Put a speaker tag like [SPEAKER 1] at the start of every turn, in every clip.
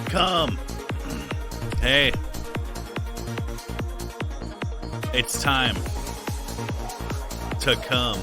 [SPEAKER 1] Come. Hey. It's time to come.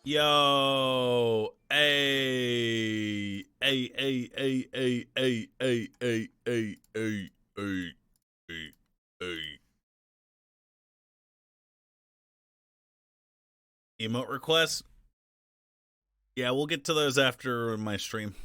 [SPEAKER 1] Yo, hey, hey, hey, hey, hey, hey, hey, hey, hey, hey, hey, hey, hey. Emote requests? Yeah, we'll get to those after my stream.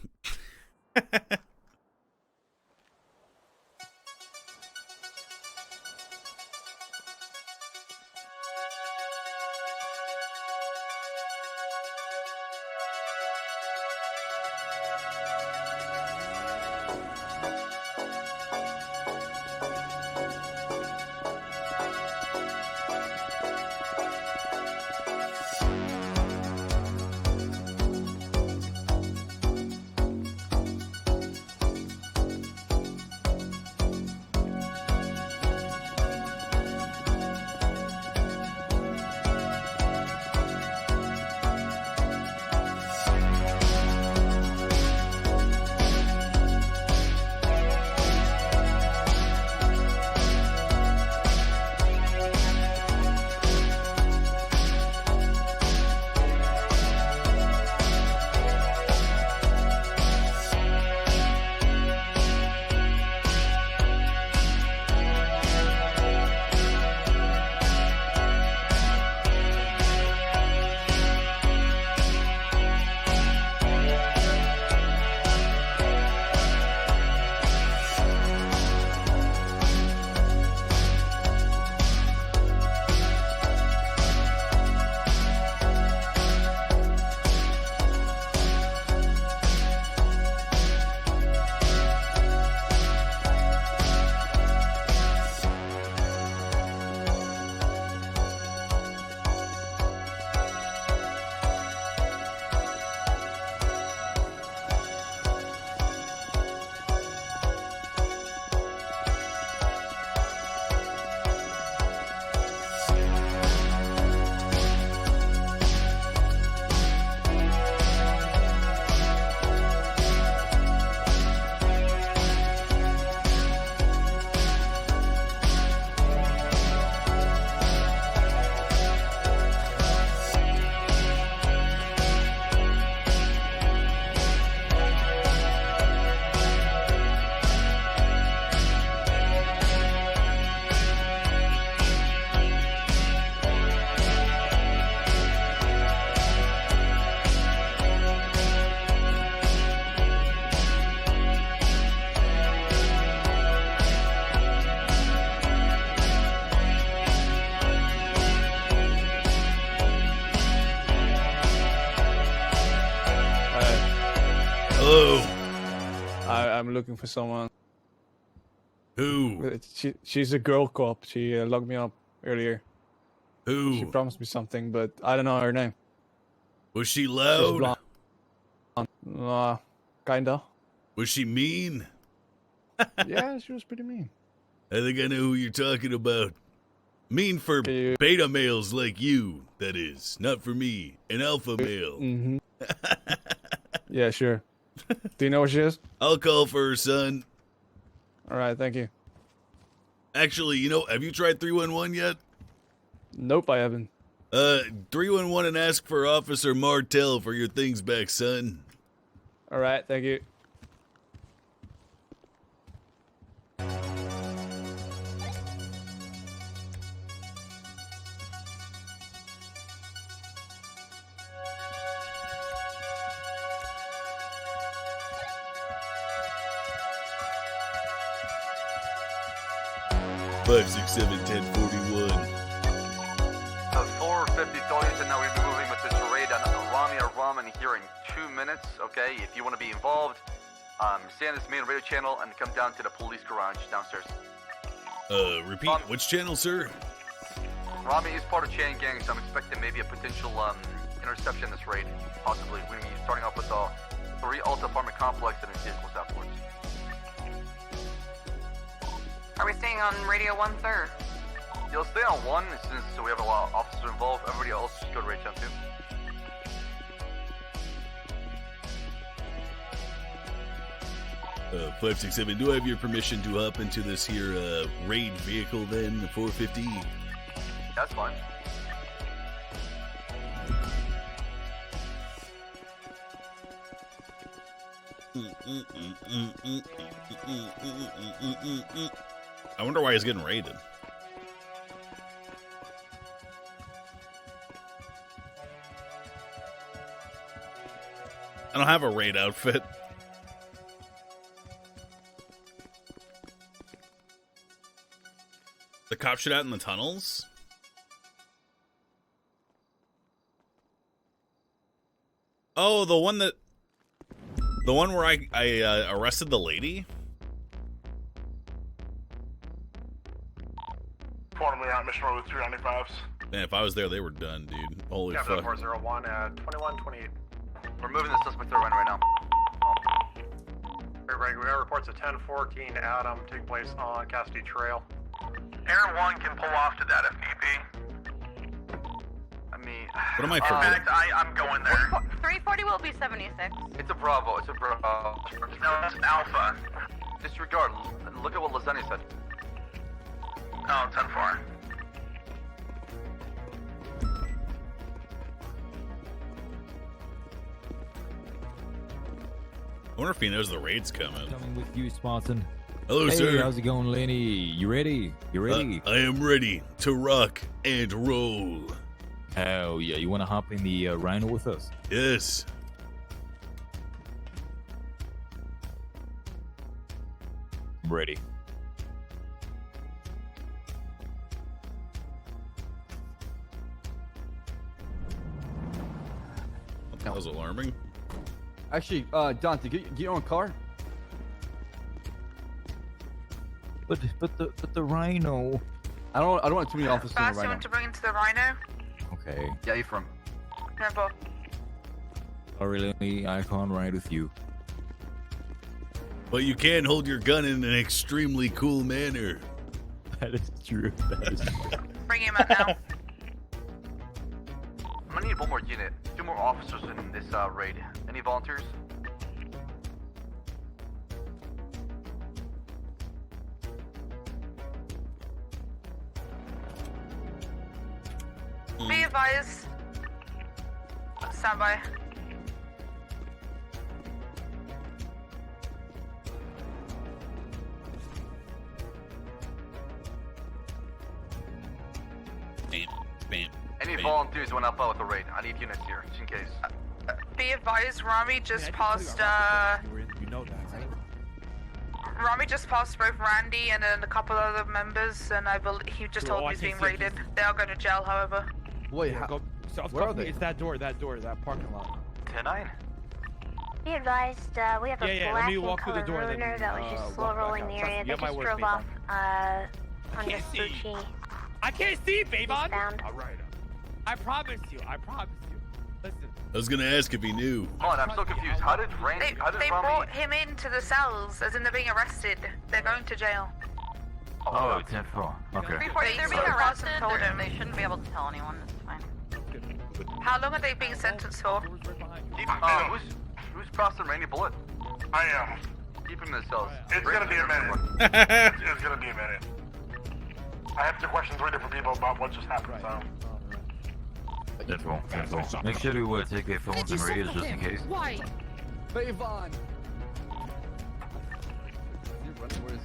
[SPEAKER 1] Hello.
[SPEAKER 2] I'm looking for someone.
[SPEAKER 1] Who?
[SPEAKER 2] She's a girl cop. She locked me up earlier.
[SPEAKER 1] Who?
[SPEAKER 2] She promised me something, but I don't know her name.
[SPEAKER 1] Was she
[SPEAKER 2] She's
[SPEAKER 1] loud?
[SPEAKER 2] blonde. Kinda.
[SPEAKER 1] Was she mean?
[SPEAKER 2] Yeah, she was pretty mean.
[SPEAKER 1] I think I know who you're talking about. Mean for
[SPEAKER 2] You-
[SPEAKER 1] beta males like you, that is. Not for me, an alpha male.
[SPEAKER 2] Mm-hmm. Yeah, sure. Do you know what she is?
[SPEAKER 1] I'll call for her, son.
[SPEAKER 2] All right, thank you.
[SPEAKER 1] Actually, you know, have you tried 311 yet?
[SPEAKER 2] Nope, I haven't.
[SPEAKER 1] 311 and ask for Officer Martell for your things back, son.
[SPEAKER 2] All right, thank you.
[SPEAKER 1] Five, 6, 7, 10, 41.
[SPEAKER 3] 450 Dollars, and now we'll be moving with this raid on Rami or Ramen here in 2 minutes, okay? If you want to be involved, stay on this main radio channel and come down to the police garage downstairs.
[SPEAKER 1] Repeat, which channel, sir?
[SPEAKER 3] Rami is part of chain gang, so I'm expecting maybe a potential interception in this raid. Possibly. We're going to be starting off with 3 Alta apartment complex and then vehicles afterwards.
[SPEAKER 4] Are we staying on radio 1/3?
[SPEAKER 3] You'll stay on 1 since we have a lot of officers involved. Everybody else should go to radio 2.
[SPEAKER 1] 567, do I have your permission to hop into this here raid vehicle then, the 450?
[SPEAKER 3] That's fine.
[SPEAKER 1] I wonder why he's getting raided. I don't have a raid outfit. The cop shit out in the tunnels? Oh, the one where I arrested the lady?
[SPEAKER 5] Formerly on Mission Road 395s.
[SPEAKER 1] Man, if I was there, they were done, dude. Holy
[SPEAKER 6] Captain
[SPEAKER 1] fuck.
[SPEAKER 6] 401 at 2128.
[SPEAKER 3] We're moving the suspect through right now.
[SPEAKER 6] Everybody, we got reports of 1014 Adam taking place on Cassidy Trail.
[SPEAKER 5] Air 1 can pull off to that if need be.
[SPEAKER 3] I mean,
[SPEAKER 1] What am I
[SPEAKER 5] In
[SPEAKER 1] forgetting?
[SPEAKER 5] fact, I'm going there.
[SPEAKER 4] 340 will be 76.
[SPEAKER 3] it's a Bravo. It's a Bravo.
[SPEAKER 5] No, it's an Alpha.
[SPEAKER 3] Disregard. Look at what Lasagna said.
[SPEAKER 5] Oh, 10-4.
[SPEAKER 1] I wonder if he knows the raid's coming.
[SPEAKER 7] Coming with you, Spartan.
[SPEAKER 1] Hello,
[SPEAKER 7] Hey,
[SPEAKER 1] sir.
[SPEAKER 7] how's it going, Lenny? You ready? You ready?
[SPEAKER 1] I am ready to rock and roll.
[SPEAKER 7] Hell yeah! You want to hop in the Rhino with us?
[SPEAKER 1] Yes.
[SPEAKER 7] I'm ready.
[SPEAKER 1] That was alarming.
[SPEAKER 8] Actually, Dante, get your own car.
[SPEAKER 7] But the Rhino.
[SPEAKER 8] I don't want too many officers in
[SPEAKER 4] Fast,
[SPEAKER 8] there
[SPEAKER 4] you
[SPEAKER 8] right
[SPEAKER 4] want to
[SPEAKER 8] now.
[SPEAKER 4] bring into the Rhino?
[SPEAKER 7] Okay.
[SPEAKER 3] Yeah, you from?
[SPEAKER 4] Remember,
[SPEAKER 7] Sorry, Lenny. I can't ride with you.
[SPEAKER 1] But you can hold your gun in an extremely cool manner.
[SPEAKER 7] That is true. That is true.
[SPEAKER 4] bring him out now.
[SPEAKER 3] I'm gonna need one more unit. 2 more officers in this raid. Any volunteers?
[SPEAKER 4] Be advised. Stand by.
[SPEAKER 1] Bam, bam.
[SPEAKER 3] Any
[SPEAKER 1] Bam.
[SPEAKER 3] volunteers who want to help out with the raid? I need units here, just in case.
[SPEAKER 4] Be advised, Rami just passed, Rami just passed both Randy and then a couple other members, and I believe he just told me he's being raided. They are going to jail, however.
[SPEAKER 8] Wait, how, where are they?
[SPEAKER 2] It's that parking lot.
[SPEAKER 3] 10-9.
[SPEAKER 9] Be advised, we have a
[SPEAKER 2] Yeah, let
[SPEAKER 9] black
[SPEAKER 2] me
[SPEAKER 9] and
[SPEAKER 2] walk through the
[SPEAKER 9] color
[SPEAKER 2] door,
[SPEAKER 9] loner
[SPEAKER 2] then,
[SPEAKER 9] that was just slow
[SPEAKER 2] walk back
[SPEAKER 9] rolling
[SPEAKER 2] out.
[SPEAKER 9] the
[SPEAKER 2] Trust
[SPEAKER 9] area.
[SPEAKER 2] me,
[SPEAKER 9] They
[SPEAKER 2] you have my
[SPEAKER 9] just
[SPEAKER 2] word,
[SPEAKER 9] drove
[SPEAKER 2] Steve.
[SPEAKER 9] off on
[SPEAKER 2] Can't see.
[SPEAKER 9] Vespucci.
[SPEAKER 10] I can't see, Bayvon.
[SPEAKER 9] Found.
[SPEAKER 10] All right. I promise you. Listen.
[SPEAKER 1] I was gonna ask if he knew.
[SPEAKER 3] Hold on, I'm so confused. How did
[SPEAKER 4] They
[SPEAKER 3] Rami...
[SPEAKER 4] brought him into the cells, as in they're being arrested. They're going to jail.
[SPEAKER 7] Oh, 10-4. Okay.
[SPEAKER 9] Before
[SPEAKER 4] They
[SPEAKER 9] they're being
[SPEAKER 4] so
[SPEAKER 9] arrested,
[SPEAKER 4] told him.
[SPEAKER 9] they shouldn't be able to tell anyone. It's fine.
[SPEAKER 4] How long are they being sentenced for?
[SPEAKER 3] Who's processing Randy Bullet?
[SPEAKER 5] I am.
[SPEAKER 3] Keep him in the cells.
[SPEAKER 5] It's gonna be a minute. It's gonna be a minute. I have to question 3 different people about what just happened, so.
[SPEAKER 7] 10-4. Make sure to take their phones and radios just in case.
[SPEAKER 10] Why?
[SPEAKER 8] Bayvon. Where is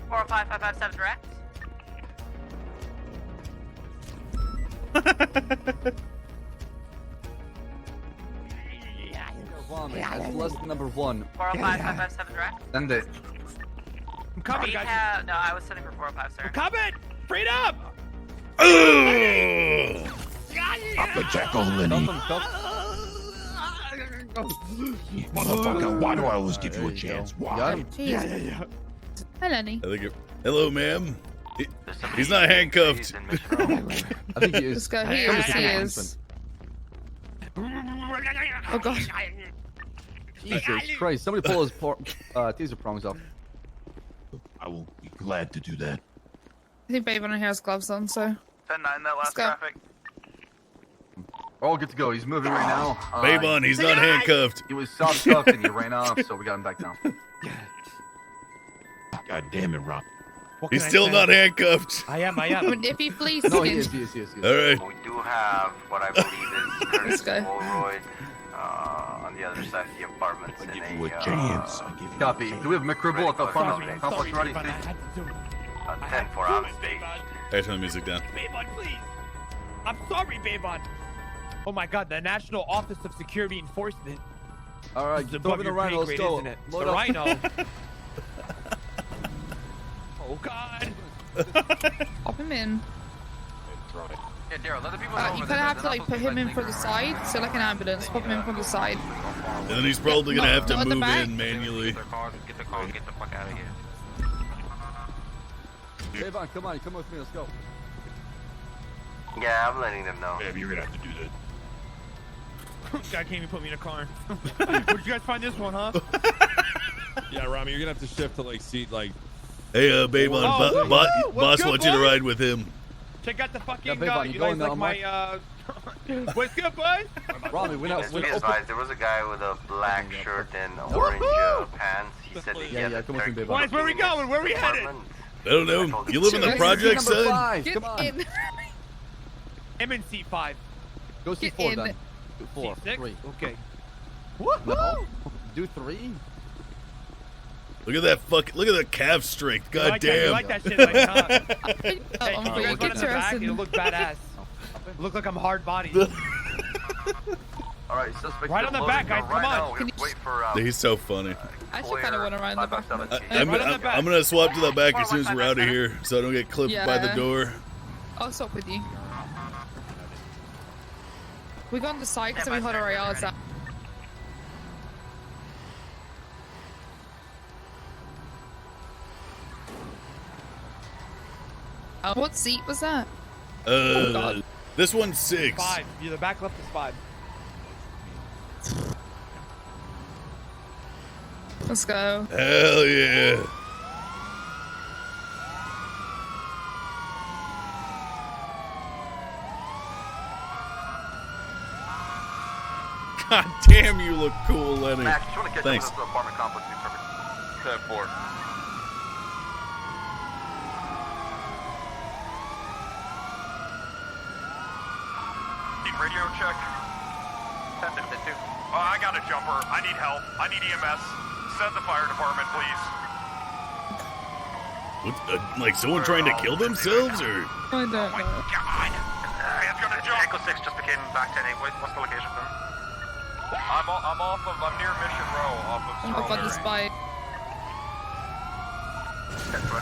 [SPEAKER 9] 405-557 direct.
[SPEAKER 8] Rami? That's lesson number 1.
[SPEAKER 9] 405-557 direct.
[SPEAKER 8] Send it.
[SPEAKER 10] I'm coming, guys.
[SPEAKER 9] No, I was sending for 405, sir.
[SPEAKER 10] I'm coming. Freedom.
[SPEAKER 11] Jackal Lenny. Motherfucker, why do I always give you a chance? Why?
[SPEAKER 10] Yeah.
[SPEAKER 4] Hi, Lenny.
[SPEAKER 1] Hello, ma'am. He's not handcuffed.
[SPEAKER 8] I think he is.
[SPEAKER 4] Let's go. He is. Oh god.
[SPEAKER 8] Jesus Christ! Somebody pull his taser prongs off.
[SPEAKER 11] I will be glad to do that.
[SPEAKER 4] I think Bayvon has gloves on, so.
[SPEAKER 3] 10-9, that last traffic.
[SPEAKER 8] All good to go. He's moving right now.
[SPEAKER 1] Bayvon, he's not handcuffed.
[SPEAKER 8] He was soft cuffed and he ran off, so we got him back down.
[SPEAKER 11] God damn it, Rob.
[SPEAKER 1] He's still not handcuffed.
[SPEAKER 10] I am.
[SPEAKER 4] If he flees,
[SPEAKER 8] No, he is.
[SPEAKER 1] All right.
[SPEAKER 3] We do have what I believe is Curtis
[SPEAKER 4] go.
[SPEAKER 3] Holroyd on the other side of the apartment.
[SPEAKER 11] I'll give you a chance. I'll give you
[SPEAKER 8] Copy. Do we have McCribble at the front?
[SPEAKER 10] Sorry,
[SPEAKER 8] Complex ready,
[SPEAKER 10] Bayvon, I
[SPEAKER 8] please.
[SPEAKER 10] had to do it.
[SPEAKER 3] 10-4 on stage.
[SPEAKER 1] Hey, turn the music down.
[SPEAKER 10] Bayvon, please. I'm sorry, Bayvon. Oh my God, the National Office of Security Enforcement.
[SPEAKER 8] All right,
[SPEAKER 10] It's
[SPEAKER 8] jump
[SPEAKER 10] above
[SPEAKER 8] in the
[SPEAKER 10] your
[SPEAKER 8] rhino.
[SPEAKER 10] pay
[SPEAKER 8] Let's
[SPEAKER 10] grade,
[SPEAKER 8] go.
[SPEAKER 10] isn't it?
[SPEAKER 8] Load
[SPEAKER 10] The
[SPEAKER 8] up.
[SPEAKER 10] Rhino. Oh God.
[SPEAKER 4] Pop him in.
[SPEAKER 3] Yeah, Daryl, let the people
[SPEAKER 4] You kind of have to like put him in from the side, so like an ambulance. Pop him in from the side.
[SPEAKER 1] And then he's probably gonna have to
[SPEAKER 4] Not at the
[SPEAKER 1] move
[SPEAKER 4] back.
[SPEAKER 1] in manually.
[SPEAKER 3] Get the car, get the fuck out of here.
[SPEAKER 8] Bayvon, come on, come with me. Let's go.
[SPEAKER 3] Yeah, I'm letting them know.
[SPEAKER 11] Yeah, you're gonna have to do that.
[SPEAKER 10] God can't even put me in a car. Where'd you guys find this one, huh?
[SPEAKER 2] Yeah, Rami, you're gonna have to shift to like seat like.
[SPEAKER 1] Hey, Bayvon,
[SPEAKER 10] Oh, what's
[SPEAKER 1] boss
[SPEAKER 10] good,
[SPEAKER 1] wants you to
[SPEAKER 10] boy?
[SPEAKER 1] ride with him.
[SPEAKER 10] Check out the fucking.
[SPEAKER 8] Bayvon,
[SPEAKER 10] you
[SPEAKER 8] you
[SPEAKER 10] guys
[SPEAKER 8] going
[SPEAKER 10] like
[SPEAKER 8] now,
[SPEAKER 10] my What's good, bud?
[SPEAKER 8] Rami, we're not.
[SPEAKER 3] Just to be advised, there was a guy with a black shirt and orange pants. He said that he had
[SPEAKER 8] Yeah,
[SPEAKER 3] a
[SPEAKER 8] come with me, Bayvon.
[SPEAKER 10] Boys, where we going? Where we headed?
[SPEAKER 3] apartment.
[SPEAKER 1] I don't know. You live in the
[SPEAKER 4] Sure.
[SPEAKER 1] project,
[SPEAKER 8] Number
[SPEAKER 1] son?
[SPEAKER 8] 5.
[SPEAKER 4] Get
[SPEAKER 8] Come on.
[SPEAKER 4] in.
[SPEAKER 10] I'm in seat 5.
[SPEAKER 8] Go seat
[SPEAKER 4] Get
[SPEAKER 8] 4
[SPEAKER 4] in.
[SPEAKER 8] then. 4,
[SPEAKER 10] Seat 6?
[SPEAKER 8] 3.
[SPEAKER 10] Okay.
[SPEAKER 8] No. Do 3.
[SPEAKER 1] Look at that look at that calf strength. God
[SPEAKER 10] Like that, you
[SPEAKER 1] damn.
[SPEAKER 10] like that shit, like, huh? Hey,
[SPEAKER 4] Oh,
[SPEAKER 10] you
[SPEAKER 4] but
[SPEAKER 10] guys
[SPEAKER 4] you
[SPEAKER 10] run
[SPEAKER 4] get
[SPEAKER 10] in the back,
[SPEAKER 4] interested.
[SPEAKER 10] it'll look badass. Look like I'm hard bodied.
[SPEAKER 3] All right, suspect.
[SPEAKER 10] Right on the back, guys, come on.
[SPEAKER 3] We wait for.
[SPEAKER 1] He's so funny.
[SPEAKER 4] I actually kind of want to ride in the back.
[SPEAKER 1] I'm gonna swap to the back as soon as we're out of here, so I don't get clipped by the
[SPEAKER 4] Yeah.
[SPEAKER 1] door.
[SPEAKER 4] I'll swap with you. We go on the side because we hold our yards out. What seat was that? God.
[SPEAKER 1] This one's 6.
[SPEAKER 10] 5. Yeah, the back left is 5.
[SPEAKER 4] Let's go.
[SPEAKER 1] Hell yeah. God damn, you look cool, Lenny.
[SPEAKER 3] Max, just want to catch
[SPEAKER 1] Thanks.
[SPEAKER 3] up with the apartment complex. Be perfect. 10-4.
[SPEAKER 5] Deep radio check. 10-52. I got a jumper. I need help. I need EMS. Send the fire department, please.
[SPEAKER 1] What, like someone trying to kill themselves, or?
[SPEAKER 4] I don't know.
[SPEAKER 5] God. It's gonna jump. Echo 6 just became back 10-8. What's the location for him? I'm near Mission Row, off of
[SPEAKER 4] I'm up on the spike.
[SPEAKER 5] 10-4.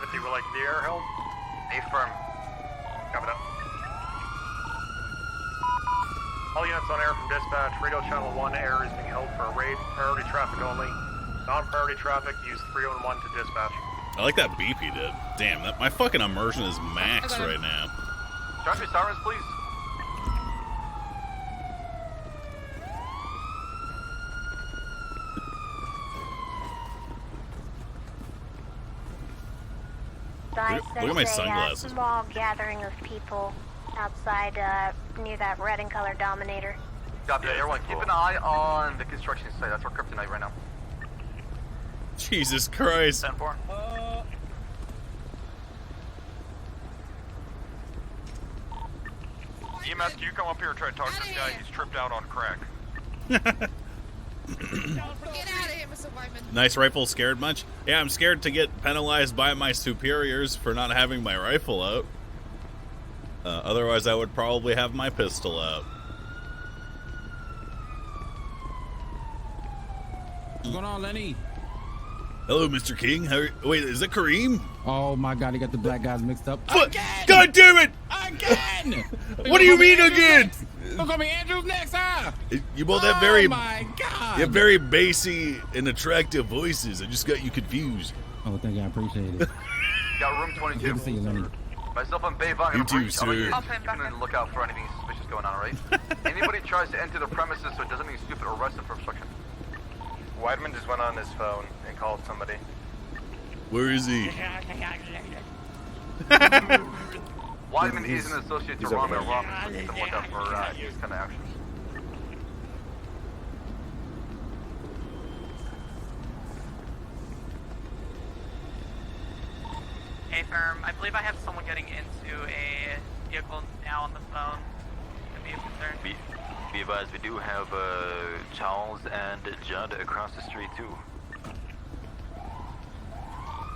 [SPEAKER 5] If you were like the air help.
[SPEAKER 3] A firm.
[SPEAKER 5] Coming up.
[SPEAKER 6] All units on air from dispatch. Radio channel 1 air is being held for a raid. Priority traffic only. Non-priority traffic, use 311 to dispatch.
[SPEAKER 1] I like that beep he did. Damn, my fucking immersion is max right now.
[SPEAKER 3] Drop your sirens, please.
[SPEAKER 1] Look at my sunglasses.
[SPEAKER 12] A small gathering of people outside near that red and color Dominator.
[SPEAKER 3] Copy that, everyone. Keep an eye on the construction site. That's our kryptonite right now.
[SPEAKER 1] Jesus Christ.
[SPEAKER 3] 10-4.
[SPEAKER 5] EMS, can you come up here and try to talk to this guy? He's tripped out on crack.
[SPEAKER 13] Get out of here, Mr. Wyman.
[SPEAKER 1] Nice rifle, scared much? Yeah, I'm scared to get penalized by my superiors for not having my rifle out. Otherwise, I would probably have my pistol out.
[SPEAKER 7] What's going on, Lenny?
[SPEAKER 1] Hello, Mr. King. Wait, is it Kareem?
[SPEAKER 7] Oh my God, he got the black guys mixed up.
[SPEAKER 1] Again! God damn it!
[SPEAKER 7] Again!
[SPEAKER 1] What do you mean again?
[SPEAKER 7] It's gonna be Andrews next, huh?
[SPEAKER 1] You both have very,
[SPEAKER 7] my God.
[SPEAKER 1] you have very bassy and attractive voices. I just got you confused.
[SPEAKER 7] Oh, thank you, I appreciate it.
[SPEAKER 3] Got room 22.
[SPEAKER 7] Good to see you, Lenny.
[SPEAKER 3] Myself and Bayvon.
[SPEAKER 1] You too, sir.
[SPEAKER 3] And look out for anything suspicious going on, alright? Anybody tries to enter the premises so it doesn't mean stupid, arrest them for obstruction.
[SPEAKER 6] Weidman just went on his phone and called somebody.
[SPEAKER 1] Where is he?
[SPEAKER 3] Weidman is an associate to Rama and Rama, so keep them look out for these kind of actions.
[SPEAKER 9] Hey, firm. I believe I have someone getting into a vehicle now on the phone. Could be a concern.
[SPEAKER 14] Be advised, we do have Charles and Judd across the street too.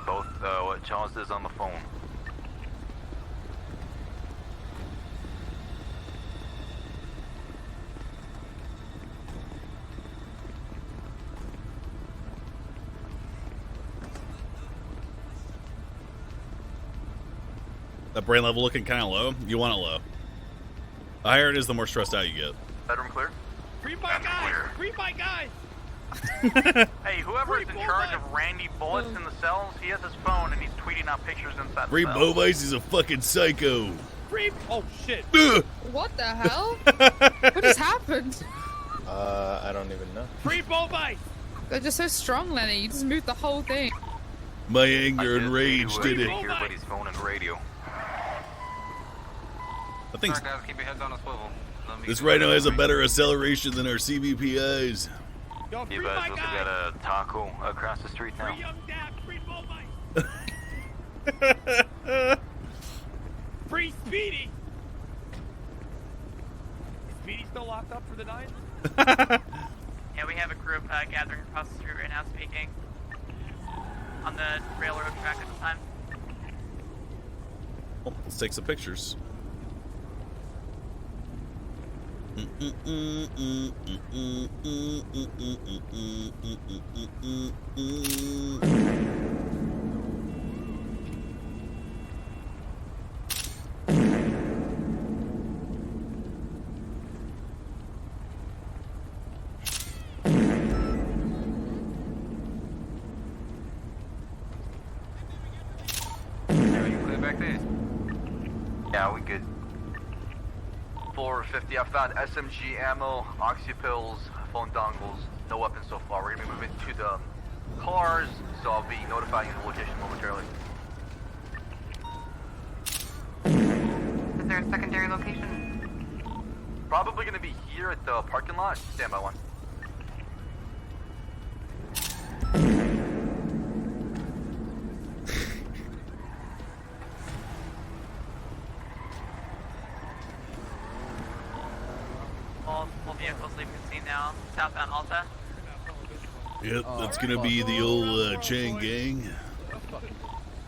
[SPEAKER 14] Both, Charles is on the phone.
[SPEAKER 1] That brain level looking kind of low. You want it low. The higher it is, the more stressed out you get.
[SPEAKER 3] Bedroom clear?
[SPEAKER 10] Free my guys! Free my guys!
[SPEAKER 5] Hey, whoever is in charge of Randy Bullets in the cells, he has his phone and he's tweeting out pictures inside
[SPEAKER 1] Free
[SPEAKER 5] the cell.
[SPEAKER 1] Bovice is a fucking psycho.
[SPEAKER 10] Free. Oh shit!
[SPEAKER 13] What the hell? What just happened?
[SPEAKER 15] I don't even know.
[SPEAKER 10] Free Bovice!
[SPEAKER 13] They're just so strong, Lenny. You just moved the whole thing.
[SPEAKER 1] My anger and rage did it.
[SPEAKER 14] Everybody's phone and radio.
[SPEAKER 1] I think
[SPEAKER 3] Guys, keep your heads on a swivel.
[SPEAKER 1] this rhino has a better acceleration than our CVPIs.
[SPEAKER 10] Yo,
[SPEAKER 14] Be
[SPEAKER 10] free
[SPEAKER 14] advised,
[SPEAKER 10] my
[SPEAKER 14] also
[SPEAKER 10] guys!
[SPEAKER 14] got a taco across the street now.
[SPEAKER 10] Free young dad! Free Bovice! Free Speedy! Is Speedy still locked up for the night?
[SPEAKER 9] Yeah, we have a group gathering across the street right now speaking. On the railroad track at the time.
[SPEAKER 1] Well, let's take some pictures.
[SPEAKER 3] Back there. Yeah, we good. 450, I found SMG ammo, oxy pills, phone dongles, no weapons so far. We're gonna be moving to the cars, so I'll be notifying you the location momentarily.
[SPEAKER 4] Is there a secondary location?
[SPEAKER 3] Probably gonna be here at the parking lot. Stand by one.
[SPEAKER 9] All vehicles leaving the scene now. Southbound Alta.
[SPEAKER 1] Yep, that's gonna be the old chain gang.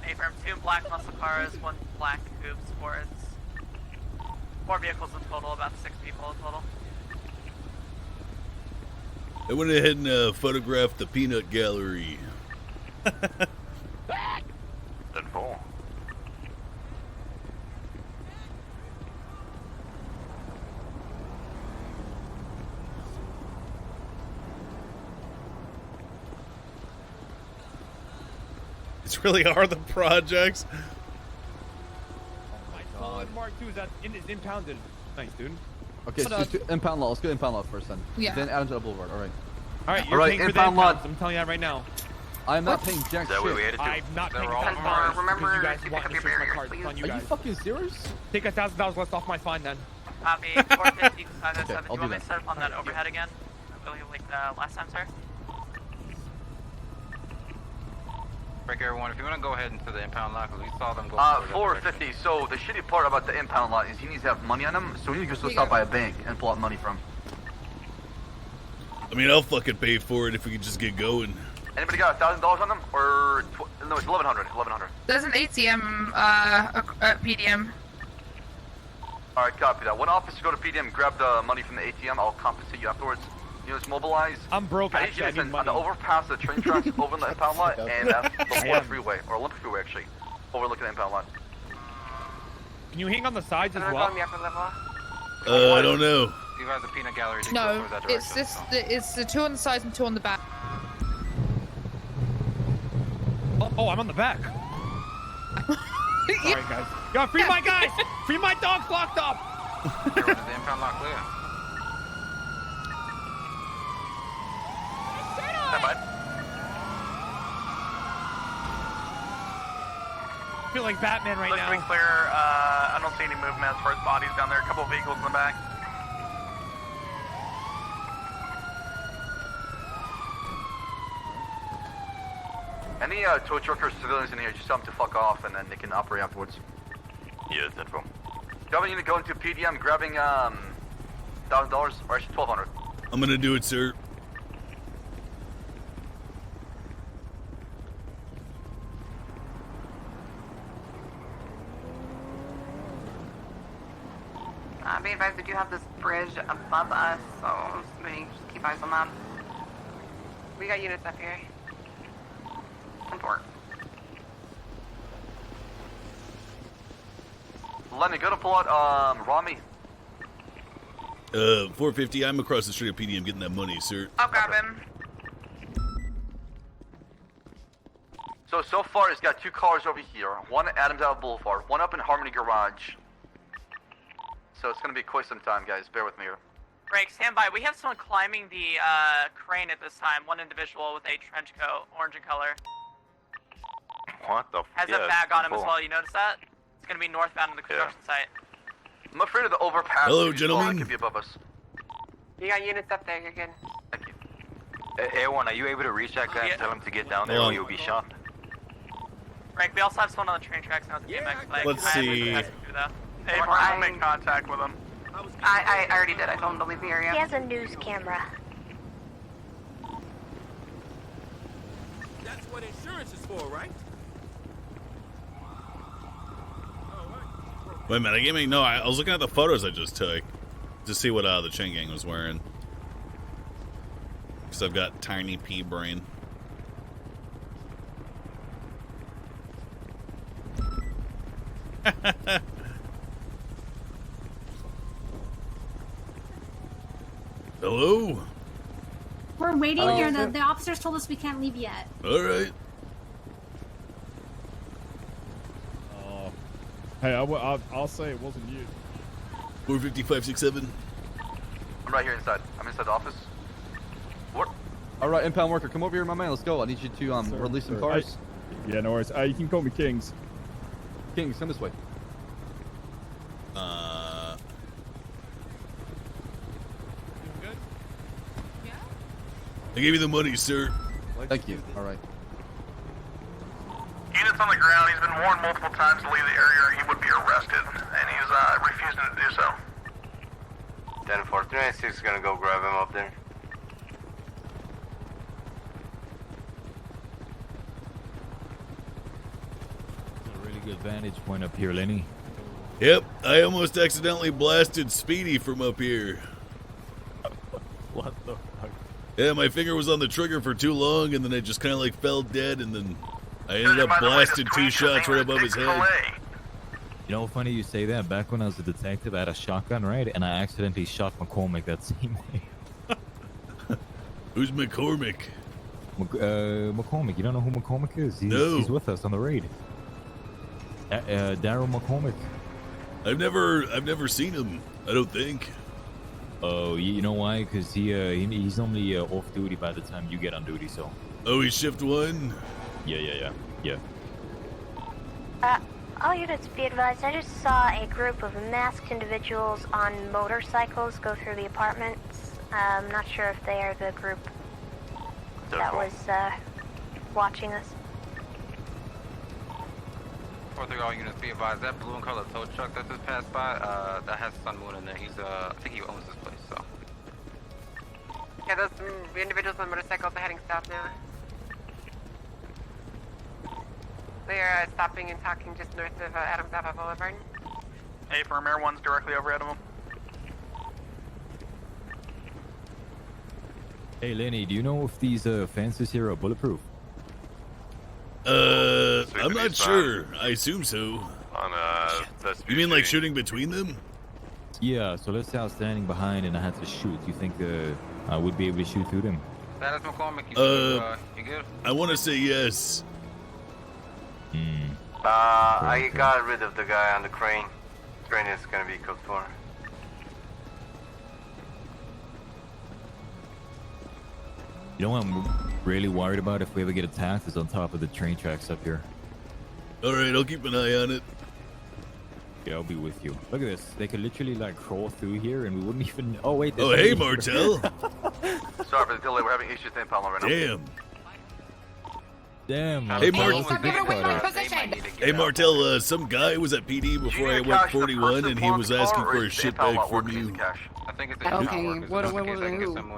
[SPEAKER 9] Hey, firm. 2 black muscle cars, 1 black coupe sports. 4 vehicles in total, about 6 people in total.
[SPEAKER 1] I went ahead and photographed the peanut gallery.
[SPEAKER 14] 10-4.
[SPEAKER 1] These really are the projects.
[SPEAKER 10] Solid Mark II is impounded. Nice, dude.
[SPEAKER 8] Okay, so just impound lot. Let's go impound lot first then.
[SPEAKER 4] Yeah.
[SPEAKER 8] Then Adams at Boulevard. All right.
[SPEAKER 10] All right, you're paying for the impounds. I'm telling you that right now.
[SPEAKER 8] I'm not paying jack shit.
[SPEAKER 10] I'm not paying
[SPEAKER 3] Remember,
[SPEAKER 10] you guys want to search my card. It's on you
[SPEAKER 8] Are
[SPEAKER 10] guys.
[SPEAKER 8] you fucking serious?
[SPEAKER 10] Take $1,000 less off my fine then.
[SPEAKER 9] Copy. 450, 507.
[SPEAKER 8] Okay,
[SPEAKER 9] Do
[SPEAKER 8] I'll
[SPEAKER 9] you
[SPEAKER 8] do
[SPEAKER 9] want me
[SPEAKER 8] that.
[SPEAKER 9] to set up on that overhead again? Really like last time, sir?
[SPEAKER 14] Break everyone, if you want to go ahead into the impound lot, because we saw them go.
[SPEAKER 3] 450. So the shitty part about the impound lot is he needs to have money on him, so we need to go stop by a bank and pull out money from.
[SPEAKER 1] I mean, I'll fucking pay for it if we could just get going.
[SPEAKER 3] Anybody got $1,000 on them, or no? It's 1,100. 1,100.
[SPEAKER 4] There's an ATM at PDM.
[SPEAKER 3] All right, copy that. One officer go to PDM, grab the money from the ATM. I'll compensate you afterwards. Units mobilize.
[SPEAKER 10] I'm broke.
[SPEAKER 3] I need you to send on the overpass, the train tracks over in the impound lot, and the Ford Freeway or Olympic Freeway actually, overlooking the impound lot.
[SPEAKER 10] Can you hang on the sides as well?
[SPEAKER 1] I don't know.
[SPEAKER 14] You guys, the peanut gallery.
[SPEAKER 4] No, it's this. It's the two on the sides and two on the back.
[SPEAKER 10] Oh, I'm on the back. Sorry, guys. Yo, free my guys! Free my dogs locked up!
[SPEAKER 14] The impound lot clear.
[SPEAKER 3] Stand by.
[SPEAKER 10] I feel like Batman right now.
[SPEAKER 6] Looks clear. I don't see any movement as far as bodies down there. A couple of vehicles in the back.
[SPEAKER 3] Any tow truckers, civilians in here, just tell them to fuck off, and then they can operate afterwards.
[SPEAKER 14] Yeah, that's info.
[SPEAKER 3] Governor unit going to PDM, grabbing $1,000 or actually 1,200.
[SPEAKER 1] I'm gonna do it, sir.
[SPEAKER 16] Be advised, we do have this bridge above us, so maybe just keep eyes on that. We got units up here. On board.
[SPEAKER 3] Lenny, go to pull out Rami.
[SPEAKER 1] 450. I'm across the street at PDM getting that money, sir.
[SPEAKER 4] I'll grab him.
[SPEAKER 3] So far, it's got two cars over here. One at Adams Ave Boulevard, one up in Harmony Garage. So it's gonna be quite some time, guys. Bear with me here.
[SPEAKER 9] Break, stand by. We have someone climbing the crane at this time. One individual with a trench coat, orange in color.
[SPEAKER 14] What the?
[SPEAKER 9] Has a bag on him as well. You notice that? It's gonna be northbound in the construction site.
[SPEAKER 3] I'm afraid of the overpass.
[SPEAKER 1] Hello, gentlemen.
[SPEAKER 3] Could be above us.
[SPEAKER 16] You got units up there. You're good.
[SPEAKER 3] Thank you.
[SPEAKER 14] A1, are you able to reach that guy and tell him to get down there or you'll be shot?
[SPEAKER 9] Break, we also have someone on the train tracks now with the DMX flag.
[SPEAKER 1] Let's see.
[SPEAKER 6] Hey, Brian, make contact with him.
[SPEAKER 16] I already did. I told him to leave the area.
[SPEAKER 12] He has a news camera.
[SPEAKER 13] That's what insurance is for, right?
[SPEAKER 1] Wait a minute. I gave me no. I was looking at the photos I just took to see what the chain gang was wearing. Because I've got tiny pea brain. Hello?
[SPEAKER 17] We're waiting here. The officers told us we can't leave yet.
[SPEAKER 1] All right.
[SPEAKER 2] Hey, I'll say it wasn't you.
[SPEAKER 1] 45567.
[SPEAKER 3] I'm right here inside. I'm inside the office. What?
[SPEAKER 8] All right, impound worker, come over here, my man. Let's go. I need you to release some cars.
[SPEAKER 2] Yeah, no worries. You can call me Kings.
[SPEAKER 8] Kings, come this way.
[SPEAKER 1] I gave you the money, sir.
[SPEAKER 8] Thank you. All right.
[SPEAKER 6] Units on the ground. He's been warned multiple times to leave the area or he would be arrested, and he's refusing to do so.
[SPEAKER 14] 10-4, 396 is gonna go grab him up there.
[SPEAKER 7] A really good vantage point up here, Lenny.
[SPEAKER 1] Yep, I almost accidentally blasted Speedy from up here.
[SPEAKER 2] What the fuck?
[SPEAKER 1] Yeah, my finger was on the trigger for too long, and then it just kind of like fell dead, and then I ended up blasting 2 shots right above his head.
[SPEAKER 7] You know, funny you say that. Back when I was a detective, I had a shotgun, right? And I accidentally shot McCormick that same way.
[SPEAKER 1] Who's McCormick?
[SPEAKER 7] McCormick. You don't know who McCormick is? He's with us on the raid. Daryl McCormick.
[SPEAKER 1] I've never seen him. I don't think.
[SPEAKER 7] Oh, you know why? Because he's normally off duty by the time you get on duty. So.
[SPEAKER 1] Oh, he's shift 1.
[SPEAKER 7] Yeah.
[SPEAKER 12] All units be advised, I just saw a group of masked individuals on motorcycles go through the apartments. I'm not sure if they are the group that was watching us.
[SPEAKER 18] 4-3 all units be advised, that blue and color tow truck that just passed by, that has Sun Moon in there. He's I think he owns this place, so.
[SPEAKER 16] Yeah, those individuals on motorcycles are heading south now. They are stopping and talking just north of Adams Apple Boulevard.
[SPEAKER 5] Hey, firm Air 1's directly overhead of them.
[SPEAKER 7] Hey, Lenny, do you know if these fences here are bulletproof?
[SPEAKER 1] I'm not sure. I assume so. You mean like shooting between them?
[SPEAKER 7] Yeah, so let's say I was standing behind and I had to shoot. Do you think I would be able to shoot through them?
[SPEAKER 18] That is McCormick. You good?
[SPEAKER 1] I want to say yes.
[SPEAKER 19] I got rid of the guy on the crane. Crane is gonna be cooked for.
[SPEAKER 7] You know what I'm really worried about if we ever get attacked is on top of the train tracks up here.
[SPEAKER 1] Alright, I'll keep an eye on it.
[SPEAKER 7] Yeah, I'll be with you. Look at this. They could literally like crawl through here and we wouldn't even... Oh, wait.
[SPEAKER 1] Oh, hey, Martel.
[SPEAKER 3] Sorry for the delay. We're having issues in Palma right now.
[SPEAKER 1] Damn.
[SPEAKER 7] Damn.
[SPEAKER 1] Hey,
[SPEAKER 7] Hey,
[SPEAKER 1] Martel, some guy was at PD before I went 41 and he was asking for a shit bag from you.
[SPEAKER 18] I think it's
[SPEAKER 16] okay, what
[SPEAKER 1] He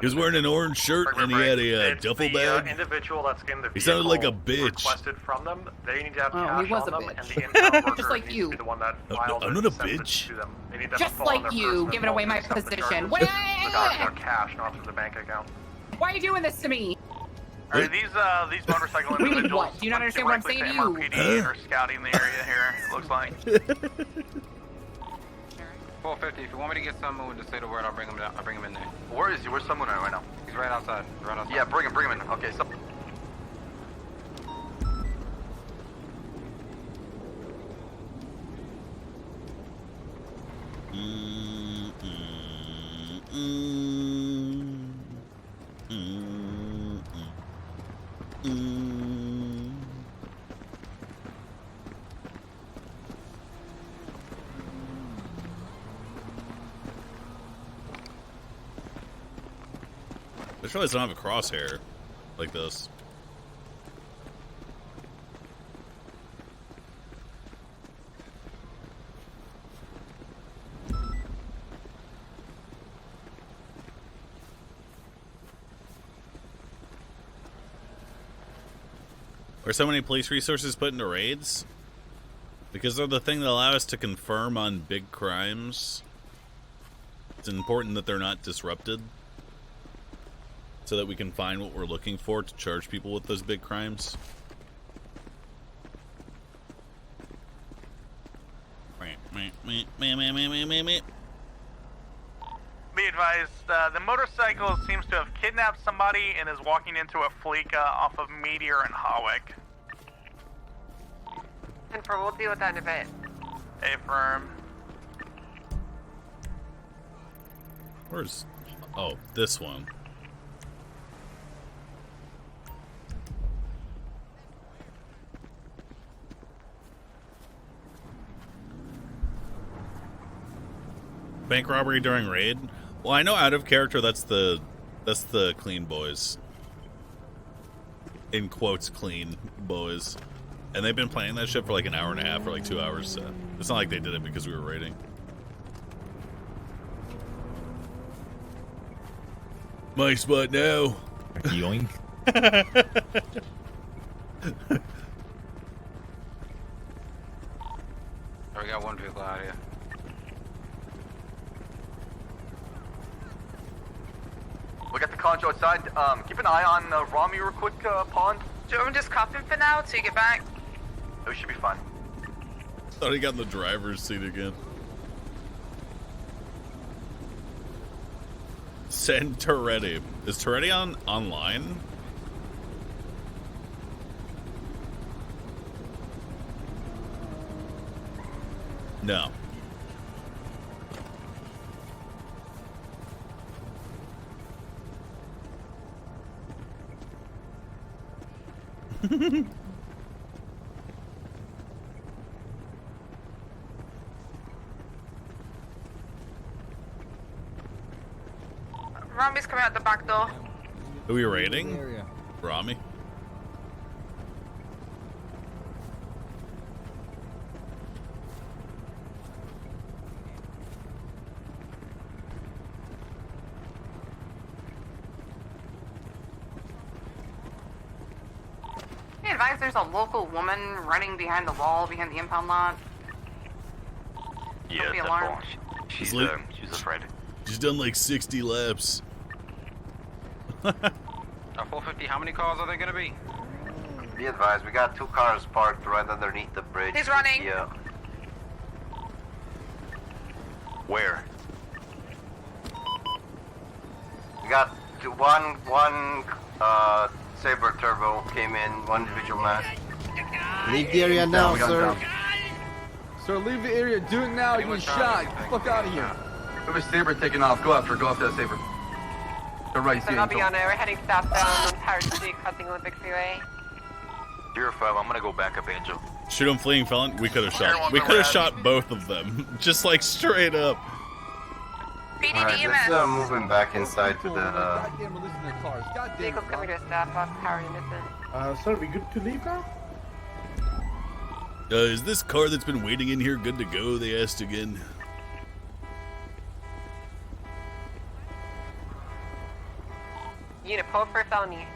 [SPEAKER 1] was wearing an orange shirt and he had a duffel bag.
[SPEAKER 6] Individual that's in the
[SPEAKER 1] He sounded like a
[SPEAKER 6] vehicle
[SPEAKER 1] bitch.
[SPEAKER 6] requested from them. They need to have
[SPEAKER 16] Oh,
[SPEAKER 6] cash
[SPEAKER 16] he was
[SPEAKER 6] on
[SPEAKER 16] a
[SPEAKER 6] them,
[SPEAKER 16] bitch.
[SPEAKER 6] and the inbound worker
[SPEAKER 16] Just like
[SPEAKER 6] needs
[SPEAKER 16] you.
[SPEAKER 6] to be the one that
[SPEAKER 1] No,
[SPEAKER 6] files
[SPEAKER 1] I'm
[SPEAKER 6] it
[SPEAKER 1] not a
[SPEAKER 6] and sends it
[SPEAKER 1] bitch.
[SPEAKER 6] to them. They need to have
[SPEAKER 16] Just
[SPEAKER 6] a full on
[SPEAKER 16] like
[SPEAKER 6] their
[SPEAKER 16] you,
[SPEAKER 6] personal
[SPEAKER 16] giving away my
[SPEAKER 6] accept the
[SPEAKER 16] position.
[SPEAKER 6] charges
[SPEAKER 16] What?
[SPEAKER 6] regarding their cash, not through the bank account.
[SPEAKER 16] Why are you doing this to me?
[SPEAKER 5] Alright, these motorcycle
[SPEAKER 16] Wait,
[SPEAKER 5] individuals
[SPEAKER 16] what? Do you not understand what I'm
[SPEAKER 5] directly
[SPEAKER 16] saying
[SPEAKER 5] to
[SPEAKER 16] to you?
[SPEAKER 5] MRPD and are scouting the area here, it looks like.
[SPEAKER 18] 450. If you want me to get Sun Moon, just say the word. I'll bring him down. I'll bring him in there.
[SPEAKER 3] Where is he? Where's someone right now?
[SPEAKER 18] He's right outside. Right outside.
[SPEAKER 3] Yeah, bring him in. Okay, so.
[SPEAKER 1] I just realized I don't have a crosshair like this. Are so many police resources put into raids? Because they're the thing that allow us to confirm on big crimes. It's important that they're not disrupted, so that we can find what we're looking for to charge people with those big crimes.
[SPEAKER 5] Be advised, the motorcycle seems to have kidnapped somebody and is walking into a Fleeka off of Meteor and Hawick.
[SPEAKER 16] And we'll deal with that in a bit.
[SPEAKER 5] Hey, firm.
[SPEAKER 1] Where's... Oh, this one. Bank robbery during raid? Well, I know out of character that's the clean boys. In quotes, clean boys. And they've been playing that shit for like an hour and a half or like 2 hours, so it's not like they did it because we were raiding. My spot now.
[SPEAKER 7] Yoink.
[SPEAKER 18] We got one vehicle out here.
[SPEAKER 3] We got the concho outside. Keep an eye on Rami real quick, Pond.
[SPEAKER 4] Do you want me to just cuff him for now till you get back?
[SPEAKER 3] We should be fine.
[SPEAKER 1] Thought he got in the driver's seat again. Send Toretti. Is Toretti online? No.
[SPEAKER 4] Rami's coming out the back door.
[SPEAKER 1] Who are we raiding? Rami?
[SPEAKER 16] Hey, advise there's a local woman running behind the wall behind the impound lot.
[SPEAKER 14] Yeah,
[SPEAKER 16] Don't be
[SPEAKER 14] that
[SPEAKER 16] alarmed.
[SPEAKER 14] ball. She's
[SPEAKER 1] She's
[SPEAKER 14] afraid.
[SPEAKER 1] She's done like 60 laps.
[SPEAKER 18] 450, how many cars are there gonna be?
[SPEAKER 19] Be advised, we got 2 cars parked right underneath the bridge.
[SPEAKER 4] He's running.
[SPEAKER 19] Yeah.
[SPEAKER 14] Where?
[SPEAKER 19] We got one Saber Turbo came in, one individual man.
[SPEAKER 8] Leave the area now,
[SPEAKER 19] we got
[SPEAKER 8] sir.
[SPEAKER 19] down.
[SPEAKER 8] Sir, leave the area. Do it now. You're getting shot. Get the fuck out of here.
[SPEAKER 3] There was Saber taking off. Go after that Saber. To right, see
[SPEAKER 16] I'll be
[SPEAKER 3] Angel.
[SPEAKER 16] on it. We're heading southbound on Pirate Street, crossing Olympic Freeway.
[SPEAKER 14] 05, I'm gonna go back up, Angel.
[SPEAKER 1] Shoot him, fleeing felon. We could have shot.
[SPEAKER 3] Everyone's
[SPEAKER 1] We could have
[SPEAKER 3] around.
[SPEAKER 1] shot both of them, just like straight up.
[SPEAKER 19] Alright, let's moving back inside to the.
[SPEAKER 8] Goddamn, we're listening to cars. Goddamn.
[SPEAKER 16] Vehicle's coming to a stop off Power Innocent.
[SPEAKER 6] Sir, we good to leave now?
[SPEAKER 1] Is this car that's been waiting in here good to go? They asked again.
[SPEAKER 16] Unit, pull for a felony.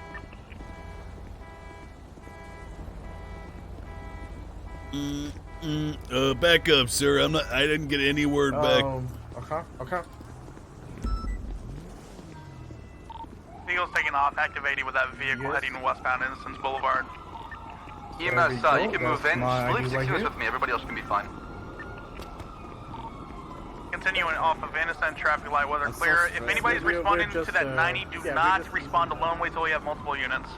[SPEAKER 1] Back up, sir. I didn't get any word back.
[SPEAKER 6] Okay.
[SPEAKER 5] Eagle's taking off, activating with that vehicle heading westbound Innocence Boulevard.
[SPEAKER 3] EMS,
[SPEAKER 5] you can move in.
[SPEAKER 3] my
[SPEAKER 5] Leave
[SPEAKER 3] ID right
[SPEAKER 5] 6
[SPEAKER 3] here.
[SPEAKER 5] with me. Everybody else can be fine. Continuing off of Innocent, traffic light, weather clear. If anybody's
[SPEAKER 6] we're
[SPEAKER 5] responding
[SPEAKER 6] just,
[SPEAKER 5] to that 90, do
[SPEAKER 6] yeah, we're
[SPEAKER 5] not
[SPEAKER 6] just-
[SPEAKER 5] respond alone. Wait till we have multiple units.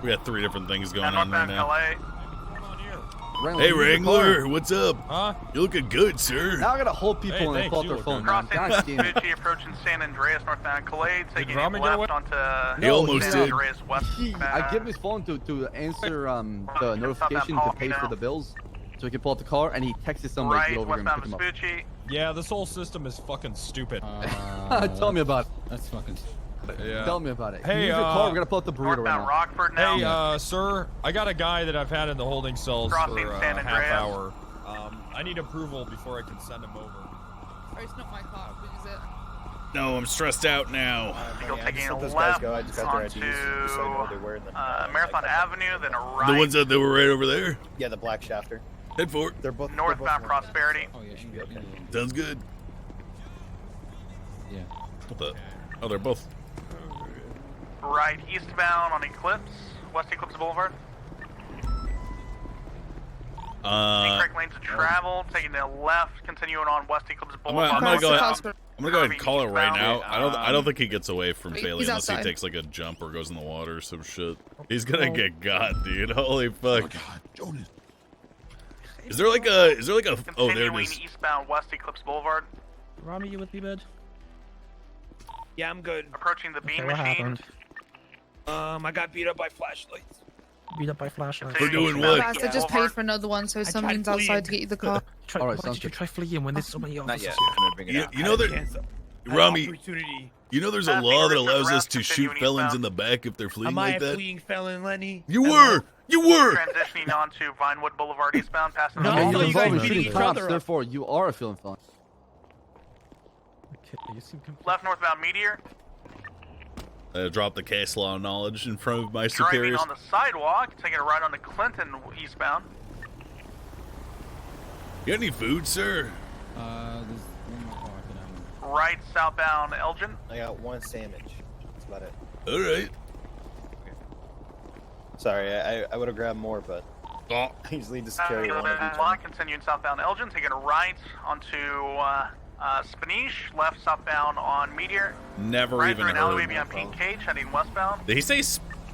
[SPEAKER 1] We got 3 different things going
[SPEAKER 5] And
[SPEAKER 1] on right
[SPEAKER 5] northbound
[SPEAKER 1] now.
[SPEAKER 5] LA.
[SPEAKER 1] Hey, Wrangler, what's up?
[SPEAKER 2] Huh?
[SPEAKER 1] You looking good, sir.
[SPEAKER 8] Now I gotta hold people
[SPEAKER 2] Hey,
[SPEAKER 8] when they
[SPEAKER 2] thanks,
[SPEAKER 8] pull out
[SPEAKER 2] you
[SPEAKER 8] their
[SPEAKER 2] look
[SPEAKER 8] phone.
[SPEAKER 2] good.
[SPEAKER 8] Man.
[SPEAKER 5] Crossing
[SPEAKER 8] God damn it.
[SPEAKER 5] Fuji, approaching San Andreas, northbound Calais, taking
[SPEAKER 2] Rami get away?
[SPEAKER 5] left onto
[SPEAKER 1] He almost
[SPEAKER 5] San
[SPEAKER 1] did.
[SPEAKER 5] Andreas west.
[SPEAKER 8] I give him his phone to answer the notification to pay for the bills, so he can pull out the car, and he texted somebody to
[SPEAKER 5] Right,
[SPEAKER 8] get over here and pick
[SPEAKER 5] westbound
[SPEAKER 8] him up.
[SPEAKER 5] Vespucci.
[SPEAKER 2] Yeah, this whole system is fucking stupid.
[SPEAKER 8] Tell me about it.
[SPEAKER 7] That's fucking.
[SPEAKER 2] Yeah.
[SPEAKER 8] Tell me about it.
[SPEAKER 2] Hey,
[SPEAKER 8] Use your car. We're gonna pull out the burrito right
[SPEAKER 5] Northbound
[SPEAKER 8] now.
[SPEAKER 5] Rockford now.
[SPEAKER 2] Hey, sir, I got a guy that I've had in the holding cells
[SPEAKER 5] Crossing
[SPEAKER 2] for a
[SPEAKER 5] San
[SPEAKER 2] half
[SPEAKER 5] Andreas.
[SPEAKER 2] hour. I need approval before I can send him over.
[SPEAKER 13] Sorry, it's not my car. Who is it?
[SPEAKER 1] No, I'm stressed out now.
[SPEAKER 5] Eagle
[SPEAKER 15] I just
[SPEAKER 5] taking a
[SPEAKER 15] let those guys
[SPEAKER 5] left
[SPEAKER 15] go. I just got their IDs,
[SPEAKER 5] onto
[SPEAKER 15] just so I know what they're wearing.
[SPEAKER 5] Marathon Avenue, then a right.
[SPEAKER 1] The ones that were right over there.
[SPEAKER 15] Yeah, the black shafter.
[SPEAKER 1] Head for it.
[SPEAKER 15] They're both
[SPEAKER 5] northbound Prosperity.
[SPEAKER 7] Oh yeah, should be okay.
[SPEAKER 1] Sounds good.
[SPEAKER 7] Yeah.
[SPEAKER 1] What the? Oh, they're both.
[SPEAKER 5] Right eastbound on Eclipse, West Eclipse Boulevard. Incorrect lanes of travel, taking the left, continuing on West Eclipse
[SPEAKER 1] I'm
[SPEAKER 5] Boulevard.
[SPEAKER 1] gonna go ahead.
[SPEAKER 13] Hospital.
[SPEAKER 1] I'm gonna go ahead and call it right now.
[SPEAKER 5] Eastbound.
[SPEAKER 1] I don't think he gets away from
[SPEAKER 13] He's
[SPEAKER 1] failing unless he
[SPEAKER 13] outside.
[SPEAKER 1] takes like a jump or goes in the water or some shit. He's gonna get got, dude. Holy fuck.
[SPEAKER 11] Jonas.
[SPEAKER 1] Is there like a? Oh, there it
[SPEAKER 5] Continuing
[SPEAKER 1] is.
[SPEAKER 5] eastbound West Eclipse Boulevard.
[SPEAKER 10] Rami, you with me, bud? Yeah, I'm good.
[SPEAKER 5] Approaching the beam
[SPEAKER 10] what
[SPEAKER 5] machine.
[SPEAKER 10] I got beat up by flashlights. Beat up by flashlights.
[SPEAKER 1] For doing
[SPEAKER 13] Oh,
[SPEAKER 1] what?
[SPEAKER 13] guys, I just paid for another one, so someone's outside to get you the car.
[SPEAKER 8] All right, sounds good.
[SPEAKER 10] Try fleeing when there's so many
[SPEAKER 15] Not
[SPEAKER 10] officers
[SPEAKER 15] yet.
[SPEAKER 10] here.
[SPEAKER 15] I'm gonna bring it out.
[SPEAKER 1] You know that, Rami.
[SPEAKER 10] Opportunity.
[SPEAKER 1] You know there's a
[SPEAKER 5] Passing
[SPEAKER 1] law that
[SPEAKER 5] Richard
[SPEAKER 1] allows us
[SPEAKER 5] Rest,
[SPEAKER 1] to shoot
[SPEAKER 5] continuing
[SPEAKER 1] felons
[SPEAKER 5] eastbound.
[SPEAKER 1] in the back if they're fleeing
[SPEAKER 10] Am I
[SPEAKER 1] like
[SPEAKER 10] a
[SPEAKER 1] that.
[SPEAKER 10] fleeing felon, Lenny?
[SPEAKER 1] You were.
[SPEAKER 5] Transitioning onto Vinewood Boulevard eastbound, passing
[SPEAKER 10] No,
[SPEAKER 5] the
[SPEAKER 10] I
[SPEAKER 8] You're
[SPEAKER 10] thought you
[SPEAKER 8] involved
[SPEAKER 10] guys
[SPEAKER 8] in
[SPEAKER 10] beating
[SPEAKER 8] shooting
[SPEAKER 10] each
[SPEAKER 8] cops,
[SPEAKER 10] other up.
[SPEAKER 8] therefore you are a feeling felon.
[SPEAKER 2] Okay, you seem completely...
[SPEAKER 5] left northbound Meteor.
[SPEAKER 1] Drop the case law knowledge in front of my
[SPEAKER 5] Driving
[SPEAKER 1] superiors.
[SPEAKER 5] on the sidewalk, taking a ride onto Clinton eastbound.
[SPEAKER 1] You got any food, sir?
[SPEAKER 7] There's one more car. Can I
[SPEAKER 5] Right southbound Elgin.
[SPEAKER 15] I got one sandwich. That's about it.
[SPEAKER 1] All right.
[SPEAKER 15] Sorry, I would have grabbed more, but
[SPEAKER 1] Oh.
[SPEAKER 15] I usually just carry one of each.
[SPEAKER 5] Block, continuing southbound Elgin, taking a right onto Spanish, left southbound on Meteor.
[SPEAKER 1] Never
[SPEAKER 5] Right
[SPEAKER 1] even
[SPEAKER 5] through an alleyway
[SPEAKER 1] heard.
[SPEAKER 5] beyond Pink Cage, heading westbound.
[SPEAKER 1] Did he say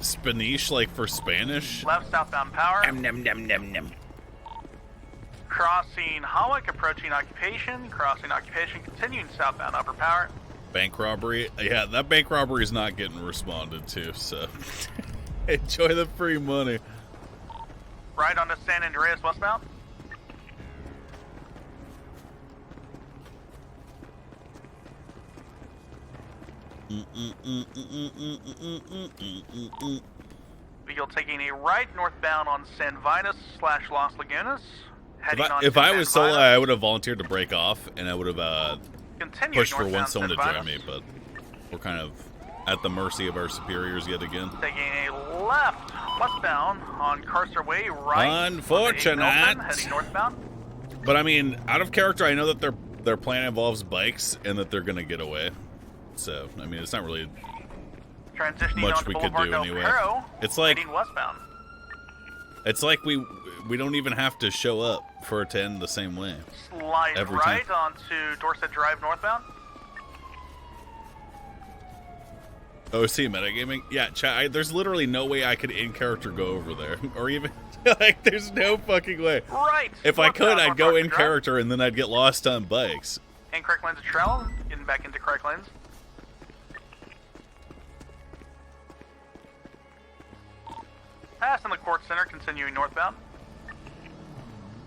[SPEAKER 1] Spanish like for Spanish?
[SPEAKER 5] Left southbound Power.
[SPEAKER 10] Num num num num.
[SPEAKER 5] Crossing Hawick, approaching occupation. Crossing occupation, continuing southbound upper power.
[SPEAKER 1] Bank robbery. Yeah, that bank robbery is not getting responded to, so enjoy the free money.
[SPEAKER 5] Right onto San Andreas westbound. Vehicle taking a right northbound on San Vitus / Las Lagunas.
[SPEAKER 1] If I was Solo, I would have volunteered to break off, and I would have
[SPEAKER 5] Continue
[SPEAKER 1] pushed for
[SPEAKER 5] northbound
[SPEAKER 1] someone to
[SPEAKER 5] San
[SPEAKER 1] drive me,
[SPEAKER 5] Vitus.
[SPEAKER 1] but we're kind of at the mercy of our superiors yet again.
[SPEAKER 5] Taking a left westbound on Carcer Way, right.
[SPEAKER 1] Unfortunate.
[SPEAKER 5] Heading northbound.
[SPEAKER 1] But I mean, out of character, I know that their plan involves bikes and that they're gonna get away. So I mean, it's not really
[SPEAKER 5] Transitioning
[SPEAKER 1] much
[SPEAKER 5] onto
[SPEAKER 1] we could
[SPEAKER 5] Boulevard
[SPEAKER 1] do
[SPEAKER 5] del
[SPEAKER 1] anyway.
[SPEAKER 5] Perro,
[SPEAKER 1] It's like
[SPEAKER 5] heading westbound.
[SPEAKER 1] it's like we don't even have to show up for it to end the same way.
[SPEAKER 5] Slide
[SPEAKER 1] every
[SPEAKER 5] right
[SPEAKER 1] time.
[SPEAKER 5] onto Dorset Drive northbound.
[SPEAKER 1] OC metagaming? Yeah, chat. There's literally no way I could in character go over there, or even like, there's no fucking way.
[SPEAKER 5] Right.
[SPEAKER 1] If I could,
[SPEAKER 5] northbound
[SPEAKER 1] I'd go
[SPEAKER 5] North
[SPEAKER 1] in
[SPEAKER 5] Drive.
[SPEAKER 1] character and then I'd get lost on bikes.
[SPEAKER 5] Incorrect lanes of travel. Getting back into correct lanes. Passing the court center, continuing northbound.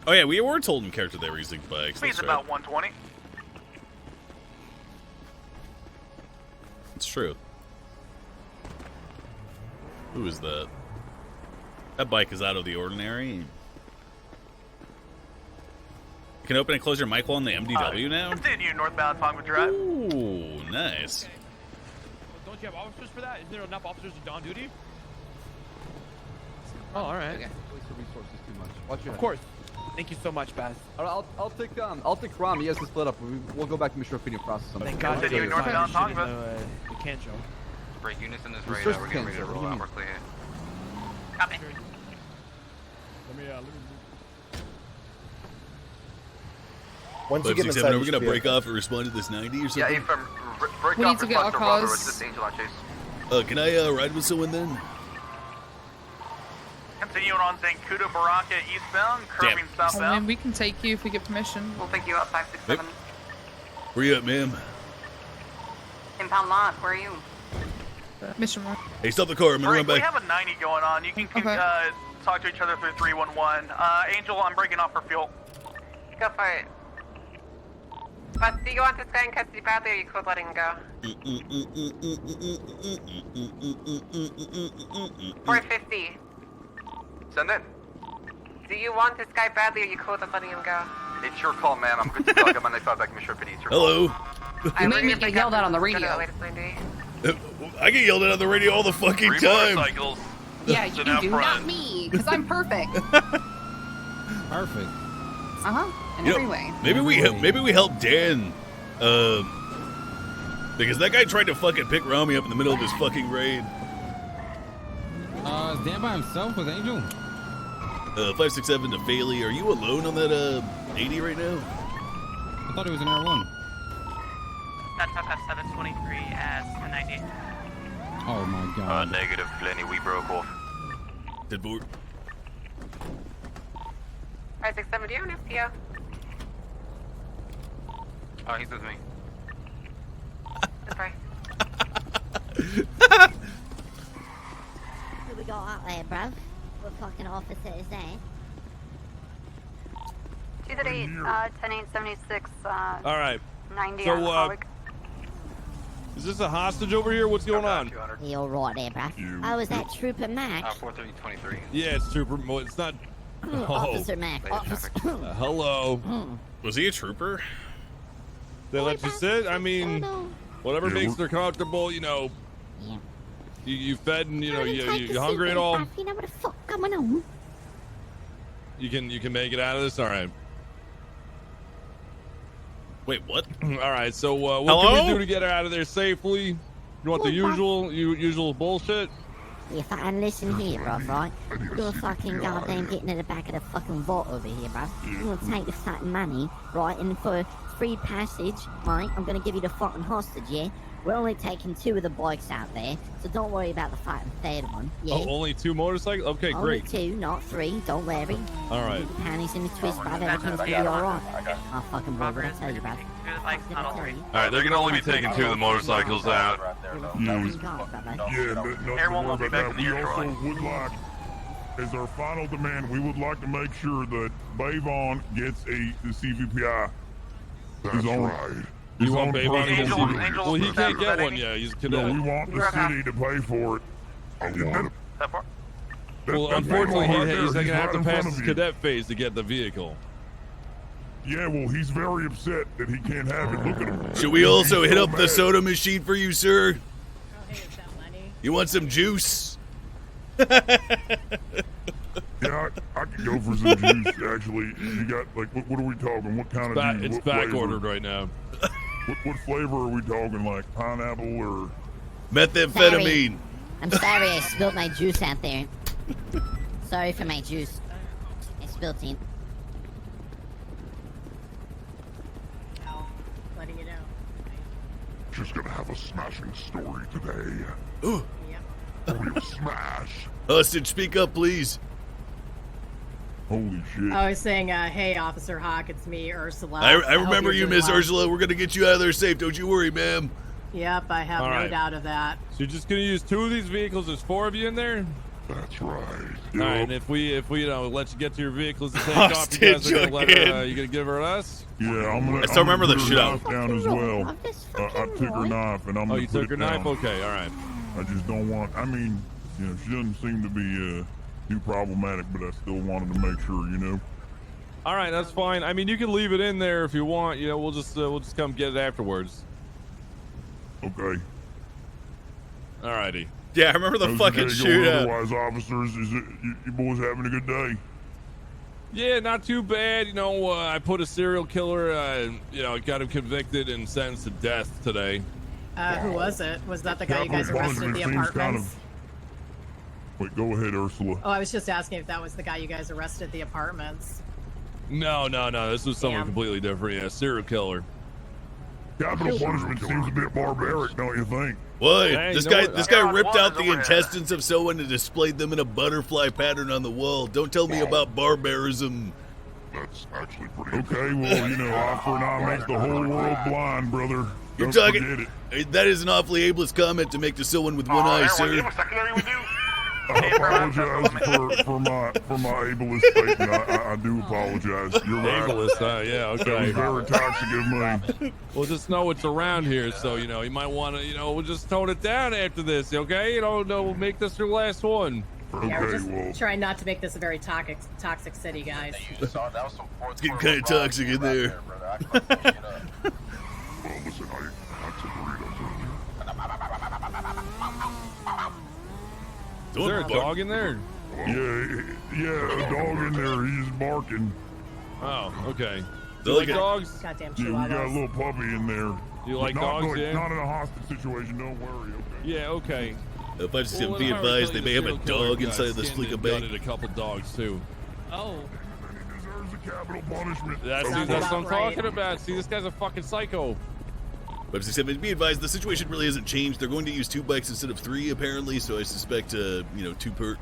[SPEAKER 1] Oh yeah, we were told in character they were using bikes.
[SPEAKER 5] Speed's
[SPEAKER 1] That's right.
[SPEAKER 5] about 120.
[SPEAKER 1] It's true. Who is that? That bike is out of the ordinary. You can open and close your mic while on the MDW now?
[SPEAKER 5] Continue northbound Tonga Drive.
[SPEAKER 1] Ooh, nice.
[SPEAKER 10] Don't you have officers for that? Isn't there enough officers on duty? Oh, all right.
[SPEAKER 8] Waste of resources too much. Watch your
[SPEAKER 10] Of
[SPEAKER 8] head.
[SPEAKER 10] course. Thank you so much, Baz.
[SPEAKER 8] All right, I'll take Ram. He has to split up. We'll go back to Mr. Opinion process.
[SPEAKER 10] Thank God.
[SPEAKER 5] Continue northbound Tonga.
[SPEAKER 10] We can't show.
[SPEAKER 18] Break units in this raid.
[SPEAKER 8] Resource
[SPEAKER 18] We're getting ready to
[SPEAKER 8] cancer,
[SPEAKER 18] roll
[SPEAKER 8] what do you
[SPEAKER 18] out.
[SPEAKER 8] mean?
[SPEAKER 18] We're clear.
[SPEAKER 9] Copy.
[SPEAKER 15] Once you get
[SPEAKER 1] 567,
[SPEAKER 15] inside,
[SPEAKER 1] are we
[SPEAKER 15] you
[SPEAKER 1] gonna
[SPEAKER 15] should be
[SPEAKER 1] break
[SPEAKER 15] okay.
[SPEAKER 1] off and respond to this 90 or
[SPEAKER 3] Yeah,
[SPEAKER 1] something?
[SPEAKER 3] from break
[SPEAKER 13] We
[SPEAKER 3] off
[SPEAKER 13] need to get our
[SPEAKER 3] request to Bravo,
[SPEAKER 13] cars.
[SPEAKER 3] assist Angel on chase.
[SPEAKER 1] Can I ride with someone then?
[SPEAKER 5] Continuing on Zancudo Baraka eastbound, curving
[SPEAKER 13] I
[SPEAKER 5] southbound.
[SPEAKER 13] mean, we can take you if we get permission.
[SPEAKER 16] We'll pick you up 567.
[SPEAKER 1] Where you at, ma'am?
[SPEAKER 16] Impound lot, where are you?
[SPEAKER 13] Mission one.
[SPEAKER 1] Hey, stop the car. I'm gonna
[SPEAKER 5] Break,
[SPEAKER 1] run
[SPEAKER 5] we
[SPEAKER 1] back.
[SPEAKER 5] have a 90 going on. You can talk to each other through 311. Angel, I'm breaking off for fuel.
[SPEAKER 16] Go for it. But do you want this guy in custody badly or you could let him go? 450.
[SPEAKER 3] Send in.
[SPEAKER 16] Do you want this guy badly or you could with letting him go?
[SPEAKER 3] It's your call, ma'am. I'm good to go. I got my knife out back in Mr. Opinion. It's your
[SPEAKER 1] Hello.
[SPEAKER 16] I
[SPEAKER 20] made me get yelled at on the radio.
[SPEAKER 1] I get yelled at on the radio all the fucking
[SPEAKER 5] Three
[SPEAKER 1] time.
[SPEAKER 5] motorcycles.
[SPEAKER 20] Yeah,
[SPEAKER 5] Sit
[SPEAKER 20] you
[SPEAKER 5] out
[SPEAKER 20] do,
[SPEAKER 5] front.
[SPEAKER 20] not me, because I'm perfect.
[SPEAKER 7] Perfect.
[SPEAKER 20] In every way.
[SPEAKER 1] Maybe we help Dan, because that guy tried to fucking pick Rami up in the middle of his fucking raid.
[SPEAKER 7] Is Dan by himself with Angel?
[SPEAKER 1] 567 to Bailey. Are you alone on that 80 right now?
[SPEAKER 7] I thought he was in R1.
[SPEAKER 9] That's 723 as 1090.
[SPEAKER 7] Oh my god.
[SPEAKER 14] Negative, Lenny, we broke off.
[SPEAKER 1] Did board.
[SPEAKER 16] 567, do you have an FPO?
[SPEAKER 18] Oh, he's with me.
[SPEAKER 16] Sorry.
[SPEAKER 12] Who we got out there, bruv? What fucking officer is that?
[SPEAKER 21] 238, 10876,
[SPEAKER 2] All right.
[SPEAKER 21] 90
[SPEAKER 2] So,
[SPEAKER 21] on Holic.
[SPEAKER 2] is this a hostage over here? What's going on?
[SPEAKER 12] You all right there, bruv? Oh, is that Trooper Mac?
[SPEAKER 18] 430-23.
[SPEAKER 2] Yeah, it's Trooper. It's not. Oh.
[SPEAKER 12] Officer Mac. Officer.
[SPEAKER 2] Hello.
[SPEAKER 1] Was he a trooper?
[SPEAKER 2] They let you sit? I mean, whatever
[SPEAKER 1] Yeah,
[SPEAKER 2] makes her comfortable, you know.
[SPEAKER 12] Yeah.
[SPEAKER 2] You fed and, you know,
[SPEAKER 12] Take a
[SPEAKER 2] you hungry
[SPEAKER 12] seat,
[SPEAKER 2] at all?
[SPEAKER 12] bruv. You know what the fuck going on?
[SPEAKER 2] You can make it out of this? All right.
[SPEAKER 1] Wait, what?
[SPEAKER 2] All right, so what
[SPEAKER 1] Hello?
[SPEAKER 2] can we do to get her out of there safely? You want the usual bullshit?
[SPEAKER 12] You fucking listen here, bruv, right? You're fucking goddamn getting to the back of the fucking vault over here, bruv. You want to take the fucking money, right? And for free passage, right? I'm gonna give you the fucking hostage, yeah?
[SPEAKER 17] We're only taking 2 of the bikes out there, so don't worry about the third one. Yeah.
[SPEAKER 2] Oh, only 2 motorcycles? Okay,
[SPEAKER 17] only
[SPEAKER 2] great.
[SPEAKER 17] 2, not 3. Don't worry.
[SPEAKER 2] All right.
[SPEAKER 17] Keep your panties in the twist, bruv. Everything's gonna be alright. Oh, fucking what did I tell you, bruv?
[SPEAKER 5] Alright, they can only be taking 2 of the motorcycles out.
[SPEAKER 11] Everyone will be back in the year, Troy. Would like, as our final demand, we would like to make sure that Bayvon gets the CVPI. That's right.
[SPEAKER 2] You want Bayvon to get CVPI? Well, he can't get one yet. He's a cadet.
[SPEAKER 11] No, we want the city to pay for it. I want it.
[SPEAKER 2] Well, unfortunately, he's going to have to pass his
[SPEAKER 11] you.
[SPEAKER 2] cadet phase to get the vehicle.
[SPEAKER 11] Yeah, well, he's very upset that he can't have it. Look at him.
[SPEAKER 1] Should we also
[SPEAKER 11] He's
[SPEAKER 1] hit
[SPEAKER 11] so
[SPEAKER 1] up the
[SPEAKER 11] mad.
[SPEAKER 1] soda machine for you, sir? You want some juice?
[SPEAKER 11] Yeah, I could go for some juice, actually. You got, like, what are we talking? What kind of juice?
[SPEAKER 2] It's
[SPEAKER 11] What
[SPEAKER 2] back
[SPEAKER 11] flavor?
[SPEAKER 2] ordered right now.
[SPEAKER 11] What flavor are we talking? Like pineapple or
[SPEAKER 1] methamphetamine?
[SPEAKER 17] I'm sorry I spilled my juice out there. Sorry for my juice. I spilled it.
[SPEAKER 13] Letting you know.
[SPEAKER 11] She's gonna have a smashing story today.
[SPEAKER 1] Ooh.
[SPEAKER 11] Real smash.
[SPEAKER 1] Hostage, speak up, please.
[SPEAKER 11] Holy shit.
[SPEAKER 13] I was saying, hey, Officer Hawk, it's me, Ursula.
[SPEAKER 1] I
[SPEAKER 13] hope
[SPEAKER 1] remember
[SPEAKER 13] you're
[SPEAKER 1] you,
[SPEAKER 13] doing
[SPEAKER 1] Miss
[SPEAKER 13] well.
[SPEAKER 1] Ursula. We're gonna get you out of there safe. Don't you worry, ma'am.
[SPEAKER 13] Yep, I have
[SPEAKER 2] All
[SPEAKER 13] no
[SPEAKER 2] right.
[SPEAKER 13] doubt of that.
[SPEAKER 2] So you're just going to use 2 of these vehicles? There's 4 of you in there?
[SPEAKER 11] That's right.
[SPEAKER 2] All right, and if we let you get to your vehicles and take off, you guys are gonna you gonna give her to us?
[SPEAKER 11] Yeah, I'm gonna.
[SPEAKER 1] I still remember the
[SPEAKER 11] put her
[SPEAKER 1] shootout.
[SPEAKER 11] knife down as well. I took her knife and I'm.
[SPEAKER 2] Oh,
[SPEAKER 11] gonna
[SPEAKER 2] you
[SPEAKER 11] put
[SPEAKER 2] took her
[SPEAKER 11] it
[SPEAKER 2] knife?
[SPEAKER 11] down.
[SPEAKER 2] Okay, all right.
[SPEAKER 11] I just don't want. I mean, you know, she doesn't seem to be too problematic, but I still wanted to make sure, you know.
[SPEAKER 2] All right, that's fine. I mean, you can leave it in there if you want. You know, we'll just come get it afterwards.
[SPEAKER 11] Okay.
[SPEAKER 2] All righty.
[SPEAKER 1] Yeah, I remember the
[SPEAKER 11] How's
[SPEAKER 1] fucking
[SPEAKER 11] your day going
[SPEAKER 1] shootout.
[SPEAKER 11] Otherwise, officers, is it you boys having a good day?
[SPEAKER 2] Yeah, not too bad. You know, I put a serial killer. You know, got him convicted and sentenced to death today.
[SPEAKER 13] Who was it? Was that the guy you guys arrested at the apartments?
[SPEAKER 11] Wait, go ahead, Ursula.
[SPEAKER 13] Oh, I was just asking if that was the guy you guys arrested at the apartments.
[SPEAKER 2] No. This was someone
[SPEAKER 13] Damn.
[SPEAKER 2] completely different. Yeah, serial killer.
[SPEAKER 11] Capital punishment seems a bit barbaric, don't you think?
[SPEAKER 1] What?
[SPEAKER 2] Hey,
[SPEAKER 1] this
[SPEAKER 2] you know
[SPEAKER 1] guy
[SPEAKER 2] what?
[SPEAKER 1] this guy ripped out the intestines of someone and displayed them in a butterfly pattern on the wall. Don't tell me about barbarism.
[SPEAKER 11] That's actually pretty. Okay, well, you know, eye for an eye makes the whole world blind, brother.
[SPEAKER 1] You're
[SPEAKER 11] Don't
[SPEAKER 1] talking.
[SPEAKER 11] forget it.
[SPEAKER 1] That is an awfully ableist comment to make to someone with one eye, sir.
[SPEAKER 11] I apologize for my ableist statement. I do apologize. You're right.
[SPEAKER 2] Ableist, yeah, okay.
[SPEAKER 11] That was very toxic of me.
[SPEAKER 2] We'll just know it's around here, so you know you might want to. You know, we'll just tone it down after this, okay? You know, we'll make this your last one.
[SPEAKER 13] Yeah, we're just trying not to make this a very toxic city, guys.
[SPEAKER 1] It's getting kind of toxic in there.
[SPEAKER 2] Is there a dog in there?
[SPEAKER 11] Yeah, a dog in there. He's barking.
[SPEAKER 2] Oh, okay.
[SPEAKER 1] Do
[SPEAKER 2] You like dogs?
[SPEAKER 13] Goddamn
[SPEAKER 11] Yeah, we got a
[SPEAKER 13] chihuahuas.
[SPEAKER 11] little puppy in there.
[SPEAKER 2] You like
[SPEAKER 11] not,
[SPEAKER 2] dogs, yeah?
[SPEAKER 11] Not in a hostage situation, don't worry, okay?
[SPEAKER 2] Yeah, okay.
[SPEAKER 1] If I just be advised, they may have a dog inside of this Fleeca bank.
[SPEAKER 2] A couple dogs too.
[SPEAKER 13] Oh.
[SPEAKER 11] He deserves a capital punishment.
[SPEAKER 2] That's what I'm talking about. See, this guy's a fucking psycho.
[SPEAKER 1] But as I said, be advised, the situation really hasn't changed. They're going to use 2 bikes instead of 3, apparently. So I suspect, 2 per.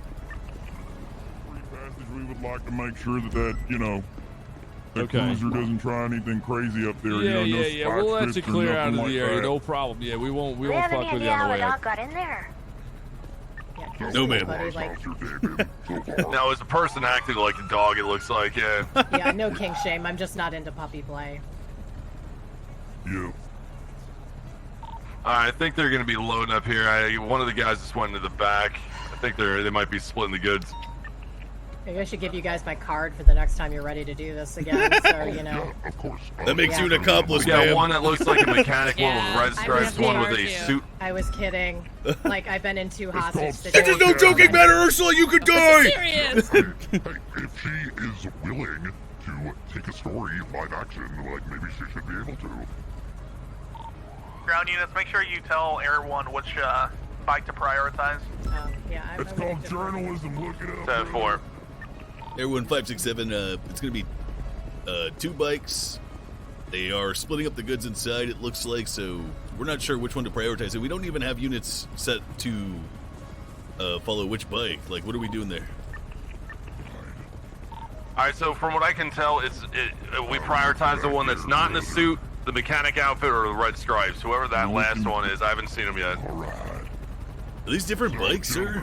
[SPEAKER 11] We would like to make sure that you know, the
[SPEAKER 2] Okay.
[SPEAKER 11] cruiser doesn't try anything crazy up there.
[SPEAKER 2] Yeah,
[SPEAKER 11] you know, no
[SPEAKER 2] yeah. We'll
[SPEAKER 11] spot
[SPEAKER 2] let you
[SPEAKER 11] trips or
[SPEAKER 2] clear out of
[SPEAKER 11] nothing
[SPEAKER 2] the
[SPEAKER 11] like
[SPEAKER 2] area,
[SPEAKER 11] that.
[SPEAKER 2] no problem. Yeah, we won't
[SPEAKER 12] Do you have
[SPEAKER 2] fuck
[SPEAKER 12] any
[SPEAKER 2] with you
[SPEAKER 12] idea
[SPEAKER 2] on
[SPEAKER 12] how
[SPEAKER 2] the
[SPEAKER 12] a
[SPEAKER 2] way
[SPEAKER 12] dog
[SPEAKER 2] out.
[SPEAKER 12] got in there?
[SPEAKER 1] No, ma'am.
[SPEAKER 5] No, it's a person acting like a dog, it looks like, yeah.
[SPEAKER 13] Yeah, no king shame. I'm just not into puppy play.
[SPEAKER 11] Yeah.
[SPEAKER 5] Alright, I think they're gonna be loading up here. One of the guys just went into the back. I think they might be splitting the goods.
[SPEAKER 13] Maybe I should give you guys my card for the next time you're ready to do this again, so you know.
[SPEAKER 11] Of course.
[SPEAKER 1] That makes you an accomplice,
[SPEAKER 5] We got
[SPEAKER 1] ma'am.
[SPEAKER 5] one that looks like a mechanic, one with red stripes, one with a suit.
[SPEAKER 13] I was kidding. Like, I've been in 2 hostage
[SPEAKER 1] It
[SPEAKER 13] situations.
[SPEAKER 1] is no joking matter, Ursula. You could die.
[SPEAKER 13] Serious.
[SPEAKER 11] Hey, if she is willing to take a story live action, like maybe she should be able to.
[SPEAKER 5] Ground units, make sure you tell Air 1 which bike to prioritize.
[SPEAKER 13] Yeah,
[SPEAKER 11] It's called journalism. Look it up.
[SPEAKER 5] 10-4.
[SPEAKER 1] Everyone 567. It's going to be 2 bikes. They are splitting up the goods inside. It looks like so. we're not sure which one to prioritize. And we don't even have units set to follow which bike. Like, what are we doing there?
[SPEAKER 2] Alright, so from what I can tell, we prioritize the one that's not in the suit, the mechanic outfit, or the red stripes. Whoever that last one is, I haven't seen him yet.
[SPEAKER 1] Are these different bikes, sir?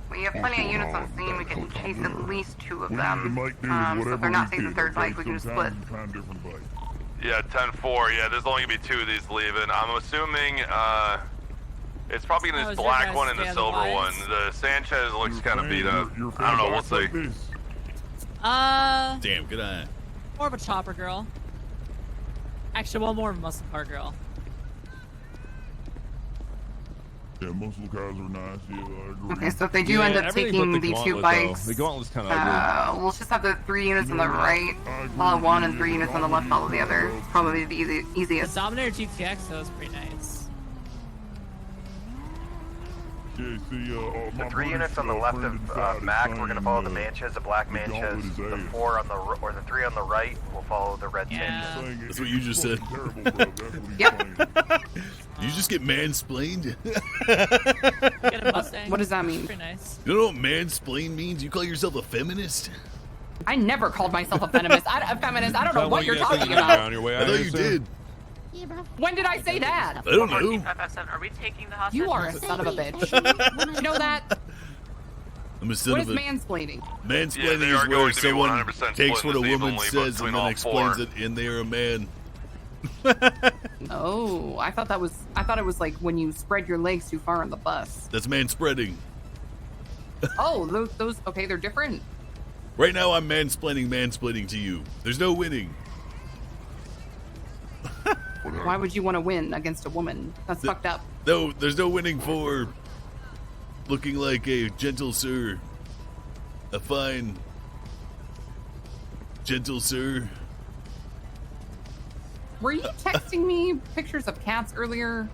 [SPEAKER 16] We have plenty of units on scene. We can chase at least 2 of them. So if they're not taking the third bike, we can just split.
[SPEAKER 2] Yeah, 10-4. Yeah, there's only gonna be 2 of these leaving. I'm assuming it's probably this black one and the silver one. The Sanchez looks kind of beat up. I don't know. We'll see.
[SPEAKER 1] Damn, good eye.
[SPEAKER 4] More of a chopper girl. Actually, well, more of a muscle car girl.
[SPEAKER 11] Yeah, muscle cars are nice. Yeah, I agree.
[SPEAKER 16] Okay, so if they do end up taking the 2 bikes,
[SPEAKER 2] the gauntlet's kind of ugly.
[SPEAKER 16] we'll just have the 3 units on the right follow one and 3 units on the left follow the other. It's probably the easiest.
[SPEAKER 4] The Dominator GTX though is pretty nice.
[SPEAKER 11] Yeah, see,
[SPEAKER 6] The 3 units on the left of Mac, we're gonna follow the Manches, the black Manches. The 4 on the or the 3 on the right will follow the red Manches.
[SPEAKER 1] That's what you just said.
[SPEAKER 16] Yep.
[SPEAKER 1] You just get mansplained?
[SPEAKER 4] Get a Mustang.
[SPEAKER 16] What does that mean?
[SPEAKER 4] Pretty nice.
[SPEAKER 1] You know what mansplain means? You call yourself a feminist?
[SPEAKER 20] I never called myself a feminist. I don't know what you're talking about.
[SPEAKER 1] I thought you did.
[SPEAKER 20] When did I say that?
[SPEAKER 1] I don't know.
[SPEAKER 9] Are we taking the hostage?
[SPEAKER 20] You are a son of a bitch. You know that?
[SPEAKER 1] I'm a son
[SPEAKER 20] What
[SPEAKER 1] of
[SPEAKER 20] is
[SPEAKER 1] a...
[SPEAKER 20] mansplaining?
[SPEAKER 1] Mansplaining is where someone takes what a woman says and then explains it, and they are a man.
[SPEAKER 20] Oh, I thought it was like when you spread your legs too far on the bus.
[SPEAKER 1] That's manspreading.
[SPEAKER 20] Oh, those okay, they're different.
[SPEAKER 1] Right now I'm mansplaining to you. There's no winning.
[SPEAKER 20] Why would you want to win against a woman? That's fucked up.
[SPEAKER 1] No, there's no winning for looking like a gentle sir. A fine, gentle sir.
[SPEAKER 20] Were you texting me pictures of cats earlier?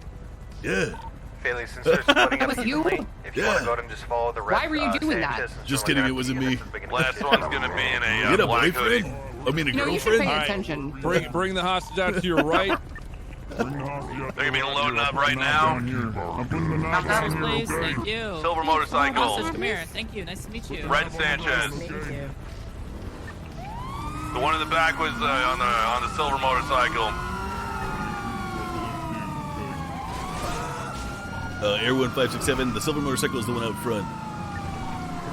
[SPEAKER 1] Yeah.
[SPEAKER 6] Bailey, since they're splitting up
[SPEAKER 20] Was you?
[SPEAKER 6] evenly, if you want to go ahead and just follow the red
[SPEAKER 20] Why were you doing that?
[SPEAKER 6] Sanchez,
[SPEAKER 1] Just kidding, it wasn't me.
[SPEAKER 2] Last one's gonna be in
[SPEAKER 1] You
[SPEAKER 2] a
[SPEAKER 1] got a
[SPEAKER 2] black
[SPEAKER 1] boyfriend?
[SPEAKER 2] hoodie.
[SPEAKER 1] I mean a
[SPEAKER 20] No, you should
[SPEAKER 1] girlfriend?
[SPEAKER 20] pay attention.
[SPEAKER 2] Bring the hostage out to your right. They're gonna be loading up right now.
[SPEAKER 4] Hostage, please. Thank you.
[SPEAKER 2] Silver motorcycle.
[SPEAKER 4] Hostage, come here. Thank you. Nice to meet you.
[SPEAKER 2] Red Sanchez.
[SPEAKER 4] Thank you.
[SPEAKER 2] The one in the back was on the silver motorcycle.
[SPEAKER 1] Air 1567, the silver motorcycle is the one out front.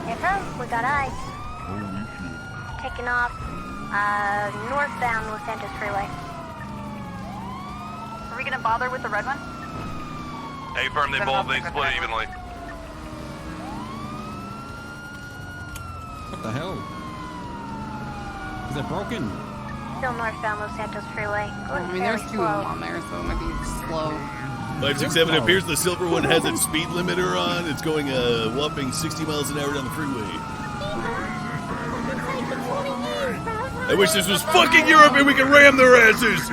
[SPEAKER 12] Info, we got eyes. Taking off northbound Los Santos Freeway.
[SPEAKER 21] Are we gonna bother with the red one?
[SPEAKER 2] Hey, firm, they split evenly.
[SPEAKER 22] What the hell? Is it broken?
[SPEAKER 12] Still northbound Los Santos Freeway. Going
[SPEAKER 20] I mean, there's
[SPEAKER 12] fairly
[SPEAKER 20] 2 of
[SPEAKER 12] slow.
[SPEAKER 20] them on there, so it might be slow.
[SPEAKER 1] 567, it appears the silver one has its speed limiter on. It's going a whopping 60 miles an hour down the freeway. I wish this was fucking Europe and we could ram their asses!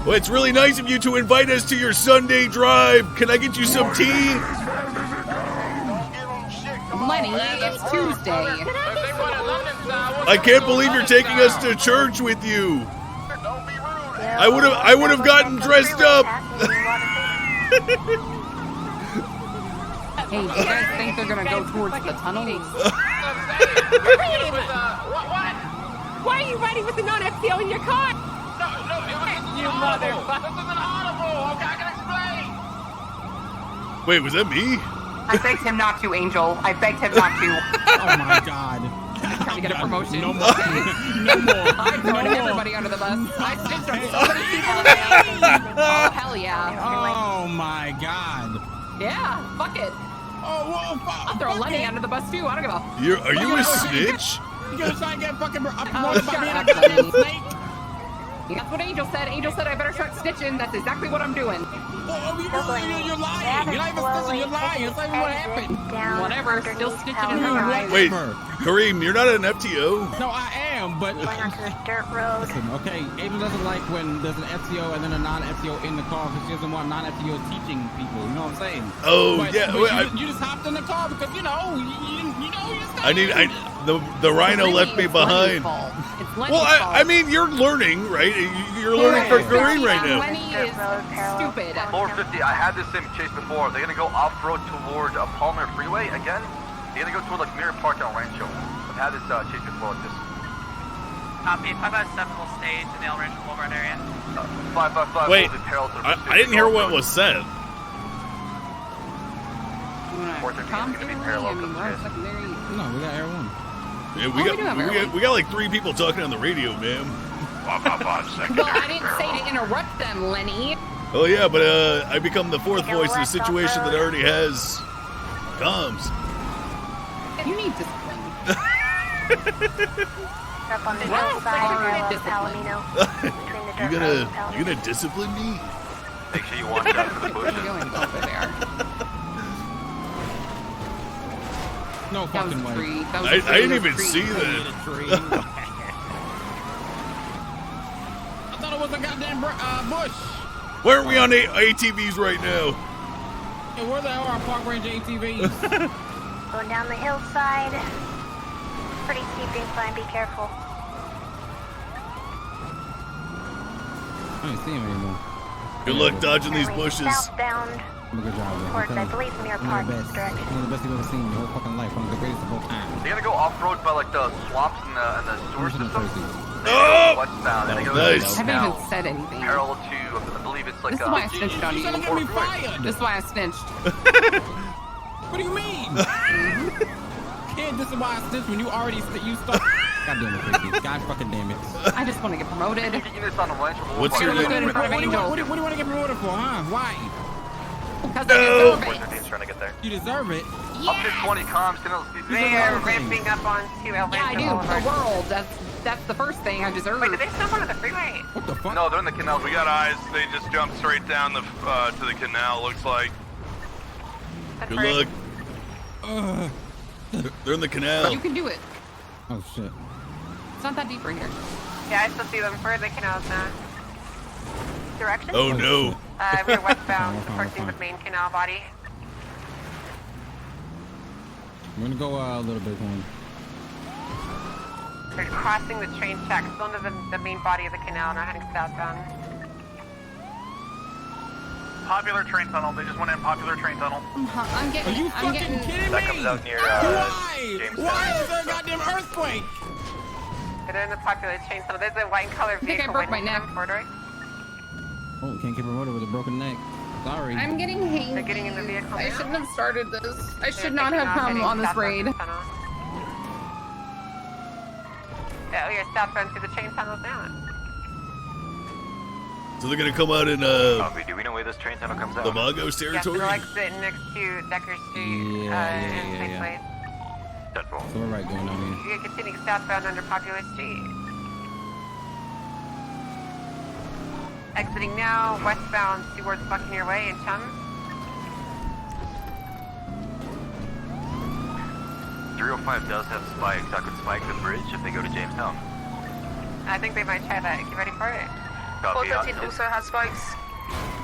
[SPEAKER 1] Well, it's really nice of you to invite us to your Sunday drive. Can I get you some tea?
[SPEAKER 20] Lenny, it's Tuesday.
[SPEAKER 1] I can't believe you're taking us to church with you. I would have gotten dressed up.
[SPEAKER 20] Hey, do you guys think they're gonna go towards the tunnels?
[SPEAKER 23] Why are you riding with the non-FTO in your car?
[SPEAKER 5] No, it was
[SPEAKER 23] You motherfucker.
[SPEAKER 5] This is an audible. Okay, I can explain.
[SPEAKER 1] Wait, was that me?
[SPEAKER 16] I begged him not to, Angel. I begged him not to.
[SPEAKER 22] Oh my god.
[SPEAKER 20] I'm trying to get a promotion.
[SPEAKER 22] No more. No more.
[SPEAKER 20] I'm throwing everybody under the bus. I just thrown so many people in. Oh, hell yeah.
[SPEAKER 22] Oh my god.
[SPEAKER 20] Yeah, fuck it.
[SPEAKER 22] Oh, whoa, fuck.
[SPEAKER 20] I'll throw Lenny under the bus too. I don't give a.
[SPEAKER 1] Are you a snitch?
[SPEAKER 22] You gonna try and get fucking promoted by
[SPEAKER 20] shut
[SPEAKER 22] being a
[SPEAKER 20] up,
[SPEAKER 22] goddamn
[SPEAKER 20] Lenny.
[SPEAKER 22] snake?
[SPEAKER 20] That's what Angel said. Angel said I better start stitching. That's exactly what I'm doing.
[SPEAKER 22] You're lying. You're not even stitching. You're lying. It's not even what happened.
[SPEAKER 20] Whatever. Still stitching in her eyes.
[SPEAKER 1] Wait, Kareem, you're not an FTO.
[SPEAKER 22] No, I am, but
[SPEAKER 12] dirt road.
[SPEAKER 22] Listen, okay, Angel doesn't like when there's an FTO and then a non-FTO in the car because she doesn't want non-FTO teaching people. You know what I'm saying?
[SPEAKER 1] Oh,
[SPEAKER 22] but,
[SPEAKER 1] yeah.
[SPEAKER 22] But you just hopped in the car because you know
[SPEAKER 1] the Rhino left me behind. Well, I mean, you're learning, right? You're learning from Kareem right now.
[SPEAKER 20] Lenny is stupid.
[SPEAKER 3] 450. I had this same chase before. They're gonna go off-road toward Palmer Freeway again. They're gonna go toward like Mirror Park and Rancho. I've had this chase before like this.
[SPEAKER 9] Copy. 557 will stage in the El Rancho Boulevard area.
[SPEAKER 3] 555.
[SPEAKER 1] Wait, I didn't hear what was said.
[SPEAKER 22] No, we got Air 1.
[SPEAKER 1] Yeah, we got like 3 people talking on the radio, man.
[SPEAKER 20] Well, I didn't say to interrupt them, Lenny.
[SPEAKER 1] Oh yeah, but I become the 4th voice in a situation that already has comms.
[SPEAKER 20] You need discipline.
[SPEAKER 12] Up on the hillside of Palomino.
[SPEAKER 1] You gonna discipline me?
[SPEAKER 14] Make sure you watch out for the bushes.
[SPEAKER 22] No fucking way.
[SPEAKER 1] I didn't even see that.
[SPEAKER 22] I thought it was a goddamn bush.
[SPEAKER 1] Where are we on ATVs right now?
[SPEAKER 22] Hey, where the hell are our park range ATVs?
[SPEAKER 12] Going down the hillside. Pretty steep incline, be careful.
[SPEAKER 22] I ain't see him anymore.
[SPEAKER 1] Good luck dodging these bushes.
[SPEAKER 12] Southbound.
[SPEAKER 22] Good job, man.
[SPEAKER 12] Towards, I believe, Mirror Park direction.
[SPEAKER 22] One of the best you've ever seen in your whole fucking life. One of the greatest of all time.
[SPEAKER 3] They're gonna go off-road by like the swamps and the sewer system.
[SPEAKER 1] Oh!
[SPEAKER 3] Westbound. And they go
[SPEAKER 1] Nice.
[SPEAKER 20] I haven't even said anything.
[SPEAKER 3] Parallel to, I believe it's like
[SPEAKER 20] This is why I snitched on you. This is why I snitched.
[SPEAKER 22] What do you mean? Kid, this is why I snitched when you already you start. God damn it, Tracy. God fucking damn it.
[SPEAKER 20] I just want to get promoted.
[SPEAKER 1] What's your name?
[SPEAKER 22] What do you want to get promoted for, huh? Why?
[SPEAKER 20] Because I deserve it.
[SPEAKER 3] Trying to get there.
[SPEAKER 22] You deserve it.
[SPEAKER 3] Up to 20 comms.
[SPEAKER 16] They are ramping up onto El Rancho
[SPEAKER 20] Yeah, I do.
[SPEAKER 16] Boulevard.
[SPEAKER 20] The world. That's the first thing I deserve.
[SPEAKER 16] Wait, did they stop onto the freeway?
[SPEAKER 22] What the fuck?
[SPEAKER 3] No, they're in the canal.
[SPEAKER 2] We got eyes. They just jumped straight down the to the canal. Looks like.
[SPEAKER 1] Good luck. They're in the canal.
[SPEAKER 20] You can do it.
[SPEAKER 22] Oh shit.
[SPEAKER 20] It's not that deep right here.
[SPEAKER 16] Yeah, I still see them. Where are the canals now? Direction?
[SPEAKER 1] Oh no.
[SPEAKER 16] We're westbound, approaching the main canal body.
[SPEAKER 22] I'm gonna go a little bit one.
[SPEAKER 16] They're crossing the train tracks, still into the main body of the canal, and are heading southbound.
[SPEAKER 5] Popular train tunnel. They just went in popular train tunnel.
[SPEAKER 20] I'm getting.
[SPEAKER 22] Are you fucking kidding me?
[SPEAKER 3] That comes out near
[SPEAKER 22] Why?
[SPEAKER 3] Jamestown.
[SPEAKER 22] Why is there a goddamn earthquake?
[SPEAKER 16] They're in the popular train tunnel. There's a white color vehicle.
[SPEAKER 20] I think I broke my
[SPEAKER 16] waiting
[SPEAKER 20] neck.
[SPEAKER 16] for them, corridor.
[SPEAKER 22] Oh, can't get promoted with a broken neck. Sorry.
[SPEAKER 20] I'm getting hangy.
[SPEAKER 16] They're getting in the vehicle
[SPEAKER 20] I
[SPEAKER 16] now.
[SPEAKER 20] shouldn't have started this. I should
[SPEAKER 16] They're
[SPEAKER 20] not
[SPEAKER 16] taking
[SPEAKER 20] have
[SPEAKER 16] off,
[SPEAKER 20] come
[SPEAKER 16] heading
[SPEAKER 20] on this
[SPEAKER 16] southbound
[SPEAKER 20] raid.
[SPEAKER 16] to the tunnel. Yeah, we are southbound through the train tunnels now.
[SPEAKER 1] So they're gonna come out in
[SPEAKER 14] Do we know where this train tunnel comes out?
[SPEAKER 1] the Magos
[SPEAKER 16] Yes,
[SPEAKER 1] territory?
[SPEAKER 16] they're like sitting next to Decker Street and State Place.
[SPEAKER 22] So we're right going on here.
[SPEAKER 16] You're continuing southbound under Popular Street. Exiting now, westbound towards Buccaneer Way and Chum.
[SPEAKER 14] 305 does have spikes. I could spike the bridge if they go to Jamestown.
[SPEAKER 16] I think they might try that. Get ready for it.
[SPEAKER 14] Copy.
[SPEAKER 16] 413 also has spikes.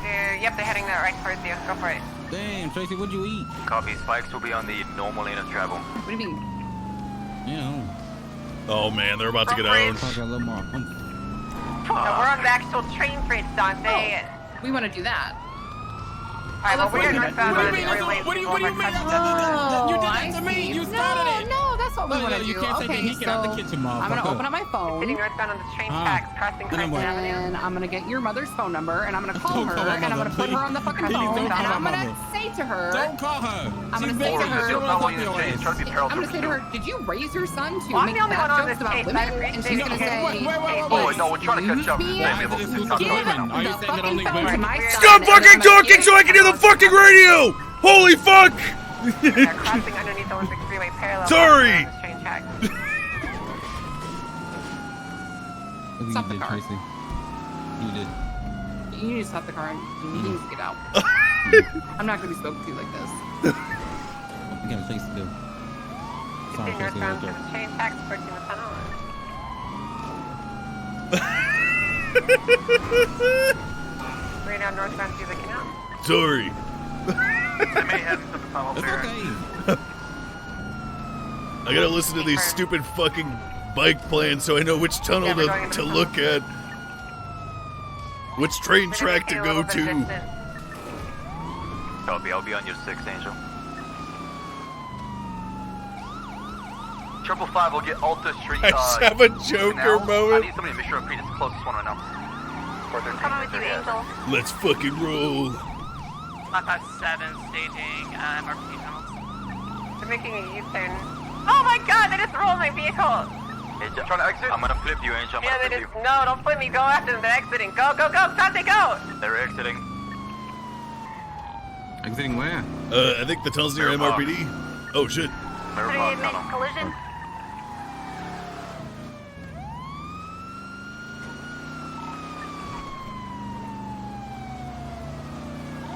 [SPEAKER 16] Yep, they're heading right towards you. Go for it.
[SPEAKER 22] Damn, Tracy, what'd you eat?
[SPEAKER 14] Copy. Spikes will be on the normal lane of travel.
[SPEAKER 20] What do you mean?
[SPEAKER 22] Yeah.
[SPEAKER 1] Oh man, they're about to get owned.
[SPEAKER 22] Talk a little more.
[SPEAKER 16] No, we're on the actual train bridge, Dante.
[SPEAKER 20] We want to do that.
[SPEAKER 16] Alright, well, we're northbound on the freeway.
[SPEAKER 22] What do you mean? You did that to me. You started it.
[SPEAKER 20] No, that's what we want to do.
[SPEAKER 22] You can't say that.
[SPEAKER 20] Okay,
[SPEAKER 22] He get out the kitchen,
[SPEAKER 20] I'm
[SPEAKER 22] motherfucker.
[SPEAKER 20] gonna open up my phone.
[SPEAKER 16] Sitting northbound on the train tracks, crossing Crescent Avenue.
[SPEAKER 20] And I'm gonna get your mother's phone number, and I'm gonna call
[SPEAKER 22] Don't
[SPEAKER 20] her,
[SPEAKER 22] call my
[SPEAKER 20] and I'm
[SPEAKER 22] mother,
[SPEAKER 20] gonna put her on the fucking
[SPEAKER 22] please.
[SPEAKER 20] phone,
[SPEAKER 22] Please don't
[SPEAKER 20] and
[SPEAKER 22] call
[SPEAKER 20] I'm
[SPEAKER 22] my
[SPEAKER 20] gonna
[SPEAKER 22] mother.
[SPEAKER 20] say to her,
[SPEAKER 22] Don't call her.
[SPEAKER 20] I'm gonna say to her, I'm gonna say to her, did you raise your son to
[SPEAKER 16] Well, I'm
[SPEAKER 20] make
[SPEAKER 16] the only one on
[SPEAKER 20] bad
[SPEAKER 16] this
[SPEAKER 20] jokes about
[SPEAKER 16] case.
[SPEAKER 20] women?
[SPEAKER 16] I
[SPEAKER 20] And
[SPEAKER 16] appreciate
[SPEAKER 20] she's
[SPEAKER 16] it.
[SPEAKER 20] gonna say,
[SPEAKER 3] Oh, no, we're trying to catch up.
[SPEAKER 20] me
[SPEAKER 3] Maybe we'll
[SPEAKER 22] This is
[SPEAKER 3] talk
[SPEAKER 20] give
[SPEAKER 3] about it.
[SPEAKER 22] women. Are you
[SPEAKER 20] the
[SPEAKER 22] saying that
[SPEAKER 20] fucking
[SPEAKER 22] only
[SPEAKER 20] phone to
[SPEAKER 22] women?
[SPEAKER 20] my son,
[SPEAKER 1] Stop
[SPEAKER 20] and
[SPEAKER 1] fucking
[SPEAKER 20] I'm gonna
[SPEAKER 1] talking
[SPEAKER 20] get
[SPEAKER 1] so I can hear the fucking radio! Holy fuck!
[SPEAKER 16] They're crossing underneath Olympic Freeway parallel.
[SPEAKER 1] Sorry.
[SPEAKER 16] on the train tracks.
[SPEAKER 22] What
[SPEAKER 20] Stop
[SPEAKER 22] you
[SPEAKER 20] the
[SPEAKER 22] did,
[SPEAKER 20] car.
[SPEAKER 22] Tracy? You did.
[SPEAKER 20] You need to stop the car and you need to get out. I'm not gonna be spoken to like this.
[SPEAKER 22] We got a chase to do. Sorry, Tracy, right there.
[SPEAKER 16] Chain tax approaching the tunnel. Right now, northbound through the canal.
[SPEAKER 1] Sorry.
[SPEAKER 5] They may head into the tunnel
[SPEAKER 22] It's
[SPEAKER 5] there.
[SPEAKER 22] okay.
[SPEAKER 1] I gotta listen to these stupid fucking bike plans so I know which tunnel to look at. Which train track to go to.
[SPEAKER 14] I'll be on your 6, Angel.
[SPEAKER 3] 555 will get Alta Street.
[SPEAKER 1] I just have a Joker
[SPEAKER 3] canal. I
[SPEAKER 1] moment.
[SPEAKER 3] need somebody to make sure I'm the closest one right now.
[SPEAKER 21] Coming with you, Angel.
[SPEAKER 1] Let's fucking roll.
[SPEAKER 9] 557 staging MRPD tunnels.
[SPEAKER 16] They're making a U-turn. Oh my god, they just rolled my vehicle!
[SPEAKER 14] Angel,
[SPEAKER 3] trying to exit?
[SPEAKER 14] I'm gonna flip you, Angel. I'm
[SPEAKER 16] Yeah,
[SPEAKER 14] gonna
[SPEAKER 16] they
[SPEAKER 14] flip
[SPEAKER 16] just, no, don't flip me, go after them, they're exiting. Go, go, go, Tante, go!
[SPEAKER 14] you. They're exiting.
[SPEAKER 22] Exiting where?
[SPEAKER 1] I think the tunnel's near MRPD. Oh shit.
[SPEAKER 21] Did he make a collision?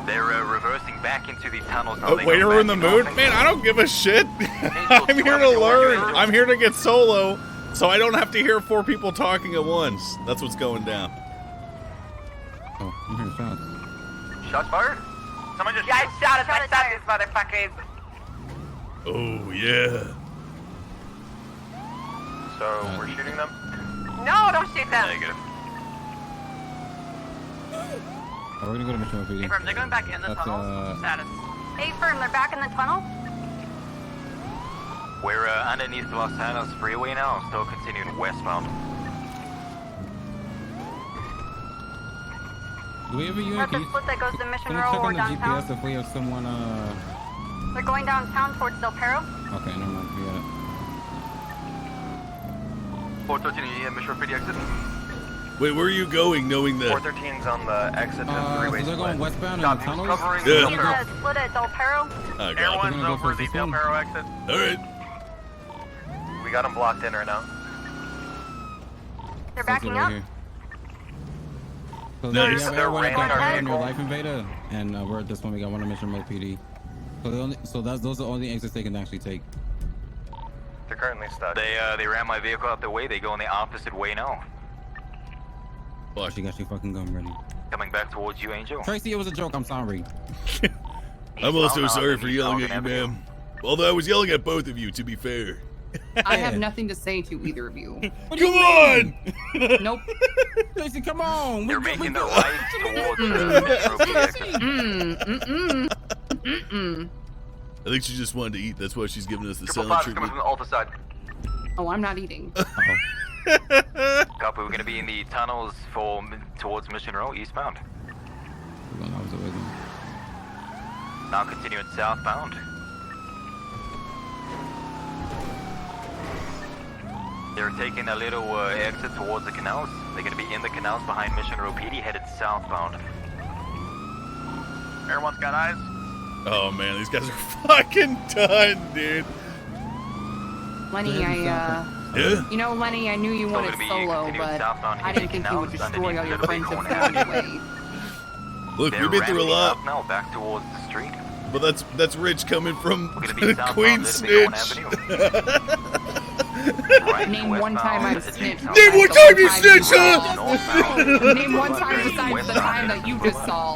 [SPEAKER 14] They're reversing back into the tunnels.
[SPEAKER 1] Oh, wait, we're in the mood? Man, I don't give a shit. I'm here to learn. I'm here to get solo, so I don't have to hear 4 people talking at once. That's what's going down.
[SPEAKER 22] Oh, I'm hearing shots.
[SPEAKER 3] Shots fired?
[SPEAKER 5] Somebody just
[SPEAKER 16] Yeah, I shot at these motherfuckers.
[SPEAKER 1] Oh, yeah.
[SPEAKER 6] So, we're shooting them?
[SPEAKER 16] No, don't shoot them.
[SPEAKER 14] Negative.
[SPEAKER 22] Oh, we're gonna go to Mission PD.
[SPEAKER 9] Hey, they're going back in the
[SPEAKER 22] That's,
[SPEAKER 9] tunnels. Status.
[SPEAKER 21] Hey, firm, they're back in the tunnel?
[SPEAKER 14] We're underneath Los Angeles Freeway now, still continuing westbound.
[SPEAKER 22] Do we have a unit?
[SPEAKER 21] We're at
[SPEAKER 22] Can
[SPEAKER 21] the
[SPEAKER 22] you,
[SPEAKER 21] split that goes to Mission
[SPEAKER 22] can you
[SPEAKER 21] Row
[SPEAKER 22] check
[SPEAKER 21] or
[SPEAKER 22] on the
[SPEAKER 21] downtown.
[SPEAKER 22] GPS if we have someone,
[SPEAKER 21] They're going downtown towards Del Perro.
[SPEAKER 22] Okay, never mind, we got it.
[SPEAKER 3] 413, you need a Mission PD exit?
[SPEAKER 1] Wait, where are you going knowing that?
[SPEAKER 6] 413's on the exit to freeway
[SPEAKER 22] so they're going
[SPEAKER 6] split.
[SPEAKER 22] westbound in the tunnels?
[SPEAKER 1] Yeah.
[SPEAKER 21] Need to split at Del Perro.
[SPEAKER 1] Oh, God.
[SPEAKER 5] Everyone's over the Del Perro exit.
[SPEAKER 1] Alright.
[SPEAKER 6] We got them blocked in right now.
[SPEAKER 21] They're backing up.
[SPEAKER 22] So
[SPEAKER 1] Nice.
[SPEAKER 22] we have
[SPEAKER 6] They're
[SPEAKER 22] everyone
[SPEAKER 6] ramming
[SPEAKER 22] at
[SPEAKER 6] our
[SPEAKER 22] Del Perro near
[SPEAKER 6] vehicle.
[SPEAKER 22] Life Invader, and we're at this one, we got one on Mission Mode PD. So those are the only exits they can actually take.
[SPEAKER 6] They're currently stuck.
[SPEAKER 14] They ran my vehicle out the way. They go in the opposite way now.
[SPEAKER 22] She got your fucking gun ready.
[SPEAKER 14] Coming back towards you, Angel.
[SPEAKER 22] Tracy, it was a joke. I'm sorry.
[SPEAKER 1] I'm also sorry for yelling at you, ma'am. Although I was yelling at both of you, to be fair.
[SPEAKER 20] I have nothing to say to either of you.
[SPEAKER 1] Come on!
[SPEAKER 20] Nope.
[SPEAKER 22] Tracy, come on.
[SPEAKER 14] They're making the right towards
[SPEAKER 1] I think she just wanted to eat. That's why she's giving us the silent
[SPEAKER 3] 555 is coming
[SPEAKER 1] treatment.
[SPEAKER 3] from the Alpha side.
[SPEAKER 20] Oh, I'm not eating.
[SPEAKER 14] Copy, we're gonna be in the tunnels towards Mission Row, eastbound. Now continuing southbound. They're taking a little exit towards the canals. They're gonna be in the canals behind Mission Row PD, headed southbound.
[SPEAKER 5] Everyone's got eyes.
[SPEAKER 1] Oh man, these guys are fucking done, dude.
[SPEAKER 20] Lenny,
[SPEAKER 1] Yeah?
[SPEAKER 20] You know, Lenny, I knew you wanted solo, but I didn't think you would destroy all your friends and family.
[SPEAKER 1] Look,
[SPEAKER 14] They're
[SPEAKER 1] we've been through a
[SPEAKER 14] ramping
[SPEAKER 1] lot.
[SPEAKER 14] up now, back towards the street.
[SPEAKER 1] But that's Rich coming from
[SPEAKER 14] be southbound,
[SPEAKER 1] Queen
[SPEAKER 14] Littleton
[SPEAKER 1] Snitch.
[SPEAKER 20] Name one time I've snitched.
[SPEAKER 1] Name one time you snitched, huh?
[SPEAKER 20] Name one time besides the time that you just saw.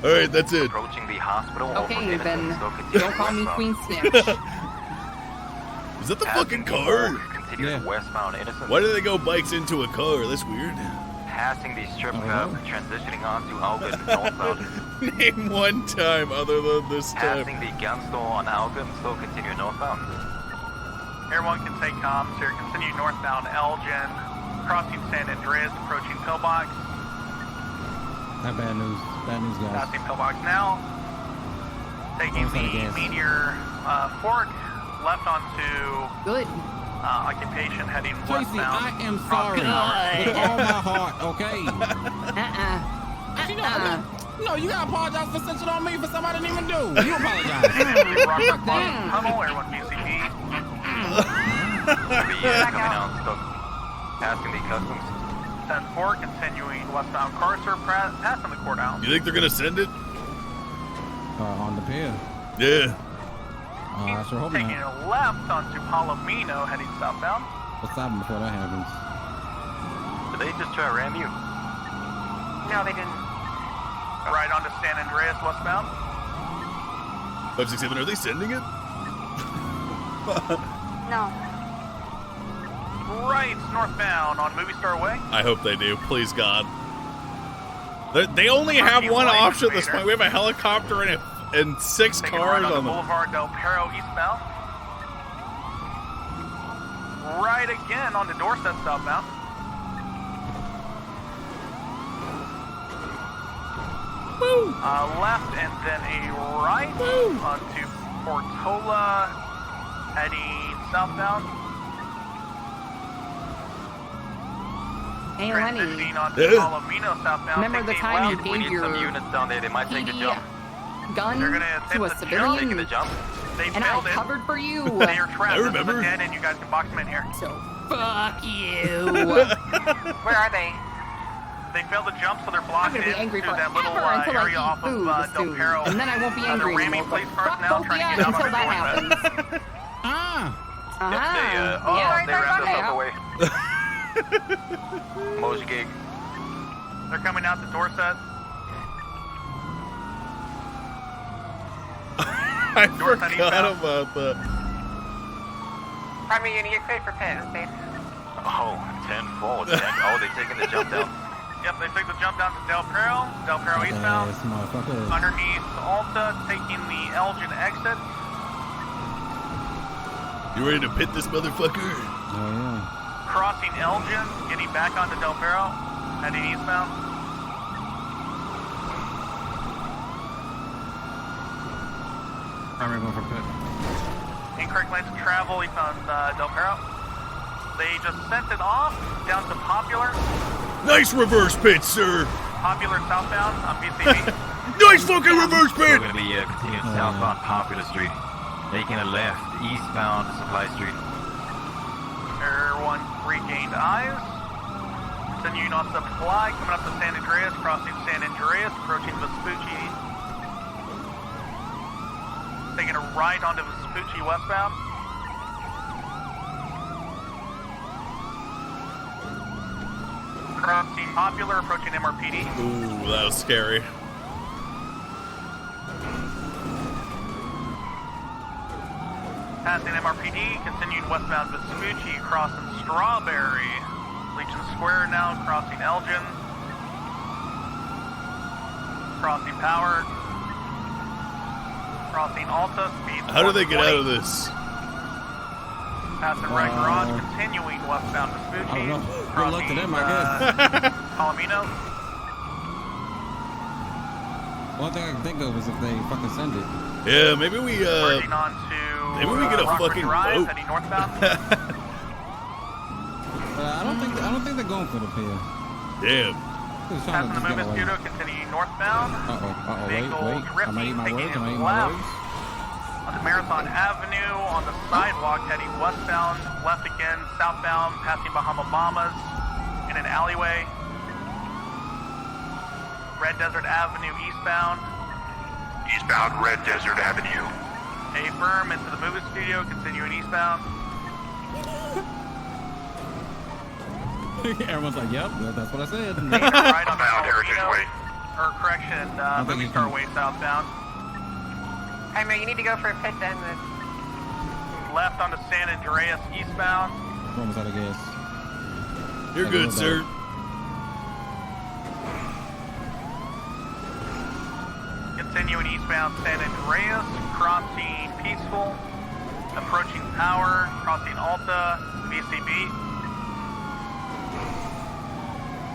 [SPEAKER 1] Alright, that's it.
[SPEAKER 14] Approaching the hospital.
[SPEAKER 20] Okay, then don't call me Queen Snitch.
[SPEAKER 1] Is that the fucking car?
[SPEAKER 14] Continuing westbound, Innocent.
[SPEAKER 1] Why do they go bikes into a car? That's weird.
[SPEAKER 14] Passing the strip club, transitioning onto Algon, northbound.
[SPEAKER 1] Name one time other than this time.
[SPEAKER 14] Passing the gun store on Algon, still continuing northbound.
[SPEAKER 5] Everyone can take comms here. Continue northbound Elgin, crossing San Andreas, approaching Pillbox.
[SPEAKER 22] Not bad news. Bad news, guys.
[SPEAKER 5] Passing Pillbox now. Taking
[SPEAKER 22] Almost out of
[SPEAKER 5] the
[SPEAKER 22] gas.
[SPEAKER 5] Meteor Fork left onto
[SPEAKER 20] Good.
[SPEAKER 5] Occupation, heading
[SPEAKER 22] Tracy,
[SPEAKER 5] westbound.
[SPEAKER 22] I am sorry with all my heart, okay? No, you gotta apologize for snitching on me for something I didn't even do. You apologize.
[SPEAKER 5] Rock Tunnel, everyone BCP.
[SPEAKER 14] Coming out, still passing the customs.
[SPEAKER 5] 10-4, continuing westbound Carcer, passing the courthouse.
[SPEAKER 1] You think they're gonna send it?
[SPEAKER 22] On the pier.
[SPEAKER 1] Yeah.
[SPEAKER 22] I sure hope
[SPEAKER 5] Taking
[SPEAKER 22] not.
[SPEAKER 5] a left onto Palomino, heading southbound.
[SPEAKER 22] Let's stop him before that happens.
[SPEAKER 14] Did they just try to ram you?
[SPEAKER 16] No, they didn't.
[SPEAKER 5] Right onto San Andreas, westbound.
[SPEAKER 1] 567, are they sending it?
[SPEAKER 21] No.
[SPEAKER 5] Right, northbound on Movie Star Way.
[SPEAKER 1] I hope they do. Please, God. They only have one option at this point. We have a helicopter and 6
[SPEAKER 5] Taking
[SPEAKER 1] cars
[SPEAKER 5] right
[SPEAKER 1] on
[SPEAKER 5] onto
[SPEAKER 1] them.
[SPEAKER 5] Boulevard Del Perro, eastbound. Right again onto Dorset, southbound.
[SPEAKER 1] Woo!
[SPEAKER 5] Left and then a right onto Portola, heading southbound.
[SPEAKER 20] Hey, Lenny.
[SPEAKER 5] Transitioning onto Palomino, southbound.
[SPEAKER 20] Remember the
[SPEAKER 5] taking
[SPEAKER 20] time
[SPEAKER 5] left.
[SPEAKER 20] you
[SPEAKER 14] We
[SPEAKER 20] gave
[SPEAKER 14] need some
[SPEAKER 20] your
[SPEAKER 14] units down there. They might take the jump.
[SPEAKER 20] gun
[SPEAKER 5] They're gonna
[SPEAKER 20] to a
[SPEAKER 5] attempt the
[SPEAKER 20] civilian?
[SPEAKER 5] jump.
[SPEAKER 14] Taking the jump.
[SPEAKER 5] They
[SPEAKER 20] And I
[SPEAKER 5] failed it.
[SPEAKER 20] covered for you.
[SPEAKER 5] They are trapped.
[SPEAKER 1] I remember.
[SPEAKER 5] This is a dead end. You guys can box them in here.
[SPEAKER 20] So fuck you.
[SPEAKER 16] Where are they?
[SPEAKER 5] They failed the jump, so they're
[SPEAKER 20] I'm
[SPEAKER 5] blocked
[SPEAKER 20] gonna be
[SPEAKER 5] into
[SPEAKER 20] angry
[SPEAKER 5] that little
[SPEAKER 20] forever until I
[SPEAKER 5] area
[SPEAKER 20] eat
[SPEAKER 5] off
[SPEAKER 20] food
[SPEAKER 5] of Del
[SPEAKER 20] soon.
[SPEAKER 5] Perro.
[SPEAKER 20] And then I won't be
[SPEAKER 5] They're
[SPEAKER 20] angry
[SPEAKER 5] ramming
[SPEAKER 20] anymore.
[SPEAKER 5] police
[SPEAKER 20] But
[SPEAKER 5] cars
[SPEAKER 20] fuck
[SPEAKER 5] now,
[SPEAKER 20] both
[SPEAKER 5] trying to
[SPEAKER 20] of
[SPEAKER 5] get
[SPEAKER 20] you
[SPEAKER 5] out on
[SPEAKER 20] until
[SPEAKER 5] the
[SPEAKER 20] that
[SPEAKER 5] doorstep.
[SPEAKER 20] happens.
[SPEAKER 14] They rammed us out the way.
[SPEAKER 20] Yeah.
[SPEAKER 14] Mosh gig.
[SPEAKER 5] They're coming out the Dorset.
[SPEAKER 1] I forgot about that.
[SPEAKER 16] Primary unit, you're cleared for pit. Safe.
[SPEAKER 14] Oh, 10-4. Oh, they're taking the jump down.
[SPEAKER 5] Yep, they took the jump down to Del Perro eastbound.
[SPEAKER 22] This motherfucker.
[SPEAKER 5] Underneath Alta, taking the Elgin exit.
[SPEAKER 1] You ready to pit this motherfucker?
[SPEAKER 22] Oh, yeah.
[SPEAKER 5] Crossing Elgin, getting back onto Del Perro, heading eastbound.
[SPEAKER 22] Primary going for pit.
[SPEAKER 5] Incorrect lanes of travel eastbound Del Perro. They just sent it off down to Popular.
[SPEAKER 1] Nice reverse pit, sir.
[SPEAKER 5] Popular southbound on BCB.
[SPEAKER 1] Nice fucking reverse pit.
[SPEAKER 14] We're going to be continuing southbound Popular Street. Making a left eastbound Supply Street.
[SPEAKER 5] Air 1 regained eyes. Continuing on Supply, coming up to San Andreas, crossing San Andreas, approaching Vespucci. Taking a right onto Vespucci westbound. Crossing Popular, approaching MRPD.
[SPEAKER 1] Ooh, that was scary.
[SPEAKER 5] Passing MRPD, continuing westbound Vespucci, crossing Strawberry. Legion Square now, crossing Elgin. Crossing Power. Crossing Alta, speed.
[SPEAKER 1] How do they get out of this?
[SPEAKER 5] Passing Red Garage, continuing westbound Vespucci.
[SPEAKER 22] I don't know. Good luck
[SPEAKER 5] Crossing
[SPEAKER 22] to them, I guess.
[SPEAKER 5] Palomino.
[SPEAKER 22] One thing I can think of is if they fucking send it.
[SPEAKER 1] Yeah, maybe we
[SPEAKER 5] Merging on to
[SPEAKER 1] maybe we get a
[SPEAKER 5] Rockford
[SPEAKER 1] fucking
[SPEAKER 5] Drive,
[SPEAKER 1] boat.
[SPEAKER 5] heading northbound.
[SPEAKER 22] I don't think they're going for the pier.
[SPEAKER 1] Damn.
[SPEAKER 22] They're trying
[SPEAKER 5] Passing
[SPEAKER 22] to
[SPEAKER 5] the
[SPEAKER 22] just get
[SPEAKER 5] movement
[SPEAKER 22] away.
[SPEAKER 5] scooter, continuing northbound.
[SPEAKER 22] Wait. I might eat my words.
[SPEAKER 5] Onto Marathon Avenue, on the sidewalk, heading westbound, left again, southbound, passing Bahama Mamas, in an alleyway. Red Desert Avenue, eastbound.
[SPEAKER 11] Eastbound Red Desert Avenue.
[SPEAKER 5] A-firm into the movie studio, continuing eastbound.
[SPEAKER 22] Everyone's like, yep, that's what I said.
[SPEAKER 5] Taking a right on the
[SPEAKER 11] Heritage
[SPEAKER 5] Palomino,
[SPEAKER 11] Way.
[SPEAKER 5] or correction, Movie Star Way southbound.
[SPEAKER 16] Primary, you need to go for a pit then.
[SPEAKER 5] Left onto San Andreas, eastbound.
[SPEAKER 22] We're almost out of gas.
[SPEAKER 1] You're
[SPEAKER 22] Like a
[SPEAKER 1] good,
[SPEAKER 22] little
[SPEAKER 1] sir.
[SPEAKER 5] Continuing eastbound San Andreas, crossing Peaceful, approaching Power, crossing Alta, VCB.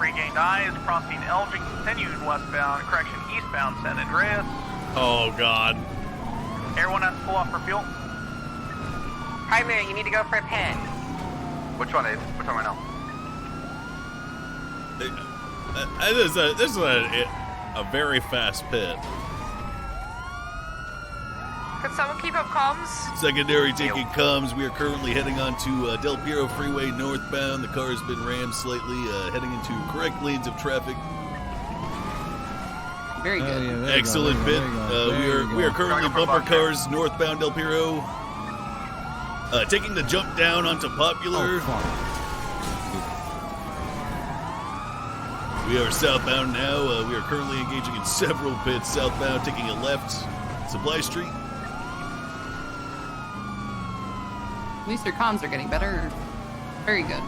[SPEAKER 5] Regained eyes, crossing Elgin, continuing westbound, correction, eastbound San Andreas.
[SPEAKER 1] Oh God.
[SPEAKER 5] Everyone has to pull off for fuel.
[SPEAKER 16] Primary, you need to go for a pit.
[SPEAKER 3] Which one, Abe? Which one right now?
[SPEAKER 1] This is a very fast pit.
[SPEAKER 16] Could someone keep up comms?
[SPEAKER 1] Secondary taking comms. We are currently heading on to Del Piero Freeway northbound. The car has been rammed slightly, heading into correct lanes of traffic.
[SPEAKER 20] Very good.
[SPEAKER 1] Excellent bit. We are currently bumper cars northbound Del Piero. Taking the jump down onto Popular. We are southbound now. We are currently engaging in several pits southbound, taking a left. Supply Street.
[SPEAKER 20] At least your comms are getting better. Very good.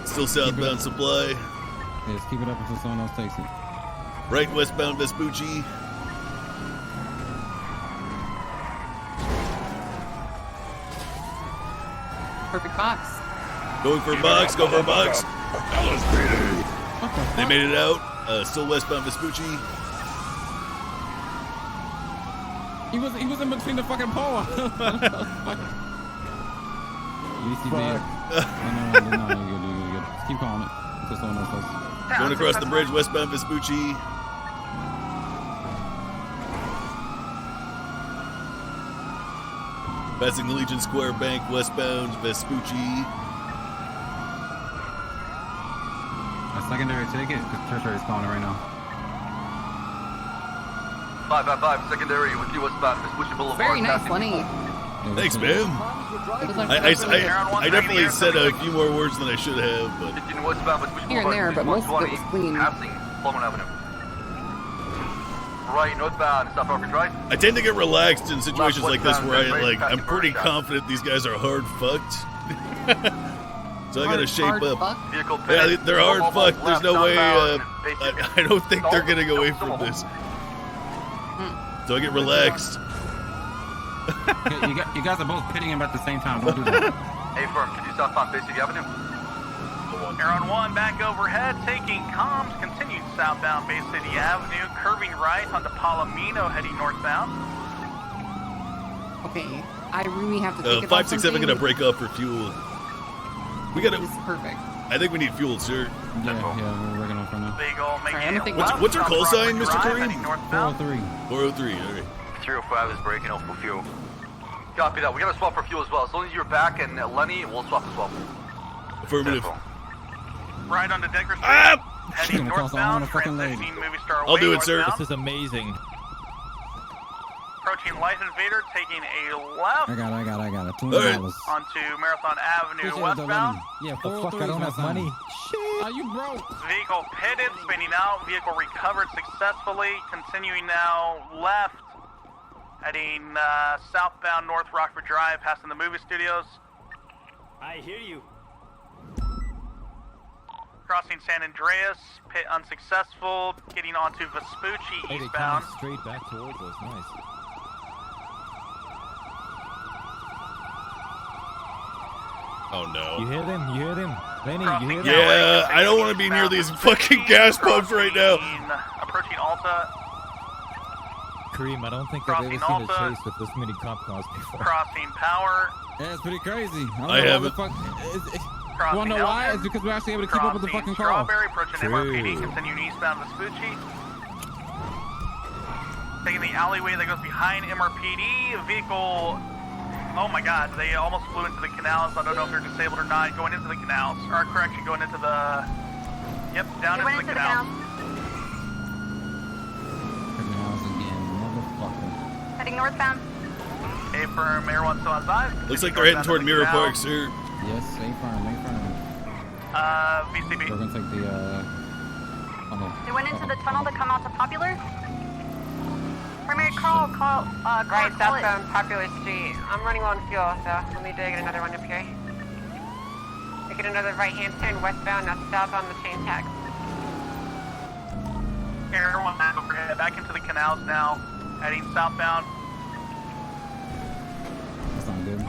[SPEAKER 1] Still southbound Supply.
[SPEAKER 22] Yeah, just keep it up until someone else takes it.
[SPEAKER 1] Right westbound Vespucci.
[SPEAKER 20] Perfect box.
[SPEAKER 1] Going for a box, go for a box. They made it out. Still westbound Vespucci.
[SPEAKER 22] He was in between the fucking pole. No, you're good. Just keep calling it until someone else does.
[SPEAKER 1] Going across the bridge, westbound Vespucci. Passing the Legion Square Bank, westbound Vespucci.
[SPEAKER 22] A secondary ticket, because Tertiary is calling it right now.
[SPEAKER 3] 555, secondary with you westbound Vespucci Boulevard.
[SPEAKER 20] Very nice, Lenny.
[SPEAKER 1] Thanks, ma'am. I definitely said a few more words than I should have, but
[SPEAKER 20] Here and there, but most of it was clean.
[SPEAKER 3] Passing Plumman Avenue. Right, northbound, South Parker Drive.
[SPEAKER 1] I tend to get relaxed in situations like this where I'm pretty confident these guys are hard fucked. So I gotta shape up. Yeah, they're hard fucked. There's no way. I don't think they're getting away from this. So I get relaxed.
[SPEAKER 22] You guys are both pitting him at the same time. Don't do that.
[SPEAKER 3] Hey, firm, can you southbound Basic Avenue?
[SPEAKER 5] Air on 1 back overhead, taking comms, continued southbound Bay City Avenue, curving right onto Palomino, heading northbound.
[SPEAKER 20] Okay, I really have to think about
[SPEAKER 1] 567 gonna break up for fuel. We gotta.
[SPEAKER 20] This is perfect.
[SPEAKER 1] I think we need fuel, sir.
[SPEAKER 22] Yeah, we're working on it for now.
[SPEAKER 5] Beagle making
[SPEAKER 1] What's your call sign, Mr. Kareem?
[SPEAKER 22] 403.
[SPEAKER 1] 403, alright.
[SPEAKER 14] 305 is breaking off for fuel.
[SPEAKER 3] Copy that. We gotta swap for fuel as well. As long as you're back and Lenny, we'll swap as well.
[SPEAKER 1] Affirmative.
[SPEAKER 5] Right onto Decker Street. Heading northbound, transitioning movie star
[SPEAKER 1] I'll do it, sir.
[SPEAKER 5] northbound.
[SPEAKER 7] This is amazing.
[SPEAKER 5] Approaching Life Invader, taking a left.
[SPEAKER 22] I got it. $200.
[SPEAKER 5] Onto Marathon Avenue westbound.
[SPEAKER 22] Yeah,
[SPEAKER 15] the fuck, I don't have money.
[SPEAKER 22] Shit. You broke.
[SPEAKER 5] Vehicle pitted, spinning out. Vehicle recovered successfully. Continuing now left. Heading southbound North Rockford Drive, passing the movie studios.
[SPEAKER 8] I hear you.
[SPEAKER 5] Crossing San Andreas, pit unsuccessful. Getting onto Vespucci
[SPEAKER 7] Hey, they
[SPEAKER 5] eastbound.
[SPEAKER 7] coming straight back towards us. Nice.
[SPEAKER 1] Oh no.
[SPEAKER 7] You hear them? Lenny,
[SPEAKER 5] Crossing
[SPEAKER 7] you hear them?
[SPEAKER 1] Yeah, I don't want to be near these fucking gas pumps right now.
[SPEAKER 5] Approaching Alta.
[SPEAKER 7] Kareem, I don't think I've ever seen a chase with this many cop cars before.
[SPEAKER 5] Crossing Power.
[SPEAKER 22] Yeah, it's pretty crazy.
[SPEAKER 1] I haven't.
[SPEAKER 22] You wanna know why? It's because we're actually able to keep up with the fucking car.
[SPEAKER 5] Strawberry, approaching MRPD, continuing eastbound Vespucci. Taking the alleyway that goes behind MRPD. Vehicle, oh my god, they almost flew into the canals. I don't know if they're disabled or not. Going into the canals. Or correction, going into the, yep, down into the canals.
[SPEAKER 21] Heading northbound.
[SPEAKER 5] A firm, Air 1 still on side.
[SPEAKER 1] Looks like they're heading toward Mirror Park, sir.
[SPEAKER 22] Yes, A firm.
[SPEAKER 5] VCB.
[SPEAKER 22] We're gonna take the,
[SPEAKER 21] They went into the tunnel to come out to Popular. Primary call,
[SPEAKER 16] Right, southbound Popular Street. I'm running low on fuel, so let me get another one up here. Make it another right-hand turn westbound, now southbound the chain tag.
[SPEAKER 5] Air 1 back overhead, back into the canals now. Heading southbound.
[SPEAKER 22] That's not good.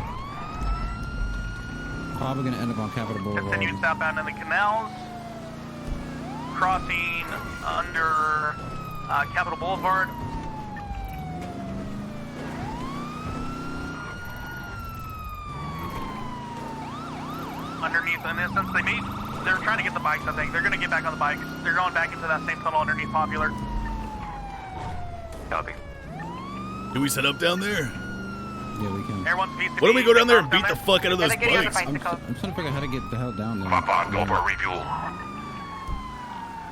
[SPEAKER 22] Probably gonna end up on Capitol Boulevard.
[SPEAKER 5] Continuing southbound in the canals. Crossing under Capitol Boulevard. Underneath, in instance, they're trying to get the bikes, I think. They're going to get back on the bikes. They're going back into that same tunnel underneath Popular.
[SPEAKER 14] Copy.
[SPEAKER 1] Can we set up down there?
[SPEAKER 22] Yeah, we can.
[SPEAKER 5] Everyone's VCB.
[SPEAKER 1] Why don't we go down there and beat the fuck out of those
[SPEAKER 22] I'm
[SPEAKER 1] bikes?
[SPEAKER 22] trying to figure out how to get the hell down there.
[SPEAKER 2] Hop on, go for a refuel.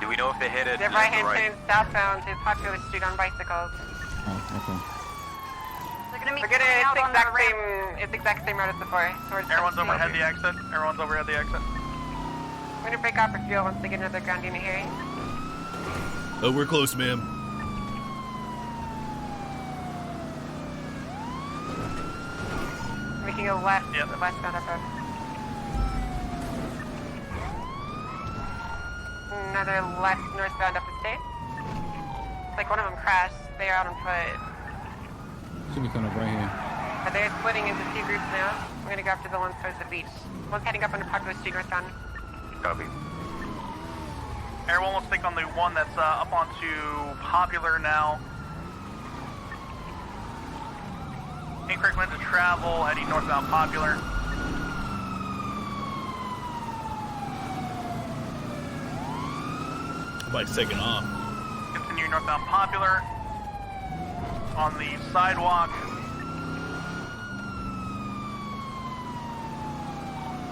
[SPEAKER 14] Do we know if they headed
[SPEAKER 16] They're
[SPEAKER 14] left
[SPEAKER 16] right-hand
[SPEAKER 14] or right?
[SPEAKER 16] turn southbound to Popular Street on bicycles.
[SPEAKER 22] Oh, okay.
[SPEAKER 21] They're gonna meet
[SPEAKER 16] We're gonna,
[SPEAKER 21] out on the ramp.
[SPEAKER 16] it's the exact same route as before. Towards
[SPEAKER 5] Everyone's
[SPEAKER 16] 17.
[SPEAKER 5] overhead the exit. Everyone's overhead the exit.
[SPEAKER 16] We're gonna break off for fuel once they get another ground unit here.
[SPEAKER 1] Oh, we're close, ma'am.
[SPEAKER 16] We can go left, westbound up road. Another left, northbound up the state. It's like one of them crashed. They are out on foot.
[SPEAKER 22] Should be coming up right here.
[SPEAKER 16] But they're splitting into two groups now. We're gonna go after the ones towards the beach. One's heading up under Popular Street northbound.
[SPEAKER 14] Copy.
[SPEAKER 5] Everyone will stick on the one that's up onto Popular now. Increment to travel, heading northbound Popular.
[SPEAKER 1] Bike's taking off.
[SPEAKER 5] Continue northbound Popular. On the sidewalk.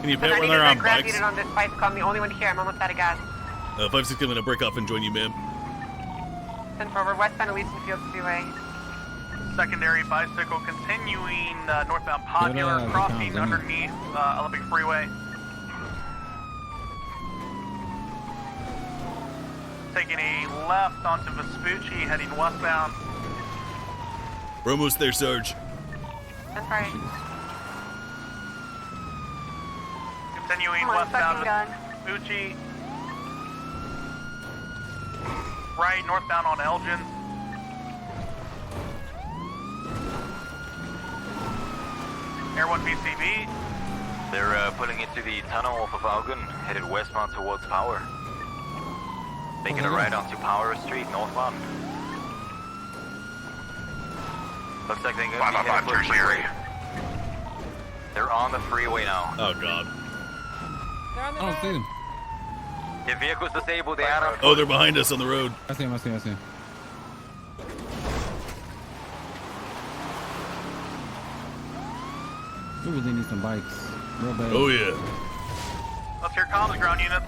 [SPEAKER 1] Can you
[SPEAKER 16] So
[SPEAKER 1] pit
[SPEAKER 16] I
[SPEAKER 1] when
[SPEAKER 16] need
[SPEAKER 1] they're
[SPEAKER 16] a
[SPEAKER 1] on
[SPEAKER 16] ground
[SPEAKER 1] bikes?
[SPEAKER 16] unit on this bicycle. I'm the only one here. I'm almost out of gas.
[SPEAKER 1] 5-6, I'm gonna break off and join you, ma'am.
[SPEAKER 16] 10 forward, westbound Elysian Fields Freeway.
[SPEAKER 5] Secondary bicycle continuing northbound Popular, crossing underneath Olympic Freeway. Taking a left onto Vespucci, heading westbound.
[SPEAKER 1] We're almost there, Sarge.
[SPEAKER 16] That's right.
[SPEAKER 5] Continuing
[SPEAKER 21] Come on,
[SPEAKER 5] westbound
[SPEAKER 21] fucking gun.
[SPEAKER 5] Vespucci. Right, northbound on Elgin. Air 1 VCB.
[SPEAKER 14] They're pulling into the tunnel off of Elgin, headed westbound towards Power. Making a right onto Power Street, northbound. Looks like they're going to be headed for the freeway. They're on the freeway now.
[SPEAKER 1] Oh, God.
[SPEAKER 22] Oh, see them.
[SPEAKER 14] If vehicle's disabled, they out on
[SPEAKER 1] Oh, they're behind us on the road.
[SPEAKER 22] I see him, I see him, I see him. We really need some bikes. Real bad.
[SPEAKER 1] Oh, yeah.
[SPEAKER 5] Let's hear comms, ground units.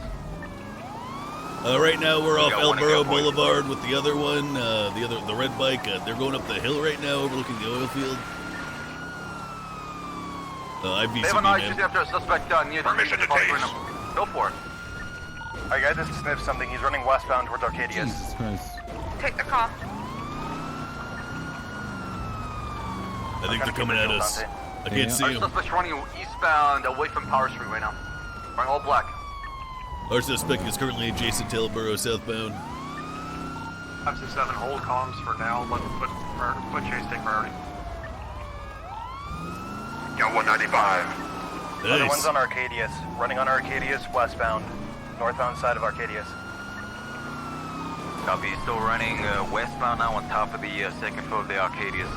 [SPEAKER 1] Right now we're off
[SPEAKER 14] got
[SPEAKER 1] El
[SPEAKER 14] one to
[SPEAKER 1] Burro
[SPEAKER 14] go, boys.
[SPEAKER 1] Boulevard with the other one, the red bike. They're going up the hill right now, overlooking the oil field. I
[SPEAKER 3] They have an eye shooting after a suspect near the
[SPEAKER 2] Permission to tase.
[SPEAKER 3] Go for it.
[SPEAKER 6] Alright guys, this is Sniff something. He's running westbound towards Arcadius.
[SPEAKER 22] Jesus Christ.
[SPEAKER 16] Take the call.
[SPEAKER 1] I think they're coming at us. I can't see
[SPEAKER 3] Our
[SPEAKER 1] them.
[SPEAKER 3] suspect's running eastbound away from Power Street right now. Running all black.
[SPEAKER 1] Our suspect is currently adjacent to El Burro southbound.
[SPEAKER 6] 567, hold comms for now. Let foot chase take priority.
[SPEAKER 2] Got 195.
[SPEAKER 6] Other one's
[SPEAKER 1] Nice.
[SPEAKER 6] on Arcadius. Running on Arcadius westbound. Northbound side of Arcadius.
[SPEAKER 14] Copy, still running westbound now on top of the second floor of the Arcadius.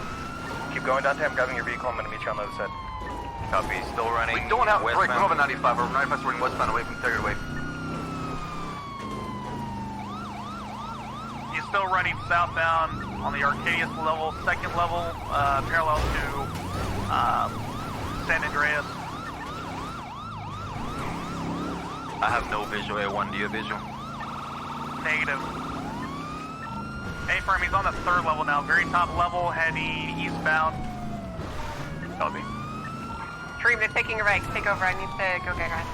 [SPEAKER 6] Keep going, Dante. I'm grabbing your vehicle. I'm going to meet you on the other side.
[SPEAKER 14] Copy, still running
[SPEAKER 3] We don't have a break. We don't have a
[SPEAKER 14] westbound.
[SPEAKER 3] 95. Or 95's running westbound away from Third Wave.
[SPEAKER 5] He's still running southbound on the Arcadius level, second level, parallel to San Andreas.
[SPEAKER 14] I have no visual A1, do you have visual?
[SPEAKER 5] Negative. A-firm, he's on the third level now, very top level, heading eastbound.
[SPEAKER 14] Copy.
[SPEAKER 16] Kareem, they're taking a right. Take over. I need to go get guys.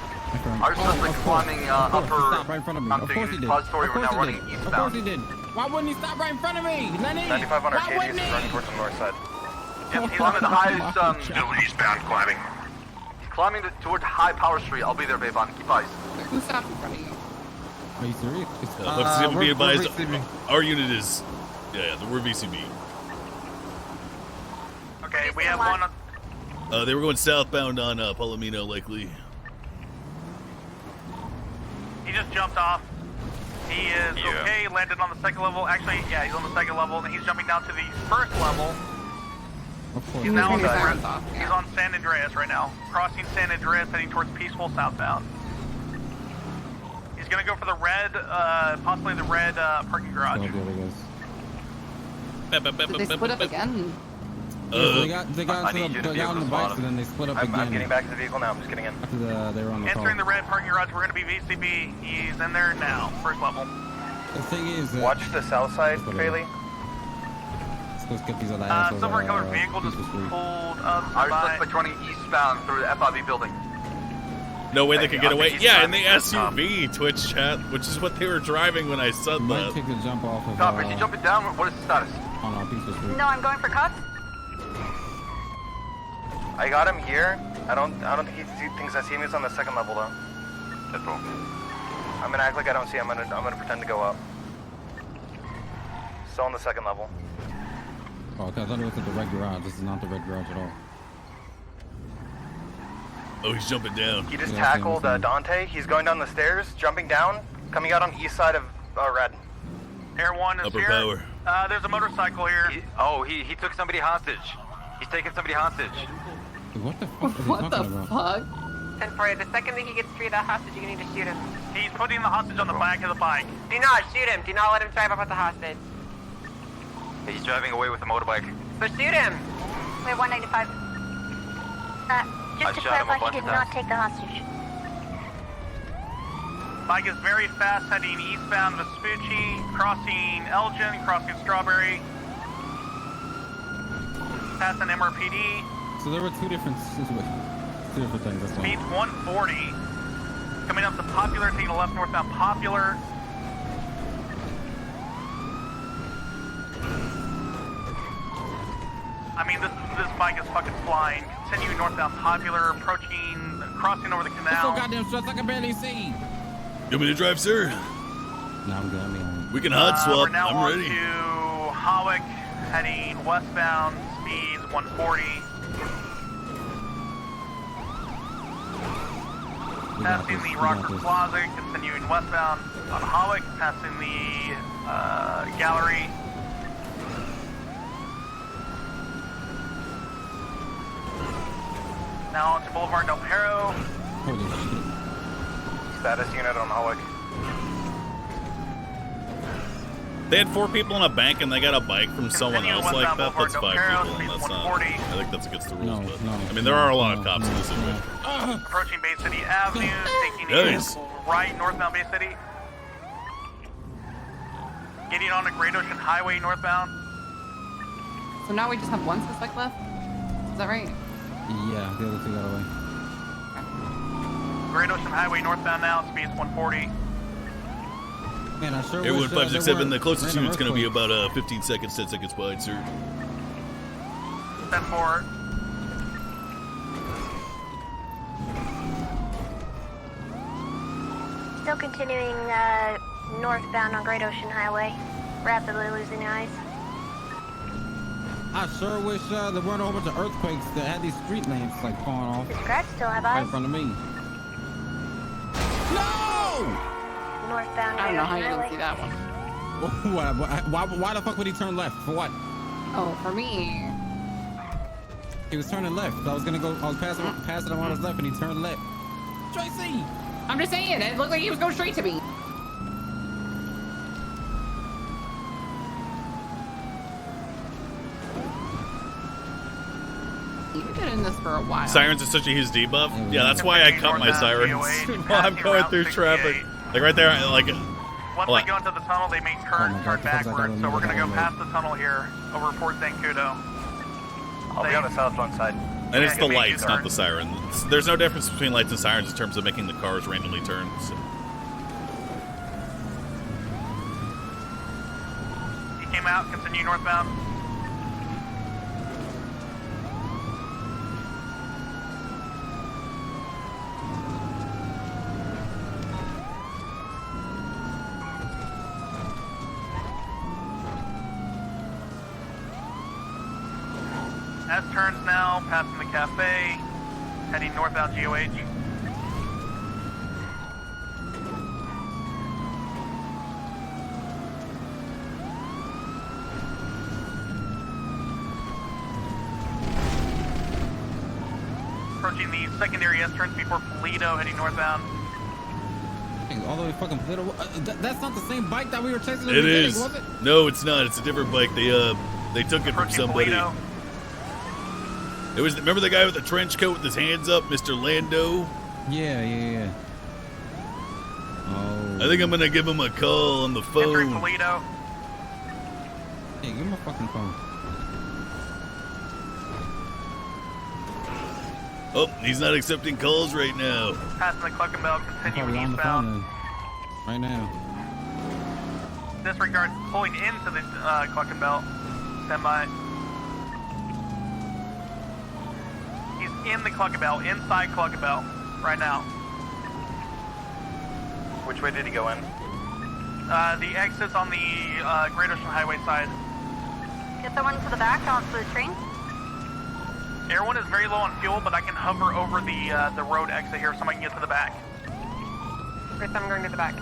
[SPEAKER 3] Our suspect climbing upper
[SPEAKER 22] Stop right in front of me. Of course he did.
[SPEAKER 3] Repository.
[SPEAKER 22] Of
[SPEAKER 3] We're now
[SPEAKER 22] course he
[SPEAKER 3] running
[SPEAKER 22] did. Of
[SPEAKER 3] eastbound.
[SPEAKER 22] course he did. Why wouldn't he stop right in front of me? Lenny!
[SPEAKER 6] 95 on
[SPEAKER 22] Why
[SPEAKER 6] Arcadius
[SPEAKER 22] wouldn't
[SPEAKER 6] is
[SPEAKER 22] he?
[SPEAKER 6] running towards the north side.
[SPEAKER 5] Yep, he's
[SPEAKER 3] Climbing the highest,
[SPEAKER 2] Still eastbound climbing.
[SPEAKER 3] climbing towards High Power Street. I'll be there, Bayvon. Keep eyes.
[SPEAKER 20] Who stopped in front of you?
[SPEAKER 22] Are you serious?
[SPEAKER 1] Let's be advised.
[SPEAKER 22] VCB.
[SPEAKER 1] Our unit is, we're VCB.
[SPEAKER 5] Okay, we have one.
[SPEAKER 1] They were going southbound on Palomino, likely.
[SPEAKER 5] He just jumped off. He is okay, landed on the second level. Actually, yeah, he's on the second level, and he's jumping down to the first level.
[SPEAKER 22] Of course.
[SPEAKER 5] He's now on
[SPEAKER 20] He's
[SPEAKER 5] he's on San Andreas right now. Crossing San Andreas, heading towards Peaceful southbound. He's gonna go for the red, possibly the red parking garage.
[SPEAKER 20] Did they split up again?
[SPEAKER 22] They got on the bikes and then they split up again.
[SPEAKER 6] I'm getting back to the vehicle now. I'm just getting in.
[SPEAKER 22] After they were on the
[SPEAKER 5] Entering
[SPEAKER 22] call.
[SPEAKER 5] the red parking garage, we're going to be VCB. He's in there now, first level.
[SPEAKER 22] The thing is,
[SPEAKER 6] watch the south side, Bailey.
[SPEAKER 22] Let's get these other assholes.
[SPEAKER 5] Silver colored vehicle just pulled up
[SPEAKER 3] Our
[SPEAKER 5] by.
[SPEAKER 3] suspect running eastbound through the FIB building.
[SPEAKER 1] No way they could get away. Yeah, in the SUV, Twitch chat, which is what they were driving when I said
[SPEAKER 22] Might
[SPEAKER 1] that.
[SPEAKER 22] take the jump off of.
[SPEAKER 3] Cop, is he jumping down? What is the status?
[SPEAKER 22] On our Peaceful Street.
[SPEAKER 21] No, I'm going for cuts.
[SPEAKER 6] I got him here. I don't think he thinks I see him. He's on the second level though.
[SPEAKER 3] That's cool.
[SPEAKER 6] I'm gonna act like I don't see him. I'm gonna pretend to go up. Still on the second level.
[SPEAKER 22] Oh, okay, I thought it was at the red garage. This is not the red garage at all.
[SPEAKER 1] Oh, he's jumping down.
[SPEAKER 6] He just tackled Dante. He's going down the stairs, jumping down, coming out on the east side of red.
[SPEAKER 5] Air 1 is
[SPEAKER 1] Upper
[SPEAKER 5] here.
[SPEAKER 1] power.
[SPEAKER 5] There's a motorcycle here.
[SPEAKER 14] He took somebody hostage. He's taking somebody hostage.
[SPEAKER 22] What the fuck is he
[SPEAKER 20] What the
[SPEAKER 22] talking about?
[SPEAKER 20] fuck?
[SPEAKER 16] And for the second that he gets free of that hostage, you need to shoot him.
[SPEAKER 5] He's putting the hostage on the back of the bike.
[SPEAKER 16] Do not shoot him. Do not let him drive up with the hostage.
[SPEAKER 14] He's driving away with a motorbike.
[SPEAKER 16] So shoot him.
[SPEAKER 21] We have 195.
[SPEAKER 12] Just to
[SPEAKER 14] shot him a
[SPEAKER 12] clarify, he
[SPEAKER 14] bunch
[SPEAKER 12] did
[SPEAKER 14] of
[SPEAKER 12] not
[SPEAKER 14] times.
[SPEAKER 12] take the hostage.
[SPEAKER 5] Bike is very fast, heading eastbound Vespucci, crossing Elgin, crossing Strawberry, passing MRPD.
[SPEAKER 22] So there were two different situations. Two different things. That's why.
[SPEAKER 5] Speed's 140. Coming up to Popular, taking a left northbound Popular. I mean, this bike is fucking flying. Continuing northbound Popular, crossing over the
[SPEAKER 22] It's so
[SPEAKER 5] canal.
[SPEAKER 22] goddamn stressed. I can barely see.
[SPEAKER 1] You want me to drive, sir?
[SPEAKER 22] No, I'm good. I mean,
[SPEAKER 1] We can hot swap.
[SPEAKER 5] We're now
[SPEAKER 1] I'm
[SPEAKER 5] on
[SPEAKER 1] ready.
[SPEAKER 5] to Hawick, heading westbound, speeds 140. Passing the Rockford Plaza, continuing westbound on Hawick, passing the gallery. Now on to Boulevard Del Perro.
[SPEAKER 22] holy shit.
[SPEAKER 6] Status unit on Hawick.
[SPEAKER 1] They had 4 people in a bank and they got a bike from someone else like that. That's 5 people. That's not. I think that's against the rules. But I mean, there are a lot of cops in this situation.
[SPEAKER 5] Approaching Bay City Avenue, taking
[SPEAKER 1] Nice.
[SPEAKER 5] a right northbound Bay City. Getting on to Great Ocean Highway northbound.
[SPEAKER 20] So now we just have one suspect left? Is that right?
[SPEAKER 22] Yeah, the other two got away.
[SPEAKER 5] Great Ocean Highway northbound now, speeds 140.
[SPEAKER 22] Man, I sure
[SPEAKER 1] Air
[SPEAKER 22] wish
[SPEAKER 1] 1567, the closest
[SPEAKER 22] random
[SPEAKER 1] unit's going to be
[SPEAKER 22] earthquakes.
[SPEAKER 1] about 15 seconds, 10 seconds wide, sir.
[SPEAKER 5] 10-4.
[SPEAKER 12] Still continuing northbound on Great Ocean Highway. Rapidly losing eyes.
[SPEAKER 22] I sure wish there weren't a whole bunch of earthquakes that had these street lamps like falling off
[SPEAKER 12] Does Grad still have
[SPEAKER 22] right
[SPEAKER 12] eyes?
[SPEAKER 22] in front of me. No!
[SPEAKER 12] Northbound
[SPEAKER 20] I don't
[SPEAKER 12] Great
[SPEAKER 20] know how
[SPEAKER 12] Ocean
[SPEAKER 20] you
[SPEAKER 12] Highway.
[SPEAKER 20] didn't see that one.
[SPEAKER 22] Why the fuck would he turn left? For what?
[SPEAKER 20] Oh, for me.
[SPEAKER 22] He was turning left. I was passing him on his left and he turned left. Tracy!
[SPEAKER 20] I'm just saying, it looked like he was going straight to me. You've been in this for a while.
[SPEAKER 1] Sirens are such a huge debuff. Yeah, that's why I cut my sirens while I'm going through traffic. Like right there, like.
[SPEAKER 5] Once they go into the tunnel, they make turn backwards. So we're going to go past the tunnel here over Port St. Cudo.
[SPEAKER 6] I'll be on the southbound side.
[SPEAKER 1] And it's the lights, not the sirens. There's no difference between lights and sirens in terms of making the cars randomly turn. So.
[SPEAKER 5] He came out, continue northbound. S turns now, passing the cafe, heading northbound GOH. Approaching the secondary S turns before Polito, heading northbound.
[SPEAKER 22] All the way fucking Polito. That's not the same bike that we were chasing in the
[SPEAKER 1] It
[SPEAKER 22] beginning,
[SPEAKER 1] is.
[SPEAKER 22] was it?
[SPEAKER 1] No, it's not. It's a different bike. They took it from somebody.
[SPEAKER 5] Polito.
[SPEAKER 1] It was, remember the guy with the trench coat with his hands up, Mr. Lando?
[SPEAKER 22] Yeah. Oh.
[SPEAKER 1] I think I'm gonna give him a call on the phone.
[SPEAKER 5] Toledo.
[SPEAKER 22] Hey, give him a fucking phone.
[SPEAKER 1] Oh, he's not accepting calls right now.
[SPEAKER 5] Passing the Clucking Bell, continuing
[SPEAKER 22] on the
[SPEAKER 5] eastbound.
[SPEAKER 22] phone right now.
[SPEAKER 5] Disregard pulling into the Clucking Bell. Stand by. He's in the Clucking Bell, inside Clucking Bell, right now.
[SPEAKER 6] Which way did he go in?
[SPEAKER 5] The exit's on the Great Ocean Highway side.
[SPEAKER 21] Get the one to the back onto the train.
[SPEAKER 5] Everyone is very low on fuel, but I can hover over the road exit here so I can get to the back.
[SPEAKER 16] Chris, I'm going to the back.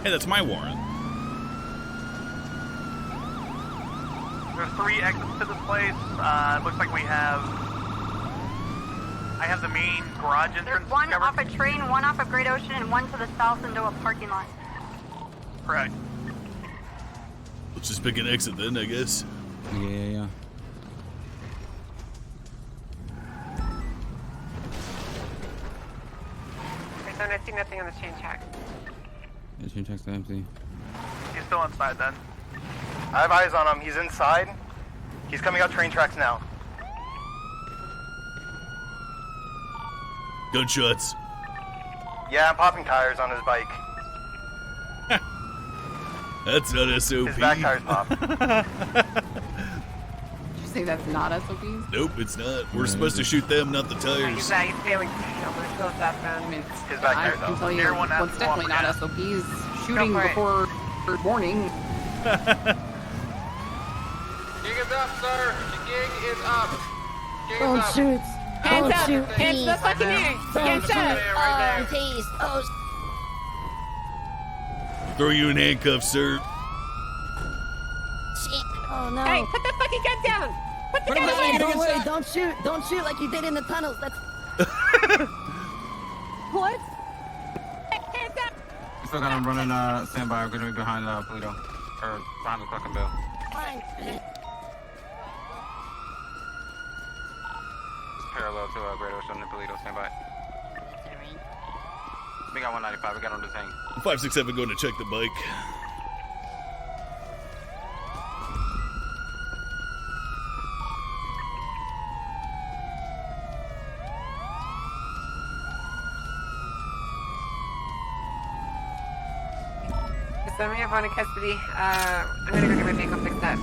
[SPEAKER 1] Hey, that's my warrant.
[SPEAKER 5] There's 3 exits to this place. It looks like I have the main garage entrance.
[SPEAKER 21] There's one off a train, one off of Great Ocean, and one to the south into a parking lot.
[SPEAKER 5] Correct.
[SPEAKER 1] Let's just pick an exit then, I guess.
[SPEAKER 22] Yeah.
[SPEAKER 16] Okay, so I see nothing on the chain check.
[SPEAKER 22] Yeah, chain check's empty.
[SPEAKER 5] He's still inside then.
[SPEAKER 6] I have eyes on him. He's inside. He's coming out train tracks now.
[SPEAKER 1] Gunshots.
[SPEAKER 6] Yeah, I'm popping tires on his bike.
[SPEAKER 1] That's not SOP.
[SPEAKER 6] His back tires pop.
[SPEAKER 20] Did you say that's not SOPs?
[SPEAKER 1] Nope, it's not. We're supposed to shoot them, not the tires.
[SPEAKER 16] He's failing to show, but it's not that bad.
[SPEAKER 20] I mean,
[SPEAKER 6] His back
[SPEAKER 20] I
[SPEAKER 6] tires
[SPEAKER 20] can
[SPEAKER 6] off.
[SPEAKER 20] tell you what's definitely not SOPs. Shooting
[SPEAKER 16] for it.
[SPEAKER 20] before warning.
[SPEAKER 10] Gig is up, sir. The gig is up. Gig is
[SPEAKER 17] Don't
[SPEAKER 10] up.
[SPEAKER 17] shoot.
[SPEAKER 23] Hands
[SPEAKER 17] Don't
[SPEAKER 23] up.
[SPEAKER 17] shoot,
[SPEAKER 23] Hands to the
[SPEAKER 17] please.
[SPEAKER 23] fucking air.
[SPEAKER 17] Don't
[SPEAKER 23] Hands
[SPEAKER 17] shoot.
[SPEAKER 23] up.
[SPEAKER 17] Oh, please. Oh,
[SPEAKER 1] Throw you in handcuffs, sir.
[SPEAKER 17] shit. Oh, no.
[SPEAKER 23] Hey, put the fucking gun down. Put the gun
[SPEAKER 17] Hey,
[SPEAKER 23] down.
[SPEAKER 17] don't worry. Don't shoot. Don't shoot like you did in the tunnels. That's... What?
[SPEAKER 23] Hands up.
[SPEAKER 22] Still got him running standby. We're gonna be behind Toledo. Or behind the Clucking Bell.
[SPEAKER 17] Fine.
[SPEAKER 22] Parallel to Great Ocean and Toledo, standby. We got 195, we got him detained.
[SPEAKER 1] 567 going to check the bike.
[SPEAKER 16] So we have one in custody. I'm gonna go get my vehicle fixed up.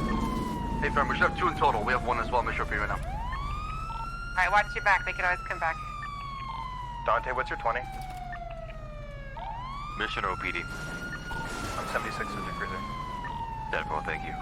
[SPEAKER 3] Hey, firm, we should have 2 in total. We have 1 as well. I'm gonna show for you right now.
[SPEAKER 16] Alright, watch your back. They can always come back.
[SPEAKER 6] Dante, what's your 20?
[SPEAKER 14] Mission OPD.
[SPEAKER 6] I'm 76 as a cruiser.
[SPEAKER 14] Deadpool, thank you.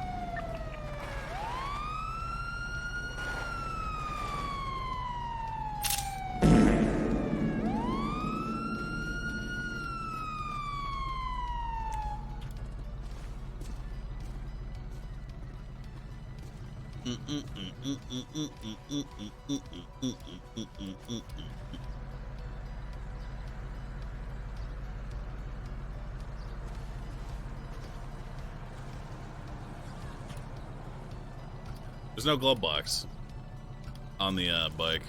[SPEAKER 1] There's no glove box on the bike.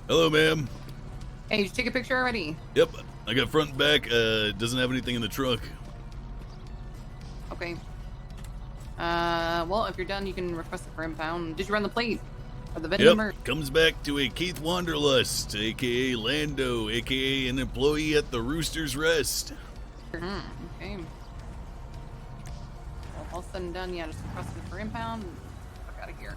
[SPEAKER 1] Hello, ma'am.
[SPEAKER 20] Hey, did you take a picture already?
[SPEAKER 1] Yep, I got front and back. Doesn't have anything in the trunk.
[SPEAKER 20] Okay. Well, if you're done, you can request it for impound. Did you run the plate? Or the VIN number?
[SPEAKER 1] Yep, comes back to a Keith Wanderlust, a.k.a. Lando, a.k.a. an employee at the Rooster's Rest.
[SPEAKER 20] Okay. Well, all said and done, yeah, just request it for impound. Fuck out of here.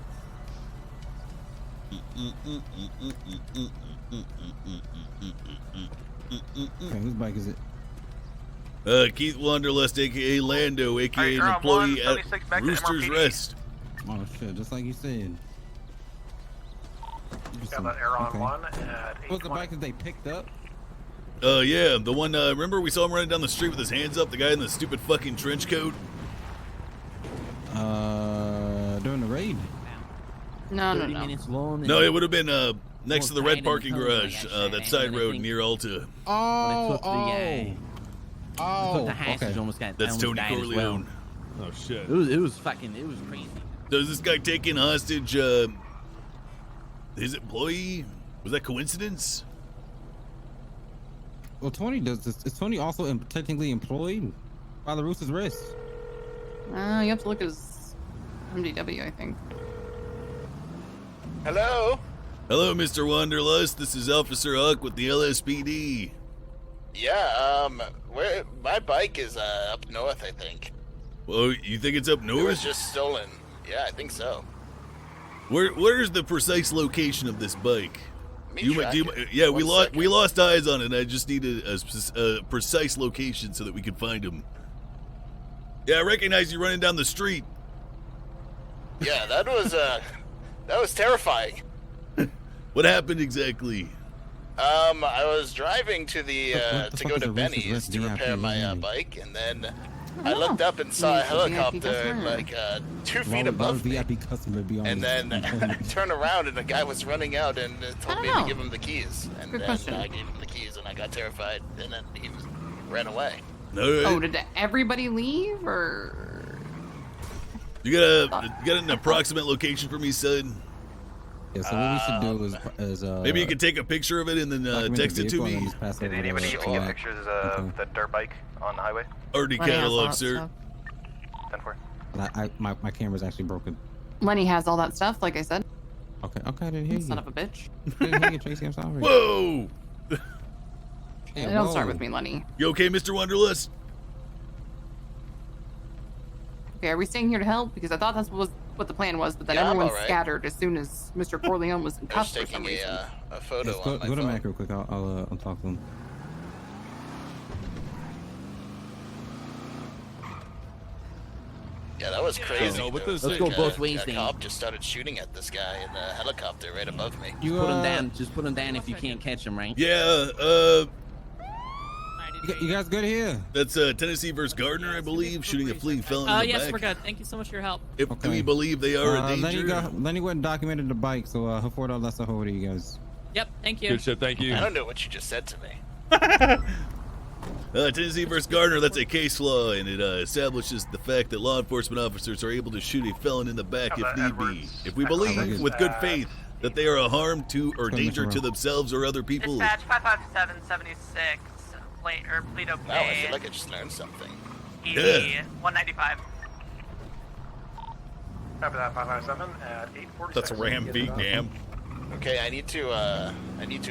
[SPEAKER 22] Okay, whose bike is it?
[SPEAKER 1] Keith Wanderlust, a.k.a. Lando, a.k.a. an employee at Rooster's Rest.
[SPEAKER 22] Oh shit, just like you said.
[SPEAKER 6] Got that error on
[SPEAKER 22] Okay.
[SPEAKER 6] 1 at 8.
[SPEAKER 22] What's the bike that they picked up?
[SPEAKER 1] Yeah, the one, remember we saw him running down the street with his hands up, the guy in the stupid fucking trench coat?
[SPEAKER 22] During the raid.
[SPEAKER 20] No,
[SPEAKER 22] 30 minutes long.
[SPEAKER 1] No, it would have been next to the red
[SPEAKER 22] tight
[SPEAKER 1] parking
[SPEAKER 22] and tunnel,
[SPEAKER 1] garage,
[SPEAKER 22] like I said,
[SPEAKER 1] that
[SPEAKER 22] and
[SPEAKER 1] side road
[SPEAKER 22] everything.
[SPEAKER 1] near Alta.
[SPEAKER 22] The hostage almost got
[SPEAKER 1] That's
[SPEAKER 22] almost
[SPEAKER 1] Tony
[SPEAKER 22] died as
[SPEAKER 1] Corleone.
[SPEAKER 22] well.
[SPEAKER 1] Oh shit.
[SPEAKER 22] It was crazy.
[SPEAKER 1] So is this guy taking hostage his employee? Was that coincidence?
[SPEAKER 22] Well, Tony does this. Is Tony also technically employed by the Rooster's Rest?
[SPEAKER 20] You have to look at his MDW, I think.
[SPEAKER 13] Hello?
[SPEAKER 1] Hello, Mr. Wanderlust. This is Officer Huck with the LSPD.
[SPEAKER 13] Yeah, where my bike is up north, I think.
[SPEAKER 1] Well, you think it's up north?
[SPEAKER 13] It was just stolen. Yeah, I think so.
[SPEAKER 1] Where's the precise location of this bike?
[SPEAKER 13] Track it.
[SPEAKER 1] Yeah,
[SPEAKER 13] One
[SPEAKER 1] we lost eyes on it. I just need a precise location so that we can find him. Yeah, I recognize you running down the street.
[SPEAKER 13] Yeah, that was terrifying.
[SPEAKER 1] What happened exactly?
[SPEAKER 13] I was driving to the to go to Benny's to repair my bike, and then I looked up and saw a helicopter like 2 feet above me. And then I turned around and the guy was running out and told me to give him the keys. And then I gave him the keys and I got terrified, and then he ran away.
[SPEAKER 20] Oh, did everybody leave, or?
[SPEAKER 1] You got an approximate location for me, son?
[SPEAKER 22] Yeah, so what we should do is
[SPEAKER 1] maybe you could take a picture of it and then text it to me.
[SPEAKER 6] Did anybody even get pictures of the dirt bike on the highway?
[SPEAKER 1] Already cataloged, sir.
[SPEAKER 6] 10-4.
[SPEAKER 22] My camera's actually broken.
[SPEAKER 20] Lenny has all that stuff, like I said.
[SPEAKER 22] Okay, I didn't hear you.
[SPEAKER 20] Son of a bitch.
[SPEAKER 22] I didn't hear you, Tracy. I'm sorry.
[SPEAKER 1] Whoa!
[SPEAKER 20] Don't start with me, Lenny.
[SPEAKER 1] You okay, Mr. Wanderlust?
[SPEAKER 20] Okay, are we staying here to help? Because I thought that's what the plan was, but then everyone scattered as soon as Mr. Corleone was in cuffs for some reason.
[SPEAKER 13] A photo
[SPEAKER 22] yes,
[SPEAKER 13] on my
[SPEAKER 22] go to
[SPEAKER 13] phone.
[SPEAKER 22] Mac real quick. I'll talk to him.
[SPEAKER 13] Yeah, that was crazy.
[SPEAKER 22] Let's go both ways,
[SPEAKER 13] A cop just started shooting at this guy in the helicopter right above me.
[SPEAKER 22] You put him down. Just put him down if you can't catch him, right?
[SPEAKER 1] Yeah,
[SPEAKER 22] you guys good here?
[SPEAKER 1] That's Tennessee versus Gardner, I believe, shooting a fleeing felon in the
[SPEAKER 4] yes,
[SPEAKER 1] back.
[SPEAKER 4] we're good. Thank you so much for your help.
[SPEAKER 1] If we believe they are a danger.
[SPEAKER 22] Lenny went and documented the bike, so her $4 less over to you guys.
[SPEAKER 4] Yep, thank you.
[SPEAKER 1] Good shit, thank you.
[SPEAKER 13] I don't know what you just said to me.
[SPEAKER 1] Tennessee versus Gardner, that's a case law, and it establishes the fact that law enforcement officers are able to shoot a felon in the back if need be. If we believe, with good faith, that they are a harm to or danger to themselves or other people.
[SPEAKER 9] Dispatch 55776, Pleato
[SPEAKER 13] Wow, I feel like I just learned something.
[SPEAKER 9] ED 195.
[SPEAKER 6] Copy that 557 at 846.
[SPEAKER 1] That's a Ram Vietnam.
[SPEAKER 13] Okay, I need to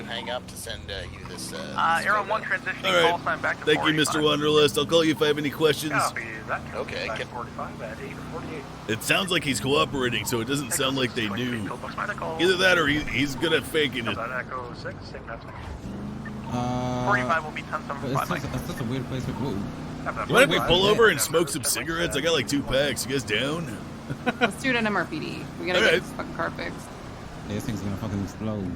[SPEAKER 13] hang up to send you this.
[SPEAKER 9] Arrow 1 transitioning
[SPEAKER 1] All right.
[SPEAKER 9] call sign back to
[SPEAKER 1] Thank you, Mr. Wanderlust. I'll call you if I have any questions.
[SPEAKER 6] Copy that.
[SPEAKER 13] Okay.
[SPEAKER 6] 45 at 848.
[SPEAKER 1] It sounds like he's cooperating, so it doesn't sound like they knew. Either that or he's good at faking it.
[SPEAKER 6] Echo 6, same message.
[SPEAKER 9] 45 will be 1075.
[SPEAKER 22] It's such a weird place. Whoa.
[SPEAKER 1] You mind if we pull over and smoke some cigarettes? I got like 2 packs. You guys down?
[SPEAKER 20] Let's do it at MRPD. We gotta
[SPEAKER 1] All
[SPEAKER 20] get
[SPEAKER 1] right.
[SPEAKER 20] this fucking car fixed.
[SPEAKER 22] Yeah, this thing's gonna fucking explode.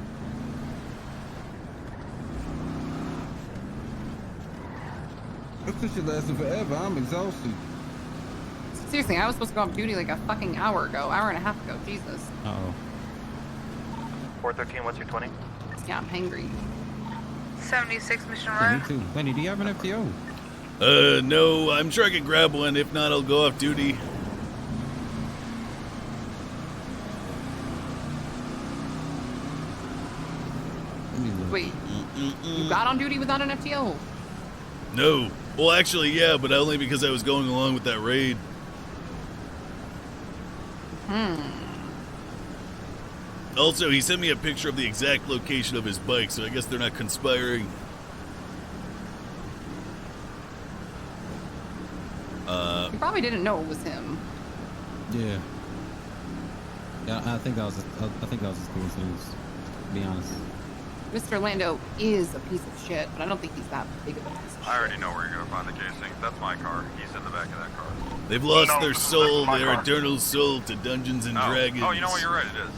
[SPEAKER 22] This shit lasting forever. I'm exhausted.
[SPEAKER 20] Seriously, I was supposed to go off duty like a fucking hour and a half ago. Jesus.
[SPEAKER 22] Uh-oh.
[SPEAKER 6] 413, what's your 20?
[SPEAKER 20] Yeah, I'm hangry.
[SPEAKER 16] 76 Mission
[SPEAKER 22] Yeah,
[SPEAKER 16] Road.
[SPEAKER 22] me too. Lenny, do you have an FTO?
[SPEAKER 1] No, I'm sure I can grab one. If not, I'll go off duty.
[SPEAKER 20] Wait, you got on duty without an FTO?
[SPEAKER 1] No. Well, actually, yeah, but only because I was going along with that raid. Also, he sent me a picture of the exact location of his bike, so I guess they're not conspiring.
[SPEAKER 20] You probably didn't know it was him.
[SPEAKER 22] Yeah. Yeah, I think that was his coincidence, to be honest.
[SPEAKER 20] Mr. Lando is a piece of shit, but I don't think he's that big of a piece of shit.
[SPEAKER 2] I already know where you're gonna find the casing. That's my car. He's in the back of that car.
[SPEAKER 1] They've lost
[SPEAKER 2] No,
[SPEAKER 1] their
[SPEAKER 2] this is
[SPEAKER 1] soul,
[SPEAKER 2] my
[SPEAKER 1] their
[SPEAKER 2] car.
[SPEAKER 1] eternal soul, to Dungeons and Dragons.
[SPEAKER 2] Oh, you know what? You're right. It is.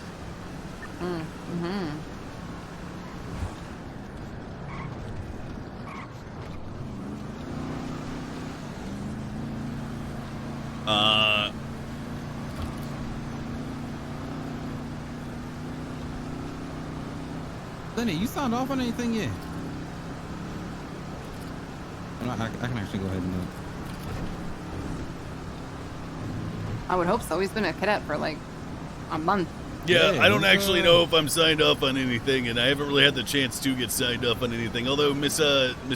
[SPEAKER 22] Lenny, you signed off on anything yet? I can actually go ahead and look.
[SPEAKER 20] I would hope so. He's been a cadet for like a month.
[SPEAKER 1] Yeah, I don't actually know if I'm signed off on anything, and I haven't really had the chance to get signed off on anything. Although Miss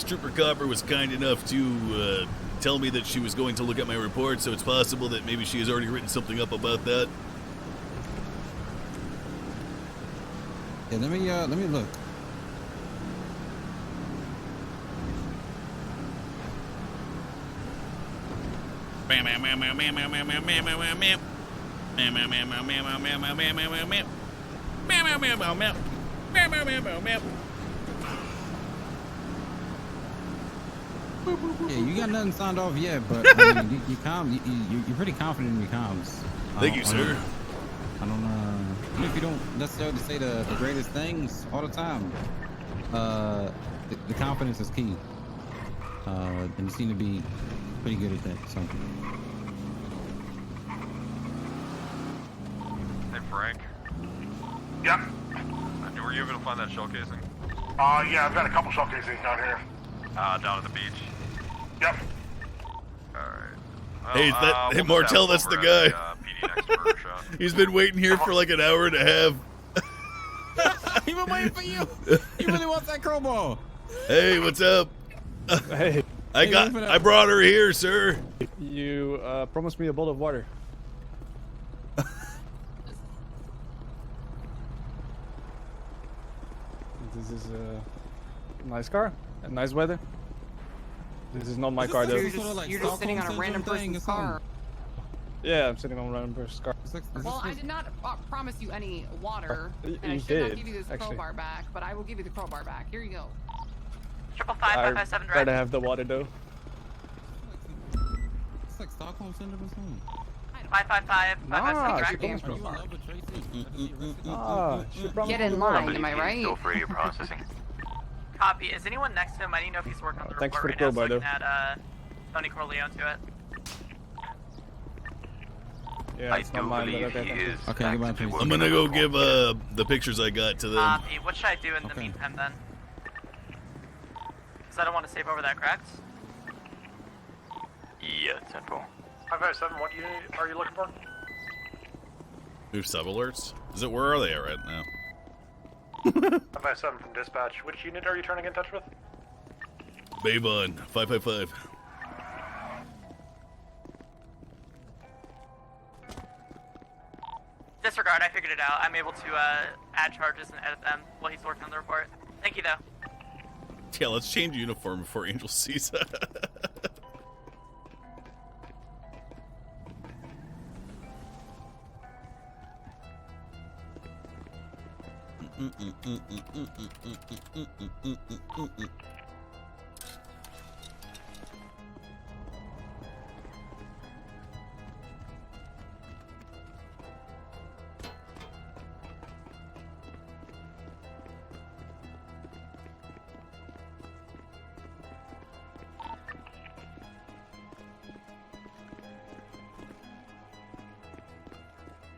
[SPEAKER 1] Trooper Copper was kind enough to tell me that she was going to look at my report, so it's possible that maybe she has already written something up about that.
[SPEAKER 22] Yeah, let me look. Yeah, you got nothing signed off yet, but I mean, you're pretty confident in your comms.
[SPEAKER 1] Thank you, sir.
[SPEAKER 22] I don't even if you don't necessarily say the greatest things all the time, the confidence is key. And you seem to be pretty good at that. So.
[SPEAKER 11] Hey, Frank.
[SPEAKER 10] Yep.
[SPEAKER 11] Were you able to find that shell casing?
[SPEAKER 10] Yeah, I've got a couple shell casings down here.
[SPEAKER 11] Down at the beach.
[SPEAKER 10] Yep.
[SPEAKER 11] Alright.
[SPEAKER 1] Hey, hey Martel, that's the guy. He's been waiting here for like an hour and a half.
[SPEAKER 22] He been waiting for you. He really wants that crowbar.
[SPEAKER 1] Hey, what's up?
[SPEAKER 18] Hey.
[SPEAKER 1] I brought her here, sir.
[SPEAKER 18] You promised me a bowl of water. This is a nice car and nice weather. This is not my car though.
[SPEAKER 20] You're just sitting on a random person's car.
[SPEAKER 18] Yeah, I'm sitting on a random person's car.
[SPEAKER 20] Well, I did not promise you any water, and I
[SPEAKER 18] You
[SPEAKER 20] should
[SPEAKER 18] did,
[SPEAKER 20] not give you this
[SPEAKER 18] actually.
[SPEAKER 20] crowbar back, but I will give you the crowbar back. Here you go.
[SPEAKER 9] 555
[SPEAKER 18] I'd rather have the water though.
[SPEAKER 22] It's like Stockholm Syndrome or something.
[SPEAKER 9] 555
[SPEAKER 18] 557
[SPEAKER 20] Get in line, am I right?
[SPEAKER 14] Feel free to processing.
[SPEAKER 9] Copy. Is anyone next to him? I need to know if he's working on the
[SPEAKER 18] Thanks
[SPEAKER 9] report
[SPEAKER 18] for the
[SPEAKER 9] right now, so I
[SPEAKER 18] crowbar,
[SPEAKER 9] can add Tony Corleone to it.
[SPEAKER 18] Yeah, it's not mine, but okay.
[SPEAKER 22] Okay, goodbye, please.
[SPEAKER 1] I'm gonna go give the pictures I got to them.
[SPEAKER 9] Copy. What should I do in the meantime then? Because I don't want to save over that, correct?
[SPEAKER 14] Yeah, 10-4.
[SPEAKER 6] 557, what unit are you looking for?
[SPEAKER 1] Move sub alerts. Where are they at right now?
[SPEAKER 6] 557 from dispatch. Which unit are you trying to get in touch with?
[SPEAKER 1] Bayvon, 555.
[SPEAKER 9] Disregard, I figured it out. I'm able to add charges and edit them while he's working on the report. Thank you, though.
[SPEAKER 1] Yeah, let's change uniform before Angel sees that.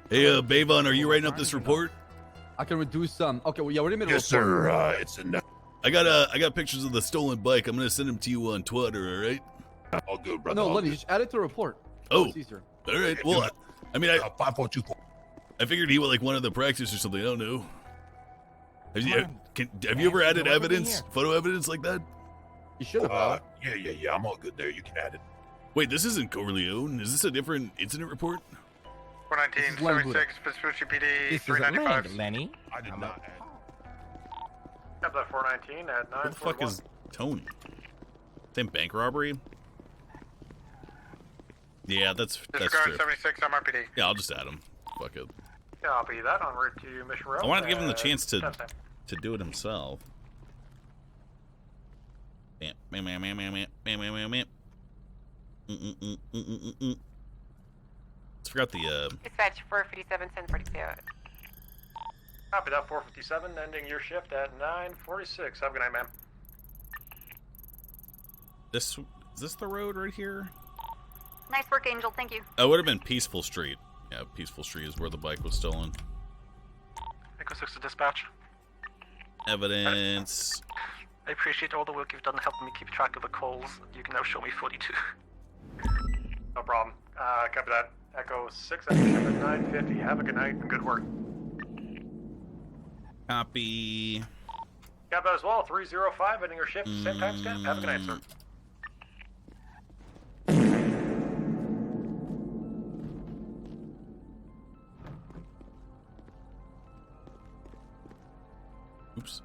[SPEAKER 1] Hey, Bayvon, are you writing up this report?
[SPEAKER 19] I can reduce some. Okay, well, yeah, we're in the middle
[SPEAKER 1] Yes,
[SPEAKER 19] of the
[SPEAKER 1] sir.
[SPEAKER 19] report.
[SPEAKER 1] It's enough. I got pictures of the stolen bike. I'm gonna send them to you on Twitter. All right?
[SPEAKER 19] All good, brother. No, Lenny, just add it to the report.
[SPEAKER 1] Oh,
[SPEAKER 19] It's easier.
[SPEAKER 1] all right. Well, I mean, I figured he was like one of the practice or something. I don't know. Have you ever added evidence, photo evidence like that?
[SPEAKER 19] You should have.
[SPEAKER 24] Yeah. I'm all good there. You can add it.
[SPEAKER 1] Wait, this isn't Corleone. Is this a different incident report?
[SPEAKER 6] 419, 76, Vespucci PD, 395.
[SPEAKER 19] Lenny.
[SPEAKER 24] I did not add.
[SPEAKER 6] Have that 419 at 9.
[SPEAKER 1] Where the fuck is Tony? Same bank robbery? Yeah, that's
[SPEAKER 6] Disregard
[SPEAKER 1] true.
[SPEAKER 6] 76 MRPD.
[SPEAKER 1] Yeah, I'll just add him. Fuck it.
[SPEAKER 6] Copy that. En route to Mission Row.
[SPEAKER 1] I wanted to give him the chance to
[SPEAKER 6] 10-10.
[SPEAKER 1] do it himself. Bam, bam, bam, bam, bam, bam, bam, bam, bam. Let's forgot the
[SPEAKER 16] Dispatch 457, 1042.
[SPEAKER 6] Copy that 457, ending your shift at 9:46. Have a good night, ma'am.
[SPEAKER 1] is this the road right here?
[SPEAKER 21] Nice work, Angel. Thank you.
[SPEAKER 1] Oh, it would have been Peaceful Street. Yeah, Peaceful Street is where the bike was stolen.
[SPEAKER 6] Echo 6 to dispatch.
[SPEAKER 1] Evidence.
[SPEAKER 5] I appreciate all the work you've done helping me keep track of the calls. You can now show me 42.
[SPEAKER 6] No problem. Copy that. Echo 6 at 950. Have a good night and good work.
[SPEAKER 1] Copy.
[SPEAKER 6] Got that as well. 305 ending your shift. Same timestamp. Have a good night, sir.
[SPEAKER 1] Oops.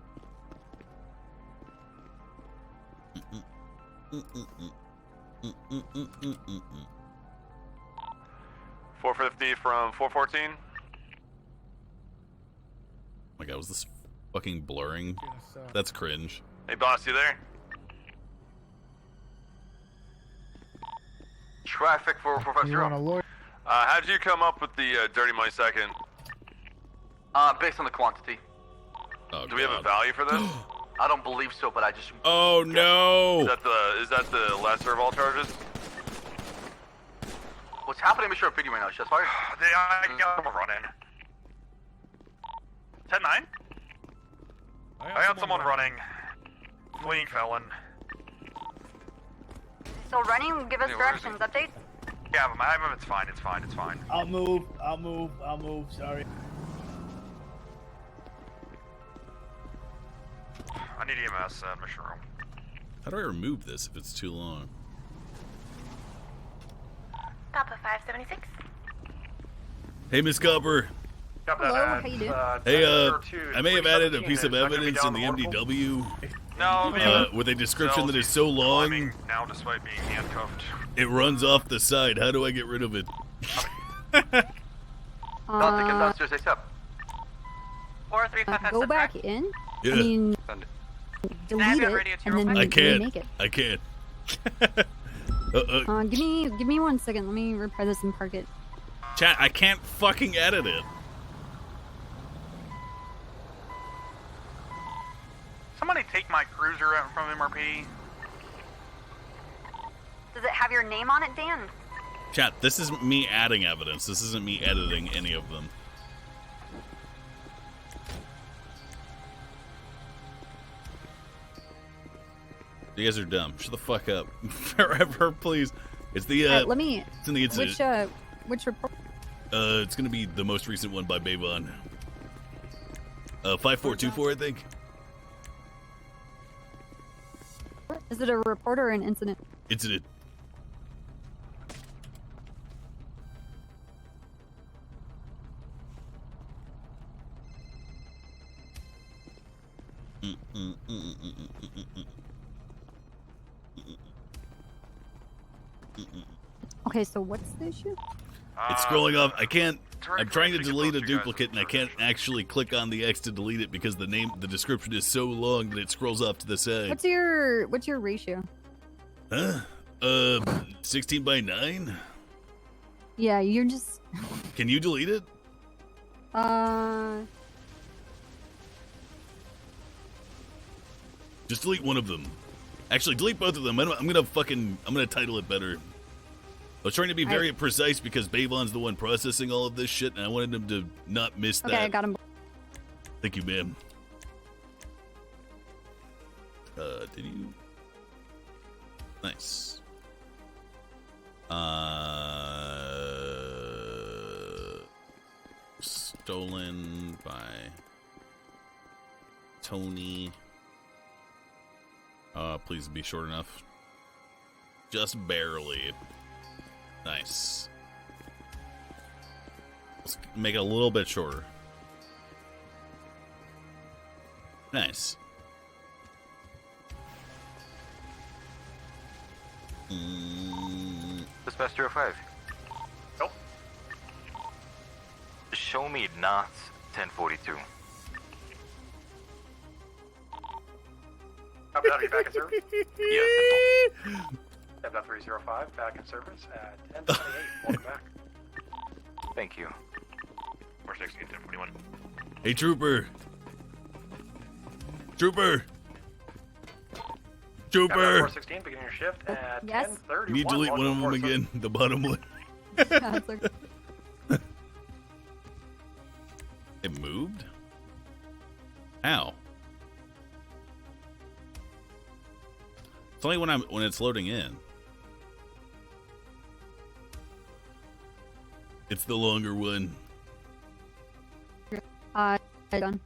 [SPEAKER 2] 450 from 414.
[SPEAKER 1] Oh my god, was this fucking blurring? That's cringe.
[SPEAKER 2] Hey, boss, you there?
[SPEAKER 3] Traffic for 450.
[SPEAKER 2] How'd you come up with the dirty money second?
[SPEAKER 3] Based on the quantity.
[SPEAKER 1] Oh,
[SPEAKER 2] do we have a value for this?
[SPEAKER 3] I don't believe so, but I just.
[SPEAKER 1] Oh no!
[SPEAKER 2] Is that the lesser of all charges?
[SPEAKER 3] What's happening, Mr. Opinion right now? Shots fired?
[SPEAKER 5] I got someone running. 10-9? I got someone running. Fleeing felon.
[SPEAKER 21] Still running? Give us directions. Updates?
[SPEAKER 5] Yeah, it's fine. It's fine. It's fine.
[SPEAKER 7] I'll move. Sorry.
[SPEAKER 5] I need EMS at mission room.
[SPEAKER 1] How do I remove this if it's too long?
[SPEAKER 21] Papa 576.
[SPEAKER 1] Hey, Miss Copper.
[SPEAKER 21] Hello, how you doing?
[SPEAKER 1] Hey, I may have added a piece of evidence in the MDW.
[SPEAKER 5] No,
[SPEAKER 1] with a description that is so long,
[SPEAKER 5] now despite being handcuffed.
[SPEAKER 1] it runs off the side. How do I get rid of it?
[SPEAKER 3] Dante, come downstairs ASAP.
[SPEAKER 21] 4355. Go back in.
[SPEAKER 1] Yeah.
[SPEAKER 21] I mean, delete it and then
[SPEAKER 1] I can't.
[SPEAKER 21] remake it.
[SPEAKER 1] I can't.
[SPEAKER 21] Give me 1 second. Let me repair this and park it.
[SPEAKER 1] Chat, I can't fucking edit it.
[SPEAKER 5] Somebody take my cruiser out from MRP.
[SPEAKER 21] Does it have your name on it, Dan?
[SPEAKER 1] Chat, this is me adding evidence. This isn't me editing any of them. You guys are dumb. Shut the fuck up. Forever, please. It's the
[SPEAKER 21] let me.
[SPEAKER 1] It's in the incident.
[SPEAKER 21] Which report?
[SPEAKER 1] It's gonna be the most recent one by Bayvon. 5424, I think.
[SPEAKER 21] Is it a report or an incident?
[SPEAKER 1] Incident.
[SPEAKER 21] Okay, so what's the issue?
[SPEAKER 1] It's scrolling off. I can't. I'm trying to delete a duplicate, and I can't actually click on the X to delete it because the description is so long that it scrolls off to the side.
[SPEAKER 21] What's your ratio?
[SPEAKER 1] Huh? 16 by 9?
[SPEAKER 21] Yeah, you're just.
[SPEAKER 1] Can you delete it? Just delete one of them. Actually, delete both of them. I'm gonna title it better. I was trying to be very precise because Bayvon's the one processing all of this shit, and I wanted him to not miss that.
[SPEAKER 21] Okay, I got him.
[SPEAKER 1] Thank you, ma'am. Did you? Nice. Stolen by Tony. Please be short enough. Just barely. Nice. Let's make it a little bit shorter. Nice.
[SPEAKER 14] Dispatch 05.
[SPEAKER 6] Nope.
[SPEAKER 14] Show me not 1042.
[SPEAKER 6] Copy that. Are you back in service?
[SPEAKER 14] Yes.
[SPEAKER 6] Have that 305 back in service at 1028. Welcome back.
[SPEAKER 14] Thank you.
[SPEAKER 5] 416, 1041.
[SPEAKER 1] Hey, Trooper. Trooper. Trooper.
[SPEAKER 6] 416, beginning your shift at 10:31.
[SPEAKER 1] Can you delete one of them again? The bottom one. It moved? How? It's only when it's loading in. It's the longer one.
[SPEAKER 21] Done.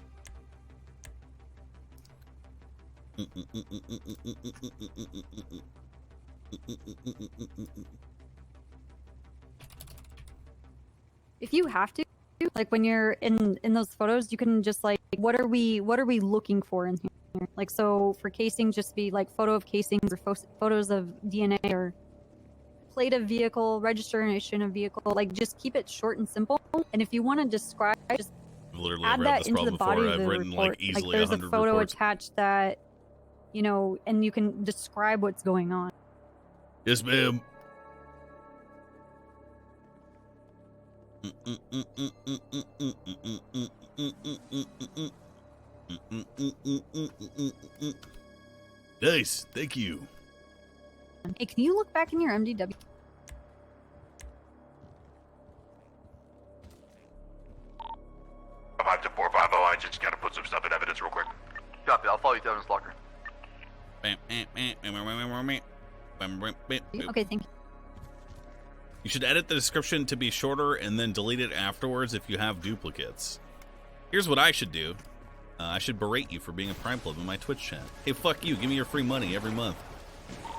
[SPEAKER 21] If you have to, like when you're in those photos, you can just like, what are we looking for in here? Like, so for casing, just be like photo of casings or photos of DNA or plate of vehicle, registration of vehicle. Like, just keep it short and simple. And if you want to describe, just
[SPEAKER 1] Literally
[SPEAKER 21] add
[SPEAKER 1] read
[SPEAKER 21] that
[SPEAKER 1] this
[SPEAKER 21] into the
[SPEAKER 1] problem
[SPEAKER 21] body
[SPEAKER 1] before.
[SPEAKER 21] of the
[SPEAKER 1] I've written
[SPEAKER 21] report.
[SPEAKER 1] like easily
[SPEAKER 21] there's a
[SPEAKER 1] 100
[SPEAKER 21] photo
[SPEAKER 1] reports.
[SPEAKER 21] attached that, you know, and you can describe what's going on.
[SPEAKER 1] Yes, ma'am. Nice, thank you.
[SPEAKER 21] Hey, can you look back in your MDW?
[SPEAKER 24] Five to 450. I just gotta put some stuff in evidence real quick.
[SPEAKER 3] Copy. I'll follow you to evidence locker.
[SPEAKER 21] Okay, thank you.
[SPEAKER 1] You should edit the description to be shorter and then delete it afterwards if you have duplicates. Here's what I should do. I should berate you for being a Prime Club in my Twitch chat. Hey, fuck you. Give me your free money every month.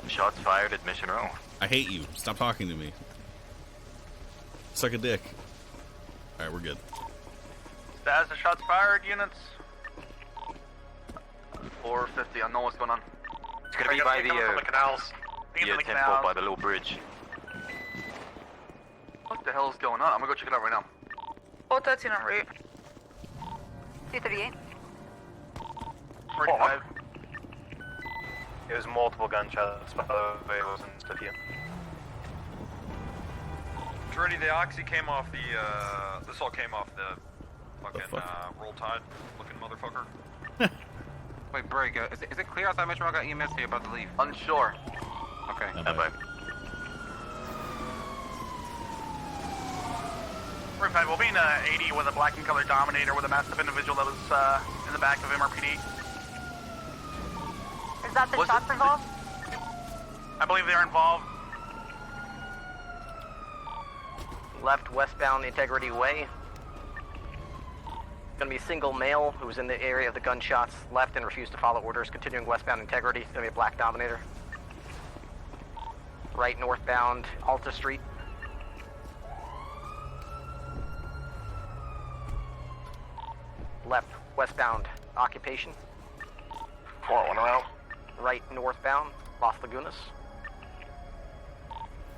[SPEAKER 14] Shots fired at Mission Row.
[SPEAKER 1] I hate you. Stop talking to me. Suck a dick. Alright, we're good.
[SPEAKER 5] Status of shots fired, units.
[SPEAKER 3] 450. I know what's going on.
[SPEAKER 14] It's gonna be by the
[SPEAKER 5] canals.
[SPEAKER 14] the 10-4 by the little bridge.
[SPEAKER 3] What the hell is going on? I'm gonna go check it out right now.
[SPEAKER 21] 413 en route. 238.
[SPEAKER 5] 45.
[SPEAKER 6] It was multiple gunshots, by the way, it wasn't just a few.
[SPEAKER 11] Dreddy, the oxy came off the, this all came off the fucking, Roll Tide looking motherfucker.
[SPEAKER 8] Wait, break. Is it clear outside Metro? I got EMS here about to leave.
[SPEAKER 3] Unsure.
[SPEAKER 8] Okay.
[SPEAKER 14] Bye-bye.
[SPEAKER 5] 45. We'll be in 80 with a black and color Dominator with a masked up individual that was in the back of MRPD.
[SPEAKER 21] Is that the shots involved?
[SPEAKER 5] I believe they're involved.
[SPEAKER 12] Left westbound Integrity Way. Gonna be a single male who was in the area of the gunshots, left and refused to follow orders. Continuing westbound Integrity, it's gonna be a black Dominator. Right northbound Alta Street. Left westbound Occupation.
[SPEAKER 6] 4-1 around.
[SPEAKER 12] Right northbound Las Lagunas.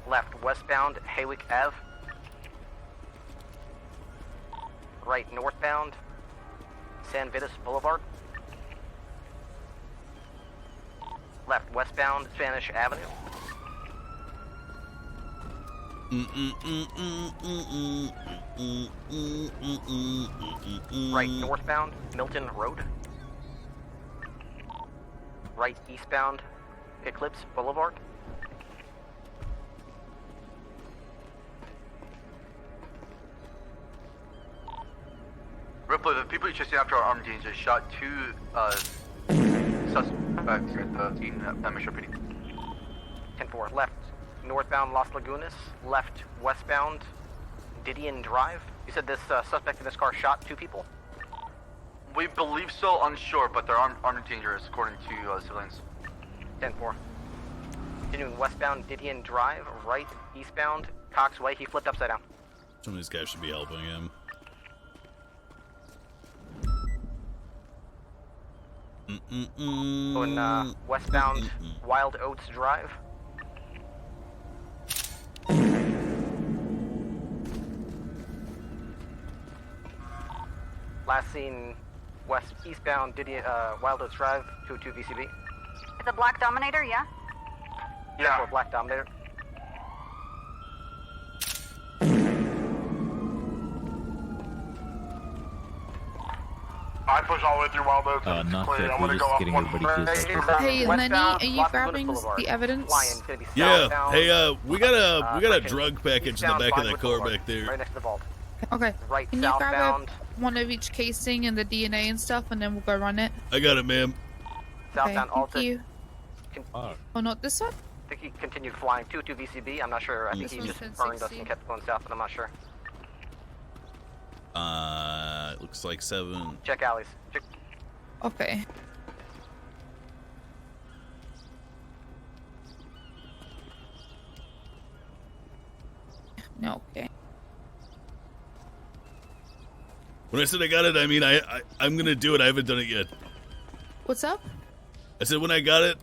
[SPEAKER 12] Left westbound Haywick Ave. Right northbound San Vitus Boulevard. Left westbound Spanish Avenue. Right northbound Milton Road. Right eastbound Eclipse Boulevard.
[SPEAKER 3] Ripley, the people you're chasing after are armed teams. Just shot two suspects at the scene at Mission PD.
[SPEAKER 12] 10-4 left northbound Las Lagunas. Left westbound Didion Drive. You said this suspect in this car shot two people?
[SPEAKER 3] We believe so, unsure, but they're armed and dangerous according to civilians.
[SPEAKER 12] 10-4. Continuing westbound Didion Drive, right eastbound Cox Way. He flipped upside down.
[SPEAKER 1] Some of these guys should be helping him.
[SPEAKER 12] Going westbound Wild Oats Drive. Last seen eastbound Wild Oats Drive, 202 VCB.
[SPEAKER 21] It's a black Dominator, yeah?
[SPEAKER 12] Yeah. Black Dominator.
[SPEAKER 6] I push all the way through Wild Oats.
[SPEAKER 15] Not
[SPEAKER 6] clear.
[SPEAKER 15] that
[SPEAKER 6] I'm
[SPEAKER 15] we're
[SPEAKER 6] gonna
[SPEAKER 15] just
[SPEAKER 6] go
[SPEAKER 15] getting
[SPEAKER 6] off
[SPEAKER 15] everybody killed.
[SPEAKER 23] Hey, Lenny, are you grabbing the evidence?
[SPEAKER 1] Yeah. Hey, we got a drug package in the back of that car back there.
[SPEAKER 12] Right next to the vault.
[SPEAKER 23] Okay.
[SPEAKER 12] Right
[SPEAKER 23] Can you grab
[SPEAKER 12] southbound.
[SPEAKER 23] one of each casing and the DNA and stuff, and then we'll go run it?
[SPEAKER 1] I got it, ma'am.
[SPEAKER 12] Southbound
[SPEAKER 23] Okay,
[SPEAKER 12] Alta.
[SPEAKER 23] thank you.
[SPEAKER 12] Oh,
[SPEAKER 23] not this one?
[SPEAKER 12] I think he continued flying to VCB. I'm not sure. I think he just burned us and kept going south, but I'm not sure.
[SPEAKER 1] It looks like 7.
[SPEAKER 12] Check alleys. Check.
[SPEAKER 23] Okay. No, okay.
[SPEAKER 1] When I said I got it, I mean I'm gonna do it. I haven't done it yet.
[SPEAKER 23] What's up?
[SPEAKER 1] I said when I got it,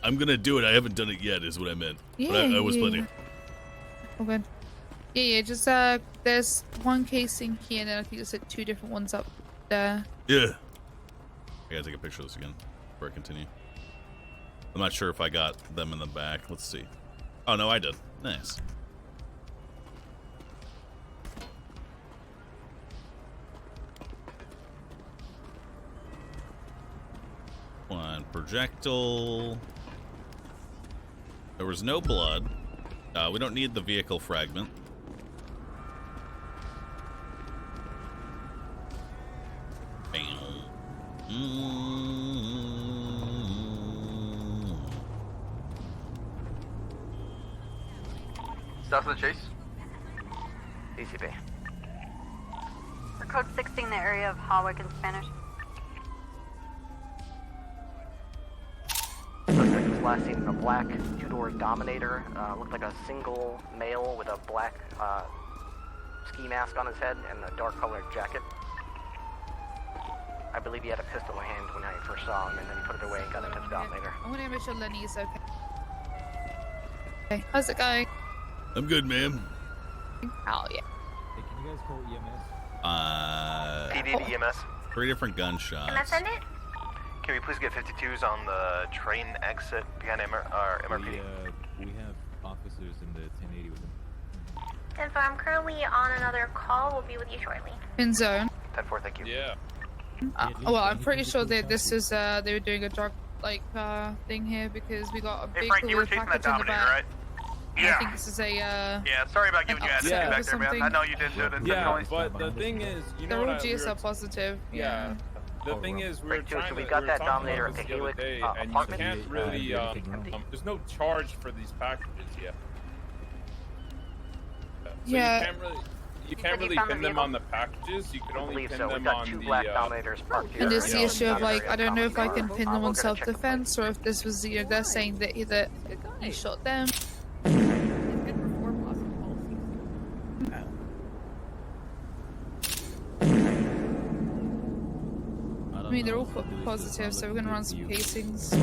[SPEAKER 1] I'm gonna do it. I haven't done it yet, is what I meant.
[SPEAKER 23] Yeah,
[SPEAKER 1] But I was planning.
[SPEAKER 23] Okay. Yeah, just there's one casing here, and then I think there's like 2 different ones up there.
[SPEAKER 1] Yeah. I gotta take a picture of this again before I continue. I'm not sure if I got them in the back. Let's see. Oh no, I did. Nice. One projectile. There was no blood. We don't need the vehicle fragment. Bam.
[SPEAKER 3] South of the chase.
[SPEAKER 12] VCB.
[SPEAKER 21] For code 16, the area of Hawick in Spanish.
[SPEAKER 12] Suspect was last seen in a black 2-door Dominator. Looked like a single male with a black ski mask on his head and a dark colored jacket. I believe he had a pistol in hand when I first saw him, and then he put it away and got into the Dominator.
[SPEAKER 23] I want to make sure Lenny is okay. Okay, how's it going?
[SPEAKER 1] I'm good, ma'am.
[SPEAKER 23] Oh, yeah.
[SPEAKER 4] Hey, can you guys call EMS?
[SPEAKER 6] PD to EMS.
[SPEAKER 1] 3 different gunshots.
[SPEAKER 16] Can I send it?
[SPEAKER 6] Can we please get 52s on the train exit behind MRPD?
[SPEAKER 4] We have officers in the 1080 with them.
[SPEAKER 16] 10-4, I'm currently on another call. We'll be with you shortly.
[SPEAKER 23] In zone.
[SPEAKER 6] 10-4, thank you.
[SPEAKER 11] Yeah.
[SPEAKER 23] Well, I'm pretty sure that this is they were doing a drug thing here because we got a
[SPEAKER 5] Hey
[SPEAKER 23] big
[SPEAKER 5] Frank, you were chasing that
[SPEAKER 23] package in the
[SPEAKER 5] Dominator,
[SPEAKER 23] back.
[SPEAKER 5] right?
[SPEAKER 23] I think this is a
[SPEAKER 5] Yeah, sorry about giving you guys
[SPEAKER 23] upset
[SPEAKER 5] back
[SPEAKER 23] or
[SPEAKER 5] there, man.
[SPEAKER 23] something.
[SPEAKER 5] I know you didn't do it intentionally.
[SPEAKER 11] Yeah, but the thing is, you know
[SPEAKER 23] They're
[SPEAKER 11] what
[SPEAKER 23] all
[SPEAKER 11] we were
[SPEAKER 23] GSL positive.
[SPEAKER 11] Yeah. The thing is, we were trying
[SPEAKER 12] so we
[SPEAKER 11] to,
[SPEAKER 12] got
[SPEAKER 11] we were
[SPEAKER 12] that
[SPEAKER 11] talking
[SPEAKER 12] Dominator
[SPEAKER 11] about
[SPEAKER 12] at
[SPEAKER 11] this the other
[SPEAKER 12] Hewitt,
[SPEAKER 11] day, and you
[SPEAKER 12] apartment.
[SPEAKER 11] can't really, there's no charge for these packages yet. So
[SPEAKER 23] Yeah.
[SPEAKER 11] you can't really pin them on the packages. You can only pin them on the.
[SPEAKER 23] And there's the issue of like, I don't know if I can pin them on self-defense or if this was, you know, they're saying that either he shot them. I mean, they're all positive, so we're gonna run some casings.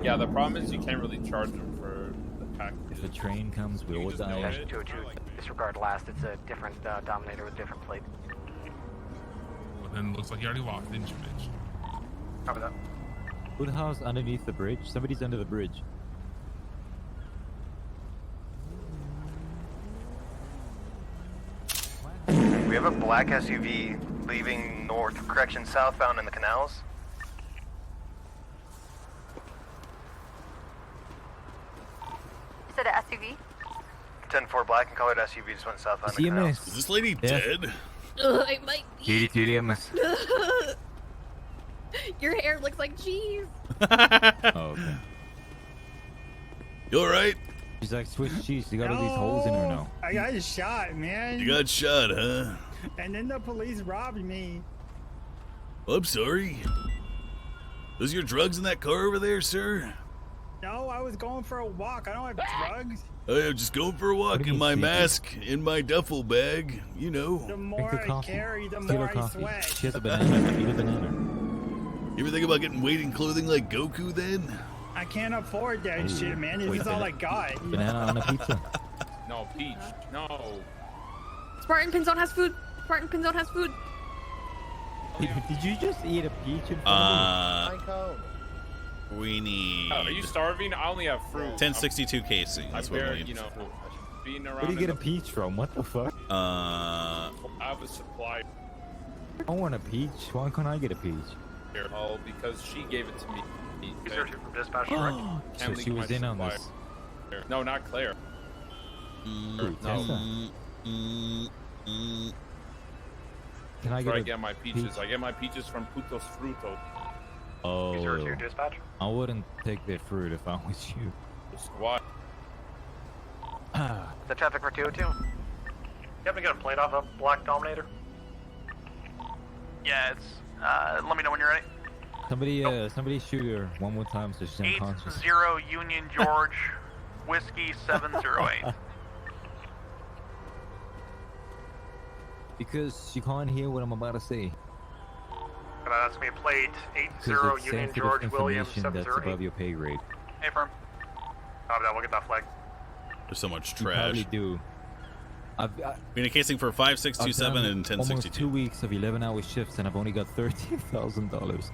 [SPEAKER 11] Yeah, the problem is you can't really charge them for the package.
[SPEAKER 4] If the train comes, we will die.
[SPEAKER 12] 202, disregard last. It's a different Dominator with different plate.
[SPEAKER 13] Well, then it looks like you already walked, didn't you, bitch?
[SPEAKER 12] Copy that.
[SPEAKER 4] Woodhouse underneath the bridge. Somebody's under the bridge.
[SPEAKER 6] We have a black SUV leaving southbound in the canals.
[SPEAKER 21] You said an SUV?
[SPEAKER 6] 10-4 black and colored SUV just went southbound in the canals.
[SPEAKER 1] Is this lady dead?
[SPEAKER 9] I might be.
[SPEAKER 4] TDMS.
[SPEAKER 9] Your hair looks like cheese.
[SPEAKER 4] Oh, okay.
[SPEAKER 1] You alright?
[SPEAKER 4] She's like Swiss cheese. You got all these holes in her now.
[SPEAKER 7] I got shot, man.
[SPEAKER 1] You got shot, huh?
[SPEAKER 7] And then the police robbed me.
[SPEAKER 1] I'm sorry. Was your drugs in that car over there, sir?
[SPEAKER 7] No, I was going for a walk. I don't have drugs.
[SPEAKER 1] I'm just going for a walk in my mask, in my duffel bag, you know.
[SPEAKER 7] The more I carry, the more I sweat.
[SPEAKER 4] She has a banana. Eat a banana.
[SPEAKER 1] You ever think about getting weight and clothing like Goku then?
[SPEAKER 7] I can't afford that shit, man. This is all I got.
[SPEAKER 4] Banana on a pizza.
[SPEAKER 11] No, Peach. No.
[SPEAKER 9] Spartan Pinzone has food. Spartan Pinzone has food.
[SPEAKER 4] Did you just eat a peach in front of me?
[SPEAKER 1] We need...
[SPEAKER 11] Are you starving? I only have fruit.
[SPEAKER 1] 1062 casing. That's what we need.
[SPEAKER 11] You know, being around.
[SPEAKER 4] Where do you get a peach from? What the fuck?
[SPEAKER 11] I have a supply.
[SPEAKER 4] I want a peach. Why can't I get a peach?
[SPEAKER 11] Here. Oh, because she gave it to me.
[SPEAKER 6] You searching from dispatch, correct?
[SPEAKER 4] So she was in on this.
[SPEAKER 11] No, not Claire.
[SPEAKER 4] No. Can I
[SPEAKER 11] That's where I
[SPEAKER 4] get
[SPEAKER 11] get my peaches. I get my peaches from Putos Frutos.
[SPEAKER 4] Oh.
[SPEAKER 6] 202 dispatch.
[SPEAKER 4] I wouldn't take the fruit if I was you.
[SPEAKER 6] What?
[SPEAKER 12] The traffic for 202.
[SPEAKER 6] You happen to get a plate off a black Dominator?
[SPEAKER 5] Yeah, it's. Let me know when you're ready.
[SPEAKER 4] Somebody shoot her one more time so she's unconscious.
[SPEAKER 5] 80 Union George, Whiskey 708.
[SPEAKER 4] Because she can't hear what I'm about to say.
[SPEAKER 6] That's me, plate 80
[SPEAKER 4] Because it's
[SPEAKER 6] Union
[SPEAKER 4] sensitive
[SPEAKER 6] George William
[SPEAKER 4] information that's
[SPEAKER 6] 708.
[SPEAKER 4] above your pay grade.
[SPEAKER 5] Hey, firm.
[SPEAKER 6] We'll get that flag.
[SPEAKER 1] There's so much
[SPEAKER 4] You
[SPEAKER 1] trash.
[SPEAKER 4] probably do.
[SPEAKER 1] Been a casing for 5627 and
[SPEAKER 4] Almost
[SPEAKER 1] 1062.
[SPEAKER 4] 2 weeks of 11-hour shifts, and I've only got $13,000.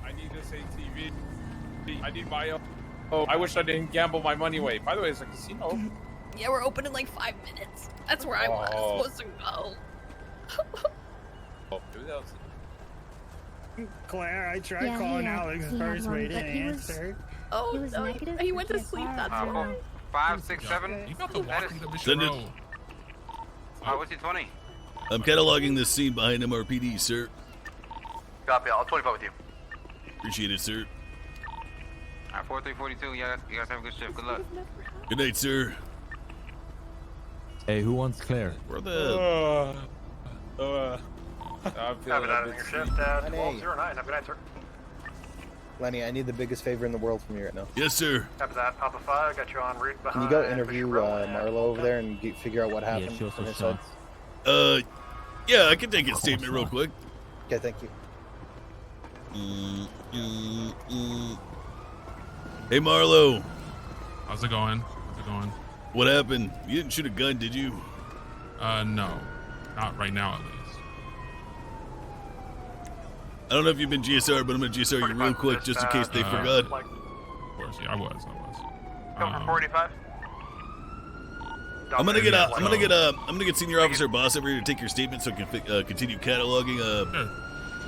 [SPEAKER 10] I need this ATV. I need my. Oh, I wish I didn't gamble my money away. By the way, it's a casino.
[SPEAKER 15] Yeah, we're open in like 5 minutes. That's where I was supposed to go.
[SPEAKER 7] Claire, I tried
[SPEAKER 15] Yeah,
[SPEAKER 7] calling
[SPEAKER 15] he had-
[SPEAKER 7] Alex
[SPEAKER 15] he had
[SPEAKER 7] first,
[SPEAKER 15] one,
[SPEAKER 7] but he
[SPEAKER 15] but
[SPEAKER 7] didn't
[SPEAKER 15] he was-
[SPEAKER 7] answer.
[SPEAKER 15] Oh, no, he went to sleep. That's why.
[SPEAKER 8] 5, 6, 7.
[SPEAKER 13] You got the walk into Mission
[SPEAKER 1] Send it.
[SPEAKER 13] Row.
[SPEAKER 8] What's your 20?
[SPEAKER 1] I'm cataloging this scene behind MRPD, sir.
[SPEAKER 3] Copy, I'll 25 with you.
[SPEAKER 1] Appreciate it, sir.
[SPEAKER 8] Alright, 4342. Yeah, you guys have a good shift. Good luck.
[SPEAKER 1] Good night, sir.
[SPEAKER 4] Hey, who wants Claire?
[SPEAKER 1] Where the...
[SPEAKER 10] I'm
[SPEAKER 6] Have
[SPEAKER 10] feeling
[SPEAKER 6] it
[SPEAKER 10] a
[SPEAKER 6] out of
[SPEAKER 10] bit
[SPEAKER 6] your
[SPEAKER 10] sleepy.
[SPEAKER 6] shift at 1209. Have a good night, sir.
[SPEAKER 17] Lenny, I need the biggest favor in the world from you right now.
[SPEAKER 1] Yes, sir.
[SPEAKER 6] After that, Papa 5, got you en route
[SPEAKER 17] Can
[SPEAKER 6] behind.
[SPEAKER 17] you go interview
[SPEAKER 6] Mission Row.
[SPEAKER 17] Marlo over there and figure out what happened
[SPEAKER 4] Yeah, show
[SPEAKER 17] from
[SPEAKER 4] some
[SPEAKER 17] his side?
[SPEAKER 4] shots.
[SPEAKER 1] Yeah, I can take his statement real quick.
[SPEAKER 17] Okay, thank you.
[SPEAKER 1] Hey, Marlo.
[SPEAKER 13] How's it going?
[SPEAKER 1] What happened? You didn't shoot a gun, did you?
[SPEAKER 13] No. Not right now, at least.
[SPEAKER 1] I don't know if you've been GSR, but I'm gonna GSR you real quick just in case they forgot.
[SPEAKER 13] Of course, yeah, I was.
[SPEAKER 5] Come for 45.
[SPEAKER 1] I'm gonna get senior officer boss over here to take your statement so I can continue cataloging.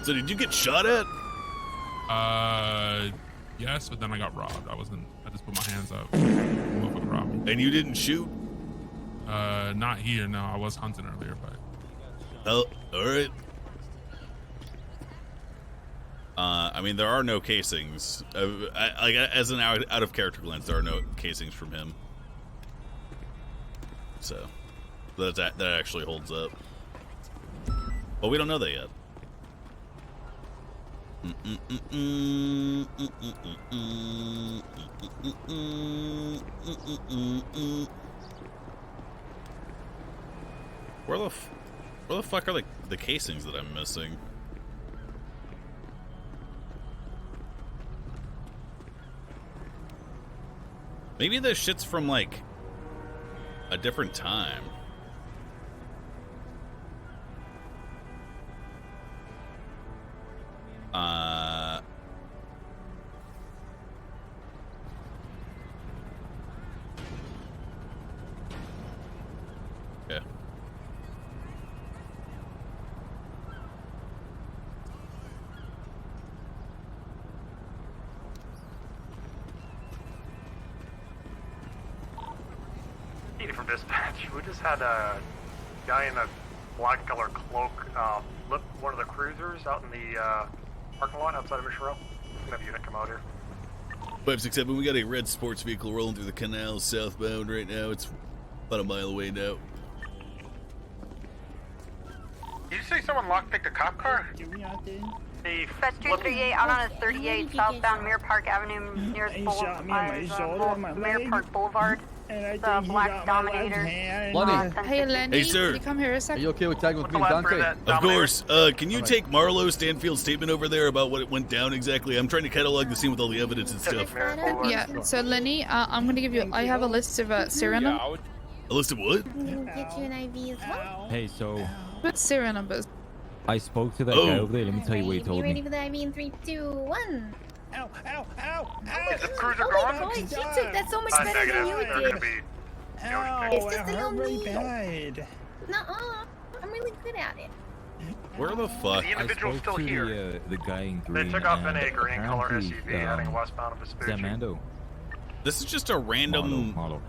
[SPEAKER 1] So did you get shot at?
[SPEAKER 13] Yes, but then I got robbed. I just put my hands up. Motherfucker robbed me.
[SPEAKER 1] And you didn't shoot?
[SPEAKER 13] Not here. No, I was hunting earlier, but.
[SPEAKER 1] Oh, all right. I mean, there are no casings. As an out of character glance, there are no casings from him. So that actually holds up. But we don't know that yet. Where the fuck are the casings that I'm missing? Maybe this shit's from like a different time. Yeah.
[SPEAKER 6] From dispatch, we just had a guy in a black color cloak lift one of the cruisers out in the parking lot outside of Mission Row. I'm gonna have a unit come out here.
[SPEAKER 1] 567, we got a red sports vehicle rolling through the canal southbound right now. It's about a mile away now.
[SPEAKER 6] Did you say someone lockpicked a cop car?
[SPEAKER 21] Fest 238 out on a 38 southbound Mirror Park Avenue near
[SPEAKER 7] He shot me in my shoulder and my
[SPEAKER 21] Mirror
[SPEAKER 7] leg.
[SPEAKER 21] Park Boulevard.
[SPEAKER 7] And I
[SPEAKER 21] The
[SPEAKER 7] think he
[SPEAKER 21] Black
[SPEAKER 7] got my left
[SPEAKER 21] Dominator.
[SPEAKER 7] hand.
[SPEAKER 19] Lenny.
[SPEAKER 23] Hey, Lenny,
[SPEAKER 1] Hey, sir.
[SPEAKER 23] can you come here a
[SPEAKER 19] Are
[SPEAKER 23] second?
[SPEAKER 19] you okay with tagging with me and Dante?
[SPEAKER 1] Of course. Can you take Marlo Stanfield's statement over there about what it went down exactly? I'm trying to catalog the scene with all the evidence and stuff.
[SPEAKER 23] Yeah, so Lenny, I'm gonna give you, I have a list of serial numbers.
[SPEAKER 1] A list of what?
[SPEAKER 15] Get you an IV as well.
[SPEAKER 4] Hey, so
[SPEAKER 23] What serial numbers?
[SPEAKER 4] I spoke to that guy over there. Let me tell you what he
[SPEAKER 15] Be
[SPEAKER 4] told
[SPEAKER 15] ready
[SPEAKER 4] me.
[SPEAKER 15] for the IV in 3, 2, 1.
[SPEAKER 7] Ow, ow, ow, ow.
[SPEAKER 6] Is the cruiser
[SPEAKER 15] Oh my
[SPEAKER 6] gone?
[SPEAKER 15] god, you took that so much better than
[SPEAKER 6] Negative.
[SPEAKER 15] you
[SPEAKER 6] They're
[SPEAKER 15] did.
[SPEAKER 6] gonna be.
[SPEAKER 7] Ow,
[SPEAKER 15] It's
[SPEAKER 7] it
[SPEAKER 15] just a
[SPEAKER 7] hurt
[SPEAKER 15] little
[SPEAKER 7] really
[SPEAKER 15] knee.
[SPEAKER 7] bad.
[SPEAKER 15] Nuh-uh. I'm really good at it.
[SPEAKER 1] Where the fuck?
[SPEAKER 6] The individual's
[SPEAKER 4] I
[SPEAKER 6] still
[SPEAKER 4] spoke
[SPEAKER 6] here.
[SPEAKER 4] to the guy in
[SPEAKER 6] They
[SPEAKER 4] green.
[SPEAKER 6] took off in
[SPEAKER 4] and
[SPEAKER 6] a green color
[SPEAKER 4] apparently,
[SPEAKER 6] SUV heading westbound of
[SPEAKER 4] is that
[SPEAKER 6] Vespucci.
[SPEAKER 4] Mando?
[SPEAKER 1] This is just a random.
[SPEAKER 4] Marlo.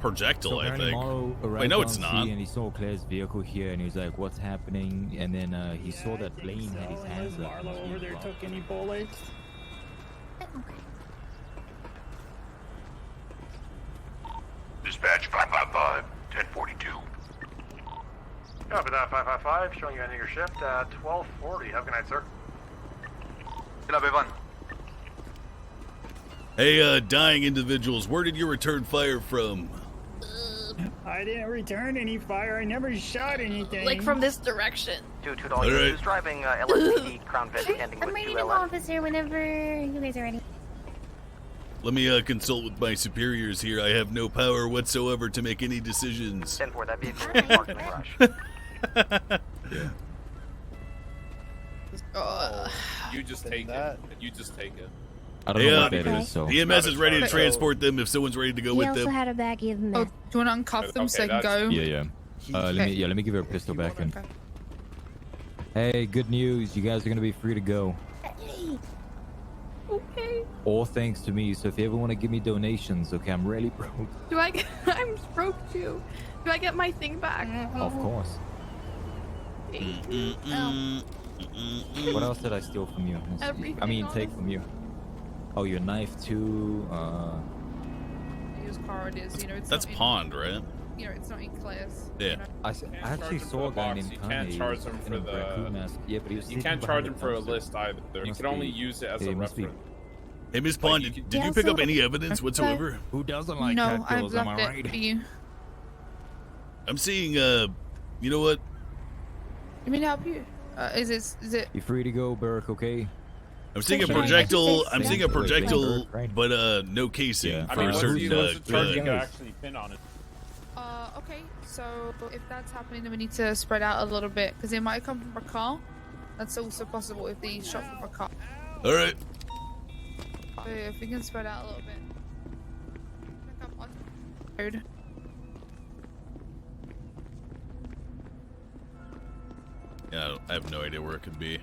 [SPEAKER 1] projectile,
[SPEAKER 4] So
[SPEAKER 1] I
[SPEAKER 4] apparently
[SPEAKER 1] think.
[SPEAKER 4] Morrow
[SPEAKER 1] Wait,
[SPEAKER 4] arrived
[SPEAKER 1] no,
[SPEAKER 4] on
[SPEAKER 1] it's
[SPEAKER 4] scene
[SPEAKER 1] not.
[SPEAKER 4] And he saw Claire's vehicle here, and he was like, "What's happening?" And then he saw that Blaine had his hands up. and was
[SPEAKER 7] Marlo over
[SPEAKER 4] being
[SPEAKER 7] there
[SPEAKER 4] robbed.
[SPEAKER 7] took any bullets.
[SPEAKER 24] Dispatch 555, 1042.
[SPEAKER 6] Copy that, 555, showing you ending your shift at 12:40. Have a good night, sir.
[SPEAKER 3] Get up, Ivan.
[SPEAKER 1] Hey, dying individuals, where did you return fire from?
[SPEAKER 7] I didn't return any fire. I never shot anything.
[SPEAKER 15] Like from this direction.
[SPEAKER 12] $2
[SPEAKER 1] All right.
[SPEAKER 12] who's driving LSPD Crown Vic ending
[SPEAKER 2] I'm
[SPEAKER 12] with
[SPEAKER 2] ready
[SPEAKER 12] 2
[SPEAKER 2] to go,
[SPEAKER 12] LS.
[SPEAKER 2] officer, whenever you guys are ready.
[SPEAKER 1] Let me consult with my superiors here. I have no power whatsoever to make any decisions.
[SPEAKER 12] 10-4, that vehicle is parked in the garage.
[SPEAKER 10] You just take it. You just take it.
[SPEAKER 4] I don't know what that is. So
[SPEAKER 1] EMS is ready to transport them if someone's ready to go
[SPEAKER 2] He
[SPEAKER 1] with
[SPEAKER 2] also
[SPEAKER 1] them.
[SPEAKER 2] had a baggie of meth.
[SPEAKER 23] Oh, do you want to uncuff them so they can go?
[SPEAKER 4] Yeah. Let me give her a pistol back then. Hey, good news. You guys are gonna be free to go.
[SPEAKER 15] Okay.
[SPEAKER 4] All thanks to me. So if you ever want to give me donations, okay, I'm really broke.
[SPEAKER 15] Do I get... I'm broke too. Do I get my thing back?
[SPEAKER 4] Of course.
[SPEAKER 15] Thank you. Oh.
[SPEAKER 4] What else did I steal from you? I mean, take from you. Oh, your knife too.
[SPEAKER 23] Use car it is, you know. It's
[SPEAKER 1] That's
[SPEAKER 23] not in,
[SPEAKER 1] Pond, right?
[SPEAKER 23] You know, it's not in Claire's.
[SPEAKER 1] Yeah.
[SPEAKER 23] You know?
[SPEAKER 4] I actually saw a guy named
[SPEAKER 10] You can't
[SPEAKER 4] Kanye
[SPEAKER 10] charge him
[SPEAKER 4] in
[SPEAKER 10] for
[SPEAKER 4] a raccoon
[SPEAKER 10] the.
[SPEAKER 4] mask. Yeah, but he was
[SPEAKER 10] You
[SPEAKER 4] sitting
[SPEAKER 10] can't
[SPEAKER 4] behind
[SPEAKER 10] charge him
[SPEAKER 4] the
[SPEAKER 10] for a
[SPEAKER 4] dumpster.
[SPEAKER 10] list either. You
[SPEAKER 4] Must
[SPEAKER 10] can only
[SPEAKER 4] be-
[SPEAKER 10] use it as
[SPEAKER 4] yeah,
[SPEAKER 10] a
[SPEAKER 4] must be-
[SPEAKER 10] reference.
[SPEAKER 1] Hey, Miss Pond, did you pick up any evidence whatsoever?
[SPEAKER 4] Who doesn't like
[SPEAKER 23] No,
[SPEAKER 4] cat
[SPEAKER 23] I've
[SPEAKER 4] kills, am I
[SPEAKER 23] left it
[SPEAKER 4] right?
[SPEAKER 23] for you.
[SPEAKER 1] I'm seeing, you know what?
[SPEAKER 23] You mean to help you? Is it?
[SPEAKER 4] You're free to go, Burke, okay?
[SPEAKER 1] I'm seeing a
[SPEAKER 23] Section
[SPEAKER 1] projectile.
[SPEAKER 23] 96,
[SPEAKER 1] I'm seeing a
[SPEAKER 23] yeah.
[SPEAKER 1] projectile, but no casing
[SPEAKER 4] Yeah.
[SPEAKER 1] for
[SPEAKER 10] I mean,
[SPEAKER 1] a
[SPEAKER 10] what's
[SPEAKER 1] certain
[SPEAKER 10] the charge you
[SPEAKER 1] gun.
[SPEAKER 10] can actually pin on it?
[SPEAKER 23] Okay, so if that's happening, then we need to spread out a little bit because it might come from a car. That's also possible if they shot from a car.
[SPEAKER 1] All right.
[SPEAKER 23] So if we can spread out a little bit. Pick up on road.
[SPEAKER 1] Yeah, I have no idea where it could be.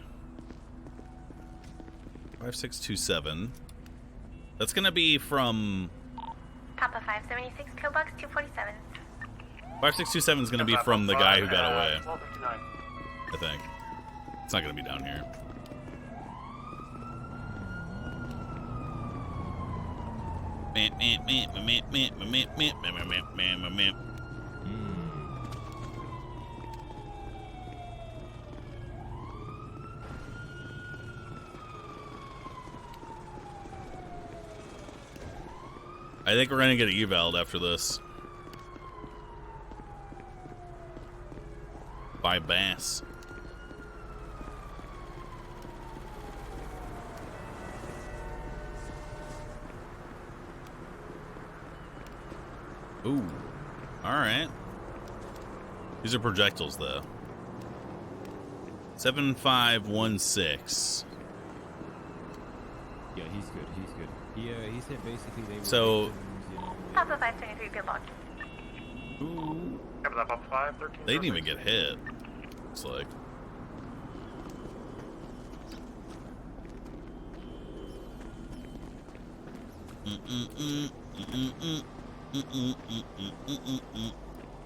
[SPEAKER 1] 5627. That's gonna be from
[SPEAKER 2] Papa 576, Pillbox 247.
[SPEAKER 1] 5627 is gonna be from the guy who got away.
[SPEAKER 6] 12:59.
[SPEAKER 1] I think. It's not gonna be down here. I think we're gonna get eval'd after this. By Bass. Ooh. Alright. These are projectiles, though. 7516.
[SPEAKER 4] Yeah, he's good. He's good. He said basically they were
[SPEAKER 1] So-
[SPEAKER 4] victims, you know,
[SPEAKER 2] Papa 523, Pillbox.
[SPEAKER 1] Ooh.
[SPEAKER 6] Cover that, Papa 5, 13.
[SPEAKER 1] They didn't even get hit. It's like.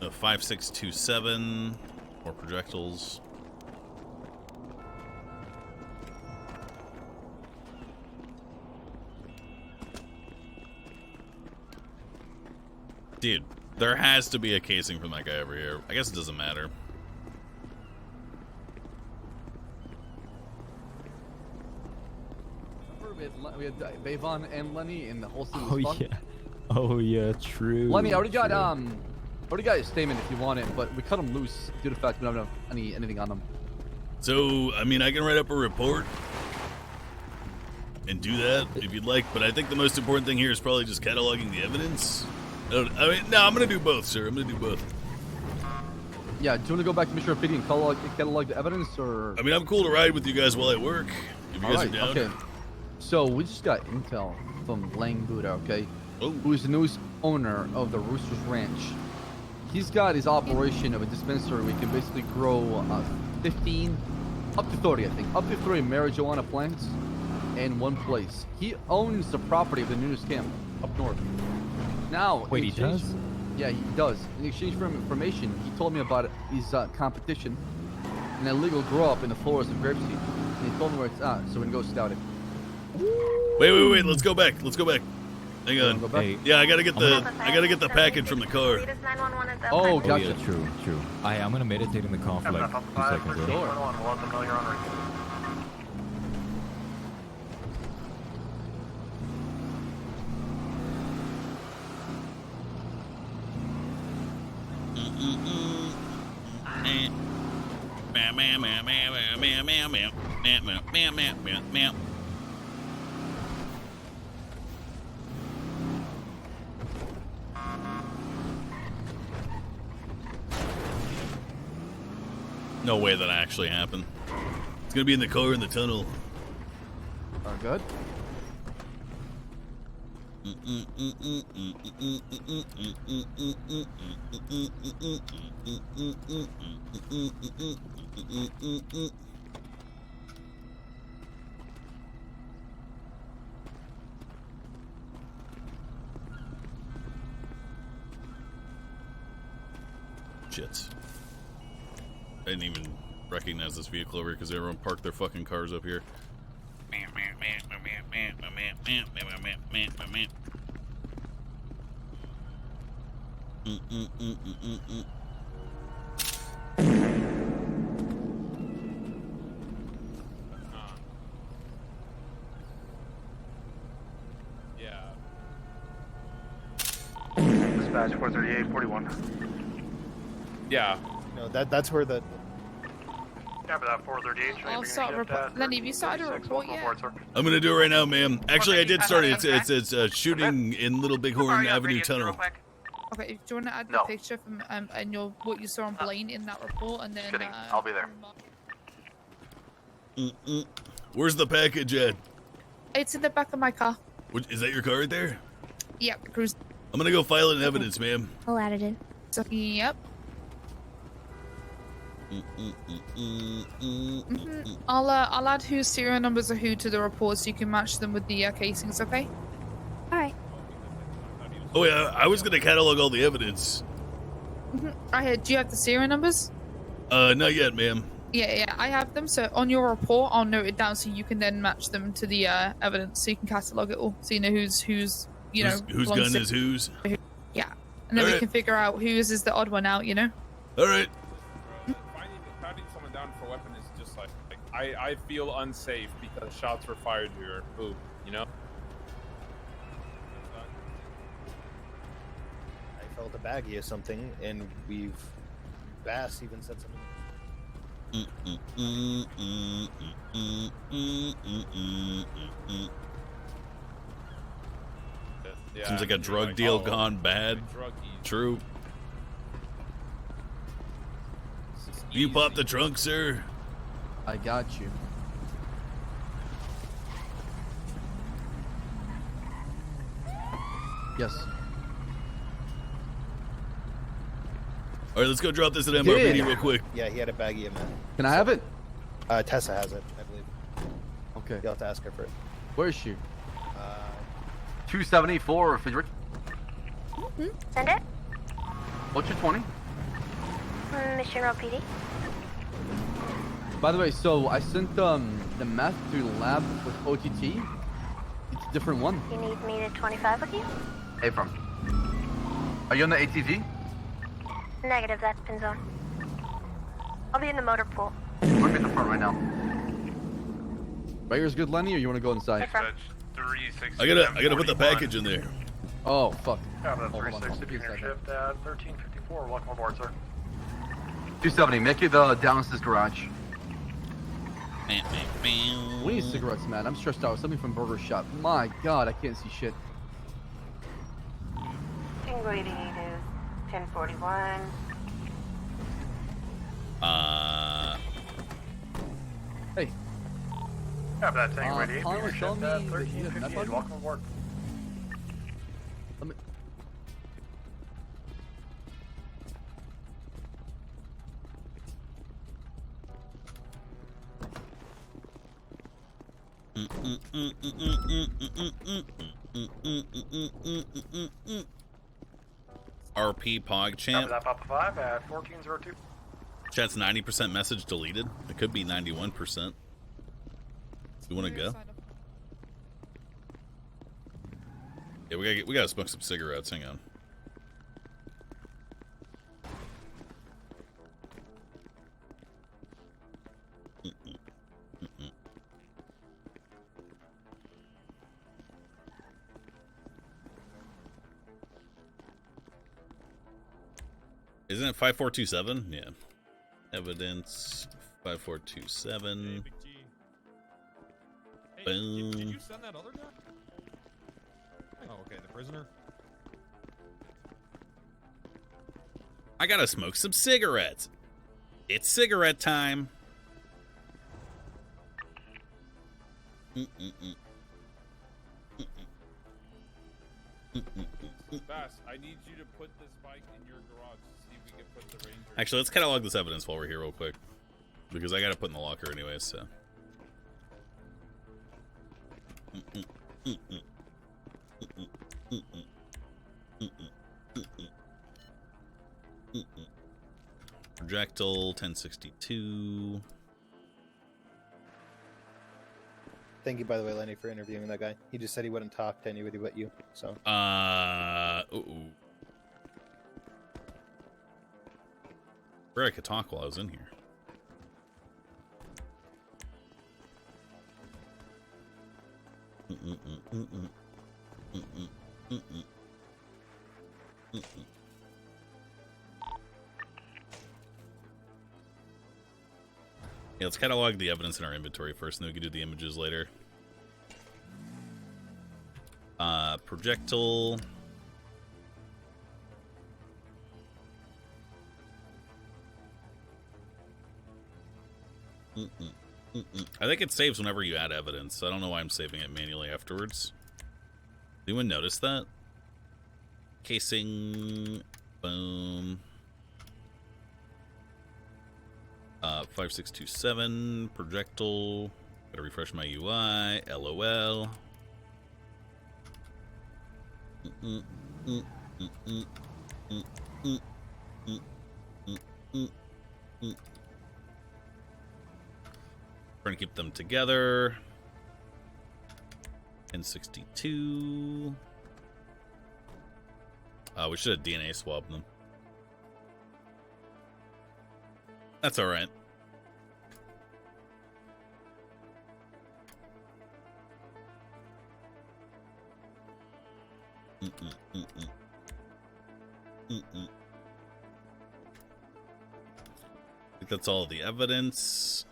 [SPEAKER 1] A 5627 more projectiles. Dude, there has to be a casing from that guy over here. I guess it doesn't matter.
[SPEAKER 19] We had Bavon and Lenny in the whole scene.
[SPEAKER 4] Oh yeah. Oh yeah, true.
[SPEAKER 19] Lenny, I already got
[SPEAKER 4] true.
[SPEAKER 19] a statement if you want it, but we cut him loose due to the fact we don't have anything on him.
[SPEAKER 1] So, I mean, I can write up a report and do that if you'd like, but I think the most important thing here is probably just cataloging the evidence. No, I'm gonna do both, sir. I'm gonna do both.
[SPEAKER 19] Yeah, do you want to go back to Mission PD and catalog the evidence, or?
[SPEAKER 1] I mean, I'm cool to ride with you guys while I work. If you guys are down.
[SPEAKER 19] Okay. So we just got intel from Lang Buddha, okay?
[SPEAKER 1] Oh.
[SPEAKER 19] Who is the newest owner of the Roosters Ranch. He's got his operation of a dispensary where he can basically grow 15, up to 30, I think, up to 30 marijuana plants in one place. He owns the property of the newest camp up north. Now,
[SPEAKER 4] Wait, he
[SPEAKER 19] in exchange-
[SPEAKER 4] does?
[SPEAKER 19] Yeah, he does. In exchange for information, he told me about his competition, an illegal grow up in the forest of Grapeseed. And he told me where it's at, so we can go scout it.
[SPEAKER 1] Wait. Let's go back. Hang on.
[SPEAKER 19] Hey,
[SPEAKER 1] yeah, I gotta get the package from the car.
[SPEAKER 19] Oh, gotcha.
[SPEAKER 4] Yeah, true. I'm gonna meditate in the car for like 2 seconds.
[SPEAKER 6] We'll let them know you're on route.
[SPEAKER 1] No way that actually happened. It's gonna be in the car in the tunnel.
[SPEAKER 19] Are good?
[SPEAKER 1] Shit. I didn't even recognize this vehicle over here because everyone parked their fucking cars up here.
[SPEAKER 10] Yeah.
[SPEAKER 6] Dispatch 438-41.
[SPEAKER 10] Yeah.
[SPEAKER 17] No, that's where the.
[SPEAKER 6] Copy that 438.
[SPEAKER 23] I'll start report. Lenny, have you started a report yet?
[SPEAKER 1] I'm gonna do it right now, ma'am. Actually, I did start it. It's shooting in Little Bighorn Avenue Tunnel.
[SPEAKER 23] Okay, do you want to add the picture from and what you saw on Blaine in that report, and then
[SPEAKER 3] I'll be there.
[SPEAKER 1] Where's the package at?
[SPEAKER 23] It's in the back of my car.
[SPEAKER 1] Is that your car right there?
[SPEAKER 23] Yep, the cruise.
[SPEAKER 1] I'm gonna go file it in evidence, ma'am.
[SPEAKER 2] I'll add it in.
[SPEAKER 23] So, yep. I'll add whose serial numbers are who to the report so you can match them with the casings, okay?
[SPEAKER 2] Alright.
[SPEAKER 1] Oh yeah, I was gonna catalog all the evidence.
[SPEAKER 23] I heard. Do you have the serial numbers?
[SPEAKER 1] Not yet, ma'am.
[SPEAKER 23] Yeah, I have them. So on your report, I'll note it down so you can then match them to the evidence, so you can catalog it all, so you know whose
[SPEAKER 1] whose gun is whose.
[SPEAKER 23] Yeah, and then we can figure out whose is the odd one out. You know.
[SPEAKER 1] All right.
[SPEAKER 10] Patting someone down for a weapon is just like I feel unsafe because shots were fired here. Ooh, you know.
[SPEAKER 17] I felt a baggie or something, and Bass even said something.
[SPEAKER 10] Yeah,
[SPEAKER 1] seems like a drug deal gone bad. True. You pop the trunk, sir?
[SPEAKER 19] I got you. Yes.
[SPEAKER 1] All right, let's go drop this at MRPD real quick.
[SPEAKER 17] Yeah, he had a baggie of meth.
[SPEAKER 19] Can I have it?
[SPEAKER 17] Tessa has it, I believe.
[SPEAKER 19] Okay.
[SPEAKER 17] You'll have to ask her for it.
[SPEAKER 19] Where is she?
[SPEAKER 12] 274, Frederick.
[SPEAKER 2] Send it.
[SPEAKER 12] What's your 20?
[SPEAKER 2] Mission Row PD.
[SPEAKER 19] By the way, so I sent the meth to the lab with OTT. It's a different one.
[SPEAKER 2] You need me to 25 with you?
[SPEAKER 12] Hey, from. Are you on the ATV?
[SPEAKER 2] Negative, that's pin zone. I'll be in the motor pool.
[SPEAKER 12] We're at the front right now.
[SPEAKER 19] Right here's good, Lenny, or you want to go inside?
[SPEAKER 1] I gotta put the package in there.
[SPEAKER 19] Oh, fuck.
[SPEAKER 6] Got a
[SPEAKER 19] Oh, hold on,
[SPEAKER 6] 360 junior shift at 1354. Welcome aboard, sir.
[SPEAKER 12] 270, make it the downstairs garage.
[SPEAKER 19] We need cigarettes, man. I'm stressed out. Something from Burger Shop. My God, I can't see shit.
[SPEAKER 16] Tango 88 is 1041.
[SPEAKER 19] Hey.
[SPEAKER 6] Have that Tango 88
[SPEAKER 19] Connor,
[SPEAKER 6] junior
[SPEAKER 19] tell
[SPEAKER 6] shift
[SPEAKER 19] me
[SPEAKER 6] at
[SPEAKER 19] that you have meth
[SPEAKER 6] 1358.
[SPEAKER 19] on you?
[SPEAKER 6] Welcome aboard.
[SPEAKER 19] Let me...
[SPEAKER 1] RP
[SPEAKER 6] Cover
[SPEAKER 1] PogChamp.
[SPEAKER 6] that Papa 5 at 1402.
[SPEAKER 1] Chat's 90% message deleted. It could be 91%. You want to go? Yeah, we gotta smoke some cigarettes. Hang on. Isn't it 5427? Yeah. Evidence 5427. Boom.
[SPEAKER 14] Did you send that other guy? Oh, okay, the prisoner.
[SPEAKER 1] I gotta smoke some cigarettes. It's cigarette time.
[SPEAKER 10] Bass, I need you to put this bike in your garage to see if we can put the Ranger.
[SPEAKER 1] Actually, let's catalog this evidence while we're here real quick. Because I gotta put in the locker anyways, so. Projectile 1062.
[SPEAKER 17] Thank you, by the way, Lenny, for interviewing that guy. He just said he wouldn't talk to anybody but you, so.
[SPEAKER 1] Where I could talk while I was in here. Yeah, let's catalog the evidence in our inventory first, and then we can do the images later. Projectile. I think it saves whenever you add evidence. I don't know why I'm saving it manually afterwards. Anyone notice that? Casing. Boom. 5627. Projectile. Gotta refresh my UI. LOL. Trying to keep them together. N62. We should have DNA swabbed them. That's all right. I think that's all the evidence.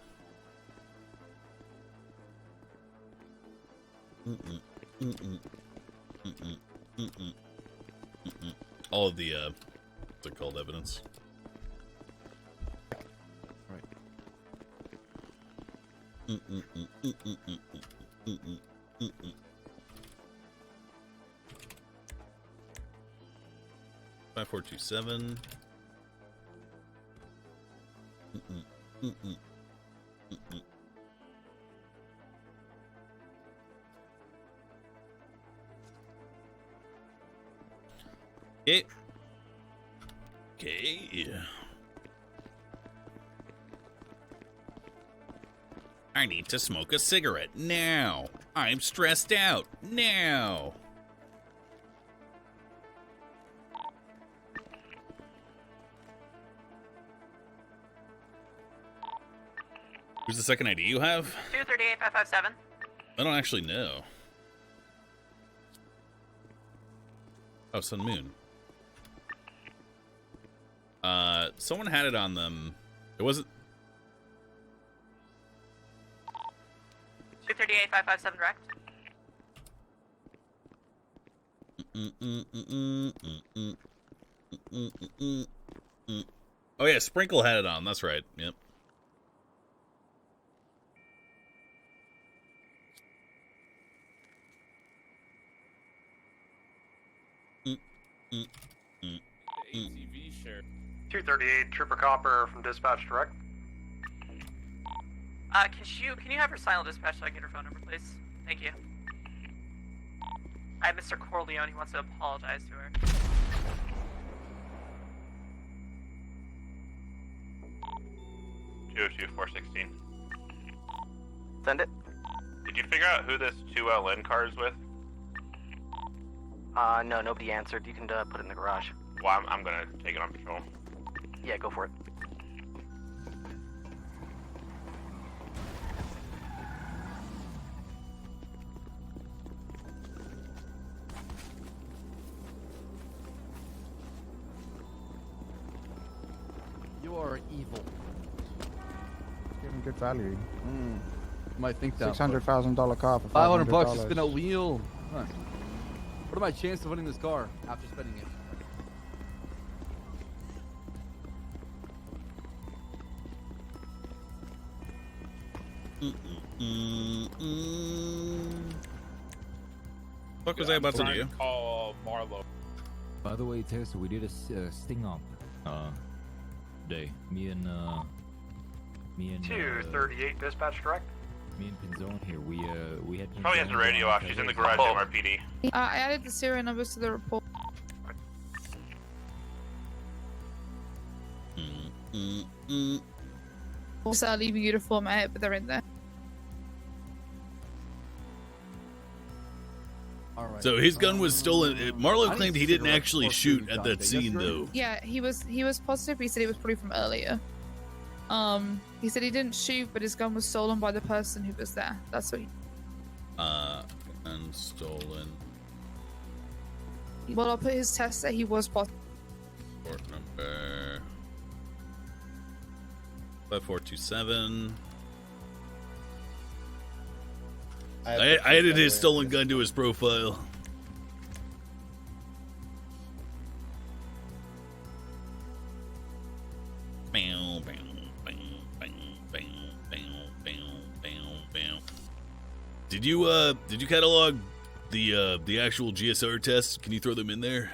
[SPEAKER 1] All of the what's it called, evidence.
[SPEAKER 19] Right.
[SPEAKER 1] 5427. Okay. Okay. I need to smoke a cigarette now. I'm stressed out now. Who's the second ID you have?
[SPEAKER 9] 238557.
[SPEAKER 1] I don't actually know. Oh, Sun Moon. Someone had it on them. It wasn't.
[SPEAKER 9] 238557 direct.
[SPEAKER 1] Oh yeah, Sprinkle had it on. That's right. Yep.
[SPEAKER 10] ATV share.
[SPEAKER 6] 238, Trooper Copper from Dispatch Direct.
[SPEAKER 9] Can you have her silent dispatch so I can get her phone number, please? Thank you. I have Mr. Corleone. He wants to apologize to her.
[SPEAKER 11] 202-416.
[SPEAKER 12] Send it.
[SPEAKER 11] Did you figure out who this 2LN car is with?
[SPEAKER 12] No, nobody answered. You can put it in the garage.
[SPEAKER 11] Well, I'm gonna take it on patrol.
[SPEAKER 12] Yeah, go for it.
[SPEAKER 19] You are evil.
[SPEAKER 18] Giving good value.
[SPEAKER 19] Might think that.
[SPEAKER 18] $600,000 car for
[SPEAKER 19] $500 to
[SPEAKER 18] $500.
[SPEAKER 19] spin a wheel. Huh. What are my chances of winning this car after spending it?
[SPEAKER 1] What was I about to do?
[SPEAKER 10] Call Marlo.
[SPEAKER 4] By the way, Tessa, we did a sting up day. Me and
[SPEAKER 6] 238 dispatch direct.
[SPEAKER 4] me and Pinzone here. We had.
[SPEAKER 11] Probably has the radio off. She's in the garage at MRPD.
[SPEAKER 23] I added the serial numbers to the report. Also, leaving you to format it, but they're in there.
[SPEAKER 1] So his gun was stolen. Marlo claimed he didn't actually shoot at that scene, though.
[SPEAKER 23] Yeah, he was positive. He said it was probably from earlier. He said he didn't shoot, but his gun was stolen by the person who was there. That's what he...
[SPEAKER 1] And stolen.
[SPEAKER 23] Well, I'll put his test that he was positive.
[SPEAKER 1] Report number 5427. I added his stolen gun to his profile. Did you catalog the actual GSR tests? Can you throw them in there?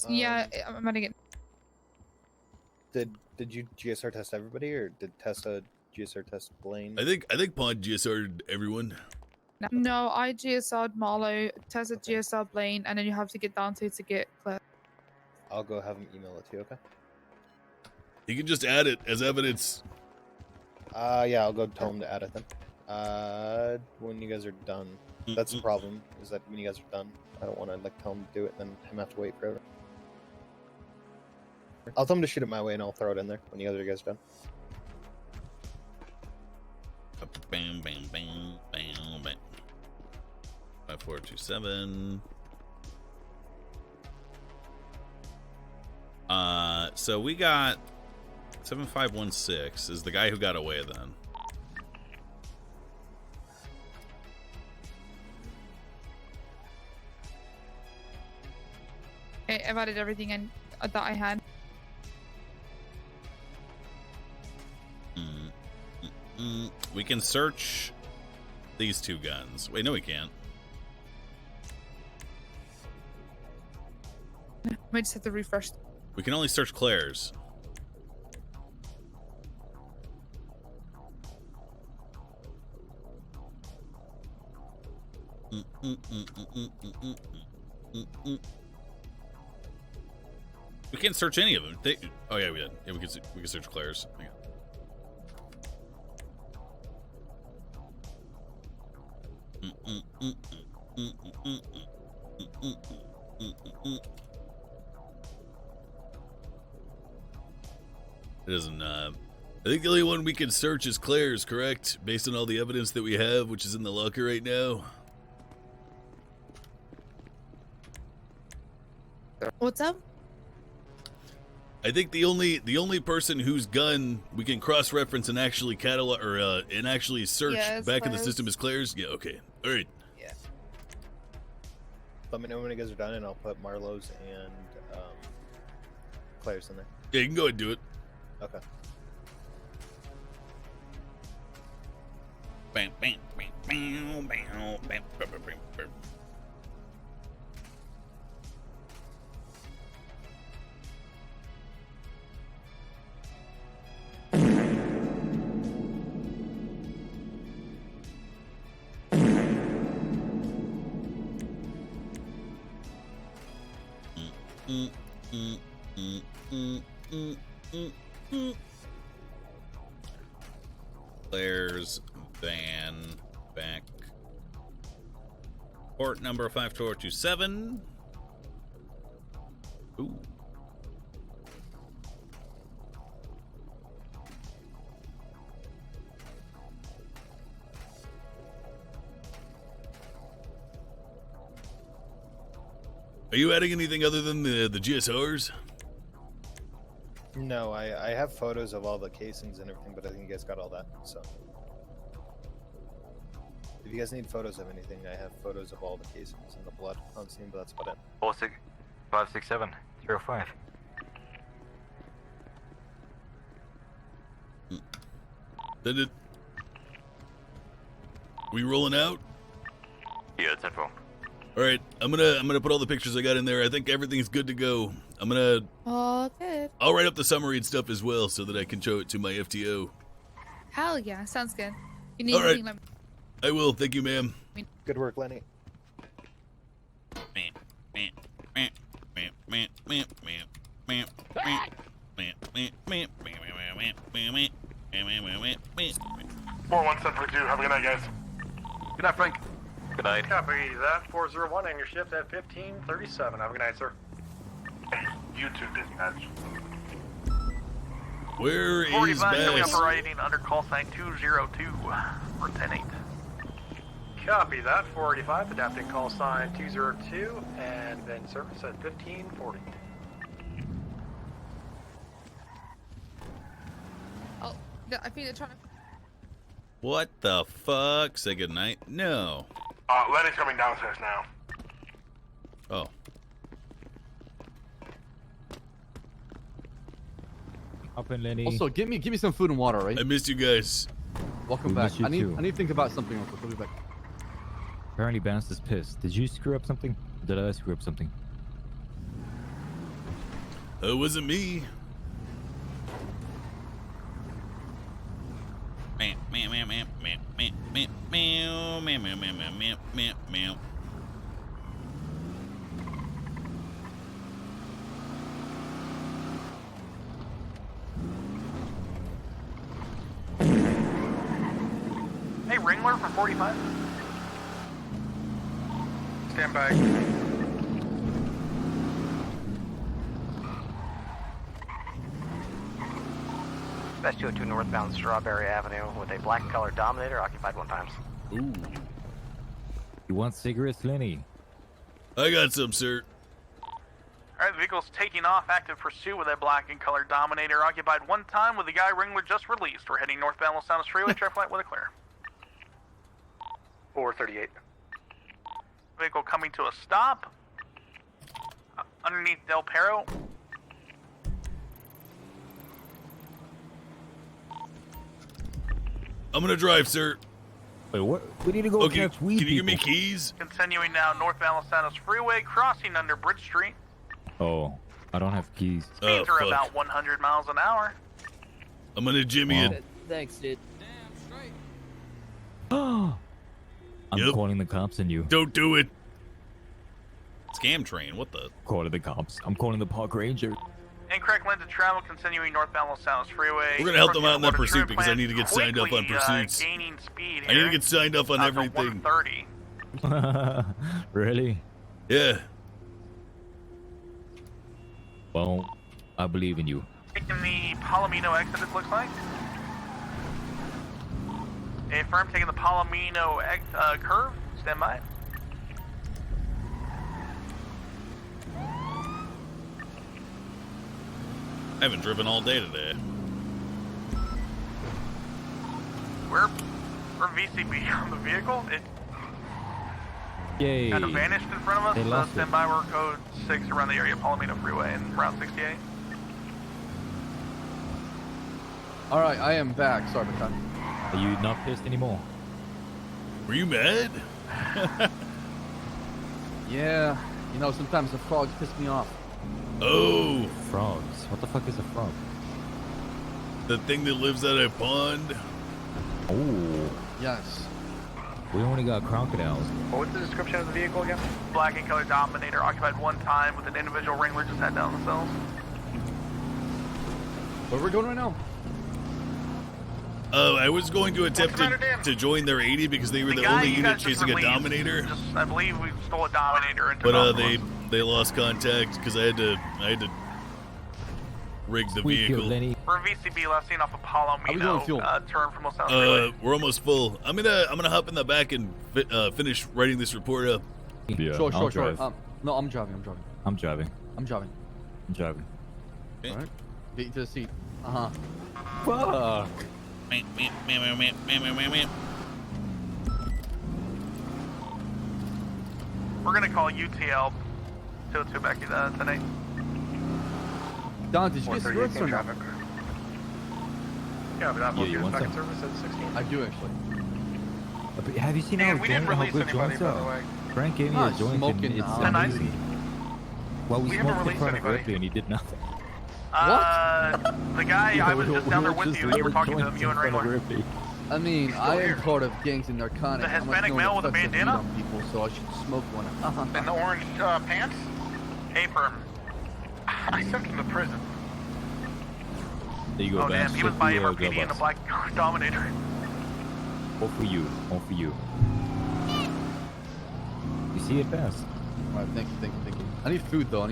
[SPEAKER 23] Yeah, I'm gonna get.
[SPEAKER 17] Did you GSR test everybody, or did Tessa GSR test Blaine?
[SPEAKER 1] I think Pod GSR'd everyone.
[SPEAKER 23] No, I GSR'd Marlo, Tessa GSR Blaine, and then you have to get down to get Claire.
[SPEAKER 17] I'll go have him email it to you, okay?
[SPEAKER 1] You can just add it as evidence.
[SPEAKER 17] Yeah, I'll go tell him to add it then. When you guys are done. That's the problem, is that when you guys are done, I don't want to tell him to do it and then him have to wait forever. I'll tell him to shoot it my way and I'll throw it in there when you guys are done.
[SPEAKER 1] Bam, bam, bam, bam, bam. 5427. So we got 7516 is the guy who got away then.
[SPEAKER 23] Okay, I've added everything in that I had.
[SPEAKER 1] We can search these two guns. Wait, no, we can't.
[SPEAKER 23] I just have to refresh.
[SPEAKER 1] We can only search Claire's. We can't search any of them. Oh yeah, we did. Yeah, we can search Claire's. Yeah. It doesn't. I think the only one we can search is Claire's, correct? Based on all the evidence that we have, which is in the locker right now.
[SPEAKER 23] What's up?
[SPEAKER 1] I think the only person whose gun we can cross-reference and actually catalog or and actually search back in the system is Claire's. Yeah. Okay. All right.
[SPEAKER 23] Yeah.
[SPEAKER 17] Let me know when you guys are done, and I'll put Marlowe's and Claire's in there.
[SPEAKER 1] Yeah, you can go ahead and do it.
[SPEAKER 17] Okay.
[SPEAKER 1] Bam, bam, bam, bam, bam, bam, bam, bam, bam. Claire's van back. Port number 52427. Ooh. Are you adding anything other than the GSRs?
[SPEAKER 17] No, I have photos of all the casings and everything, but I think you guys got all that, so. If you guys need photos of anything, I have photos of all the casings and the blood on scene, but that's about it.
[SPEAKER 5] 56705.
[SPEAKER 1] Did it? We rolling out?
[SPEAKER 5] Yeah, it's info.
[SPEAKER 1] All right, I'm gonna put all the pictures I got in there. I think everything's good to go. I'm gonna.
[SPEAKER 23] Oh, good.
[SPEAKER 1] I'll write up the summary and stuff as well, so that I can show it to my FTO.
[SPEAKER 23] Hell yeah, sounds good. You need
[SPEAKER 1] All right.
[SPEAKER 23] anything, let me...
[SPEAKER 1] I will. Thank you, ma'am.
[SPEAKER 17] Good work, Lenny.
[SPEAKER 6] Four 1742. Have a good night, guys.
[SPEAKER 3] Good night, Frank.
[SPEAKER 5] Good night.
[SPEAKER 6] Copy that. 401 and your shift at 1537. Have a good night, sir. You too, dispatch.
[SPEAKER 1] Where is
[SPEAKER 9] 45 showing
[SPEAKER 1] Bass?
[SPEAKER 9] operating under call sign 202 for 10-8.
[SPEAKER 6] Copy that. 485, adapting call sign 202, and then service at 1540.
[SPEAKER 23] Oh, I think they're trying to...
[SPEAKER 1] What the fuck? Say goodnight? No.
[SPEAKER 6] Lenny's coming downstairs now.
[SPEAKER 1] Oh.
[SPEAKER 4] Up in Lenny.
[SPEAKER 19] Also, give me some food and water, right?
[SPEAKER 1] I missed you guys.
[SPEAKER 19] Welcome
[SPEAKER 4] We
[SPEAKER 19] back.
[SPEAKER 4] miss you
[SPEAKER 19] I need
[SPEAKER 4] too.
[SPEAKER 19] to think about something real quick. I'll be back.
[SPEAKER 4] Apparently, Bounce is pissed. Did you screw up something? Did I screw up something?
[SPEAKER 1] It wasn't me.
[SPEAKER 9] Hey, Ringler for 45.
[SPEAKER 6] Stand by.
[SPEAKER 12] Best 202 northbound Strawberry Avenue with a black color Dominator occupied 1 times.
[SPEAKER 1] Ooh.
[SPEAKER 4] You want cigarettes, Lenny?
[SPEAKER 1] I got some, sir.
[SPEAKER 9] Alright, the vehicle's taking off, active pursuit with a black and colored Dominator, occupied 1 time with the guy Ringler just released. We're heading northbound Los Santos Freeway, traffic light with a clear.
[SPEAKER 6] 438.
[SPEAKER 9] Vehicle coming to a stop. Underneath Del Perro.
[SPEAKER 1] I'm gonna drive, sir.
[SPEAKER 4] Wait, what? We need to go
[SPEAKER 1] Okay,
[SPEAKER 4] catch weed
[SPEAKER 1] can you give me
[SPEAKER 4] people.
[SPEAKER 1] keys?
[SPEAKER 9] Continuing now northbound Los Santos Freeway, crossing under Bridge Street.
[SPEAKER 4] Oh, I don't have keys.
[SPEAKER 9] Speeds are about 100 miles an hour.
[SPEAKER 1] I'm gonna jimmy it.
[SPEAKER 8] Thanks, dude.
[SPEAKER 4] I'm
[SPEAKER 1] Yep.
[SPEAKER 4] calling the cops on you.
[SPEAKER 1] Don't do it. Scam train. What the?
[SPEAKER 4] Calling the cops. I'm calling the park ranger.
[SPEAKER 9] Incorrect lane to travel, continuing northbound Los Santos Freeway.
[SPEAKER 1] We're gonna help them out in that
[SPEAKER 9] Approaching
[SPEAKER 1] pursuit because I need to get signed up on
[SPEAKER 9] quickly,
[SPEAKER 1] pursuits.
[SPEAKER 9] Gaining speed
[SPEAKER 1] I need to
[SPEAKER 9] here.
[SPEAKER 1] get signed up on
[SPEAKER 9] To
[SPEAKER 1] everything.
[SPEAKER 9] 130.
[SPEAKER 4] Really?
[SPEAKER 1] Yeah.
[SPEAKER 4] Well, I believe in you.
[SPEAKER 9] Taking the Palomino exit, it looks like. A firm taking the Palomino curve. Stand by.
[SPEAKER 1] I haven't driven all day today.
[SPEAKER 9] We're VCB on the vehicle. It
[SPEAKER 4] Yay.
[SPEAKER 9] kind of vanished in front of us.
[SPEAKER 4] They lost
[SPEAKER 9] Stand by. We're code 6 around the area of Palomino Freeway and Route 68.
[SPEAKER 19] All right, I am back. Sorry about that.
[SPEAKER 4] Are you not pissed anymore?
[SPEAKER 1] Were you mad?
[SPEAKER 19] Yeah, you know, sometimes the frogs piss me off.
[SPEAKER 1] Oh.
[SPEAKER 4] Frogs. What the fuck is a frog?
[SPEAKER 1] The thing that lives at a pond.
[SPEAKER 4] Oh.
[SPEAKER 19] Yes.
[SPEAKER 4] We only got crocodiles.
[SPEAKER 6] What was the description of the vehicle again?
[SPEAKER 9] Black and colored Dominator occupied 1 time with an individual Ringler just head down themselves.
[SPEAKER 19] Where we're going right now?
[SPEAKER 1] I was going to attempt to join their 80 because they were the only unit chasing a Dominator.
[SPEAKER 6] I believe we stole a Dominator and
[SPEAKER 1] But they lost contact because I had to rig the vehicle.
[SPEAKER 6] We're VCB last seen off Apollo Mino, turn from Los Angeles.
[SPEAKER 1] We're almost full. I'm gonna hop in the back and finish writing this report up.
[SPEAKER 4] Yeah,
[SPEAKER 19] Sure. No, I'm driving.
[SPEAKER 4] I'm driving.
[SPEAKER 19] Okay. All right. Get to the seat.
[SPEAKER 4] Fuck.
[SPEAKER 6] We're gonna call UTL 202 back tonight.
[SPEAKER 19] Don, did you get cigarettes or not?
[SPEAKER 6] Yeah, but I'm
[SPEAKER 4] you want
[SPEAKER 6] back in
[SPEAKER 4] some?
[SPEAKER 6] service at 16.
[SPEAKER 19] I do actually.
[SPEAKER 4] Have you seen how good joints are? Frank gave me a joint
[SPEAKER 19] smoking.
[SPEAKER 4] and it's
[SPEAKER 19] Nice.
[SPEAKER 4] amazing. Well, we
[SPEAKER 6] haven't
[SPEAKER 4] smoked in
[SPEAKER 6] released
[SPEAKER 4] front of
[SPEAKER 6] anybody.
[SPEAKER 4] Ripley and he did nothing.
[SPEAKER 6] The guy, I was just down there with you. You were talking to him, you and Wrangler.
[SPEAKER 19] I mean, I am part of gangs and narcotics.
[SPEAKER 6] The Hispanic male with a bandana?
[SPEAKER 19] On people, so I should smoke one.
[SPEAKER 6] And the orange pants? A-firm. I sent him to prison.
[SPEAKER 4] There you go,
[SPEAKER 6] Oh damn, he was by MRPD in the black Dominator.
[SPEAKER 4] All for you. You see it fast.
[SPEAKER 19] Alright, thank you. I need food though,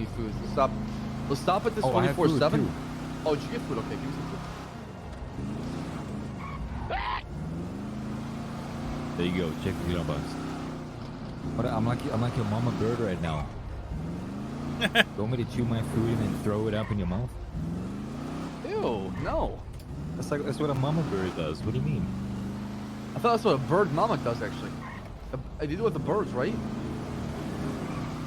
[SPEAKER 19] Let's stop at this 24/7. Oh, did you get food? Okay, give me some food.
[SPEAKER 4] There you go. Check the box. But I'm like your mama bird right now. You want me to chew my food and then throw it up in your mouth?
[SPEAKER 19] Ew, no.
[SPEAKER 4] That's what a mama bird does. What do you mean?
[SPEAKER 19] I thought that's what a bird mama does actually. They do it with the birds, right?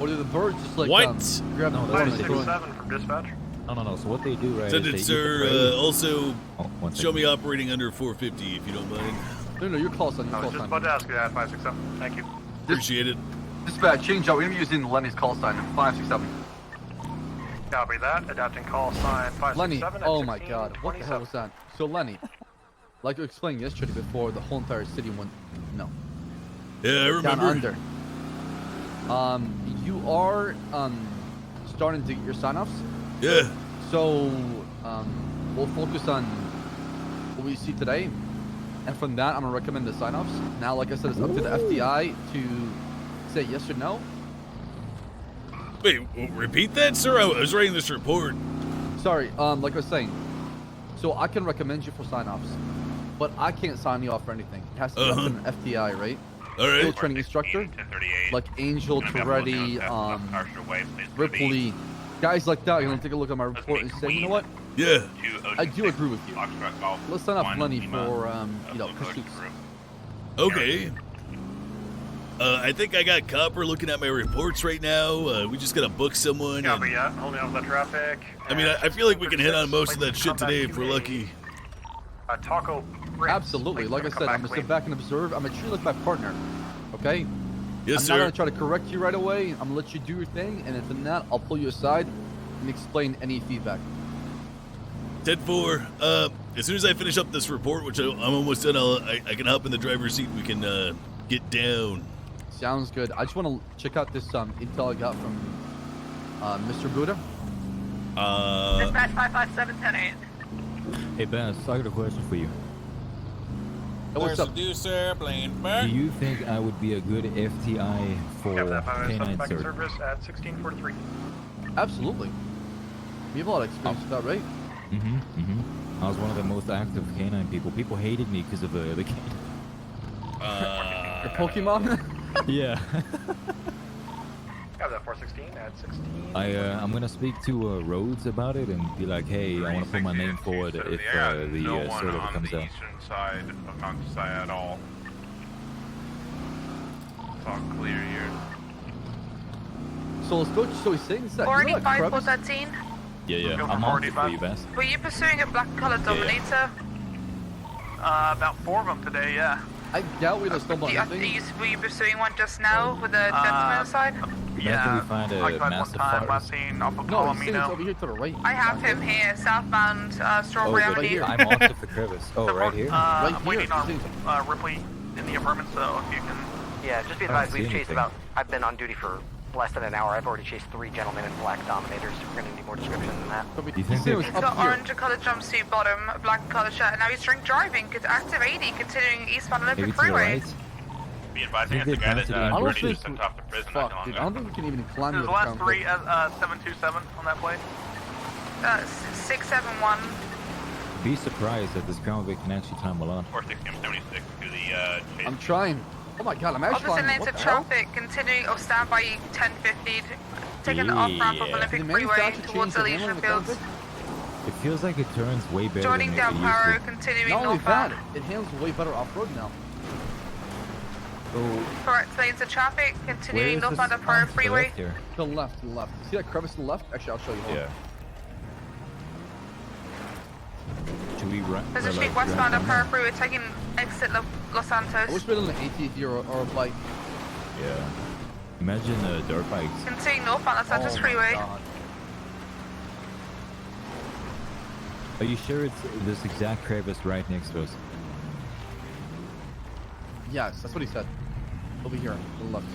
[SPEAKER 19] Or do the birds just like grab the bird and throw it?
[SPEAKER 6] 567 from dispatch.
[SPEAKER 4] No. So what they do, right?
[SPEAKER 1] Send it,
[SPEAKER 4] is
[SPEAKER 1] sir. Also, show me
[SPEAKER 4] second.
[SPEAKER 1] operating under 450 if you don't mind.
[SPEAKER 19] No, your call sign.
[SPEAKER 6] I was just about to ask you that, 567. Thank you.
[SPEAKER 1] Appreciate it.
[SPEAKER 6] Dispatch, change out. We're going to be using Lenny's call sign, 567. Copy that. Adapting call sign 567.
[SPEAKER 19] Lenny,
[SPEAKER 6] at
[SPEAKER 19] oh my
[SPEAKER 6] 16,
[SPEAKER 19] god, what the hell was that? So Lenny, like you explained yesterday before, the whole entire city went, no.
[SPEAKER 1] Yeah, I remember.
[SPEAKER 19] Down under. You are, starting to get your sign-offs?
[SPEAKER 1] Yeah.
[SPEAKER 19] So, we'll focus on what we see today. And from that, I'm gonna recommend the sign-offs. Now, like I said, it's up to the FBI to say yes or no.
[SPEAKER 1] Wait, repeat that, sir? I was writing this report.
[SPEAKER 19] Sorry, like I was saying. So I can recommend you for sign-offs, but I can't sign you off for anything. It has to be up to an FBI, right?
[SPEAKER 1] All right.
[SPEAKER 19] Field training instructor, like Angel, Toretti, Ripley, guys like that. You're gonna take a look at my report and say, you know what?
[SPEAKER 1] Yeah.
[SPEAKER 19] I do agree with you. Let's sign up Lenny for, pursuits.
[SPEAKER 1] Okay. I think I got Copper looking at my reports right now. We just gotta book someone.
[SPEAKER 6] Copy, yeah. Holding on the traffic.
[SPEAKER 1] I mean, I feel like we can hit on most of that shit today if we're lucky.
[SPEAKER 6] Taco.
[SPEAKER 19] Absolutely. Like I said, I'm gonna sit back and observe. I'm gonna treat you like my partner. Okay?
[SPEAKER 1] Yes,
[SPEAKER 19] I'm
[SPEAKER 1] sir.
[SPEAKER 19] not gonna try to correct you right away. I'm gonna let you do your thing, and if not, I'll pull you aside and explain any feedback.
[SPEAKER 1] 10-4. As soon as I finish up this report, which I'm almost done, I can hop in the driver's seat and we can get down.
[SPEAKER 19] Sounds good. I just want to check out this intel I got from Mr. Buddha.
[SPEAKER 9] Dispatch 557-10-8.
[SPEAKER 4] Hey, Ben, I got a question for you.
[SPEAKER 19] What's up?
[SPEAKER 4] Do you think I would be a good FTI for canine
[SPEAKER 6] back in
[SPEAKER 4] search?
[SPEAKER 6] service at 1643.
[SPEAKER 19] Absolutely. You have a lot of experience with that, right?
[SPEAKER 4] I was one of the most active canine people. People hated me because of the canine.
[SPEAKER 19] Your Pokemon?
[SPEAKER 4] Yeah.
[SPEAKER 6] Have that 416 at 16.
[SPEAKER 4] I'm gonna speak to Rhodes about it and be like, hey, I want to put my name forward if the solo comes out.
[SPEAKER 11] Side of Mount Desire at all. It's all clear here.
[SPEAKER 19] So let's go. So he's saying that.
[SPEAKER 2] 45-413.
[SPEAKER 4] Yeah. I'm on it for you, Bass.
[SPEAKER 2] Were you pursuing a black-colored Dominator?
[SPEAKER 6] About 4 of them today, yeah.
[SPEAKER 19] I doubt we just stumbled on anything.
[SPEAKER 2] Were you pursuing one just now with a gentleman inside?
[SPEAKER 4] After we find a massive fire.
[SPEAKER 6] Last seen off of
[SPEAKER 19] No, he's saying it's over here to the right.
[SPEAKER 2] I have him here, southbound Strawberry
[SPEAKER 4] Oh,
[SPEAKER 2] Avenue.
[SPEAKER 4] I'm off the crevice. Oh, right here?
[SPEAKER 6] I'm waiting on Ripley in the apartment, so if you can...
[SPEAKER 12] Yeah, just be advised, we've chased about... I've been on duty for less than an hour. I've already chased 3 gentlemen in black dominators. We're gonna need more description than that.
[SPEAKER 4] You think
[SPEAKER 23] He's got orange colored jumpsuit bottom, a black colored shirt, and now he's drink driving. It's active 80, continuing eastbound Olympic
[SPEAKER 4] maybe to the
[SPEAKER 23] Freeway.
[SPEAKER 4] right?
[SPEAKER 5] Be advised,
[SPEAKER 4] Think
[SPEAKER 5] it's the
[SPEAKER 4] they
[SPEAKER 5] guy that
[SPEAKER 4] planted it in
[SPEAKER 5] Rudy
[SPEAKER 4] bushes.
[SPEAKER 5] just sent off to prison not
[SPEAKER 19] Fuck,
[SPEAKER 5] too long
[SPEAKER 19] dude,
[SPEAKER 5] ago.
[SPEAKER 19] I don't think we can even climb
[SPEAKER 9] There's
[SPEAKER 19] to
[SPEAKER 9] the
[SPEAKER 19] the
[SPEAKER 9] last
[SPEAKER 19] ground.
[SPEAKER 9] 3 727 on that plate.
[SPEAKER 23] 671.
[SPEAKER 4] Be surprised that this ground can actually climb a lot.
[SPEAKER 5] 460 to the chase.
[SPEAKER 19] I'm trying. Oh my god, I'm actually
[SPEAKER 23] Opposite
[SPEAKER 19] climbing.
[SPEAKER 23] lanes
[SPEAKER 19] What
[SPEAKER 23] of
[SPEAKER 19] the hell?
[SPEAKER 23] traffic, continuing or stand by 1050. Taking the off ramp of
[SPEAKER 4] Yeah.
[SPEAKER 23] Olympic
[SPEAKER 19] Did the
[SPEAKER 23] Freeway
[SPEAKER 19] manufacturer
[SPEAKER 23] towards
[SPEAKER 19] change the handling
[SPEAKER 23] Elysian
[SPEAKER 19] of the
[SPEAKER 23] Fields.
[SPEAKER 19] traffic?
[SPEAKER 4] It feels like it turns way better
[SPEAKER 23] Joining
[SPEAKER 4] than
[SPEAKER 23] down
[SPEAKER 4] it
[SPEAKER 23] Power,
[SPEAKER 4] used to.
[SPEAKER 23] continuing
[SPEAKER 19] Not only that,
[SPEAKER 23] northbound.
[SPEAKER 19] it handles way better off-road now.
[SPEAKER 4] So,
[SPEAKER 23] Correct lanes of traffic,
[SPEAKER 4] where
[SPEAKER 23] continuing
[SPEAKER 4] is this
[SPEAKER 23] northbound of
[SPEAKER 4] on
[SPEAKER 23] Power
[SPEAKER 4] to the
[SPEAKER 23] Freeway.
[SPEAKER 4] left here?
[SPEAKER 19] To the left, to the left. See that crevice to the left? Actually, I'll show you. Hold on.
[SPEAKER 4] Yeah. Should we run?
[SPEAKER 23] There's a street westbound of Power Freeway taking exit Los
[SPEAKER 19] I
[SPEAKER 23] Santos.
[SPEAKER 19] wish we had an ATV or a bike.
[SPEAKER 4] Yeah. Imagine dirt bikes.
[SPEAKER 23] Continuing northbound Los Santos
[SPEAKER 19] Oh my
[SPEAKER 23] Freeway.
[SPEAKER 19] God.
[SPEAKER 4] Are you sure it's this exact crevice right next to us?
[SPEAKER 19] Yes, that's what he said. Over here, to the left.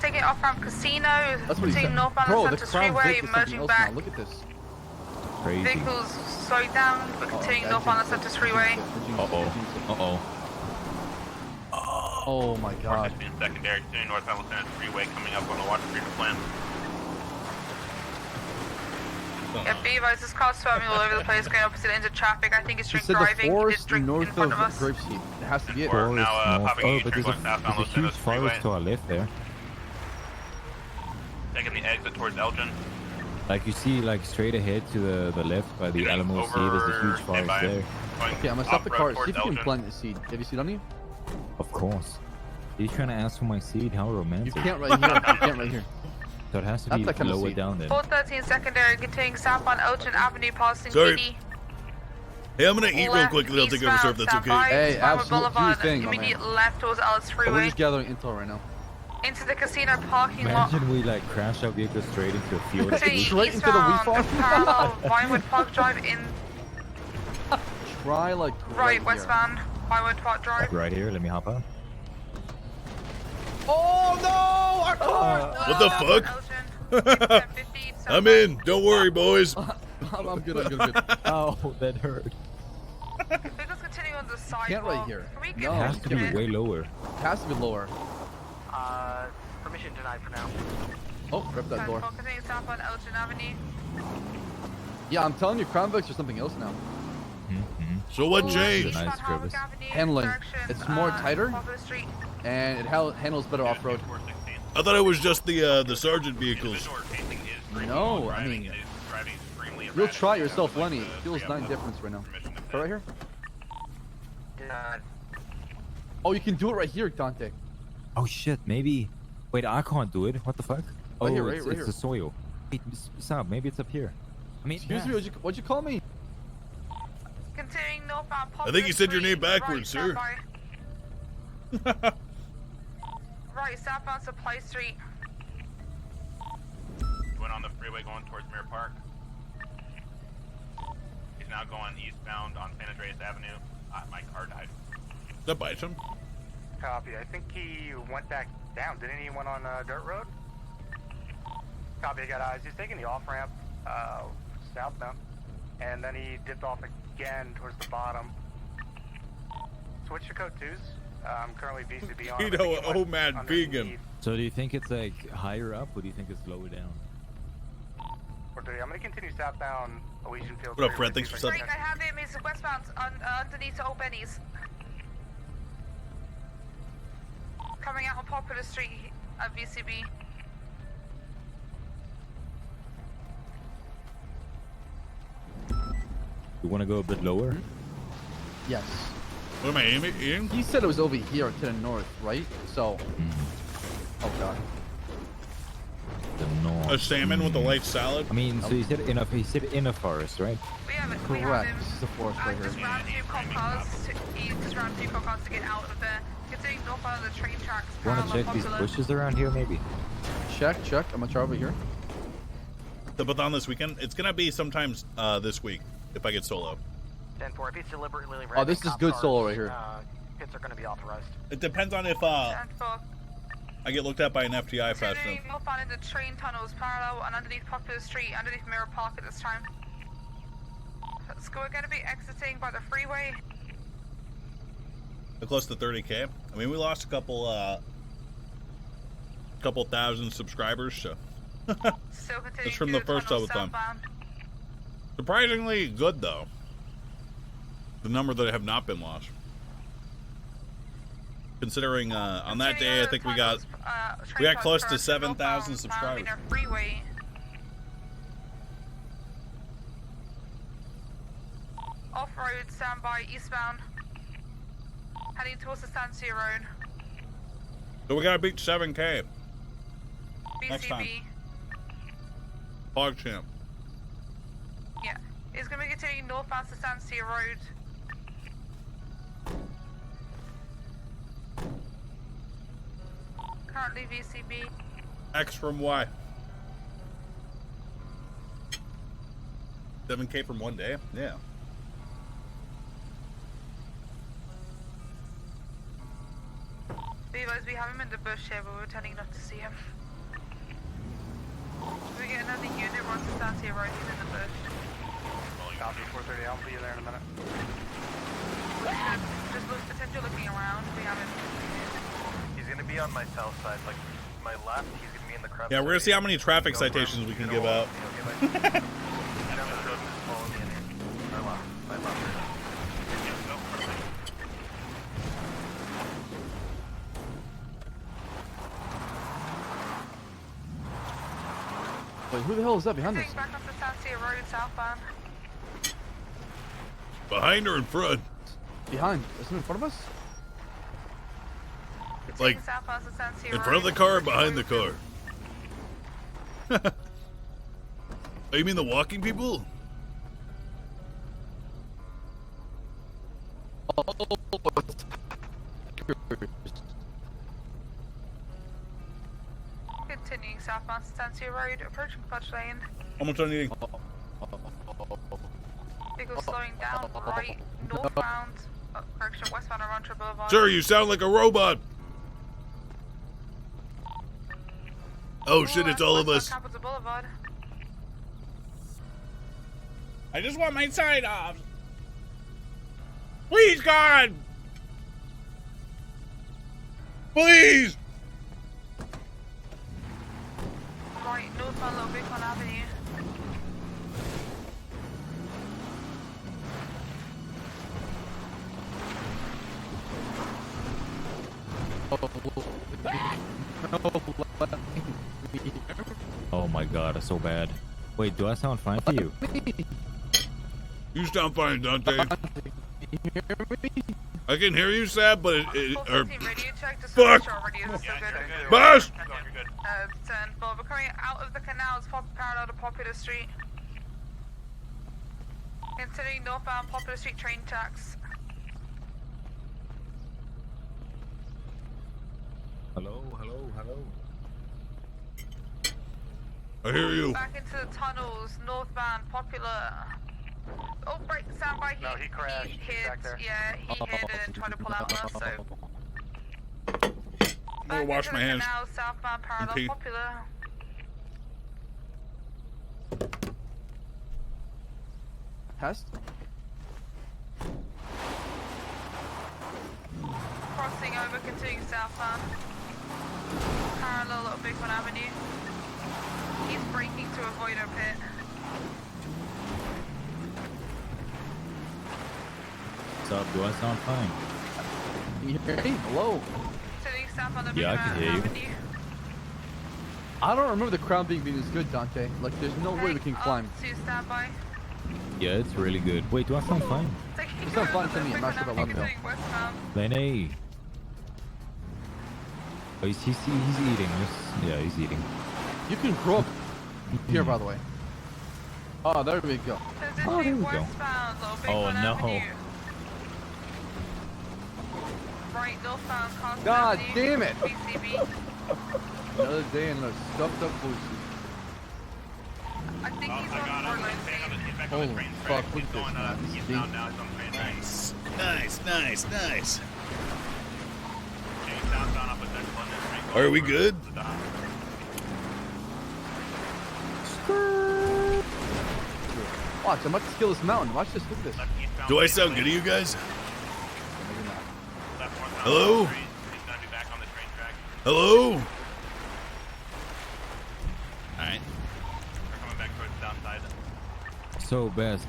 [SPEAKER 23] Taking off ramp Casino,
[SPEAKER 19] That's what he
[SPEAKER 23] continuing
[SPEAKER 19] said.
[SPEAKER 23] northbound
[SPEAKER 19] Bro,
[SPEAKER 23] Los
[SPEAKER 19] the
[SPEAKER 23] Santos
[SPEAKER 19] Crown
[SPEAKER 23] Freeway,
[SPEAKER 19] Vic is something
[SPEAKER 23] merging
[SPEAKER 19] else
[SPEAKER 23] back.
[SPEAKER 19] now. Look at this.
[SPEAKER 4] Crazy.
[SPEAKER 23] Vehicles slowing down, but continuing northbound Los Santos Freeway.
[SPEAKER 4] Uh-oh.
[SPEAKER 19] Oh my god.
[SPEAKER 5] Just being secondary, continuing northbound Los Angeles Freeway coming up on the Water Freedom Plan.
[SPEAKER 23] Yeah, B-Vise, this car's swerving all over the place, going opposite ends of traffic. I think it's
[SPEAKER 19] He
[SPEAKER 23] drink
[SPEAKER 19] said the
[SPEAKER 23] driving. He did
[SPEAKER 19] forest
[SPEAKER 23] drink in
[SPEAKER 19] north
[SPEAKER 23] front
[SPEAKER 19] of
[SPEAKER 23] of us.
[SPEAKER 19] Grapeseed. It has to be it.
[SPEAKER 5] We're now
[SPEAKER 4] North.
[SPEAKER 5] hopping
[SPEAKER 4] Oh,
[SPEAKER 5] east
[SPEAKER 4] but
[SPEAKER 5] turn
[SPEAKER 4] there's
[SPEAKER 5] going southbound
[SPEAKER 4] a
[SPEAKER 5] Los
[SPEAKER 4] huge
[SPEAKER 5] Angeles Freeway.
[SPEAKER 4] forest to our left there.
[SPEAKER 5] Taking the exit towards Elgin.
[SPEAKER 4] Like you see, like straight ahead to the left by the
[SPEAKER 5] Getting
[SPEAKER 4] Alamo Sea,
[SPEAKER 5] over
[SPEAKER 4] there's a huge forest
[SPEAKER 5] standby.
[SPEAKER 4] there.
[SPEAKER 5] Going
[SPEAKER 19] Okay, I'm gonna stop the
[SPEAKER 5] off-road
[SPEAKER 19] car. See
[SPEAKER 5] towards
[SPEAKER 19] if you can
[SPEAKER 5] Elgin.
[SPEAKER 19] plant the seed. Have you seed on you?
[SPEAKER 4] Of course. He's trying to ask for my seed. How romantic.
[SPEAKER 19] You can't right here. You can't right here.
[SPEAKER 4] So it has to
[SPEAKER 19] That's
[SPEAKER 4] be
[SPEAKER 19] that kind of
[SPEAKER 4] lower
[SPEAKER 19] seed.
[SPEAKER 4] down then.
[SPEAKER 23] 413 secondary, continuing southbound Elgin Avenue, passing
[SPEAKER 1] Sorry.
[SPEAKER 23] BD.
[SPEAKER 1] Hey, I'm gonna eat real
[SPEAKER 23] Left,
[SPEAKER 1] quick and I'll take over, sir, if that's
[SPEAKER 23] eastbound,
[SPEAKER 1] okay.
[SPEAKER 23] standby,
[SPEAKER 19] Hey,
[SPEAKER 23] Farmer
[SPEAKER 19] absolute- do your
[SPEAKER 23] Boulevard,
[SPEAKER 19] thing, my
[SPEAKER 23] immediate
[SPEAKER 19] man.
[SPEAKER 23] left towards Ellis
[SPEAKER 19] We're
[SPEAKER 23] Freeway.
[SPEAKER 19] just gathering intel right now.
[SPEAKER 23] Into the casino parking lot.
[SPEAKER 4] Imagine we like crash our vehicle straight into a field.
[SPEAKER 23] Continuing
[SPEAKER 19] Straight into the wheat
[SPEAKER 23] eastbound,
[SPEAKER 19] farm.
[SPEAKER 23] parallel Vinewood Park Drive in
[SPEAKER 19] Try like
[SPEAKER 23] right
[SPEAKER 19] here.
[SPEAKER 23] westbound, Vinewood Park Drive.
[SPEAKER 4] Right here, let me hop out.
[SPEAKER 19] Oh no! Our car!
[SPEAKER 1] What the fuck? I'm in. Don't worry, boys.
[SPEAKER 19] I'm good. I'm good. I'm good.
[SPEAKER 4] Oh, that hurt.
[SPEAKER 23] Vehicles continue on the sidewalk.
[SPEAKER 19] Can't right here.
[SPEAKER 23] Can we
[SPEAKER 4] It
[SPEAKER 23] get
[SPEAKER 4] has to be
[SPEAKER 23] into
[SPEAKER 4] way
[SPEAKER 23] it?
[SPEAKER 4] lower.
[SPEAKER 19] It has to be lower.
[SPEAKER 12] Permission denied for now.
[SPEAKER 19] Oh, rip that door.
[SPEAKER 23] Continuing southbound Elgin Avenue.
[SPEAKER 19] Yeah, I'm telling you, Crown Vics are something else now.
[SPEAKER 1] So what
[SPEAKER 23] Left
[SPEAKER 1] changed?
[SPEAKER 23] eastbound
[SPEAKER 4] Nice
[SPEAKER 23] Harwick
[SPEAKER 4] crevice.
[SPEAKER 23] Avenue,
[SPEAKER 19] Handling.
[SPEAKER 23] direction,
[SPEAKER 19] It's more tighter,
[SPEAKER 23] Poplar Street.
[SPEAKER 19] and it handles better off-road.
[SPEAKER 1] I thought it was just the sergeant vehicles.
[SPEAKER 19] No, I mean, you'll try yourself, Lenny. It feels 9 difference right now. Go right here. Oh, you can do it right here, Dante.
[SPEAKER 4] Oh shit, maybe. Wait, I can't do it. What the fuck? Oh,
[SPEAKER 19] Right here,
[SPEAKER 4] it's,
[SPEAKER 19] right
[SPEAKER 4] it's
[SPEAKER 19] here.
[SPEAKER 4] the soil. Wait, stop. Maybe it's up here. I mean,
[SPEAKER 19] Excuse me, what'd you call me?
[SPEAKER 23] Continuing northbound Poplar
[SPEAKER 1] I think you said your name
[SPEAKER 23] Street,
[SPEAKER 1] backwards,
[SPEAKER 23] right,
[SPEAKER 1] sir.
[SPEAKER 23] standby. Right, southbound Supply Street.
[SPEAKER 5] Went on the freeway going towards Mirror Park. He's now going eastbound on San Andreas Avenue. My car died.
[SPEAKER 1] That bites him.
[SPEAKER 6] Copy. I think he went back down. Didn't he? Went on dirt road? Copy. I got eyes. He's taking the off ramp southbound, and then he dipped off again towards the bottom. Switch to code 2s. I'm currently BCB on.
[SPEAKER 1] You know, oh man, vegan.
[SPEAKER 4] So do you think it's like higher up, or do you think it's lower down?
[SPEAKER 6] I'm going to continue southbound Elysian Fields.
[SPEAKER 1] What up, Fred? Thanks for
[SPEAKER 23] Frank,
[SPEAKER 1] subbing.
[SPEAKER 23] I have him. He's westbound underneath Old Benny's. Coming out on Popular Street at VCB.
[SPEAKER 4] You want to go a bit lower?
[SPEAKER 19] Yes.
[SPEAKER 1] What am I aiming?
[SPEAKER 19] He said it was over here to the north, right? So. Oh god.
[SPEAKER 4] The north.
[SPEAKER 1] A salmon with a light salad?
[SPEAKER 4] I mean, so he said in a forest, right?
[SPEAKER 23] We have it.
[SPEAKER 19] Correct. This is the forest right here.
[SPEAKER 23] Just round 2 cop cars just round 2 cop cars to get out of there. Continuing northbound of the train tracks.
[SPEAKER 4] You want to
[SPEAKER 23] parallel
[SPEAKER 4] check these
[SPEAKER 23] Popular.
[SPEAKER 4] bushes around here, maybe?
[SPEAKER 19] Check. I'm gonna try over here.
[SPEAKER 1] The Bathon this weekend? It's gonna be sometimes this week if I get solo.
[SPEAKER 12] 10-4. If it's deliberately
[SPEAKER 19] Oh, this is good solo right here.
[SPEAKER 12] Hits are going to be authorized.
[SPEAKER 1] It depends on if I get looked at by an FTI fast enough.
[SPEAKER 23] Continuing northbound into train tunnels, parallel and underneath Popular Street, underneath Mirror Park at this time. So we're going to be exiting by the freeway.
[SPEAKER 1] Close to 30K. I mean, we lost a couple thousand subscribers, so. Just from the first double time. Surprisingly good, though. The number that have not been lost. Considering on that day, I think we got close to 7,000 subscribers.
[SPEAKER 23] Freeway. Off-road, standby, eastbound. Heading towards the Stancy Road.
[SPEAKER 1] So we gotta beat 7K. Next time. Hog champ.
[SPEAKER 23] Yeah. It's gonna be continuing northbound to Stancy Road. Currently VCB.
[SPEAKER 1] X from Y. 7K from one day? Yeah.
[SPEAKER 23] Levi's, we have him in the bush here, but we're tending not to see him. We get another unit, we're on the Stancy Road, he's in the bush.
[SPEAKER 6] Copy 430, I'll be there in a minute.
[SPEAKER 23] Just look, attempt looking around, we haven't.
[SPEAKER 8] He's gonna be on my south side, like my left, he's gonna be in the crevice.
[SPEAKER 1] Yeah, we're gonna see how many traffic citations we can give out.
[SPEAKER 19] Wait, who the hell is that behind us?
[SPEAKER 23] Back up the Stancy Road, southbound.
[SPEAKER 1] Behind or in front?
[SPEAKER 19] Behind. Isn't it in front of us?
[SPEAKER 1] Like, in front of the car or behind the car? Oh, you mean the walking people?
[SPEAKER 23] Continuing southbound Stancy Road, approaching Fudge Lane.
[SPEAKER 1] How much are you needing?
[SPEAKER 23] Vehicle slowing down, right, northbound, correction, westbound Arantxa Boulevard.
[SPEAKER 1] Sir, you sound like a robot. Oh shit, it's all of us.
[SPEAKER 23] Capitol Boulevard.
[SPEAKER 1] I just want my side off. Please, God. Please.
[SPEAKER 23] Right, northbound Little Bighorn Avenue.
[SPEAKER 4] Oh my god, that's so bad. Wait, do I sound fine for you?
[SPEAKER 1] You sound fine, Dante. I can hear you, Sab, but fuck! Boss!
[SPEAKER 23] 10, but we're coming out of the canals, parallel to Popular Street. Continuing northbound Popular Street train tracks.
[SPEAKER 4] Hello, hello, hello.
[SPEAKER 1] I hear you.
[SPEAKER 23] Back into the tunnels, northbound Popular. Oh, break, stand by. He crashed. He hit. Yeah, he hit and tried to pull out of us, so.
[SPEAKER 1] I'm gonna wash my hands.
[SPEAKER 23] Now southbound parallel Popular.
[SPEAKER 19] Test.
[SPEAKER 23] Crossing over, continuing southbound. Parallel Little Bighorn Avenue. He's braking to avoid a pit.
[SPEAKER 4] What's up? Do I sound fine?
[SPEAKER 19] Can you hear me? Hello?
[SPEAKER 23] Continuing southbound Little
[SPEAKER 4] Yeah, I
[SPEAKER 23] Bighorn
[SPEAKER 4] can hear you.
[SPEAKER 23] Avenue.
[SPEAKER 19] I don't remember the crowd being as good, Dante. Like, there's no way we can climb.
[SPEAKER 23] To standby.
[SPEAKER 4] Yeah, it's really good. Wait, do I sound fine?
[SPEAKER 19] You sound fine to me. I'm not sure about London.
[SPEAKER 4] Lenny. Oh, he's eating. Yeah, he's eating.
[SPEAKER 19] You can grow up here, by the way. Oh, there we go.
[SPEAKER 4] Oh, there we go. Oh, no.
[SPEAKER 23] Right, northbound, Carson
[SPEAKER 19] God
[SPEAKER 23] Avenue,
[SPEAKER 19] damn it.
[SPEAKER 23] BCB.
[SPEAKER 19] Another day and another stuffed up pussy.
[SPEAKER 23] I think he's on Portland.
[SPEAKER 19] Holy fuck, look at this, man. This is deep.
[SPEAKER 1] Nice. Nice.
[SPEAKER 5] southbound up at next London Street.
[SPEAKER 1] Are we good?
[SPEAKER 19] Watch, I'm about to scale this mountain. Watch this. Look at this.
[SPEAKER 1] Do I sound good to you guys? Hello? Hello? Alright.
[SPEAKER 5] We're coming back towards the south side.
[SPEAKER 4] So best.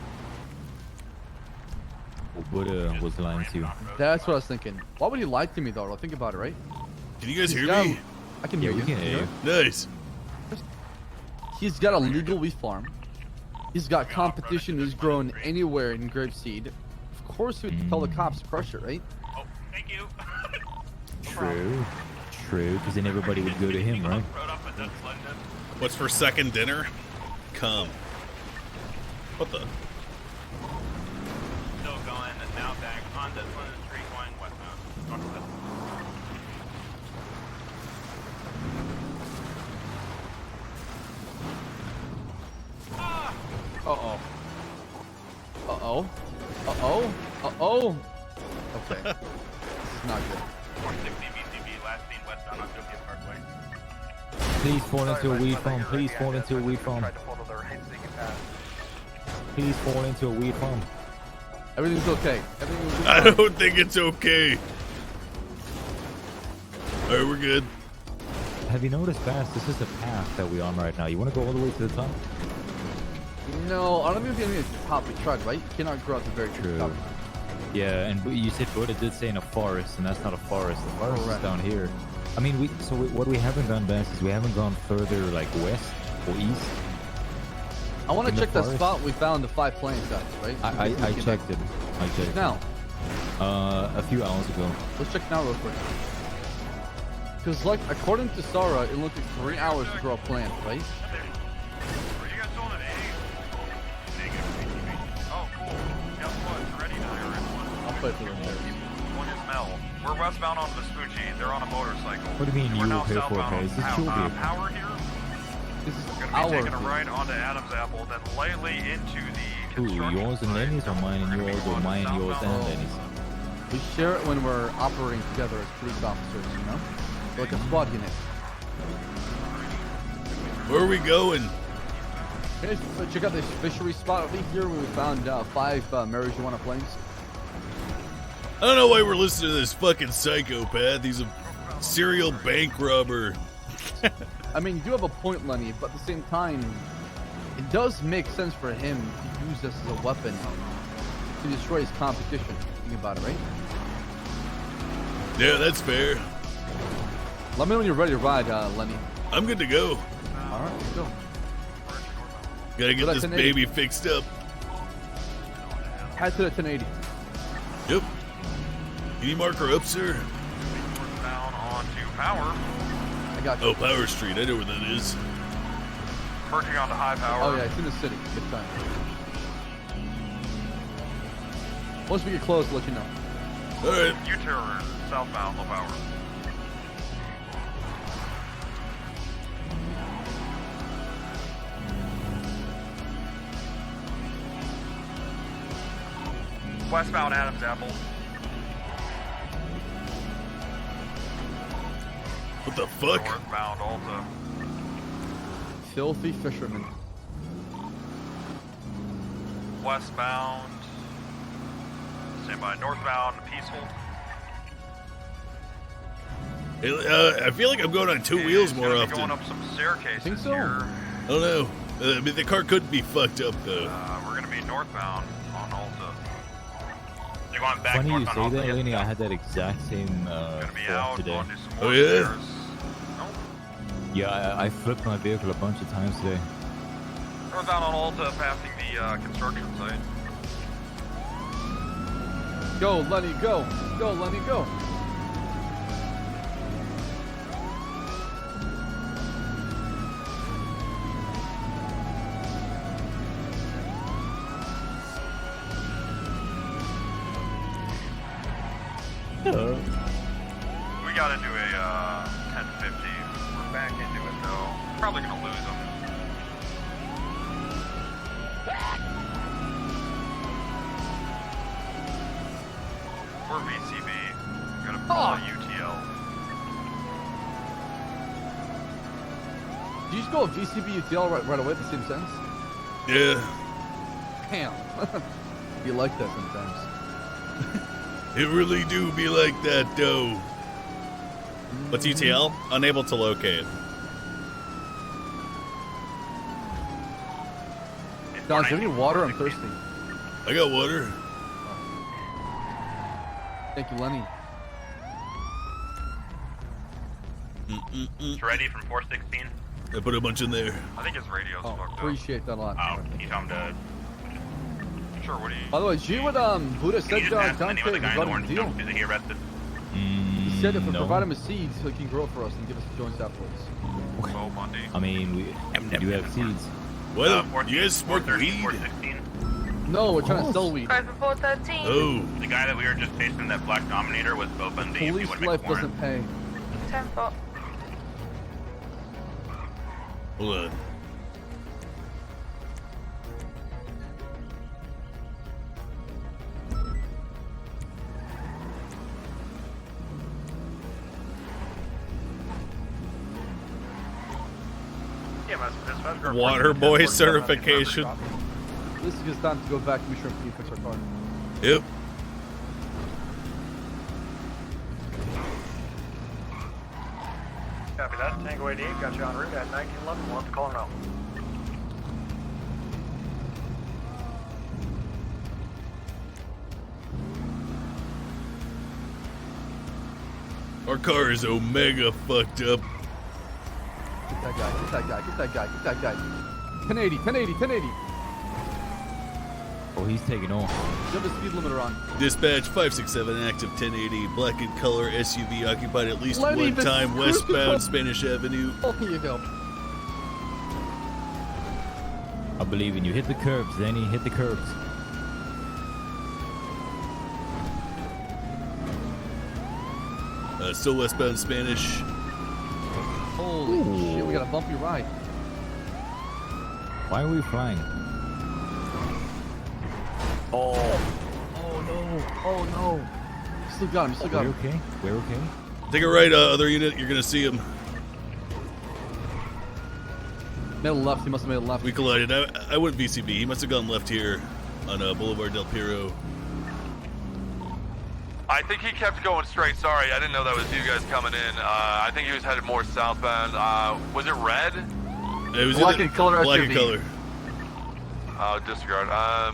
[SPEAKER 4] What was lying to you?
[SPEAKER 19] That's what I was thinking. Why would he lie to me though? I'll think about it, right?
[SPEAKER 1] Can you guys
[SPEAKER 19] He's
[SPEAKER 1] hear
[SPEAKER 19] got-
[SPEAKER 1] me?
[SPEAKER 19] I can hear you.
[SPEAKER 4] we can hear you.
[SPEAKER 1] Nice.
[SPEAKER 19] He's got a legal wheat farm. He's got competition who's grown anywhere in grapeseed. Of course he would tell the cops to crush it, right?
[SPEAKER 5] Oh, thank you.
[SPEAKER 4] True. True, because then everybody would go to him, right?
[SPEAKER 1] What's for second dinner? Come. What the?
[SPEAKER 5] Still going now back on this London Street going westbound. Northwest.
[SPEAKER 19] Uh-oh. Uh-oh. Uh-oh. Uh-oh. Okay. This is not good.
[SPEAKER 5] 460 BCB, last seen westbound on Tokyo Parkway.
[SPEAKER 4] Please fall into a weed farm. Please fall into a weed farm. Please fall into a weed farm.
[SPEAKER 19] Everything's okay. Everything's okay.
[SPEAKER 1] I don't think it's okay. Alright, we're good.
[SPEAKER 4] Have you noticed, Bass? This is the path that we're on right now. You want to go all the way to the top?
[SPEAKER 19] No, I don't think we can top the truck, right? You cannot grow at the very top.
[SPEAKER 4] Yeah, and you said Buddha did say in a forest, and that's not a forest. The forest
[SPEAKER 19] Correct.
[SPEAKER 4] is down here. I mean, what we haven't done, Bass, is we haven't gone further, like, west or east.
[SPEAKER 19] I want to
[SPEAKER 4] in the
[SPEAKER 19] check that
[SPEAKER 4] forest.
[SPEAKER 19] spot we found the 5 planes at, right?
[SPEAKER 4] I checked it. I checked
[SPEAKER 19] Now.
[SPEAKER 4] A few hours ago.
[SPEAKER 19] Let's check now real quick. Because, like, according to Sarah, it looked like 3 hours to grow a plant, right?
[SPEAKER 8] Oh, cool. Guess what? It's ready now. You're in one.
[SPEAKER 19] I'll play for them there.
[SPEAKER 8] One is Mel. We're westbound on Vespucci. They're on a motorcycle.
[SPEAKER 4] What do you mean
[SPEAKER 8] We're
[SPEAKER 4] you
[SPEAKER 8] now
[SPEAKER 4] will pay for it,
[SPEAKER 8] southbound
[SPEAKER 4] Is
[SPEAKER 8] on
[SPEAKER 4] this your vehicle?
[SPEAKER 8] Power here.
[SPEAKER 19] This is
[SPEAKER 8] We're
[SPEAKER 19] our
[SPEAKER 8] going to be taking a
[SPEAKER 19] vehicle.
[SPEAKER 8] right onto Adams Apple, then lightly into the
[SPEAKER 4] Ooh,
[SPEAKER 8] construction
[SPEAKER 4] yours and Lenny's, or mine and yours, or mine, yours, and Lenny's?
[SPEAKER 19] We share it when we're operating together as police officers, you know? Like a squad unit.
[SPEAKER 1] Where are we going?
[SPEAKER 19] Okay, so check out this fishery spot over here where we found 5 marijuana planes.
[SPEAKER 1] I don't know why we're listening to this fucking psychopath. He's a serial bank robber.
[SPEAKER 19] I mean, you do have a point, Lenny, but at the same time, it does make sense for him to use this as a weapon to destroy his competition. Think about it, right?
[SPEAKER 1] Yeah, that's fair.
[SPEAKER 19] Let me know when you're ready to ride, Lenny.
[SPEAKER 1] I'm good to go.
[SPEAKER 19] Alright, let's go.
[SPEAKER 1] Gotta get
[SPEAKER 19] Go to
[SPEAKER 1] this
[SPEAKER 19] 1080.
[SPEAKER 1] baby fixed up.
[SPEAKER 19] Head to the 1080.
[SPEAKER 1] Yep. Can you mark her up, sir?
[SPEAKER 8] down onto Power.
[SPEAKER 19] I got you.
[SPEAKER 1] Oh, Power Street. I know where that is.
[SPEAKER 8] Merging onto High Power.
[SPEAKER 19] Oh yeah, it's in the city. Good time. Once we get close, I'll let you know.
[SPEAKER 1] Alright.
[SPEAKER 8] U-turn, southbound, low power. Westbound Adams Apple.
[SPEAKER 1] What the fuck?
[SPEAKER 8] Northbound Alta.
[SPEAKER 19] Filthy fisherman.
[SPEAKER 8] Westbound. Stand by. Northbound Peaceful.
[SPEAKER 1] I feel like I'm going on 2 wheels more often.
[SPEAKER 8] Going up some staircases
[SPEAKER 19] Think so?
[SPEAKER 8] here.
[SPEAKER 1] I don't know. I mean, the car could be fucked up, though.
[SPEAKER 8] We're gonna be northbound on Alta.
[SPEAKER 5] They're going back
[SPEAKER 4] Funny you
[SPEAKER 5] northbound
[SPEAKER 4] say
[SPEAKER 5] Alta.
[SPEAKER 4] that, Lenny. I had that exact same thought today.
[SPEAKER 1] Oh, yeah?
[SPEAKER 4] Yeah, I flipped my vehicle a bunch of times today.
[SPEAKER 8] Northbound on Alta, passing the construction site.
[SPEAKER 19] Go, Lenny, go. Go, Lenny, go.
[SPEAKER 8] We gotta do a 1050. We're back into it though. Probably gonna lose them. We're VCB. Gonna pull a UTL.
[SPEAKER 19] you just go VCB UTL right away at the same sense?
[SPEAKER 1] Yeah.
[SPEAKER 19] Damn. You like that sometimes.
[SPEAKER 1] It really do be like that, though. What's UTL? Unable to locate.
[SPEAKER 19] Don, do you have any water? I'm thirsty.
[SPEAKER 1] I got water.
[SPEAKER 19] Thank you, Lenny.
[SPEAKER 5] It's ready from 416.
[SPEAKER 1] I put a bunch in there.
[SPEAKER 11] I think his radio's fucked up.
[SPEAKER 19] Appreciate that a lot.
[SPEAKER 5] Oh, can you tell him to...
[SPEAKER 11] Sure, what do you...
[SPEAKER 19] By the way, G what Buddha
[SPEAKER 5] Can you
[SPEAKER 19] said
[SPEAKER 5] just ask the
[SPEAKER 19] Dante
[SPEAKER 5] name of the guy in the
[SPEAKER 19] regarding
[SPEAKER 5] orange
[SPEAKER 19] the deal.
[SPEAKER 5] jump? Is he arrested?
[SPEAKER 19] He said if we provide him a seed so he can grow it for us and give us the joints afterwards.
[SPEAKER 11] Oh, Monday.
[SPEAKER 4] I mean, we do have seeds.
[SPEAKER 1] Well, you guys smoke weed?
[SPEAKER 5] 416.
[SPEAKER 19] No, we're trying to sell weed.
[SPEAKER 2] Cars before 13.
[SPEAKER 1] Oh.
[SPEAKER 5] The guy that we were just chasing, that black Dominator, was open. The
[SPEAKER 19] Police life doesn't pay.
[SPEAKER 2] 10-4.
[SPEAKER 1] Hold on. Water boy certification.
[SPEAKER 19] This is just time to go back to Mission and fix our car.
[SPEAKER 1] Yep.
[SPEAKER 6] Copy that. Tango 88 got you en route at 1911. We'll have to call him now.
[SPEAKER 1] Our car is omega fucked up.
[SPEAKER 19] Get that guy, get that guy, get that guy, get that guy. 1080, 1080, 1080.
[SPEAKER 4] Oh, he's taking off.
[SPEAKER 19] You have the speed limiter on.
[SPEAKER 1] Dispatch 567 active 1080 black in color SUV occupied at least
[SPEAKER 19] Lenny,
[SPEAKER 1] one time
[SPEAKER 19] cruise
[SPEAKER 1] westbound
[SPEAKER 19] control.
[SPEAKER 1] Spanish Avenue.
[SPEAKER 19] Oh, here you go.
[SPEAKER 4] I believe in you. Hit the curbs, Danny. Hit the curbs.
[SPEAKER 1] Still westbound Spanish.
[SPEAKER 19] Holy shit, we got a bumpy ride.
[SPEAKER 4] Why are we flying?
[SPEAKER 19] Oh. Oh no. Oh no. Still got him, still got him.
[SPEAKER 4] We're okay. We're okay.
[SPEAKER 1] Take a right, other unit. You're gonna see him.
[SPEAKER 19] Made a left, he must have made a left.
[SPEAKER 1] We collided. I went VCB. He must have gone left here on Boulevard Del Piero.
[SPEAKER 3] I think he kept going straight. Sorry, I didn't know that was you guys coming in. I think he was headed more southbound. Was it red?
[SPEAKER 1] It was
[SPEAKER 19] black and color
[SPEAKER 1] black
[SPEAKER 19] SUV.
[SPEAKER 1] and color.
[SPEAKER 3] Oh, disregard. I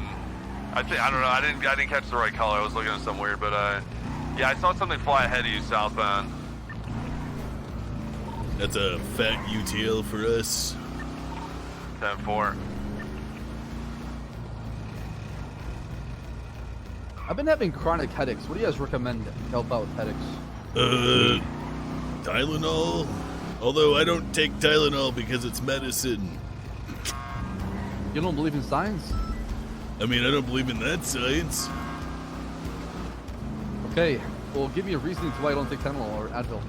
[SPEAKER 3] don't know. I didn't catch the right color. I was looking at something weird, but yeah, I saw something fly ahead of you southbound.
[SPEAKER 1] That's a fat UTL for us.
[SPEAKER 3] 10-4.
[SPEAKER 19] I've been having chronic headaches. What do you guys recommend to help out with headaches?
[SPEAKER 1] Tylenol. Although I don't take Tylenol because it's medicine.
[SPEAKER 19] You don't believe in science?
[SPEAKER 1] I mean, I don't believe in that science.
[SPEAKER 19] Okay, well, give me a reason to why you don't take Tylenol or Advil.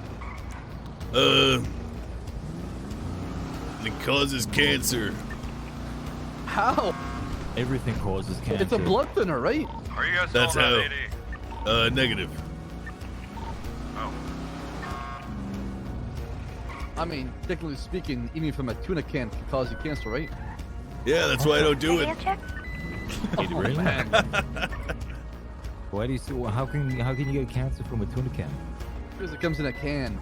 [SPEAKER 1] It causes cancer.
[SPEAKER 19] How?
[SPEAKER 4] Everything causes cancer.
[SPEAKER 19] It's a blood thinner, right?
[SPEAKER 11] Are you guys
[SPEAKER 1] That's
[SPEAKER 11] still
[SPEAKER 1] how.
[SPEAKER 11] at 80?
[SPEAKER 1] Negative.
[SPEAKER 11] Oh.
[SPEAKER 19] I mean, technically speaking, eating from a tuna can can cause you cancer, right?
[SPEAKER 1] Yeah, that's why I don't do it.
[SPEAKER 4] It really? Why do you? How can you get cancer from a tuna can?
[SPEAKER 19] Because it comes in a can.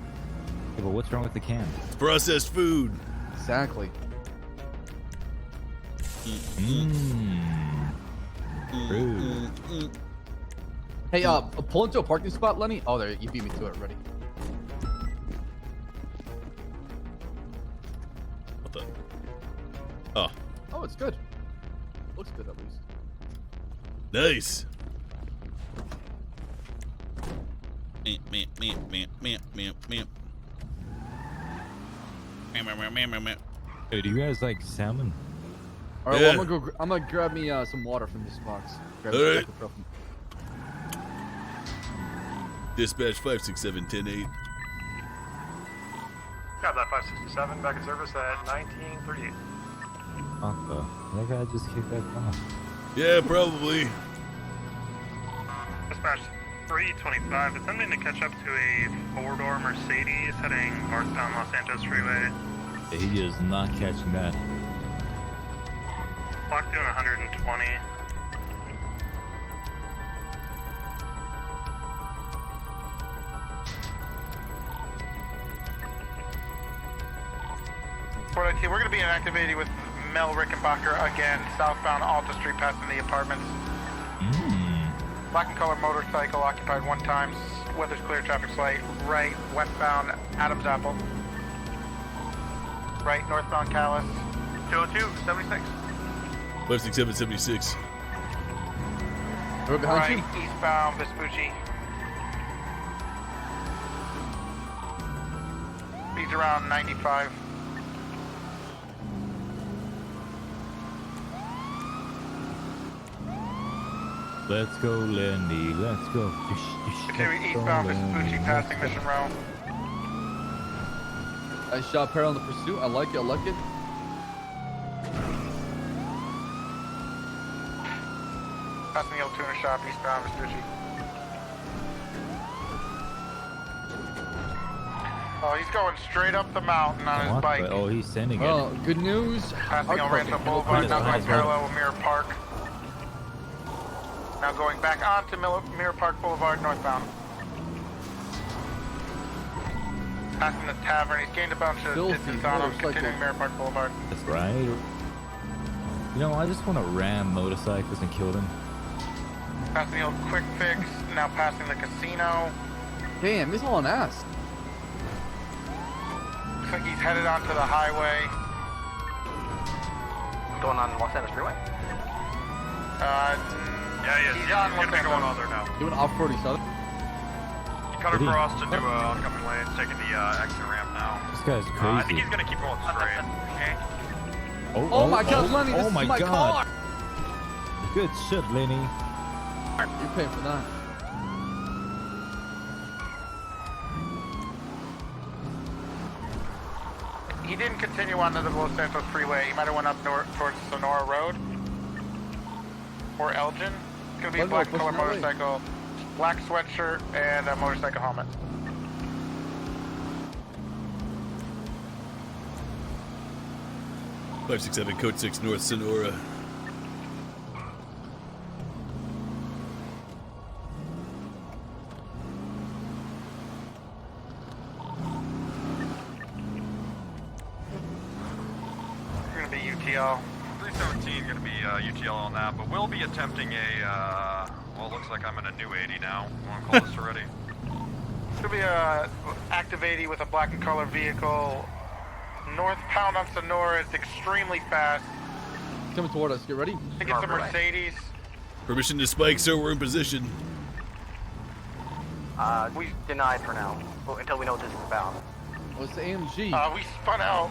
[SPEAKER 4] Yeah, but what's wrong with the can?
[SPEAKER 1] It's processed food.
[SPEAKER 19] Exactly.
[SPEAKER 4] Rude.
[SPEAKER 19] Hey, pull into a parking spot, Lenny. Oh, there, you beat me to it. Ready?
[SPEAKER 1] What the? Oh,
[SPEAKER 19] Oh, it's good. Looks good at least.
[SPEAKER 1] nice.
[SPEAKER 4] Hey, do you guys like salmon?
[SPEAKER 19] All right,
[SPEAKER 1] Yeah.
[SPEAKER 19] well, I'm gonna grab me some water from this box. Grab
[SPEAKER 1] All
[SPEAKER 19] some
[SPEAKER 1] right.
[SPEAKER 19] ibuprofen.
[SPEAKER 1] Dispatch 567 10-8.
[SPEAKER 6] Got that 567 back in service at 1938.
[SPEAKER 4] Fuck the. That guy just kicked that car.
[SPEAKER 1] Yeah, probably.
[SPEAKER 8] Dispatch 325. Attempting to catch up to a four-door Mercedes heading northbound Los Santos Freeway.
[SPEAKER 4] He is not catching that.
[SPEAKER 6] Clock doing 120.
[SPEAKER 13] We're going to be inactivated with Mel Rickenbacker again, southbound Alta Street, passing the apartments. Black and color motorcycle occupied 1 time. Weather's clear, traffic's light. Right, westbound Adams Apple. Right, northbound Callis. 202, 76.
[SPEAKER 1] 567, 76.
[SPEAKER 19] Right behind
[SPEAKER 13] Right, eastbound Vespucci. Speed's around 95.
[SPEAKER 4] Let's go, Lenny. Let's go.
[SPEAKER 13] Continue eastbound Vespucci, passing Mission Row.
[SPEAKER 19] I shot Peril in the pursuit. I like it. I like it.
[SPEAKER 13] Passing the old tuner shop, eastbound Vespucci. Oh, he's going straight up the mountain on his bike.
[SPEAKER 4] Oh, he's sending
[SPEAKER 19] Well,
[SPEAKER 4] it.
[SPEAKER 19] good news.
[SPEAKER 13] Passing El Rancho Boulevard, now going parallel with Mirror Park. Now going back onto Mirror Park Boulevard, northbound. Passing the tavern, he's gained a bunch of distance on him, continuing Mirror Park Boulevard.
[SPEAKER 4] That's right. You know, I just want to ram motorcycles and kill them.
[SPEAKER 13] Passing the old Quick Fix, now passing the casino.
[SPEAKER 19] Damn, he's hauling ass.
[SPEAKER 13] Looks like he's headed onto the highway.
[SPEAKER 12] Going on Los Angeles Freeway?
[SPEAKER 8] Yeah,
[SPEAKER 13] he's on
[SPEAKER 8] gonna be going on there now.
[SPEAKER 19] Doing off-road southern.
[SPEAKER 8] Cut across to do oncoming lanes, taking the exit ramp now.
[SPEAKER 4] This guy's crazy.
[SPEAKER 8] I think he's gonna keep going straight.
[SPEAKER 19] Oh my God, Lenny, this
[SPEAKER 4] oh my
[SPEAKER 19] is my
[SPEAKER 4] God.
[SPEAKER 19] car.
[SPEAKER 4] Good shit, Lenny.
[SPEAKER 19] You're paying for that.
[SPEAKER 13] He didn't continue onto the Los Santos Freeway. He might have went up north towards Sonora Road. Or Elgin. It's gonna be a black color motorcycle, black sweatshirt, and a motorcycle helmet.
[SPEAKER 1] Five, 6, 7, code 6, North Sonora.
[SPEAKER 13] It's gonna be UTL.
[SPEAKER 8] 317 gonna be UTL on that, but we'll be attempting a, well, it looks like I'm in a new 80 now. You wanna call this already?
[SPEAKER 13] It's gonna be a active 80 with a black and color vehicle. Northbound on Sonora. It's extremely fast.
[SPEAKER 19] Coming toward us. Get ready.
[SPEAKER 13] I think it's a Mercedes.
[SPEAKER 1] Permission to spike, sir. We're in position.
[SPEAKER 12] We denied for now, until we know what this is about.
[SPEAKER 19] What's the AMG?
[SPEAKER 13] We spun out.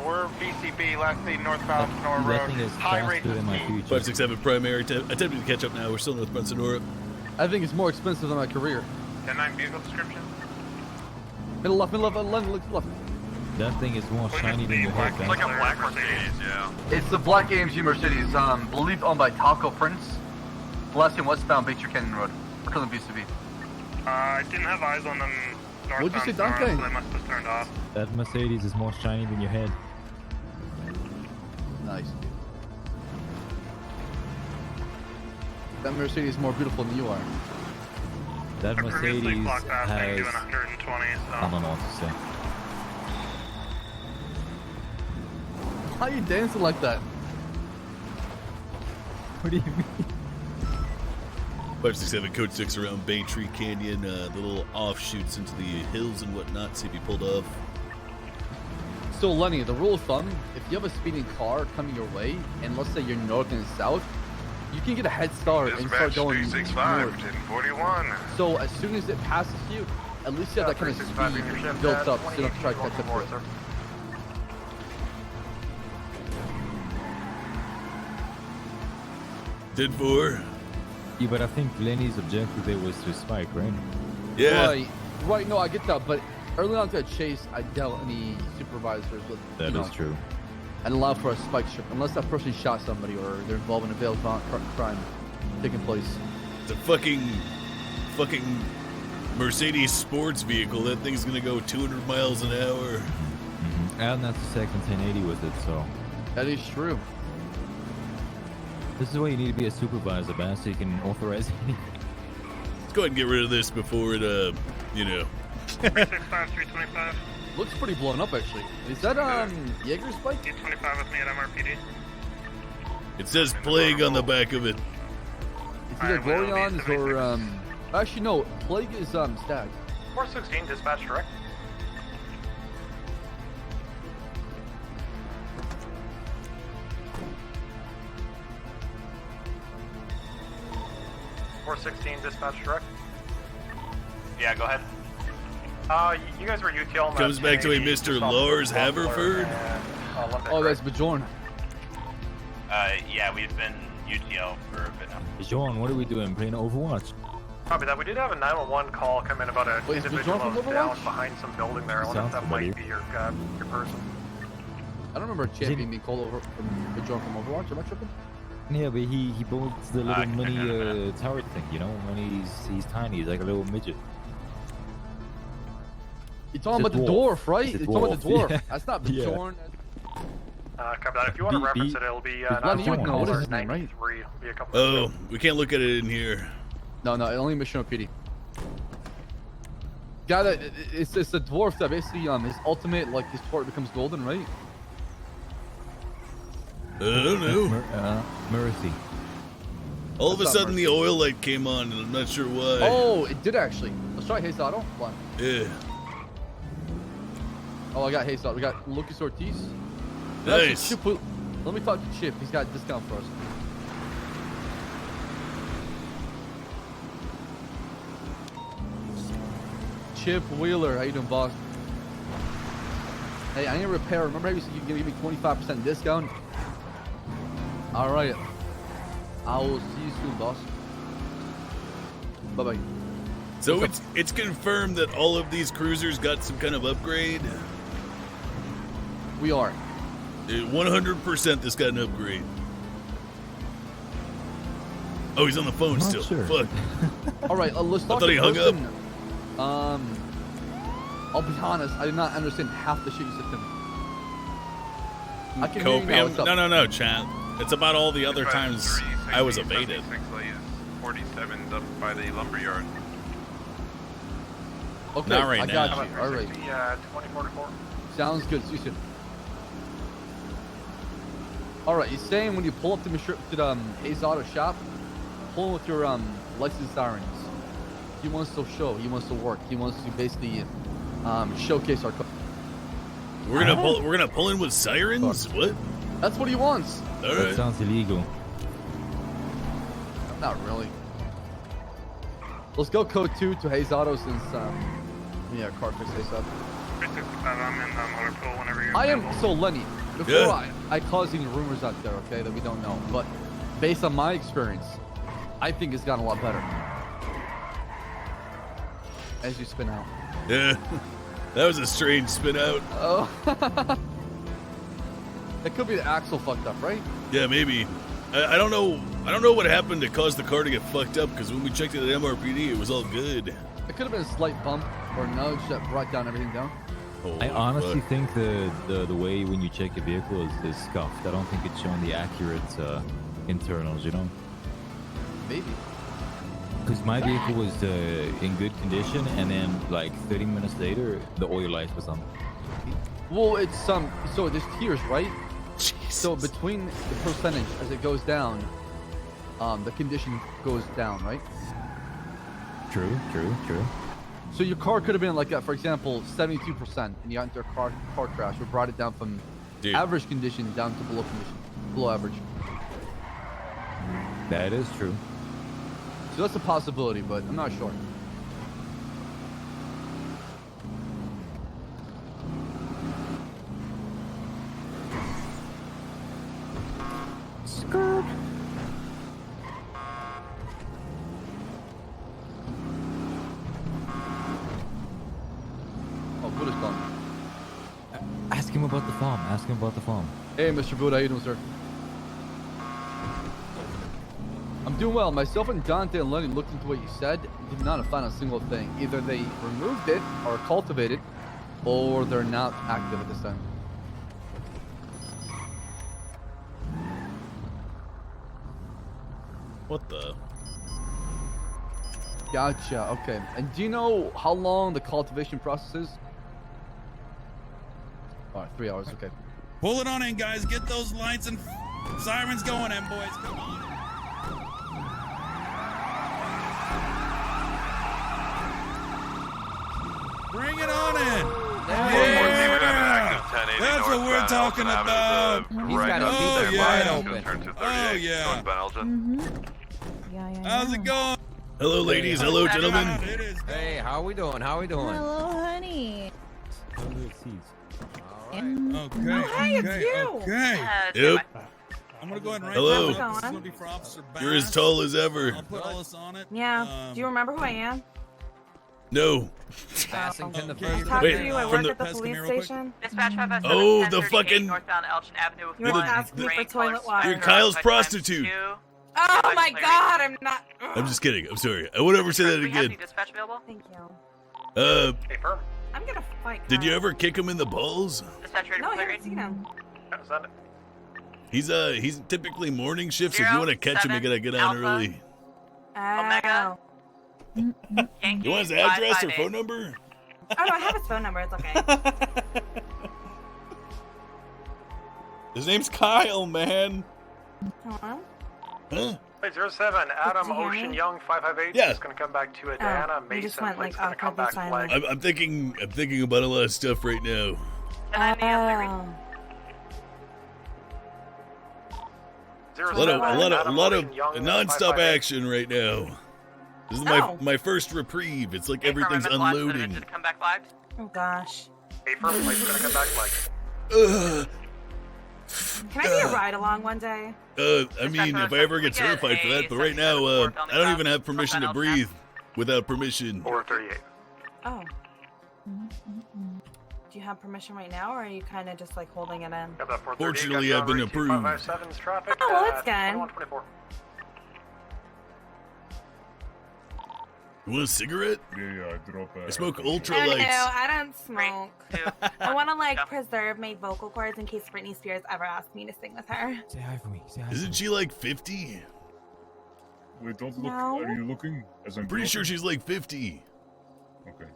[SPEAKER 13] We're VCB, last seen northbound Sonora Road. High rate of speed.
[SPEAKER 1] 5, 6, 7, primary. Attempting to catch up now. We're still northbound Sonora.
[SPEAKER 19] I think it's more expensive than my career.
[SPEAKER 8] 10-9 vehicle description.
[SPEAKER 19] Middle left, left.
[SPEAKER 4] That thing is more shiny than your head.
[SPEAKER 8] It's like a black Mercedes, yeah.
[SPEAKER 19] It's the black AMG Mercedes, believed owned by Taco Prince. Blasting westbound Baytree Canyon Road. We're killing VCB.
[SPEAKER 6] I didn't have eyes on them northbound.
[SPEAKER 19] What'd you say,
[SPEAKER 6] Sonora,
[SPEAKER 19] Dante?
[SPEAKER 6] so they must have turned off.
[SPEAKER 4] That Mercedes is more shiny than your head.
[SPEAKER 19] Nice. That Mercedes is more beautiful than you are.
[SPEAKER 4] That
[SPEAKER 6] I previously
[SPEAKER 4] Mercedes
[SPEAKER 6] clocked that thing
[SPEAKER 4] has...
[SPEAKER 6] doing 120, so...
[SPEAKER 4] I don't know what to say.
[SPEAKER 19] How you dancing like that?
[SPEAKER 4] What do you mean?
[SPEAKER 1] 5, 6, 7, code 6 around Baytree Canyon. The little offshoots into the hills and whatnot. See if he pulled off.
[SPEAKER 19] So Lenny, the rule of thumb, if you have a speeding car coming your way, and let's say you're north and south, you can get a head start and start going north.
[SPEAKER 24] 1041.
[SPEAKER 19] So as soon as it passes you, at least you have that kind of speed built up so you don't have to try to catch up to it.
[SPEAKER 1] Did 4.
[SPEAKER 4] Yeah, but I think Lenny's objective there was to spike, right?
[SPEAKER 1] Yeah.
[SPEAKER 19] Right, no, I get that, but early on to a chase, I doubt any supervisors would,
[SPEAKER 4] That is true.
[SPEAKER 19] and allow for a spike strip, unless that person shot somebody or they're involved in a veiled crime taking place.
[SPEAKER 1] It's a fucking Mercedes sports vehicle. That thing's gonna go 200 miles an hour.
[SPEAKER 4] And that's the second 1080 with it, so.
[SPEAKER 19] That is true.
[SPEAKER 4] This is why you need to be a supervisor, man, so you can authorize anything.
[SPEAKER 1] Let's go ahead and get rid of this before it, you know.
[SPEAKER 6] 365, 325.
[SPEAKER 19] Looks pretty blown up, actually. Is that, Jaeger's bike?
[SPEAKER 6] 225 with me at MRPD.
[SPEAKER 1] It says plague on the back of it.
[SPEAKER 19] It's either Glorion's or, actually, no. Plague is, Stag.
[SPEAKER 6] 416, dispatch direct. Dispatch direct.
[SPEAKER 5] Yeah, go ahead.
[SPEAKER 6] You guys were UTL.
[SPEAKER 1] Comes back to a Mr. Lars Haverford.
[SPEAKER 19] Oh, that's Bjorn.
[SPEAKER 5] Yeah, we've been UTL for a bit now.
[SPEAKER 4] Bjorn, what are we doing? Playing Overwatch?
[SPEAKER 6] Copy that. We did have a 911 call come in about a
[SPEAKER 19] Wait, is
[SPEAKER 6] individual
[SPEAKER 19] Bjorn from
[SPEAKER 6] down
[SPEAKER 19] Overwatch?
[SPEAKER 6] behind some building there. I wonder if that might be your person.
[SPEAKER 19] I don't remember a champion being called over from Bjorn from Overwatch. Am I tripping?
[SPEAKER 4] Yeah, but he builds the little mini tower thing, you know, when he's tiny, he's like a little midget.
[SPEAKER 19] You're talking about the dwarf, right? You're talking about the dwarf. That's not Bjorn.
[SPEAKER 6] Copy that. If you want to reference it, it'll be
[SPEAKER 19] what is his name, right?
[SPEAKER 6] Be a couple
[SPEAKER 1] Oh, we can't look at it in here.
[SPEAKER 19] No, only Mission PD. Guy that it's the dwarf that basically his ultimate, like his port becomes golden, right?
[SPEAKER 1] I don't know.
[SPEAKER 4] Mercy.
[SPEAKER 1] All of a
[SPEAKER 19] That's not
[SPEAKER 1] sudden the oil light came on and I'm not sure why.
[SPEAKER 19] Oh, it did actually. Let's try Hayes Auto. One.
[SPEAKER 1] Yeah.
[SPEAKER 19] Oh, I got Hayes Auto. We got Lucas Ortiz.
[SPEAKER 1] Nice.
[SPEAKER 19] Chip, let me talk to Chip. He's got a discount for us. Chip Wheeler, how you doing, boss? Hey, I need a repair. Remember how you said you can give me 25% discount? All right. I will see you soon, boss. Bye-bye.
[SPEAKER 1] So it's confirmed that all of these cruisers got some kind of upgrade?
[SPEAKER 19] We are.
[SPEAKER 1] 100% this got an upgrade. Oh, he's on the phone still. Sure. Fuck.
[SPEAKER 19] All right, let's talk.
[SPEAKER 1] I thought he hung up.
[SPEAKER 19] I'll be honest. I did not understand half the shit you said to me. I can
[SPEAKER 1] Copium?
[SPEAKER 19] hear you now.
[SPEAKER 1] No, chat. It's about all the other times I was evaded.
[SPEAKER 11] 47's up by the lumberyard.
[SPEAKER 19] Okay,
[SPEAKER 1] Not right
[SPEAKER 19] I
[SPEAKER 1] now.
[SPEAKER 19] got you. All right.
[SPEAKER 6] 2044.
[SPEAKER 19] Sounds good. See you soon. All right, he's saying when you pull up to the Hayes Auto shop, pull with your license sirens. He wants to show. He wants to work. He wants to basically showcase our.
[SPEAKER 1] We're gonna pull in with sirens. What?
[SPEAKER 19] That's what he wants.
[SPEAKER 1] All
[SPEAKER 4] That
[SPEAKER 1] right.
[SPEAKER 4] sounds illegal.
[SPEAKER 19] Not really. Let's go code 2 to Hayes Auto since yeah, car fix Hayes up.
[SPEAKER 6] 365, I'm in motor pool whenever you're
[SPEAKER 19] I am
[SPEAKER 6] available.
[SPEAKER 19] so Lenny. Before I cause any rumors out there, okay, that we don't know, but based on my experience, I think it's gotten a lot better. As you spin out.
[SPEAKER 1] Yeah, that was a strange spin out.
[SPEAKER 19] Oh, it could be the axle fucked up, right?
[SPEAKER 1] Yeah, maybe. I don't know. I don't know what happened to cause the car to get fucked up because when we checked it at MRPD, it was all good.
[SPEAKER 19] It could have been a slight bump or nudge that brought down everything down.
[SPEAKER 4] I honestly think the way when you check a vehicle is scuffed. I don't think it's showing the accurate internals, you know?
[SPEAKER 19] Maybe.
[SPEAKER 4] Because my vehicle was in good condition, and then like 30 minutes later, the oil light was on.
[SPEAKER 19] Well, it's so there's tiers, right? Jesus. So between the percentage as it goes down, the condition goes down, right?
[SPEAKER 4] True.
[SPEAKER 19] So your car could have been like, for example, 72%, and you got into a car crash. We brought it down from average condition down to below average.
[SPEAKER 4] That is true.
[SPEAKER 19] So that's a possibility, but I'm not sure.
[SPEAKER 4] Skirt.
[SPEAKER 19] Oh, Buddha's gone.
[SPEAKER 4] Ask him about the farm.
[SPEAKER 19] Hey, Mr. Buddha, how you doing, sir? I'm doing well. Myself and Dante and Lenny looked into what you said. Did not find a single thing. Either they removed it or cultivated, or they're not active at this time.
[SPEAKER 1] What the?
[SPEAKER 19] Gotcha. Okay. And do you know how long the cultivation process is? All right, 3 hours. Okay.
[SPEAKER 7] Pull it on in, guys. Get those lights and sirens going in, boys. Come on. Bring it on in.
[SPEAKER 8] Yeah.
[SPEAKER 7] That's what we're talking about.
[SPEAKER 8] He's got a
[SPEAKER 7] oh,
[SPEAKER 8] yeah.
[SPEAKER 7] yeah. Oh, yeah.
[SPEAKER 20] Yeah.
[SPEAKER 7] How's it going?
[SPEAKER 1] Hello, ladies. Hello, gentlemen.
[SPEAKER 14] Hey, how we doing? How we doing?
[SPEAKER 20] Hello, honey.
[SPEAKER 7] Okay.
[SPEAKER 20] Oh, hey, it's you.
[SPEAKER 7] Okay.
[SPEAKER 1] Yep.
[SPEAKER 7] I'm gonna go ahead and write
[SPEAKER 1] Hello.
[SPEAKER 7] that up. This is gonna be for Officer Bass.
[SPEAKER 1] You're as tall as ever.
[SPEAKER 7] I'll put all this on it.
[SPEAKER 20] Yeah. Do you remember who I am?
[SPEAKER 1] No.
[SPEAKER 14] Passington the
[SPEAKER 20] I
[SPEAKER 14] first.
[SPEAKER 20] talked
[SPEAKER 1] Wait,
[SPEAKER 20] to you. I
[SPEAKER 1] from
[SPEAKER 20] work
[SPEAKER 1] the-
[SPEAKER 20] at the police station.
[SPEAKER 9] Dispatch 5
[SPEAKER 1] Oh, the fucking.
[SPEAKER 9] northbound Elgin Avenue.
[SPEAKER 20] You were asking me for toilet water.
[SPEAKER 1] You're Kyle's prostitute.
[SPEAKER 20] Oh my God! I'm not.
[SPEAKER 1] I'm just kidding. I'm sorry. I won't ever say that again.
[SPEAKER 9] Dispatch available?
[SPEAKER 20] Thank you.
[SPEAKER 6] Hey, firm.
[SPEAKER 20] I'm gonna fight.
[SPEAKER 1] Did you
[SPEAKER 20] Kyle.
[SPEAKER 1] ever kick him in the balls?
[SPEAKER 9] Dispatch ready
[SPEAKER 20] No,
[SPEAKER 9] for
[SPEAKER 20] I
[SPEAKER 9] clear
[SPEAKER 20] haven't seen him.
[SPEAKER 6] Send it.
[SPEAKER 1] He's typically morning shifts. If you want to catch him, you gotta get on early.
[SPEAKER 20] Omega.
[SPEAKER 1] You want his address or phone number?
[SPEAKER 20] Oh no, I have his phone number. It's okay.
[SPEAKER 1] His name's Kyle, man.
[SPEAKER 20] Hello.
[SPEAKER 1] Huh?
[SPEAKER 6] Hey, 07, Adam
[SPEAKER 20] Did you hear
[SPEAKER 6] Ocean
[SPEAKER 20] me?
[SPEAKER 6] Young 558.
[SPEAKER 1] Yeah.
[SPEAKER 6] Is gonna come back to Adana.
[SPEAKER 20] you just
[SPEAKER 6] Mason
[SPEAKER 20] went,
[SPEAKER 6] Flake's
[SPEAKER 20] like,
[SPEAKER 6] gonna come back
[SPEAKER 20] awkwardly
[SPEAKER 6] flag.
[SPEAKER 20] silent.
[SPEAKER 1] I'm thinking about a lot of stuff right now.
[SPEAKER 20] Oh.
[SPEAKER 1] A lot of non-stop action right now. This is my first reprieve. It's like everything's unloading.
[SPEAKER 9] Come back live.
[SPEAKER 20] Oh gosh.
[SPEAKER 6] Hey, firm Flake's gonna come back flag.
[SPEAKER 20] Can I be a ride along one day?
[SPEAKER 1] I mean, if I ever get certified for that, but right now, I don't even have permission to breathe without permission.
[SPEAKER 6] 438.
[SPEAKER 20] Oh. Do you have permission right now, or are you kind of just like holding it in?
[SPEAKER 6] Have that 438
[SPEAKER 1] Fortunately,
[SPEAKER 6] got
[SPEAKER 1] I've been
[SPEAKER 6] Route
[SPEAKER 1] approved.
[SPEAKER 6] 2557's traffic.
[SPEAKER 20] Oh, well, that's good.
[SPEAKER 6] 2124.
[SPEAKER 1] You want a cigarette?
[SPEAKER 21] Yeah, I drop
[SPEAKER 1] I smoke
[SPEAKER 20] No,
[SPEAKER 1] ultralights.
[SPEAKER 20] I don't smoke. I want to like preserve my vocal cords in case Britney Spears ever asks me to sing with her.
[SPEAKER 4] Say hi for me. Say hi.
[SPEAKER 1] Isn't she like 50?
[SPEAKER 21] Wait, don't look.
[SPEAKER 20] No.
[SPEAKER 21] Are you looking? As I'm
[SPEAKER 1] Pretty sure
[SPEAKER 21] dropping?
[SPEAKER 1] she's like 50.
[SPEAKER 21] Okay.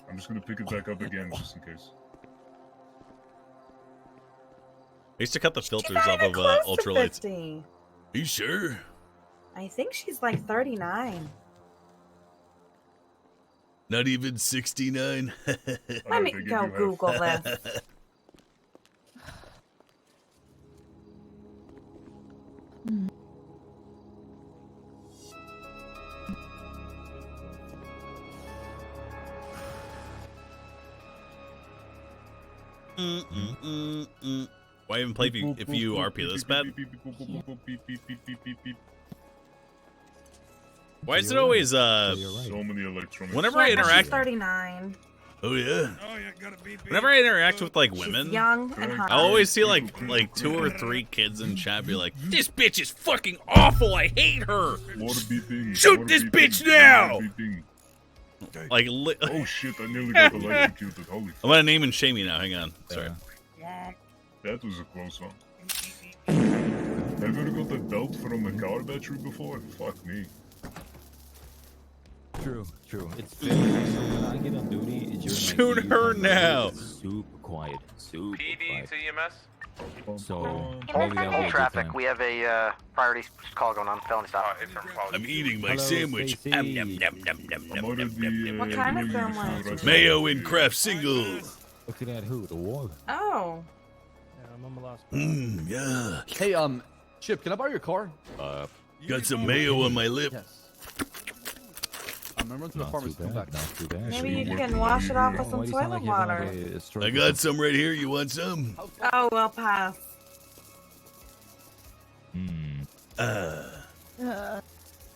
[SPEAKER 21] I'm just gonna pick it back up again, just in case.
[SPEAKER 1] I used to cut the filters
[SPEAKER 20] She's
[SPEAKER 1] off
[SPEAKER 20] not
[SPEAKER 1] of
[SPEAKER 20] even close to
[SPEAKER 1] ultralights.
[SPEAKER 20] 50.
[SPEAKER 1] Are you sure?
[SPEAKER 20] I think she's like 39.
[SPEAKER 1] Not even 69?
[SPEAKER 20] Let me go Google this.
[SPEAKER 1] Why even play if you RP this bad? Why is it always
[SPEAKER 21] So many electronics.
[SPEAKER 1] whenever I
[SPEAKER 20] Yeah, but she's
[SPEAKER 1] interact
[SPEAKER 20] 39.
[SPEAKER 1] Oh yeah. Whenever I interact with like women,
[SPEAKER 20] young and hot.
[SPEAKER 1] I always see like 2 or 3 kids in chat be like, "This bitch is fucking awful. I hate her. Shoot this bitch now!" Like,
[SPEAKER 21] oh shit! I nearly got electrocuted. Holy.
[SPEAKER 1] I'm gonna name and shame you now. Hang on. Sorry.
[SPEAKER 21] That was a close one. Have you ever got a belt from a car battery before? Fuck me.
[SPEAKER 4] True. It's very so when I get on duty, during
[SPEAKER 1] Shoot
[SPEAKER 4] my duty
[SPEAKER 1] her
[SPEAKER 4] time,
[SPEAKER 1] now.
[SPEAKER 4] it's super quiet. Super
[SPEAKER 11] PD
[SPEAKER 4] quiet.
[SPEAKER 11] to EMS.
[SPEAKER 4] So maybe that'll be a
[SPEAKER 12] Hold
[SPEAKER 4] good
[SPEAKER 12] traffic.
[SPEAKER 4] time.
[SPEAKER 12] We have a priority call going on. Felony stop.
[SPEAKER 1] I'm eating my
[SPEAKER 4] Hello,
[SPEAKER 1] sandwich.
[SPEAKER 4] Stacy.
[SPEAKER 20] What kind of sandwich?
[SPEAKER 1] Mayo and Kraft single.
[SPEAKER 4] Looking at who? The wall.
[SPEAKER 20] Oh.
[SPEAKER 1] Yeah.
[SPEAKER 19] Hey, Chip, can I borrow your car?
[SPEAKER 1] Got some mayo on my lip.
[SPEAKER 19] Yes. Remember to the farmer's come back.
[SPEAKER 4] Not too bad.
[SPEAKER 20] Maybe you can wash it off with some toilet water.
[SPEAKER 1] I got some right here. You want some?
[SPEAKER 20] Oh, we'll pass.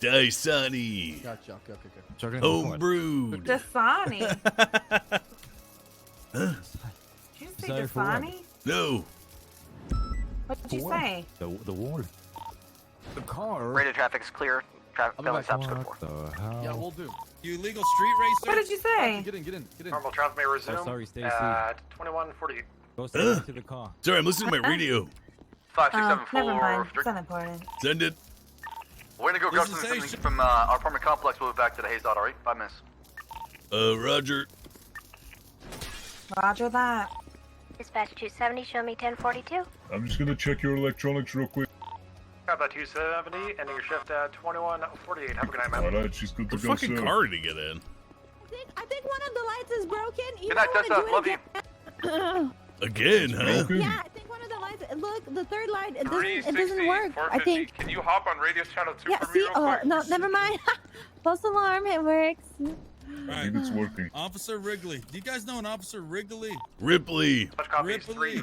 [SPEAKER 1] Daisani.
[SPEAKER 19] Gotcha. Okay.
[SPEAKER 1] Home brewed.
[SPEAKER 20] Dasani.
[SPEAKER 1] Huh?
[SPEAKER 20] Did you say Dasani?
[SPEAKER 1] No.
[SPEAKER 20] What did you say?
[SPEAKER 4] The wall. The car.
[SPEAKER 12] Rated traffic is clear. Felony stop's good for.
[SPEAKER 4] The hell?
[SPEAKER 19] Yeah, we'll do.
[SPEAKER 7] You illegal street racer?
[SPEAKER 20] What did you say?
[SPEAKER 19] Get in.
[SPEAKER 6] Normal traffic may resume.
[SPEAKER 4] Oh, sorry, Stacy.
[SPEAKER 6] At 2140.
[SPEAKER 4] Go straight to the car.
[SPEAKER 1] Sorry, I'm listening to my radio.
[SPEAKER 2] never mind.
[SPEAKER 3] 5674.
[SPEAKER 2] It's not important.
[SPEAKER 1] Send it.
[SPEAKER 3] We're gonna go grab something from our apartment complex. We'll be back to the Hayes dot, alright? 5 minutes.
[SPEAKER 1] Roger.
[SPEAKER 2] Roger that. Dispatch 270, show me 1042.
[SPEAKER 21] I'm just gonna check your electronics real quick.
[SPEAKER 6] Got that 270, ending your shift at 2148. Have a good night, man.
[SPEAKER 21] Alright, she's good to
[SPEAKER 1] What
[SPEAKER 21] go,
[SPEAKER 1] fucking
[SPEAKER 21] sir.
[SPEAKER 1] car did he get in?
[SPEAKER 15] I think one of the lights is broken. You
[SPEAKER 3] Good night,
[SPEAKER 15] don't
[SPEAKER 3] Tessa.
[SPEAKER 15] wanna
[SPEAKER 3] Love
[SPEAKER 15] do
[SPEAKER 3] you.
[SPEAKER 15] it again.
[SPEAKER 1] Again, huh?
[SPEAKER 15] Yeah, I think one of the lights. Look, the third light. It doesn't work. I think.
[SPEAKER 11] Can you hop on radio channel 2
[SPEAKER 15] Yeah.
[SPEAKER 11] for me
[SPEAKER 15] See.
[SPEAKER 11] real
[SPEAKER 15] Oh
[SPEAKER 11] quick?
[SPEAKER 15] no, never mind. False alarm. It works.
[SPEAKER 21] I think it's working.
[SPEAKER 7] Officer Wrigley. Do you guys know an Officer Wrigley?
[SPEAKER 1] Ripley.
[SPEAKER 7] Ripley.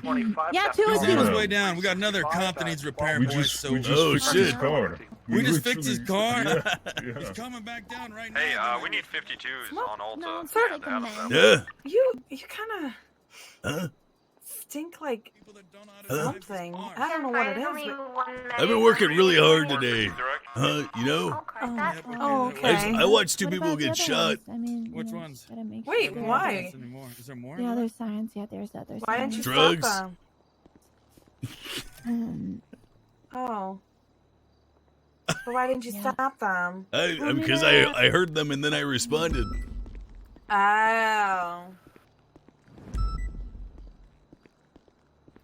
[SPEAKER 15] Yeah, two
[SPEAKER 7] He's
[SPEAKER 15] of
[SPEAKER 7] on his
[SPEAKER 15] you.
[SPEAKER 7] way down. We got another cop that needs repair,
[SPEAKER 21] We
[SPEAKER 7] boys.
[SPEAKER 21] just
[SPEAKER 7] So
[SPEAKER 21] fixed his car.
[SPEAKER 7] We just fixed his car.
[SPEAKER 21] Yeah.
[SPEAKER 7] He's coming back down right now.
[SPEAKER 8] Hey, we need 52s on Alta.
[SPEAKER 15] No,
[SPEAKER 8] and
[SPEAKER 15] sorry,
[SPEAKER 8] Adam, though.
[SPEAKER 1] Yeah.
[SPEAKER 2] You kind of
[SPEAKER 1] Huh?
[SPEAKER 2] stink like
[SPEAKER 1] Huh?
[SPEAKER 2] something. I don't know what it is.
[SPEAKER 1] I've been working really hard today. You know?
[SPEAKER 2] Oh, okay.
[SPEAKER 1] I watched two
[SPEAKER 15] What
[SPEAKER 1] people
[SPEAKER 15] about the
[SPEAKER 1] get
[SPEAKER 15] other
[SPEAKER 1] shot.
[SPEAKER 15] ones? I mean,
[SPEAKER 7] Which
[SPEAKER 15] you know,
[SPEAKER 7] ones?
[SPEAKER 15] gotta make
[SPEAKER 2] Wait,
[SPEAKER 15] sure.
[SPEAKER 2] why?
[SPEAKER 7] Is there more?
[SPEAKER 15] Yeah, there's signs. Yeah, there's other
[SPEAKER 2] Why didn't you
[SPEAKER 1] Drugs.
[SPEAKER 2] stop them? Oh. But why didn't you stop them?
[SPEAKER 1] Because I heard them and then I responded.
[SPEAKER 2] Oh.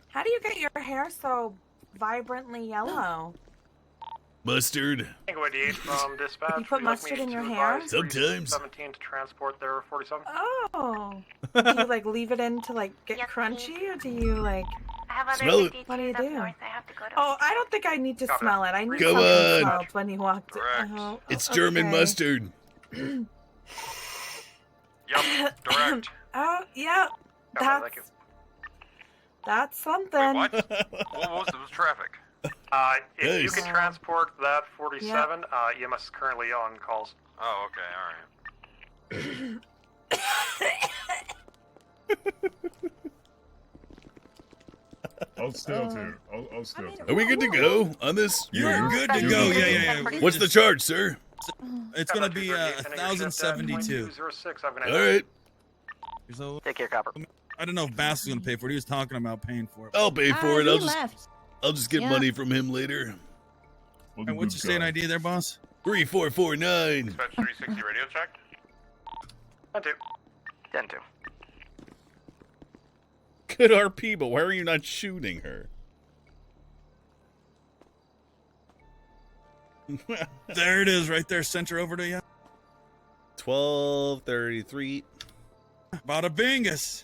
[SPEAKER 2] How do you get your hair so vibrantly yellow?
[SPEAKER 21] Mustard.
[SPEAKER 6] Tango 88 from dispatch.
[SPEAKER 2] You put mustard in your hair?
[SPEAKER 21] Sometimes.
[SPEAKER 6] 17 to transport their 47.
[SPEAKER 2] Oh. Do you like leave it in to like get crunchy, or do you like? I have
[SPEAKER 21] Smell it.
[SPEAKER 2] What do you do? Oh, I don't think I need to smell it. I need
[SPEAKER 21] Come
[SPEAKER 2] something
[SPEAKER 21] on.
[SPEAKER 2] smelled when you walked. Oh,
[SPEAKER 21] It's German
[SPEAKER 2] okay.
[SPEAKER 21] mustard.
[SPEAKER 8] Yep, direct.
[SPEAKER 2] Oh, yeah. That's something.
[SPEAKER 8] What was traffic?
[SPEAKER 6] If you can transport that 47, EMS is currently on calls.
[SPEAKER 8] Oh, okay,
[SPEAKER 21] I'll stay out here. I'll stay out here.
[SPEAKER 1] Are we good to go on this?
[SPEAKER 7] You're good to go. Yeah.
[SPEAKER 1] What's the charge, sir?
[SPEAKER 7] It's gonna be 1,072.
[SPEAKER 1] All right.
[SPEAKER 12] Take care, Copper.
[SPEAKER 7] I don't know if Bass is gonna pay for it. He was talking about paying for it.
[SPEAKER 1] I'll pay for it. I'll just get
[SPEAKER 7] Yeah.
[SPEAKER 1] money from him later.
[SPEAKER 7] And what's your state ID there, boss?
[SPEAKER 1] 3449.
[SPEAKER 11] Dispatch 360 radio check.
[SPEAKER 12] 10-2.
[SPEAKER 1] Good RP, but why are you not shooting her?
[SPEAKER 7] There it is, right there. Sent her over to you.
[SPEAKER 1] 1233.
[SPEAKER 7] Bada bingus.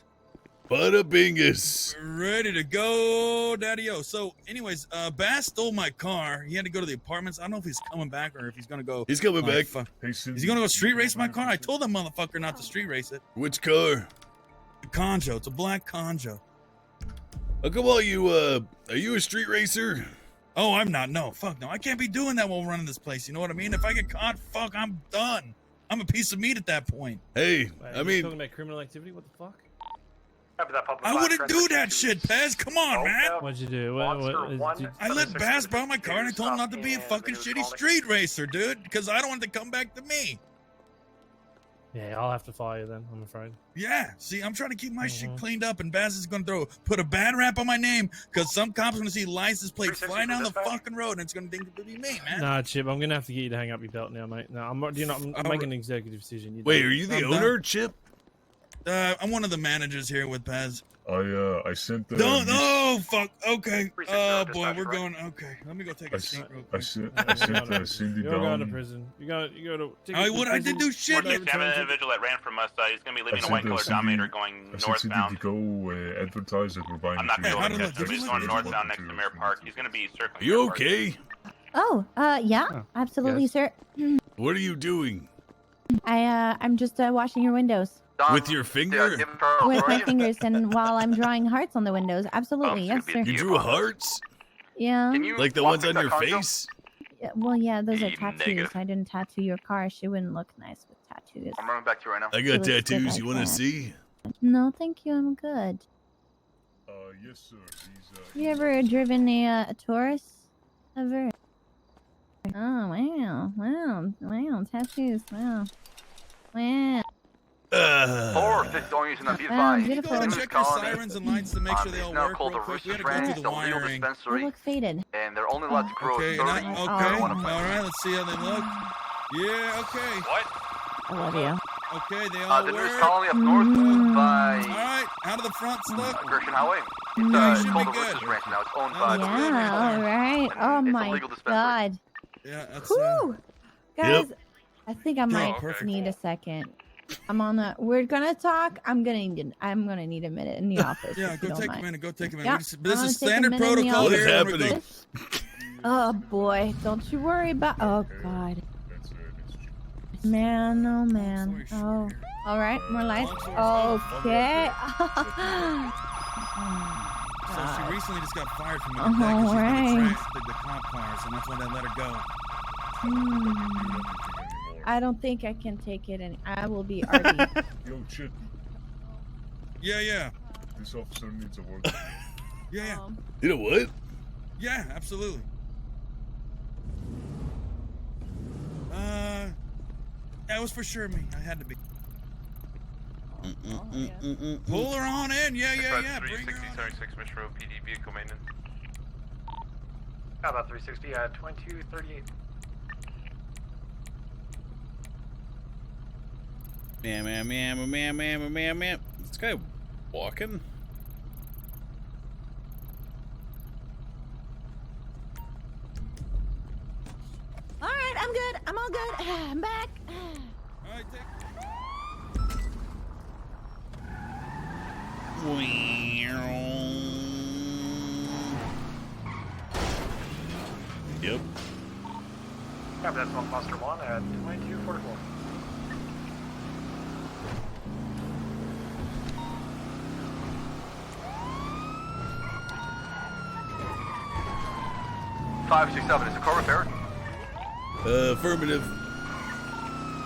[SPEAKER 1] Bada bingus.
[SPEAKER 7] Ready to go, daddy-o. So, anyways, Bass stole my car. He had to go to the apartments. I don't know if he's coming back or if he's gonna go.
[SPEAKER 1] He's coming back.
[SPEAKER 7] Is he gonna go street race my car? I told that motherfucker not to street race it.
[SPEAKER 1] Which car?
[SPEAKER 7] The Conjo. It's a black Conjo.
[SPEAKER 1] How come are you a street racer?
[SPEAKER 7] Oh, I'm not. No, fuck no. I can't be doing that while running this place. You know what I mean? If I get caught, fuck, I'm done. I'm a piece of meat at that point.
[SPEAKER 1] Hey,
[SPEAKER 14] I mean, talking about criminal activity. What the fuck?
[SPEAKER 7] I wouldn't do that shit, Pez. Come on, man.
[SPEAKER 14] What'd you do?
[SPEAKER 7] I let Bass borrow my car and I told him not to be a fucking shitty street racer, dude, because I don't want it to come back to me.
[SPEAKER 14] Yeah, I'll have to follow you then. I'm afraid.
[SPEAKER 7] Yeah, see, I'm trying to keep my shit cleaned up, and Bass is gonna put a bad rap on my name because some cops are gonna see license plates flying down the fucking road, and it's gonna think to be me, man.
[SPEAKER 14] Nah, Chip, I'm gonna have to get you to hang up your belt now, mate. No, I'm making an executive decision.
[SPEAKER 1] Wait, are you the owner, Chip?
[SPEAKER 7] I'm one of the managers here with Pez.
[SPEAKER 21] I sent the.
[SPEAKER 7] No, fuck. Okay. Oh boy, we're going. Okay, let me go take a seat real quick.
[SPEAKER 21] I sent Cindy
[SPEAKER 14] You're going to
[SPEAKER 21] down.
[SPEAKER 14] prison. You go to.
[SPEAKER 7] I did do shit.
[SPEAKER 5] We have an individual that ran from us. He's going to be leaving a white collar Dominator going
[SPEAKER 21] I sent Cindy to
[SPEAKER 5] northbound.
[SPEAKER 21] go advertise that we're buying.
[SPEAKER 5] I'm not going to
[SPEAKER 21] a
[SPEAKER 5] go
[SPEAKER 21] trailer.
[SPEAKER 5] into He's going northbound next to Mirror Park. He's going to be circling.
[SPEAKER 1] You
[SPEAKER 5] Mirror Park.
[SPEAKER 1] okay?
[SPEAKER 15] Oh, yeah, absolutely, sir.
[SPEAKER 1] What are you doing?
[SPEAKER 15] I'm just washing your windows.
[SPEAKER 1] With your finger?
[SPEAKER 15] With my fingers, and while I'm drawing hearts on the windows. Absolutely, yes, sir.
[SPEAKER 1] You drew hearts?
[SPEAKER 15] Yeah.
[SPEAKER 1] Like the ones on your face?
[SPEAKER 15] Yeah, well, yeah, those are tattoos.
[SPEAKER 3] negative.
[SPEAKER 15] I didn't tattoo your car. She wouldn't look nice with tattoos.
[SPEAKER 3] I'm running back to you right now.
[SPEAKER 1] I got
[SPEAKER 15] She looks good
[SPEAKER 1] tattoos.
[SPEAKER 15] like
[SPEAKER 1] You want to
[SPEAKER 15] that.
[SPEAKER 1] see?
[SPEAKER 15] No, thank you. I'm good.
[SPEAKER 21] Yes, sir.
[SPEAKER 15] You ever driven a Taurus? Ever? Oh wow, wow, tattoos, wow, wow.
[SPEAKER 3] don't use enough advice.
[SPEAKER 15] beautiful.
[SPEAKER 7] Go and check your sirens and lights to make sure they all
[SPEAKER 3] now
[SPEAKER 7] work
[SPEAKER 3] called
[SPEAKER 7] real
[SPEAKER 3] the
[SPEAKER 7] quick. We
[SPEAKER 3] Roosters
[SPEAKER 7] had to go
[SPEAKER 3] Ranch,
[SPEAKER 7] through
[SPEAKER 3] the
[SPEAKER 7] the
[SPEAKER 3] legal
[SPEAKER 7] wiring.
[SPEAKER 15] They
[SPEAKER 3] dispensary,
[SPEAKER 15] look faded.
[SPEAKER 3] and they're only allowed to grow
[SPEAKER 7] Okay,
[SPEAKER 3] 30
[SPEAKER 7] okay, all right, let's see how they look. Yeah, okay.
[SPEAKER 11] What?
[SPEAKER 15] I love you.
[SPEAKER 7] Okay, they all
[SPEAKER 3] the
[SPEAKER 7] work.
[SPEAKER 3] nearest colony up north by
[SPEAKER 7] All right, how do the fronts look?
[SPEAKER 3] Gresham Highway.
[SPEAKER 7] Yeah,
[SPEAKER 3] It's
[SPEAKER 7] should
[SPEAKER 3] called
[SPEAKER 7] be
[SPEAKER 3] the
[SPEAKER 7] good.
[SPEAKER 3] Roosters Ranch now. It's owned by the Roosters
[SPEAKER 15] Yeah, all
[SPEAKER 3] Ranch.
[SPEAKER 15] right. Oh
[SPEAKER 3] it's a
[SPEAKER 15] my
[SPEAKER 3] legal dispensary.
[SPEAKER 15] god.
[SPEAKER 7] Yeah, that's
[SPEAKER 15] Whew. Guys,
[SPEAKER 1] Yep.
[SPEAKER 15] I think I might need a second. I'm on the. We're gonna talk. I'm gonna need a minute in the office.
[SPEAKER 7] Yeah,
[SPEAKER 15] if you
[SPEAKER 7] go
[SPEAKER 15] don't
[SPEAKER 7] take
[SPEAKER 15] mind.
[SPEAKER 7] a minute. Go take a minute.
[SPEAKER 15] Yeah,
[SPEAKER 7] This
[SPEAKER 15] I'm gonna
[SPEAKER 7] is
[SPEAKER 15] take a
[SPEAKER 7] standard
[SPEAKER 15] minute in the
[SPEAKER 7] protocol
[SPEAKER 1] What is
[SPEAKER 7] here.
[SPEAKER 1] happening?
[SPEAKER 15] Oh boy, don't you worry about. Oh god. Man, oh man. Oh, all right, more lights. Okay.
[SPEAKER 7] So she recently just got fired from the
[SPEAKER 15] All right.
[SPEAKER 7] the cop cars, and that's why they let her go.
[SPEAKER 15] I don't think I can take it, and I will be RD.
[SPEAKER 21] Yo, Chip,
[SPEAKER 7] Yeah.
[SPEAKER 21] this officer needs a word.
[SPEAKER 7] Yeah.
[SPEAKER 1] You know what?
[SPEAKER 7] Yeah, absolutely. That was for sure me. I had to be. Pull her on in. Yeah. Bring her on.
[SPEAKER 11] 360-76 Metro PD vehicle maintenance.
[SPEAKER 6] How about 360 at 2238?
[SPEAKER 1] Man. This guy walking?
[SPEAKER 15] All right, I'm good. I'm all good. I'm back.
[SPEAKER 7] All right,
[SPEAKER 1] Yep.
[SPEAKER 6] Yeah, that's one Foster 1 at 2244.
[SPEAKER 3] Is the car repaired?
[SPEAKER 1] Affirmative.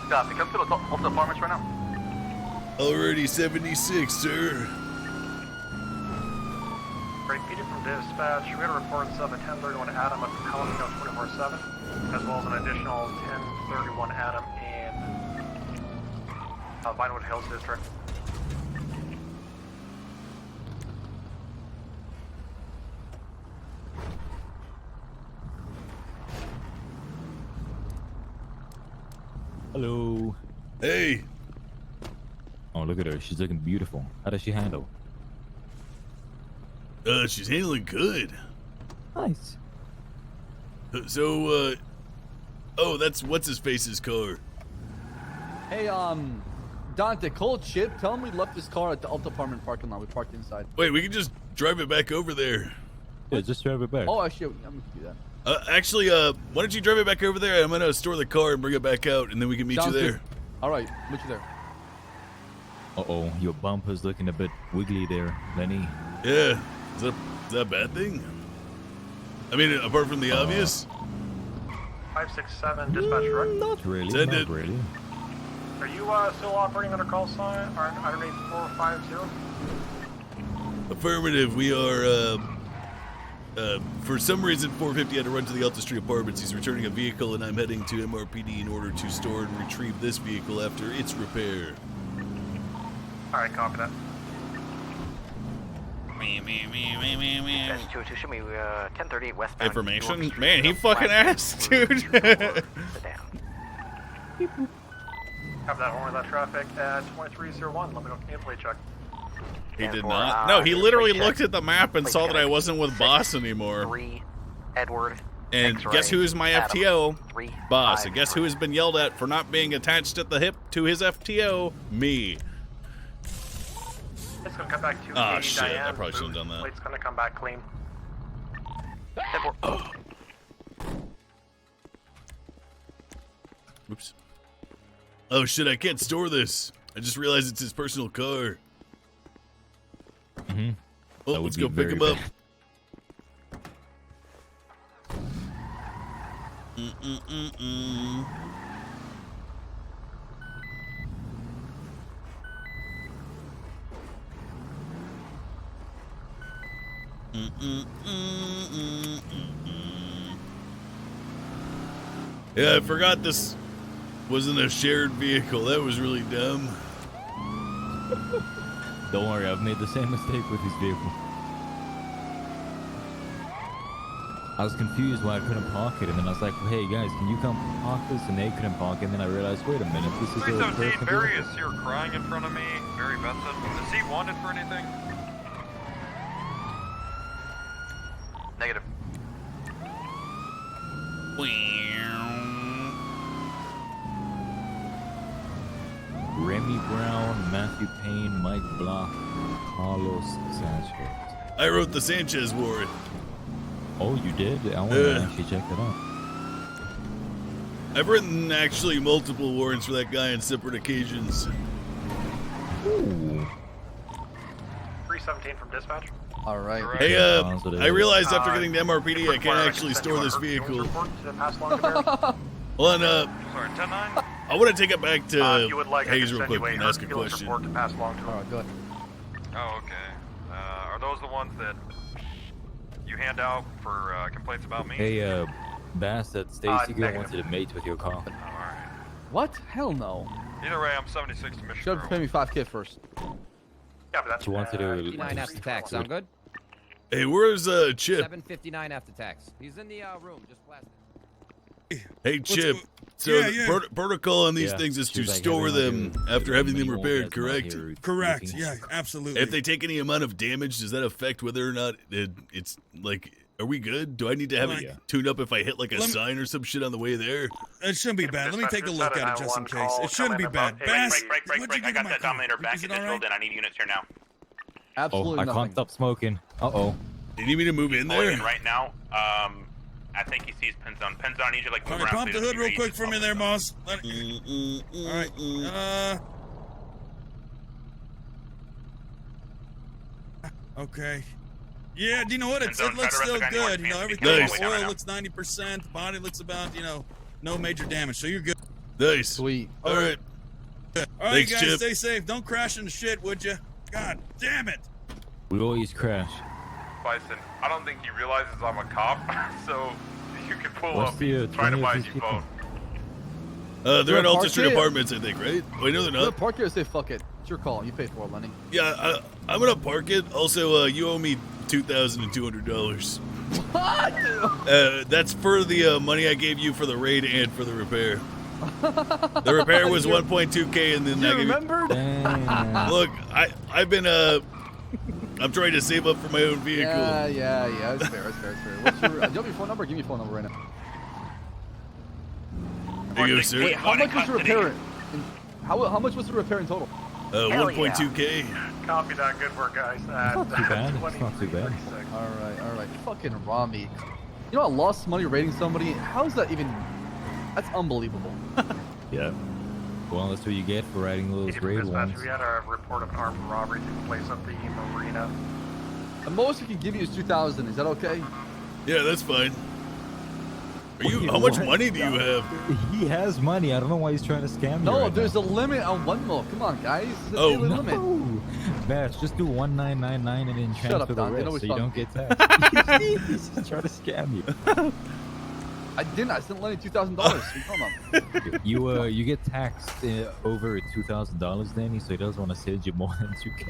[SPEAKER 3] Copy. Come to the Delta Apartments right now.
[SPEAKER 1] Already 76, sir.
[SPEAKER 6] Repeated from dispatch, we had reports of a 1031 Adam at the Palomino 24/7, as well as an additional 1031 Adam in Vinewood Hills District.
[SPEAKER 4] Hello.
[SPEAKER 1] Hey.
[SPEAKER 4] Oh, look at her. She's looking beautiful. How does she handle?
[SPEAKER 1] She's handling good.
[SPEAKER 4] Nice.
[SPEAKER 1] So, oh, that's what's-his-face's car.
[SPEAKER 19] Hey, Dante, call Chip. Tell him we left this car at the Alta apartment parking lot. We parked inside.
[SPEAKER 1] Wait, we can just drive it back over there.
[SPEAKER 4] Yeah, just drive it back.
[SPEAKER 19] Oh, actually, I'm gonna do that.
[SPEAKER 1] Actually, why don't you drive it back over there? I'm gonna store the car and bring it back out, and then we can meet
[SPEAKER 19] Sounds
[SPEAKER 1] you there.
[SPEAKER 19] good. All right, meet you there.
[SPEAKER 4] Uh-oh, your bumper's looking a bit wiggly there, Lenny.
[SPEAKER 1] Yeah, is that a bad thing? I mean, apart from the obvious.
[SPEAKER 6] 567 dispatch, right?
[SPEAKER 4] Not really.
[SPEAKER 1] Send
[SPEAKER 4] not
[SPEAKER 1] it.
[SPEAKER 4] really.
[SPEAKER 6] Are you still operating under call sign or underneath 450?
[SPEAKER 1] Affirmative. We are. For some reason, 450 had to run to the Alta Street Apartments. He's returning a vehicle, and I'm heading to MRPD in order to store and retrieve this vehicle after its repair.
[SPEAKER 6] Alright, copy that.
[SPEAKER 12] That's 202, show me 1038 westbound.
[SPEAKER 1] Information? Man, he fucking asked, dude.
[SPEAKER 6] Have that horn of that traffic at 2301. Let me know gameplay check.
[SPEAKER 1] He did not. No, he literally looked at the map and saw that I wasn't with Boss anymore.
[SPEAKER 12] 3, Edward.
[SPEAKER 1] And
[SPEAKER 12] X-ray,
[SPEAKER 1] guess who's my
[SPEAKER 12] Adam,
[SPEAKER 1] FTO?
[SPEAKER 12] 3,
[SPEAKER 1] Boss.
[SPEAKER 12] 5,
[SPEAKER 1] And guess who has been yelled at for not being attached at the hip to his FTO? Me.
[SPEAKER 6] It's gonna come back to
[SPEAKER 1] Ah,
[SPEAKER 6] 80
[SPEAKER 1] shit.
[SPEAKER 6] Diane.
[SPEAKER 1] I probably shouldn't have done that.
[SPEAKER 6] It's gonna come back clean.
[SPEAKER 1] Oh. Oops. Oh shit, I can't store this. I just realized it's his personal car.
[SPEAKER 4] Mm-hmm.
[SPEAKER 1] Oh, let's go pick him up. Yeah, I forgot this wasn't a shared vehicle. That was really dumb.
[SPEAKER 4] Don't worry, I've made the same mistake with his vehicle. I was confused why I couldn't park it, and then I was like, well, hey guys, can you come park this? And they couldn't park it, and then I realized, wait a minute, this is a
[SPEAKER 8] 317, Barry is here crying in front of me. Barry Benson. Is he wanted for anything?
[SPEAKER 3] Negative.
[SPEAKER 4] Remy Brown, Matthew Payne, Mike Block, Carlos Sanchez.
[SPEAKER 1] I wrote the Sanchez warrant.
[SPEAKER 4] Oh, you did? I want to actually check that out.
[SPEAKER 1] I've written actually multiple warrants for that guy on separate occasions.
[SPEAKER 4] Ooh.
[SPEAKER 6] 317 from dispatch.
[SPEAKER 19] All right.
[SPEAKER 1] Hey, I realized after getting the MRPD I can't actually store this vehicle.
[SPEAKER 6] Hold on,
[SPEAKER 1] Sorry, 10-9? I want to take it back to
[SPEAKER 6] you would like
[SPEAKER 1] Hayes real quick and ask a question.
[SPEAKER 6] report to pass along to him.
[SPEAKER 19] Go ahead.
[SPEAKER 8] Oh, okay. Are those the ones that you hand out for complaints about me?
[SPEAKER 4] Hey, Bass, that Stacy girl wanted to mate with your car.
[SPEAKER 8] Alright.
[SPEAKER 19] What? Hell no.
[SPEAKER 8] Either way, I'm 76 to Mission
[SPEAKER 19] Should have
[SPEAKER 8] Row.
[SPEAKER 19] paid me 5K first.
[SPEAKER 6] Yeah, but that's
[SPEAKER 4] She wanted to...
[SPEAKER 10] 59 after tax. Sound good?
[SPEAKER 1] Hey, where's Chip?
[SPEAKER 10] 759 after tax. He's in the room. Just blast it.
[SPEAKER 1] Hey, Chip. So the protocol on these things is to store them after having them repaired, correct?
[SPEAKER 7] Correct. Yeah, absolutely.
[SPEAKER 1] If they take any amount of damage, does that affect whether or not it's like, are we good? Do I need to have it tuned up if I hit like a sign or some shit on the way there?
[SPEAKER 7] It shouldn't be bad. Let me take a look at it just in case. It shouldn't be bad. Bass,
[SPEAKER 5] Break. I got that Dominator back in disabled, and I need units here now.
[SPEAKER 19] Absolutely
[SPEAKER 4] I can't stop smoking. Uh-oh.
[SPEAKER 1] You need me to move in
[SPEAKER 5] Pulling
[SPEAKER 1] there?
[SPEAKER 5] in right now. I think he sees pin zone. Pin zone, I need you to like move
[SPEAKER 7] All right,
[SPEAKER 5] around.
[SPEAKER 7] pump the hood real quick for me there, boss. All right. Okay. Yeah, do you know what? It looks still good. You know, everything.
[SPEAKER 1] Nice.
[SPEAKER 7] Oil looks 90%. Body looks about, no major damage. So you're good.
[SPEAKER 1] Nice.
[SPEAKER 19] Sweet.
[SPEAKER 1] All right.
[SPEAKER 7] All right,
[SPEAKER 1] Thanks,
[SPEAKER 7] guys,
[SPEAKER 1] Chip.
[SPEAKER 7] stay safe. Don't crash into shit, would you? God damn it.
[SPEAKER 4] We always crash.
[SPEAKER 11] Bison, I don't think he realizes I'm a cop, so you can pull
[SPEAKER 4] What's
[SPEAKER 11] up.
[SPEAKER 4] the
[SPEAKER 11] He's trying to
[SPEAKER 4] 20
[SPEAKER 11] buy
[SPEAKER 4] of
[SPEAKER 11] you
[SPEAKER 4] these
[SPEAKER 11] phone.
[SPEAKER 1] They're in
[SPEAKER 19] Park
[SPEAKER 1] Alta Street
[SPEAKER 19] it.
[SPEAKER 1] Apartments, I think, right? Wait, no, they're not.
[SPEAKER 19] Park here or say fuck it. It's your call. You pay for it, Lenny.
[SPEAKER 1] Yeah, I'm gonna park it. Also, you owe me $2,200.
[SPEAKER 19] What?
[SPEAKER 1] That's for the money I gave you for the raid and for the repair. The repair was 1.2K, and then
[SPEAKER 19] You
[SPEAKER 1] I gave
[SPEAKER 19] remembered?
[SPEAKER 1] Look, I've been I'm trying to save up for my own vehicle.
[SPEAKER 19] Yeah. It's fair. What's your? Do you have your phone number? Give me your phone number right now.
[SPEAKER 1] Here you go, sir.
[SPEAKER 19] Wait, how much was the repair? How much was the repair in total?
[SPEAKER 1] 1.2K.
[SPEAKER 6] Copy that. Good work, guys.
[SPEAKER 4] Not too bad. It's not too bad.
[SPEAKER 19] All right. Fucking Rami. You know, I lost money raiding somebody. How is that even? That's unbelievable.
[SPEAKER 4] Yeah. Well, that's what you get for writing those raid ones.
[SPEAKER 6] We had a report of an armed robbery taking place at the marina.
[SPEAKER 19] The most he can give you is 2,000. Is that okay?
[SPEAKER 1] Yeah, that's fine. How much money do you have?
[SPEAKER 4] He has money. I don't know why he's trying to scam you.
[SPEAKER 19] No,
[SPEAKER 4] right
[SPEAKER 19] there's
[SPEAKER 4] now.
[SPEAKER 19] a limit on one mil. Come on, guys. There's a
[SPEAKER 1] Oh,
[SPEAKER 19] daily
[SPEAKER 1] no.
[SPEAKER 19] limit.
[SPEAKER 4] Bash, just do 1999 and then
[SPEAKER 19] Shut up,
[SPEAKER 4] transfer the
[SPEAKER 19] Don. They know
[SPEAKER 4] rest
[SPEAKER 19] we
[SPEAKER 4] so you
[SPEAKER 19] fuck.
[SPEAKER 4] don't get taxed. He's just trying to scam you.
[SPEAKER 19] I didn't. I sent Lenny $2,000.
[SPEAKER 4] You get taxed over $2,000, Danny, so he doesn't want to send you more than 2K.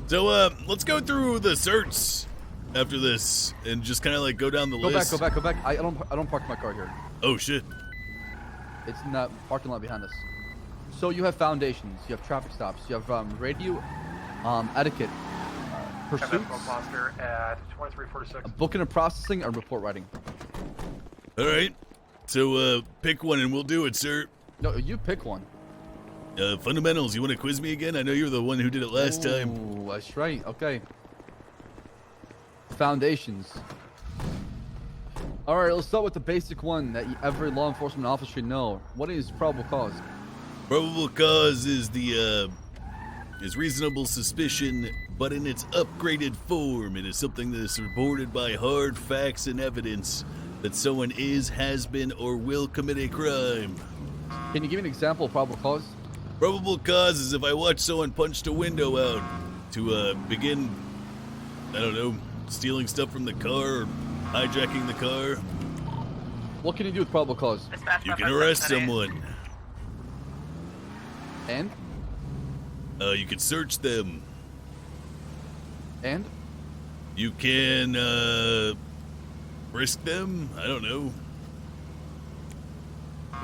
[SPEAKER 1] So let's go through the certs after this and just kind of like go down the list.
[SPEAKER 19] Go back. I don't park my car here.
[SPEAKER 1] Oh shit.
[SPEAKER 19] It's in that parking lot behind us. So you have foundations, you have traffic stops, you have radio, etiquette, pursuits,
[SPEAKER 6] Monster at 2346.
[SPEAKER 19] booking and processing, and report writing.
[SPEAKER 1] All right. So pick one and we'll do it, sir.
[SPEAKER 19] No, you pick one.
[SPEAKER 1] Fundamentals. You want to quiz me again? I know you were the one who did it last time.
[SPEAKER 19] Ooh, that's right. Okay. Foundations. All right, let's start with the basic one that every law enforcement officer should know. What is probable cause?
[SPEAKER 1] Probable cause is is reasonable suspicion, but in its upgraded form. It is something that is supported by hard facts and evidence that someone is, has been, or will commit a crime.
[SPEAKER 19] Can you give me an example of probable cause?
[SPEAKER 1] Probable cause is if I watch someone punch a window out to begin, I don't know, stealing stuff from the car or hijacking the car.
[SPEAKER 19] What can you do with probable cause?
[SPEAKER 1] You can arrest someone.
[SPEAKER 19] And?
[SPEAKER 1] You can search them.
[SPEAKER 19] And?
[SPEAKER 1] You can, risk them? I don't know.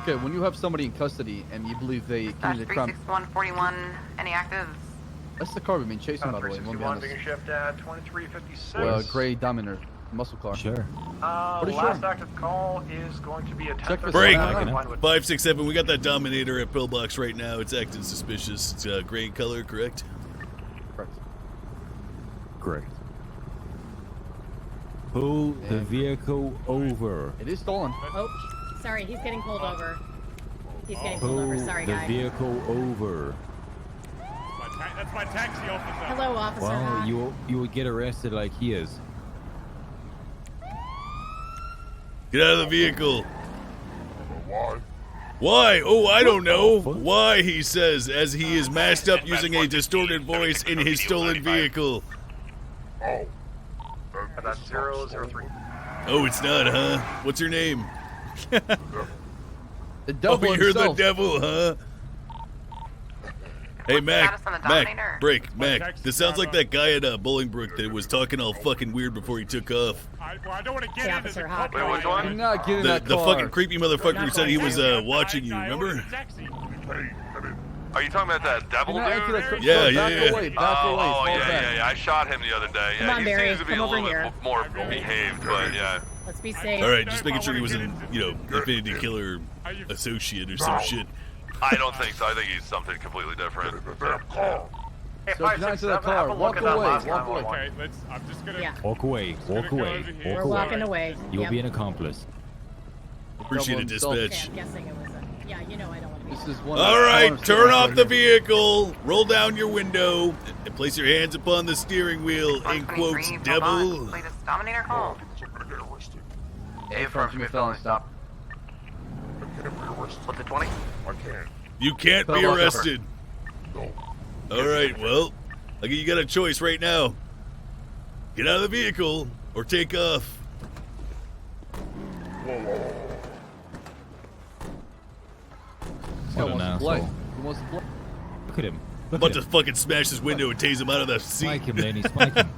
[SPEAKER 19] Okay, when you have somebody in custody and you believe they committed a crime...
[SPEAKER 9] 36141, any actives?
[SPEAKER 19] That's the car we've been chasing, by the way.
[SPEAKER 6] 361 being shipped at 2356.
[SPEAKER 19] Gray Dominator muscle car.
[SPEAKER 4] Sure.
[SPEAKER 6] Last active call is going to be a
[SPEAKER 1] Break! 567, we got that Dominator at pillbox right now. It's acting suspicious. It's gray in color, correct?
[SPEAKER 4] Correct. Pull the vehicle over.
[SPEAKER 19] It is stolen.
[SPEAKER 16] Oh, sorry, he's getting pulled over. He's getting pulled
[SPEAKER 4] Pull
[SPEAKER 16] over. Sorry,
[SPEAKER 4] the
[SPEAKER 16] guy.
[SPEAKER 4] vehicle over.
[SPEAKER 5] That's my taxi officer.
[SPEAKER 16] Hello, officer.
[SPEAKER 4] Well, you will get arrested like he is.
[SPEAKER 1] Get out of the vehicle. Why? Oh, I don't know. Why, he says, as he is masked up using a distorted voice in his stolen vehicle.
[SPEAKER 6] That's 003.
[SPEAKER 1] Oh, it's not, huh? What's your name?
[SPEAKER 19] The devil
[SPEAKER 1] you're
[SPEAKER 19] himself.
[SPEAKER 1] the devil, huh? Hey, Mac, Mac, this sounds like that guy at Bolingbrook that was talking all fucking weird before he took off.
[SPEAKER 5] I don't want to get into the
[SPEAKER 6] Wait, which one?
[SPEAKER 19] You're not getting
[SPEAKER 1] The
[SPEAKER 19] that car.
[SPEAKER 1] fucking creepy motherfucker who said he was watching you, remember?
[SPEAKER 11] Are you talking about that devil dude?
[SPEAKER 1] Yeah.
[SPEAKER 19] Back away,
[SPEAKER 11] Oh,
[SPEAKER 19] fall back.
[SPEAKER 11] yeah. I shot him the other day. Yeah,
[SPEAKER 16] Come on,
[SPEAKER 11] he
[SPEAKER 16] Barry,
[SPEAKER 11] seems to be
[SPEAKER 16] come
[SPEAKER 11] a
[SPEAKER 16] over
[SPEAKER 11] little
[SPEAKER 16] here.
[SPEAKER 11] bit more behaved, but yeah.
[SPEAKER 16] Let's be safe.
[SPEAKER 1] All right, just making sure he was an, Infinity Killer associate or some shit.
[SPEAKER 11] I don't think so. I think he's something completely different.
[SPEAKER 6] Hey,
[SPEAKER 19] So get into the
[SPEAKER 6] 567,
[SPEAKER 19] car.
[SPEAKER 6] have a look
[SPEAKER 19] Walk
[SPEAKER 6] at that
[SPEAKER 19] away.
[SPEAKER 6] last
[SPEAKER 19] Walk away.
[SPEAKER 6] 911.
[SPEAKER 5] Okay, I'm just gonna.
[SPEAKER 16] Yeah.
[SPEAKER 4] Walk away. Walk away.
[SPEAKER 16] We're walking away.
[SPEAKER 4] You'll
[SPEAKER 16] Yep.
[SPEAKER 4] be an accomplice.
[SPEAKER 1] Appreciate it,
[SPEAKER 19] Double himself.
[SPEAKER 1] dispatch.
[SPEAKER 16] Okay, I'm guessing it was a. Yeah, you know I don't want to be.
[SPEAKER 19] This is one.
[SPEAKER 1] All right, turn off the vehicle, roll down your window, and place your hands upon the steering wheel, in quotes, devil.
[SPEAKER 9] Latest Dominator call.
[SPEAKER 12] Affirm, Smith, felony stop. What's it, 20?
[SPEAKER 1] You can't be arrested. All right, well, you got a choice right now. Get out of the vehicle or take off.
[SPEAKER 19] He
[SPEAKER 4] What an
[SPEAKER 19] wants to play.
[SPEAKER 4] asshole.
[SPEAKER 19] He wants to play.
[SPEAKER 4] Look at him.
[SPEAKER 1] I'm
[SPEAKER 4] Look
[SPEAKER 1] about
[SPEAKER 4] at
[SPEAKER 1] to
[SPEAKER 4] him.
[SPEAKER 1] fucking smash his window and tase him out of the seat.
[SPEAKER 4] Spike him, Lenny. Spike him.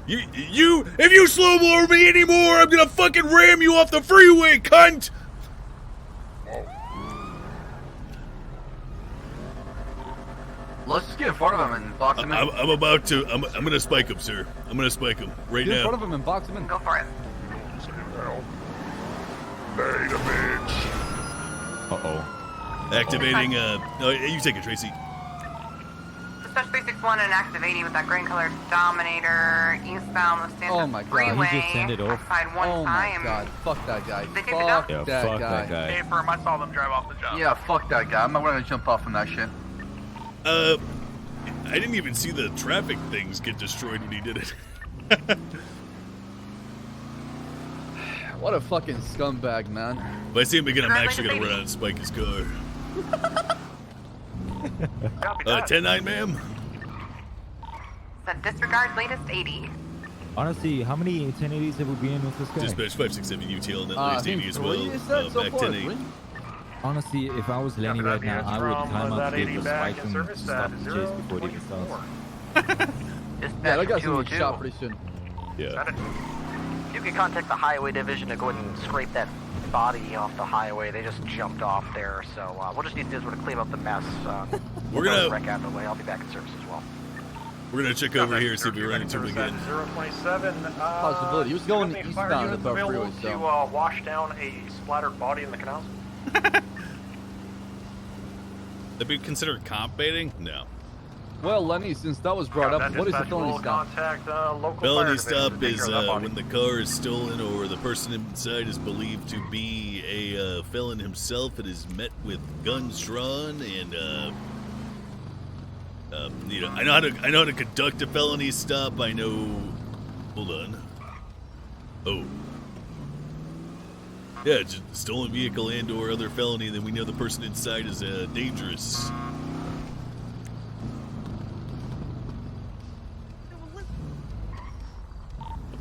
[SPEAKER 1] If you slow blow me anymore, I'm gonna fucking ram you off the freeway, cunt!
[SPEAKER 12] Let's just get in front of him and box him in.
[SPEAKER 1] I'm about to. I'm gonna spike him, sir. I'm gonna spike him right
[SPEAKER 19] Get in
[SPEAKER 1] now.
[SPEAKER 19] front of him and box him in.
[SPEAKER 9] Go for it.
[SPEAKER 4] Uh-oh.
[SPEAKER 1] Activating. You take it, Tracy.
[SPEAKER 9] Dispatch 361 and activating with that green colored Dominator eastbound the Stanford
[SPEAKER 19] Oh my God.
[SPEAKER 9] Freeway.
[SPEAKER 4] He just sent it off.
[SPEAKER 9] Outside one
[SPEAKER 19] Oh my
[SPEAKER 9] time.
[SPEAKER 19] God. Fuck that guy.
[SPEAKER 9] They take it down?
[SPEAKER 19] Fuck
[SPEAKER 4] Yeah,
[SPEAKER 19] that
[SPEAKER 4] fuck
[SPEAKER 19] guy.
[SPEAKER 4] that guy.
[SPEAKER 6] Affirm, I saw them drive off the job.
[SPEAKER 12] Yeah, fuck that guy. I'm not gonna jump off from that shit.
[SPEAKER 1] I didn't even see the traffic things get destroyed when he did it.
[SPEAKER 19] What a fucking scumbag, man.
[SPEAKER 1] If I see him again, I'm actually gonna run out and spike his car. 10-9, ma'am.
[SPEAKER 9] Said disregard latest 80.
[SPEAKER 4] Honestly, how many 1080s have we been in with this guy?
[SPEAKER 1] Dispatch 567 UTL and that
[SPEAKER 19] I
[SPEAKER 1] latest
[SPEAKER 19] think
[SPEAKER 1] 80 as
[SPEAKER 19] 3
[SPEAKER 1] well.
[SPEAKER 19] is that so
[SPEAKER 1] Back
[SPEAKER 19] far?
[SPEAKER 1] 10-8.
[SPEAKER 19] 3?
[SPEAKER 4] Honestly, if I was Lenny right now, I would climb up the vehicle, spike him,
[SPEAKER 6] service
[SPEAKER 4] stop
[SPEAKER 6] at
[SPEAKER 4] the chase before it even starts.
[SPEAKER 19] Yeah, that guy's gonna get shot pretty soon.
[SPEAKER 1] Yeah.
[SPEAKER 12] You can contact the highway division to go ahead and scrape that body off the highway. They just jumped off there, so we'll just need to do is we're to clean up the mess.
[SPEAKER 1] We're gonna
[SPEAKER 12] wreck out of the way. I'll be back in service as well.
[SPEAKER 1] We're gonna check over here, see if we run into him again.
[SPEAKER 6] 027.
[SPEAKER 19] Possibility. He was going
[SPEAKER 6] Fire
[SPEAKER 19] eastbound at
[SPEAKER 6] units
[SPEAKER 19] the
[SPEAKER 6] available
[SPEAKER 19] freeway, so.
[SPEAKER 6] to wash down a splattered body in the canals.
[SPEAKER 1] That'd be considered comp baiting? No.
[SPEAKER 19] Well, Lenny, since that was brought up, what is the felony stop?
[SPEAKER 6] Contact local
[SPEAKER 1] Felony
[SPEAKER 6] fire division
[SPEAKER 1] stop
[SPEAKER 6] to take
[SPEAKER 1] is
[SPEAKER 6] care of that body.
[SPEAKER 1] when the car is stolen or the person inside is believed to be a felon himself and is met with guns drawn and I know how to conduct a felony stop. I know. Hold on. Oh. Yeah, it's a stolen vehicle and/or other felony. Then we know the person inside is dangerous.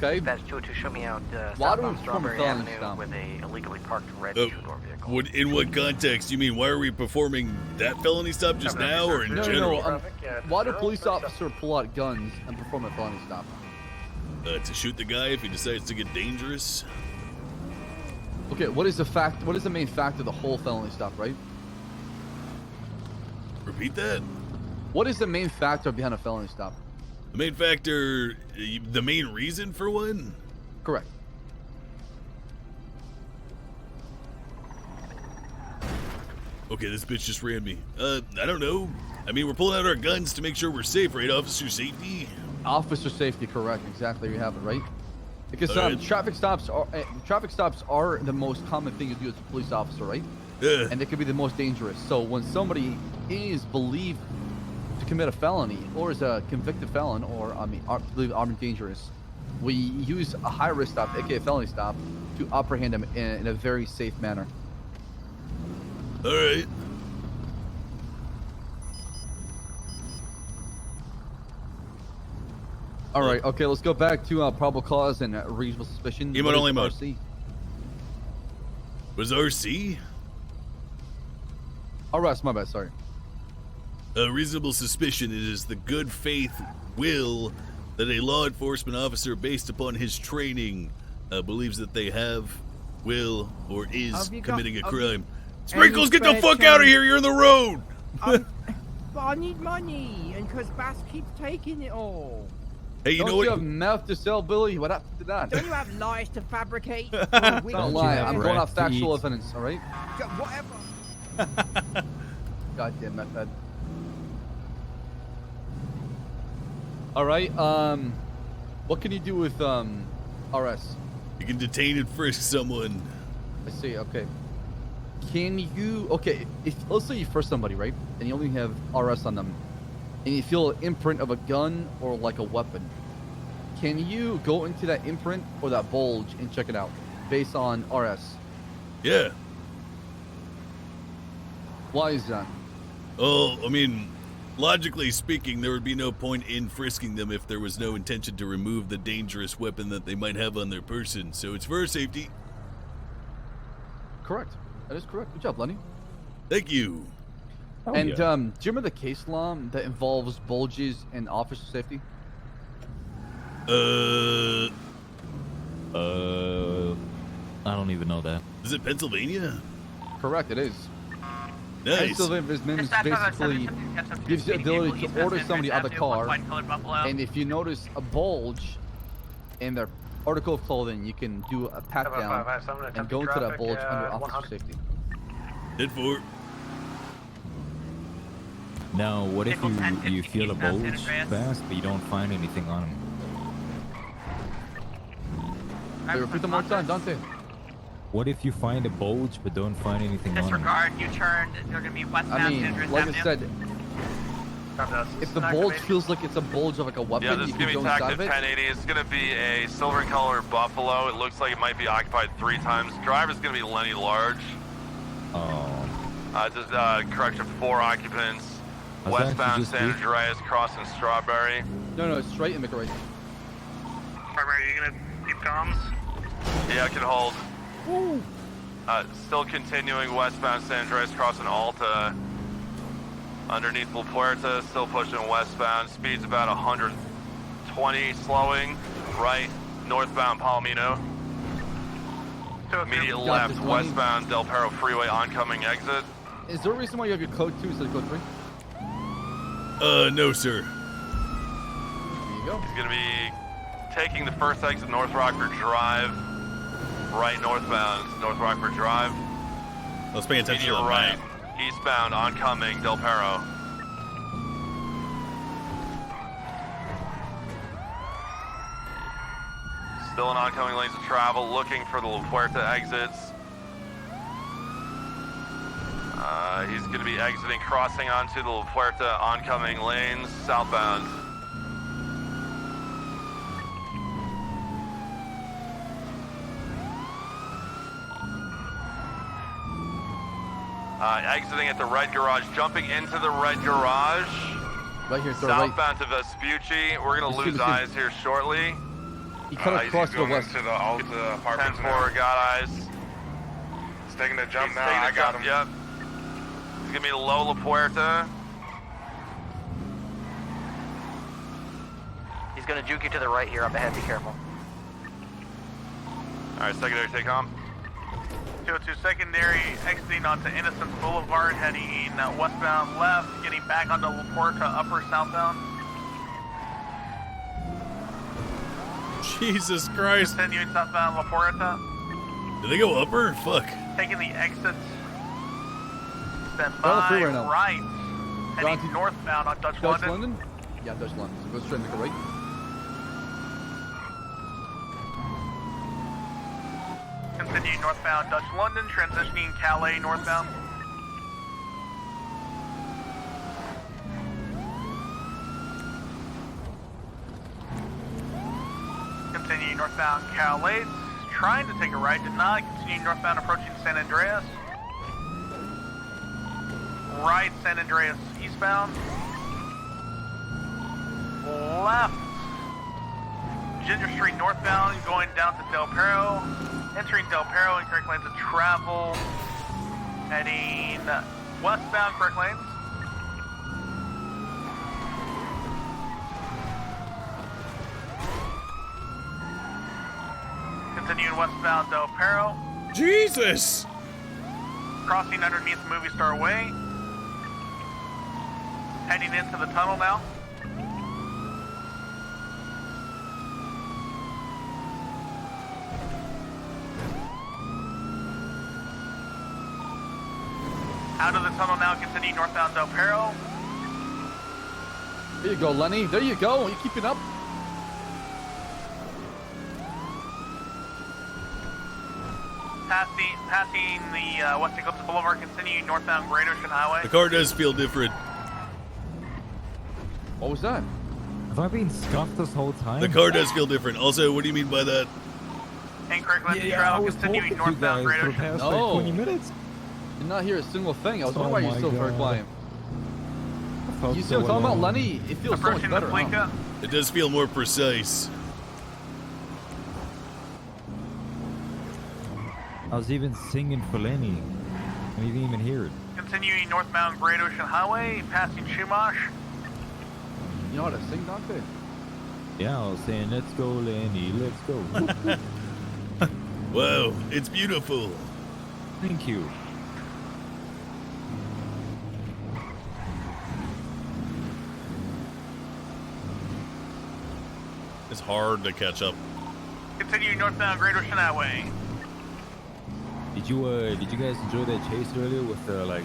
[SPEAKER 19] Okay.
[SPEAKER 12] That's 202. Show me out
[SPEAKER 19] Why do
[SPEAKER 12] southbound
[SPEAKER 19] we
[SPEAKER 12] Strawberry
[SPEAKER 19] perform a felony
[SPEAKER 12] Avenue
[SPEAKER 19] stop?
[SPEAKER 12] with a illegally parked red two-door vehicle.
[SPEAKER 1] In what context? You mean why are we performing that felony stop just now or in general?
[SPEAKER 19] Why do police officer pull out guns and perform a felony stop?
[SPEAKER 1] To shoot the guy if he decides to get dangerous.
[SPEAKER 19] Okay, what is the main fact of the whole felony stop, right?
[SPEAKER 1] Repeat that?
[SPEAKER 19] What is the main factor behind a felony stop?
[SPEAKER 1] The main factor, the main reason for one?
[SPEAKER 19] Correct.
[SPEAKER 1] Okay, this bitch just ran me. I don't know. I mean, we're pulling out our guns to make sure we're safe, right? Officer safety?
[SPEAKER 19] Officer safety, correct. Exactly, you have it, right? Because
[SPEAKER 1] Alright.
[SPEAKER 19] traffic stops are the most common thing you do as a police officer, right?
[SPEAKER 1] Yeah.
[SPEAKER 19] And they could be the most dangerous. So when somebody is believed to commit a felony or is a convicted felon or believed armed and dangerous, we use a high risk stop, aka a felony stop, to apprehend them in a very safe manner.
[SPEAKER 1] All right.
[SPEAKER 19] All right. Okay, let's go back to probable cause and reasonable suspicion.
[SPEAKER 1] Emote only mode.
[SPEAKER 19] RC?
[SPEAKER 1] Was RC?
[SPEAKER 19] Arrest, my bad, sorry.
[SPEAKER 1] A reasonable suspicion is the good faith will that a law enforcement officer, based upon his training, believes that they have, will, or is committing a crime. Sprinkles, get the fuck out of here! You're in the road!
[SPEAKER 10] But I need money, and because Bass keeps taking it all.
[SPEAKER 1] Hey, you
[SPEAKER 19] Don't
[SPEAKER 1] know what?
[SPEAKER 19] you have meth to sell, Billy? What happened to that?
[SPEAKER 10] Don't you have lies to fabricate?
[SPEAKER 19] Don't lie. I'm going off factual evidence, all right?
[SPEAKER 10] Whatever.
[SPEAKER 19] Goddamn meth head. All right. What can you do with RS?
[SPEAKER 1] You can detain and frisk someone.
[SPEAKER 19] I see. Okay. Can you? Okay. If let's say you frisk somebody, right, and you only have RS on them, and you feel an imprint of a gun or like a weapon, can you go into that imprint or that bulge and check it out based on RS?
[SPEAKER 1] Yeah.
[SPEAKER 19] Why is that?
[SPEAKER 1] Oh, I mean, logically speaking, there would be no point in frisking them if there was no intention to remove the dangerous weapon that they might have on their person. So it's for safety.
[SPEAKER 19] Correct. That is correct. Good job, Lenny.
[SPEAKER 1] Thank you.
[SPEAKER 19] And do you remember the case law that involves bulges and officer safety?
[SPEAKER 4] I don't even know that.
[SPEAKER 1] Is it Pennsylvania?
[SPEAKER 19] Correct, it is.
[SPEAKER 1] Nice.
[SPEAKER 19] Pennsylvania basically gives you the ability to order somebody out of the car, and if you notice a bulge in their article of clothing, you can do a pat down and go into that bulge under officer safety.
[SPEAKER 1] Hit for.
[SPEAKER 4] Now, what if you feel a bulge fast, but you don't find anything on him?
[SPEAKER 19] Hey, repeat them one more time, Dante.
[SPEAKER 4] What if you find a bulge but don't find anything on him?
[SPEAKER 9] Disregard, you turned, you're gonna be westbound.
[SPEAKER 19] I mean, like I said, if the bulge feels like it's a bulge of like a weapon,
[SPEAKER 11] Yeah, this
[SPEAKER 19] you
[SPEAKER 11] is
[SPEAKER 19] can
[SPEAKER 11] gonna
[SPEAKER 19] go
[SPEAKER 11] be
[SPEAKER 19] inside
[SPEAKER 11] TACTIV
[SPEAKER 19] of it.
[SPEAKER 11] 1080. It's gonna be a silver color Buffalo. It looks like it might be occupied 3 times. Driver's gonna be Lenny Large.
[SPEAKER 4] Oh.
[SPEAKER 11] Just correction, 4 occupants.
[SPEAKER 4] I was
[SPEAKER 11] Westbound
[SPEAKER 4] actually just
[SPEAKER 11] San Andreas crossing Strawberry.
[SPEAKER 19] No, straight and make it right.
[SPEAKER 6] Primary, are you gonna keep comms?
[SPEAKER 11] Yeah, I can hold. Still continuing westbound San Andreas crossing Alta. Underneath La Puerta, still pushing westbound. Speed's about 120, slowing. Right, northbound Palomino. Immediate left, westbound Del Perro Freeway oncoming exit.
[SPEAKER 19] Is there a reason why you have your code 2 instead of code 3?
[SPEAKER 1] No, sir.
[SPEAKER 19] There you go.
[SPEAKER 11] He's gonna be taking the first exit North Rockford Drive. Right northbound, North Rockford Drive.
[SPEAKER 1] Let's pay attention to the
[SPEAKER 11] right.
[SPEAKER 1] map.
[SPEAKER 11] Eastbound, oncoming, Del Perro. Still in oncoming lanes of travel, looking for the La Puerta exits. He's going to be exiting, crossing onto the La Puerta oncoming lanes, southbound. Exiting at the red garage, jumping into the red garage.
[SPEAKER 19] Right here,
[SPEAKER 11] southbound to Vespucci. We're going to lose eyes here shortly.
[SPEAKER 19] He cut across the west.
[SPEAKER 11] To the Alta apartments 10-4, got eyes.
[SPEAKER 6] He's taking a jump
[SPEAKER 11] He's
[SPEAKER 6] now.
[SPEAKER 11] taking a
[SPEAKER 6] I got
[SPEAKER 11] jump,
[SPEAKER 6] him.
[SPEAKER 11] Yep. He's gonna be low La Puerta.
[SPEAKER 12] He's gonna juke you to the right here up ahead. Be careful.
[SPEAKER 11] Alright, secondary take on.
[SPEAKER 6] 202 secondary, exiting onto Innocence Boulevard, heading westbound left, getting back onto La Puerta, upper southbound.
[SPEAKER 1] Jesus Christ.
[SPEAKER 6] Continuing southbound La Puerta.
[SPEAKER 1] Did they go upper? Fuck.
[SPEAKER 6] Taking the exit. Then
[SPEAKER 19] Go
[SPEAKER 6] by
[SPEAKER 19] through right now.
[SPEAKER 6] right. Heading northbound on Dutch London.
[SPEAKER 19] Yeah, Dutch London. So go straight and make a right.
[SPEAKER 6] Continuing northbound Dutch London, transitioning Calais northbound. Continuing northbound Calais, trying to take a right, did not. Continuing northbound approaching San Andreas. Right, San Andreas eastbound. Left, Ginger Street northbound, going down to Del Perro. Entering Del Perro in correct lanes of travel. Heading westbound correct lanes. Continuing westbound Del Perro.
[SPEAKER 1] Jesus!
[SPEAKER 6] Crossing underneath Movie Star Way. Heading into the tunnel now. Out of the tunnel now, continuing northbound Del Perro.
[SPEAKER 19] There you go, Lenny. There you go. Are you keeping up?
[SPEAKER 6] Passing the West Eclipse Boulevard, continuing northbound Great Ocean Highway.
[SPEAKER 1] The car does feel different.
[SPEAKER 19] What was that?
[SPEAKER 4] Have I been scuffed this whole time?
[SPEAKER 1] The car does feel different. Also, what do you mean by that?
[SPEAKER 6] Incorrect lane
[SPEAKER 4] Yeah, I
[SPEAKER 6] travel,
[SPEAKER 4] was
[SPEAKER 6] continuing
[SPEAKER 4] talking to you
[SPEAKER 6] northbound
[SPEAKER 4] guys
[SPEAKER 6] Great
[SPEAKER 4] for
[SPEAKER 6] Ocean.
[SPEAKER 4] the past like 20 minutes.
[SPEAKER 19] Did not hear a single thing. I was
[SPEAKER 4] Oh
[SPEAKER 19] wondering why
[SPEAKER 4] my
[SPEAKER 19] you're still very
[SPEAKER 4] God.
[SPEAKER 19] quiet.
[SPEAKER 4] Felt
[SPEAKER 19] You see
[SPEAKER 4] so
[SPEAKER 19] what I'm talking about,
[SPEAKER 4] alone.
[SPEAKER 19] Lenny? It feels so much
[SPEAKER 6] Approaching the
[SPEAKER 19] better, huh?
[SPEAKER 6] Fleeca.
[SPEAKER 1] It does feel more precise.
[SPEAKER 4] I was even singing for Lenny. And he didn't even hear it.
[SPEAKER 6] Continuing northbound Great Ocean Highway, passing Chumash.
[SPEAKER 19] You know how to sing, Dante?
[SPEAKER 4] Yeah, I was saying, let's go, Lenny, let's go.
[SPEAKER 1] Wow, it's beautiful.
[SPEAKER 4] Thank you.
[SPEAKER 1] It's hard to catch up.
[SPEAKER 6] Continuing northbound Great Ocean Highway.
[SPEAKER 4] Did you guys enjoy that chase earlier with like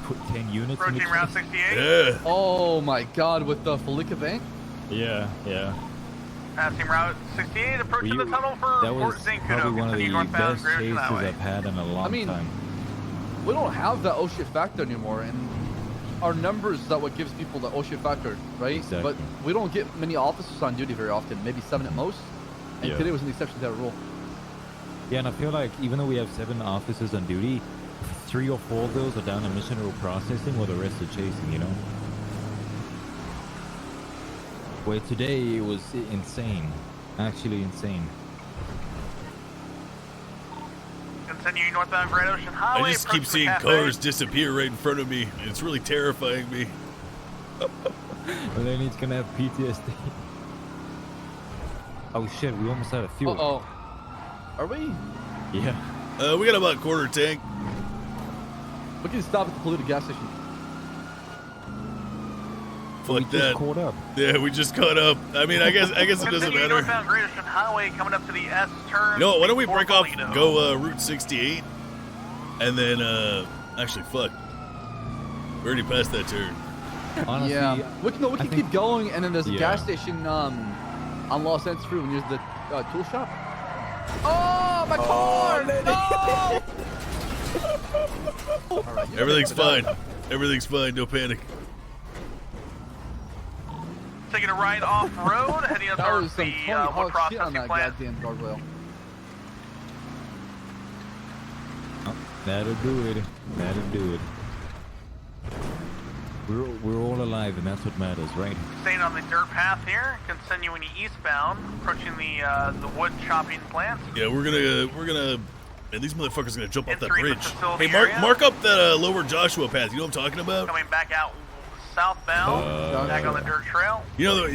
[SPEAKER 4] put 10 units? in the
[SPEAKER 6] Approaching Route
[SPEAKER 4] chase?
[SPEAKER 6] 68.
[SPEAKER 1] Yeah.
[SPEAKER 19] Oh my God, with the Felica Bank?
[SPEAKER 4] Yeah, yeah.
[SPEAKER 6] Passing Route 68, approaching the tunnel for
[SPEAKER 4] That
[SPEAKER 6] Fort
[SPEAKER 4] was
[SPEAKER 6] Zancudo.
[SPEAKER 4] probably one of
[SPEAKER 6] Continuing
[SPEAKER 4] the
[SPEAKER 6] northbound
[SPEAKER 4] best
[SPEAKER 6] Great Ocean
[SPEAKER 4] chases
[SPEAKER 6] Highway.
[SPEAKER 4] I've had in a long time.
[SPEAKER 19] We don't have that OSHA factor anymore, and our numbers is that what gives people the OSHA factor, right?
[SPEAKER 4] Exactly.
[SPEAKER 19] But we don't get many officers on duty very often, maybe 7 at most. And
[SPEAKER 4] Yeah.
[SPEAKER 19] today was an exception to that rule.
[SPEAKER 4] Yeah, and I feel like even though we have 7 officers on duty, 3 or 4 of those are down in mission or processing, while the rest are chasing, you know? Where today it was insane. Actually insane.
[SPEAKER 6] Continuing northbound Great Ocean Highway.
[SPEAKER 1] I just keep
[SPEAKER 6] approaching the
[SPEAKER 1] seeing
[SPEAKER 6] cafe.
[SPEAKER 1] cars disappear right in front of me. It's really terrifying me.
[SPEAKER 4] Lenny's gonna have PTSD. Oh shit, we almost out of fuel.
[SPEAKER 19] Uh-oh. Are we?
[SPEAKER 4] Yeah.
[SPEAKER 1] We got about a quarter tank.
[SPEAKER 19] We can stop at the polluted gas station.
[SPEAKER 1] Fuck
[SPEAKER 4] We
[SPEAKER 1] that.
[SPEAKER 4] just caught up.
[SPEAKER 1] Yeah, we just caught up. I mean, I guess it doesn't
[SPEAKER 6] Continuing
[SPEAKER 1] matter.
[SPEAKER 6] northbound Great Ocean Highway, coming up to the S turn.
[SPEAKER 1] You know what, why don't we
[SPEAKER 6] before
[SPEAKER 1] break off,
[SPEAKER 6] Toledo.
[SPEAKER 1] go Route 68, and then, actually, fuck. We already passed that turn.
[SPEAKER 4] Honestly,
[SPEAKER 19] yeah. We can keep going, and then there's a
[SPEAKER 4] Yeah.
[SPEAKER 19] gas station on Los Angeles Freeway near the tool shop. Oh, my car! No! All right, you
[SPEAKER 1] Everything's
[SPEAKER 19] don't make it
[SPEAKER 1] fine. Everything's fine. No panic.
[SPEAKER 6] Taking a ride off road, heading up
[SPEAKER 19] That
[SPEAKER 6] towards
[SPEAKER 19] was some
[SPEAKER 6] the
[SPEAKER 19] Tony
[SPEAKER 6] wood
[SPEAKER 19] Hawk shit on
[SPEAKER 6] processing
[SPEAKER 19] that
[SPEAKER 6] plant.
[SPEAKER 19] goddamn guardrail.
[SPEAKER 4] That'll do it. That'll do it. We're all alive, and that's what matters, right?
[SPEAKER 13] Staying on the dirt path here, continuing eastbound, approaching the wood chopping plant.
[SPEAKER 1] Yeah, we're gonna. Man, these motherfuckers are gonna jump off that
[SPEAKER 13] Entering the
[SPEAKER 1] bridge.
[SPEAKER 13] facility
[SPEAKER 1] Hey,
[SPEAKER 13] area.
[SPEAKER 1] mark up that lower Joshua path. You know what I'm talking about?
[SPEAKER 13] Coming back out southbound, back on the dirt trail.
[SPEAKER 1] You know the.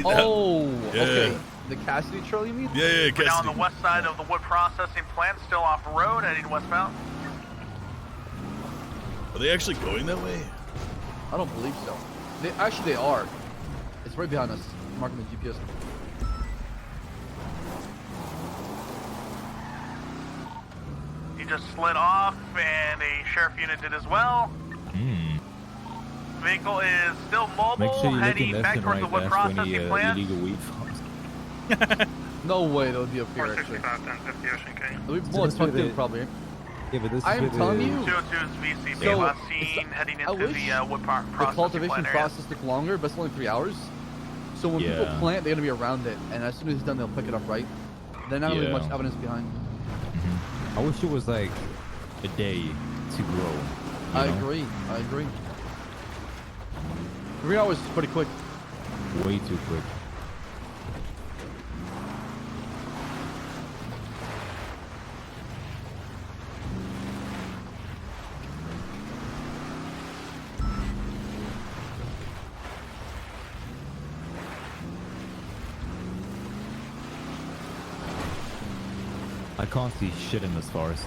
[SPEAKER 1] Yeah.
[SPEAKER 19] Okay. The Cassidy Trail, you mean?
[SPEAKER 1] Yeah,
[SPEAKER 13] We're now on
[SPEAKER 1] Cassidy.
[SPEAKER 13] the west side of the wood processing plant, still off road, heading westbound.
[SPEAKER 1] Are they actually going that way?
[SPEAKER 19] I don't believe so. They are. It's right behind us. Marking the GPS.
[SPEAKER 13] He just slid off, and a sheriff unit did as well. Vehicle is still mobile,
[SPEAKER 4] Make sure you're
[SPEAKER 13] heading
[SPEAKER 4] looking
[SPEAKER 13] back
[SPEAKER 4] left and
[SPEAKER 13] towards
[SPEAKER 4] right.
[SPEAKER 13] the wood
[SPEAKER 4] That's when
[SPEAKER 13] processing
[SPEAKER 4] the
[SPEAKER 13] plant.
[SPEAKER 4] illegal weed farms.
[SPEAKER 19] No way they'll be up here, actually.
[SPEAKER 13] 1050 Ocean K.
[SPEAKER 19] They'll be more tucked in, probably.
[SPEAKER 4] Yeah, but this
[SPEAKER 19] I am telling you.
[SPEAKER 13] 202 is VCP,
[SPEAKER 19] So,
[SPEAKER 13] last seen heading
[SPEAKER 19] I
[SPEAKER 13] into
[SPEAKER 19] wish
[SPEAKER 13] the wood
[SPEAKER 19] the
[SPEAKER 13] processing
[SPEAKER 19] cultivation
[SPEAKER 13] plant area.
[SPEAKER 19] process took longer, but it's only 3 hours. So when people
[SPEAKER 4] Yeah.
[SPEAKER 19] plant, they're gonna be around it, and as soon as it's done, they'll pick it up, right? There's not really
[SPEAKER 4] Yeah.
[SPEAKER 19] much evidence behind.
[SPEAKER 4] I wish it was like a day to grow.
[SPEAKER 19] I
[SPEAKER 4] you know?
[SPEAKER 19] agree. 3 hours is pretty quick.
[SPEAKER 4] Way too quick. I can't see shit in this forest.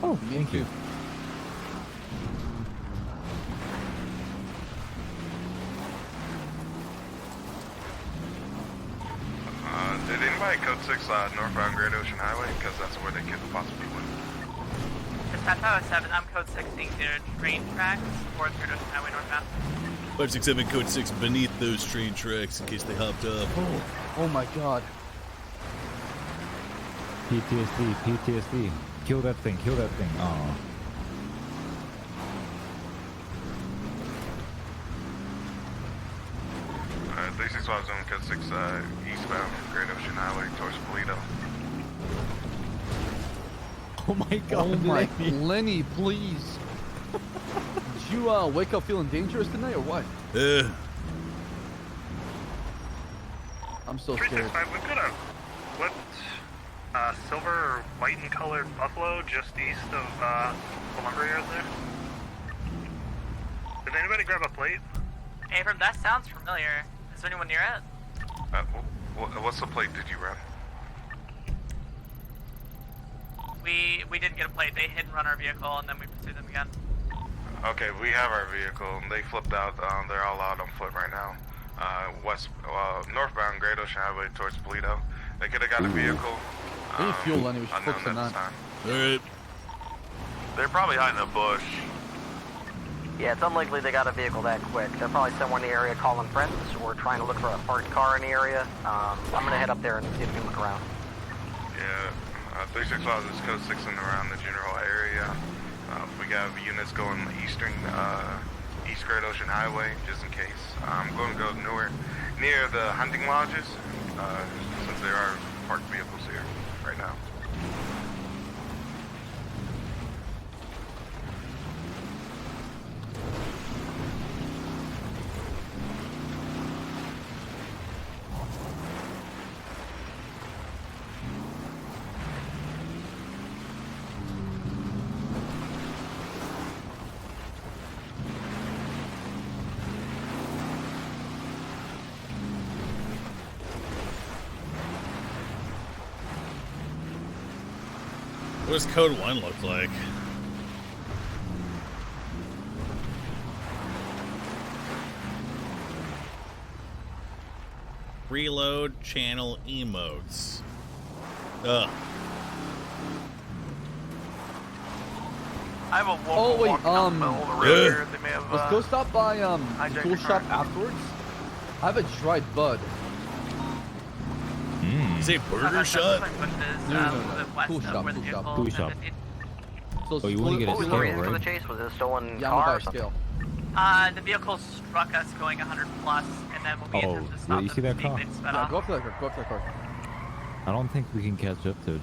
[SPEAKER 4] Oh, thank you.
[SPEAKER 11] Did anybody code 6 northbound Great Ocean Highway? Because that's where they could possibly win.
[SPEAKER 9] It's 7, I'm code 16 due to train tracks towards Great Ocean Highway northbound.
[SPEAKER 1] 567 code 6 beneath those train tracks in case they hopped up.
[SPEAKER 19] Oh my god.
[SPEAKER 4] PTSD. Kill that thing. Aw.
[SPEAKER 11] 365 zone code 6 eastbound Great Ocean Highway towards Toledo.
[SPEAKER 4] Oh my god.
[SPEAKER 19] Oh my, Lenny, please. Did you wake up feeling dangerous tonight or what? I'm so scared.
[SPEAKER 6] 365, we've got a flipped silver or white and colored buffalo just east of the lumberyard there. Did anybody grab a plate?
[SPEAKER 9] Abram, that sounds familiar. Is there anyone near it?
[SPEAKER 11] What's the plate did you run?
[SPEAKER 9] We didn't get a plate. They hit and run our vehicle, and then we pursued them again.
[SPEAKER 11] Okay, we have our vehicle, and they flipped out. They're all out on foot right now. Northbound Great Ocean Highway towards Toledo. They could have got a vehicle.
[SPEAKER 19] Any fuel, Lenny, we should focus on that.
[SPEAKER 1] Alright.
[SPEAKER 11] They're probably hiding in a bush.
[SPEAKER 12] Yeah, it's unlikely they got a vehicle that quick. They're probably somewhere in the area calling friends or trying to look for a parked car in the area. I'm gonna head up there and see if we can look around.
[SPEAKER 11] Yeah, 365 is code 6 and around the general area. We got units going eastern, East Great Ocean Highway, just in case. I'm going to go near the hunting lodges, since there are parked vehicles here right now.
[SPEAKER 1] What does code 1 look like? Reload channel emotes. Ugh.
[SPEAKER 13] I have a local
[SPEAKER 19] Oh wait,
[SPEAKER 13] walking down the middle of the road here. They may have,
[SPEAKER 19] let's go stop by the
[SPEAKER 13] hijacked
[SPEAKER 19] tool
[SPEAKER 13] your
[SPEAKER 19] shop
[SPEAKER 13] car.
[SPEAKER 19] afterwards. I have a dried bud.
[SPEAKER 1] Say burger shot?
[SPEAKER 19] Tool shop.
[SPEAKER 4] Tool shop.
[SPEAKER 19] So
[SPEAKER 4] Oh, you want to get a
[SPEAKER 12] What was the
[SPEAKER 4] scale,
[SPEAKER 12] reason for the
[SPEAKER 4] right?
[SPEAKER 12] chase? Was it a stolen
[SPEAKER 19] Yeah,
[SPEAKER 12] car
[SPEAKER 19] I'm
[SPEAKER 12] or
[SPEAKER 19] gonna buy a
[SPEAKER 12] something?
[SPEAKER 19] scale.
[SPEAKER 9] The vehicle struck us going 100 plus, and then when we
[SPEAKER 4] Oh,
[SPEAKER 9] attempted to
[SPEAKER 4] yeah,
[SPEAKER 9] stop
[SPEAKER 4] you see that car?
[SPEAKER 9] they sped
[SPEAKER 19] Yeah,
[SPEAKER 9] off.
[SPEAKER 19] go up to that car. Go up to that car.
[SPEAKER 4] I don't think we can catch up to it.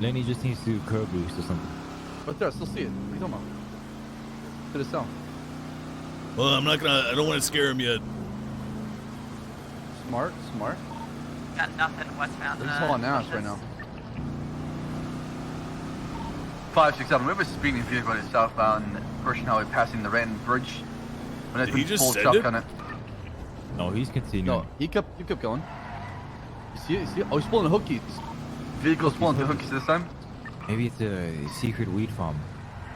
[SPEAKER 4] Lenny just needs to curb boost or something.
[SPEAKER 19] Right there, I still see it. What are you talking about? To the south.
[SPEAKER 1] Well, I'm not gonna. I don't want to scare him yet.
[SPEAKER 19] Smart.
[SPEAKER 9] Got nothing westbound.
[SPEAKER 19] He's hauling ass right now.
[SPEAKER 3] 567. We have a speeding vehicle on the southbound Persian Highway passing the Rand Bridge. When
[SPEAKER 1] Did he just
[SPEAKER 3] full
[SPEAKER 1] send
[SPEAKER 3] shotgun
[SPEAKER 1] it?
[SPEAKER 4] No, he's continuing.
[SPEAKER 19] No, he kept going. You see it? Oh, he's pulling the hookies.
[SPEAKER 3] Vehicle's pulling the hookies this time.
[SPEAKER 4] Maybe it's a secret weed farm.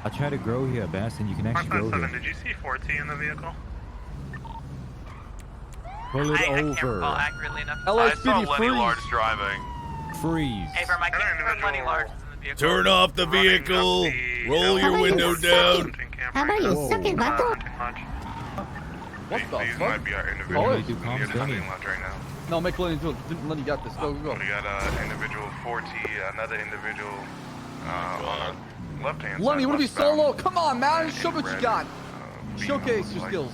[SPEAKER 4] I'll try to grow here, Bass, and you can actually grow here.
[SPEAKER 6] Did you see 4T in the vehicle?
[SPEAKER 4] Pull it
[SPEAKER 9] I can't
[SPEAKER 4] over.
[SPEAKER 9] recall accurately enough.
[SPEAKER 11] I saw Lenny Large driving.
[SPEAKER 4] Freeze.
[SPEAKER 9] Abram, I can't confirm Lenny Large is in the vehicle.
[SPEAKER 1] Turn off the vehicle. Roll your window down.
[SPEAKER 10] How about you suck it, vato?
[SPEAKER 19] What the
[SPEAKER 24] These
[SPEAKER 19] fuck?
[SPEAKER 24] might be our individuals.
[SPEAKER 19] Oh,
[SPEAKER 24] We have nothing left right now.
[SPEAKER 19] no, make Lenny do it. Lenny got this. Go.
[SPEAKER 24] We got individual 4T, another individual on the left-hand side.
[SPEAKER 19] Lenny, you wanna be
[SPEAKER 24] westbound.
[SPEAKER 19] solo? Come on, man. Show what you
[SPEAKER 24] red,
[SPEAKER 19] got.
[SPEAKER 24] being
[SPEAKER 19] Showcase
[SPEAKER 24] on
[SPEAKER 19] your
[SPEAKER 24] the
[SPEAKER 19] skills.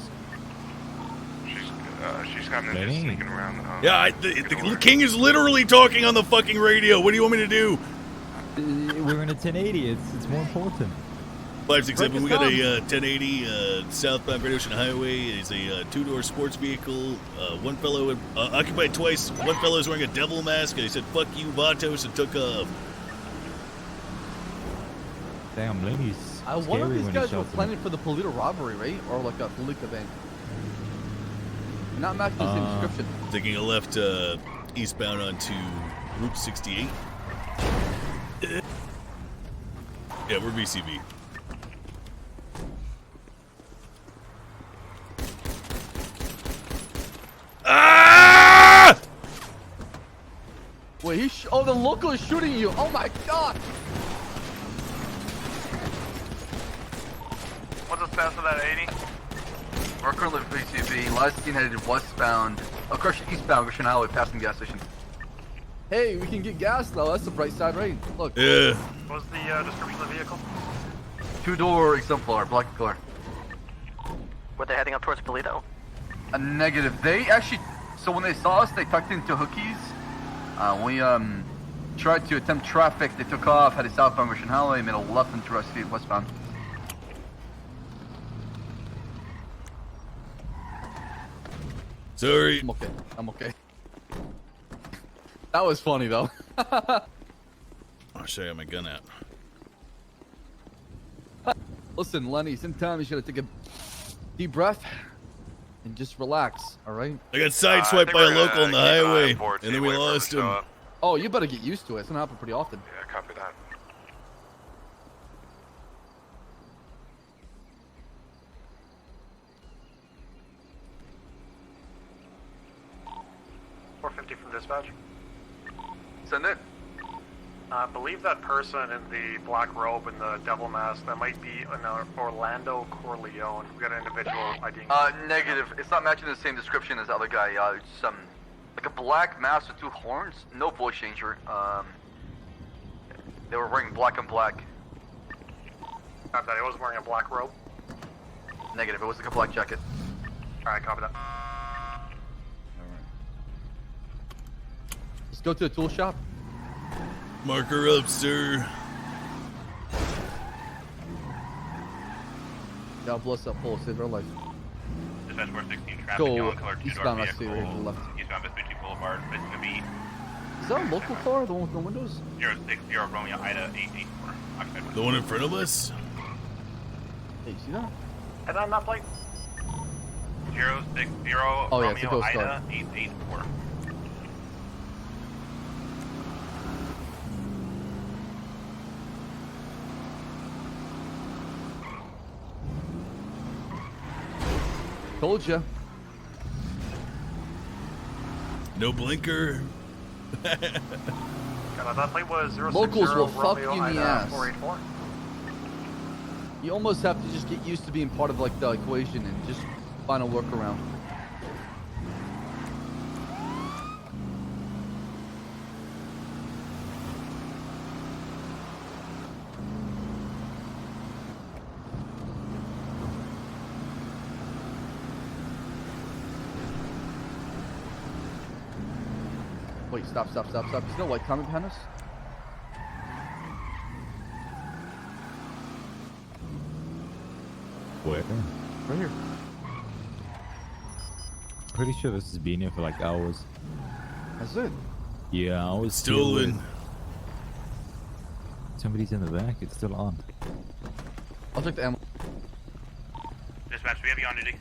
[SPEAKER 24] She's kind of just sneaking around.
[SPEAKER 1] Yeah, the king is literally talking on the fucking radio. What do you want me to do?
[SPEAKER 4] We're in a 1080. It's more important.
[SPEAKER 1] 567. We got a 1080 southbound Great Ocean Highway. It's a two-door sports vehicle. One fellow occupied twice. One fellow is wearing a devil mask. And he said, "Fuck you, Vatos," and took off.
[SPEAKER 4] Damn, Lenny's
[SPEAKER 19] I wonder
[SPEAKER 4] scary
[SPEAKER 19] if these
[SPEAKER 4] when he
[SPEAKER 19] guys were
[SPEAKER 4] shouts at
[SPEAKER 19] planning for the Polito robbery, right? Or like a Polito event. Not matching the same description.
[SPEAKER 1] Taking a left eastbound onto Route 68. Yeah, we're VCV. Ah!
[SPEAKER 19] Wait, oh, the local is shooting you. Oh my god.
[SPEAKER 6] What's the status of that 80?
[SPEAKER 3] We're currently VCV. Last seen headed westbound. Eastbound Christian Highway, passing gas station.
[SPEAKER 19] Hey, we can get gas though. That's the bright side, right? Look.
[SPEAKER 1] Yeah.
[SPEAKER 6] What's the description of the vehicle?
[SPEAKER 3] Two-door exemplar, black color.
[SPEAKER 12] Were they heading up towards Polito?
[SPEAKER 3] A negative. They actually, so when they saw us, they tucked into hookies. We tried to attempt traffic. They took off, headed southbound Christian Highway, made a left into Rush Street westbound.
[SPEAKER 1] Sorry.
[SPEAKER 19] I'm okay. That was funny though.
[SPEAKER 1] I'll show you my gun out.
[SPEAKER 19] Listen, Lenny, sometimes you gotta take a deep breath and just relax, alright?
[SPEAKER 1] I got sideswiped by a local on the highway, and then we lost him.
[SPEAKER 19] Oh, you better get used to it. It's gonna happen pretty often.
[SPEAKER 24] Yeah, copy that.
[SPEAKER 6] From dispatch.
[SPEAKER 3] Send it.
[SPEAKER 6] I believe that person in the black robe and the devil mask, that might be an Orlando Corleone. We got an individual ID.
[SPEAKER 3] Negative. It's not matching the same description as the other guy. It's like a black mask with two horns. No voice changer. They were wearing black and black.
[SPEAKER 6] Copy that. He wasn't wearing a black robe.
[SPEAKER 3] Negative. It was like a black jacket.
[SPEAKER 6] Alright, copy that.
[SPEAKER 19] Let's go to the tool shop.
[SPEAKER 1] Mark her up, sir.
[SPEAKER 19] God bless that pole, save our life.
[SPEAKER 5] Dispatch 416 traffic,
[SPEAKER 19] Go
[SPEAKER 5] yellow color
[SPEAKER 19] eastbound,
[SPEAKER 5] two-door
[SPEAKER 19] I see,
[SPEAKER 5] vehicle,
[SPEAKER 19] right to the left.
[SPEAKER 5] eastbound Vespucci Boulevard, facing the beat.
[SPEAKER 19] Is that a local car, the one with no windows?
[SPEAKER 5] 060 Romeo Ida 884. Occupied
[SPEAKER 1] The one in front of us?
[SPEAKER 19] Hey, you see that?
[SPEAKER 6] And on that plate?
[SPEAKER 5] 060
[SPEAKER 19] Oh, yeah, it's a
[SPEAKER 5] Romeo
[SPEAKER 19] ghost car.
[SPEAKER 5] Ida 884.
[SPEAKER 19] Told ya.
[SPEAKER 1] No blinker.
[SPEAKER 6] That plate was 060
[SPEAKER 19] Locals will fuck
[SPEAKER 6] Romeo
[SPEAKER 19] you in the
[SPEAKER 6] Ida
[SPEAKER 19] ass.
[SPEAKER 6] 484.
[SPEAKER 19] You almost have to just get used to being part of like the equation and just find a workaround. Wait, stop. Is there a white comment behind us?
[SPEAKER 4] Where?
[SPEAKER 19] Right here.
[SPEAKER 4] Pretty sure this has been here for like hours.
[SPEAKER 19] That's it.
[SPEAKER 4] Yeah, I was
[SPEAKER 1] Stolen.
[SPEAKER 4] Somebody's in the back. It's still on.
[SPEAKER 19] I'll check the ammo.
[SPEAKER 5] Dispatch, we have you on duty.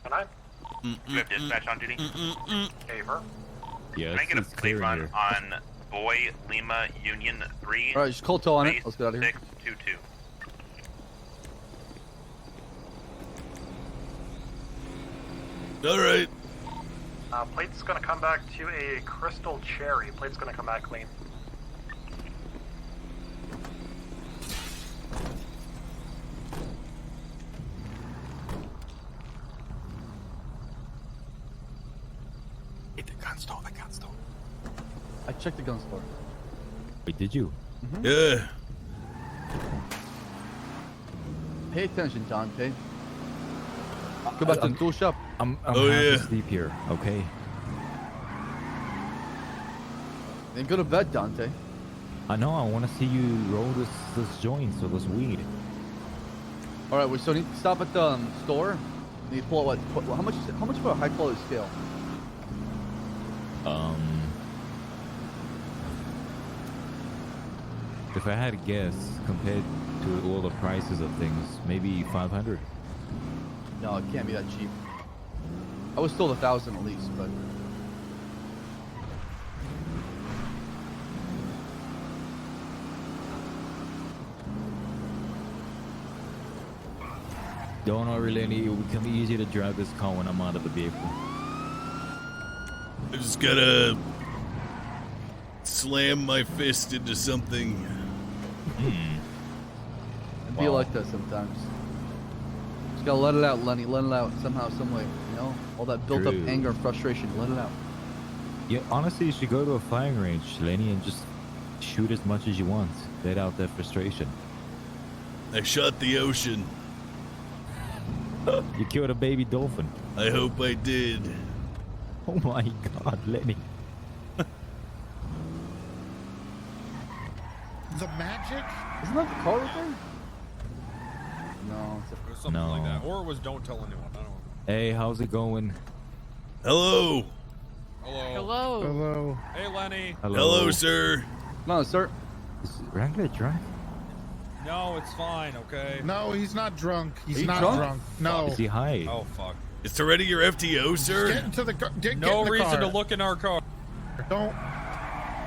[SPEAKER 6] Can I?
[SPEAKER 5] We have dispatch on duty.
[SPEAKER 6] Favor.
[SPEAKER 4] Yeah,
[SPEAKER 5] Can I get a
[SPEAKER 4] it's
[SPEAKER 5] plate
[SPEAKER 4] clear
[SPEAKER 5] run
[SPEAKER 4] here.
[SPEAKER 5] on Boy Lima Union 3?
[SPEAKER 19] Alright, just cold toe on it. Let's get out of here.
[SPEAKER 5] 622.
[SPEAKER 1] All right.
[SPEAKER 6] Plate's gonna come back to a crystal cherry. Plate's gonna come back clean.
[SPEAKER 7] Hit the gun store, the gun store.
[SPEAKER 19] I checked the gun store.
[SPEAKER 4] Wait, did you?
[SPEAKER 1] Yeah.
[SPEAKER 19] Pay attention, Dante. Go back to the tool shop.
[SPEAKER 4] I'm
[SPEAKER 1] Oh,
[SPEAKER 4] half
[SPEAKER 1] yeah.
[SPEAKER 4] asleep here, okay?
[SPEAKER 19] Then go to bed, Dante.
[SPEAKER 4] I know, I want to see you roll this joint, so this weed.
[SPEAKER 19] Alright, we still need to stop at the store. Need to pull out how much for a high quality scale?
[SPEAKER 4] If I had to guess, compared to all the prices of things, maybe 500.
[SPEAKER 19] No, it can't be that cheap. I was still 1,000 at least, but
[SPEAKER 4] Don't worry, Lenny, it will become easier to drive this car when I'm out of the vehicle.
[SPEAKER 1] I just gotta slam my fist into something.
[SPEAKER 19] it'd be like that sometimes. Just gotta let it out, Lenny. Let it out somehow, some way. You know, all that built up
[SPEAKER 4] True.
[SPEAKER 19] anger and frustration. Let it out.
[SPEAKER 4] Yeah, honestly, you should go to a firing range, Lenny, and just shoot as much as you want. Let out that frustration.
[SPEAKER 1] I shot the ocean.
[SPEAKER 4] You killed a baby dolphin.
[SPEAKER 1] I hope I did.
[SPEAKER 4] Oh my god, Lenny.
[SPEAKER 17] The magic?
[SPEAKER 19] Isn't that the car right there? No,
[SPEAKER 8] It was something
[SPEAKER 4] No.
[SPEAKER 8] like that. Or it was don't tell anyone. I don't know.
[SPEAKER 4] Hey, how's it going?
[SPEAKER 1] Hello.
[SPEAKER 8] Hello.
[SPEAKER 17] Hello.
[SPEAKER 8] Hey, Lenny.
[SPEAKER 1] Hello, sir.
[SPEAKER 19] No, sir.
[SPEAKER 4] Is Wrangler drunk?
[SPEAKER 8] No, it's fine, okay?
[SPEAKER 17] No, he's not drunk. He's
[SPEAKER 19] you
[SPEAKER 17] not
[SPEAKER 19] drunk?
[SPEAKER 17] drunk. No.
[SPEAKER 4] Is he high?
[SPEAKER 8] Oh, fuck.
[SPEAKER 1] It's already your FTO, sir.
[SPEAKER 17] Get into the car. Get
[SPEAKER 8] No
[SPEAKER 17] in the
[SPEAKER 8] reason
[SPEAKER 17] car.
[SPEAKER 8] to look in our car.
[SPEAKER 17] Don't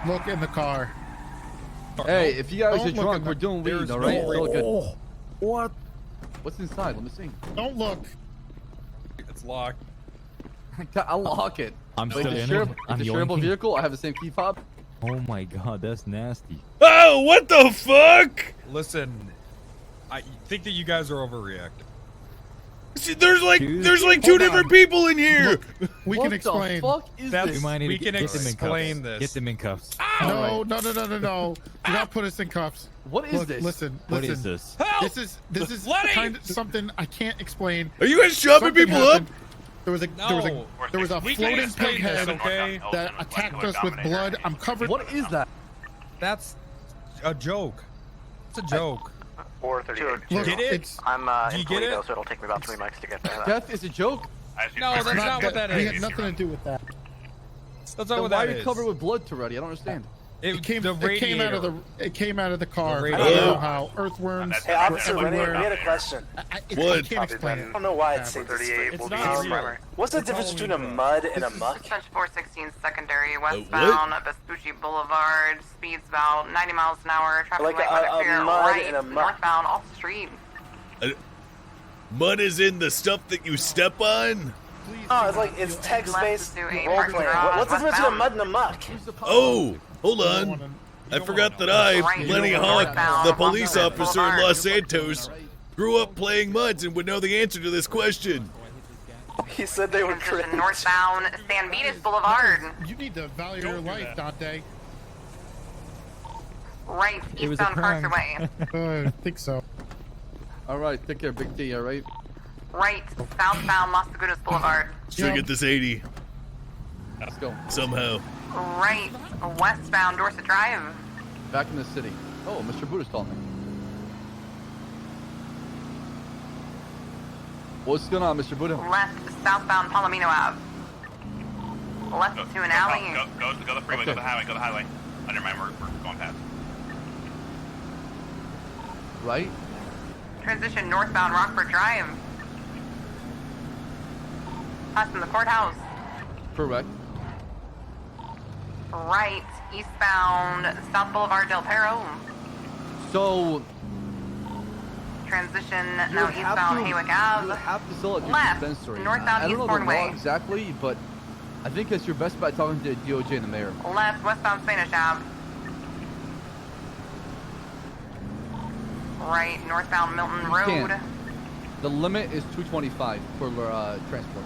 [SPEAKER 17] look in the car.
[SPEAKER 19] Hey, if you guys
[SPEAKER 17] Don't
[SPEAKER 19] are
[SPEAKER 17] look
[SPEAKER 19] drunk,
[SPEAKER 17] in the-
[SPEAKER 19] we're doing
[SPEAKER 8] There's
[SPEAKER 19] weed, all right?
[SPEAKER 8] no
[SPEAKER 19] It's all good.
[SPEAKER 17] Oh,
[SPEAKER 19] What? What's inside? Let me see.
[SPEAKER 17] don't look.
[SPEAKER 8] It's locked.
[SPEAKER 19] I'll lock it.
[SPEAKER 4] I'm
[SPEAKER 19] Wait,
[SPEAKER 4] still
[SPEAKER 19] the
[SPEAKER 4] in
[SPEAKER 19] sheriff,
[SPEAKER 4] it.
[SPEAKER 19] it's
[SPEAKER 4] I'm
[SPEAKER 19] a shareable
[SPEAKER 4] yoinking.
[SPEAKER 19] vehicle. I have the same key fob.
[SPEAKER 4] Oh my god, that's nasty.
[SPEAKER 1] Oh, what the fuck?
[SPEAKER 8] Listen, I think that you guys are overreacting.
[SPEAKER 1] See, there's like
[SPEAKER 4] Dude.
[SPEAKER 1] two
[SPEAKER 17] Hold
[SPEAKER 1] different
[SPEAKER 17] on.
[SPEAKER 1] people in here.
[SPEAKER 17] We
[SPEAKER 19] What
[SPEAKER 17] can
[SPEAKER 19] the
[SPEAKER 17] explain.
[SPEAKER 19] fuck is
[SPEAKER 8] That's-
[SPEAKER 19] this?
[SPEAKER 4] We might need
[SPEAKER 8] We
[SPEAKER 4] to
[SPEAKER 8] can
[SPEAKER 4] get them in
[SPEAKER 8] explain
[SPEAKER 4] cuffs.
[SPEAKER 8] this.
[SPEAKER 4] Get them in cuffs.
[SPEAKER 17] No. Do not put us in cuffs.
[SPEAKER 19] What is
[SPEAKER 17] Look,
[SPEAKER 19] this?
[SPEAKER 17] Listen.
[SPEAKER 4] What is this?
[SPEAKER 8] Help!
[SPEAKER 17] This is
[SPEAKER 8] Lenny!
[SPEAKER 17] kind of something I can't explain.
[SPEAKER 1] Are you guys chopping
[SPEAKER 17] Something
[SPEAKER 1] people
[SPEAKER 17] happened.
[SPEAKER 1] up?
[SPEAKER 17] There was a
[SPEAKER 8] We can
[SPEAKER 17] floating
[SPEAKER 8] explain
[SPEAKER 17] pig
[SPEAKER 8] this,
[SPEAKER 17] head
[SPEAKER 8] okay?
[SPEAKER 17] that attacked us with blood. I'm covered.
[SPEAKER 19] What is that?
[SPEAKER 8] That's a joke. It's a joke.
[SPEAKER 6] 438.
[SPEAKER 17] Look,
[SPEAKER 8] Get it?
[SPEAKER 17] it's
[SPEAKER 12] I'm
[SPEAKER 8] Do you
[SPEAKER 12] in
[SPEAKER 8] get
[SPEAKER 12] Toledo,
[SPEAKER 8] it?
[SPEAKER 12] so it'll take me about 3 mics to get there.
[SPEAKER 19] Death is a joke.
[SPEAKER 8] No, that's not what that
[SPEAKER 17] we
[SPEAKER 8] is.
[SPEAKER 17] had nothing to do with that.
[SPEAKER 8] That's not
[SPEAKER 19] Then
[SPEAKER 8] what
[SPEAKER 19] why
[SPEAKER 8] that
[SPEAKER 19] are you
[SPEAKER 8] is.
[SPEAKER 19] covered with blood, Toretti? I don't understand.
[SPEAKER 8] It
[SPEAKER 17] It came out of the car.
[SPEAKER 8] The
[SPEAKER 17] I don't
[SPEAKER 1] radiator.
[SPEAKER 17] know how. Earthworms.
[SPEAKER 6] Hey,
[SPEAKER 17] were
[SPEAKER 6] Officer Rennie,
[SPEAKER 17] everywhere.
[SPEAKER 6] we had a question.
[SPEAKER 17] I
[SPEAKER 1] What?
[SPEAKER 17] can't explain
[SPEAKER 6] I
[SPEAKER 17] it.
[SPEAKER 6] don't know why it's 38.
[SPEAKER 8] It's
[SPEAKER 6] Will
[SPEAKER 8] not
[SPEAKER 6] be
[SPEAKER 8] real.
[SPEAKER 6] primary. What's the difference between a mud and a muck?
[SPEAKER 9] Dispatch 416 secondary
[SPEAKER 1] what?
[SPEAKER 9] westbound Vespucci Boulevard. Speeds about 90 miles an hour. Traffic
[SPEAKER 6] Like
[SPEAKER 9] light
[SPEAKER 6] a
[SPEAKER 9] clear
[SPEAKER 6] mud
[SPEAKER 9] right
[SPEAKER 6] and a muck.
[SPEAKER 9] northbound off the street.
[SPEAKER 1] Mud is in the stuff that you step on?
[SPEAKER 6] Oh, it's like it's text-based
[SPEAKER 9] Left to a
[SPEAKER 6] role
[SPEAKER 9] parking
[SPEAKER 6] playing.
[SPEAKER 9] garage
[SPEAKER 6] What's the difference between a
[SPEAKER 9] westbound.
[SPEAKER 6] mud and a muck?
[SPEAKER 1] Oh, hold on. I forgot that I, Lenny Hawk, the police officer in Los Santos, grew up playing muds and would know the answer to this question.
[SPEAKER 6] He said they were
[SPEAKER 9] Transition
[SPEAKER 6] cringe.
[SPEAKER 9] northbound San Vitus Boulevard.
[SPEAKER 17] You need to value your life, Dante.
[SPEAKER 9] Right
[SPEAKER 4] It was a
[SPEAKER 9] eastbound
[SPEAKER 4] prank.
[SPEAKER 9] Carterway.
[SPEAKER 17] I think so.
[SPEAKER 19] All right, take care, Big D. All right.
[SPEAKER 9] Right southbound Los Lagunas Boulevard.
[SPEAKER 1] Still get this 80
[SPEAKER 19] Let's go.
[SPEAKER 1] somehow.
[SPEAKER 9] Right westbound Dorset Drive.
[SPEAKER 19] Back in the city. Oh, Mr. Buddha's calling me. What's going on, Mr. Buddha?
[SPEAKER 9] Left southbound Palomino Ave. Left to an alley.
[SPEAKER 5] Go the freeway,
[SPEAKER 19] Okay.
[SPEAKER 5] go the highway. Oh, never mind, we're going past.
[SPEAKER 19] Right?
[SPEAKER 9] Transition northbound Rockford Drive. Passing the courthouse.
[SPEAKER 19] Correct.
[SPEAKER 9] Right, eastbound South Boulevard Del Perro.
[SPEAKER 19] So
[SPEAKER 9] Transition
[SPEAKER 19] you
[SPEAKER 9] now
[SPEAKER 19] have
[SPEAKER 9] eastbound
[SPEAKER 19] to,
[SPEAKER 9] Haywick
[SPEAKER 19] you
[SPEAKER 9] Ave.
[SPEAKER 19] have to sell at your
[SPEAKER 9] Left,
[SPEAKER 19] dispensary.
[SPEAKER 9] northbound
[SPEAKER 19] I don't know
[SPEAKER 9] Eastbourne
[SPEAKER 19] the law
[SPEAKER 9] Way.
[SPEAKER 19] exactly, but I think it's your best bet talking to DOJ and the mayor.
[SPEAKER 9] Left, westbound Spanish Ave. Right, northbound Milton
[SPEAKER 19] You
[SPEAKER 9] Road.
[SPEAKER 19] can't. The limit is 225 for transport.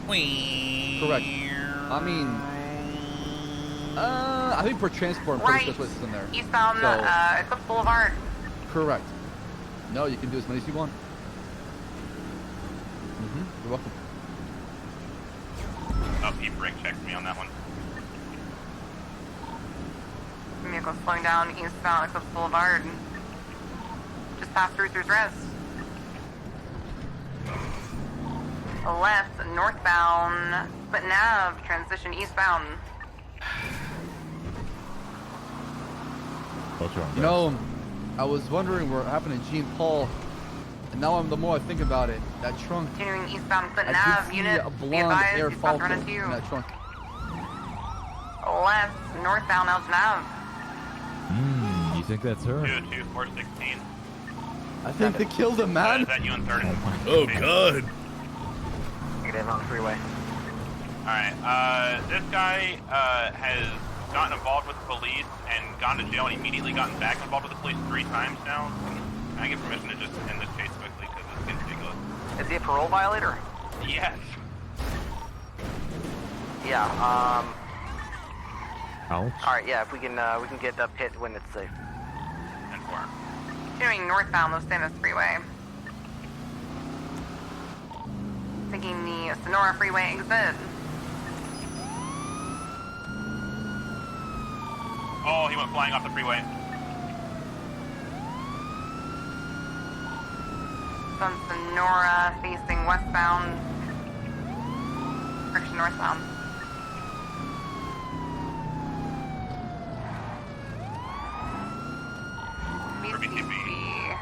[SPEAKER 19] Correct. I mean, I think for transport, I'm pretty sure
[SPEAKER 9] Right,
[SPEAKER 19] that's what's in there.
[SPEAKER 9] eastbound
[SPEAKER 19] So,
[SPEAKER 9] Eclipse Boulevard.
[SPEAKER 19] correct. No, you can do as many as you want. You're welcome.
[SPEAKER 5] Oh, he brake checked me on that one.
[SPEAKER 9] Vehicle slowing down eastbound Eclipse Boulevard. Just past Rooster's Rest. Left, northbound Clinton Ave, transition eastbound.
[SPEAKER 19] You know, I was wondering what happened to Jean Paul, and now the more I think about it, that trunk.
[SPEAKER 9] Continuing eastbound Clinton
[SPEAKER 19] I did
[SPEAKER 9] Ave,
[SPEAKER 19] see
[SPEAKER 9] unit,
[SPEAKER 19] a
[SPEAKER 9] be
[SPEAKER 19] blonde
[SPEAKER 9] advised,
[SPEAKER 19] Air
[SPEAKER 9] he's about to run
[SPEAKER 19] Falcon
[SPEAKER 9] into you.
[SPEAKER 19] in that trunk.
[SPEAKER 9] Left, northbound Elgin Ave.
[SPEAKER 4] You think that's her?
[SPEAKER 5] 22416.
[SPEAKER 19] I think they killed him, man.
[SPEAKER 5] Is that you in third?
[SPEAKER 1] Oh, God.
[SPEAKER 12] Negative on the freeway.
[SPEAKER 5] Alright, this guy has gotten involved with the police and gone to jail and immediately gotten back involved with the police 3 times now. Can I get permission to just end this case quickly because it's getting ridiculous?
[SPEAKER 12] Is he a parole violator?
[SPEAKER 5] Yes.
[SPEAKER 12] Yeah.
[SPEAKER 4] Ouch.
[SPEAKER 12] All right. Yeah. If we can get up hit when it's safe.
[SPEAKER 5] 10-4.
[SPEAKER 9] Continuing northbound Los Santos Freeway. Taking the Sonora Freeway exit.
[SPEAKER 5] Oh, he went flying off the freeway.
[SPEAKER 9] From Sonora facing westbound. Direction northbound. BCB.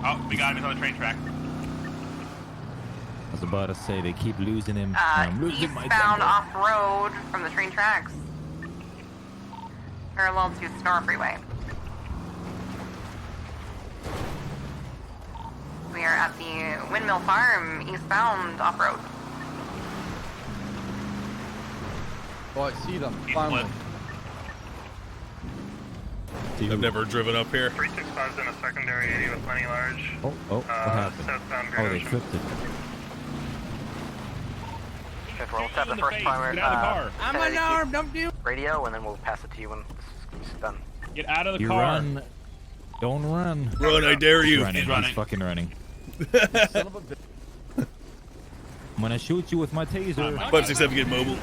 [SPEAKER 5] Oh, we got him. He's on the train track.
[SPEAKER 4] I was about to say they keep losing him. I'm losing my
[SPEAKER 9] Eastbound
[SPEAKER 4] temper.
[SPEAKER 9] off-road from the train tracks. Parallel to Sonora Freeway. We are at the Windmill Farm, eastbound off-road.
[SPEAKER 19] Oh, I see them. Finally.
[SPEAKER 1] I've never driven up here.
[SPEAKER 6] 365's in a secondary 80 with plenty large.
[SPEAKER 4] Oh, what happened?
[SPEAKER 6] Southbound
[SPEAKER 4] Oh,
[SPEAKER 6] Grand
[SPEAKER 4] they
[SPEAKER 6] Ocean.
[SPEAKER 4] flipped it.
[SPEAKER 12] Okay, let's have the first primary.
[SPEAKER 10] Get out of the car. I'm unarmed. Don't do.
[SPEAKER 12] Radio, and then we'll pass it to you when it's done.
[SPEAKER 14] Get out of the
[SPEAKER 4] You
[SPEAKER 14] car.
[SPEAKER 4] run. Don't run.
[SPEAKER 1] Run, I dare you.
[SPEAKER 4] He's fucking running.
[SPEAKER 19] Son of a bitch.
[SPEAKER 4] I'm gonna shoot you with my taser.
[SPEAKER 1] 567, get mobile.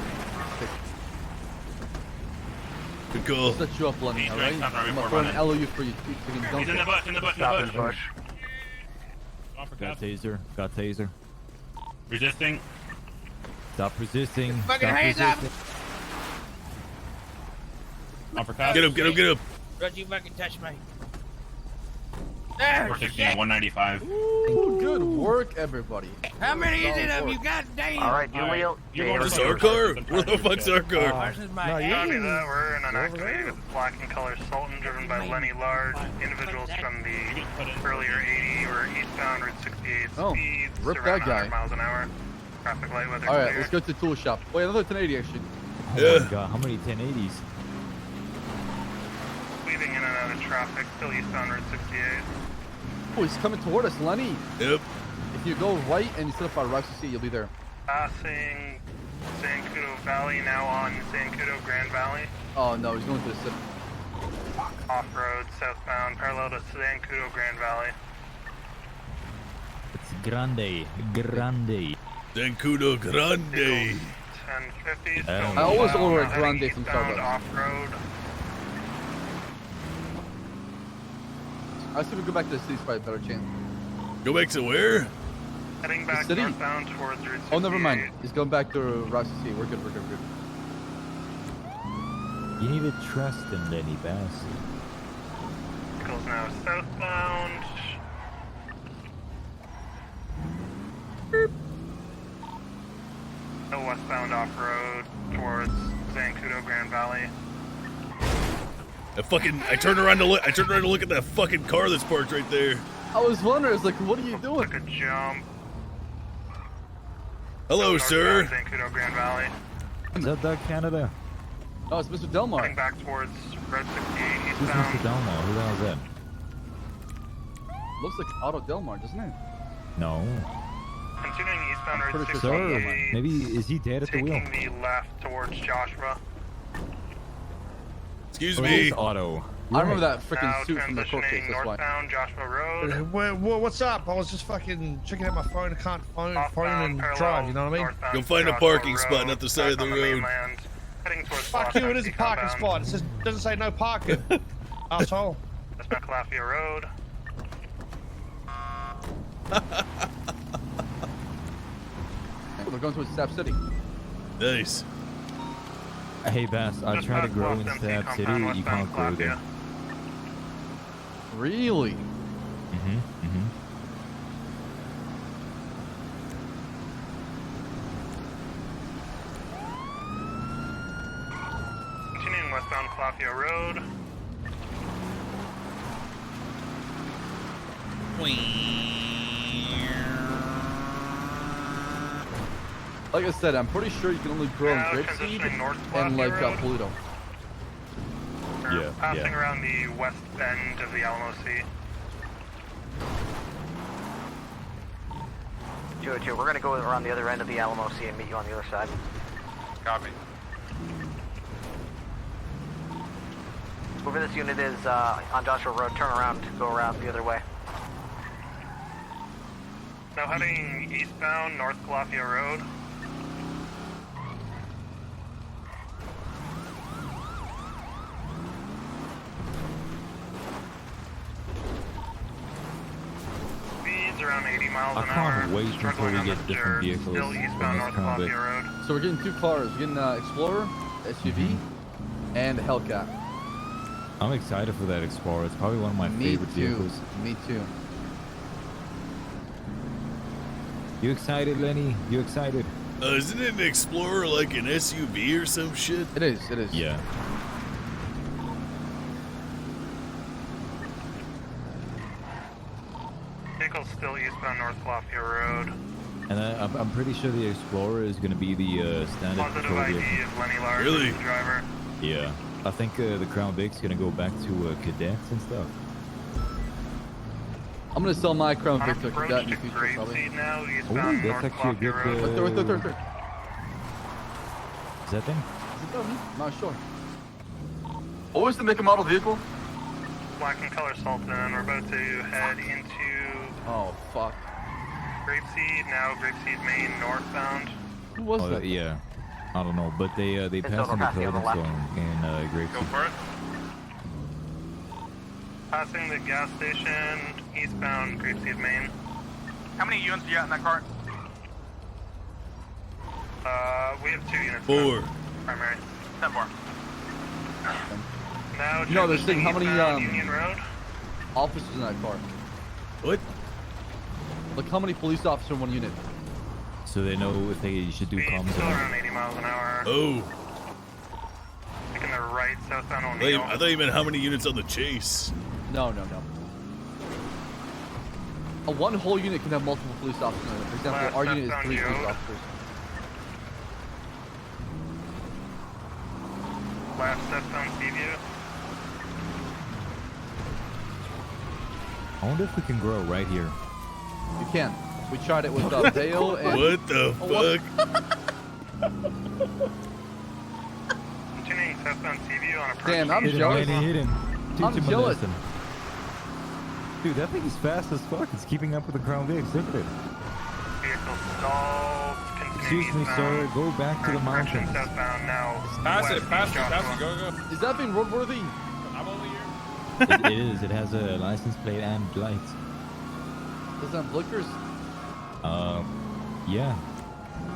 [SPEAKER 1] Good call.
[SPEAKER 19] I'll set you up, Lenny, alright? I'm gonna throw an LOU for you. You can dunk
[SPEAKER 5] He's in
[SPEAKER 19] it.
[SPEAKER 5] the bush, in the bush, in
[SPEAKER 19] Stop
[SPEAKER 5] the
[SPEAKER 19] in
[SPEAKER 5] bush.
[SPEAKER 4] Got taser. Got taser.
[SPEAKER 5] Resisting.
[SPEAKER 4] Stop resisting.
[SPEAKER 10] Fucking
[SPEAKER 4] Stop
[SPEAKER 10] hands up.
[SPEAKER 4] resisting.
[SPEAKER 5] Uppercut.
[SPEAKER 1] Get him, get him, get him.
[SPEAKER 10] Don't you fucking touch me.
[SPEAKER 5] 416, 195.
[SPEAKER 19] Ooh, good work, everybody.
[SPEAKER 10] How many is it
[SPEAKER 19] Solid
[SPEAKER 10] of you?
[SPEAKER 19] work.
[SPEAKER 10] God damn.
[SPEAKER 12] All right, Julio.
[SPEAKER 1] It's our car. Where the fuck's our car?
[SPEAKER 10] This is my
[SPEAKER 6] Copy
[SPEAKER 10] ass.
[SPEAKER 6] that. We're in an activated black and color Sultan driven by Lenny Large. Individuals from the earlier 80 or eastbound Route 68
[SPEAKER 19] Oh,
[SPEAKER 6] speeds
[SPEAKER 19] rip
[SPEAKER 6] around
[SPEAKER 19] that guy.
[SPEAKER 6] 100 miles an hour. Traffic light weather
[SPEAKER 19] Alright,
[SPEAKER 6] clear.
[SPEAKER 19] let's go to the tool shop. Wait, another 1080 actually.
[SPEAKER 4] Oh
[SPEAKER 1] Yeah.
[SPEAKER 4] my god, how many 1080s?
[SPEAKER 6] Weaving in and out of traffic, still eastbound Route 68.
[SPEAKER 19] Oh, he's coming toward us, Lenny.
[SPEAKER 1] Yep.
[SPEAKER 19] If you go right and you set up by Roxy C, you'll be there.
[SPEAKER 6] Passing San Cudo Valley, now on San Cudo Grand Valley.
[SPEAKER 19] Oh no, he's going to the city.
[SPEAKER 6] Off-road, southbound, parallel to San Cudo Grand Valley.
[SPEAKER 4] It's grande. Grande.
[SPEAKER 1] Zancudo Grande.
[SPEAKER 6] 1050.
[SPEAKER 4] I
[SPEAKER 19] always order a
[SPEAKER 6] heading
[SPEAKER 19] grande from
[SPEAKER 6] eastbound
[SPEAKER 19] Starbucks.
[SPEAKER 6] Off-road.
[SPEAKER 19] I say we go back to the city, it's probably a better chance.
[SPEAKER 1] Go back to where?
[SPEAKER 6] Heading back
[SPEAKER 19] city?
[SPEAKER 6] northbound towards Route 68.
[SPEAKER 19] Oh, never mind. He's going back to Route 68. We're good.
[SPEAKER 4] You need to trust him, Lenny Bass.
[SPEAKER 6] Vehicle's now southbound. No westbound off-road towards Zancudo Grand Valley.
[SPEAKER 1] I turned around to look at that fucking car that's parked right there.
[SPEAKER 19] I was wondering, it's like, what are you doing?
[SPEAKER 6] Took a jump.
[SPEAKER 1] Hello, sir.
[SPEAKER 6] Zancudo Grand Valley.
[SPEAKER 4] Is that Doug Canada?
[SPEAKER 19] Oh, it's Mr. Delmar.
[SPEAKER 6] Heading back towards Route 68
[SPEAKER 4] Who's
[SPEAKER 6] eastbound.
[SPEAKER 4] Mr. Delmar? Who the hell is that?
[SPEAKER 19] Looks like Otto Delmar, doesn't it?
[SPEAKER 4] No.
[SPEAKER 6] Continuing eastbound Route
[SPEAKER 19] Pretty
[SPEAKER 6] 68.
[SPEAKER 19] sure.
[SPEAKER 4] Maybe is he dead at the wheel?
[SPEAKER 6] Taking the left towards Joshua.
[SPEAKER 1] Excuse
[SPEAKER 4] Oh,
[SPEAKER 1] me.
[SPEAKER 4] it's Otto.
[SPEAKER 19] I remember that
[SPEAKER 6] Now
[SPEAKER 19] freaking suit from the court case,
[SPEAKER 6] transitioning
[SPEAKER 19] that's why.
[SPEAKER 6] northbound Joshua Road.
[SPEAKER 10] What's up? I was just fucking checking out my phone. I can't phone and
[SPEAKER 6] parallel
[SPEAKER 10] drive, you know what I mean?
[SPEAKER 6] northbound
[SPEAKER 1] Go find a
[SPEAKER 6] Joshua
[SPEAKER 1] parking
[SPEAKER 6] Road,
[SPEAKER 1] spot at the side of the
[SPEAKER 6] back on
[SPEAKER 1] road.
[SPEAKER 6] mainland, heading towards
[SPEAKER 10] Fuck you, it is a parking
[SPEAKER 6] compound.
[SPEAKER 10] spot. It doesn't say no parking. Asshole.
[SPEAKER 6] That's back Lafayette Road.
[SPEAKER 19] We're going to Sap City.
[SPEAKER 1] Nice.
[SPEAKER 4] Hey, Bass, I
[SPEAKER 6] Just
[SPEAKER 4] tried to
[SPEAKER 6] past
[SPEAKER 4] grow in
[SPEAKER 6] West MC
[SPEAKER 4] Stab City.
[SPEAKER 6] compound,
[SPEAKER 4] You
[SPEAKER 6] westbound
[SPEAKER 4] can't grow there.
[SPEAKER 6] Lafayette.
[SPEAKER 19] Really?
[SPEAKER 4] Mm-hmm.
[SPEAKER 6] Continuing westbound Lafayette Road.
[SPEAKER 19] Like I said, I'm pretty sure you can only grow in
[SPEAKER 6] Now
[SPEAKER 19] grapeseed
[SPEAKER 6] transitioning north
[SPEAKER 19] and like
[SPEAKER 6] Lafayette Road.
[SPEAKER 19] Polito.
[SPEAKER 6] We're passing around the west end of the Alamo Sea.
[SPEAKER 12] 202, we're gonna go around the other end of the Alamo Sea and meet you on the other side.
[SPEAKER 8] Copy.
[SPEAKER 12] Whoever this unit is on Joshua Road, turn around, go around the other way.
[SPEAKER 6] Now heading eastbound North Lafayette Road. Speeds around 80 miles
[SPEAKER 4] I
[SPEAKER 6] an hour.
[SPEAKER 4] can't wait until
[SPEAKER 6] Struggling
[SPEAKER 4] we
[SPEAKER 6] on
[SPEAKER 4] get
[SPEAKER 6] this
[SPEAKER 4] different
[SPEAKER 6] dirt.
[SPEAKER 4] vehicles
[SPEAKER 6] Still
[SPEAKER 4] in
[SPEAKER 6] eastbound
[SPEAKER 4] this
[SPEAKER 6] North
[SPEAKER 4] combat.
[SPEAKER 6] Lafayette Road.
[SPEAKER 19] So we're getting two cars. We're getting Explorer, SUV, and a Hellcat.
[SPEAKER 4] I'm excited for that Explorer. It's probably one of my favorite vehicles.
[SPEAKER 19] Me too.
[SPEAKER 4] You excited, Lenny? You excited?
[SPEAKER 1] Isn't an Explorer like an SUV or some shit?
[SPEAKER 19] It is.
[SPEAKER 4] Yeah.
[SPEAKER 6] Vehicle's still eastbound North Lafayette Road.
[SPEAKER 4] And I'm pretty sure the Explorer is going to be the standard
[SPEAKER 6] Positive
[SPEAKER 4] patrol
[SPEAKER 6] ID
[SPEAKER 4] vehicle.
[SPEAKER 6] is Lenny Lars,
[SPEAKER 1] Really?
[SPEAKER 6] the driver.
[SPEAKER 4] Yeah. I think the Crown Vic's going to go back to cadets and stuff.
[SPEAKER 19] I'm gonna sell my Crown Vic to
[SPEAKER 6] Approach
[SPEAKER 19] Cadet in
[SPEAKER 6] to
[SPEAKER 19] the future,
[SPEAKER 6] Grape
[SPEAKER 19] probably.
[SPEAKER 6] Seed now,
[SPEAKER 4] Ooh,
[SPEAKER 6] eastbound
[SPEAKER 4] that's
[SPEAKER 6] North
[SPEAKER 4] actually a good...
[SPEAKER 6] Lafayette Road.
[SPEAKER 19] Third.
[SPEAKER 4] Is that thing?
[SPEAKER 19] Is it done? Not sure. What was the make and model vehicle?
[SPEAKER 6] Black and color Sultan, we're about to head into
[SPEAKER 19] Oh fuck.
[SPEAKER 6] Grapeseed, now Grapeseed Main northbound.
[SPEAKER 19] Who was
[SPEAKER 4] Oh,
[SPEAKER 19] that?
[SPEAKER 4] yeah. I don't know, but they
[SPEAKER 12] It's
[SPEAKER 4] passed in the
[SPEAKER 12] overpassing on the
[SPEAKER 4] code
[SPEAKER 12] left.
[SPEAKER 4] in Grape
[SPEAKER 6] Go for it. Passing the gas station, eastbound Grapeseed Main.
[SPEAKER 5] How many units do you got in that car?
[SPEAKER 6] We have 2 units.
[SPEAKER 1] 4.
[SPEAKER 6] Primary.
[SPEAKER 5] 10 more.
[SPEAKER 6] Now
[SPEAKER 19] You know, they're saying how many
[SPEAKER 6] eastbound Union Road.
[SPEAKER 19] officers in that car?
[SPEAKER 1] What?
[SPEAKER 19] Like how many police officers in one unit?
[SPEAKER 4] So they know if they should do comms
[SPEAKER 6] Still
[SPEAKER 4] or not.
[SPEAKER 6] around 80 miles an hour.
[SPEAKER 1] Oh.
[SPEAKER 6] Taking the right southbound
[SPEAKER 1] I
[SPEAKER 6] O'Neill.
[SPEAKER 1] thought you meant how many units on the chase.
[SPEAKER 19] No. One whole unit can have multiple police officers in it. For example,
[SPEAKER 6] Last
[SPEAKER 19] our unit is
[SPEAKER 6] southbound
[SPEAKER 19] 3 police
[SPEAKER 6] Geode.
[SPEAKER 19] officers.
[SPEAKER 6] Last southbound Seaview.
[SPEAKER 4] I wonder if we can grow right here.
[SPEAKER 19] You can. We tried it with Vale and...
[SPEAKER 1] What the fuck?
[SPEAKER 6] Continuing southbound Seaview on approach.
[SPEAKER 19] Damn, I'm
[SPEAKER 4] Hit him,
[SPEAKER 19] jealous.
[SPEAKER 4] Lenny, hit him. Teach
[SPEAKER 19] I'm
[SPEAKER 4] him a
[SPEAKER 19] jealous.
[SPEAKER 4] lesson. Dude, that thing is fast as fuck. It's keeping up with the Crown Vics. Look at it.
[SPEAKER 6] Vehicle stalled. Continuing
[SPEAKER 4] Excuse me, sir. Go back to the
[SPEAKER 6] Correction
[SPEAKER 4] mountains.
[SPEAKER 6] southbound now.
[SPEAKER 5] Pass it,
[SPEAKER 6] west
[SPEAKER 5] go.
[SPEAKER 19] Is that thing roadworthy?
[SPEAKER 5] I'm over here.
[SPEAKER 4] It is. It has a license plate and lights.
[SPEAKER 19] Doesn't have blinkers?
[SPEAKER 4] Yeah.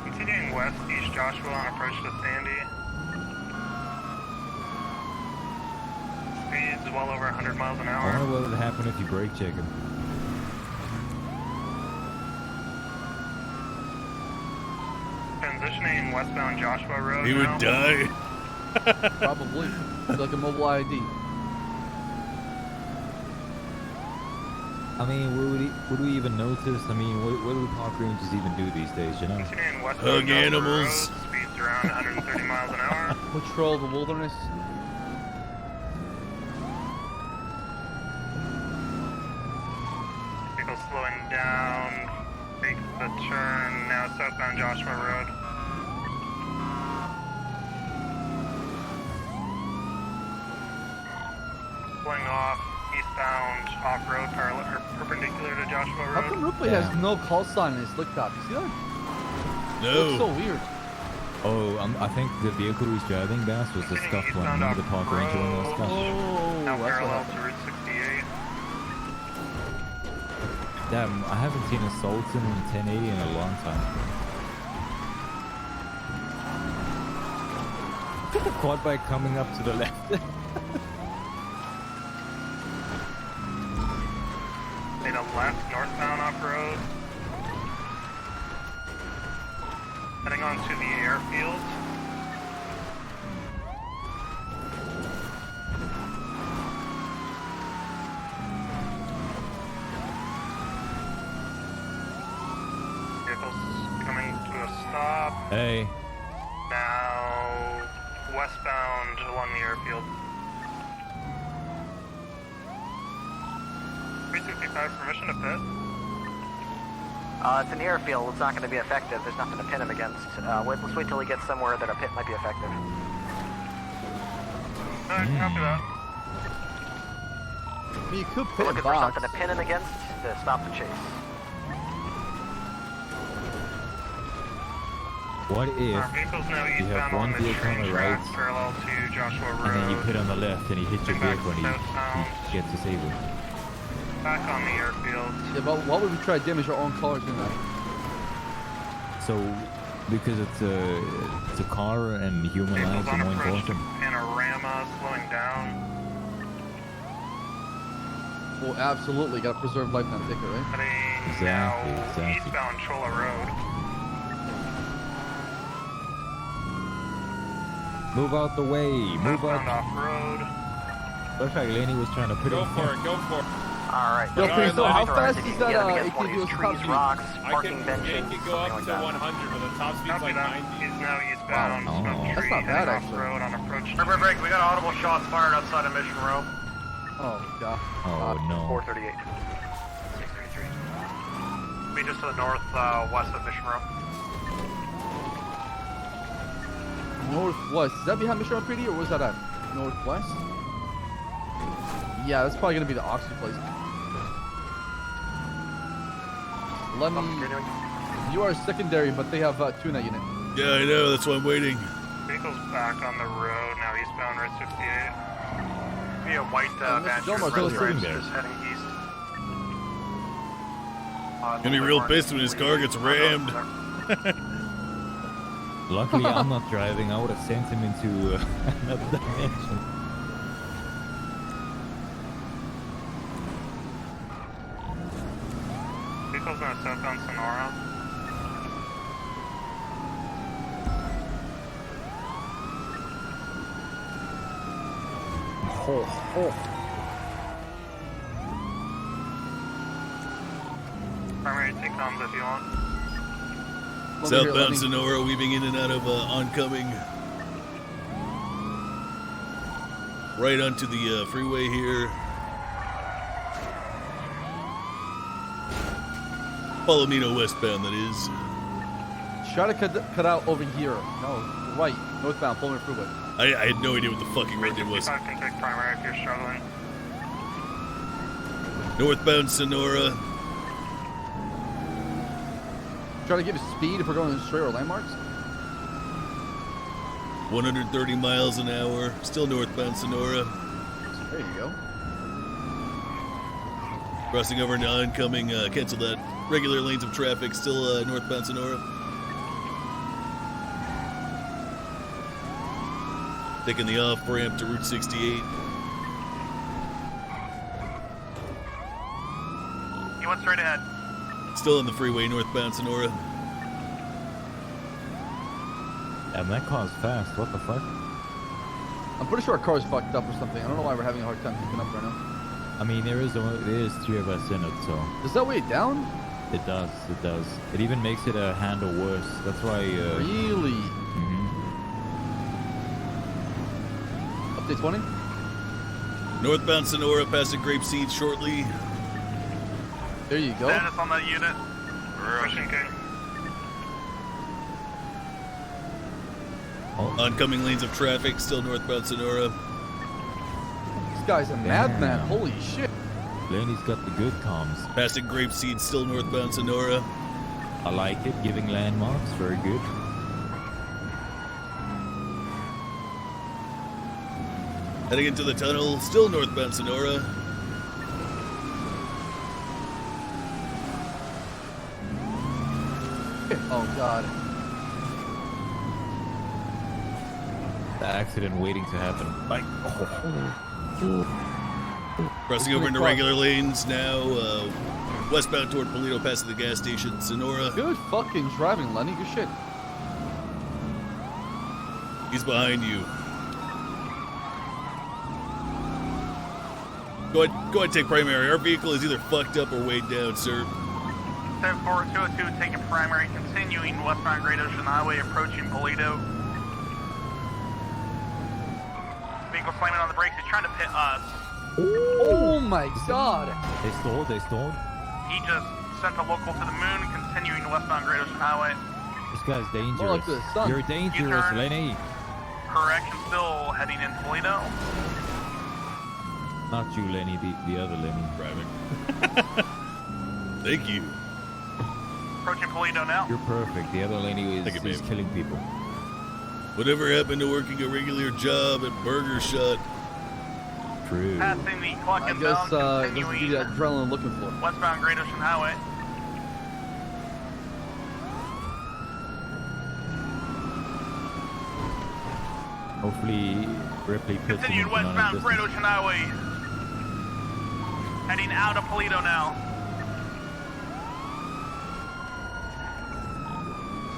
[SPEAKER 6] Continuing west, East Joshua on approach to Sandy. Speeds well over 100 miles an
[SPEAKER 4] I
[SPEAKER 6] hour.
[SPEAKER 4] wonder what would happen if you brake check him.
[SPEAKER 6] Transitioning westbound Joshua Road.
[SPEAKER 1] He would
[SPEAKER 6] now.
[SPEAKER 1] die.
[SPEAKER 19] Probably. It's like a mobile ID.
[SPEAKER 4] I mean, would we even notice? I mean, what do park rangers even do these days, you know?
[SPEAKER 6] Continuing
[SPEAKER 1] Hug
[SPEAKER 6] westbound Joshua
[SPEAKER 1] animals.
[SPEAKER 6] Road, speeds around 130 miles an hour.
[SPEAKER 19] Patrol the wilderness.
[SPEAKER 6] Vehicle slowing down. Makes the turn now southbound Joshua Road. Pulling off eastbound off-road perpendicular to Joshua Road.
[SPEAKER 19] How come Ripley has no call sign in his slick top? You see that?
[SPEAKER 1] No.
[SPEAKER 19] It looks so weird.
[SPEAKER 4] Oh, I think the vehicle he's driving, Bass, was the scuffed one. Remember the park ranger one that was scuffed?
[SPEAKER 19] Oh,
[SPEAKER 6] Now
[SPEAKER 19] that's what
[SPEAKER 6] parallel
[SPEAKER 19] happened.
[SPEAKER 6] to Route 68.
[SPEAKER 4] Damn, I haven't seen a Sultan 1080 in a long time. Look at the quad bike coming up to the left.
[SPEAKER 6] Made a left northbound off-road. Heading on to the airfield. Vehicles coming to a stop.
[SPEAKER 4] Hey.
[SPEAKER 6] Now westbound along the airfield. 365 permission to pit.
[SPEAKER 12] It's an airfield. It's not going to be effective. There's nothing to pin him against. Let's wait till he gets somewhere that a pit might be effective.
[SPEAKER 6] Alright, copy that.
[SPEAKER 19] I mean, you could
[SPEAKER 12] We're
[SPEAKER 19] pit
[SPEAKER 12] looking for
[SPEAKER 19] box.
[SPEAKER 12] something to pin him against to stop the chase.
[SPEAKER 4] What if
[SPEAKER 6] Our vehicle's now
[SPEAKER 4] you have
[SPEAKER 6] eastbound
[SPEAKER 4] one
[SPEAKER 6] on the
[SPEAKER 4] vehicle on
[SPEAKER 6] train
[SPEAKER 4] the right,
[SPEAKER 6] tracks parallel to Joshua Road.
[SPEAKER 4] and then you put on the left, and he hits your
[SPEAKER 6] Back
[SPEAKER 4] vehicle, and
[SPEAKER 6] southbound.
[SPEAKER 4] he gets disabled?
[SPEAKER 6] Back on the airfield.
[SPEAKER 19] Yeah, but why would we try to damage our own cars in that?
[SPEAKER 4] So, because it's a car and human
[SPEAKER 6] Vehicle's
[SPEAKER 4] lives are
[SPEAKER 6] on
[SPEAKER 4] more
[SPEAKER 6] approach to
[SPEAKER 4] important.
[SPEAKER 6] Panorama, slowing down.
[SPEAKER 19] Well, absolutely. Got to preserve life, not take it, right?
[SPEAKER 6] Heading
[SPEAKER 4] Exactly,
[SPEAKER 6] now
[SPEAKER 4] exactly.
[SPEAKER 6] eastbound Chola Road.
[SPEAKER 4] Move out the way. Move
[SPEAKER 6] Southbound
[SPEAKER 4] out.
[SPEAKER 6] off-road.
[SPEAKER 4] Looks like Lenny was trying to put
[SPEAKER 14] Go
[SPEAKER 4] him.
[SPEAKER 14] for it, go for it.
[SPEAKER 12] Alright.
[SPEAKER 19] Yo,
[SPEAKER 14] Alright,
[SPEAKER 19] so how
[SPEAKER 14] Lenny.
[SPEAKER 19] fast is that
[SPEAKER 12] Get him against one of
[SPEAKER 19] AKB
[SPEAKER 12] these
[SPEAKER 19] top
[SPEAKER 12] trees,
[SPEAKER 19] speed?
[SPEAKER 12] rocks,
[SPEAKER 14] I
[SPEAKER 12] parking
[SPEAKER 14] can
[SPEAKER 12] benches,
[SPEAKER 14] make it go up
[SPEAKER 12] something like
[SPEAKER 14] to
[SPEAKER 12] that.
[SPEAKER 14] 100, but the top speed's
[SPEAKER 6] Copy
[SPEAKER 14] like
[SPEAKER 6] that.
[SPEAKER 14] 90.
[SPEAKER 6] He's now eastbound.
[SPEAKER 4] Wow.
[SPEAKER 6] Smoke
[SPEAKER 4] That's
[SPEAKER 6] tree
[SPEAKER 19] not bad,
[SPEAKER 6] heading
[SPEAKER 19] actually.
[SPEAKER 6] off-road on approach to
[SPEAKER 13] Break. We got audible shots fired outside of Mission Row.
[SPEAKER 19] Oh, God.
[SPEAKER 4] Oh no.
[SPEAKER 12] 438.
[SPEAKER 6] 633. Be just to the north, west of Mission Row.
[SPEAKER 19] Northwest. Is that behind Mission Row PD, or was that at Northwest? Yeah, that's probably going to be the Oxy place. Let me... You are secondary, but they have two in that unit.
[SPEAKER 1] Yeah, I know. That's why I'm waiting.
[SPEAKER 6] Vehicle's back on the road, now eastbound Route 68. Be a white
[SPEAKER 19] Mr.
[SPEAKER 6] Banshee
[SPEAKER 19] Gilmore's still sitting there.
[SPEAKER 6] just heading east.
[SPEAKER 1] Gonna be real pissed when his car gets rammed.
[SPEAKER 4] Luckily, I'm not driving. I would have sent him into another dimension.
[SPEAKER 6] Vehicle's now southbound Sonora. Primary take comms if you want.
[SPEAKER 1] Southbound Sonora weaving in and out of oncoming. Right onto the freeway here. Palomino westbound, that is.
[SPEAKER 19] Try to cut out over here. No, right. Northbound, Pullman Freeway.
[SPEAKER 1] I had no idea what the fucking road it was.
[SPEAKER 6] 365 can take primary if you're struggling.
[SPEAKER 1] Northbound Sonora.
[SPEAKER 19] Try to give us speed if we're going straight or landmarks.
[SPEAKER 1] 130 miles an hour. Still northbound Sonora.
[SPEAKER 19] There you go.
[SPEAKER 1] Crossing over into oncoming, cancel that. Regular lanes of traffic, still northbound Sonora. Taking the off-ramp to Route 68.
[SPEAKER 13] He went straight ahead.
[SPEAKER 1] Still on the freeway, northbound Sonora.
[SPEAKER 4] And that car's fast. What the fuck?
[SPEAKER 19] I'm pretty sure our car's fucked up or something. I don't know why we're having a hard time keeping up right now.
[SPEAKER 4] I mean, there is 3 of us in it, so.
[SPEAKER 19] Does that weigh it down?
[SPEAKER 4] It does. It does. It even makes it handle worse. That's why.
[SPEAKER 19] Really?
[SPEAKER 4] Mhm.
[SPEAKER 19] Update 20.
[SPEAKER 1] Northbound Sonora passing Grape Seed shortly.
[SPEAKER 19] There you go.
[SPEAKER 13] Status on that unit. Rushing King.
[SPEAKER 1] Oncoming lanes of traffic, still northbound Sonora.
[SPEAKER 19] This guy's a madman. Holy shit.
[SPEAKER 4] Lenny's got the good comms.
[SPEAKER 1] Passing Grape Seed, still northbound Sonora.
[SPEAKER 4] I like it. Giving landmarks. Very good.
[SPEAKER 1] Heading into the tunnel, still northbound Sonora.
[SPEAKER 19] Oh god.
[SPEAKER 4] The accident waiting to happen. Like,
[SPEAKER 1] Crossing over into regular lanes now. Westbound toward Polito, passing the gas station, Sonora.
[SPEAKER 19] Good fucking driving, Lenny. Good shit.
[SPEAKER 1] He's behind you. Go ahead, take primary. Our vehicle is either fucked up or weighed down, sir.
[SPEAKER 13] 74202 taking primary, continuing westbound Great Ocean Highway, approaching Polito. Vehicle slamming on the brakes. He's trying to pit us.
[SPEAKER 19] Oh my god.
[SPEAKER 4] They stalled.
[SPEAKER 13] He just sent a local to the moon, continuing westbound Great Ocean Highway.
[SPEAKER 4] This guy's dangerous.
[SPEAKER 19] More like the sun.
[SPEAKER 4] You're dangerous,
[SPEAKER 13] U-turn.
[SPEAKER 4] Lenny.
[SPEAKER 13] Correction, still heading in Polito.
[SPEAKER 4] Not you, Lenny. The other Lenny.
[SPEAKER 1] Driving. Thank you.
[SPEAKER 13] Approaching Polito now.
[SPEAKER 4] You're perfect. The other Lenny is killing people.
[SPEAKER 1] Whatever happened to working a regular job at Burger Shot?
[SPEAKER 4] True.
[SPEAKER 13] Passing the clock
[SPEAKER 19] I
[SPEAKER 13] and
[SPEAKER 19] guess
[SPEAKER 13] bound,
[SPEAKER 19] doesn't give
[SPEAKER 13] continuing
[SPEAKER 19] you that adrenaline looking for.
[SPEAKER 13] westbound Great Ocean Highway.
[SPEAKER 4] Hopefully, Ripley puts him
[SPEAKER 13] Continuing
[SPEAKER 4] in
[SPEAKER 13] westbound Great Ocean Highway. Heading out of Polito now.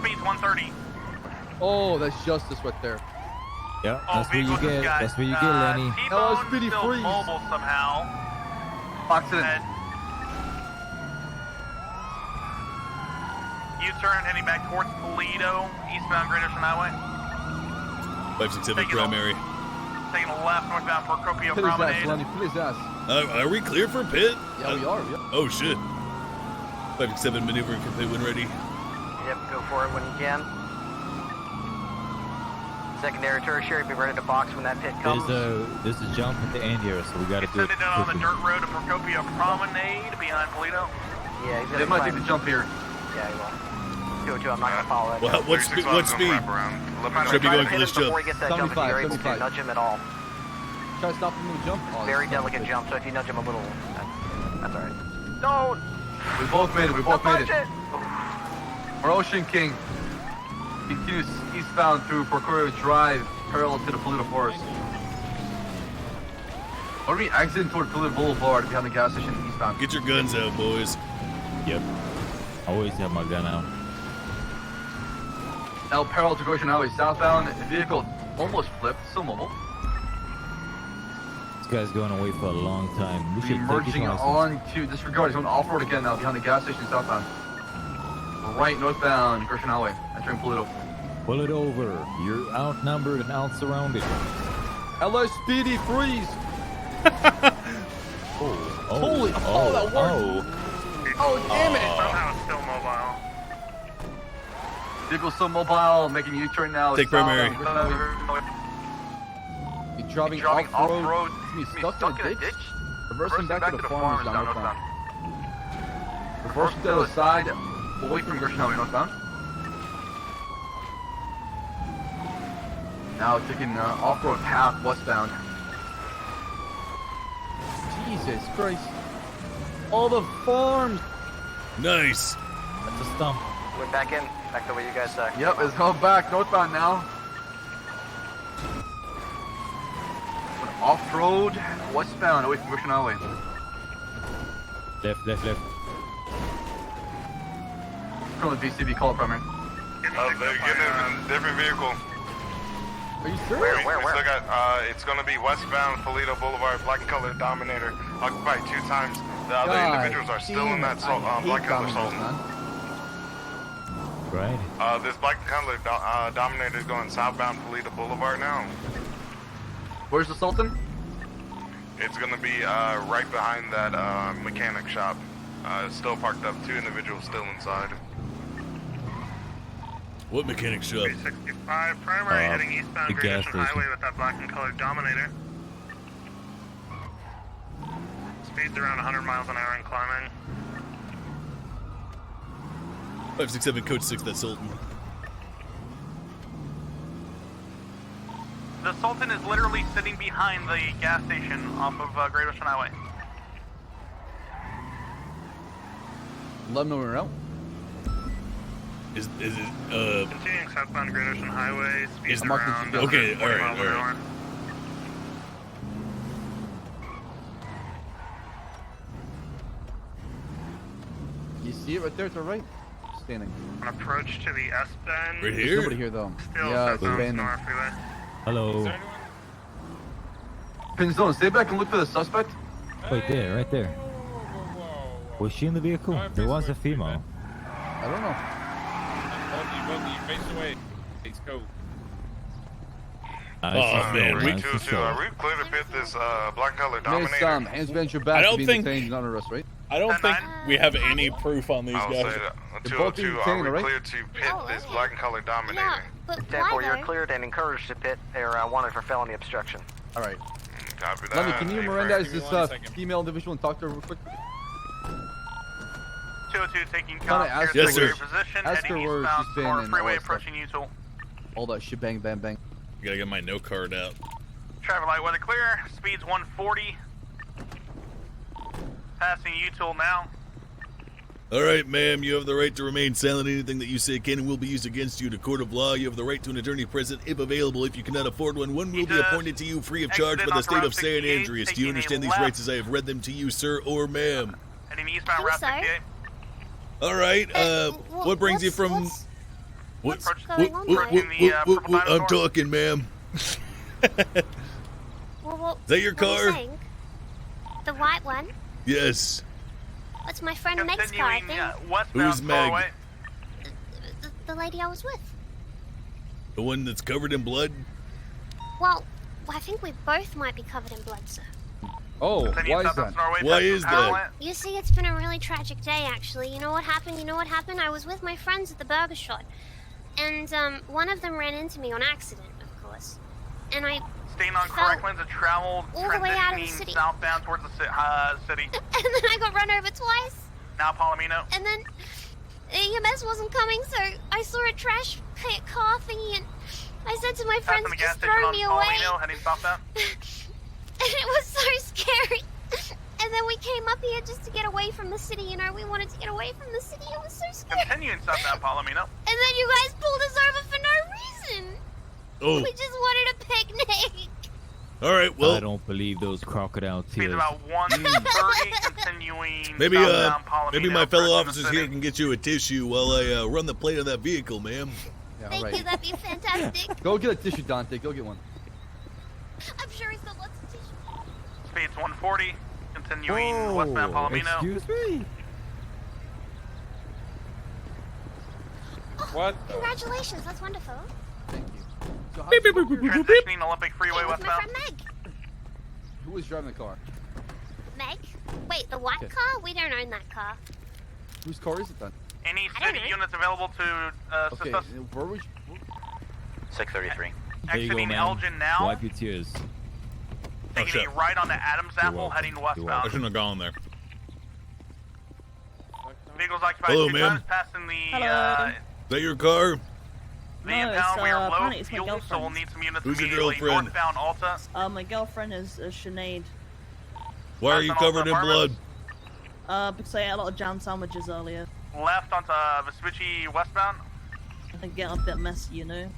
[SPEAKER 13] Speed's 130.
[SPEAKER 19] Oh, that's justice right there.
[SPEAKER 4] Yeah, that's what you get. That's what you get, Lenny.
[SPEAKER 19] Oh, Speedy
[SPEAKER 13] still
[SPEAKER 19] freeze.
[SPEAKER 13] mobile somehow.
[SPEAKER 3] Accident.
[SPEAKER 13] U-turn heading back towards Polito, eastbound Great Ocean Highway.
[SPEAKER 1] 567 primary.
[SPEAKER 13] Taking a left northbound Procopio
[SPEAKER 19] Pit his ass,
[SPEAKER 13] Promenade.
[SPEAKER 19] Lenny. Pit his ass.
[SPEAKER 1] Are we clear for pit?
[SPEAKER 19] Yeah, we are. Yep.
[SPEAKER 1] Oh shit. 567 maneuvering for pit when ready.
[SPEAKER 12] Yep, go for it when you can. Secondary, tertiary, be ready to box when that pit comes.
[SPEAKER 4] There's a jump at the end here, so we gotta do it.
[SPEAKER 13] Send it down on the
[SPEAKER 4] quickly.
[SPEAKER 13] dirt road to Procopio Promenade behind Polito.
[SPEAKER 12] Yeah, he's
[SPEAKER 3] They
[SPEAKER 12] gonna
[SPEAKER 3] might take the jump here.
[SPEAKER 12] Yeah, he will. 202, I'm not gonna follow that.
[SPEAKER 1] What speed? What speed? Should be going for this jump.
[SPEAKER 12] Before he gets that jump, if you're able to nudge him at all.
[SPEAKER 19] Try to stop him in the jump. Oh,
[SPEAKER 12] Very
[SPEAKER 19] this is
[SPEAKER 12] delicate
[SPEAKER 19] not
[SPEAKER 12] jump, so if you nudge him a little, that's alright. Don't!
[SPEAKER 3] We both made it. We both made it.
[SPEAKER 12] it!
[SPEAKER 3] Our Ocean King continues eastbound through Procopio Drive, parallel to the Polito Forest. Or we exit toward Polito Boulevard behind the gas station eastbound.
[SPEAKER 1] Get your guns out, boys.
[SPEAKER 4] Yep. I always have my gun out.
[SPEAKER 3] Now parallel to Ocean Highway southbound. The vehicle almost flipped. Still mobile.
[SPEAKER 4] This guy's going away for a long time. We should take his
[SPEAKER 3] Merging
[SPEAKER 4] license.
[SPEAKER 3] on to disregard. He's going off-road again now behind the gas station southbound. Right northbound Ocean Highway, entering Polito.
[SPEAKER 4] Pull it over. You're outnumbered and out surrounded.
[SPEAKER 19] LSPD freeze.
[SPEAKER 3] Holy! Oh, that worked! Oh, damn it!
[SPEAKER 13] Somehow it's still mobile.
[SPEAKER 3] Vehicle's still mobile, making a U-turn now.
[SPEAKER 1] Take primary.
[SPEAKER 19] You're driving off-road. He's stuck in a ditch. Reversing back to the farmers down northbound.
[SPEAKER 3] Reversing to the other side, away from Ocean Highway northbound. Now taking off-road path westbound.
[SPEAKER 19] Jesus Christ. All the farms.
[SPEAKER 1] Nice.
[SPEAKER 4] That's a stump.
[SPEAKER 12] Went back in, back the way you guys said.
[SPEAKER 3] Yep, it's going back northbound now. Off-road, westbound, away from Ocean Highway.
[SPEAKER 4] Left.
[SPEAKER 3] From the VCB, call it primary.
[SPEAKER 24] They're getting in a different vehicle.
[SPEAKER 19] Are you sure?
[SPEAKER 24] We still got, it's gonna be westbound Toledo Boulevard, black and color Dominator, occupied 2 times. The other individuals are still in that black color Sultan.
[SPEAKER 4] Right.
[SPEAKER 24] This black and color Dominator is going southbound Toledo Boulevard now.
[SPEAKER 3] Where's the Sultan?
[SPEAKER 24] It's gonna be right behind that mechanic shop. It's still parked up, 2 individuals still inside.
[SPEAKER 1] What mechanic shop?
[SPEAKER 6] 365 primary heading eastbound
[SPEAKER 4] the
[SPEAKER 6] Great
[SPEAKER 4] gas
[SPEAKER 6] Ocean Highway
[SPEAKER 4] station.
[SPEAKER 6] with that black and colored Dominator. Speeds around 100 miles an hour and climbing.
[SPEAKER 1] 567 Code 6, that's Sultan.
[SPEAKER 9] The Sultan is literally sitting behind the gas station off of Great Ocean Highway.
[SPEAKER 19] Let them know we're out.
[SPEAKER 1] Is it,
[SPEAKER 6] Continuing southbound Great Ocean Highway, speeds
[SPEAKER 19] I'm marking
[SPEAKER 6] around
[SPEAKER 19] GPS.
[SPEAKER 1] Okay,
[SPEAKER 6] 40
[SPEAKER 1] alright,
[SPEAKER 6] miles an
[SPEAKER 1] alright.
[SPEAKER 6] hour.
[SPEAKER 19] You see it right there to the right? Standing.
[SPEAKER 6] An approach to the S-bend.
[SPEAKER 1] Right
[SPEAKER 19] There's
[SPEAKER 1] here?
[SPEAKER 19] nobody here though.
[SPEAKER 6] Still
[SPEAKER 19] Yeah, it's
[SPEAKER 6] southbound
[SPEAKER 19] abandoned.
[SPEAKER 6] Sonora Freeway.
[SPEAKER 4] Hello.
[SPEAKER 3] Pinzone, stay back and look for the suspect.
[SPEAKER 4] Wait, there, right there. Was she in the vehicle? There was a female.
[SPEAKER 19] I don't know.
[SPEAKER 18] Face away. Let's go.
[SPEAKER 1] Oh, man, we
[SPEAKER 24] Are we clear to pit this black color
[SPEAKER 19] Miss,
[SPEAKER 24] Dominator?
[SPEAKER 19] hands behind your back.
[SPEAKER 1] I don't
[SPEAKER 19] being
[SPEAKER 1] think-
[SPEAKER 19] detained, not arrest, right?
[SPEAKER 1] I don't think we have any proof on these
[SPEAKER 24] I'll say
[SPEAKER 1] guys.
[SPEAKER 24] that.
[SPEAKER 19] They're both
[SPEAKER 24] 202,
[SPEAKER 19] detained,
[SPEAKER 24] are we
[SPEAKER 19] right?
[SPEAKER 24] clear to pit this black and color Dominator?
[SPEAKER 12] But 10-4, you're cleared and encouraged to pit. They're wanted for felony obstruction.
[SPEAKER 19] All right.
[SPEAKER 24] Copy that.
[SPEAKER 19] Lemmy, can you Mirandize
[SPEAKER 18] Give me
[SPEAKER 19] this
[SPEAKER 18] 1 second.
[SPEAKER 19] female individual and talk to her real quick?
[SPEAKER 9] 202 taking
[SPEAKER 19] Kinda
[SPEAKER 9] comm.
[SPEAKER 19] ask
[SPEAKER 1] Yes,
[SPEAKER 9] Yes,
[SPEAKER 1] sir.
[SPEAKER 9] position,
[SPEAKER 19] Ask
[SPEAKER 9] heading
[SPEAKER 19] her where
[SPEAKER 9] eastbound
[SPEAKER 19] she's been
[SPEAKER 9] Sonora
[SPEAKER 19] and
[SPEAKER 9] Freeway
[SPEAKER 19] all that stuff.
[SPEAKER 9] approaching Util.
[SPEAKER 19] All that shit, bang, bang, bang.
[SPEAKER 1] Gotta get my note card out.
[SPEAKER 9] Traffic light weather clear, speeds 140. Passing Util now.
[SPEAKER 1] All right, ma'am, you have the right to remain silent. Anything that you say can and will be used against you in a court of law. You have the right to an attorney present if available. If you cannot afford one, one will be appointed to you free of charge for the state of San Andreas. Do you understand these rights as I have read them to you, sir or ma'am?
[SPEAKER 9] Heading eastbound Route 68.
[SPEAKER 1] All right, what brings you from...
[SPEAKER 9] What's going on there?
[SPEAKER 1] I'm talking, ma'am.
[SPEAKER 20] Well,
[SPEAKER 1] Is that your
[SPEAKER 20] what are you
[SPEAKER 1] car?
[SPEAKER 20] saying? The white one?
[SPEAKER 1] Yes.
[SPEAKER 20] It's my friend Meg's car, I think.
[SPEAKER 1] Who's Meg?
[SPEAKER 20] The lady I was with.
[SPEAKER 1] The one that's covered in blood?
[SPEAKER 20] Well, I think we both might be covered in blood, sir.
[SPEAKER 19] Oh, why is that?
[SPEAKER 1] Why is that?
[SPEAKER 20] You see, it's been a really tragic day, actually. You know what happened? I was with my friends at the burger shop. And, one of them ran into me on accident, of course. And I
[SPEAKER 9] Staying on correct lanes of travel,
[SPEAKER 20] all the way out of the
[SPEAKER 9] transitioning
[SPEAKER 20] city.
[SPEAKER 9] southbound towards the city.
[SPEAKER 20] And then I got run over twice.
[SPEAKER 9] Now Palomino.
[SPEAKER 20] And then EMS wasn't coming, so I saw a trash car thingy, and I said to my friends,
[SPEAKER 9] Passing the gas
[SPEAKER 20] just
[SPEAKER 9] station
[SPEAKER 20] throw
[SPEAKER 9] on
[SPEAKER 20] me away.
[SPEAKER 9] Palomino, heading southbound.
[SPEAKER 20] And it was so scary. And then we came up here just to get away from the city, we wanted to get away from the city. It was so scary.
[SPEAKER 9] Continuing southbound Palomino.
[SPEAKER 20] And then you guys pulled us over for no reason.
[SPEAKER 1] Oh.
[SPEAKER 20] We just wanted a picnic.
[SPEAKER 1] All right, well...
[SPEAKER 4] I don't believe those crocodile
[SPEAKER 9] Speeds
[SPEAKER 4] tears.
[SPEAKER 9] about 130, continuing
[SPEAKER 1] Maybe,
[SPEAKER 9] southbound Palomino.
[SPEAKER 1] maybe my fellow
[SPEAKER 9] approaching the
[SPEAKER 1] officers
[SPEAKER 9] city.
[SPEAKER 1] here can get you a tissue while I run the plate on that vehicle, ma'am.
[SPEAKER 19] Yeah,
[SPEAKER 20] Thank
[SPEAKER 19] right.
[SPEAKER 20] you, that'd be fantastic.
[SPEAKER 19] Go get a tissue, Dante. Go get one.
[SPEAKER 20] I'm sure he's got lots of tissues.
[SPEAKER 9] Speeds 140, continuing westbound Palomino.
[SPEAKER 4] Excuse me?
[SPEAKER 18] What?
[SPEAKER 20] Congratulations, that's wonderful.
[SPEAKER 19] Thank you. So how
[SPEAKER 9] Transitioning Olympic Freeway
[SPEAKER 20] With my
[SPEAKER 9] westbound.
[SPEAKER 20] friend Meg.
[SPEAKER 19] who was driving the car?
[SPEAKER 20] Meg? Wait, the white
[SPEAKER 19] Okay.
[SPEAKER 20] car? We don't own that car.
[SPEAKER 19] Whose car is it then?
[SPEAKER 9] Any
[SPEAKER 20] I don't
[SPEAKER 9] city
[SPEAKER 20] know.
[SPEAKER 9] units available to assist
[SPEAKER 19] Okay,
[SPEAKER 9] us?
[SPEAKER 19] where was
[SPEAKER 12] 633.
[SPEAKER 4] There you go,
[SPEAKER 9] Exiting
[SPEAKER 4] ma'am.
[SPEAKER 9] Elgin now.
[SPEAKER 4] Wipe your tears.
[SPEAKER 9] Taking a right onto Adams Apple,
[SPEAKER 4] welcome.
[SPEAKER 9] heading
[SPEAKER 1] I
[SPEAKER 9] westbound.
[SPEAKER 1] shouldn't have gone there.
[SPEAKER 9] Vehicles occupied
[SPEAKER 1] Hello,
[SPEAKER 9] 2
[SPEAKER 1] ma'am.
[SPEAKER 9] times, passing the
[SPEAKER 20] Hello.
[SPEAKER 1] Is that your car?
[SPEAKER 9] the impound. We are low
[SPEAKER 22] apparently it's my
[SPEAKER 9] fuel, so we'll
[SPEAKER 22] girlfriend's.
[SPEAKER 9] need some units
[SPEAKER 1] Who's your
[SPEAKER 9] immediately.
[SPEAKER 1] girlfriend?
[SPEAKER 9] Northbound Alta.
[SPEAKER 22] My girlfriend is Sinead.
[SPEAKER 1] Why are you
[SPEAKER 9] Passing
[SPEAKER 1] covered in
[SPEAKER 9] Alta
[SPEAKER 1] blood?
[SPEAKER 2] Because I ate a lot of jam sandwiches earlier.
[SPEAKER 8] Left onto Vespucci westbound.
[SPEAKER 2] And get a bit messy, you know.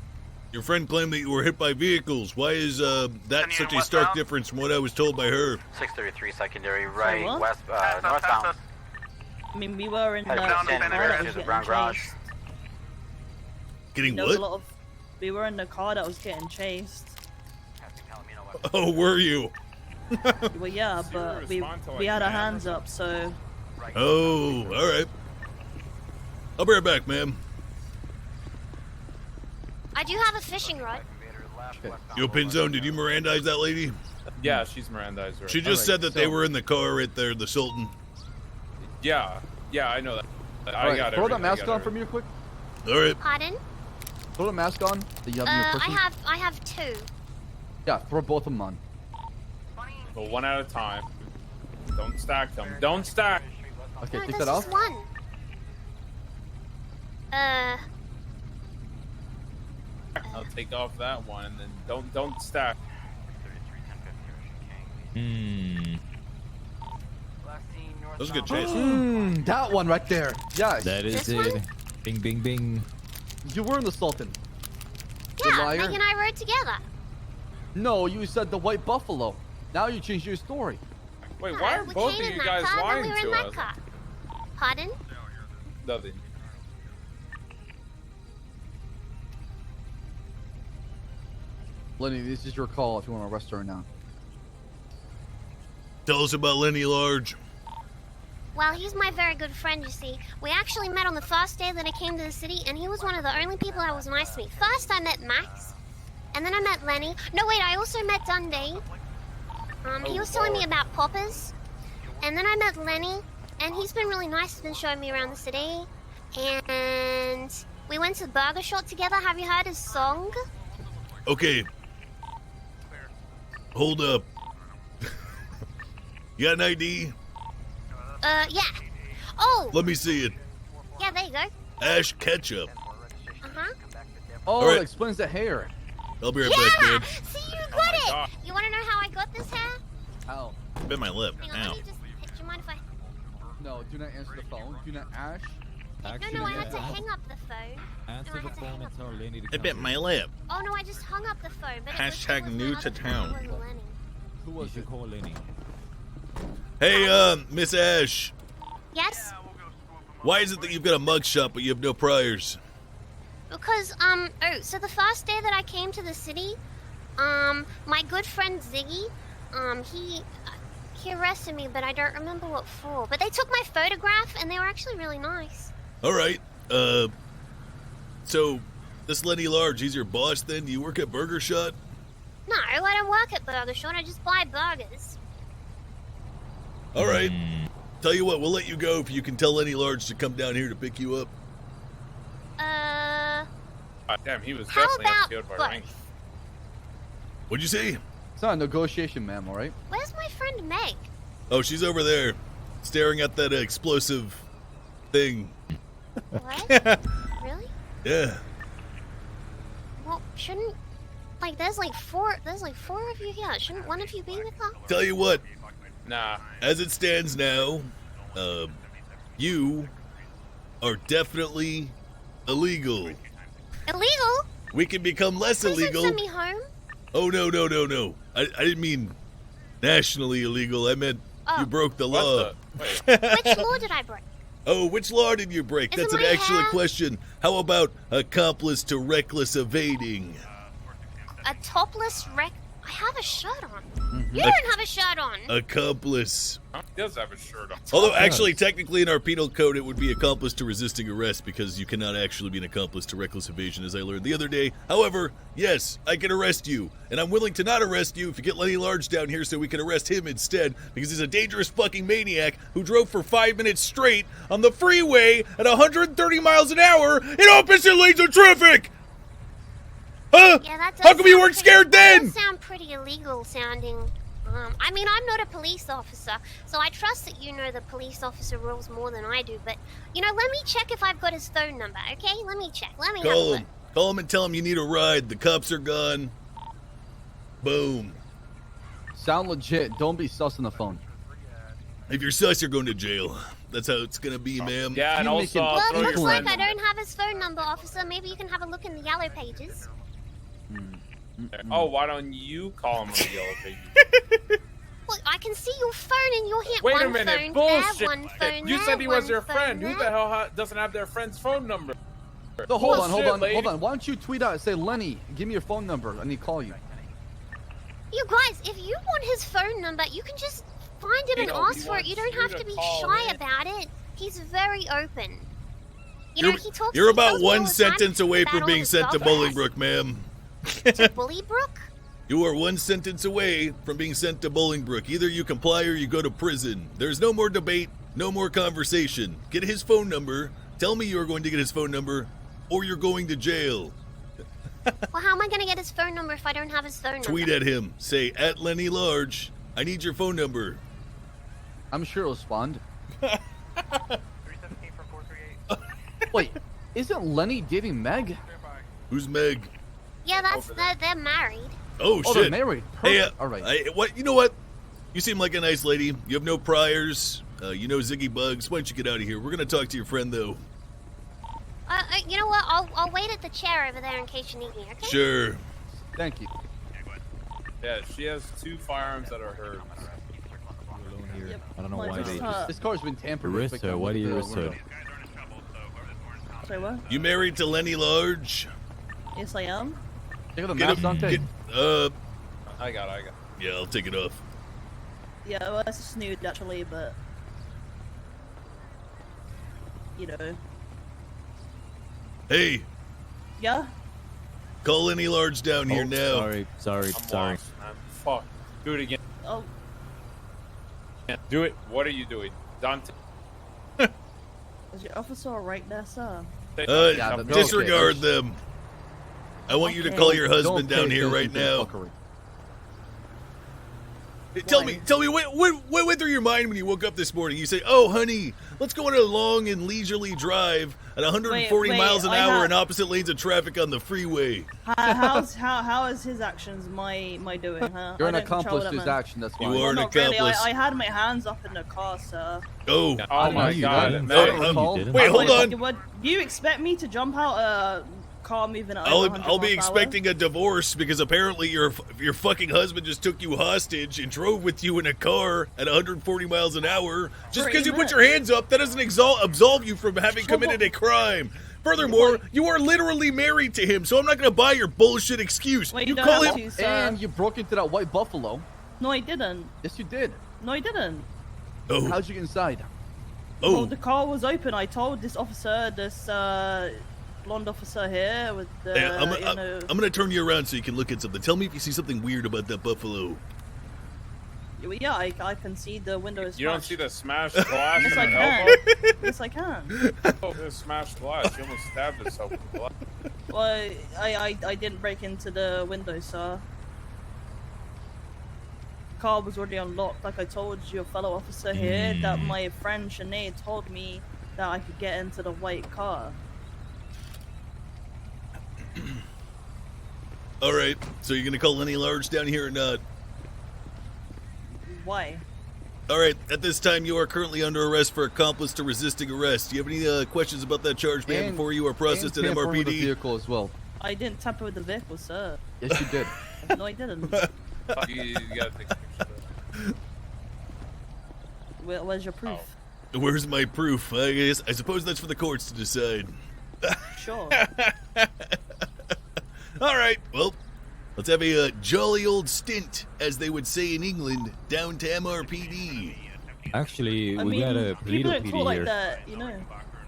[SPEAKER 1] Your friend claimed that you were hit by vehicles. Why is that such a stark difference from what I was told by her?
[SPEAKER 12] 633 secondary right,
[SPEAKER 2] what?
[SPEAKER 12] west, northbound.
[SPEAKER 2] I mean, we were in the
[SPEAKER 12] Headed
[SPEAKER 2] car
[SPEAKER 12] to San
[SPEAKER 2] that
[SPEAKER 12] Andreas
[SPEAKER 2] was
[SPEAKER 12] to the Brown
[SPEAKER 2] getting
[SPEAKER 12] Garage.
[SPEAKER 2] chased.
[SPEAKER 1] Getting
[SPEAKER 2] There was
[SPEAKER 1] what?
[SPEAKER 2] a lot of. We were in the car that was getting chased.
[SPEAKER 1] Oh, were you?
[SPEAKER 2] Well, yeah, but we had our hands up, so.
[SPEAKER 1] Oh, all right. I'll be right back, ma'am.
[SPEAKER 20] I do have a fishing rod.
[SPEAKER 1] Yo, Pinzone, did you Mirandize that lady?
[SPEAKER 18] Yeah, she's Mirandized. Right?
[SPEAKER 1] She just said that they were in the car right there, the Sultan.
[SPEAKER 18] Yeah, I know that.
[SPEAKER 19] All right, throw that mask on for me real quick.
[SPEAKER 1] All right.
[SPEAKER 20] Pardon?
[SPEAKER 19] Throw the mask on that you have in your person.
[SPEAKER 20] I have two.
[SPEAKER 19] Yeah, throw both of them on.
[SPEAKER 18] But one at a time. Don't stack them. Don't stack.
[SPEAKER 19] Okay,
[SPEAKER 20] No,
[SPEAKER 19] take
[SPEAKER 20] that's
[SPEAKER 19] that off.
[SPEAKER 20] just one.
[SPEAKER 18] I'll take off that one and then don't stack.
[SPEAKER 1] That was a good chase.
[SPEAKER 19] That one right there. Yeah.
[SPEAKER 4] That is
[SPEAKER 20] This
[SPEAKER 4] it.
[SPEAKER 20] one?
[SPEAKER 4] Bing, bing, bing.
[SPEAKER 19] You were in the Sultan. You
[SPEAKER 20] Yeah,
[SPEAKER 19] liar.
[SPEAKER 20] Meg and I rode together.
[SPEAKER 19] No, you said the White Buffalo. Now you changed your story.
[SPEAKER 18] Wait,
[SPEAKER 20] No,
[SPEAKER 18] why are
[SPEAKER 20] we
[SPEAKER 18] both of
[SPEAKER 20] came in
[SPEAKER 18] you
[SPEAKER 20] that
[SPEAKER 18] guys
[SPEAKER 20] car,
[SPEAKER 18] lying
[SPEAKER 20] then we were
[SPEAKER 18] to
[SPEAKER 20] in that
[SPEAKER 18] us?
[SPEAKER 20] car. Pardon?
[SPEAKER 18] Nothing.
[SPEAKER 19] Lenny, this is your call if you want to arrest her now.
[SPEAKER 1] Tell us about Lenny Large.
[SPEAKER 20] Well, he's my very good friend, you see. We actually met on the first day that I came to the city, and he was one of the only people that was nice to me. First, I met Max, and then I met Lenny. No, wait, I also met Dundee. He was telling me about poppers, and then I met Lenny, and he's been really nice. He's been showing me around the city, and we went to the Burger Shot together. Have you heard his song?
[SPEAKER 1] Okay. Hold up. You got an ID?
[SPEAKER 20] Yeah. Oh!
[SPEAKER 1] Let me see it.
[SPEAKER 20] Yeah, there you go.
[SPEAKER 1] Ash Ketchup.
[SPEAKER 20] Uh-huh.
[SPEAKER 19] Oh,
[SPEAKER 1] All right.
[SPEAKER 19] that explains the hair.
[SPEAKER 1] I'll be right back,
[SPEAKER 20] Yeah!
[SPEAKER 1] babe.
[SPEAKER 20] See, you got it! You want to know how I got this hair?
[SPEAKER 19] Ow.
[SPEAKER 1] Bit my lip.
[SPEAKER 20] Hang on,
[SPEAKER 1] Ow.
[SPEAKER 20] let me just... Do you mind if I...
[SPEAKER 19] No, do not answer the phone. Do not Ash.
[SPEAKER 20] No, I had to hang up the phone.
[SPEAKER 4] Answer the phone and tell Lenny to
[SPEAKER 1] I bit my lip.
[SPEAKER 20] Oh, no, I just hung up the phone. But
[SPEAKER 1] Hashtag new to town.
[SPEAKER 19] Who was
[SPEAKER 4] you call Lenny.
[SPEAKER 1] Hey, Miss Ash.
[SPEAKER 20] Yes?
[SPEAKER 1] Why is it that you've got a mugshot but you have no priors?
[SPEAKER 20] Because, so the first day that I came to the city, my good friend Ziggy, he arrested me, but I don't remember what for. But they took my photograph, and they were actually really nice.
[SPEAKER 1] All right. So this Lenny Large, he's your boss then? Do you work at Burger Shot?
[SPEAKER 20] No, I don't work at Burger Shot. I just buy burgers.
[SPEAKER 1] All right. Tell you what, we'll let you go if you can tell Lenny Large to come down here to pick you up.
[SPEAKER 18] Damn, he was
[SPEAKER 20] How
[SPEAKER 18] definitely
[SPEAKER 20] about
[SPEAKER 18] outskilled by
[SPEAKER 20] both?
[SPEAKER 18] rank.
[SPEAKER 1] What'd you say?
[SPEAKER 19] It's not a negotiation, ma'am, all right?
[SPEAKER 20] Where's my friend Meg?
[SPEAKER 1] Oh, she's over there, staring at that explosive thing.
[SPEAKER 20] What? Really?
[SPEAKER 1] Yeah.
[SPEAKER 20] Well, shouldn't... Like, there's like four of you here. Shouldn't one of you be with her?
[SPEAKER 1] Tell you what.
[SPEAKER 18] Nah.
[SPEAKER 1] As it stands now, you are definitely illegal.
[SPEAKER 20] Illegal?
[SPEAKER 1] We can become less
[SPEAKER 20] Please
[SPEAKER 1] illegal.
[SPEAKER 20] don't send me home.
[SPEAKER 1] Oh, no. I didn't mean nationally illegal. I meant you broke the law.
[SPEAKER 20] Which law did I break?
[SPEAKER 1] Oh, which law did you break?
[SPEAKER 20] Is it
[SPEAKER 1] That's an
[SPEAKER 20] my
[SPEAKER 1] actual
[SPEAKER 20] hair?
[SPEAKER 1] question. How about accomplice to reckless evading?
[SPEAKER 20] A topless wreck? I have a shirt on.
[SPEAKER 1] Mhm.
[SPEAKER 20] You don't have a shirt on.
[SPEAKER 1] Accomplice.
[SPEAKER 18] He does have a shirt on.
[SPEAKER 1] Although, actually, technically in our penal code, it would be accomplice to resisting arrest because you cannot actually be an accomplice to reckless evasion, as I learned the other day. However, yes, I can arrest you, and I'm willing to not arrest you if you get Lenny Large down here so we can arrest him instead, because he's a dangerous fucking maniac who drove for 5 minutes straight on the freeway at 130 miles an hour in opposite lanes of traffic! Huh?
[SPEAKER 20] Yeah, that does
[SPEAKER 1] How come you
[SPEAKER 20] sound
[SPEAKER 1] weren't
[SPEAKER 20] pretty-
[SPEAKER 1] scared
[SPEAKER 20] that
[SPEAKER 1] then?
[SPEAKER 20] does sound pretty illegal sounding. I mean, I'm not a police officer, so I trust that you know the police officer rules more than I do, but, let me check if I've got his phone number, okay? Let me check. Let me have a
[SPEAKER 1] Call
[SPEAKER 20] look.
[SPEAKER 1] him. Call him and tell him you need a ride. The cops are gone. Boom.
[SPEAKER 19] Sound legit. Don't be sus on the phone.
[SPEAKER 1] If you're sus, you're going to jail. That's how it's gonna be, ma'am.
[SPEAKER 18] Yeah, and also
[SPEAKER 20] Well, it
[SPEAKER 18] throw
[SPEAKER 20] looks
[SPEAKER 18] your
[SPEAKER 20] like
[SPEAKER 18] friend.
[SPEAKER 20] I don't have his phone number, officer. Maybe you can have a look in the yellow pages.
[SPEAKER 18] Oh, why don't you call him on the yellow pages?
[SPEAKER 20] Well, I can see your phone in your hand.
[SPEAKER 18] Wait
[SPEAKER 20] one
[SPEAKER 18] a minute,
[SPEAKER 20] phone
[SPEAKER 18] bullshit!
[SPEAKER 20] There, one phone
[SPEAKER 18] You
[SPEAKER 20] there,
[SPEAKER 18] said he was
[SPEAKER 20] one
[SPEAKER 18] your
[SPEAKER 20] phone
[SPEAKER 18] friend. Who
[SPEAKER 20] there.
[SPEAKER 18] the hell doesn't have their friend's phone number?
[SPEAKER 19] So hold on.
[SPEAKER 18] Lady.
[SPEAKER 19] Hold on. Why don't you tweet out, say, Lenny, give me your phone number. I need to call you.
[SPEAKER 20] You guys, if you want his phone number, you can just find him and ask for it. You don't have to be shy about it. He's very open. You know, he talks.
[SPEAKER 1] You're
[SPEAKER 20] he
[SPEAKER 1] about
[SPEAKER 20] tells me all
[SPEAKER 1] one
[SPEAKER 20] the time
[SPEAKER 1] sentence away
[SPEAKER 20] about
[SPEAKER 1] from
[SPEAKER 20] all
[SPEAKER 1] being
[SPEAKER 20] his
[SPEAKER 1] sent to
[SPEAKER 20] girlfriends.
[SPEAKER 1] Bolingbrook, ma'am.
[SPEAKER 20] To Bullybrook?
[SPEAKER 1] You are one sentence away from being sent to Bolingbrook. Either you comply or you go to prison. There's no more debate, no more conversation. Get his phone number. Tell me you're going to get his phone number, or you're going to jail.
[SPEAKER 20] Well, how am I going to get his phone number if I don't have his phone number?
[SPEAKER 1] Tweet at him. Say, at Lenny Large, I need your phone number.
[SPEAKER 19] I'm sure he'll respond. Wait, isn't Lenny dating Meg?
[SPEAKER 1] Who's Meg?
[SPEAKER 20] Yeah, they're married.
[SPEAKER 1] Oh,
[SPEAKER 19] Oh,
[SPEAKER 1] shit.
[SPEAKER 19] they're married.
[SPEAKER 1] Hey,
[SPEAKER 19] Perfect. All right.
[SPEAKER 1] what? You know what? You seem like a nice lady. You have no priors. You know Ziggy Bugs. Why don't you get out of here? We're going to talk to your friend, though.
[SPEAKER 20] You know what? I'll wait at the chair over there in case you need me, okay?
[SPEAKER 1] Sure.
[SPEAKER 19] Thank you.
[SPEAKER 18] Yeah, she has 2 firearms that are hers.
[SPEAKER 4] I don't know why they
[SPEAKER 19] This car's been tampered with.
[SPEAKER 4] arrest her. Why do you arrest her?
[SPEAKER 2] Sorry, what?
[SPEAKER 1] You married to Lenny Large?
[SPEAKER 2] Yes, I am.
[SPEAKER 19] Check out the
[SPEAKER 1] Get
[SPEAKER 19] mask
[SPEAKER 1] him-
[SPEAKER 19] on tape.
[SPEAKER 18] I got it.
[SPEAKER 1] Yeah, I'll take it off.
[SPEAKER 2] Yeah, well, it's a snood actually, but you know.
[SPEAKER 1] Hey,
[SPEAKER 2] Yeah.
[SPEAKER 1] call Lenny Large down here now.
[SPEAKER 4] Sorry.
[SPEAKER 18] I'm lost, man. Fuck. Do it again.
[SPEAKER 2] Oh.
[SPEAKER 18] Do it. What are you doing? Dante.
[SPEAKER 2] Is your officer right there, sir?
[SPEAKER 1] Disregard them. I want you to call your husband
[SPEAKER 19] Don't
[SPEAKER 1] down
[SPEAKER 19] pay
[SPEAKER 1] here right
[SPEAKER 19] attention to the
[SPEAKER 1] now.
[SPEAKER 19] fuckery.
[SPEAKER 1] Tell me, what went through your mind when you woke up this morning? You say, "Oh, honey, let's go on a long and leisurely drive at 140
[SPEAKER 2] Wait,
[SPEAKER 1] miles an
[SPEAKER 2] I
[SPEAKER 1] hour
[SPEAKER 2] have-
[SPEAKER 1] in opposite lanes of traffic on the freeway."
[SPEAKER 2] How is his actions my doing? Huh?
[SPEAKER 19] You're
[SPEAKER 2] I
[SPEAKER 19] an
[SPEAKER 2] don't control
[SPEAKER 19] accomplice to
[SPEAKER 2] them,
[SPEAKER 19] his
[SPEAKER 2] man.
[SPEAKER 19] action, that's why.
[SPEAKER 1] You are an
[SPEAKER 2] Not really.
[SPEAKER 1] accomplice.
[SPEAKER 2] I had my hands up in the car, sir.
[SPEAKER 1] Oh.
[SPEAKER 18] Oh my
[SPEAKER 19] you
[SPEAKER 18] god.
[SPEAKER 19] didn't.
[SPEAKER 18] Man.
[SPEAKER 19] I don't recall.
[SPEAKER 1] Wait, hold on.
[SPEAKER 2] What, do you expect me to jump out a car moving at over
[SPEAKER 1] I'll
[SPEAKER 2] 100
[SPEAKER 1] be
[SPEAKER 2] miles an hour?
[SPEAKER 1] expecting a divorce because apparently your fucking husband just took you hostage and drove with you in a car at 140 miles an hour. Just because you put your hands up, that doesn't absolve you from having committed a crime. Furthermore, you are literally married to him, so I'm not going to buy your bullshit excuse.
[SPEAKER 2] Wait,
[SPEAKER 1] you
[SPEAKER 2] don't
[SPEAKER 1] call
[SPEAKER 2] have
[SPEAKER 1] him.
[SPEAKER 2] to, sir.
[SPEAKER 19] And you broke into that white Buffalo.
[SPEAKER 2] No, I didn't.
[SPEAKER 19] Yes, you did.
[SPEAKER 2] No, I didn't.
[SPEAKER 1] Oh.
[SPEAKER 19] How'd you get inside?
[SPEAKER 2] Well, the car was open. I told this officer, this blonde officer here with the,
[SPEAKER 1] Hey, I'm
[SPEAKER 2] you know...
[SPEAKER 1] going to turn you around so you can look at something. Tell me if you see something weird about that buffalo.
[SPEAKER 2] Yeah, I can see the window is
[SPEAKER 18] You don't
[SPEAKER 2] smashed.
[SPEAKER 18] see the smashed glass
[SPEAKER 2] Yes,
[SPEAKER 18] in
[SPEAKER 2] I
[SPEAKER 18] her
[SPEAKER 2] can.
[SPEAKER 18] elbow?
[SPEAKER 2] Yes, I can.
[SPEAKER 18] Oh, the smashed glass. She almost stabbed herself with glass.
[SPEAKER 2] Well, I didn't break into the window, sir. The car was already unlocked. Like I told your fellow officer here, that my friend Sinead told me that I could get into the white car.
[SPEAKER 1] All right, so you're going to call Lenny Large down here or not?
[SPEAKER 2] Why?
[SPEAKER 1] All right, at this time, you are currently under arrest for accomplice to resisting arrest. Do you have any questions about that charge, man,
[SPEAKER 19] And-
[SPEAKER 1] before you are processed at
[SPEAKER 19] and tampering with the
[SPEAKER 1] MRPD?
[SPEAKER 19] vehicle as well.
[SPEAKER 2] I didn't tamper with the vehicle, sir.
[SPEAKER 19] Yes, you did.
[SPEAKER 2] No, I didn't.
[SPEAKER 18] You gotta take a picture of that.
[SPEAKER 2] Where's your proof?
[SPEAKER 1] Where's my proof? I suppose that's for the courts to decide.
[SPEAKER 2] Sure.
[SPEAKER 1] All right, well, let's have a jolly old stint, as they would say in England, down to MRPD.
[SPEAKER 4] Actually,
[SPEAKER 2] I
[SPEAKER 4] we
[SPEAKER 2] mean,
[SPEAKER 4] got a
[SPEAKER 2] people
[SPEAKER 4] Polito
[SPEAKER 2] don't
[SPEAKER 4] PD
[SPEAKER 2] talk like
[SPEAKER 4] here.
[SPEAKER 2] that, you know.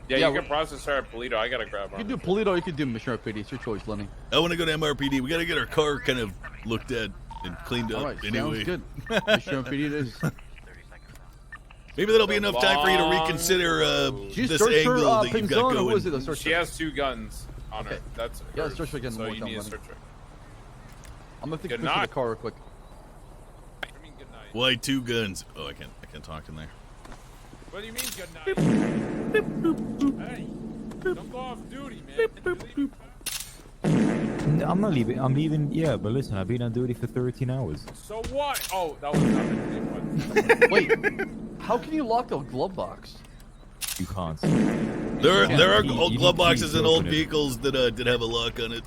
[SPEAKER 18] Yeah, you can process her at Polito. I gotta grab her.
[SPEAKER 19] You can do Polito, you can do Mission PD. It's your choice, Lenny.
[SPEAKER 1] I want to go to MRPD. We got to get our car kind of looked at and cleaned up.
[SPEAKER 19] All right,
[SPEAKER 1] anyway.
[SPEAKER 19] sounds good. Mission PD it is.
[SPEAKER 1] Maybe that'll be enough time for you to reconsider
[SPEAKER 19] Did you
[SPEAKER 1] this
[SPEAKER 19] search her,
[SPEAKER 1] angle that you've got
[SPEAKER 19] Pinzone, or
[SPEAKER 1] going.
[SPEAKER 19] who is it that searched
[SPEAKER 18] She
[SPEAKER 19] her?
[SPEAKER 18] has 2 guns on her.
[SPEAKER 19] Okay.
[SPEAKER 18] That's
[SPEAKER 19] Yeah,
[SPEAKER 18] hers.
[SPEAKER 19] search her again
[SPEAKER 18] So
[SPEAKER 19] one more
[SPEAKER 18] you
[SPEAKER 19] time,
[SPEAKER 18] need to
[SPEAKER 19] Lenny.
[SPEAKER 18] search her.
[SPEAKER 19] I'm gonna take a
[SPEAKER 18] Good
[SPEAKER 19] picture of
[SPEAKER 18] night.
[SPEAKER 19] the car real quick.
[SPEAKER 1] Why 2 guns? Oh, I can't talk in there.
[SPEAKER 18] What do you mean good night? Hey, don't go off duty, man.
[SPEAKER 4] I'm not leaving. I'm leaving. Yeah, but listen, I've been on duty for 13 hours.
[SPEAKER 18] So what? Oh, that was not the name.
[SPEAKER 19] Wait, How can you lock a glove box?
[SPEAKER 4] You can't.
[SPEAKER 1] There are
[SPEAKER 4] You
[SPEAKER 1] old
[SPEAKER 4] need
[SPEAKER 1] glove
[SPEAKER 4] keys
[SPEAKER 1] boxes
[SPEAKER 4] to
[SPEAKER 1] in old
[SPEAKER 4] open it.
[SPEAKER 1] vehicles that did have a lock on it.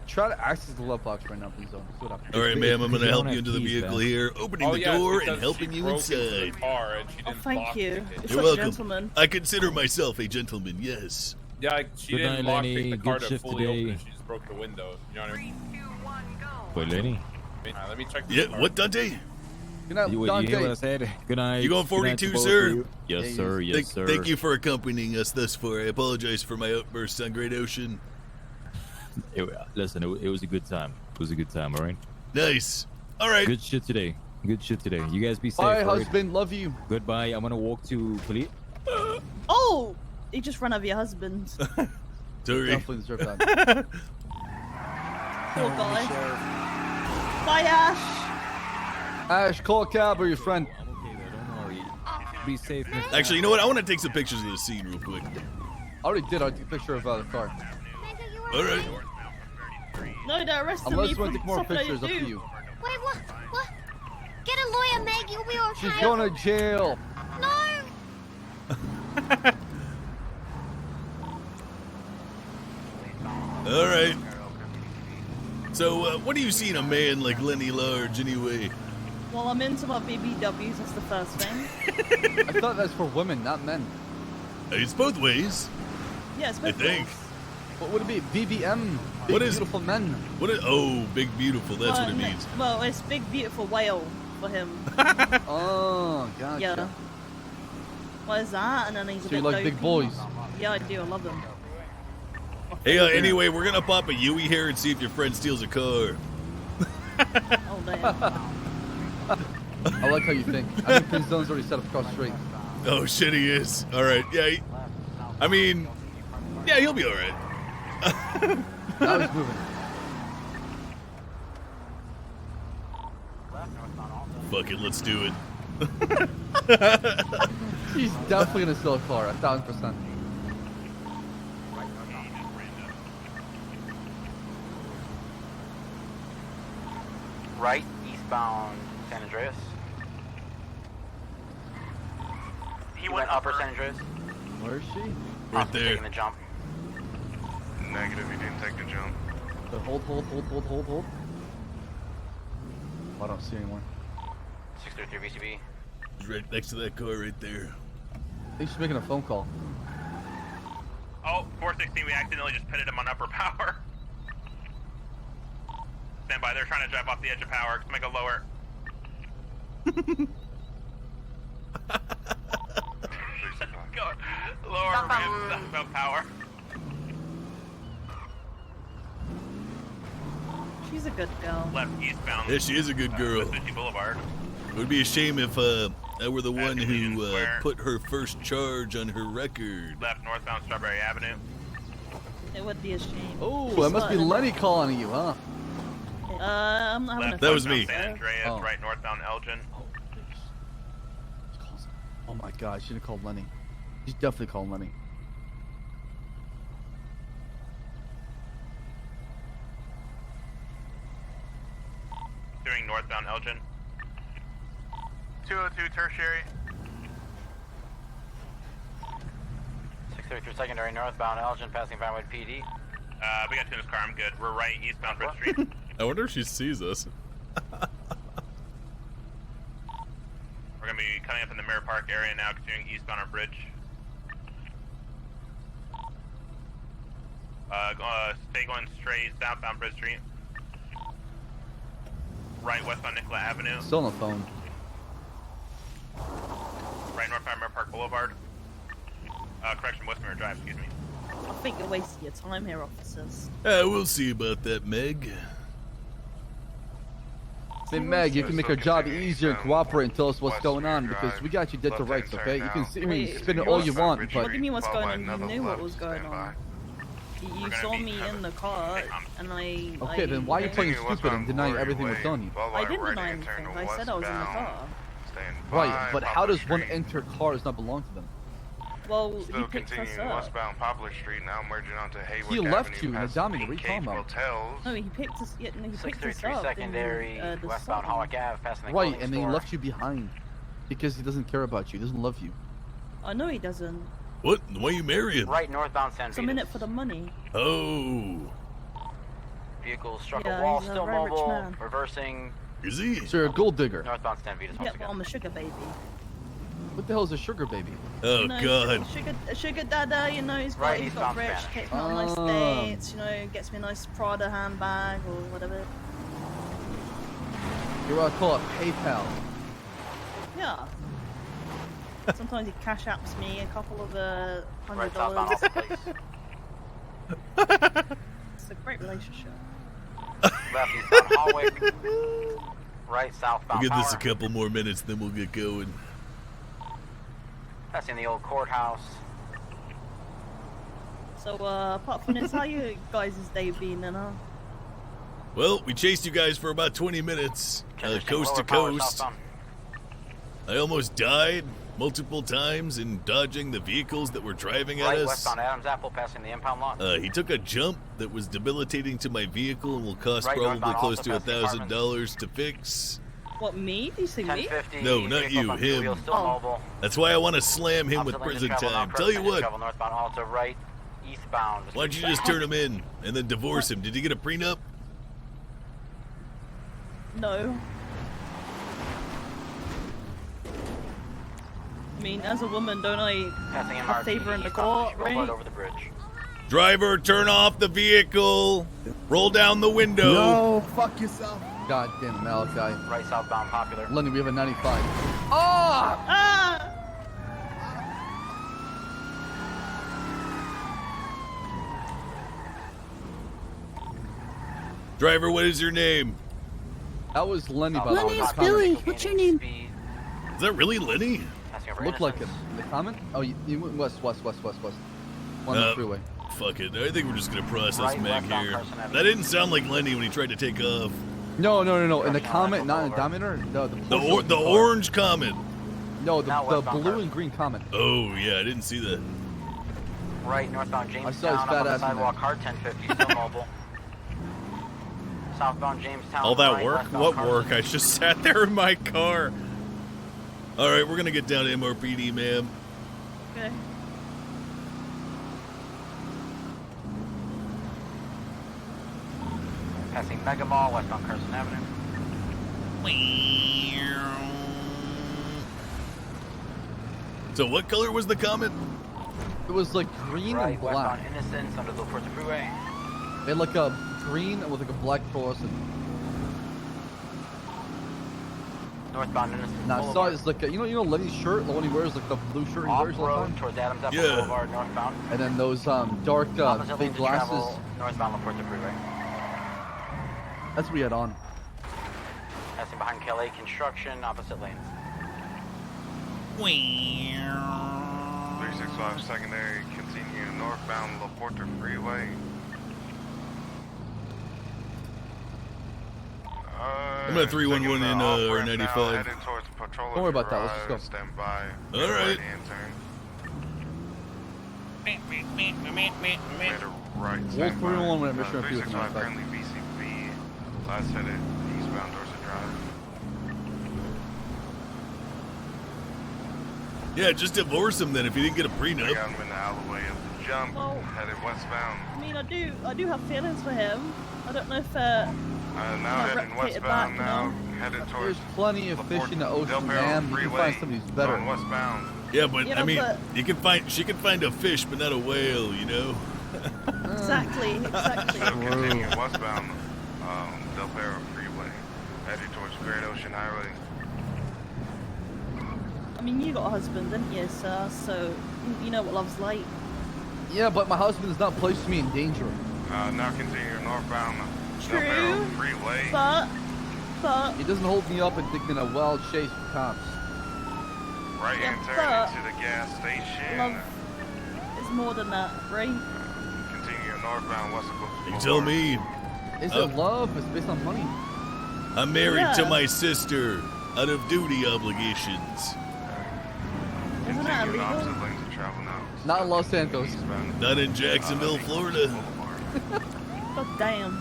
[SPEAKER 19] Try to access the glove box right now, please. Don't. See what happens.
[SPEAKER 1] All right, ma'am, I'm going to
[SPEAKER 4] you
[SPEAKER 1] help
[SPEAKER 4] don't
[SPEAKER 1] you
[SPEAKER 4] have
[SPEAKER 1] into the
[SPEAKER 4] keys,
[SPEAKER 1] vehicle
[SPEAKER 4] man.
[SPEAKER 1] here, opening
[SPEAKER 18] Oh,
[SPEAKER 1] the
[SPEAKER 18] yeah, it's
[SPEAKER 1] door
[SPEAKER 18] because
[SPEAKER 1] and helping
[SPEAKER 18] she
[SPEAKER 1] you
[SPEAKER 18] broke into the
[SPEAKER 1] inside.
[SPEAKER 18] car and she
[SPEAKER 2] Oh,
[SPEAKER 18] didn't
[SPEAKER 2] thank
[SPEAKER 18] lock
[SPEAKER 2] you.
[SPEAKER 18] it.
[SPEAKER 2] You're
[SPEAKER 1] You're
[SPEAKER 2] such a
[SPEAKER 1] welcome.
[SPEAKER 2] gentleman.
[SPEAKER 1] I consider myself a gentleman, yes.
[SPEAKER 18] Yeah, she
[SPEAKER 4] Good
[SPEAKER 18] didn't
[SPEAKER 4] night,
[SPEAKER 18] lock
[SPEAKER 4] Lenny.
[SPEAKER 18] the car
[SPEAKER 4] Good
[SPEAKER 18] to
[SPEAKER 4] shift
[SPEAKER 18] fully open
[SPEAKER 4] today.
[SPEAKER 18] it. She just broke the window. You know what I mean?
[SPEAKER 4] Wait, Lenny.
[SPEAKER 18] Let me check the
[SPEAKER 1] Yeah,
[SPEAKER 18] car.
[SPEAKER 1] what, Dante?
[SPEAKER 19] Good night,
[SPEAKER 4] You
[SPEAKER 19] Dante.
[SPEAKER 4] hear what I said? Good night.
[SPEAKER 1] You going
[SPEAKER 4] Good night to
[SPEAKER 1] 42,
[SPEAKER 4] both
[SPEAKER 1] sir?
[SPEAKER 4] of you. Yes, sir. Yes, sir.
[SPEAKER 1] Thank you for accompanying us thus far. I apologize for my outbursts on Great Ocean.
[SPEAKER 4] Listen, it was a good time. It was a good time, all right?
[SPEAKER 1] Nice. All right.
[SPEAKER 4] Good shit today. Good shit today. You guys be safe.
[SPEAKER 19] Bye,
[SPEAKER 4] all right?
[SPEAKER 19] husband. Love you.
[SPEAKER 4] Goodbye. I'm gonna walk to police.
[SPEAKER 2] Oh! You just ran over your husband.
[SPEAKER 1] Sorry.
[SPEAKER 19] Definitely deserve that.
[SPEAKER 2] Poor guy. Bye, Ash.
[SPEAKER 19] Ash, call a cab or your friend.
[SPEAKER 4] I'm okay there. Don't worry. Be safe. Mr.
[SPEAKER 1] Actually, you know what? I want to take some pictures of the scene real quick.
[SPEAKER 19] I already did. I took a picture of the car.
[SPEAKER 1] All right.
[SPEAKER 2] No, they're arresting
[SPEAKER 19] Unless
[SPEAKER 2] me
[SPEAKER 19] you want
[SPEAKER 2] for
[SPEAKER 19] to take more
[SPEAKER 2] something I
[SPEAKER 19] pictures, up
[SPEAKER 2] didn't
[SPEAKER 19] to
[SPEAKER 2] do.
[SPEAKER 19] you.
[SPEAKER 20] Wait, what? What? Get a lawyer, Meg. You'll be okay.
[SPEAKER 19] She's going to jail.
[SPEAKER 20] No.
[SPEAKER 1] All right. So, what do you see in a man like Lenny Large, anyway?
[SPEAKER 2] Well, I'm into my BBWs. That's the first thing.
[SPEAKER 19] I thought that's for women, not men.
[SPEAKER 1] It's both ways.
[SPEAKER 2] Yeah, it's
[SPEAKER 1] I
[SPEAKER 2] both
[SPEAKER 1] think.
[SPEAKER 2] ways.
[SPEAKER 19] What would it be? BBM. Big,
[SPEAKER 1] What is-
[SPEAKER 19] beautiful men?
[SPEAKER 1] What? Oh, big beautiful. That's what it
[SPEAKER 2] no,
[SPEAKER 1] means.
[SPEAKER 2] Well, it's big, beautiful whale for him.
[SPEAKER 19] Oh, gotcha.
[SPEAKER 2] Yeah. What is that? And then he's a
[SPEAKER 19] So
[SPEAKER 2] bit
[SPEAKER 19] you like big
[SPEAKER 2] dopey.
[SPEAKER 19] boys?
[SPEAKER 2] Yeah, I do. I love them.
[SPEAKER 1] Hey, anyway, we're gonna pop a Yui here and see if your friend steals a car.
[SPEAKER 2] Oh, damn.
[SPEAKER 19] I like how you think. I think Pinzone's already set up across the street.
[SPEAKER 1] Oh shit, he is. All right, yeah. I mean, yeah, he'll be all right.
[SPEAKER 19] Now he's moving.
[SPEAKER 1] Fuck it, let's do it.
[SPEAKER 19] He's definitely gonna steal a car, 1,000%.
[SPEAKER 12] Right, eastbound San Andreas. He went upper San Andreas.
[SPEAKER 19] Where is she?
[SPEAKER 1] Right there.
[SPEAKER 12] Taking the jump.
[SPEAKER 24] Negative, he didn't take the jump.
[SPEAKER 19] Hold. I don't see anyone.
[SPEAKER 12] 633 BCB.
[SPEAKER 1] He's right next to that car right there.
[SPEAKER 19] I think she's making a phone call.
[SPEAKER 5] Oh, 416, we accidentally just pitted him on upper power. Stand by, they're trying to drive off the edge of power. Can I go lower? Go lower, ramp, about power.
[SPEAKER 2] She's a good girl.
[SPEAKER 5] Left eastbound.
[SPEAKER 1] Yeah, she is a good girl.
[SPEAKER 5] West 50 Boulevard.
[SPEAKER 1] It would be a shame if I were the one who put her first charge on her record.
[SPEAKER 5] Left northbound Strawberry Avenue.
[SPEAKER 2] It would be a shame.
[SPEAKER 19] Oh, that must be Lenny calling you, huh?
[SPEAKER 2] I'm not having a
[SPEAKER 5] Left
[SPEAKER 1] That was
[SPEAKER 5] northbound
[SPEAKER 1] me.
[SPEAKER 5] San Andreas,
[SPEAKER 19] Oh.
[SPEAKER 5] right northbound Elgin.
[SPEAKER 19] Oh my god, I should have called Lenny. She's definitely called Lenny.
[SPEAKER 5] Doing northbound Elgin.
[SPEAKER 6] 202 tertiary.
[SPEAKER 12] 633 secondary northbound Elgin, passing Vinewood PD.
[SPEAKER 5] We got to this car, I'm good. We're right eastbound Fifth Street.
[SPEAKER 1] I wonder if she sees us.
[SPEAKER 5] We're gonna be coming up in the Mirror Park area now, continuing eastbound our bridge. Stay going straight southbound Bridge Street. Right westbound Nicola Avenue.
[SPEAKER 19] Still on the phone.
[SPEAKER 5] Right northbound Mirror Park Boulevard. Correction, West Mirror Drive, excuse me.
[SPEAKER 2] I think you're wasting your time here, officers.
[SPEAKER 1] We'll see about that, Meg.
[SPEAKER 19] Say, Meg, you can make our job easier, cooperate, and tell us what's going on, because we got you dead to rights, okay? You can sit here and spin it all you want,
[SPEAKER 2] What
[SPEAKER 19] but...
[SPEAKER 2] do you mean what's going on? You knew what was going on. You saw me in the car, and I...
[SPEAKER 19] Okay, then why are you playing stupid and denying everything we've done you?
[SPEAKER 2] I didn't deny anything. I said I was in the car.
[SPEAKER 19] Right, but how does one enter cars not belong to them?
[SPEAKER 2] Well,
[SPEAKER 24] Still
[SPEAKER 2] he picked us
[SPEAKER 24] continuing
[SPEAKER 2] up.
[SPEAKER 24] westbound Poplar Street, now merging onto Haywood
[SPEAKER 19] He
[SPEAKER 24] Avenue.
[SPEAKER 19] left you in the
[SPEAKER 24] past
[SPEAKER 19] Dominic,
[SPEAKER 24] Pink
[SPEAKER 19] what are you talking
[SPEAKER 24] Cave
[SPEAKER 19] about?
[SPEAKER 24] Motels.
[SPEAKER 2] No, he picked us. Yeah, no, he picked us
[SPEAKER 12] 633
[SPEAKER 2] up.
[SPEAKER 12] secondary
[SPEAKER 2] in, the
[SPEAKER 12] westbound
[SPEAKER 2] summer.
[SPEAKER 12] Hollick Ave, passing the
[SPEAKER 19] Right,
[SPEAKER 12] clothing
[SPEAKER 19] and then he
[SPEAKER 12] store.
[SPEAKER 19] left you behind. Because he doesn't care about you. He doesn't love you.
[SPEAKER 2] I know he doesn't.
[SPEAKER 1] What? Why are you marrying?
[SPEAKER 12] Right northbound San
[SPEAKER 2] I'm in it for the money.
[SPEAKER 1] Oh.
[SPEAKER 12] Vehicle struck
[SPEAKER 2] Yeah,
[SPEAKER 12] a wall,
[SPEAKER 2] he's a
[SPEAKER 12] still
[SPEAKER 2] very rich
[SPEAKER 12] mobile,
[SPEAKER 2] man.
[SPEAKER 12] reversing.
[SPEAKER 1] Is he?
[SPEAKER 19] So you're a gold digger.
[SPEAKER 12] Northbound San Vitas once
[SPEAKER 2] Yeah,
[SPEAKER 12] again.
[SPEAKER 2] but I'm a sugar baby.
[SPEAKER 19] What the hell is a sugar baby?
[SPEAKER 1] Oh,
[SPEAKER 2] You know,
[SPEAKER 1] God.
[SPEAKER 2] Sugar dada, you know, he's got,
[SPEAKER 12] Right,
[SPEAKER 2] he's got
[SPEAKER 12] eastbound
[SPEAKER 2] rich,
[SPEAKER 12] Spanish.
[SPEAKER 2] takes me on nice dates, you know, gets me a nice Prada handbag or whatever.
[SPEAKER 19] You're what I call it PayPal.
[SPEAKER 2] Yeah. Sometimes he cash apps me a couple of
[SPEAKER 12] Right southbound
[SPEAKER 2] $100.
[SPEAKER 12] off the place.
[SPEAKER 2] It's a great relationship.
[SPEAKER 12] Left eastbound Hallwick. Right southbound
[SPEAKER 1] We'll give this a
[SPEAKER 12] Power.
[SPEAKER 1] couple more minutes, then we'll get going.
[SPEAKER 12] Passing the old courthouse.
[SPEAKER 2] So, apart from this, how you guys' day been then, huh?
[SPEAKER 1] Well, we chased you guys for about 20 minutes, coast to coast. I almost died multiple times in dodging the vehicles that were driving at
[SPEAKER 12] Right
[SPEAKER 1] us.
[SPEAKER 12] westbound Adams Apple, passing the impound lot.
[SPEAKER 1] He took a jump that was debilitating to my vehicle and will cost
[SPEAKER 12] Right
[SPEAKER 1] probably
[SPEAKER 12] northbound
[SPEAKER 1] close
[SPEAKER 12] also
[SPEAKER 1] to
[SPEAKER 12] past the
[SPEAKER 1] $1,000 to fix.
[SPEAKER 2] What, me? Do you see me?
[SPEAKER 12] 1050.
[SPEAKER 1] No, not
[SPEAKER 12] vehicle
[SPEAKER 1] you,
[SPEAKER 12] on two
[SPEAKER 1] him.
[SPEAKER 12] wheels, still mobile.
[SPEAKER 1] That's why I want to slam him with
[SPEAKER 12] Opposite lane to
[SPEAKER 1] prison
[SPEAKER 12] travel,
[SPEAKER 1] time.
[SPEAKER 12] non-press
[SPEAKER 1] Tell you
[SPEAKER 12] lane to
[SPEAKER 1] what,
[SPEAKER 12] travel northbound Alta, right eastbound.
[SPEAKER 1] why don't you just turn him in and then divorce him? Did he get a prenup?
[SPEAKER 2] No. I mean, as a woman, don't I
[SPEAKER 12] Passing
[SPEAKER 2] have favor in the
[SPEAKER 12] eastbound,
[SPEAKER 2] court,
[SPEAKER 12] right
[SPEAKER 2] right?
[SPEAKER 12] over the bridge.
[SPEAKER 1] Driver, turn off the vehicle. Roll down the window.
[SPEAKER 19] No, fuck yourself. God damn it, Malachi.
[SPEAKER 12] Right southbound Popular.
[SPEAKER 19] Lenny, we have a 95.
[SPEAKER 2] Ah!
[SPEAKER 1] Driver, what is your name?
[SPEAKER 19] That was Lenny, by the way.
[SPEAKER 16] My name's Billy. What's your name?
[SPEAKER 1] Is that really Lenny?
[SPEAKER 19] Looked like him. The comment? Oh, you went west. On the freeway.
[SPEAKER 1] Fuck it. I think we're just gonna process
[SPEAKER 12] Right,
[SPEAKER 1] Meg
[SPEAKER 12] westbound
[SPEAKER 1] here.
[SPEAKER 12] Carson Avenue.
[SPEAKER 1] That didn't sound like Lenny when he tried to take off.
[SPEAKER 19] No. In the comment, not in the Dominator.
[SPEAKER 1] The orange comment.
[SPEAKER 19] No,
[SPEAKER 12] Now
[SPEAKER 19] the
[SPEAKER 12] westbound
[SPEAKER 19] blue
[SPEAKER 12] Carson.
[SPEAKER 19] and green comment.
[SPEAKER 1] Oh yeah, I didn't see that.
[SPEAKER 12] Right northbound
[SPEAKER 19] I saw his
[SPEAKER 12] Jamestown, up
[SPEAKER 19] fat
[SPEAKER 12] on the
[SPEAKER 19] ass in
[SPEAKER 12] sidewalk,
[SPEAKER 19] there.
[SPEAKER 12] hard 1050, still mobile. Southbound Jamestown.
[SPEAKER 1] All that
[SPEAKER 12] right,
[SPEAKER 1] work?
[SPEAKER 12] westbound
[SPEAKER 1] What
[SPEAKER 12] Carson.
[SPEAKER 1] work? I just sat there in my car. All right, we're gonna get down to MRPD, ma'am.
[SPEAKER 2] Okay.
[SPEAKER 12] Passing Mega Mall, westbound Carson Avenue.
[SPEAKER 1] So what color was the comment?
[SPEAKER 19] It was like green
[SPEAKER 12] Right,
[SPEAKER 19] and black.
[SPEAKER 12] westbound Innocence under the Porta Freeway.
[SPEAKER 19] They had like a green with like a black cross and.
[SPEAKER 12] Northbound Innocence
[SPEAKER 19] Nah, I saw
[SPEAKER 12] Boulevard.
[SPEAKER 19] it's like you know Lenny's shirt, the one he wears, like the blue shirt he wears all the
[SPEAKER 12] Off-road
[SPEAKER 19] time.
[SPEAKER 12] towards Adams Apple
[SPEAKER 1] Yeah.
[SPEAKER 12] Boulevard, northbound.
[SPEAKER 19] And then those dark
[SPEAKER 12] Opposite lane
[SPEAKER 19] big
[SPEAKER 12] to
[SPEAKER 19] glasses.
[SPEAKER 12] travel, northbound La Porta Freeway.
[SPEAKER 19] That's what he had on.
[SPEAKER 12] Passing behind Kelly Construction, opposite lanes.
[SPEAKER 24] 365 secondary, continue northbound La Porta Freeway.
[SPEAKER 1] I'm at 311 in or 95.
[SPEAKER 24] Headed towards Patrol.
[SPEAKER 19] Don't worry about that, let's just go.
[SPEAKER 24] Stand by.
[SPEAKER 1] All right.
[SPEAKER 24] Right-hand turn. Made a right.
[SPEAKER 19] Wolf
[SPEAKER 24] stand by.
[SPEAKER 19] 311 when I mission up here with
[SPEAKER 24] 365
[SPEAKER 19] 95.
[SPEAKER 24] currently VCB. Last headed eastbound Dorset Drive.
[SPEAKER 1] Yeah, just divorce him then if he didn't get a
[SPEAKER 24] I
[SPEAKER 1] prenup.
[SPEAKER 24] got him in the alleyway of the jump.
[SPEAKER 2] Oh.
[SPEAKER 24] Headed westbound.
[SPEAKER 2] I mean, I do have feelings for him. I don't know if
[SPEAKER 24] Now heading westbound now. Headed towards
[SPEAKER 19] There's plenty of fish in the ocean, man. You can find somebody who's better.
[SPEAKER 24] Going westbound.
[SPEAKER 1] Yeah, but
[SPEAKER 2] You
[SPEAKER 1] I
[SPEAKER 2] know,
[SPEAKER 1] mean,
[SPEAKER 2] but-
[SPEAKER 1] she can find a fish, but not a whale, you know.
[SPEAKER 2] exactly.
[SPEAKER 24] So continue westbound Del Perro Freeway. Headed towards Great Ocean Highway.
[SPEAKER 2] I mean, you got a husband, didn't you, sir? So you know what love's like.
[SPEAKER 19] Yeah, but my husband does not place me in danger.
[SPEAKER 24] Now continue northbound
[SPEAKER 2] True,
[SPEAKER 24] Del Perro Freeway.
[SPEAKER 2] but
[SPEAKER 19] He doesn't hold me up and take me in a wild chase with cops.
[SPEAKER 24] Right hand
[SPEAKER 2] Yeah,
[SPEAKER 24] turn
[SPEAKER 2] but
[SPEAKER 24] into the gas station.
[SPEAKER 2] love is more than that, right?
[SPEAKER 24] Continue northbound Westicle.
[SPEAKER 1] You tell me.
[SPEAKER 19] Is it love? It's based on money.
[SPEAKER 1] I'm married to
[SPEAKER 2] Yeah.
[SPEAKER 1] my sister out of duty obligations.
[SPEAKER 2] Isn't that
[SPEAKER 24] Continue
[SPEAKER 2] illegal?
[SPEAKER 24] opposite lanes of travel now.
[SPEAKER 19] Not in Los Santos.
[SPEAKER 24] Eastbound.
[SPEAKER 1] Not in Jacksonville, Florida.
[SPEAKER 2] God damn.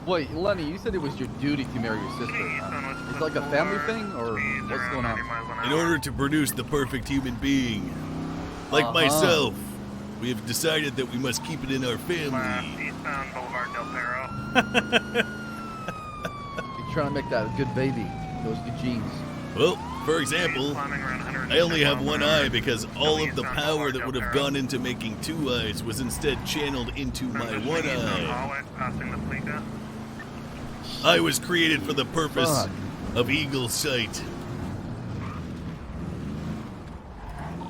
[SPEAKER 19] Wait, Lenny, you said it was your duty to marry your sister. Is it like a family thing, or what's going on?
[SPEAKER 1] In order to produce the perfect human being, like myself, we have decided that we must keep it in our family.
[SPEAKER 6] Eastbound Boulevard Del Perro.
[SPEAKER 19] You're trying to make that a good baby. Those good genes.
[SPEAKER 1] Well, for example, I only have one eye because all of the power that would have gone into making two eyes was instead channeled into my one eye. I was created for the purpose of eagle sight.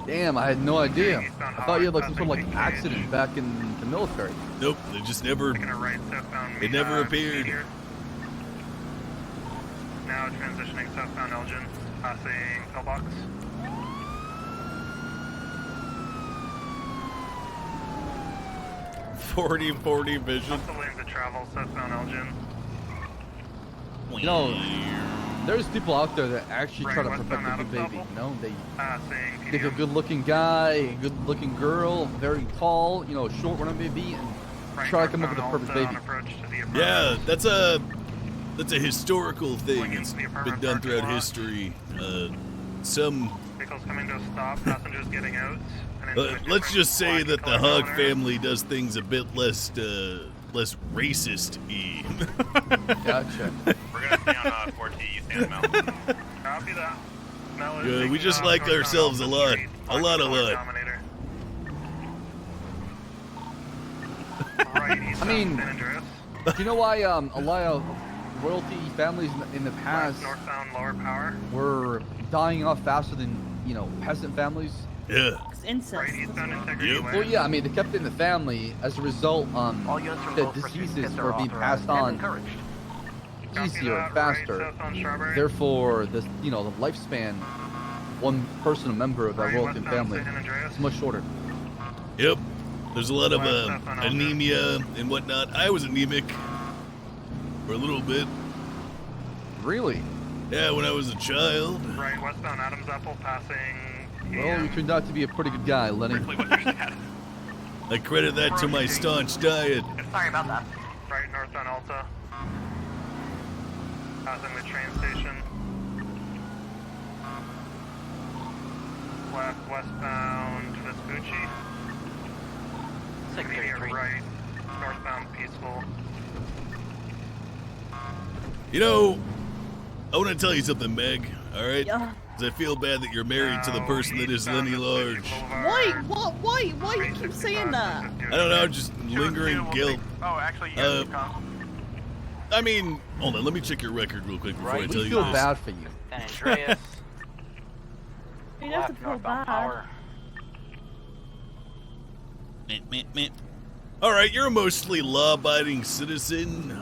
[SPEAKER 19] Damn, I had no idea. I thought you had like some sort of like accident back in the military.
[SPEAKER 1] Nope, it just never. It never appeared.
[SPEAKER 6] Now transitioning southbound Elgin, passing pillbox.
[SPEAKER 1] .40 vision.
[SPEAKER 6] Up the lanes of travel, southbound Elgin.
[SPEAKER 19] You know, there's people out there that actually try to protect a good baby. You know, they take a good-looking guy, a good-looking girl, very tall, you know, short, whatever it may be, and try to come up with a perfect baby.
[SPEAKER 1] Yeah, that's a historical thing. It's been done throughout history. Some.
[SPEAKER 6] Vehicles coming to a stop, passengers getting out.
[SPEAKER 1] Let's just say that the Hogg family does things a bit less racist-y.
[SPEAKER 19] Gotcha.
[SPEAKER 5] We're gonna stay on 4T, you stay on the mountain.
[SPEAKER 6] Copy that.
[SPEAKER 1] We just like ourselves a lot. A lot.
[SPEAKER 19] I mean, do you know why a lot of royalty families in the past
[SPEAKER 6] northbound lower power
[SPEAKER 19] were dying off faster than, you know, peasant families?
[SPEAKER 1] Yeah.
[SPEAKER 2] It's incest.
[SPEAKER 19] Well, yeah, I mean, they kept it in the family. As a result, the diseases were being passed on easier and faster. Therefore, the lifespan, one person, a member of that royalty family, is much shorter.
[SPEAKER 1] Yep. There's a lot of anemia and whatnot. I was anemic for a little bit.
[SPEAKER 19] Really?
[SPEAKER 1] Yeah, when I was a child.
[SPEAKER 6] Right, westbound Adams Apple passing.
[SPEAKER 19] Well, you turned out to be a pretty good guy, Lenny.
[SPEAKER 1] I credit that to my staunch diet.
[SPEAKER 9] Sorry about that.
[SPEAKER 6] Right, northbound Alta. Passing the train station. Left, westbound Vespucci. Immediate right, northbound Peaceful.
[SPEAKER 1] You know, I want to tell you something, Meg. All right?
[SPEAKER 2] Yeah.
[SPEAKER 1] Because I feel bad that you're married to the person that is Lenny Large.
[SPEAKER 2] Why? What? Why? Why you keep saying that?
[SPEAKER 1] I don't know, just lingering guilt.
[SPEAKER 6] Oh, actually,
[SPEAKER 1] I mean, hold on, let me check your record real quick before I tell you
[SPEAKER 19] feel
[SPEAKER 1] this.
[SPEAKER 19] bad for you.
[SPEAKER 12] San Andreas.
[SPEAKER 2] You have to feel bad.
[SPEAKER 1] Meh. All right, you're a mostly law-abiding citizen.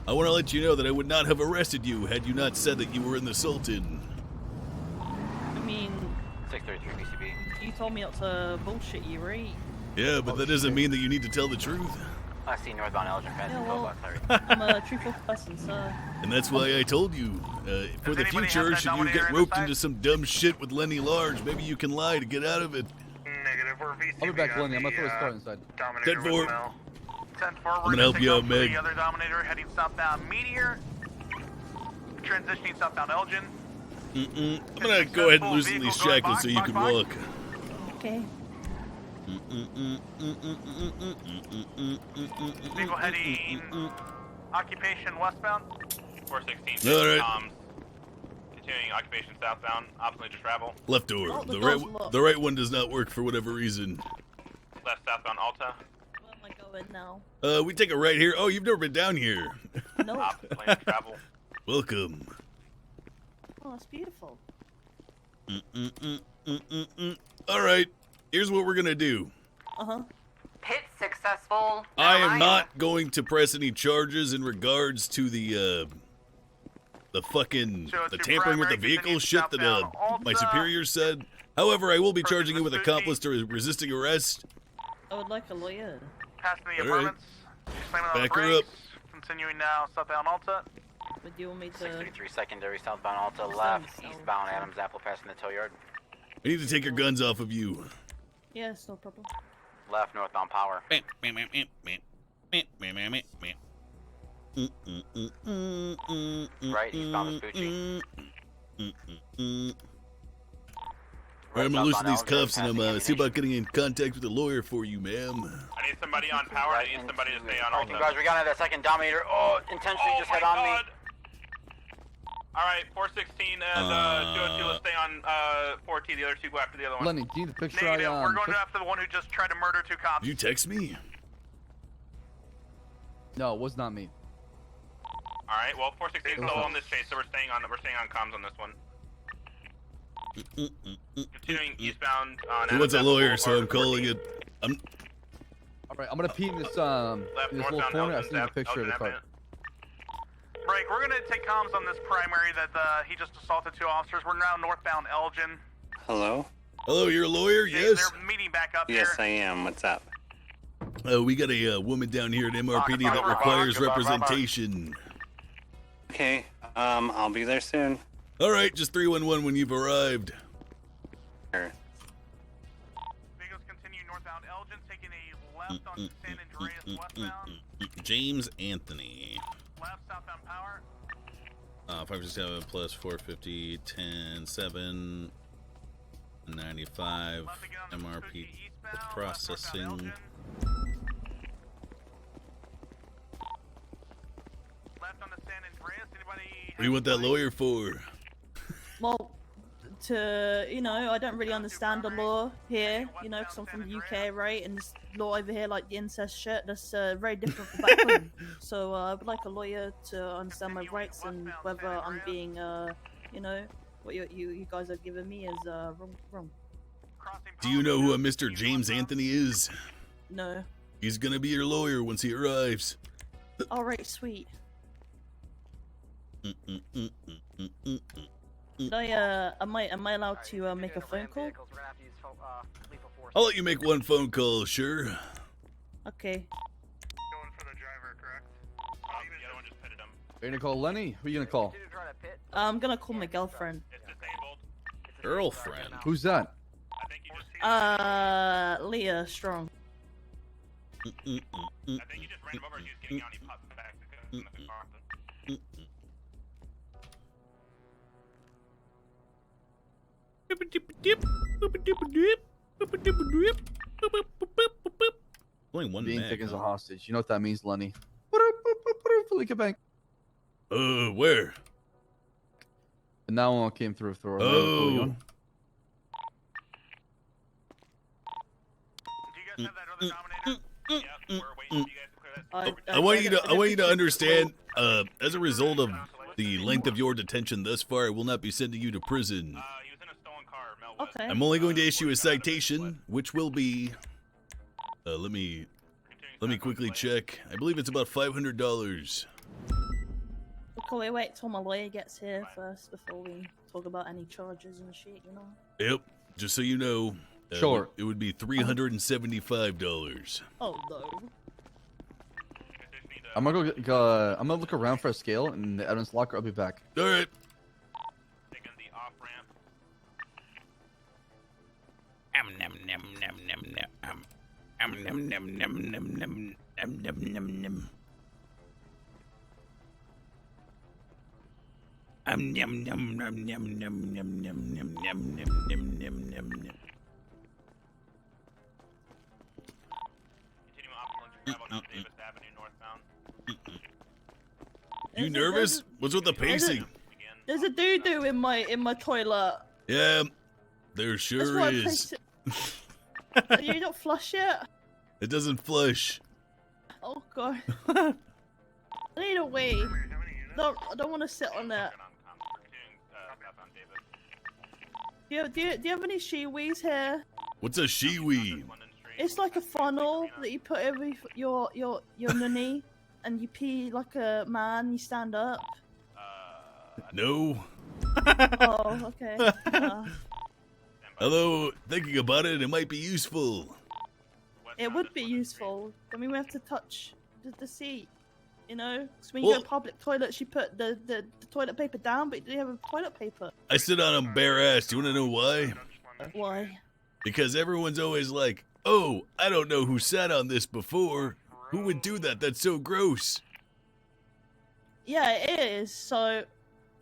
[SPEAKER 1] I want to let you know that I would not have arrested you had you not said that you were in the Sultan.
[SPEAKER 2] I mean,
[SPEAKER 12] 633 BCB.
[SPEAKER 2] you told me not to bullshit you, right?
[SPEAKER 1] Yeah, but that doesn't mean that you need to tell the truth.
[SPEAKER 12] I see northbound Elgin passing
[SPEAKER 2] Yeah, well, I'm a truthful person, so.
[SPEAKER 1] And that's why I told you, for the future, should you get roped into some dumb shit with Lenny Large, maybe you can lie to get out of it.
[SPEAKER 6] Negative, we're VCB.
[SPEAKER 19] I'll be back, Lenny. I'm gonna throw his car inside.
[SPEAKER 1] 10-4.
[SPEAKER 5] 10-4,
[SPEAKER 1] I'm gonna help you out, Meg.
[SPEAKER 5] The other Dominator heading southbound Meteor. Transitioning southbound Elgin.
[SPEAKER 1] I'm gonna go ahead and loosen these shackles so you can walk.
[SPEAKER 2] Okay.
[SPEAKER 5] Vehicle heading occupation westbound. 416.
[SPEAKER 1] All right.
[SPEAKER 5] Continuing occupation southbound. Optionally to travel.
[SPEAKER 1] Left door.
[SPEAKER 2] Oh,
[SPEAKER 1] The right one does not work for whatever reason.
[SPEAKER 5] Left southbound Alta.
[SPEAKER 2] Where am I going now?
[SPEAKER 1] We take a right here. Oh, you've never been down here.
[SPEAKER 2] No.
[SPEAKER 5] Opposite lane to travel.
[SPEAKER 1] Welcome.
[SPEAKER 2] Oh, it's beautiful.
[SPEAKER 1] All right. Here's what we're gonna do.
[SPEAKER 9] Hit successful.
[SPEAKER 1] I am not going to press any charges in regards to the tampering with the vehicle shit that my superior said. However, I will be charging you with accomplice to resisting arrest.
[SPEAKER 2] I would like a lawyer.
[SPEAKER 5] Passing the
[SPEAKER 1] All right.
[SPEAKER 5] apartments. Slamming on the
[SPEAKER 1] Back her
[SPEAKER 5] brakes.
[SPEAKER 1] up.
[SPEAKER 5] Continuing now southbound Alta.
[SPEAKER 2] Would you want me to?
[SPEAKER 12] 633 secondary southbound Alta left, eastbound Adams Apple passing the tow yard.
[SPEAKER 1] I need to take your guns off of you.
[SPEAKER 2] Yes, no problem.
[SPEAKER 12] Left northbound power. Right, eastbound Vespucci.
[SPEAKER 1] Alright, I'm gonna loosen these cuffs and I'm see about getting in contact with a lawyer for you, ma'am.
[SPEAKER 5] I need somebody on power. I need somebody to stay on Alta.
[SPEAKER 12] Guys, we got another second Dominator. Oh, intentionally just hit on me.
[SPEAKER 5] Alright, 416 and 202, let's stay on 4T. The other two go after the other one.
[SPEAKER 19] Lenny, do you need the picture
[SPEAKER 13] Negative,
[SPEAKER 19] I
[SPEAKER 13] we're going after the one who just tried to murder 2 cops.
[SPEAKER 1] Did you text me?
[SPEAKER 19] No, it was not me.
[SPEAKER 5] Alright, well 416 is still on this chase, so we're staying on comms on this one. Continuing eastbound on
[SPEAKER 1] He wants a lawyer, so I'm calling it.
[SPEAKER 19] Alright, I'm gonna pee in this little corner. I see the picture of the car.
[SPEAKER 13] Break, we're gonna take comms on this primary that he just assaulted 2 officers. We're now northbound Elgin.
[SPEAKER 15] Hello?
[SPEAKER 1] Hello, you're a lawyer? Yes.
[SPEAKER 13] They're meeting back up
[SPEAKER 15] Yes,
[SPEAKER 13] here.
[SPEAKER 15] I am. What's up?
[SPEAKER 1] We got a woman down here at MRPD that requires representation.
[SPEAKER 15] Okay, I'll be there soon.
[SPEAKER 1] Alright, just 311 when you've arrived.
[SPEAKER 15] Sure.
[SPEAKER 13] Vehicles continue northbound Elgin, taking a left on San Andreas westbound.
[SPEAKER 1] James Anthony.
[SPEAKER 13] Left southbound power.
[SPEAKER 1] 567 plus 450, 10, 7, 95, MRP processing.
[SPEAKER 13] Left on the San Andreas. Anybody?
[SPEAKER 1] What do you want that lawyer for?
[SPEAKER 2] Well, I don't really understand the law here, because I'm from the UK, right? And this law over here, like the incest shit, that's very different from back home. So I would like a lawyer to understand my rights and whether I'm being, what you guys are giving me is wrong.
[SPEAKER 1] Do you know who a Mr. James Anthony is?
[SPEAKER 2] No.
[SPEAKER 1] He's gonna be your lawyer once he arrives.
[SPEAKER 2] All right, sweet. Am I allowed to make a phone call?
[SPEAKER 1] I'll let you make one phone call, sure.
[SPEAKER 2] Okay.
[SPEAKER 19] Are you gonna call Lenny? Who are you gonna call?
[SPEAKER 2] I'm gonna call my girlfriend.
[SPEAKER 1] Girlfriend?
[SPEAKER 19] Who's that?
[SPEAKER 2] Leah Strong.
[SPEAKER 5] I think you just ran him over. He was getting out and he popped back because in the car.
[SPEAKER 1] Only one
[SPEAKER 19] being
[SPEAKER 1] mag,
[SPEAKER 19] taken as a
[SPEAKER 1] huh?
[SPEAKER 19] hostage. You know what that means, Lenny? Felica Bank.
[SPEAKER 1] Where?
[SPEAKER 19] And that one came through.
[SPEAKER 1] Oh. I want you to understand. As a result of the length of your detention thus far, I will not be sending you to prison.
[SPEAKER 2] Okay.
[SPEAKER 1] I'm only going to issue a citation, which will be. Let me quickly check. I believe it's about $500.
[SPEAKER 2] Okay, wait till my lawyer gets here first before we talk about any charges and shit,
[SPEAKER 1] Yep. Just so you know.
[SPEAKER 19] Sure.
[SPEAKER 1] It would be $375.
[SPEAKER 2] Oh no.
[SPEAKER 19] I'm gonna go. I'm gonna look around for a scale in the evidence locker. I'll be back.
[SPEAKER 1] All right. You nervous? What's with the pacing?
[SPEAKER 2] There's a doo-doo in my toilet.
[SPEAKER 1] Yeah, there sure is.
[SPEAKER 2] You don't flush yet?
[SPEAKER 1] It doesn't flush.
[SPEAKER 2] Oh god. I need a wee. No, I don't want to sit on that. Do you have any shiwis here?
[SPEAKER 1] What's a shiwi?
[SPEAKER 2] It's like a funnel that you put over your nunny, and you pee like a man. You stand up.
[SPEAKER 1] No.
[SPEAKER 2] Oh, okay.
[SPEAKER 1] Although thinking about it, it might be useful.
[SPEAKER 2] It would be useful. I mean, we have to touch the seat. So when you go to public toilets, you put the toilet paper down, but you have a toilet paper.
[SPEAKER 1] I sit on a bare ass. Do you want to know why?
[SPEAKER 2] Why?
[SPEAKER 1] Because everyone's always like, oh, I don't know who sat on this before. Who would do that? That's so gross.
[SPEAKER 2] Yeah, it is. So,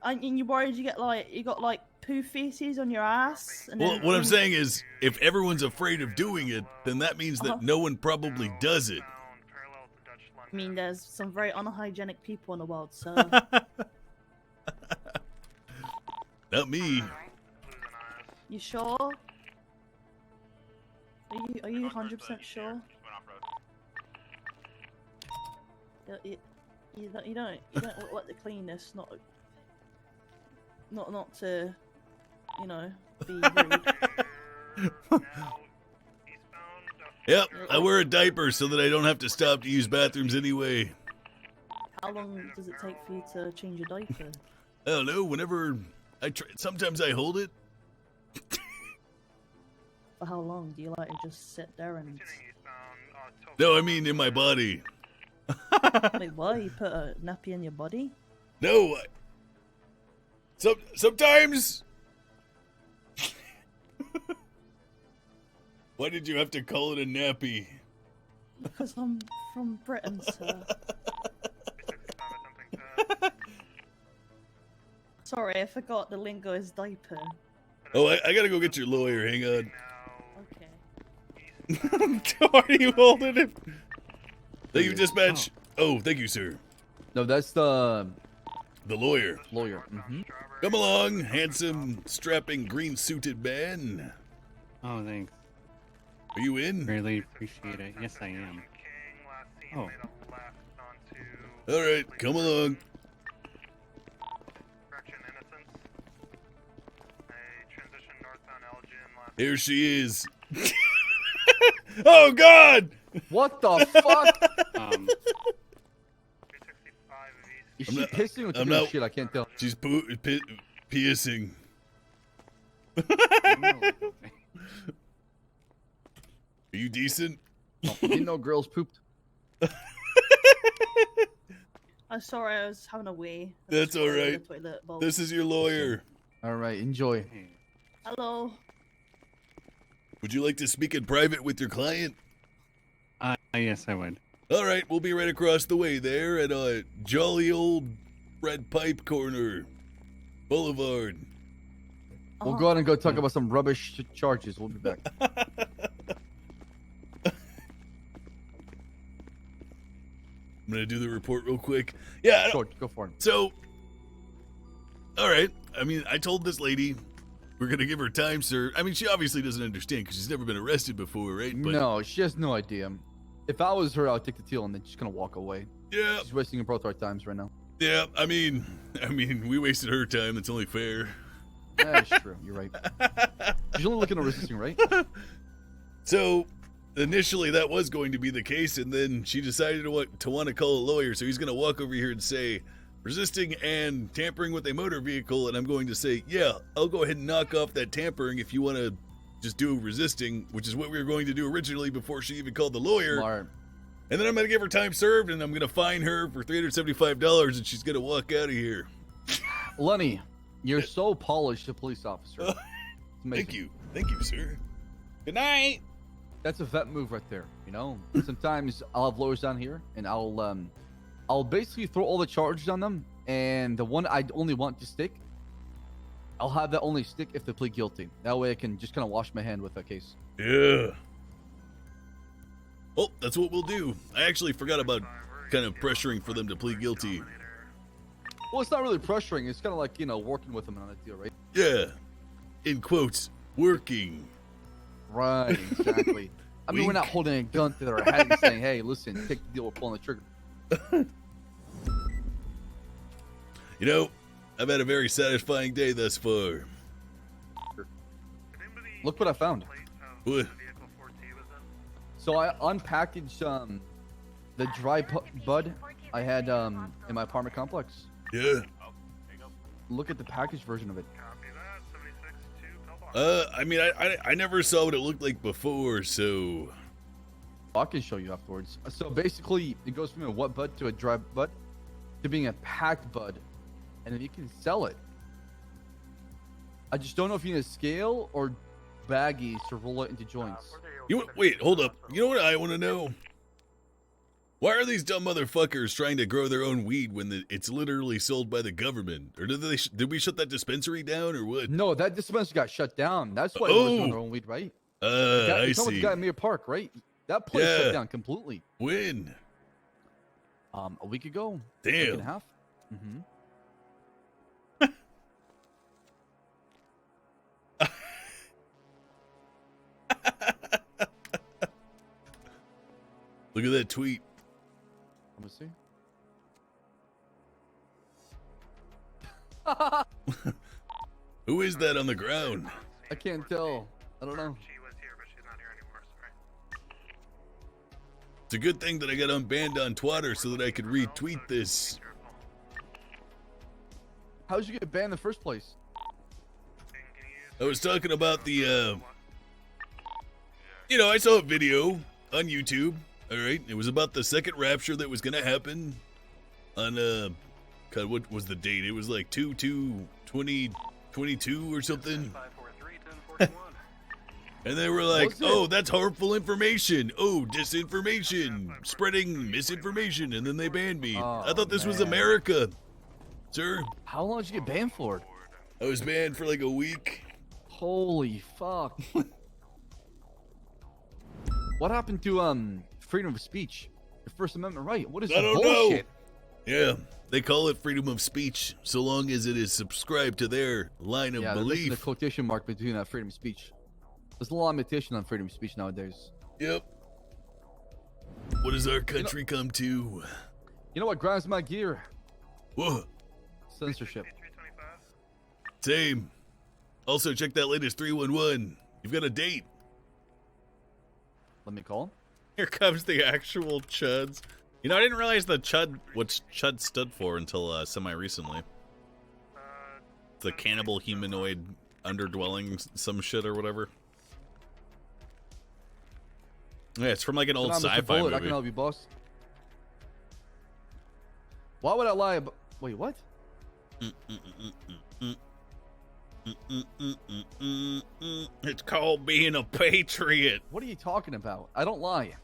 [SPEAKER 2] and you worried you got like poo feces on your ass? And
[SPEAKER 1] Well,
[SPEAKER 2] then
[SPEAKER 1] what I'm saying is, if everyone's afraid of doing it, then that means that no one probably does it.
[SPEAKER 2] I mean, there's some very unhygienic people in the world, so.
[SPEAKER 1] Not me.
[SPEAKER 2] You sure? Are you 100% sure? You don't look like the cleanest, not to, you know, be rude.
[SPEAKER 1] Yep, I wear a diaper so that I don't have to stop to use bathrooms anyway.
[SPEAKER 2] How long does it take for you to change your diaper?
[SPEAKER 1] I don't know, whenever sometimes I hold it.
[SPEAKER 2] For how long do you like to just sit there and...
[SPEAKER 1] No, I mean in my body.
[SPEAKER 2] Wait, what? You put a nappy in your body?
[SPEAKER 1] No, sometimes... Why did you have to call it a nappy?
[SPEAKER 2] Because I'm from Britain, sir. Sorry, I forgot the lingo is diaper.
[SPEAKER 1] Oh, I gotta go get your lawyer, hang on.
[SPEAKER 2] Okay.
[SPEAKER 1] Why are you holding it? Thank you, dispatch. Oh, thank you, sir.
[SPEAKER 19] No, that's the
[SPEAKER 1] lawyer.
[SPEAKER 19] Lawyer. Mm-hmm.
[SPEAKER 1] Come along, handsome, strapping, green-suited man.
[SPEAKER 15] Oh, thanks.
[SPEAKER 1] Are you in?
[SPEAKER 15] Really appreciate it. Yes, I am. Oh.
[SPEAKER 1] All right, come along. Here she is. Oh, God!
[SPEAKER 19] What the fuck? Is
[SPEAKER 1] I'm
[SPEAKER 19] she
[SPEAKER 1] not-
[SPEAKER 19] pissing or
[SPEAKER 1] I'm
[SPEAKER 19] taking a
[SPEAKER 1] not-
[SPEAKER 19] shit? I can't tell.
[SPEAKER 1] She's piercing. Are you decent?
[SPEAKER 19] Oh, didn't know girls pooped.
[SPEAKER 2] I'm sorry, I was having a wee.
[SPEAKER 1] That's all right.
[SPEAKER 2] The toilet bowl.
[SPEAKER 1] This is your lawyer.
[SPEAKER 19] All right, enjoy.
[SPEAKER 2] Hello.
[SPEAKER 1] Would you like to speak in private with your client?
[SPEAKER 15] Yes, I would.
[SPEAKER 1] All right, we'll be right across the way there at jolly old Red Pipe Corner Boulevard.
[SPEAKER 19] We'll go out and go talk about some rubbish charges. We'll be back.
[SPEAKER 1] I'm gonna do the report real quick. Yeah,
[SPEAKER 19] Sure, go for it.
[SPEAKER 1] So, all right. I mean, I told this lady we're gonna give her time, sir. I mean, she obviously doesn't understand because she's never been arrested before, right? But
[SPEAKER 19] No, she has no idea. If I was her, I would take the deal and then she's gonna walk away.
[SPEAKER 1] Yeah.
[SPEAKER 19] She's wasting both our times right now.
[SPEAKER 1] yeah, I mean, we wasted her time. That's only fair.
[SPEAKER 19] That's true. You're right. She's only looking at resisting, right?
[SPEAKER 1] So, initially that was going to be the case, and then she decided to want to call a lawyer. So he's going to walk over here and say, resisting and tampering with a motor vehicle, and I'm going to say, yeah, I'll go ahead and knock off that tampering if you want to just do resisting, which is what we were going to do originally before she even called the lawyer.
[SPEAKER 19] Smart.
[SPEAKER 1] And then I'm going to give her time served, and I'm going to fine her for $375, and she's going to walk out of here.
[SPEAKER 19] Lenny, you're so polished, a police officer. It's amazing.
[SPEAKER 1] Thank you, sir. Good night.
[SPEAKER 19] That's a vet move right there. You know, sometimes I'll have lawyers down here, and I'll basically throw all the charges on them, and the one I only want to stick, I'll have that only stick if they plead guilty. That way I can just kind of wash my hand with that case.
[SPEAKER 1] Yeah. Well, that's what we'll do. I actually forgot about kind of pressuring for them to plead guilty.
[SPEAKER 19] Well, it's not really pressuring. It's kind of like, you know, working with them on a deal, right?
[SPEAKER 1] Yeah. In quotes, working.
[SPEAKER 19] Right, exactly. I mean, we're not holding a gun to their head and saying, hey, listen, take the deal, we're pulling the trigger.
[SPEAKER 1] You know, I've had a very satisfying day thus far.
[SPEAKER 19] Look what I found.
[SPEAKER 1] What?
[SPEAKER 19] So I unpackaged the dry bud I had in my apartment complex.
[SPEAKER 1] Yeah.
[SPEAKER 19] Look at the packaged version of it.
[SPEAKER 1] I mean, I never saw what it looked like before, so...
[SPEAKER 19] I can show you afterwards. So basically, it goes from a wet bud to a dry bud to being a packed bud, and then you can sell it. I just don't know if you need a scale or baggies to roll it into joints.
[SPEAKER 1] Wait, hold up. You know what I want to know? Why are these dumb motherfuckers trying to grow their own weed when it's literally sold by the government? Or did we shut that dispensary down or what?
[SPEAKER 19] No, that dispensary got shut down. That's why they were doing their own weed, right?
[SPEAKER 1] I
[SPEAKER 19] You're talking about
[SPEAKER 1] see.
[SPEAKER 19] the guy in Mirror Park, right? That place shut down completely.
[SPEAKER 1] When?
[SPEAKER 19] A week ago.
[SPEAKER 1] Damn.
[SPEAKER 19] Week and a half. Mm-hmm.
[SPEAKER 1] Look at that tweet.
[SPEAKER 19] Let me see.
[SPEAKER 1] Who is that on the ground?
[SPEAKER 19] I can't tell. I don't know.
[SPEAKER 1] It's a good thing that I got unbanned on Twitter so that I could retweet this.
[SPEAKER 19] How did you get banned in the first place?
[SPEAKER 1] I was talking about the, I saw a video on YouTube. All right, it was about the second rapture that was gonna happen on God, what was the date? It was like 2/2/2022 or something. And they were like, "Oh, that's harmful information. Oh, disinformation, spreading misinformation," and then they banned me. I thought this was America, sir.
[SPEAKER 19] How long did you get banned for?
[SPEAKER 1] I was banned for like a week.
[SPEAKER 19] Holy fuck! What happened to freedom of speech, your First Amendment right? What is
[SPEAKER 1] I don't
[SPEAKER 19] bullshit?
[SPEAKER 1] know. Yeah, they call it freedom of speech so long as it is subscribed to their line of belief.
[SPEAKER 19] The quotation mark between that freedom of speech. There's a lot of limitation on freedom of speech nowadays.
[SPEAKER 1] Yep. What does our country come to?
[SPEAKER 19] You know what grinds my gear?
[SPEAKER 1] What?
[SPEAKER 19] Censorship.
[SPEAKER 1] Same. Also, check that latest 311. You've got a date.
[SPEAKER 19] Let me call him.
[SPEAKER 1] Here comes the actual chuds. You know, I didn't realize what chud stood for until semi-recently. The cannibal humanoid underdwelling some shit or whatever. Yeah, it's from like an old sci-fi movie.
[SPEAKER 19] I can help you, boss. Why would I lie about... Wait, what?
[SPEAKER 1] It's called being a patriot.
[SPEAKER 19] What are you talking about? I don't lie.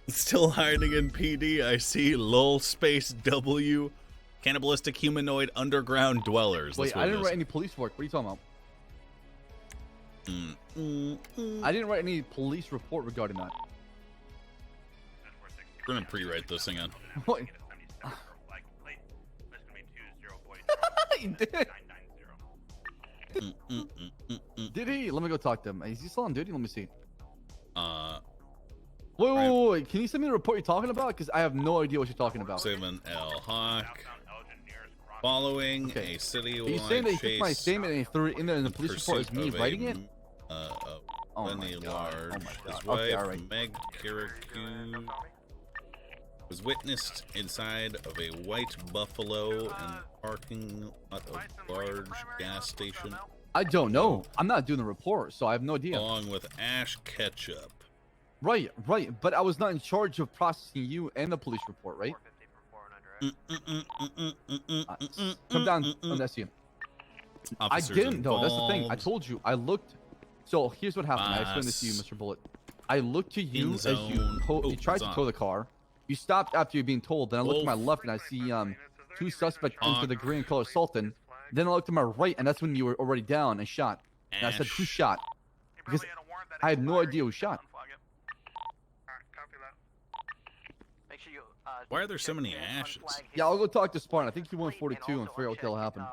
[SPEAKER 1] Still hiding in PD. I see lol space W. Cannibalistic humanoid underground dwellers.
[SPEAKER 19] Wait, I didn't write any police work. What are you talking about? I didn't write any police report regarding that.
[SPEAKER 1] We're gonna pre-write this thing on.
[SPEAKER 19] What? He did. Did he? Let me go talk to him. Is he still on duty? Let me see. Wait. Can you send me the report you're talking about? Because I have no idea what you're talking about.
[SPEAKER 1] 7L Hawk. Following a citywide
[SPEAKER 19] Are you saying that he took my statement and he threw it in there in the police report as me writing it?
[SPEAKER 1] Lenny Large. His wife,
[SPEAKER 19] Okay, all right.
[SPEAKER 1] Meg Kirikou, was witnessed inside of a white Buffalo in the parking lot of large gas station.
[SPEAKER 19] I don't know. I'm not doing the report, so I have no idea.
[SPEAKER 1] Along with Ash Ketchup.
[SPEAKER 19] Right. But I was not in charge of processing you and the police report, right? Come down on that scene. I didn't, though. That's the thing. I told you. I looked. So here's what happened. I explained this to you, Mr. Bullet. I looked to you as you tried to tow the car. You stopped after you're being told. Then I looked to my left and I see two suspects enter the green color Sultan. Then I looked to my right and that's when you were already down and shot. And I said, who shot? Because I had no idea who shot.
[SPEAKER 1] Why are there so many ashes?
[SPEAKER 19] Yeah, I'll go talk to Spartan. I think he won 42 and figure out what the hell happened.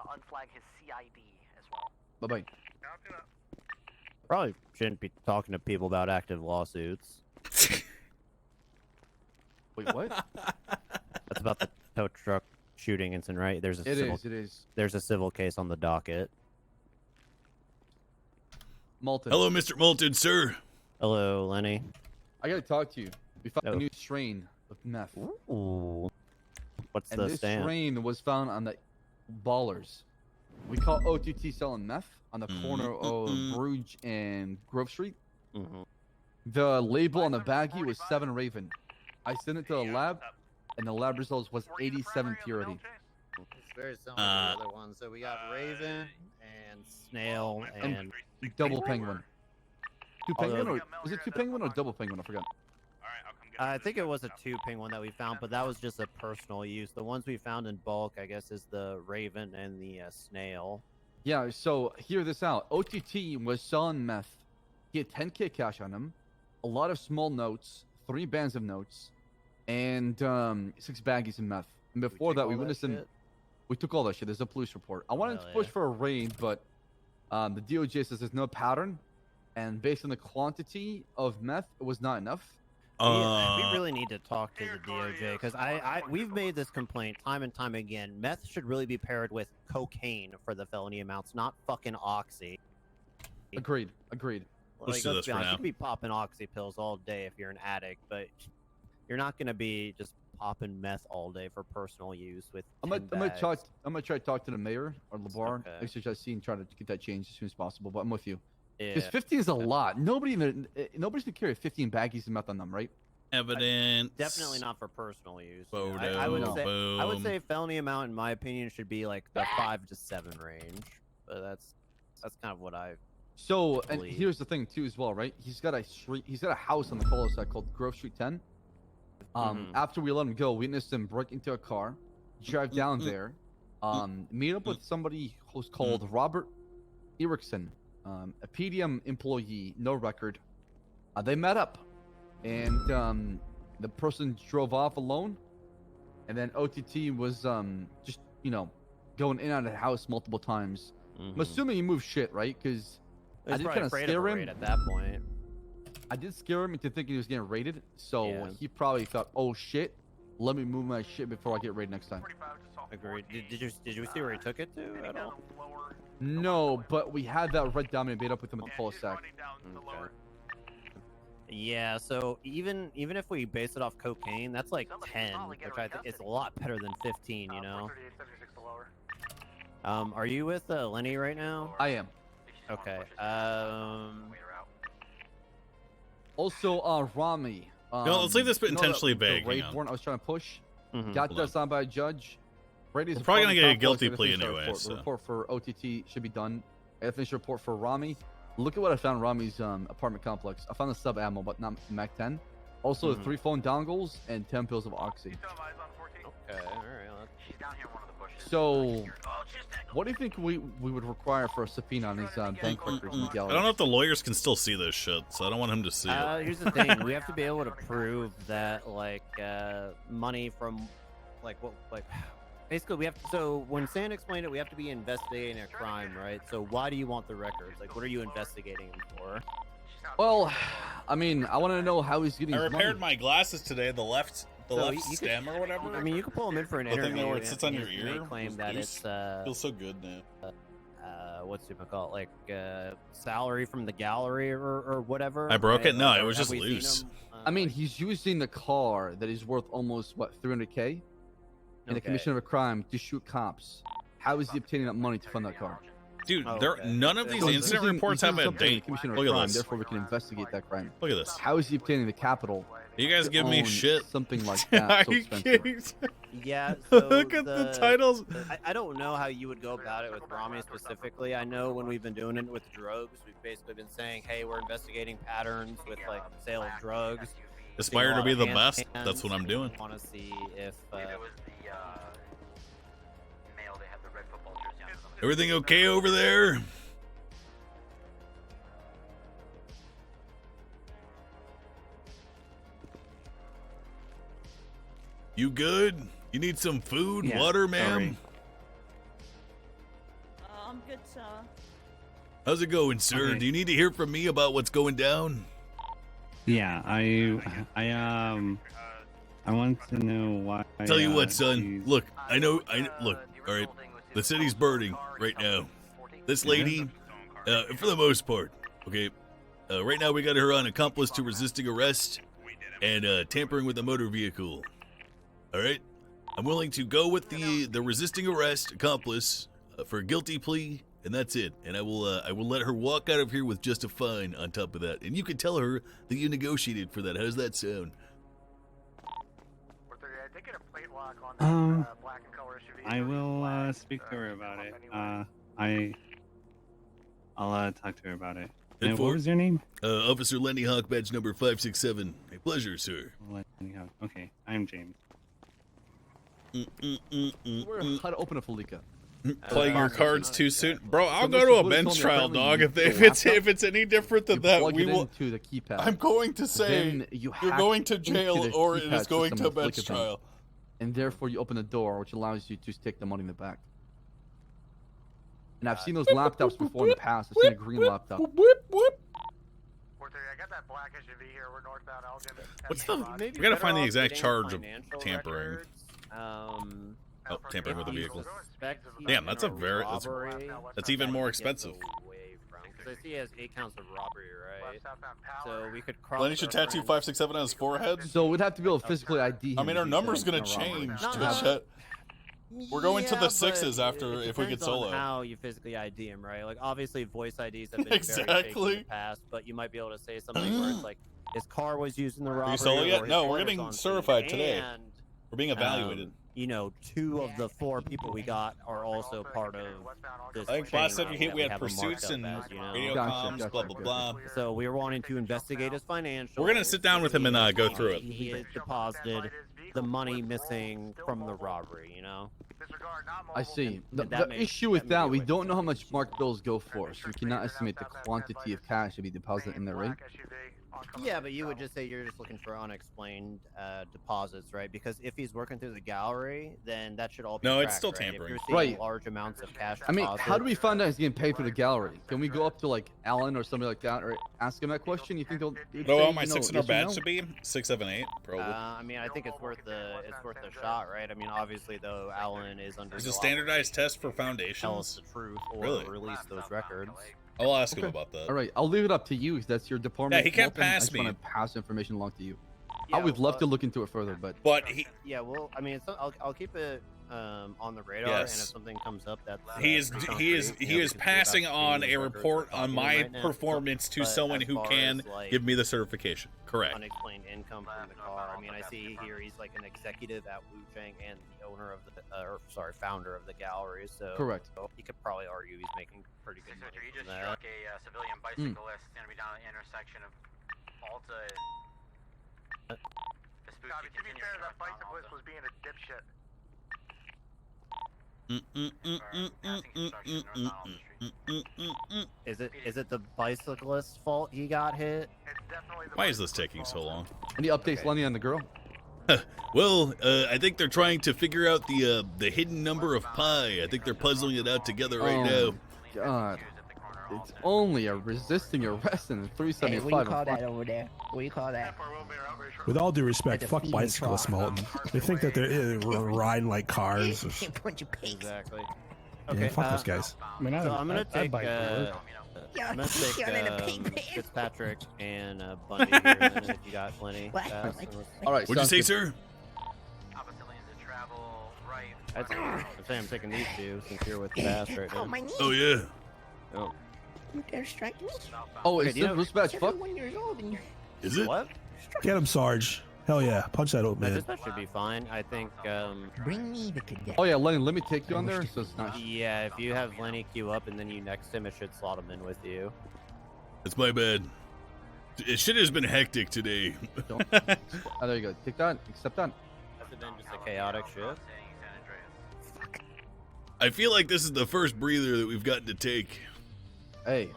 [SPEAKER 19] Bye-bye.
[SPEAKER 11] Probably shouldn't be talking to people about active lawsuits.
[SPEAKER 19] Wait, what?
[SPEAKER 11] That's about the tow truck shooting incident, right? There's a
[SPEAKER 19] It is.
[SPEAKER 11] There's a civil case on the docket.
[SPEAKER 19] Moulton.
[SPEAKER 1] Hello, Mr. Moulton, sir.
[SPEAKER 11] Hello, Lenny.
[SPEAKER 19] I gotta talk to you. We found a new strain of meth.
[SPEAKER 11] Ooh. What's
[SPEAKER 19] and
[SPEAKER 11] the
[SPEAKER 19] this
[SPEAKER 11] stamp?
[SPEAKER 19] strain was found on the Ballers. We call OTT selling meth on the corner of Bruges and Grove Street. The label on the baggie was 7 Raven. I sent it to the lab, and the lab results was 87 purity.
[SPEAKER 11] It's very similar to the other ones. So we got Raven and Snail and
[SPEAKER 19] Double Penguin. Two penguin or is it two penguin or double penguin? I forgot.
[SPEAKER 11] I think it was a 2 penguin that we found, but that was just a personal use. The ones we found in bulk, I guess, is the raven and the snail.
[SPEAKER 19] Yeah, so hear this out. OTT was selling meth. He had 10K cash on him, a lot of small notes, 3 bands of notes, and 6 baggies of meth. And before that, we witnessed him. We took all that shit. There's a police report. I wanted to push for a raid, but the DOJ says there's no pattern, and based on the quantity of meth, it was not enough.
[SPEAKER 11] We really need to talk to the DOJ because we've made this complaint time and time again. Meth should really be paired with cocaine for the felony amounts, not fucking oxy.
[SPEAKER 19] Agreed.
[SPEAKER 11] Let's be honest, you can be popping oxy pills all day if you're an addict, but you're not gonna be just popping meth all day for personal use with. I'm gonna try
[SPEAKER 19] to talk to the mayor or LeBar.
[SPEAKER 11] Okay.
[SPEAKER 19] Actually, I've seen try to get that changed as soon as possible. But I'm with you.
[SPEAKER 11] Yeah.
[SPEAKER 19] Because 15 is a lot. Nobody's gonna carry 15 baggies of meth on them, right?
[SPEAKER 1] Evidence.
[SPEAKER 11] Definitely not for personal use.
[SPEAKER 1] Photo,
[SPEAKER 11] I would say felony amount, in my opinion, should be like the 5 to 7 range. But that's kind of what I.
[SPEAKER 19] So, and here's the thing too, as well, right? He's got a house on the cul-de-sac called Grove Street 10. After we let him go, we witnessed him break into a car, drive down there, meet up with somebody who's called Robert Erickson, a PDM employee, no record. They met up, and the person drove off alone, and then OTT was just going in and out of the house multiple times. I'm assuming he moved shit, right? Because I did kind of scare him
[SPEAKER 11] at that point.
[SPEAKER 19] I did scare him into thinking he was getting raided, so he probably thought, "Oh shit, let me move my shit before I get raided next time."
[SPEAKER 11] Agreed. Did you see where he took it to at all?
[SPEAKER 19] No, but we had that red dominant made up with him at the cul-de-sac.
[SPEAKER 11] Okay. Yeah, so even if we base it off cocaine, that's like 10, which I think is a lot better than 15. You know. Are you with Lenny right now?
[SPEAKER 19] I am.
[SPEAKER 11] Okay.
[SPEAKER 19] Also, Rami.
[SPEAKER 1] Let's leave this bit intentionally vague.
[SPEAKER 19] The raid warrant I was trying to push. Got that signed by a judge.
[SPEAKER 1] We're probably gonna get a guilty plea anyway.
[SPEAKER 19] The report for OTT should be done. I finished the report for Rami. Look at what I found in Rami's apartment complex. I found the sub ammo, but not Mac 10. Also, 3 phone dongles and 10 pills of oxy.
[SPEAKER 11] Okay, all right.
[SPEAKER 19] So, what do you think we would require for a subpoena on these bank records in the gallery?
[SPEAKER 1] I don't know if the lawyers can still see this shit, so I don't want him to see it.
[SPEAKER 11] Here's the thing: we have to be able to prove that, money from, basically we have to. So when Sand explained it, we have to be investigating a crime, right? So why do you want the records? Like, what are you investigating them for?
[SPEAKER 19] Well, I mean, I want to know how he's getting.
[SPEAKER 1] I
[SPEAKER 19] his
[SPEAKER 1] repaired
[SPEAKER 19] money.
[SPEAKER 1] my glasses today. The left stem or whatever.
[SPEAKER 11] I mean, you can pull him in for an
[SPEAKER 1] the
[SPEAKER 11] interview.
[SPEAKER 1] thing where it sits on your
[SPEAKER 11] He
[SPEAKER 1] ear.
[SPEAKER 11] may claim that it's
[SPEAKER 1] feels so good now.
[SPEAKER 11] What's it called? Like salary from the gallery or whatever.
[SPEAKER 1] I broke
[SPEAKER 11] right?
[SPEAKER 1] it. No, it was
[SPEAKER 11] Have
[SPEAKER 1] just
[SPEAKER 11] we seen
[SPEAKER 1] loose.
[SPEAKER 11] him?
[SPEAKER 19] I mean, he's using the car that is worth almost 300K in the commission of a crime to shoot cops. How is he obtaining that money to fund that car?
[SPEAKER 1] Dude, none of these incident reports have a date. Look at this.
[SPEAKER 19] Therefore, we can investigate that crime.
[SPEAKER 1] Look at this.
[SPEAKER 19] How is he obtaining the capital?
[SPEAKER 1] You guys give me shit.
[SPEAKER 19] Something like that.
[SPEAKER 1] Are
[SPEAKER 19] so
[SPEAKER 1] you
[SPEAKER 19] expensive.
[SPEAKER 1] kidding?
[SPEAKER 11] Yeah. So
[SPEAKER 1] Look at the titles.
[SPEAKER 11] I don't know how you would go about it with Rami specifically. I know when we've been doing it with drugs, we've basically been saying, hey, we're investigating patterns with sale of drugs.
[SPEAKER 1] Aspire to be the best. That's what I'm doing.
[SPEAKER 11] I want to see if.
[SPEAKER 1] Everything okay over there? You good? You need some food, water, ma'am?
[SPEAKER 2] I'm good, sir.
[SPEAKER 1] How's it going, sir?
[SPEAKER 15] Okay.
[SPEAKER 1] Do you need to hear from me about what's going down?
[SPEAKER 15] Yeah, I want to know why.
[SPEAKER 1] Tell you what, son. Look, I know. Look, all right. The city's burning right now. This lady, for the most part, okay. Right now we got her on accomplice to resisting arrest and tampering with a motor vehicle. All right. I'm willing to go with the resisting arrest accomplice for a guilty plea, and that's it. And I will let her walk out of here with just a fine on top of that. And you can tell her that you negotiated for that. How does that sound?
[SPEAKER 15] I will speak to her about it. I'll talk to her about it. And what was your name?
[SPEAKER 1] Officer Lenny Hawk, badge number 567. A pleasure, sir.
[SPEAKER 15] Lenny Hawk. Okay, I'm James.
[SPEAKER 19] How to open a Felica?
[SPEAKER 1] Playing your cards too soon, bro. I'll
[SPEAKER 19] So
[SPEAKER 1] go
[SPEAKER 19] this
[SPEAKER 1] to
[SPEAKER 19] is
[SPEAKER 1] a
[SPEAKER 19] what it's
[SPEAKER 1] bench
[SPEAKER 19] on
[SPEAKER 1] trial,
[SPEAKER 19] the
[SPEAKER 1] dog.
[SPEAKER 19] laptop.
[SPEAKER 1] If it's any different than that,
[SPEAKER 19] Plug
[SPEAKER 1] we
[SPEAKER 19] it
[SPEAKER 1] will.
[SPEAKER 19] into the keypad.
[SPEAKER 1] I'm going to say
[SPEAKER 19] Then you
[SPEAKER 1] you're
[SPEAKER 19] hack
[SPEAKER 1] going to
[SPEAKER 19] into
[SPEAKER 1] jail
[SPEAKER 19] the
[SPEAKER 1] or it
[SPEAKER 19] keypad
[SPEAKER 1] is going
[SPEAKER 19] system
[SPEAKER 1] to
[SPEAKER 19] of
[SPEAKER 1] bench
[SPEAKER 19] Flickr Bank.
[SPEAKER 1] trial.
[SPEAKER 19] And therefore you open the door, which allows you to stick the money in the back. And I've seen those laptops before in the past. I've seen a green laptop.
[SPEAKER 6] I got that black SUV here. We're northbound Elgin.
[SPEAKER 1] What's the?
[SPEAKER 11] Maybe
[SPEAKER 1] We gotta
[SPEAKER 11] better
[SPEAKER 1] find the
[SPEAKER 11] off
[SPEAKER 1] exact
[SPEAKER 11] getting
[SPEAKER 1] charge of
[SPEAKER 11] financial
[SPEAKER 1] tampering.
[SPEAKER 11] records.
[SPEAKER 1] Oh, tampering with a
[SPEAKER 11] if you
[SPEAKER 1] vehicle.
[SPEAKER 11] suspect he's
[SPEAKER 1] Damn, that's a
[SPEAKER 11] in
[SPEAKER 1] very
[SPEAKER 11] robbery,
[SPEAKER 1] that's even more expensive.
[SPEAKER 11] Because I see he has 8 counts of robbery, right? So we could cross.
[SPEAKER 1] Lenny should tattoo 567 on his forehead.
[SPEAKER 19] So we'd have to be able to physically ID him.
[SPEAKER 1] I mean, our
[SPEAKER 19] if he's
[SPEAKER 1] number's
[SPEAKER 19] in a
[SPEAKER 1] gonna
[SPEAKER 19] robbery.
[SPEAKER 1] change to shit. We're going to the 6s after if we get
[SPEAKER 11] on
[SPEAKER 1] solo.
[SPEAKER 11] how you physically ID him, right? Like obviously voice IDs have been very fake in
[SPEAKER 1] Exactly.
[SPEAKER 11] the past, but you might be able to say something where it's like his car was used in the robbery.
[SPEAKER 1] Are you solo
[SPEAKER 11] or
[SPEAKER 1] yet?
[SPEAKER 11] his
[SPEAKER 1] No,
[SPEAKER 11] car
[SPEAKER 1] we're
[SPEAKER 11] was
[SPEAKER 1] getting
[SPEAKER 11] on scene,
[SPEAKER 1] certified today.
[SPEAKER 11] and,
[SPEAKER 1] We're being evaluated.
[SPEAKER 11] you know, 2 of the 4 people we got are also part of this.
[SPEAKER 1] I think
[SPEAKER 11] chain
[SPEAKER 1] last time
[SPEAKER 11] that
[SPEAKER 1] we hit, we had
[SPEAKER 11] have them
[SPEAKER 1] pursuits
[SPEAKER 11] marked
[SPEAKER 1] and
[SPEAKER 11] up as, you know.
[SPEAKER 1] radio comms, blah blah blah.
[SPEAKER 11] So we were wanting to investigate his financial.
[SPEAKER 1] We're gonna sit down with him and go through it.
[SPEAKER 11] He had deposited the money missing from the robbery, you know.
[SPEAKER 19] I see. The
[SPEAKER 11] that makes-
[SPEAKER 19] issue with that, we don't know how much marked bills go for, so we cannot estimate the quantity of cash to be deposited in there, right?
[SPEAKER 11] Yeah, but you would just say you're just looking for unexplained deposits, right? Because if he's working through the gallery, then that should all be
[SPEAKER 1] No, it's
[SPEAKER 11] tracked,
[SPEAKER 1] still
[SPEAKER 11] right?
[SPEAKER 1] tampering.
[SPEAKER 11] If you're seeing
[SPEAKER 19] Right.
[SPEAKER 11] large amounts of cash
[SPEAKER 19] I mean, how do
[SPEAKER 11] deposits-
[SPEAKER 19] we find out he's getting paid for the gallery? Can we go up to like Alan or somebody like that, or ask him that question? You think they'll?
[SPEAKER 1] No, my 600 badge should be 678, probably.
[SPEAKER 11] I mean, I think it's worth the shot, right? I mean, obviously though, Alan is under.
[SPEAKER 1] Is a
[SPEAKER 11] no
[SPEAKER 1] standardized test for
[SPEAKER 11] obligation to tell us
[SPEAKER 1] foundations?
[SPEAKER 11] the truth or
[SPEAKER 1] Really?
[SPEAKER 11] release those records.
[SPEAKER 1] I'll ask him
[SPEAKER 19] Okay.
[SPEAKER 1] about that.
[SPEAKER 19] All right, I'll leave it up to you because that's your department.
[SPEAKER 1] Yeah, he can't
[SPEAKER 19] Welcome. I
[SPEAKER 1] pass
[SPEAKER 19] just
[SPEAKER 1] me.
[SPEAKER 19] want to pass information along to you.
[SPEAKER 11] Yeah,
[SPEAKER 19] I would love
[SPEAKER 11] well,
[SPEAKER 19] to look into it further, but
[SPEAKER 1] he.
[SPEAKER 11] Yeah, well, I mean, I'll keep it on the radar, and if
[SPEAKER 1] Yes.
[SPEAKER 11] something comes up, that's
[SPEAKER 1] He is
[SPEAKER 11] pretty
[SPEAKER 1] he is
[SPEAKER 11] concrete,
[SPEAKER 1] he
[SPEAKER 11] you know,
[SPEAKER 1] is
[SPEAKER 11] we can see about
[SPEAKER 1] passing on
[SPEAKER 11] getting
[SPEAKER 1] a
[SPEAKER 11] records
[SPEAKER 1] report
[SPEAKER 11] we're
[SPEAKER 1] on
[SPEAKER 11] talking
[SPEAKER 1] my
[SPEAKER 11] right now.
[SPEAKER 1] performance to
[SPEAKER 11] But
[SPEAKER 1] someone
[SPEAKER 11] as
[SPEAKER 1] who
[SPEAKER 11] far
[SPEAKER 1] can
[SPEAKER 11] as, like,
[SPEAKER 1] give me the certification. Correct.
[SPEAKER 11] unexplained income from the car. I mean, I see here he's like an executive at Wu Chang and the owner of the, founder of the gallery. So
[SPEAKER 19] Correct.
[SPEAKER 11] You could probably argue he's making pretty good money
[SPEAKER 7] You
[SPEAKER 11] from
[SPEAKER 7] just
[SPEAKER 11] that.
[SPEAKER 7] struck a civilian bicyclist. It's gonna be down the intersection of Alta and.
[SPEAKER 6] Copy. To be fair, that bicyclist was being a dipshit.
[SPEAKER 11] Is it the bicyclist's fault he got hit?
[SPEAKER 1] Why is this taking so long?
[SPEAKER 19] any updates, Lenny, on the girl?
[SPEAKER 1] Well, I think they're trying to figure out the hidden number of pi. I think they're puzzling it out together right now.
[SPEAKER 19] God, it's only a resisting arrest and a 375.
[SPEAKER 10] Hey, what do you call that over there? What do you call that?
[SPEAKER 21] With all due respect,
[SPEAKER 10] Like a
[SPEAKER 21] fuck
[SPEAKER 10] feeding
[SPEAKER 21] bicyclists,
[SPEAKER 10] trough.
[SPEAKER 21] Molten. They think that they're riding like cars.
[SPEAKER 11] Exactly.
[SPEAKER 21] Yeah,
[SPEAKER 11] Okay,
[SPEAKER 21] fuck those guys.
[SPEAKER 11] I mean, so I'm gonna
[SPEAKER 21] I'd
[SPEAKER 11] take,
[SPEAKER 21] bike to work.
[SPEAKER 11] I'm gonna take
[SPEAKER 10] you're in a pig
[SPEAKER 11] Fitzpatrick and Bundy here, and then if you got plenty.
[SPEAKER 10] What?
[SPEAKER 11] fast,
[SPEAKER 10] Like-
[SPEAKER 11] and let's-
[SPEAKER 19] All right,
[SPEAKER 1] What'd you say,
[SPEAKER 19] sounds
[SPEAKER 1] sir?
[SPEAKER 11] I'd say I'm taking these two since you're with Bass right now.
[SPEAKER 10] Oh, my knee.
[SPEAKER 1] Oh yeah.
[SPEAKER 11] Oh.
[SPEAKER 10] You dare strike me?
[SPEAKER 19] Oh,
[SPEAKER 11] Okay,
[SPEAKER 19] is
[SPEAKER 11] do you
[SPEAKER 19] the
[SPEAKER 11] know-
[SPEAKER 19] dispatch fuck?
[SPEAKER 10] 71 years old and you...
[SPEAKER 1] Is it?
[SPEAKER 11] What?
[SPEAKER 21] Get him, Sarge. Hell yeah. Punch that old
[SPEAKER 11] No,
[SPEAKER 21] man.
[SPEAKER 11] dispatch should be fine. I think.
[SPEAKER 10] Bring me the cadet.
[SPEAKER 19] Oh yeah, Lenny, let me take you on there so it's not.
[SPEAKER 11] Yeah, if you have Lenny queue up and then you next him, it should slot him in with you.
[SPEAKER 1] It's my bad. Shit has been hectic today.
[SPEAKER 19] Oh, there you go. Take that. Accept that.
[SPEAKER 11] Has it been just a chaotic shift?
[SPEAKER 1] I feel like this is the first breather that we've gotten to take.
[SPEAKER 19] Hey,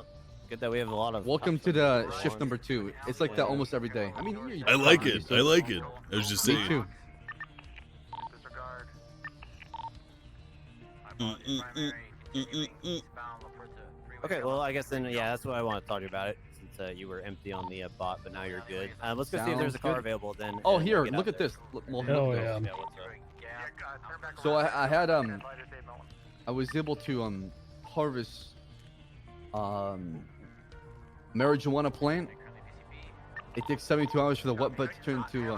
[SPEAKER 11] Good that we have a lot of.
[SPEAKER 19] welcome to the shift number 2. It's like that almost every day. I mean, you're
[SPEAKER 1] I like it. I like it. I was just
[SPEAKER 19] Me
[SPEAKER 1] saying.
[SPEAKER 19] too.
[SPEAKER 11] Okay, well, I guess then, yeah, that's what I want to talk to you about it. Since you were empty on the bot, but now you're good. Let's go see if there's a
[SPEAKER 19] Sounds
[SPEAKER 11] car
[SPEAKER 19] good.
[SPEAKER 11] available then.
[SPEAKER 19] Oh,
[SPEAKER 11] and
[SPEAKER 19] here,
[SPEAKER 11] we'll get
[SPEAKER 19] look
[SPEAKER 11] out
[SPEAKER 19] at
[SPEAKER 11] there.
[SPEAKER 19] this. Look,
[SPEAKER 14] Hell
[SPEAKER 19] look,
[SPEAKER 14] yeah.
[SPEAKER 11] what's up?
[SPEAKER 19] So I had I was able to harvest marijuana plant. It takes 72 hours for the wet bud to turn into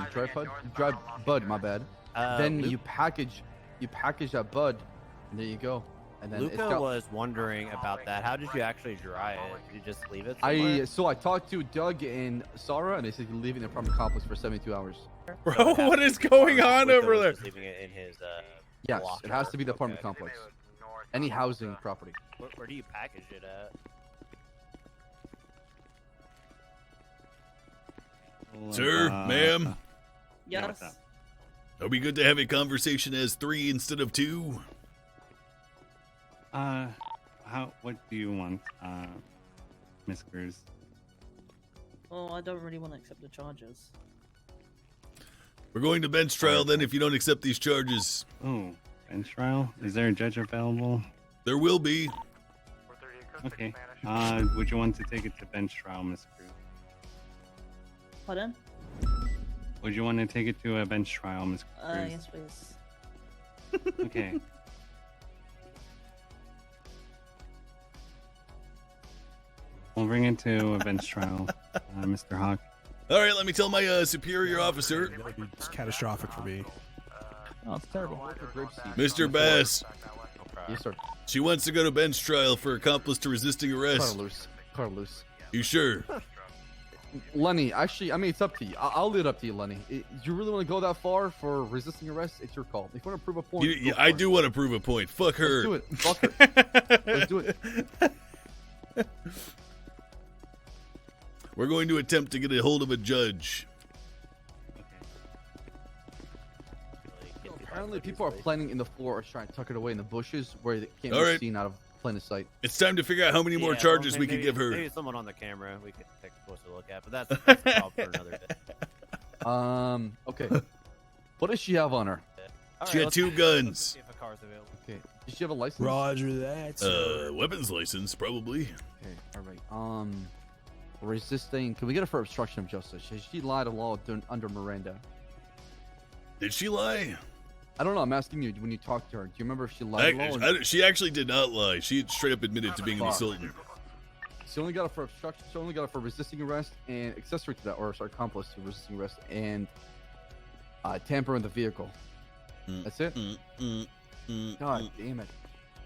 [SPEAKER 19] dry bud. My bad. Then
[SPEAKER 11] Luke-
[SPEAKER 19] you package that bud, and there you go. And then it's
[SPEAKER 11] Luca
[SPEAKER 19] got,
[SPEAKER 11] was wondering about that. How did you actually dry it? Did you just leave it somewhere?
[SPEAKER 19] I talked to Doug and Sarah, and they said you leave it in the apartment complex for 72 hours.
[SPEAKER 1] Bro, what is going on
[SPEAKER 11] Luca
[SPEAKER 1] over
[SPEAKER 11] was
[SPEAKER 1] there?
[SPEAKER 11] just leaving it in his
[SPEAKER 19] Yes,
[SPEAKER 11] locker.
[SPEAKER 19] it has to be the apartment complex. Any housing property.
[SPEAKER 11] Where do you package it at?
[SPEAKER 1] Sir, ma'am.
[SPEAKER 15] Yeah, what's
[SPEAKER 2] Yes.
[SPEAKER 1] Are we good to have a conversation as 3 instead of 2?
[SPEAKER 15] What do you want, Miss Cruz?
[SPEAKER 2] Well, I don't really want to accept the charges.
[SPEAKER 1] We're going to bench trial then if you don't accept these charges.
[SPEAKER 15] Oh, bench trial? Is there a judge available?
[SPEAKER 1] There will be.
[SPEAKER 15] Okay. Would you want to take it to bench trial, Miss Cruz?
[SPEAKER 2] Pardon?
[SPEAKER 15] Would you want to take it to a bench trial, Miss Cruz?
[SPEAKER 2] Yes, please.
[SPEAKER 15] Okay. We'll bring it to a bench trial, Mr. Hawk.
[SPEAKER 1] All right, let me tell my superior officer.
[SPEAKER 21] It's catastrophic for me.
[SPEAKER 4] Oh, it's terrible.
[SPEAKER 1] Mr. Bass.
[SPEAKER 19] Yes, sir.
[SPEAKER 1] She wants to go to bench trial for accomplice to resisting arrest.
[SPEAKER 19] Carlos.
[SPEAKER 1] You sure?
[SPEAKER 19] Lenny, actually, I mean, it's up to you. I'll leave it up to you, Lenny. You really want to go that far for resisting arrest? It's your call. If you want to prove a point,
[SPEAKER 1] I do want to prove a point. Fuck her.
[SPEAKER 19] Let's do it. Fuck her. Let's do it.
[SPEAKER 1] We're going to attempt to get a hold of a judge.
[SPEAKER 19] Apparently, people are planning in the forest, trying to tuck it away in the bushes where they can't
[SPEAKER 1] All
[SPEAKER 19] be
[SPEAKER 1] right.
[SPEAKER 19] seen out of plain of sight.
[SPEAKER 1] It's time to figure out how many more charges we can give her.
[SPEAKER 11] Maybe someone on the camera we could take a closer look at, but that's a job for another day.
[SPEAKER 19] Okay. What does she have on her?
[SPEAKER 1] She had 2 guns.
[SPEAKER 11] See if a car's available.
[SPEAKER 19] Okay. Does she have a license?
[SPEAKER 21] Roger that.
[SPEAKER 1] Weapons license, probably.
[SPEAKER 19] Okay. All right. Resisting. Can we get her for obstruction of justice? Has she lied to law under Miranda?
[SPEAKER 1] Did she lie?
[SPEAKER 19] I don't know. I'm asking you when you talked to her. Do you remember if she lied to law?
[SPEAKER 1] She actually did not lie. She straight up admitted to being an assailtant.
[SPEAKER 19] She only got it for obstruction. She only got it for resisting arrest and accessory to that, or sorry, accomplice to resisting arrest and tampering the vehicle. That's it. God damn it.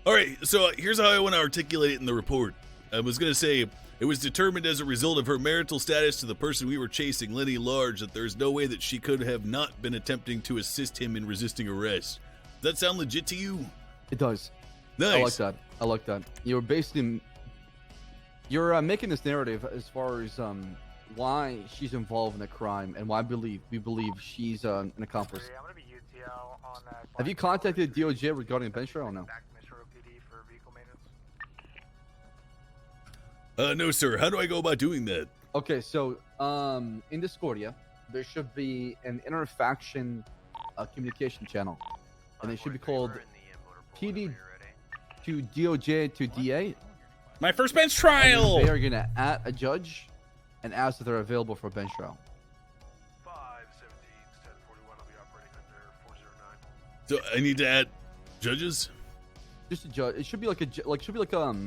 [SPEAKER 1] All right, so here's how I want to articulate it in the report. I was going to say, it was determined as a result of her marital status to the person we were chasing, Lenny Large, that there's no way that she could have not been attempting to assist him in resisting arrest. Does that sound legit to you?
[SPEAKER 19] It does.
[SPEAKER 1] Nice.
[SPEAKER 19] I like that. You're basically making this narrative as far as why she's involved in a crime and why we believe she's an accomplice. Have you contacted DOJ regarding a bench trial or no?
[SPEAKER 1] No, sir. How do I go about doing that?
[SPEAKER 19] Okay, so in Discordia, there should be an interfaction communication channel, and it should be called PD to DOJ to DA.
[SPEAKER 1] My first bench trial!
[SPEAKER 19] They are going to at a judge and ask if they're available for a bench trial.
[SPEAKER 1] So I need to add judges?
[SPEAKER 19] Just a judge. It should be like a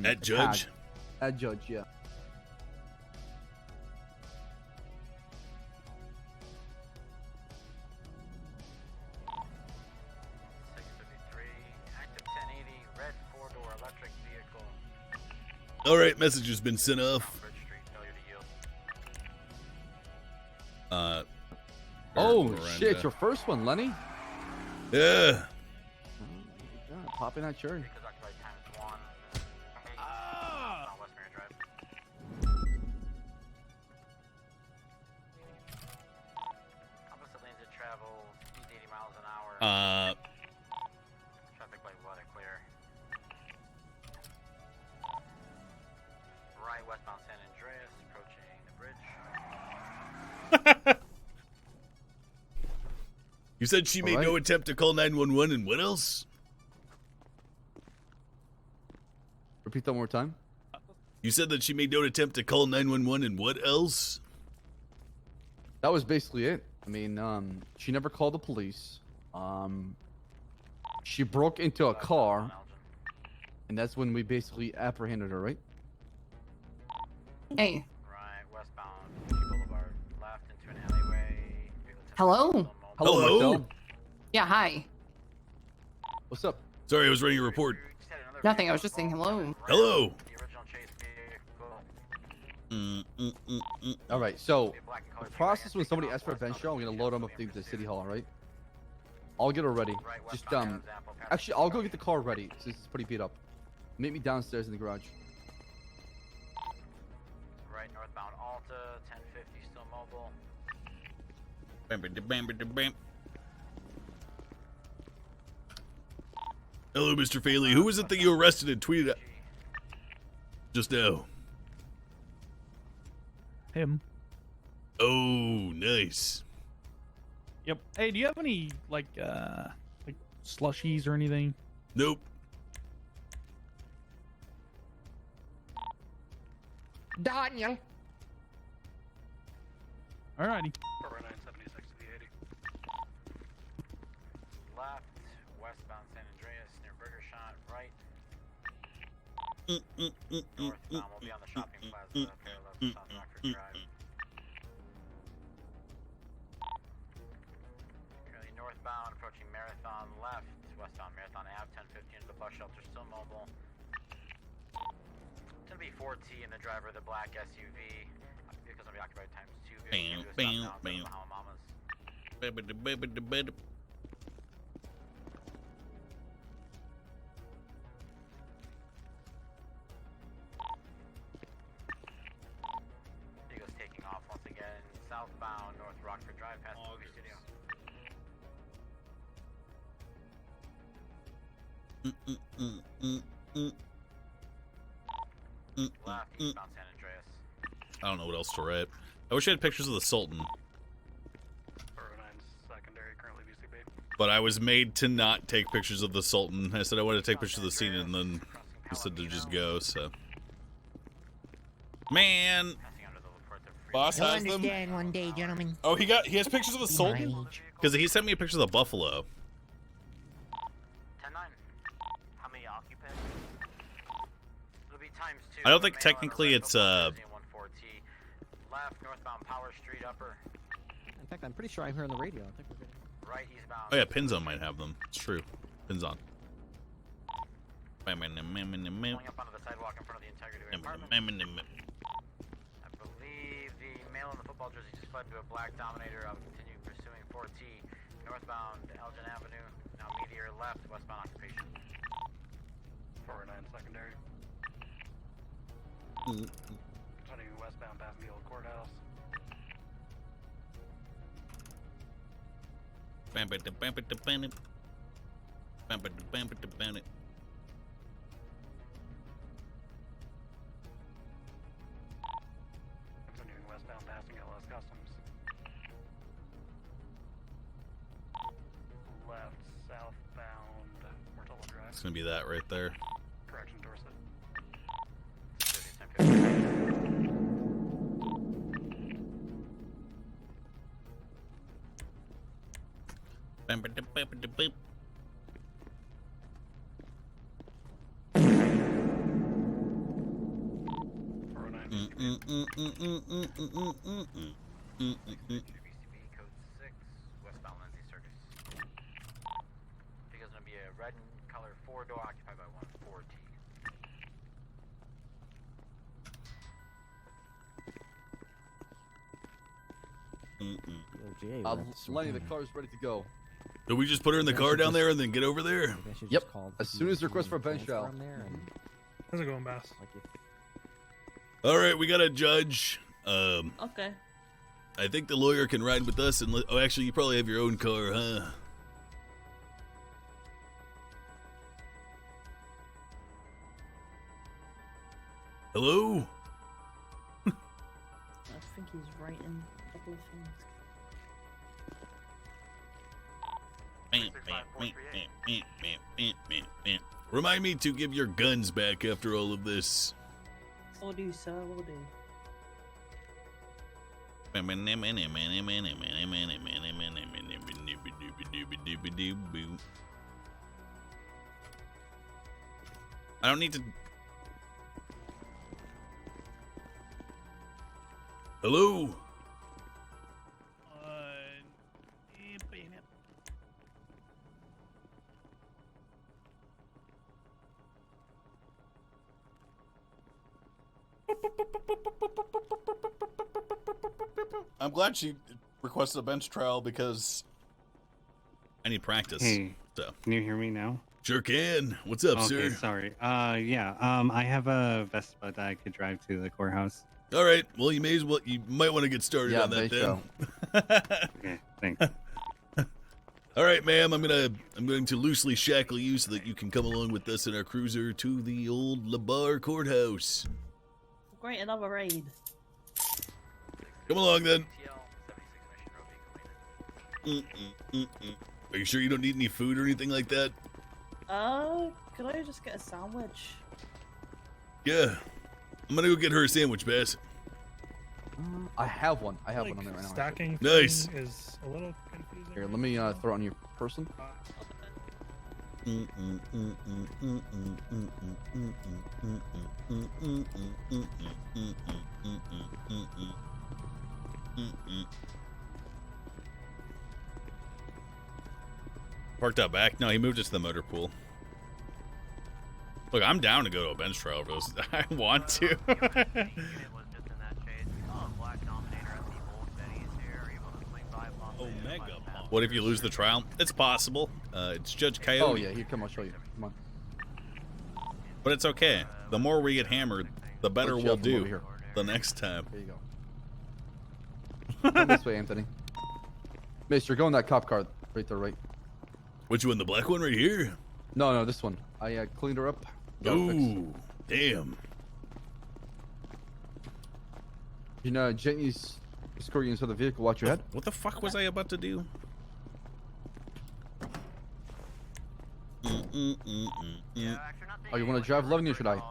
[SPEAKER 1] at judge.
[SPEAKER 19] Tag. At judge, yeah.
[SPEAKER 1] All right, message has been sent off.
[SPEAKER 19] Oh
[SPEAKER 1] Miranda.
[SPEAKER 19] shit! It's your first one, Lenny.
[SPEAKER 1] Yeah.
[SPEAKER 19] Pop in that cherry.
[SPEAKER 7] Traffic light water clear. Right westbound San Andreas, approaching the bridge.
[SPEAKER 1] You said she made no attempt to call 911 and what else?
[SPEAKER 19] Repeat that one more time.
[SPEAKER 1] You said that she made no attempt to call 911 and what else?
[SPEAKER 19] That was basically it. I mean, she never called the police. She broke into a car, and that's when we basically apprehended her, right?
[SPEAKER 16] Hey.
[SPEAKER 7] Right westbound Boulevard, left into an alleyway.
[SPEAKER 16] Hello?
[SPEAKER 19] Hello. Marcel.
[SPEAKER 16] Yeah, hi.
[SPEAKER 19] What's up?
[SPEAKER 1] Sorry, I was writing a report.
[SPEAKER 16] Nothing, I was just saying hello.
[SPEAKER 1] Hello.
[SPEAKER 19] All right, so the process when somebody asks for a bench trial, I'm gonna load them up to City Hall, right? I'll get her ready. Just actually, I'll go get the car ready since it's pretty beat up. Meet me downstairs in the garage.
[SPEAKER 7] Right northbound Alta, 1050 still mobile.
[SPEAKER 1] Hello, Mr. Faley. Who was it that you arrested and tweeted at just now?
[SPEAKER 3] Him.
[SPEAKER 1] Oh, nice.
[SPEAKER 3] Yep. Hey, do you have any like slushies or anything?
[SPEAKER 1] Nope.
[SPEAKER 10] Daniel.
[SPEAKER 3] Alrighty.
[SPEAKER 7] Left, westbound San Andreas near Burger Shot, right. Northbound will be on the shopping plaza, parallel to South Rockford Drive. Currently northbound, approaching Marathon left, westbound Marathon Ave, 10:15 to the bus shelter, still mobile. It's gonna be 4T and the driver of the black SUV. Vehicles will be occupied times 2.
[SPEAKER 1] Bam, bam, bam. Baby.
[SPEAKER 7] Vehicles taking off once again, southbound North Rockford Drive past the movie studio. Left, eastbound San Andreas.
[SPEAKER 1] I don't know what else to write. I wish I had pictures of the Sultan.
[SPEAKER 6] Secondary, currently VCB.
[SPEAKER 1] But I was made to not take pictures of the Sultan. I said I wanted to take pictures of the scene, and then he said to just go, so. Man! Boss has them.
[SPEAKER 10] Understand one day, gentlemen.
[SPEAKER 1] Oh, he has pictures of the Sultan? Because he sent me a picture of the buffalo.
[SPEAKER 7] 10-9. How many occupants? It'll be times 2.
[SPEAKER 1] I don't think technically it's,
[SPEAKER 7] Left, northbound Power Street, upper.
[SPEAKER 11] In fact, I'm pretty sure I'm hearing the radio. I think we're getting
[SPEAKER 7] Right, eastbound.
[SPEAKER 1] Oh yeah, Pinzone might have them. It's true. Pinzone.
[SPEAKER 7] Pulling up onto the sidewalk in front of the integrity apartment. I believe the male in the football jersey just fled to a black Dominator. I'll continue pursuing 4T. Northbound Elgin Avenue. Now Meteor left, westbound occupation.
[SPEAKER 6] 409 secondary. Continuing westbound past the old courthouse. Continuing westbound passing LS Customs. Left, southbound Myrtle Drive.
[SPEAKER 1] It's gonna be that right there.
[SPEAKER 6] Correction, Dorset.
[SPEAKER 7] Code 6, westbound Lindsay Circus. Vehicle's gonna be a red and color 4-door occupied by 140.
[SPEAKER 19] Lenny, the car's ready to go.
[SPEAKER 1] Do we just put her in the car down there and then get over there?
[SPEAKER 19] Yep. As soon as the request for a bench trial.
[SPEAKER 14] How's it going, Bass?
[SPEAKER 1] All right, we got a judge.
[SPEAKER 2] Okay.
[SPEAKER 1] I think the lawyer can ride with us. And oh, actually, you probably have your own car, huh? Hello?
[SPEAKER 2] I think he's writing a couple of things.
[SPEAKER 1] Remind me to give your guns back after all of this.
[SPEAKER 2] Will do, sir. Will do.
[SPEAKER 1] I don't need to. Hello? I'm glad she requested a bench trial because I need practice.
[SPEAKER 15] Hey,
[SPEAKER 1] so.
[SPEAKER 15] Can you hear me now?
[SPEAKER 1] Sure can. What's up,
[SPEAKER 15] okay,
[SPEAKER 1] sir?
[SPEAKER 15] Sorry. Yeah. I have a Vespa that I could drive to the courthouse.
[SPEAKER 1] All right. Well, you might want to get started
[SPEAKER 19] Yeah,
[SPEAKER 1] on that then.
[SPEAKER 15] Okay, thanks.
[SPEAKER 1] All right, ma'am. I'm going to loosely shackle you so that you can come along with us in our cruiser to the old LaBar courthouse.
[SPEAKER 2] Great, another raid.
[SPEAKER 1] Come along then. Are you sure you don't need any food or anything like that?
[SPEAKER 2] Could I just get a sandwich?
[SPEAKER 1] Yeah. I'm gonna go get her a sandwich, Bass.
[SPEAKER 19] I have one. I have one on there right now.
[SPEAKER 3] Stacking
[SPEAKER 1] Nice.
[SPEAKER 3] is a little confusing.
[SPEAKER 19] Here, let me throw it on your person.
[SPEAKER 1] Parked out back? No, he moved it to the motor pool. Look, I'm down to go to a bench trial, bros. I want to. What if you lose the trial? It's possible. It's Judge Coyote.
[SPEAKER 19] Oh yeah, here, come on, I'll show you. Come on.
[SPEAKER 1] But it's okay. The more we get hammered, the better
[SPEAKER 19] Let's
[SPEAKER 1] we'll
[SPEAKER 19] shove them over
[SPEAKER 1] do
[SPEAKER 19] here.
[SPEAKER 1] the next time.
[SPEAKER 19] Here you go. Come this way, Anthony. Mister, go in that cop car right there, right.
[SPEAKER 1] Which one? The black one right here?
[SPEAKER 19] No, this one. I cleaned her up. Got her fixed.
[SPEAKER 1] Ooh, damn.
[SPEAKER 19] You know, gently escort you inside the vehicle. Watch your head.
[SPEAKER 1] What the fuck was I about to do?
[SPEAKER 19] Oh, you want to drive 11 or should I?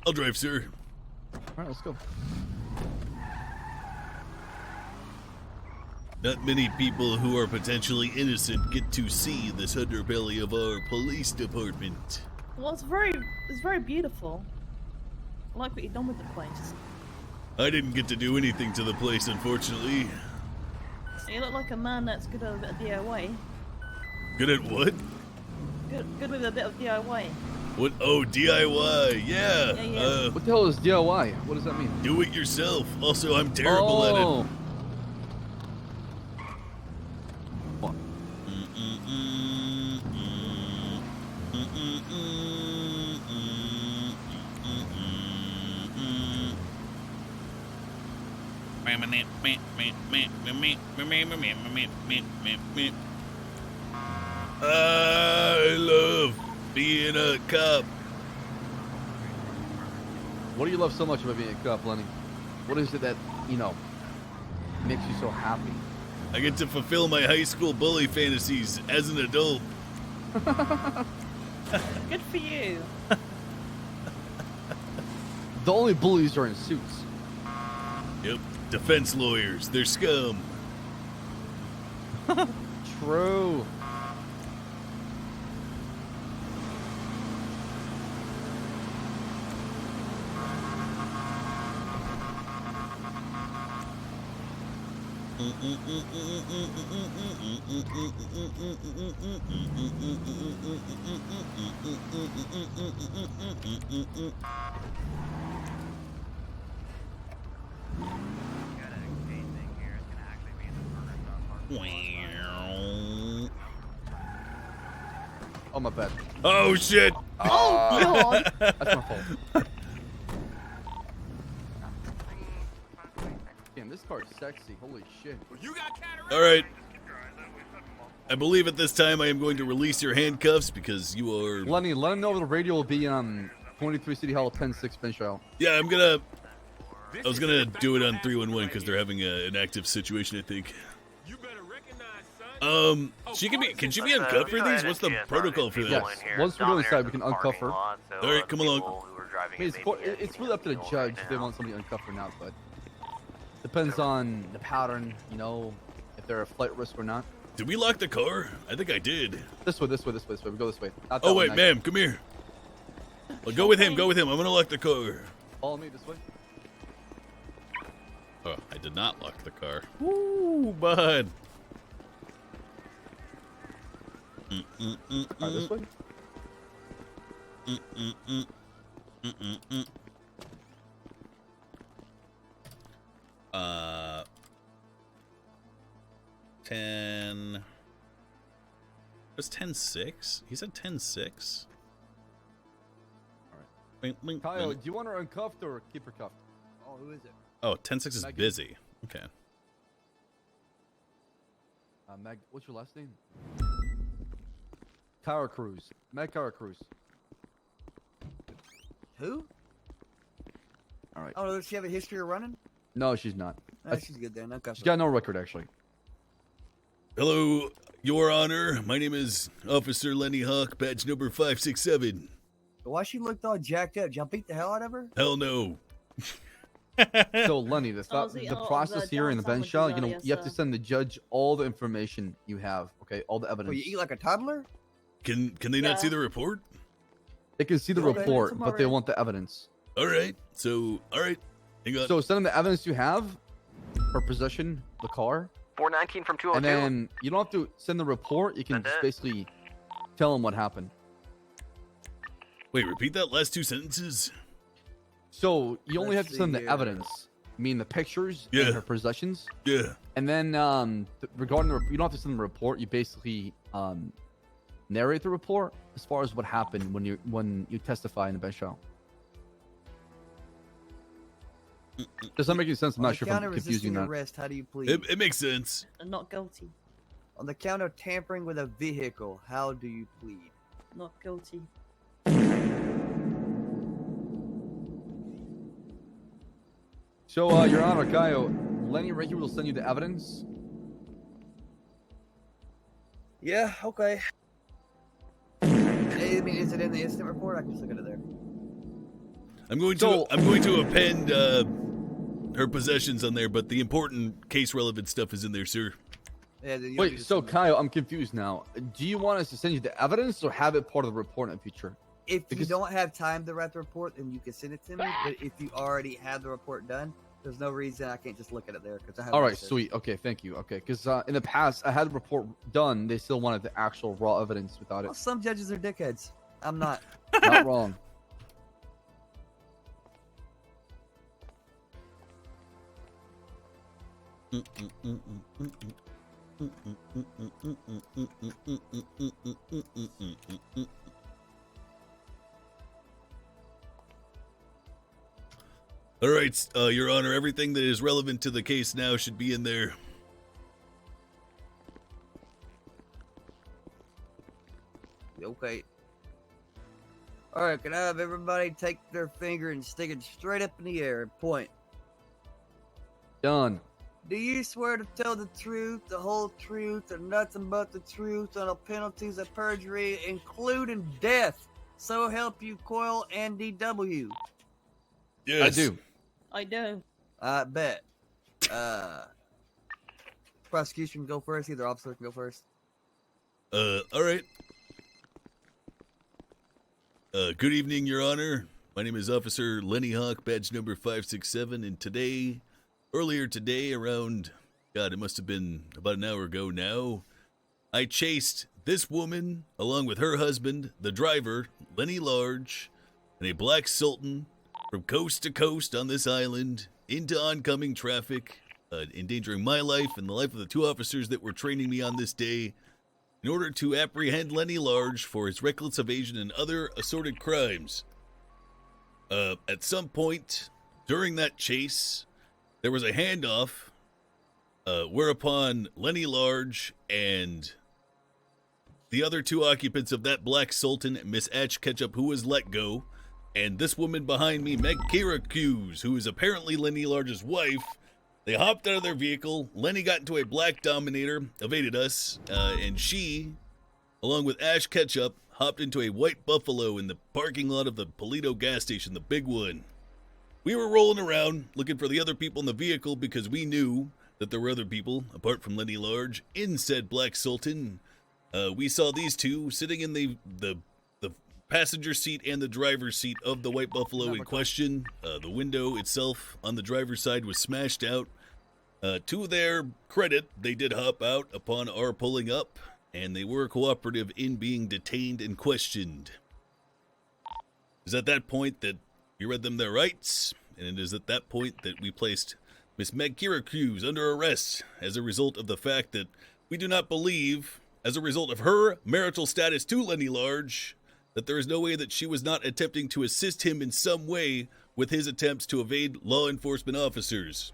[SPEAKER 1] I'll drive, sir.
[SPEAKER 19] All right, let's go.
[SPEAKER 1] Not many people who are potentially innocent get to see this underbelly of our police department.
[SPEAKER 2] Well, it's very beautiful. I like what you've done with the place.
[SPEAKER 1] I didn't get to do anything to the place, unfortunately.
[SPEAKER 2] You look like a man that's good at a bit of DIY.
[SPEAKER 1] Good at what?
[SPEAKER 2] Good with a bit of DIY.
[SPEAKER 1] What? Oh, DIY. Yeah.
[SPEAKER 2] Yeah.
[SPEAKER 19] What the hell is DIY? What does that mean?
[SPEAKER 1] Do it yourself. Also, I'm terrible at it. I love being a cop.
[SPEAKER 19] What do you love so much about being a cop, Lenny? What is it that, makes you so happy?
[SPEAKER 1] I get to fulfill my high school bully fantasies as an adult.
[SPEAKER 2] Good for you.
[SPEAKER 19] The only bullies are in suits.
[SPEAKER 1] Yep, defense lawyers, they're scum.
[SPEAKER 19] True. Oh, my bad.
[SPEAKER 1] Oh, shit.
[SPEAKER 2] Oh, God.
[SPEAKER 19] That's my fault. Damn, this car's sexy. Holy shit.
[SPEAKER 1] All right. I believe at this time I am going to release your handcuffs because you are...
[SPEAKER 19] Lenny, let him know the radio will be on 23 City Hall 10-6 bench trial.
[SPEAKER 1] Yeah, I was gonna do it on 311 because they're having an active situation, I think. Can she be uncuffed for these? What's the protocol for that?
[SPEAKER 19] Yes. Once we go inside, we can uncuff her.
[SPEAKER 1] All right, come along.
[SPEAKER 19] It's really up to the judge if they want somebody uncuffed or not, but depends on the pattern, if they're a flight risk or not.
[SPEAKER 1] Did we lock the car? I think I did.
[SPEAKER 19] This way. We go this way. Not that
[SPEAKER 1] Oh,
[SPEAKER 19] way,
[SPEAKER 1] wait,
[SPEAKER 19] nice.
[SPEAKER 1] ma'am, come here. Well, go with him. I'm gonna lock the car.
[SPEAKER 19] Follow me this way.
[SPEAKER 1] Oh, I did not lock the car. Ooh, bud.
[SPEAKER 19] This way.
[SPEAKER 1] 10. It was 10-6. He said 10-6.
[SPEAKER 19] Kyle, do you want her uncuffed or keep her cuffed?
[SPEAKER 10] Oh, who is it?
[SPEAKER 1] Oh, 10-6 is
[SPEAKER 19] Megan?
[SPEAKER 1] busy. Okay.
[SPEAKER 19] Meg, what's your last name? Cara Cruz. Meg Cara Cruz.
[SPEAKER 10] Who?
[SPEAKER 19] All right.
[SPEAKER 10] Oh, does she have a history of running?
[SPEAKER 19] No, she's not.
[SPEAKER 10] She's good then. Okay.
[SPEAKER 19] She's got no record, actually.
[SPEAKER 1] Hello, Your Honor. My name is Officer Lenny Hawk, badge number 567.
[SPEAKER 10] Why she looked all jacked up? Did y'all beat the hell out of her?
[SPEAKER 1] Hell no.
[SPEAKER 19] So, Lenny, the process here in the bench trial, you have to send the judge all the information you have, okay? All the evidence.
[SPEAKER 10] Oh, you eat like a toddler?
[SPEAKER 1] Can they not see the report?
[SPEAKER 19] They can see the
[SPEAKER 10] Okay.
[SPEAKER 19] report, but they want the evidence.
[SPEAKER 1] All right. So, all right. Hang on.
[SPEAKER 19] So, send them the evidence you have, her possession, the car.
[SPEAKER 12] 419 from 202.
[SPEAKER 19] And then you don't have to send the report. You can just basically tell them what happened.
[SPEAKER 1] Wait, repeat that last two sentences.
[SPEAKER 19] So you only have
[SPEAKER 10] Let's
[SPEAKER 19] to send
[SPEAKER 10] see
[SPEAKER 19] the
[SPEAKER 10] here.
[SPEAKER 19] evidence. I mean, the pictures
[SPEAKER 1] Yeah.
[SPEAKER 19] and her possessions.
[SPEAKER 1] Yeah.
[SPEAKER 19] And then regarding you don't have to send the report. You basically narrate the report as far as what happened when you testify in the bench trial. Does that make any sense? I'm
[SPEAKER 10] On
[SPEAKER 19] not
[SPEAKER 10] the
[SPEAKER 19] sure if
[SPEAKER 10] count
[SPEAKER 19] I'm
[SPEAKER 10] of
[SPEAKER 19] confusing
[SPEAKER 10] resisting
[SPEAKER 19] that.
[SPEAKER 10] arrest, how do you plead?
[SPEAKER 1] It makes sense.
[SPEAKER 2] Not guilty.
[SPEAKER 10] On the count of tampering with a vehicle, how do you plead?
[SPEAKER 2] Not guilty.
[SPEAKER 19] So, Your Honor, Caio, Lenny right here will send you the evidence.
[SPEAKER 10] Yeah, okay. I mean, is it in the incident report? I can just look at it there.
[SPEAKER 1] I'm going to append her possessions on there, but the important case relevant stuff is in there, sir.
[SPEAKER 10] Yeah, then you'll need
[SPEAKER 19] Wait,
[SPEAKER 10] to
[SPEAKER 19] so
[SPEAKER 10] send me-
[SPEAKER 19] Kyle, I'm confused now. Do you want us to send you the evidence or have it part of the report in the future?
[SPEAKER 10] If you
[SPEAKER 19] Because-
[SPEAKER 10] don't have time to write the report, then you can send it to me. But if you already have the report done, there's no reason I can't just look at it there because I have.
[SPEAKER 19] All right,
[SPEAKER 10] access.
[SPEAKER 19] sweet. Okay, thank you. Okay, because in the past, I had the report done. They still wanted the actual raw evidence without
[SPEAKER 10] Well,
[SPEAKER 19] it.
[SPEAKER 10] some judges are dickheads. I'm not.
[SPEAKER 19] Not wrong.
[SPEAKER 1] All right, Your Honor, everything that is relevant to the case now should be in there.
[SPEAKER 10] Okay. All right, can I have everybody take their finger and stick it straight up in the air and point?
[SPEAKER 19] Done.
[SPEAKER 10] Do you swear to tell the truth, the whole truth, and nothing but the truth on the penalties of perjury, including death? So help you, Coil and DW.
[SPEAKER 1] Yes.
[SPEAKER 19] I do.
[SPEAKER 2] I do.
[SPEAKER 10] I bet. Prosecution can go first. Either officer can go first.
[SPEAKER 1] All right. Good evening, Your Honor. My name is Officer Lenny Hawk, badge number 567, and earlier today, around, God, it must have been about an hour ago now, I chased this woman, along with her husband, the driver, Lenny Large, and a black Sultan from coast to coast on this island into oncoming traffic, endangering my life and the life of the two officers that were training me on this day, in order to apprehend Lenny Large for his reckless evasion and other assorted crimes. At some point during that chase, there was a handoff, whereupon Lenny Large and the other two occupants of that black Sultan, Miss Atch Ketchup, who was let go, and this woman behind me, Meg Kyracuse, who is apparently Lenny Large's wife, they hopped out of their vehicle. Lenny got into a black Dominator, evaded us, and she, along with Ash Ketchup, hopped into a white Buffalo in the parking lot of the Polito gas station, the big one. We were rolling around looking for the other people in the vehicle because we knew that there were other people, apart from Lenny Large, in said black Sultan. We saw these two sitting in the passenger seat and the driver's seat of the white Buffalo in question. The window itself on the driver's side was smashed out. To their credit, they did hop out upon our pulling up, and they were cooperative in being detained and questioned. It is at that point that we read them their rights, and it is at that point that we placed Miss Meg Kyracuse under arrest as a result of the fact that we do not believe, as a result of her marital status to Lenny Large, that there is no way that she was not attempting to assist him in some way with his attempts to evade law enforcement officers.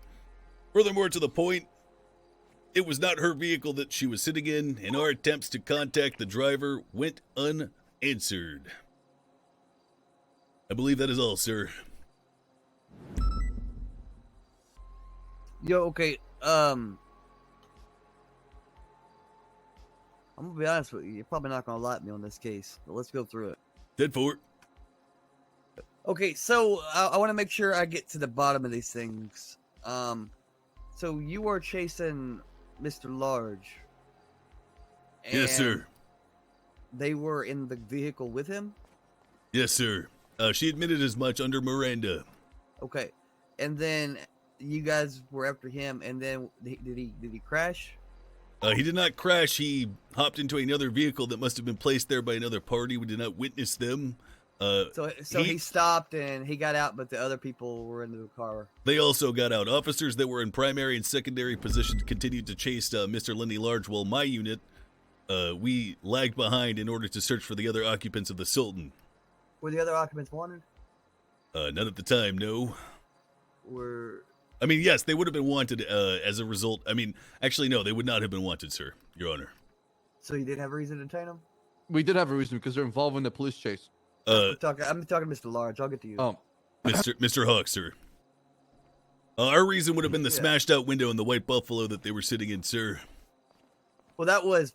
[SPEAKER 1] Furthermore, to the point, it was not her vehicle that she was sitting in, and our attempts to contact the driver went unanswered. I believe that is all, sir.
[SPEAKER 10] Yo, okay, I'm gonna be honest with you. You're probably not gonna like me on this case, but let's go through it.
[SPEAKER 1] Dead for it.
[SPEAKER 10] Okay, so I want to make sure I get to the bottom of these things. So you are chasing Mr. Large.
[SPEAKER 1] Yes, sir.
[SPEAKER 10] and They were in the vehicle with him?
[SPEAKER 1] Yes, sir. She admitted as much under Miranda.
[SPEAKER 10] Okay. And then you guys were after him, and then did he crash?
[SPEAKER 1] He did not crash. He hopped into another vehicle that must have been placed there by another party. We did not witness them.
[SPEAKER 10] So he stopped and he got out, but the other people were in the car.
[SPEAKER 1] They also got out. Officers that were in primary and secondary positions continued to chase Mr. Lenny Large, while my unit, we lagged behind in order to search for the other occupants of the Sultan.
[SPEAKER 10] Were the other occupants wanted?
[SPEAKER 1] Not at the time, no.
[SPEAKER 10] I
[SPEAKER 1] mean, yes, they would have been wanted as a result. I mean, actually, no, they would not have been wanted, sir, Your Honor.
[SPEAKER 10] So you didn't have a reason to detain them?
[SPEAKER 19] We did have a reason because they're involved in the police chase.
[SPEAKER 10] I'm talking to Mr. Large. I'll get to you.
[SPEAKER 19] Oh,
[SPEAKER 1] Mr. Hawk, sir. Our reason would have been the smashed out window in the white Buffalo that they were sitting in, sir.
[SPEAKER 10] Well, that was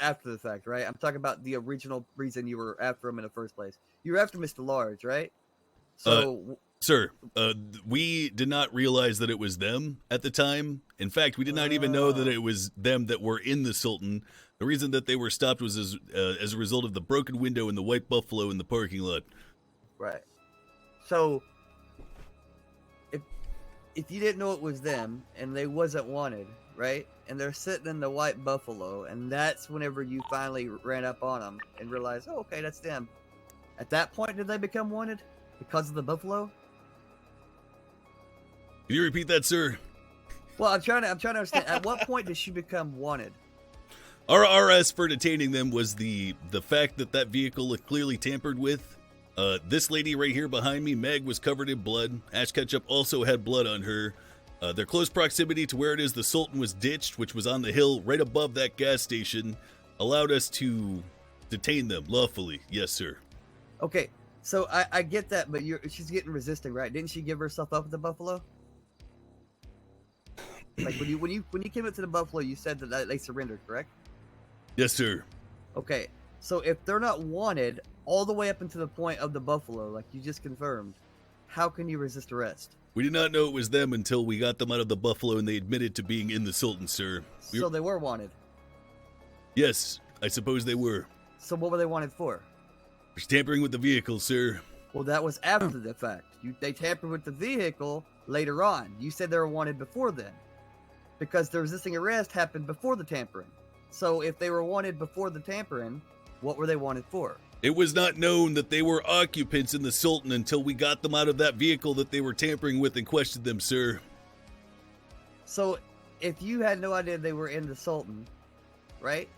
[SPEAKER 10] after the fact, right? I'm talking about the original reason you were after him in the first place. You were after Mr. Large, right? So,
[SPEAKER 1] sir, we did not realize that it was them at the time. In fact, we did not even know that it was them that were in the Sultan. The reason that they were stopped was as a result of the broken window in the white Buffalo in the parking lot.
[SPEAKER 10] Right. So, if you didn't know it was them and they wasn't wanted, right? And they're sitting in the white Buffalo, and that's whenever you finally ran up on them and realized, oh, okay, that's them. At that point, did they become wanted because of the Buffalo?
[SPEAKER 1] Can you repeat that, sir?
[SPEAKER 10] Well, I'm trying to understand. At what point did she become wanted?
[SPEAKER 1] Our RS for detaining them was the fact that that vehicle looked clearly tampered with. This lady right here behind me, Meg, was covered in blood. Ash Ketchup also had blood on her. Their close proximity to where it is the Sultan was ditched, which was on the hill right above that gas station, allowed us to detain them lawfully. Yes, sir.
[SPEAKER 10] Okay, so I get that, but she's getting resisting, right? Didn't she give herself up at the Buffalo? Like when you came up to the Buffalo, you said that they surrendered, correct?
[SPEAKER 1] Yes, sir.
[SPEAKER 10] Okay, so if they're not wanted all the way up into the point of the Buffalo, like you just confirmed, how can you resist arrest?
[SPEAKER 1] We did not know it was them until we got them out of the Buffalo and they admitted to being in the Sultan, sir.
[SPEAKER 10] So they were wanted?
[SPEAKER 1] Yes, I suppose they were.
[SPEAKER 10] So what were they wanted for?
[SPEAKER 1] For tampering with the vehicle, sir.
[SPEAKER 10] Well, that was after the fact. They tampered with the vehicle later on. You said they were wanted before then. Because the resisting arrest happened before the tampering. So if they were wanted before the tampering, what were they wanted for?
[SPEAKER 1] It was not known that they were occupants in the Sultan until we got them out of that vehicle that they were tampering with and questioned them, sir.
[SPEAKER 10] So if you had no idea they were in the Sultan, right?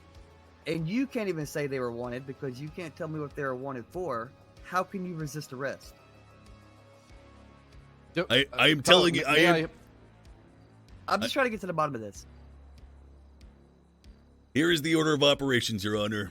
[SPEAKER 10] And you can't even say they were wanted because you can't tell me what they were wanted for, how can you resist arrest?
[SPEAKER 1] I'm telling you,
[SPEAKER 10] I'm just trying to get to the bottom of this.
[SPEAKER 1] Here is the order of operations, Your Honor.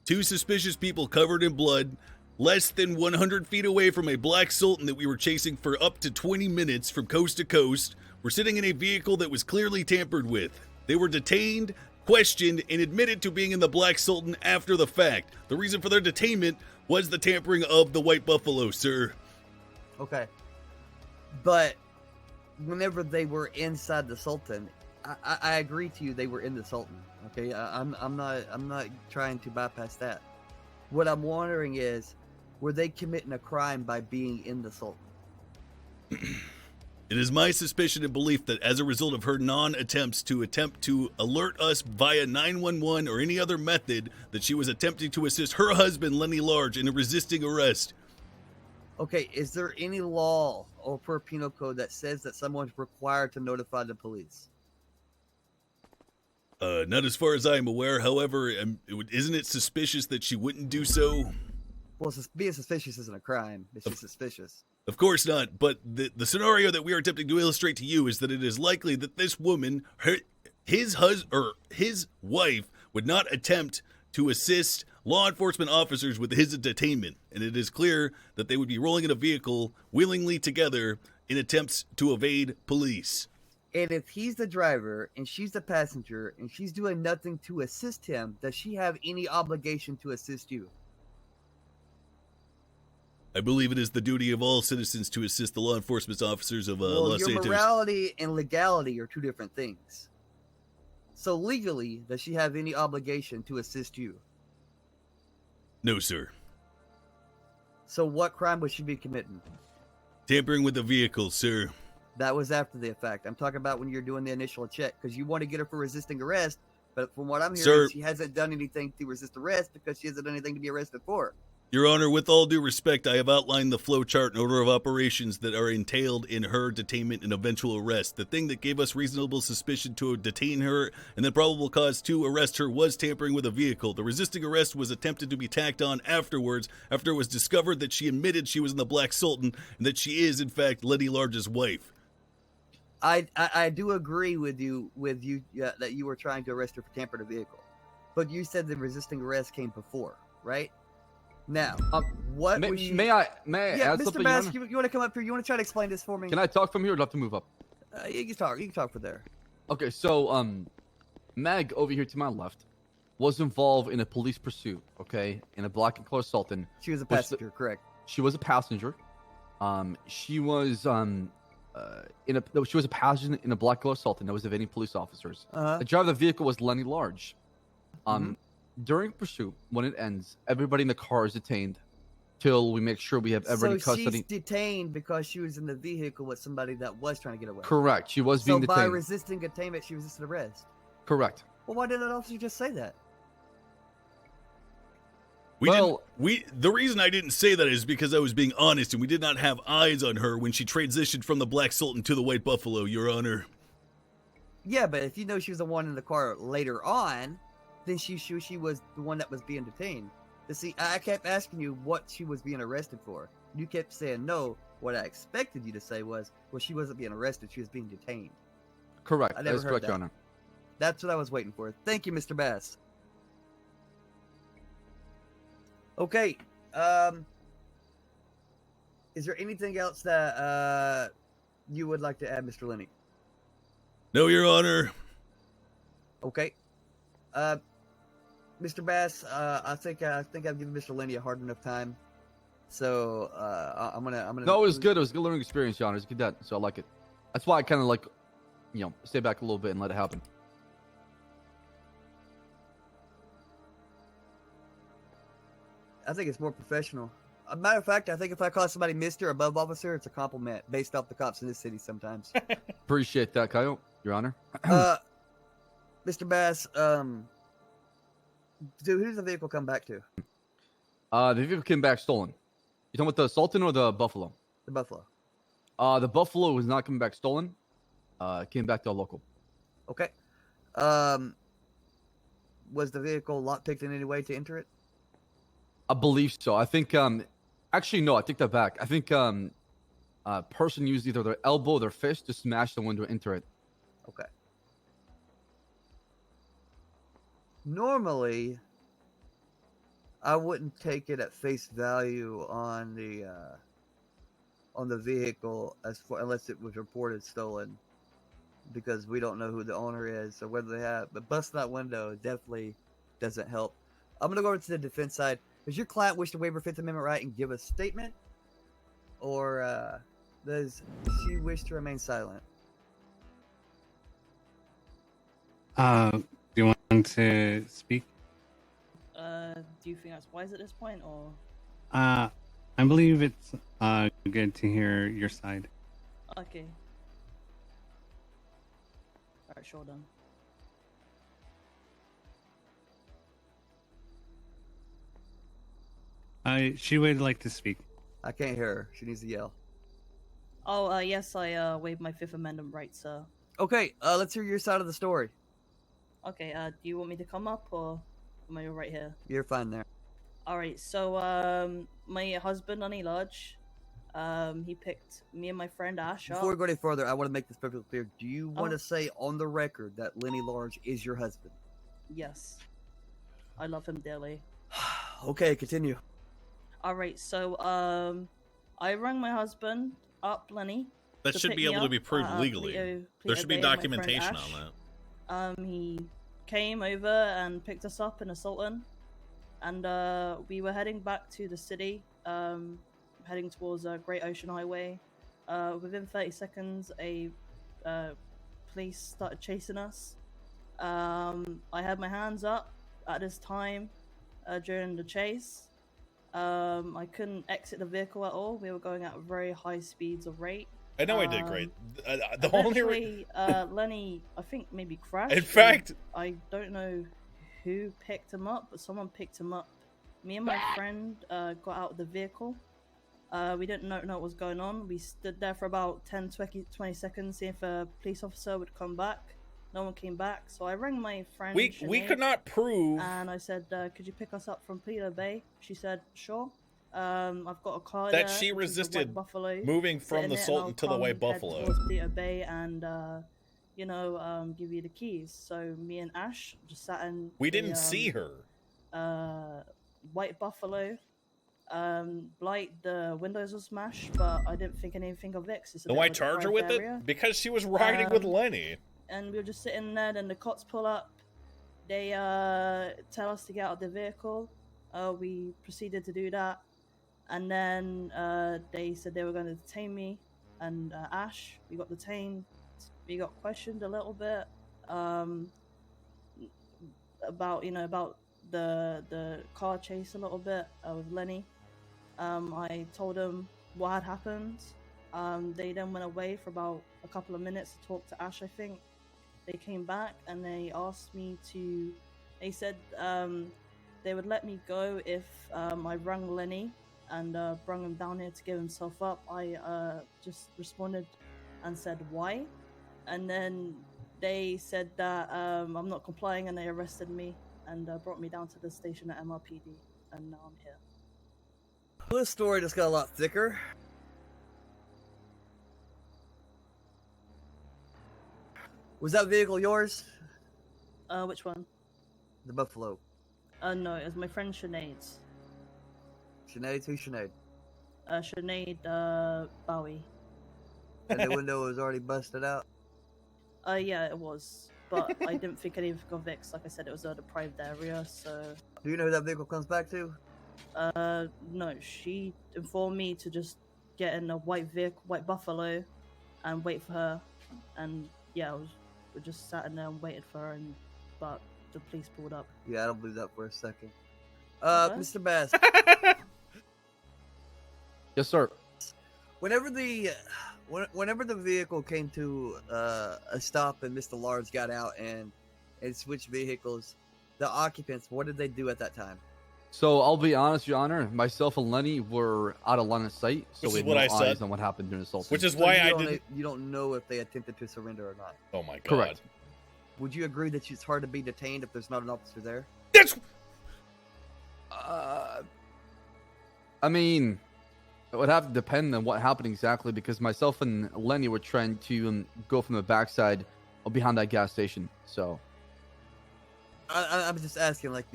[SPEAKER 1] 2 suspicious people covered in blood, less than 100 feet away from a black Sultan that we were chasing for up to 20 minutes from coast to coast, were sitting in a vehicle that was clearly tampered with. They were detained, questioned, and admitted to being in the black Sultan after the fact. The reason for their detainment was the tampering of the white Buffalo, sir.
[SPEAKER 10] Okay. But whenever they were inside the Sultan, I agree to you they were in the Sultan. Okay, I'm not trying to bypass that. What I'm wondering is, were they committing a crime by being in the Sultan?
[SPEAKER 1] It is my suspicion and belief that as a result of her non-attempts to attempt to alert us via 911 or any other method, that she was attempting to assist her husband, Lenny Large, in a resisting arrest.
[SPEAKER 10] Okay, is there any law or per penal code that says that someone's required to notify the police?
[SPEAKER 1] Not as far as I am aware. However, isn't it suspicious that she wouldn't do so?
[SPEAKER 10] Well, being suspicious isn't a crime. It's just suspicious.
[SPEAKER 1] Of course not, but the scenario that we are attempting to illustrate to you is that it is likely that this woman, his wife, would not attempt to assist law enforcement officers with his detainment, and it is clear that they would be rolling in a vehicle willingly together in attempts to evade police.
[SPEAKER 10] And if he's the driver and she's the passenger and she's doing nothing to assist him, does she have any obligation to assist you?
[SPEAKER 1] I believe it is the duty of all citizens to assist the law enforcement officers of Los Santos.
[SPEAKER 10] Morality and legality are two different things. So legally, does she have any obligation to assist you?
[SPEAKER 1] No, sir.
[SPEAKER 10] So what crime would she be committing?
[SPEAKER 1] Tampering with the vehicle, sir.
[SPEAKER 10] That was after the fact. I'm talking about when you're doing the initial check, because you want to get her for resisting arrest, but from what I'm hearing, she hasn't done anything to resist arrest because she hasn't done anything to be arrested for.
[SPEAKER 1] Your Honor, with all due respect, I have outlined the flowchart and order of operations that are entailed in her detainment and eventual arrest. The thing that gave us reasonable suspicion to detain her and then probable cause to arrest her was tampering with a vehicle. The resisting arrest was attempted to be tacked on afterwards, after it was discovered that she admitted she was in the Black Sultan and that she is, in fact, Letty Large's wife.
[SPEAKER 10] I do agree with you that you were trying to arrest her for tampering a vehicle, but you said the resisting arrest came before, right? Now, what was she...
[SPEAKER 19] May I add
[SPEAKER 10] Mr.
[SPEAKER 19] something?
[SPEAKER 10] Bass, you want to come up here? You want to try to explain this for me?
[SPEAKER 19] Can I talk from here or do I have to move up?
[SPEAKER 10] You can talk. You can talk from there.
[SPEAKER 19] Okay, so Meg over here to my left was involved in a police pursuit. Okay, in a black and color Sultan.
[SPEAKER 10] She was a passenger, correct?
[SPEAKER 19] She was a passenger. She was she was a passenger in a black color Sultan that was evading police officers. The driver of the vehicle was Lenny Large. During pursuit, when it ends, everybody in the car is detained till we make sure we have everybody in custody.
[SPEAKER 10] So she's detained because she was in the vehicle with somebody that was trying to get away.
[SPEAKER 19] Correct. She was being detained.
[SPEAKER 10] So by resisting detainment, she resisted arrest.
[SPEAKER 19] Correct.
[SPEAKER 10] Well, why didn't that officer just say that?
[SPEAKER 1] The reason I didn't say that is because I was being honest, and we did not have eyes on her when she transitioned from the Black Sultan to the White Buffalo, Your Honor.
[SPEAKER 10] Yeah, but if you know she was the one in the car later on, then she was the one that was being detained. You see, I kept asking you what she was being arrested for. You kept saying no. What I expected you to say was, well, she wasn't being arrested. She was being detained.
[SPEAKER 19] Correct.
[SPEAKER 10] I never
[SPEAKER 19] That is
[SPEAKER 10] heard
[SPEAKER 19] correct,
[SPEAKER 10] that.
[SPEAKER 19] Your Honor.
[SPEAKER 10] That's what I was waiting for. Thank you, Mr. Bass. Okay. Is there anything else that you would like to add, Mr. Lenny?
[SPEAKER 1] No, Your Honor.
[SPEAKER 10] Okay. Mr. Bass, I think I've given Mr. Lenny a hard enough time. So I'm gonna.
[SPEAKER 19] No, it was good. It was a good learning experience, Your Honor. It's a cadet, so I like it. That's why I kind of like, stay back a little bit and let it happen.
[SPEAKER 10] I think it's more professional. A matter of fact, I think if I call somebody Mr. Above Officer, it's a compliment based off the cops in this city sometimes.
[SPEAKER 19] Appreciate that, Coyote, Your Honor.
[SPEAKER 10] Mr. Bass, dude, who's the vehicle come back to?
[SPEAKER 19] The vehicle came back stolen. You talking about the Sultan or the Buffalo?
[SPEAKER 10] The Buffalo.
[SPEAKER 19] The Buffalo was not coming back stolen. It came back to a local.
[SPEAKER 10] Okay. Was the vehicle lockpicked in any way to enter it?
[SPEAKER 19] I believe so. I think, actually, no, I take that back. I think a person used either their elbow or their fist to smash the window and enter it.
[SPEAKER 10] Okay. Normally, I wouldn't take it at face value on the vehicle unless it was reported stolen, because we don't know who the owner is or whether they have. But busting that window definitely doesn't help. I'm gonna go over to the defense side. Does your client wish to waive her Fifth Amendment right and give a statement, or does she wish to remain silent?
[SPEAKER 15] Do you want to speak?
[SPEAKER 2] Do you think that's wise at this point, or?
[SPEAKER 15] I believe it's good to hear your side.
[SPEAKER 2] Okay. Alright, sure done.
[SPEAKER 15] She would like to speak.
[SPEAKER 10] I can't hear her. She needs to yell.
[SPEAKER 2] Oh, yes, I waived my Fifth Amendment rights, sir.
[SPEAKER 10] Okay, let's hear your side of the story.
[SPEAKER 2] Okay, do you want me to come up, or am I right here?
[SPEAKER 10] You're fine there.
[SPEAKER 2] All right. So my husband, Lenny Lodge, he picked me and my friend Ash
[SPEAKER 10] Before we
[SPEAKER 2] up.
[SPEAKER 10] go any further, I want to make this perfectly clear. Do you want
[SPEAKER 2] Oh.
[SPEAKER 10] to say on the record that Lenny Large is your husband?
[SPEAKER 2] Yes. I love him dearly.
[SPEAKER 10] Okay, continue.
[SPEAKER 2] All right. So I rang my husband up, Lenny.
[SPEAKER 1] That
[SPEAKER 2] to
[SPEAKER 1] should
[SPEAKER 2] pick
[SPEAKER 1] be
[SPEAKER 2] me
[SPEAKER 1] able to
[SPEAKER 2] up
[SPEAKER 1] be proved
[SPEAKER 2] at
[SPEAKER 1] legally.
[SPEAKER 2] Pleto
[SPEAKER 1] There should be
[SPEAKER 2] Bay with my friend
[SPEAKER 1] documentation
[SPEAKER 2] Ash.
[SPEAKER 1] on that.
[SPEAKER 2] He came over and picked us up in a Sultan, and we were heading back to the city, heading towards Great Ocean Highway. Within 30 seconds, a police started chasing us. I had my hands up at this time during the chase. I couldn't exit the vehicle at all. We were going at very high speeds of rate.
[SPEAKER 1] I know I did great. The only
[SPEAKER 2] Eventually, Lenny, I think maybe crashed.
[SPEAKER 1] In fact,
[SPEAKER 2] I don't know who picked him up, but someone picked him up. Me and my friend got out of the vehicle. We didn't know what was going on. We stood there for about 10-20 seconds, seeing if a police officer would come back. No one came back, so I rang my friend.
[SPEAKER 1] we
[SPEAKER 2] Sinead,
[SPEAKER 1] could not prove.
[SPEAKER 2] And I said, "Could you pick us up from Pleto Bay?" She said, "Sure." I've got a car
[SPEAKER 1] That
[SPEAKER 2] there,
[SPEAKER 1] she
[SPEAKER 2] which is a White
[SPEAKER 1] resisted
[SPEAKER 2] Buffalo,
[SPEAKER 1] moving from
[SPEAKER 2] sitting
[SPEAKER 1] the
[SPEAKER 2] there, and
[SPEAKER 1] Sultan
[SPEAKER 2] I'll
[SPEAKER 1] to the
[SPEAKER 2] come
[SPEAKER 1] White
[SPEAKER 2] head
[SPEAKER 1] Buffalo.
[SPEAKER 2] towards Pleto Bay and give you the keys. So me and Ash just sat in.
[SPEAKER 1] We
[SPEAKER 2] the,
[SPEAKER 1] didn't see her.
[SPEAKER 2] White Buffalo. Blight, the windows were smashed, but I didn't think anything of it. 'Cause it's a
[SPEAKER 1] The
[SPEAKER 2] bit
[SPEAKER 1] white
[SPEAKER 2] of a
[SPEAKER 1] charger
[SPEAKER 2] deprived
[SPEAKER 1] with
[SPEAKER 2] area.
[SPEAKER 1] it? Because she was riding with Lenny.
[SPEAKER 2] And we were just sitting there, and the cops pull up. They tell us to get out of the vehicle. We proceeded to do that, and then they said they were going to detain me and Ash. We got detained. We got questioned a little bit about the car chase a little bit with Lenny. I told them what had happened. They then went away for about a couple of minutes to talk to Ash, I think. They came back and they asked me to. They said they would let me go if I rang Lenny and brought him down here to give himself up. I just responded and said why, and then they said that I'm not complying, and they arrested me and brought me down to the station at MRPD, and now I'm here.
[SPEAKER 10] This story just got a lot thicker. Was that vehicle yours?
[SPEAKER 2] Which one?
[SPEAKER 10] The Buffalo.
[SPEAKER 2] No, it was my friend Sinead's.
[SPEAKER 10] Sinead? Who's Sinead?
[SPEAKER 2] Sinead, Bowie.
[SPEAKER 10] And the window was already busted out?
[SPEAKER 2] Yeah, it was. But I didn't think anything of it, 'cause like I said, it was a deprived area, so...
[SPEAKER 10] Do you know who that vehicle comes back to?
[SPEAKER 2] No, she informed me to just get in a white Buffalo and wait for her. And yeah, we just sat in there and waited for her, but the police pulled up.
[SPEAKER 10] Yeah, I don't believe that for a second.
[SPEAKER 2] What?
[SPEAKER 10] Mr. Bass.
[SPEAKER 19] Yes, sir.
[SPEAKER 10] Whenever the vehicle came to a stop and Mr. Large got out and switched vehicles, the occupants, what did they do at that time?
[SPEAKER 19] So I'll be honest, Your Honor. Myself and Lenny were out of line of sight, so
[SPEAKER 1] Which
[SPEAKER 19] we
[SPEAKER 1] is
[SPEAKER 19] had
[SPEAKER 1] what
[SPEAKER 19] no
[SPEAKER 1] I said.
[SPEAKER 19] eyes on what happened during the assault.
[SPEAKER 1] Which is
[SPEAKER 10] So
[SPEAKER 1] why
[SPEAKER 10] you
[SPEAKER 1] I
[SPEAKER 10] don't-
[SPEAKER 1] didn't.
[SPEAKER 10] You don't know if they attempted to surrender or not.
[SPEAKER 1] Oh my god.
[SPEAKER 19] Correct.
[SPEAKER 10] Would you agree that it's hard to be detained if there's not an officer there?
[SPEAKER 1] That's.
[SPEAKER 19] I mean, it would have to depend on what happened exactly, because myself and Lenny were trying to go from the backside or behind that gas station. So
[SPEAKER 10] I'm just asking, like,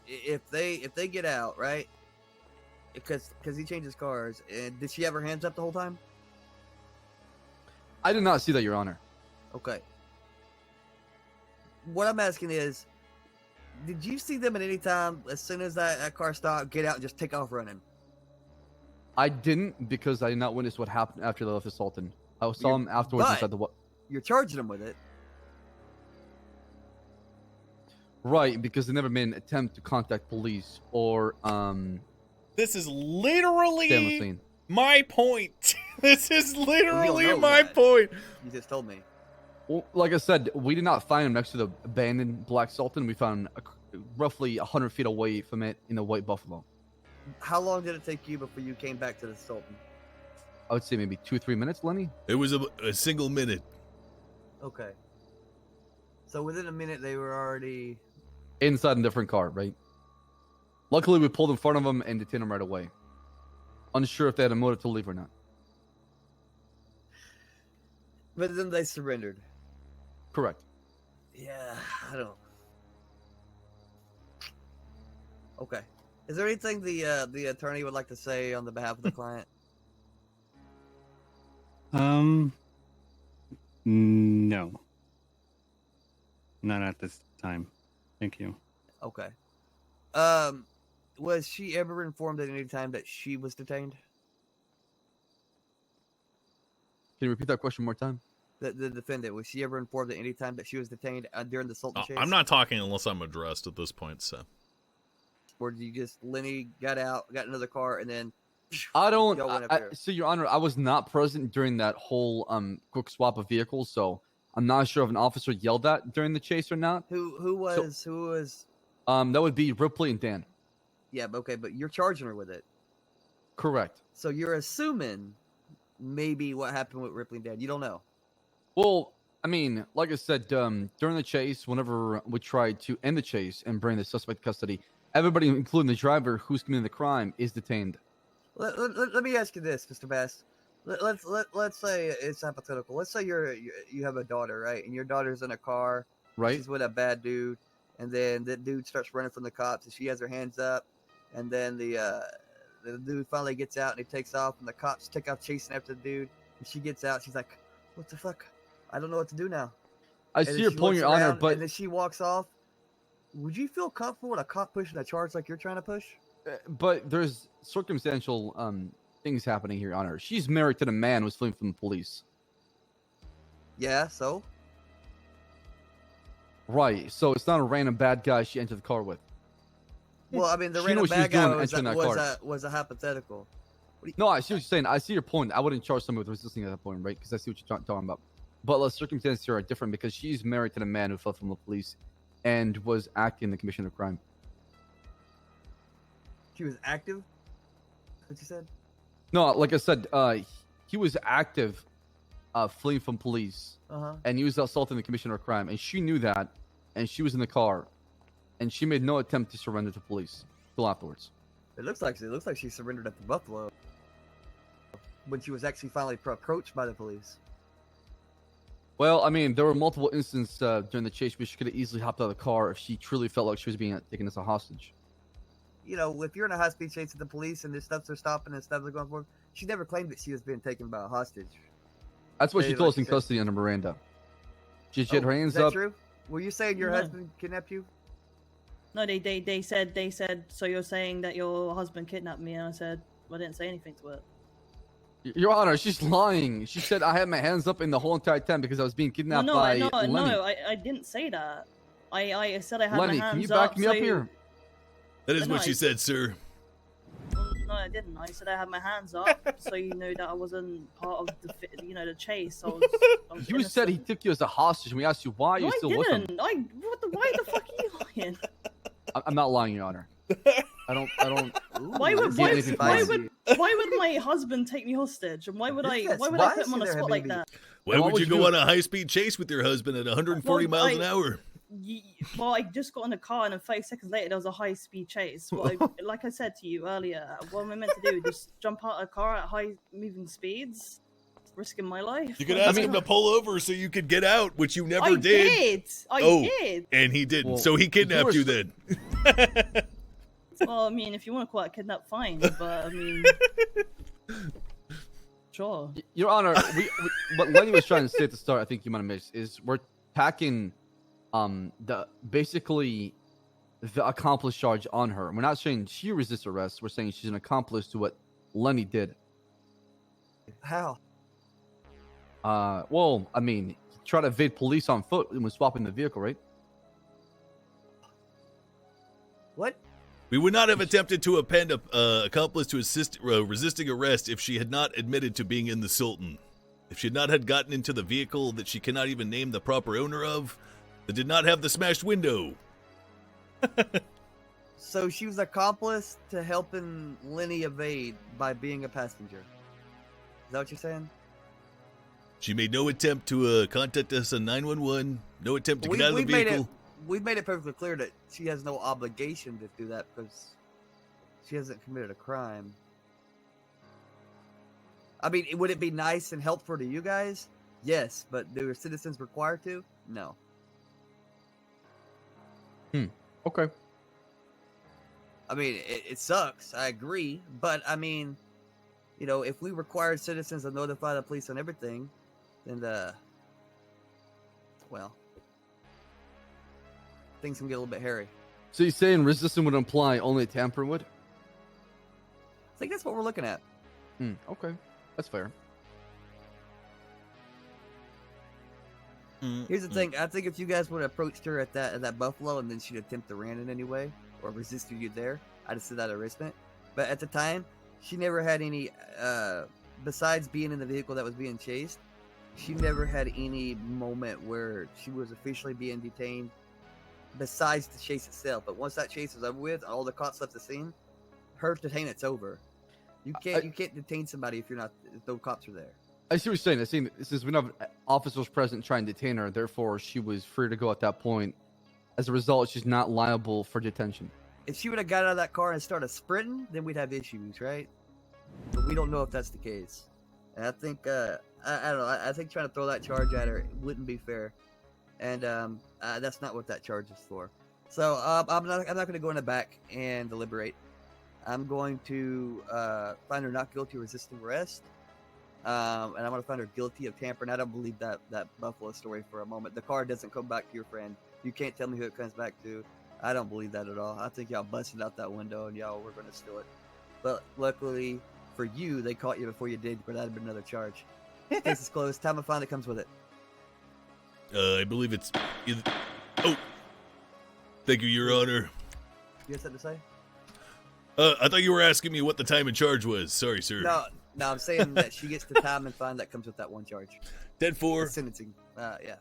[SPEAKER 10] if they get out, right? Because he changes cars, and did she have her hands up the whole time?
[SPEAKER 19] I did not see that, Your Honor.
[SPEAKER 10] Okay. What I'm asking is, did you see them at any time, as soon as that car stopped, get out and just take off running?
[SPEAKER 19] I didn't, because I did not witness what happened after they left the Sultan. I saw him afterwards
[SPEAKER 10] but
[SPEAKER 19] inside the.
[SPEAKER 10] You're charging them with it.
[SPEAKER 19] Right, because they never made an attempt to contact police or
[SPEAKER 1] This is
[SPEAKER 19] stay on the
[SPEAKER 1] literally
[SPEAKER 19] scene.
[SPEAKER 1] my point. This is
[SPEAKER 10] Well,
[SPEAKER 1] literally
[SPEAKER 10] you don't know
[SPEAKER 1] my
[SPEAKER 10] that.
[SPEAKER 1] point.
[SPEAKER 10] You just told me.
[SPEAKER 19] Well, like I said, we did not find him next to the abandoned Black Sultan. We found roughly 100 feet away from it in a White Buffalo.
[SPEAKER 10] How long did it take you before you came back to the Sultan?
[SPEAKER 19] I would say maybe 2-3 minutes, Lenny.
[SPEAKER 1] It was a single minute.
[SPEAKER 10] Okay. So within a minute, they were already...
[SPEAKER 19] Inside a different car, right? Luckily, we pulled in front of them and detained them right away. Unsure if they had a motive to leave or not.
[SPEAKER 10] But then they surrendered.
[SPEAKER 19] Correct.
[SPEAKER 10] Yeah, I don't. Okay. Is there anything the attorney would like to say on the behalf of the client?
[SPEAKER 15] No. Not at this time. Thank you.
[SPEAKER 10] Okay. Was she ever informed at any time that she was detained?
[SPEAKER 19] Can you repeat that question one more time?
[SPEAKER 10] The defendant, was she ever informed at any time that she was detained during the Sultan chase?
[SPEAKER 1] I'm not talking unless I'm addressed at this point, so.
[SPEAKER 10] Or did you just, Lenny got out, got another car, and then...
[SPEAKER 19] I don't...
[SPEAKER 10] y'all went up there?
[SPEAKER 19] So, Your Honor, I was not present during that whole quick swap of vehicles, so I'm not sure if an officer yelled that during the chase or not.
[SPEAKER 10] Who was...
[SPEAKER 19] That would be Ripley and Dan.
[SPEAKER 10] Yeah, okay, but you're charging her with it.
[SPEAKER 19] Correct.
[SPEAKER 10] So you're assuming maybe what happened with Ripley and Dan. You don't know.
[SPEAKER 19] Well, I mean, like I said, during the chase, whenever we tried to end the chase and bring the suspect to custody, everybody, including the driver who's committing the crime, is detained.
[SPEAKER 10] Let me ask you this, Mr. Bass. Let's say it's hypothetical. Let's say you have a daughter, right? And your daughter's in a car.
[SPEAKER 19] Right.
[SPEAKER 10] She's with a bad dude, and then that dude starts running from the cops, and she has her hands up, and then the dude finally gets out and he takes off, and the cops take off chasing after the dude, and she gets out. She's like, "What the fuck? I don't know what to do now."
[SPEAKER 19] I see your point, Your Honor, but...
[SPEAKER 10] And then she walks off. Would you feel comfortable with a cop pushing a charge like you're trying to push?
[SPEAKER 19] But there's circumstantial things happening here, Your Honor. She's married to the man who's fleeing from the police.
[SPEAKER 10] Yeah, so?
[SPEAKER 19] Right, so it's not a random bad guy she entered the car with.
[SPEAKER 10] Well, I mean, the
[SPEAKER 19] She
[SPEAKER 10] random
[SPEAKER 19] knew what she was
[SPEAKER 10] bad guy
[SPEAKER 19] doing
[SPEAKER 10] was,
[SPEAKER 19] entering that car.
[SPEAKER 10] was a hypothetical.
[SPEAKER 19] No, I see what you're saying. I see your point. I wouldn't charge somebody with resisting at that point, right? Because I see what you're talking about. But the circumstances here are different because she's married to the man who fled from the police and was acting in the commission of crime.
[SPEAKER 10] She was active? What you said?
[SPEAKER 19] No, like I said, he was active fleeing from police.
[SPEAKER 10] Uh-huh.
[SPEAKER 19] And he was assaulting the commission of crime. And she knew that. And she was in the car. And she made no attempt to surrender to police until afterwards.
[SPEAKER 10] It looks like she surrendered at the Buffalo when she was actually finally approached by the police.
[SPEAKER 19] Well, I mean, there were multiple instances during the chase where she could have easily hopped out of the car if she truly felt like she was being taken as a hostage.
[SPEAKER 10] You know, if you're in a high-speed chase with the police and their stuff are stopping and stuff are going forward, she never claimed that she was being taken by a hostage.
[SPEAKER 19] That's what she told us in custody under Miranda. She had her hands
[SPEAKER 10] is that
[SPEAKER 19] up.
[SPEAKER 10] True? Were you saying your husband kidnapped you?
[SPEAKER 2] No, they said, so you're saying that your husband kidnapped me, and I said, well, I didn't say anything to it.
[SPEAKER 19] Your Honor, she's lying. She said I had my hands up in the whole entire time because I was being kidnapped by Lenny.
[SPEAKER 2] No, I didn't say that. I said I had
[SPEAKER 19] Lenny,
[SPEAKER 2] my hands up.
[SPEAKER 19] can you back me up here?
[SPEAKER 1] That is what she said, sir.
[SPEAKER 2] No, I didn't. I said I had my hands up, so you knew that I wasn't part of the chase. I was
[SPEAKER 19] You said he took you as a hostage, and we asked you why.
[SPEAKER 2] No,
[SPEAKER 19] You still
[SPEAKER 2] I
[SPEAKER 19] with him.
[SPEAKER 2] didn't. Why the fuck are you lying?
[SPEAKER 19] I'm not lying, Your Honor. I don't.
[SPEAKER 2] Why would my husband take me hostage, and why would I put him on a spot like that?
[SPEAKER 1] Why would you go on a high-speed chase with your husband at 140 miles an hour?
[SPEAKER 2] Well, I just got in the car, and then 5 seconds later, there was a high-speed chase. Like I said to you earlier, what am I meant to do? Just jump out of a car at high-moving speeds, risking my life?
[SPEAKER 1] You could ask him to pull over so you could get out, which you never
[SPEAKER 2] did. I did.
[SPEAKER 1] And he didn't. Well, so he kidnapped you then.
[SPEAKER 2] Well, I mean, if you want to call it kidnap, fine. But I mean, sure.
[SPEAKER 19] Your Honor, what Lenny was trying to say at the start, I think you might have missed, is we're packing basically the accomplice charge on her. We're not saying she resists arrest. We're saying she's an accomplice to what Lenny did.
[SPEAKER 10] How?
[SPEAKER 19] Well, I mean, try to evade police on foot and was swapping the vehicle, right?
[SPEAKER 10] What?
[SPEAKER 1] We would not have attempted to append a accomplice to assist resisting arrest if she had not admitted to being in the Sultan. If she had not had gotten into the vehicle that she cannot even name the proper owner of, that did not have the smashed window.
[SPEAKER 10] So she was accomplice to helping Lenny evade by being a passenger. Is that what you're saying?
[SPEAKER 1] She made no attempt to contact us on 911. No attempt to get out of the vehicle.
[SPEAKER 10] We've made it perfectly clear that she has no obligation to do that because She hasn't committed a crime. I mean, would it be nice and helpful to you guys? Yes, but do citizens required to? No.
[SPEAKER 19] Okay.
[SPEAKER 10] I mean, it sucks. I agree, but I mean, you know, if we required citizens to notify the police on everything, then well, things can get a little bit hairy.
[SPEAKER 19] So you're saying resistance would imply only tampering would?
[SPEAKER 10] I think that's what we're looking at.
[SPEAKER 19] Okay, that's fair.
[SPEAKER 10] Here's the thing. I think if you guys would have approached her at that Buffalo and then she'd attempt to ran in anyway or resisted you there, I'd have said that harassment. But at the time, she never had any, besides being in the vehicle that was being chased, she never had any moment where she was officially being detained besides the chase itself. But once that chase was over with, all the cops left the scene, her detainment's over. You can't detain somebody if no cops are there.
[SPEAKER 19] I see what you're saying. I see. Since we don't have officers present trying to detain her, therefore she was free to go at that point. As a result, she's not liable for detention.
[SPEAKER 10] If she would have got out of that car and started sprinting, then we'd have issues, right? But we don't know if that's the case. And I think, I don't know. I think trying to throw that charge at her wouldn't be fair. And that's not what that charge is for. So I'm not going to go in the back and deliberate. I'm going to find her not guilty of resisting arrest. And I'm going to find her guilty of tampering. I don't believe that Buffalo story for a moment. The car doesn't come back to your friend. You can't tell me who it comes back to. I don't believe that at all. I think y'all busted out that window and y'all were going to steal it. But luckily for you, they caught you before you did, but that'd have been another charge. Case is closed. Time of fine that comes with it.
[SPEAKER 1] I believe it's either... Oh! Thank you, Your Honor.
[SPEAKER 10] You have something to say?
[SPEAKER 1] I thought you were asking me what the time in charge was. Sorry, sir.
[SPEAKER 10] No, I'm saying that she gets the time and fine that comes with that one charge.
[SPEAKER 1] 10-4.
[SPEAKER 10] Sentencing. Yeah.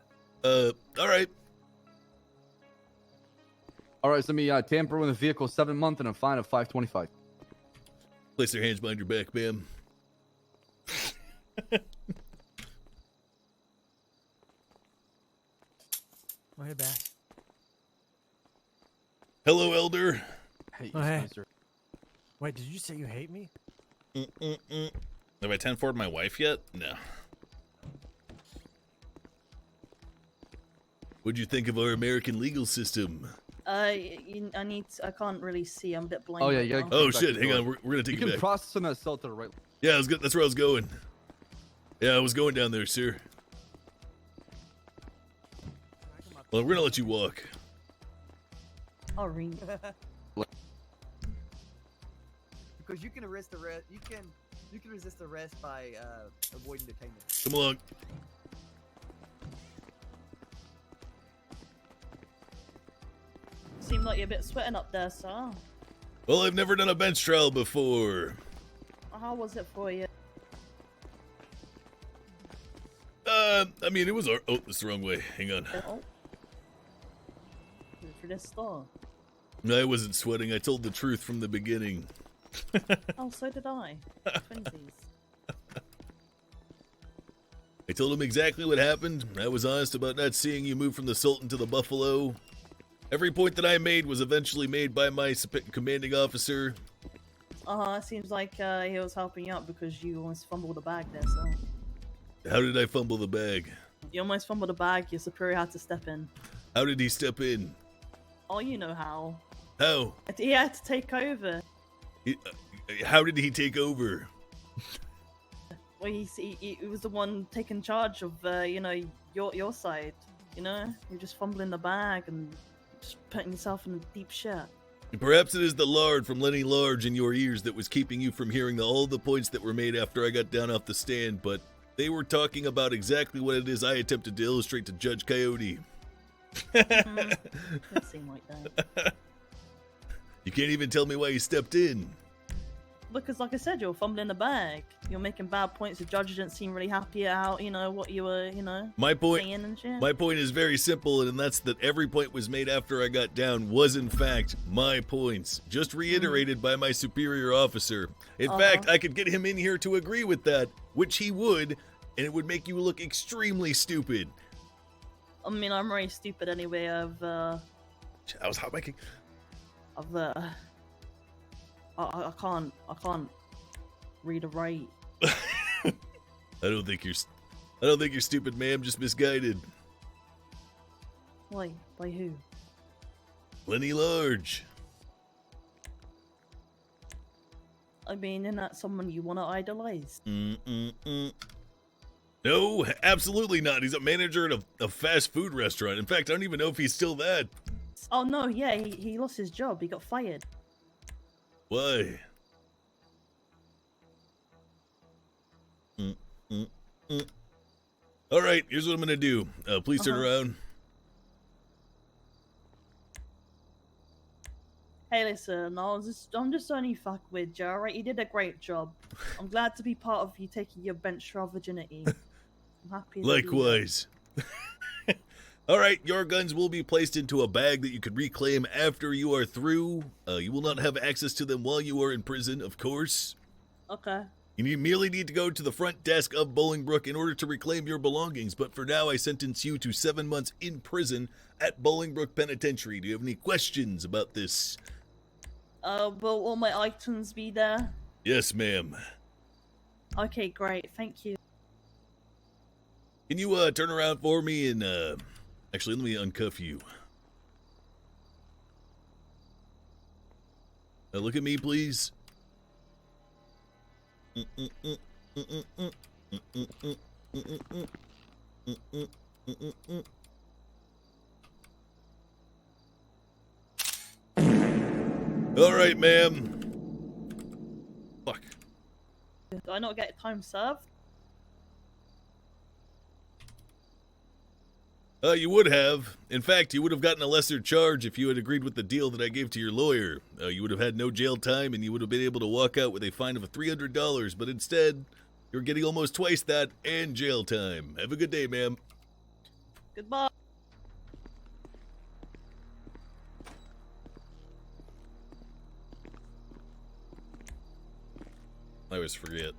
[SPEAKER 1] All right.
[SPEAKER 19] All right, so let me tamper with a vehicle 7 months and a fine of $525.
[SPEAKER 1] Place your hands behind your back, ma'am.
[SPEAKER 8] Oh, hey, Bass.
[SPEAKER 1] Hello, Elder.
[SPEAKER 19] Hey,
[SPEAKER 8] oh, hey. Wait, did you say you hate me?
[SPEAKER 1] Have I 10-4'd my wife yet? No. What'd you think of our American legal system?
[SPEAKER 2] I can't really see. I'm a bit blind.
[SPEAKER 19] Oh, yeah,
[SPEAKER 2] right
[SPEAKER 19] you gotta
[SPEAKER 2] now.
[SPEAKER 1] Oh, shit. Hang on. We're going to take
[SPEAKER 19] you
[SPEAKER 1] it
[SPEAKER 19] can
[SPEAKER 1] back.
[SPEAKER 19] process on that cell to the right.
[SPEAKER 1] Yeah, that's where I was going. Yeah, I was going down there, sir. Well, we're going to let you walk.
[SPEAKER 2] I'll ring.
[SPEAKER 10] Because you can resist arrest by avoiding detainment.
[SPEAKER 1] Come along.
[SPEAKER 2] Seem like you're a bit sweating up there, sir.
[SPEAKER 1] Well, I've never done a bench trial before.
[SPEAKER 2] How was it for you?
[SPEAKER 1] I mean, it was... Oh, that's the wrong way. Hang on.
[SPEAKER 2] Oh. For this store.
[SPEAKER 1] I wasn't sweating. I told the truth from the beginning.
[SPEAKER 2] Oh, so did I. Twinsies.
[SPEAKER 1] I told him exactly what happened. I was honest about not seeing you move from the Sultan to the Buffalo. Every point that I made was eventually made by my commanding officer.
[SPEAKER 2] It seems like he was helping you out because you almost fumbled the bag there, so.
[SPEAKER 1] How did I fumble the bag?
[SPEAKER 2] You almost fumbled the bag, your superior had to step in.
[SPEAKER 1] How did he step in?
[SPEAKER 2] Oh, you know how.
[SPEAKER 1] How?
[SPEAKER 2] He had to take over.
[SPEAKER 1] How did he take over?
[SPEAKER 2] Well, he was the one taking charge of, your side. You know, you're just fumbling the bag and just putting yourself in a deep shit.
[SPEAKER 1] Perhaps it is the lard from Lenny Large in your ears that was keeping you from hearing all the points that were made after I got down off the stand, but they were talking about exactly what it is I attempted to illustrate to Judge Coyote.
[SPEAKER 2] Doesn't seem like that.
[SPEAKER 1] You can't even tell me why you stepped in.
[SPEAKER 2] Because, like I said, you're fumbling the bag. You're making bad points. The judge didn't seem really happy about, what you were,
[SPEAKER 1] My point,
[SPEAKER 2] saying and shit.
[SPEAKER 1] my point is very simple, and that's that every point was made after I got down was, in fact, my points. Just reiterated by my superior officer. In fact, I could get him in here to agree with that, which he would, and it would make you look extremely stupid.
[SPEAKER 2] I mean, I'm very stupid anyway.
[SPEAKER 1] I was hot making.
[SPEAKER 2] I can't read or write.
[SPEAKER 1] I don't think you're stupid, ma'am. Just misguided.
[SPEAKER 2] Why? By who?
[SPEAKER 1] Lenny Large.
[SPEAKER 2] I mean, isn't that someone you want to idolize?
[SPEAKER 1] No, absolutely not. He's a manager at a fast food restaurant. In fact, I don't even know if he's still that.
[SPEAKER 2] Oh no, yeah, he lost his job. He got fired.
[SPEAKER 1] Why? All right, here's what I'm gonna do. Please turn around.
[SPEAKER 2] Hey, listen, I'm just only fuck with you, alright? You did a great job. I'm glad to be part of you taking your bench trial virginity. I'm happy to do that.
[SPEAKER 1] Likewise. All right, your guns will be placed into a bag that you can reclaim after you are through. You will not have access to them while you are in prison, of course.
[SPEAKER 2] Okay.
[SPEAKER 1] You merely need to go to the front desk of Bolingbrook in order to reclaim your belongings, but for now I sentence you to 7 months in prison at Bolingbrook Penitentiary. Do you have any questions about this?
[SPEAKER 2] Will all my items be there?
[SPEAKER 1] Yes, ma'am.
[SPEAKER 2] Okay, great, thank you.
[SPEAKER 1] Can you turn around for me and actually let me uncuff you. Look at me, please. All right, ma'am. Fuck.
[SPEAKER 2] Do I not get time served?
[SPEAKER 1] You would have. In fact, you would have gotten a lesser charge if you had agreed with the deal that I gave to your lawyer. You would have had no jail time, and you would have been able to walk out with a fine of $300, but instead, you're getting almost twice that and jail time. Have a good day, ma'am.
[SPEAKER 2] Goodbye.
[SPEAKER 1] I always forget.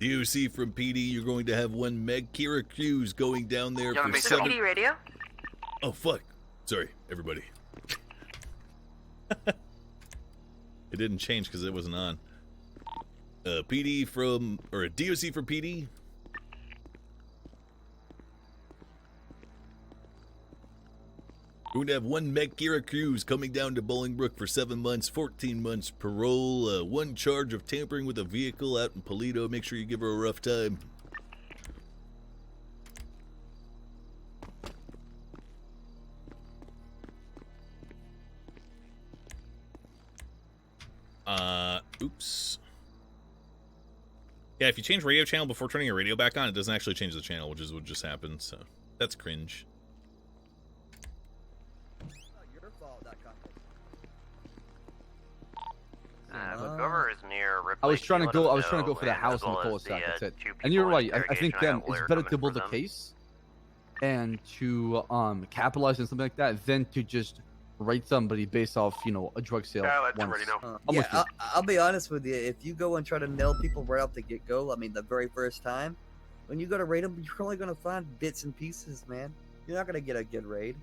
[SPEAKER 1] DOC from PD, you're going to have one Meg Kira Hughes going down there for 7...
[SPEAKER 17] PD radio?
[SPEAKER 1] Oh, fuck. Sorry, everybody. It didn't change because it wasn't on. PD from... Or a DOC from PD. We're going to have one Meg Kira Cruz coming down to Bolingbrook for 7 months, 14 months parole, one charge of tampering with a vehicle out in Polito. Make sure you give her a rough time. Oops. Yeah, if you change radio channel before turning your radio back on, it doesn't actually change the channel, which is what just happened, so that's cringe.
[SPEAKER 12] Whoever is near Ripley,
[SPEAKER 19] I was trying to
[SPEAKER 12] let
[SPEAKER 19] go.
[SPEAKER 12] us
[SPEAKER 19] I was trying to
[SPEAKER 12] know,
[SPEAKER 19] go for the
[SPEAKER 12] and
[SPEAKER 19] house
[SPEAKER 12] as
[SPEAKER 19] in the
[SPEAKER 12] well as
[SPEAKER 19] cul-de-sac.
[SPEAKER 12] the,
[SPEAKER 19] That's it.
[SPEAKER 12] two
[SPEAKER 19] And you're
[SPEAKER 12] people in
[SPEAKER 19] right. I think
[SPEAKER 12] interrogation. I have a
[SPEAKER 19] it's
[SPEAKER 12] lawyer
[SPEAKER 19] better to
[SPEAKER 12] coming
[SPEAKER 19] build
[SPEAKER 12] for
[SPEAKER 19] a
[SPEAKER 12] them.
[SPEAKER 19] case and to capitalize on something like that than to just rate somebody based off, you know, a drug sale.
[SPEAKER 6] Yeah, let them
[SPEAKER 19] once.
[SPEAKER 6] already know.
[SPEAKER 19] I'm with you.
[SPEAKER 10] I'll be honest with you. If you go and try to nail people right off the get-go, I mean, the very first time, when you go to rate them, you're only going to find bits and pieces, man. You're not going to get a good raid.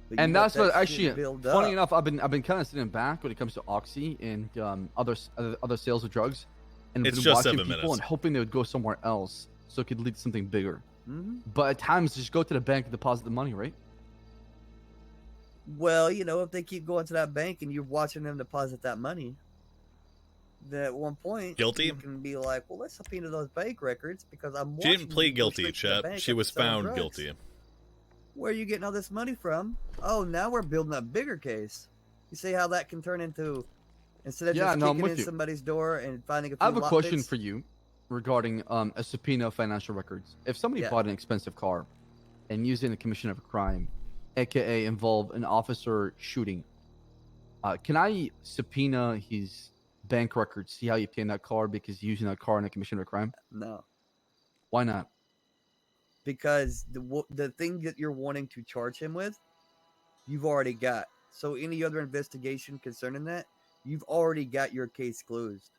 [SPEAKER 10] But
[SPEAKER 19] And
[SPEAKER 10] you let
[SPEAKER 19] that's what
[SPEAKER 10] that
[SPEAKER 19] actually,
[SPEAKER 10] shit build
[SPEAKER 19] funny
[SPEAKER 10] up.
[SPEAKER 19] enough, I've been kind of sitting back when it comes to Oxy and other sales of drugs, and
[SPEAKER 1] It's
[SPEAKER 19] been
[SPEAKER 1] just
[SPEAKER 19] watching
[SPEAKER 1] 7
[SPEAKER 19] people
[SPEAKER 1] minutes.
[SPEAKER 19] and hoping they would go somewhere else so it could lead to something bigger.
[SPEAKER 10] Mhm.
[SPEAKER 19] But at times, just go to the bank and deposit the money, right?
[SPEAKER 10] Well, you know, if they keep going to that bank and you're watching them deposit that money, then at one point,
[SPEAKER 1] Guilty?
[SPEAKER 10] you can be like, well, let's subpoena those bank records because I'm
[SPEAKER 1] She
[SPEAKER 10] watching
[SPEAKER 1] didn't plead
[SPEAKER 10] you go
[SPEAKER 1] guilty,
[SPEAKER 10] straight to the
[SPEAKER 1] chat.
[SPEAKER 10] bank
[SPEAKER 1] She
[SPEAKER 10] and
[SPEAKER 1] was
[SPEAKER 10] selling
[SPEAKER 1] found
[SPEAKER 10] drugs.
[SPEAKER 1] guilty.
[SPEAKER 10] Where are you getting all this money from? Oh, now we're building a bigger case. You see how that can turn into, instead of
[SPEAKER 19] Yeah,
[SPEAKER 10] just
[SPEAKER 19] no, I'm
[SPEAKER 10] kicking
[SPEAKER 19] with
[SPEAKER 10] in
[SPEAKER 19] you.
[SPEAKER 10] somebody's door and finding a few
[SPEAKER 19] I have a
[SPEAKER 10] lot
[SPEAKER 19] question
[SPEAKER 10] bits?
[SPEAKER 19] for you regarding a subpoena of financial records. If somebody
[SPEAKER 10] Yeah.
[SPEAKER 19] bought an expensive car and used it in the commission of a crime, aka involve an officer shooting, can I subpoena his bank records, see how you obtained that car because he's using that car in the commission of a crime?
[SPEAKER 10] No.
[SPEAKER 19] Why not?
[SPEAKER 10] Because the thing that you're wanting to charge him with, you've already got. So any other investigation concerning that, you've already got your case closed.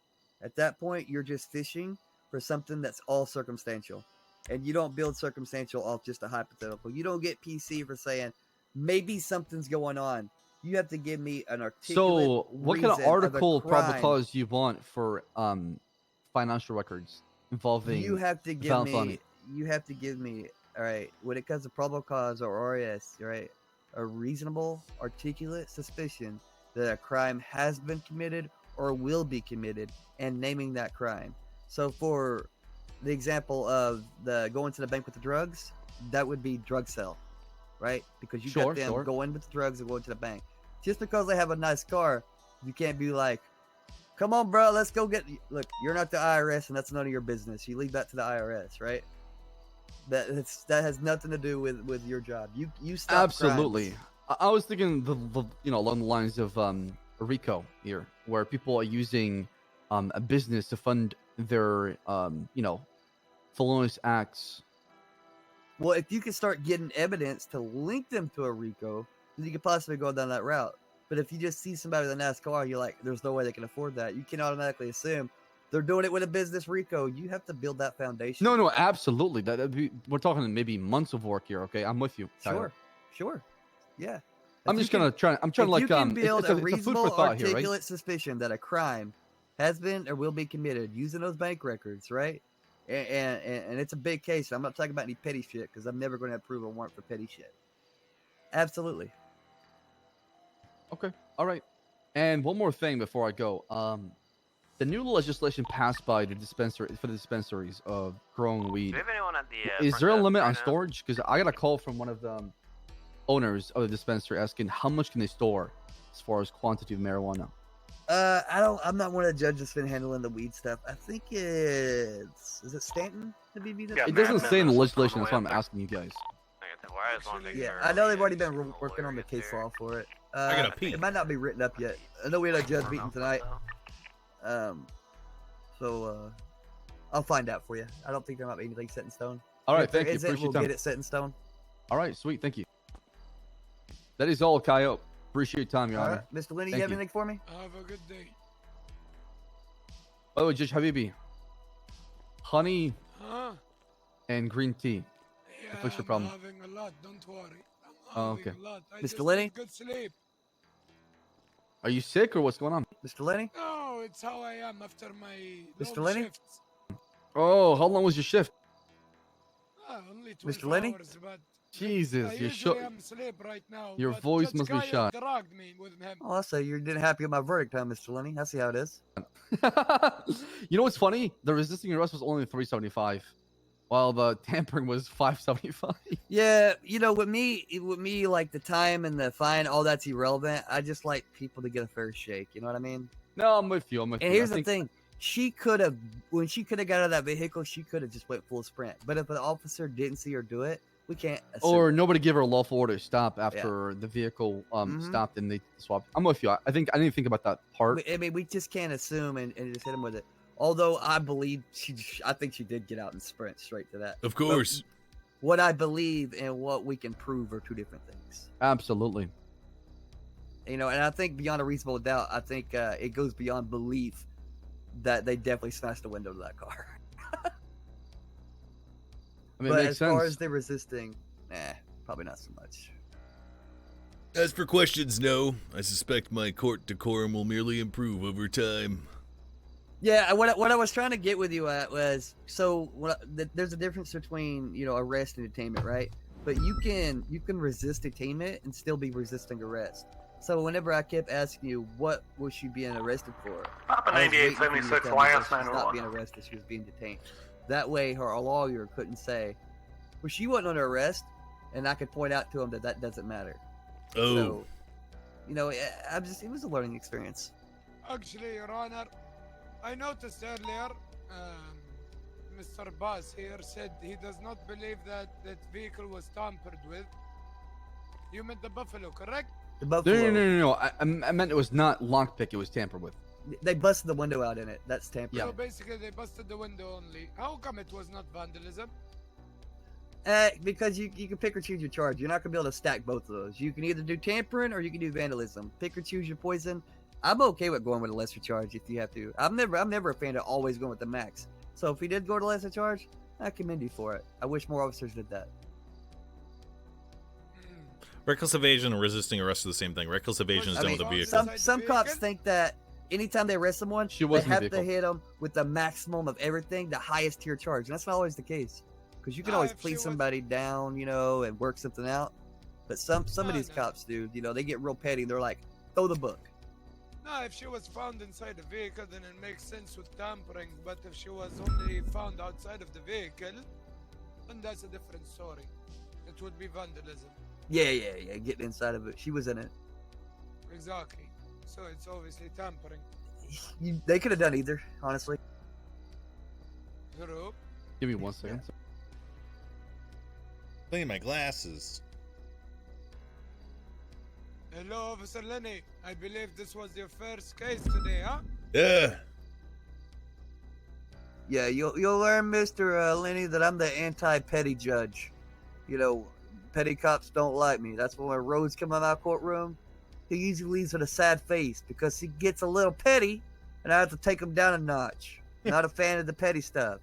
[SPEAKER 10] At that point, you're just fishing for something that's all circumstantial. and you don't build circumstantial off just a hypothetical. You don't get PC for saying maybe something's going on. You have to give me an articulate.
[SPEAKER 19] So, what kind of
[SPEAKER 10] reason
[SPEAKER 19] article,
[SPEAKER 10] a
[SPEAKER 19] probable
[SPEAKER 10] crime.
[SPEAKER 19] cause you want for financial records involving?
[SPEAKER 10] You have to give
[SPEAKER 19] Val
[SPEAKER 10] me.
[SPEAKER 19] Funny?
[SPEAKER 10] You have to give me. All right. When it comes to probable cause or RAS, right, a reasonable, articulate suspicion that a crime has been committed or will be committed, and naming that crime. So, for the example of the going to the bank with the drugs, that would be drug sale, right? Because you
[SPEAKER 19] Sure,
[SPEAKER 10] got them
[SPEAKER 19] sure.
[SPEAKER 10] going with the drugs and going to the bank. Just because they have a nice car, you can't be like, come on, bro, let's go get. Look, you're not the IRS, and that's none of your business. You leave that to the IRS, right? That has nothing to do with your job. You stop.
[SPEAKER 19] Absolutely.
[SPEAKER 10] crimes.
[SPEAKER 19] I was thinking the along the lines of RICO here, where people are using a business to fund their felonious acts.
[SPEAKER 10] Well, if you can start getting evidence to link them to a RICO, then you could possibly go down that route. But if you just see somebody with a nice car, you're like, there's no way they can afford that. You can automatically assume they're doing it with a business RICO. You have to build that foundation.
[SPEAKER 19] No, absolutely. We're talking maybe months of work here. Okay, I'm with you. Tyler.
[SPEAKER 10] Sure, yeah.
[SPEAKER 19] I'm
[SPEAKER 10] If
[SPEAKER 19] just
[SPEAKER 10] you
[SPEAKER 19] gonna try. I'm trying to
[SPEAKER 10] if
[SPEAKER 19] like
[SPEAKER 10] you can build
[SPEAKER 19] it's a
[SPEAKER 10] a
[SPEAKER 19] food
[SPEAKER 10] reasonable,
[SPEAKER 19] for thought here,
[SPEAKER 10] articulate
[SPEAKER 19] right?
[SPEAKER 10] suspicion that a crime has been or will be committed using those bank records, right? And it's a big case. I'm not talking about any petty shit because I'm never going to approve a warrant for petty shit. Absolutely.
[SPEAKER 19] Okay, all right. And one more thing before I go. The new legislation passed by the dispensaries of growing weed.
[SPEAKER 7] Do we have anyone at the
[SPEAKER 19] Is
[SPEAKER 7] front
[SPEAKER 19] there a
[SPEAKER 7] desk
[SPEAKER 19] limit
[SPEAKER 7] right
[SPEAKER 19] on
[SPEAKER 7] now?
[SPEAKER 19] storage? Because I got a call from one of the owners of the dispensary asking how much can they store as far as quantity of marijuana.
[SPEAKER 10] I'm not one of the judges been handling the weed stuff. I think is it Stanton?
[SPEAKER 19] It doesn't say in the legislation. That's why I'm asking you guys.
[SPEAKER 10] Yeah, I know they've already been working on the case law for it.
[SPEAKER 1] I gotta pee.
[SPEAKER 10] It might not be written up yet. I know we had a judge meeting tonight. I'll find out for you. I don't think there might be anything set in stone.
[SPEAKER 19] All right,
[SPEAKER 10] If there
[SPEAKER 19] thank you.
[SPEAKER 10] isn't,
[SPEAKER 19] Appreciate
[SPEAKER 10] we'll
[SPEAKER 19] your
[SPEAKER 10] get
[SPEAKER 19] time.
[SPEAKER 10] it set in stone.
[SPEAKER 19] All right, sweet. Thank you. That is all, Coyote. Appreciate your time, Your
[SPEAKER 10] All
[SPEAKER 19] Honor.
[SPEAKER 10] right, Mr. Lenny, you
[SPEAKER 19] Thank
[SPEAKER 10] have anything for me?
[SPEAKER 21] Have a good day.
[SPEAKER 19] By the way, Judge Habibi, honey
[SPEAKER 21] Huh?
[SPEAKER 19] and green tea.
[SPEAKER 21] Yeah,
[SPEAKER 19] To fix your
[SPEAKER 21] I'm
[SPEAKER 19] problem.
[SPEAKER 21] having a lot. Don't worry.
[SPEAKER 19] Oh, okay.
[SPEAKER 21] A lot. I
[SPEAKER 10] Mr.
[SPEAKER 21] just
[SPEAKER 10] Lenny?
[SPEAKER 21] need good sleep.
[SPEAKER 19] Are you sick or what's going on?
[SPEAKER 10] Mr. Lenny?
[SPEAKER 21] No, it's how I am after my
[SPEAKER 10] Mr.
[SPEAKER 21] long
[SPEAKER 10] Lenny?
[SPEAKER 21] shifts.
[SPEAKER 19] Oh, how long was your shift?
[SPEAKER 21] Only 12
[SPEAKER 10] Mr. Lenny?
[SPEAKER 21] hours, but
[SPEAKER 19] Jesus,
[SPEAKER 21] I
[SPEAKER 19] you're
[SPEAKER 21] usually
[SPEAKER 19] sure.
[SPEAKER 21] am asleep right now.
[SPEAKER 19] Your
[SPEAKER 21] but
[SPEAKER 19] voice
[SPEAKER 21] Judge
[SPEAKER 19] must be
[SPEAKER 21] Kyle
[SPEAKER 19] shot.
[SPEAKER 21] dragged me with him.
[SPEAKER 10] Oh, so you didn't happy with my verdict, huh, Mr. Lenny? I see how it is.
[SPEAKER 19] You know what's funny? The resisting arrest was only 375, while the tampering was 575.
[SPEAKER 10] Yeah, you know, with me, like the time and the fine, all that's irrelevant. I just like people to get a fair shake. You know what I mean?
[SPEAKER 19] No, I'm with you. I'm with
[SPEAKER 10] And
[SPEAKER 19] you.
[SPEAKER 10] here's the thing: she could have, when she could have got out of that vehicle, she could have just went full sprint. But if the officer didn't see her do it, we can't. Assume.
[SPEAKER 19] Or nobody give her a lawful order to stop after the vehicle stopped and they swapped. I'm with you. I think I didn't think about that part.
[SPEAKER 10] I mean, we just can't assume and just hit him with it. Although I believe I think she did get out and sprint straight to that.
[SPEAKER 1] Of course.
[SPEAKER 10] But what I believe and what we can prove are two different things.
[SPEAKER 19] Absolutely.
[SPEAKER 10] You know, and I think beyond a reasonable doubt, I think it goes beyond belief that they definitely smashed the window to that car.
[SPEAKER 19] I mean,
[SPEAKER 10] But
[SPEAKER 19] it makes
[SPEAKER 10] as far
[SPEAKER 19] sense.
[SPEAKER 10] as they're resisting, probably not so much.
[SPEAKER 1] As for questions, no. I suspect my court decorum will merely improve over time.
[SPEAKER 10] Yeah, what I was trying to get with you at was there's a difference between arrest and detainment, right? But you can resist detainment and still be resisting arrest. So whenever I kept asking you what was she being arrested for,
[SPEAKER 6] Papa
[SPEAKER 10] I was waiting for you to
[SPEAKER 6] 9876
[SPEAKER 10] tell me that
[SPEAKER 6] Lance
[SPEAKER 10] she's not
[SPEAKER 6] 911.
[SPEAKER 10] being arrested, she was being detained. That way, her lawyer couldn't say, well, she wasn't under arrest, and I could point out to him that doesn't matter.
[SPEAKER 1] Oh.
[SPEAKER 10] So, it was a learning experience.
[SPEAKER 21] Actually, Your Honor, I noticed earlier, Mr. Bass here said he does not believe that vehicle was tampered with. You meant the Buffalo, correct?
[SPEAKER 10] The Buffalo.
[SPEAKER 19] No. I meant it was not lockpick. It was tampered with.
[SPEAKER 10] They busted the window out in it. That's tampering.
[SPEAKER 21] So basically, they busted the window only. How come it was not vandalism?
[SPEAKER 10] Because you can pick or choose your charge. You're not gonna be able to stack both of those. You can either do tampering or you can do vandalism. Pick or choose your poison. I'm okay with going with a lesser charge if you have to. I'm never a fan of always going with the max. So if we did go to lesser charge, I commend you for it. I wish more officers did that.
[SPEAKER 1] Reckless evasion and resisting arrest are the same thing. Reckless evasion is done with a vehicle.
[SPEAKER 10] Some cops think that anytime they arrest someone, they
[SPEAKER 19] was in the
[SPEAKER 10] have to
[SPEAKER 19] vehicle.
[SPEAKER 10] hit them with the maximum of everything, the highest tier charge. And that's not always the case. Because you can always plead somebody down, and work something out. But some of these cops, dude, they get real petty. They're like, throw the book.
[SPEAKER 21] No, if she was found inside the vehicle, then it makes sense with tampering. But if she was only found outside of the vehicle, then that's a different story. It would be vandalism.
[SPEAKER 10] Yeah, getting inside of it. She was in it.
[SPEAKER 21] Exactly. So it's obviously tampering.
[SPEAKER 10] They could have done either, honestly.
[SPEAKER 21] Group.
[SPEAKER 19] Give me 1 second.
[SPEAKER 1] Clean my glasses.
[SPEAKER 21] Hello, Officer Lenny. I believe this was your first case today, huh?
[SPEAKER 1] Yeah.
[SPEAKER 10] Yeah, you'll learn, Mr. Lenny, that I'm the anti-petty judge. Petty cops don't like me. That's when Rhodes come out of my courtroom. He usually leaves with a sad face because he gets a little petty, and I have to take him down a notch. Not a fan of the petty stuff.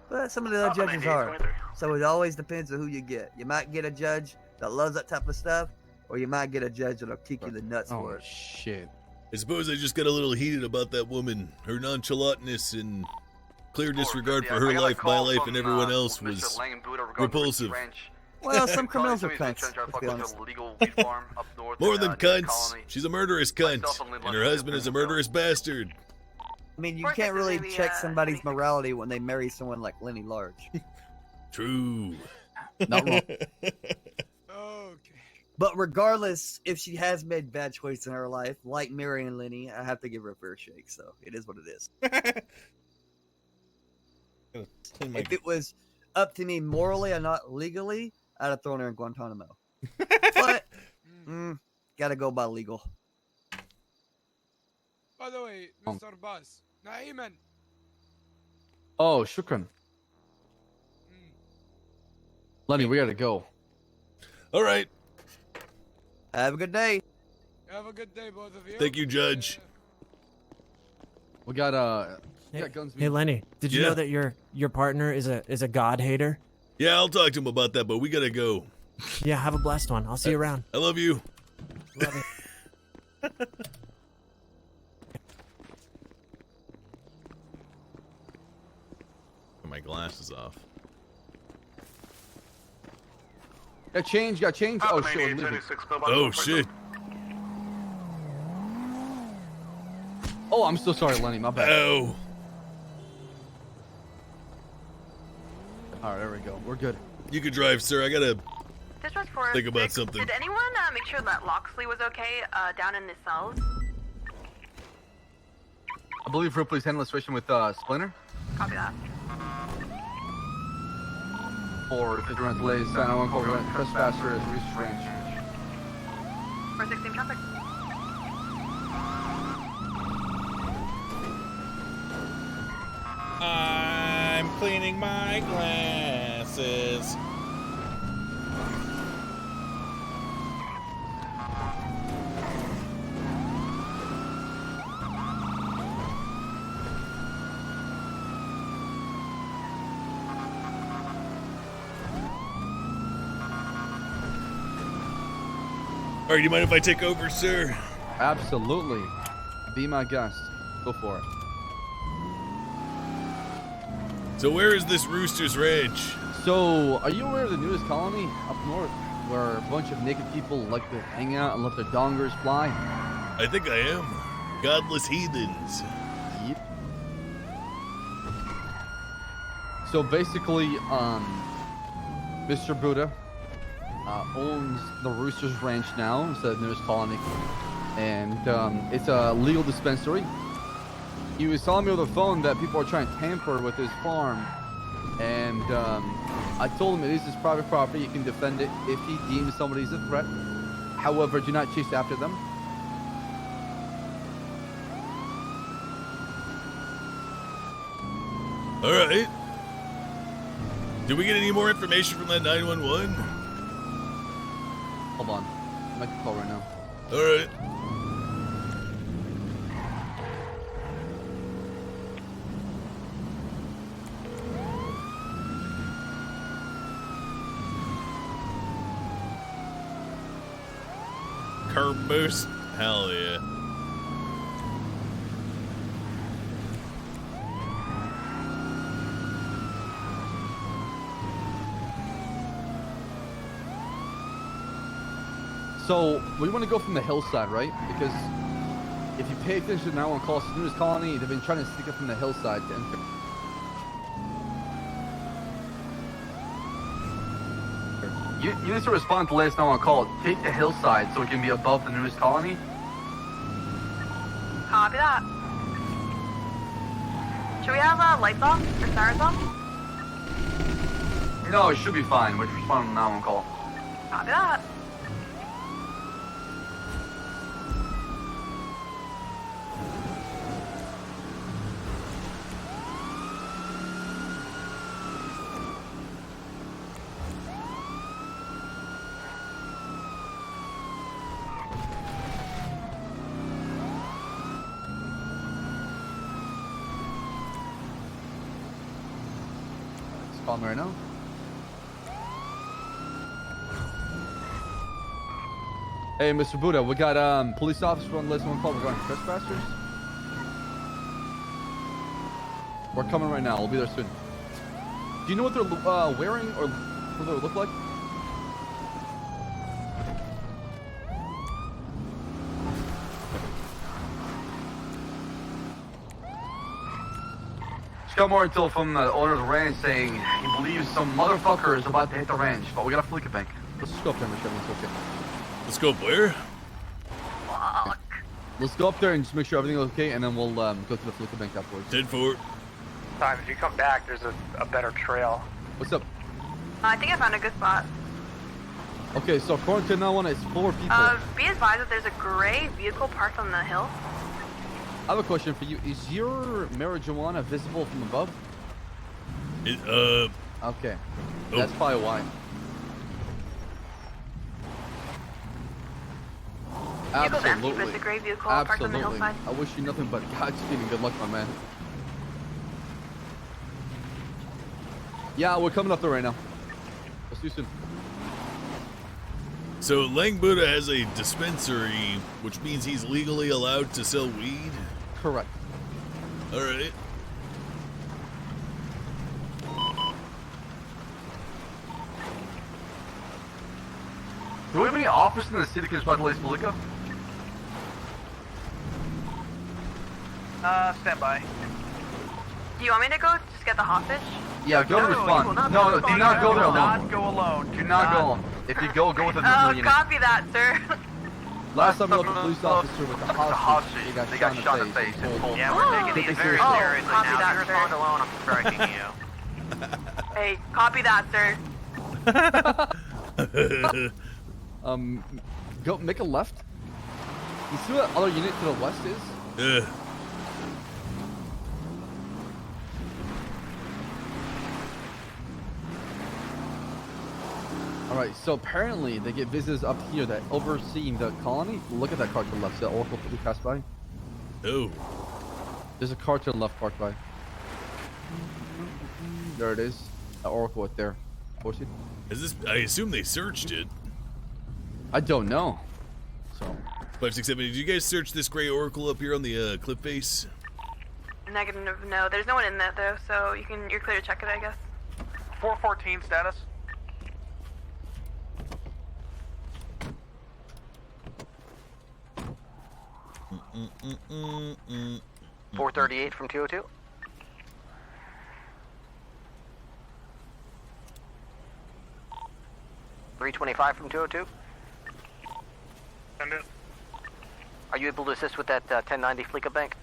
[SPEAKER 10] But some of the other judges are. So it always depends on who you get. You might get a judge that loves that type of stuff, or you might get a judge that'll kick you in the nuts for it.
[SPEAKER 19] Shit.
[SPEAKER 1] I suppose I just got a little heated about that woman. Her nonchalantness and clear disregard for her life, my life, and everyone else was repulsive.
[SPEAKER 10] Well, some criminals are cunts, let's be honest.
[SPEAKER 1] More than cunts. She's a murderous cunt, and her husband is a murderous bastard.
[SPEAKER 10] I mean, you can't really check somebody's morality when they marry someone like Lenny Large.
[SPEAKER 1] True.
[SPEAKER 19] Not wrong.
[SPEAKER 10] But regardless, if she has made bad choices in her life, like marrying Lenny, I have to give her a fair shake. So it is what it is. If it was up to me morally and not legally, I'd have thrown her in Guantanamo. But gotta go by legal.
[SPEAKER 21] By the way, Mr. Boss, Naiman.
[SPEAKER 19] Oh, shukran. Lenny, we gotta go.
[SPEAKER 1] All right.
[SPEAKER 10] Have a good day.
[SPEAKER 21] Have a good day, both of you.
[SPEAKER 1] Thank you, Judge.
[SPEAKER 19] We got guns.
[SPEAKER 8] Hey, Lenny, did you know that your partner is a god hater?
[SPEAKER 1] Yeah, I'll talk to him about that, but we gotta go.
[SPEAKER 8] Yeah, have a blessed one. I'll see you around.
[SPEAKER 1] I love you.
[SPEAKER 8] Love you.
[SPEAKER 1] Put my glasses off.
[SPEAKER 19] Got change. Oh, shit. We're leaving.
[SPEAKER 1] Oh, shit.
[SPEAKER 19] Oh, I'm so sorry, Lenny. My bad.
[SPEAKER 1] Oh.
[SPEAKER 19] All right, there we go. We're good.
[SPEAKER 1] You can drive, sir. I gotta
[SPEAKER 17] This was for
[SPEAKER 1] think about something.
[SPEAKER 17] Did anyone make sure that Loxley was okay down in the cells?
[SPEAKER 19] I believe Ripley's handling the situation with Splinter.
[SPEAKER 17] Copy that.
[SPEAKER 19] For the rent delays, sign on call rent trespasser as Reese Ranch.
[SPEAKER 17] 416 traffic.
[SPEAKER 1] I'm cleaning my glasses. All right, do you mind if I take over, sir?
[SPEAKER 19] Absolutely. Be my guest. Go for it.
[SPEAKER 1] So where is this Rooster's Ranch?
[SPEAKER 19] So, are you aware of the newest colony up north where a bunch of naked people like to hang out and let their dongers fly?
[SPEAKER 1] I think I am. Godless heathens.
[SPEAKER 19] Yep. So basically, Mr. Buddha owns the Rooster's Ranch now instead of the newest colony. And it's a legal dispensary. He was telling me over the phone that people are trying to tamper with his farm. And I told him it is his private property. He can defend it if he deems somebody's a threat. However, do not chase after them.
[SPEAKER 1] All right. Did we get any more information from that 911?
[SPEAKER 19] Hold on. I'm making a call right now.
[SPEAKER 1] All right. curb boost? Hell yeah.
[SPEAKER 19] So we want to go from the hillside, right? Because if you pay attention now on Call News Colony, they've been trying to stick it from the hillside to enter. You need to respond to last now on call. Take the hillside so it can be above the news colony.
[SPEAKER 17] Copy that. Should we have lights off or sirens off?
[SPEAKER 19] No, it should be fine. We're responding now on call.
[SPEAKER 17] Copy that.
[SPEAKER 19] Call me right now. Hey, Mr. Buddha, we got police officer on list one call regarding trespassers. We're coming right now. We'll be there soon. Do you know what they're wearing or what they look like? Just got more intel from the owner of the ranch saying he believes some motherfucker is about to hit the ranch, but we got a flicker bank. Let's just go up there and make sure everything's okay.
[SPEAKER 1] Let's go up where?
[SPEAKER 19] Let's go up there and just make sure everything's okay, and then we'll go to the flicker bank afterwards.
[SPEAKER 1] 10-4.
[SPEAKER 6] Time, if you come back, there's a better trail.
[SPEAKER 19] What's up?
[SPEAKER 17] I think I found a good spot.
[SPEAKER 19] Okay, so according to now one, it's 4 people.
[SPEAKER 17] Be advised that there's a gray vehicle parked on the hill.
[SPEAKER 19] I have a question for you. Is your marijuana visible from above? Okay. That's probably why.
[SPEAKER 17] Vehicle's empty, but it's a gray vehicle parked on the hillside.
[SPEAKER 19] I wish you nothing but Godspeed and good luck, my man. Yeah, we're coming up there right now. We'll see you soon.
[SPEAKER 1] So Lang Buddha has a dispensary, which means he's legally allowed to sell weed?
[SPEAKER 19] Correct.
[SPEAKER 1] Alright.
[SPEAKER 19] Do we have any officers in the city that can respond to Lace Malika?
[SPEAKER 9] Stand by.
[SPEAKER 17] Do you want me to go just get the hostage?
[SPEAKER 19] Yeah, go to respond. No, do not go there alone.
[SPEAKER 9] Not go alone.
[SPEAKER 19] Do not go alone. If you go with another unit.
[SPEAKER 17] Copy that, sir.
[SPEAKER 19] Last time we left a police officer with a hostage, they got shot in the face.
[SPEAKER 9] Yeah, we're taking these very seriously
[SPEAKER 17] copy
[SPEAKER 9] now.
[SPEAKER 17] that,
[SPEAKER 9] If you
[SPEAKER 17] sir.
[SPEAKER 9] respond alone, I'm striking you.
[SPEAKER 17] Hey, copy that, sir.
[SPEAKER 19] Go make a left. You see what other unit to the west is? Alright, so apparently they get visitors up here that overseeing the colony. Look at that car to the left. Is that Oracle that we passed by?
[SPEAKER 1] Oh.
[SPEAKER 19] There's a car to the left parked by. There it is. That Oracle right there.
[SPEAKER 1] Is this? I assume they searched it.
[SPEAKER 19] I don't know. So.
[SPEAKER 1] 567. Did you guys search this gray Oracle up here on the cliff face?
[SPEAKER 17] Negative, no. There's no one in that though, so you're clear to check it, I guess.
[SPEAKER 9] 414 status.
[SPEAKER 12] Mm, 438 from 202. $325 from 202.
[SPEAKER 6] Send it.
[SPEAKER 12] Are you able to assist with that 1090 Fleeca Bank?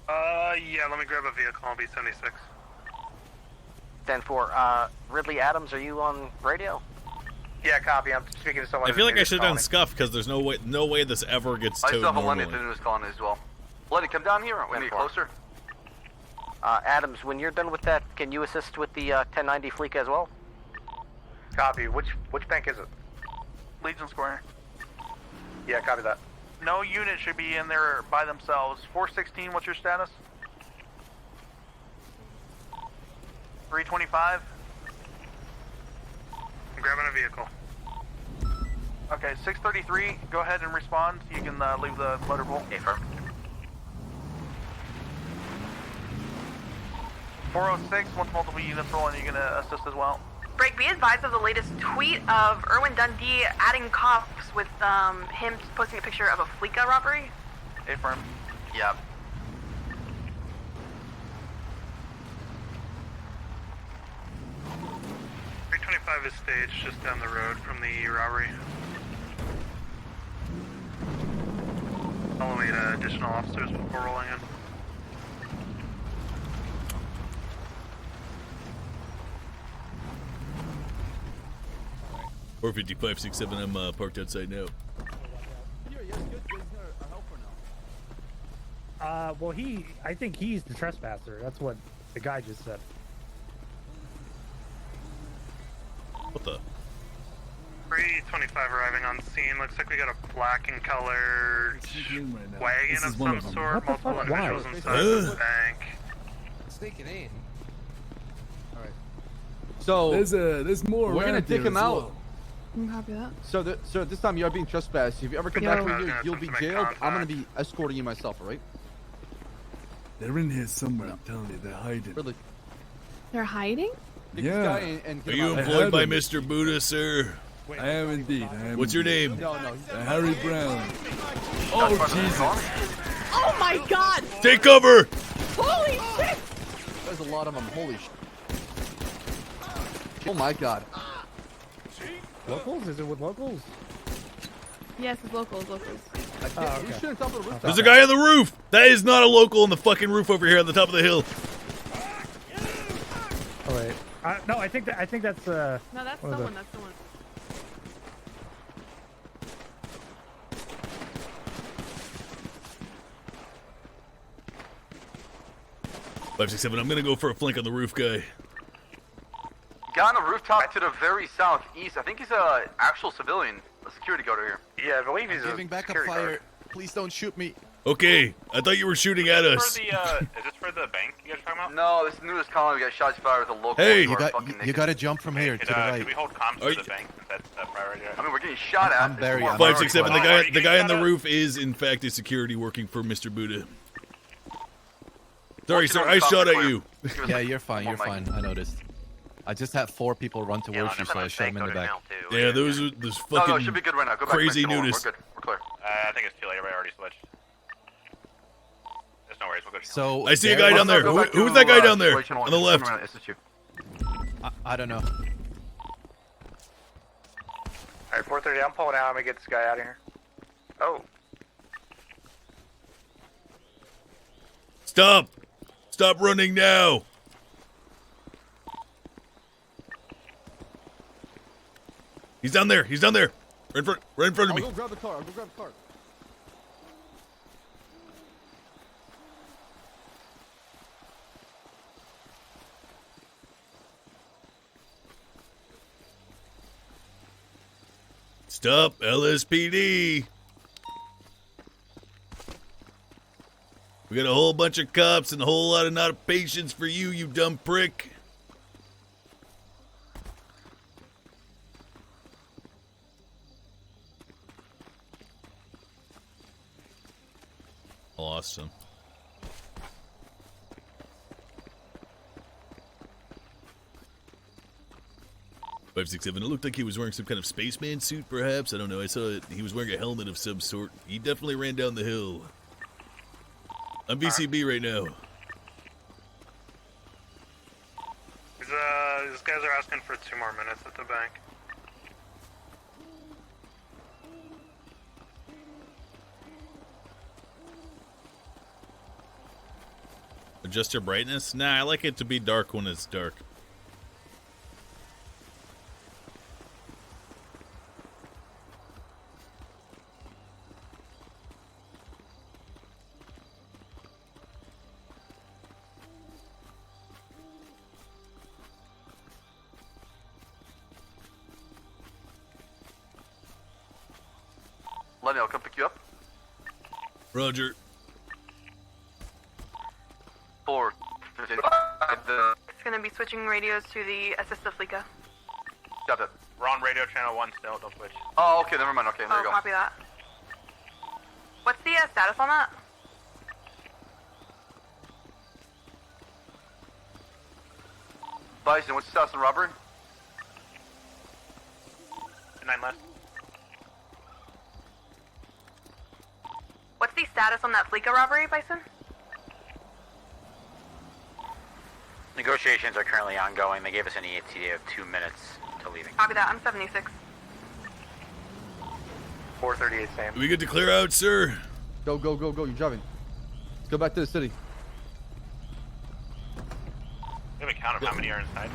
[SPEAKER 6] Yeah, let me grab a vehicle. I'll be 76.
[SPEAKER 12] 10-4. Ridley Adams, are you on radio?
[SPEAKER 6] Yeah, copy. I'm speaking to someone.
[SPEAKER 1] I feel like I should have done scuff because there's no way this ever gets towed normally.
[SPEAKER 19] to the news colony as well. Lenny, come down here. We need closer.
[SPEAKER 12] Adams, when you're done with that, can you assist with the 1090 Fleeca as well?
[SPEAKER 6] Copy. Which bank is it?
[SPEAKER 9] Legion Square.
[SPEAKER 6] Yeah, copy that.
[SPEAKER 9] No unit should be in there by themselves. 416, what's your status? 325.
[SPEAKER 6] I'm grabbing a vehicle.
[SPEAKER 18] Okay, 633, go ahead and respond. You can leave the motor pool.
[SPEAKER 12] Affirm.
[SPEAKER 18] 406, once multiple units rolling, you can assist as well.
[SPEAKER 17] Break, be advised of the latest tweet of Erwin Dundee adding cops with him posting a picture of a Fleeca robbery.
[SPEAKER 18] Affirm.
[SPEAKER 12] Yep.
[SPEAKER 24] .325 is staged just down the road from the robbery. I'll await additional officers before rolling in.
[SPEAKER 1] 45567, I'm parked outside now.
[SPEAKER 20] Well, I think he's the trespasser. That's what the guy just said.
[SPEAKER 1] What the?
[SPEAKER 24] 325 arriving on scene. Looks like we got a black and colored wagon of some sort. Multiple individuals inside the bank.
[SPEAKER 21] Sneaking in.
[SPEAKER 19] All right. So
[SPEAKER 21] there's more.
[SPEAKER 19] We're gonna dick him out.
[SPEAKER 17] Copy that.
[SPEAKER 19] So this time you are being trespassed. If you ever come back in here, you'll be jailed. I'm gonna be escorting you myself. All right?
[SPEAKER 21] They're in here somewhere. I'm telling you, they're hiding.
[SPEAKER 19] Really?
[SPEAKER 17] They're hiding?
[SPEAKER 21] Yeah.
[SPEAKER 1] Are you employed by Mr. Buddha, sir?
[SPEAKER 21] I am indeed.
[SPEAKER 1] What's your name?
[SPEAKER 21] Harry Brown. Oh, Jesus.
[SPEAKER 2] Oh my god!
[SPEAKER 1] Take cover!
[SPEAKER 2] Holy shit!
[SPEAKER 19] There's a lot of them. Holy shit. Oh my god.
[SPEAKER 20] Locals? Is it with locals?
[SPEAKER 17] Yes, it's locals.
[SPEAKER 20] Okay.
[SPEAKER 19] You shouldn't top of the roof.
[SPEAKER 1] There's a guy on the roof! That is not a local on the fucking roof over here on the top of the hill.
[SPEAKER 20] Oh wait. No, I think that's
[SPEAKER 17] No, that's
[SPEAKER 20] one of
[SPEAKER 17] someone. That's someone.
[SPEAKER 1] Five, 6, 7. I'm gonna go for a flank on the roof guy.
[SPEAKER 12] Guy on the rooftop to the very southeast. I think he's a actual civilian, a security guard over here.
[SPEAKER 18] Yeah, I believe he's
[SPEAKER 22] giving backup fire. Please don't shoot me.
[SPEAKER 1] Okay, I thought you were shooting at us.
[SPEAKER 5] Is this for the bank you guys are talking about?
[SPEAKER 12] No, this is newest colony. We got shots fired with a local.
[SPEAKER 1] Hey!
[SPEAKER 22] You got to jump from here to the right.
[SPEAKER 5] Can we hold comms for the bank since that's the priority?
[SPEAKER 12] I mean, we're getting shot at.
[SPEAKER 22] I'm very.
[SPEAKER 1] 5, 6, 7. The guy on the roof is in fact a security working for Mr. Buddha. Sorry, sir. I shot at you.
[SPEAKER 22] Yeah, you're fine. You're fine. I noticed. I just had 4 people run towards you, so I shot them in the back.
[SPEAKER 1] Yeah, those fucking
[SPEAKER 12] No, it should be good right now. Go back
[SPEAKER 1] crazy
[SPEAKER 12] next door.
[SPEAKER 1] nudists.
[SPEAKER 12] We're good. We're clear.
[SPEAKER 5] I think it's too late. Everybody already switched. There's no worries. We're good.
[SPEAKER 22] So
[SPEAKER 1] I see a guy down there. Who's that guy down there on the left?
[SPEAKER 22] I don't know.
[SPEAKER 18] Alright, 430, I'm pulling out. I'm gonna get this guy out of here. Oh.
[SPEAKER 1] Stop! Stop running now! He's down there. He's down there. Right in front of me.
[SPEAKER 19] I'll go grab the car.
[SPEAKER 1] Stop, LSPD. We got a whole bunch of cops and a whole lot of not patience for you, you dumb prick. I lost him. Five, 6, 7. It looked like he was wearing some kind of spaceman suit, perhaps. I don't know. I saw it. He was wearing a helmet of some sort. He definitely ran down the hill. I'm VCB right now.
[SPEAKER 24] These guys are asking for 2 more minutes at the bank.
[SPEAKER 1] Adjust your brightness? Nah, I like it to be dark when it's dark.
[SPEAKER 12] Lenny, I'll come pick you up.
[SPEAKER 1] Roger.
[SPEAKER 12] 4.
[SPEAKER 17] It's gonna be switching radios to the assistive Fleeca.
[SPEAKER 12] Got it.
[SPEAKER 5] We're on radio channel 1 still, don't switch.
[SPEAKER 18] Oh, okay, never mind. Okay, there
[SPEAKER 17] Oh,
[SPEAKER 18] you go.
[SPEAKER 17] copy that. What's the status on that?
[SPEAKER 18] Bison, what's the status on robbery?
[SPEAKER 5] 9 left.
[SPEAKER 17] What's the status on that Fleeca robbery, Bison?
[SPEAKER 7] Negotiations are currently ongoing. They gave us an ETA of 2 minutes to leaving.
[SPEAKER 17] Copy that. I'm 76.
[SPEAKER 18] 438 same.
[SPEAKER 1] Do we get to clear out, sir?
[SPEAKER 19] Go, go, go, go. You're driving. Let's go back to the city.
[SPEAKER 5] We have a count of how many are inside.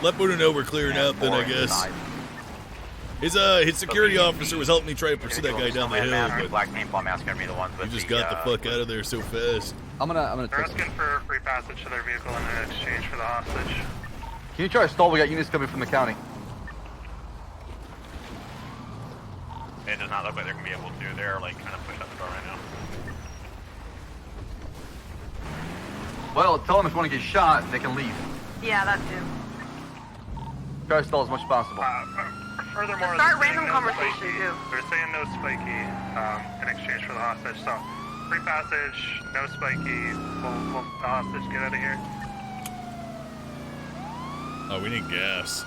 [SPEAKER 1] Let Buddha know we're clearing out then, I guess. His security officer was helping me try to pursue that guy down the hill,
[SPEAKER 7] Black paintball mask are gonna be the ones
[SPEAKER 1] but
[SPEAKER 7] with
[SPEAKER 1] he just got the fuck out of there so fast.
[SPEAKER 19] I'm gonna
[SPEAKER 6] They're
[SPEAKER 19] text
[SPEAKER 6] asking
[SPEAKER 19] him.
[SPEAKER 6] for free passage to their vehicle in exchange for the hostage.
[SPEAKER 19] Can you try to stall? We got units coming from the county.
[SPEAKER 5] It does not look like they're gonna be able to. They're like kind of pushed up the door right now.
[SPEAKER 19] Well, tell them if you want to get shot, they can leave.
[SPEAKER 17] Yeah, that too.
[SPEAKER 19] Try to stall as much as possible.
[SPEAKER 6] Furthermore,
[SPEAKER 17] Start
[SPEAKER 6] they're saying
[SPEAKER 17] random
[SPEAKER 6] no
[SPEAKER 17] conversation,
[SPEAKER 6] spiky.
[SPEAKER 17] too.
[SPEAKER 6] They're saying no spiky in exchange for the hostage. So, free passage, no spiky. Will the hostage get out of here?
[SPEAKER 1] Oh, we need gas.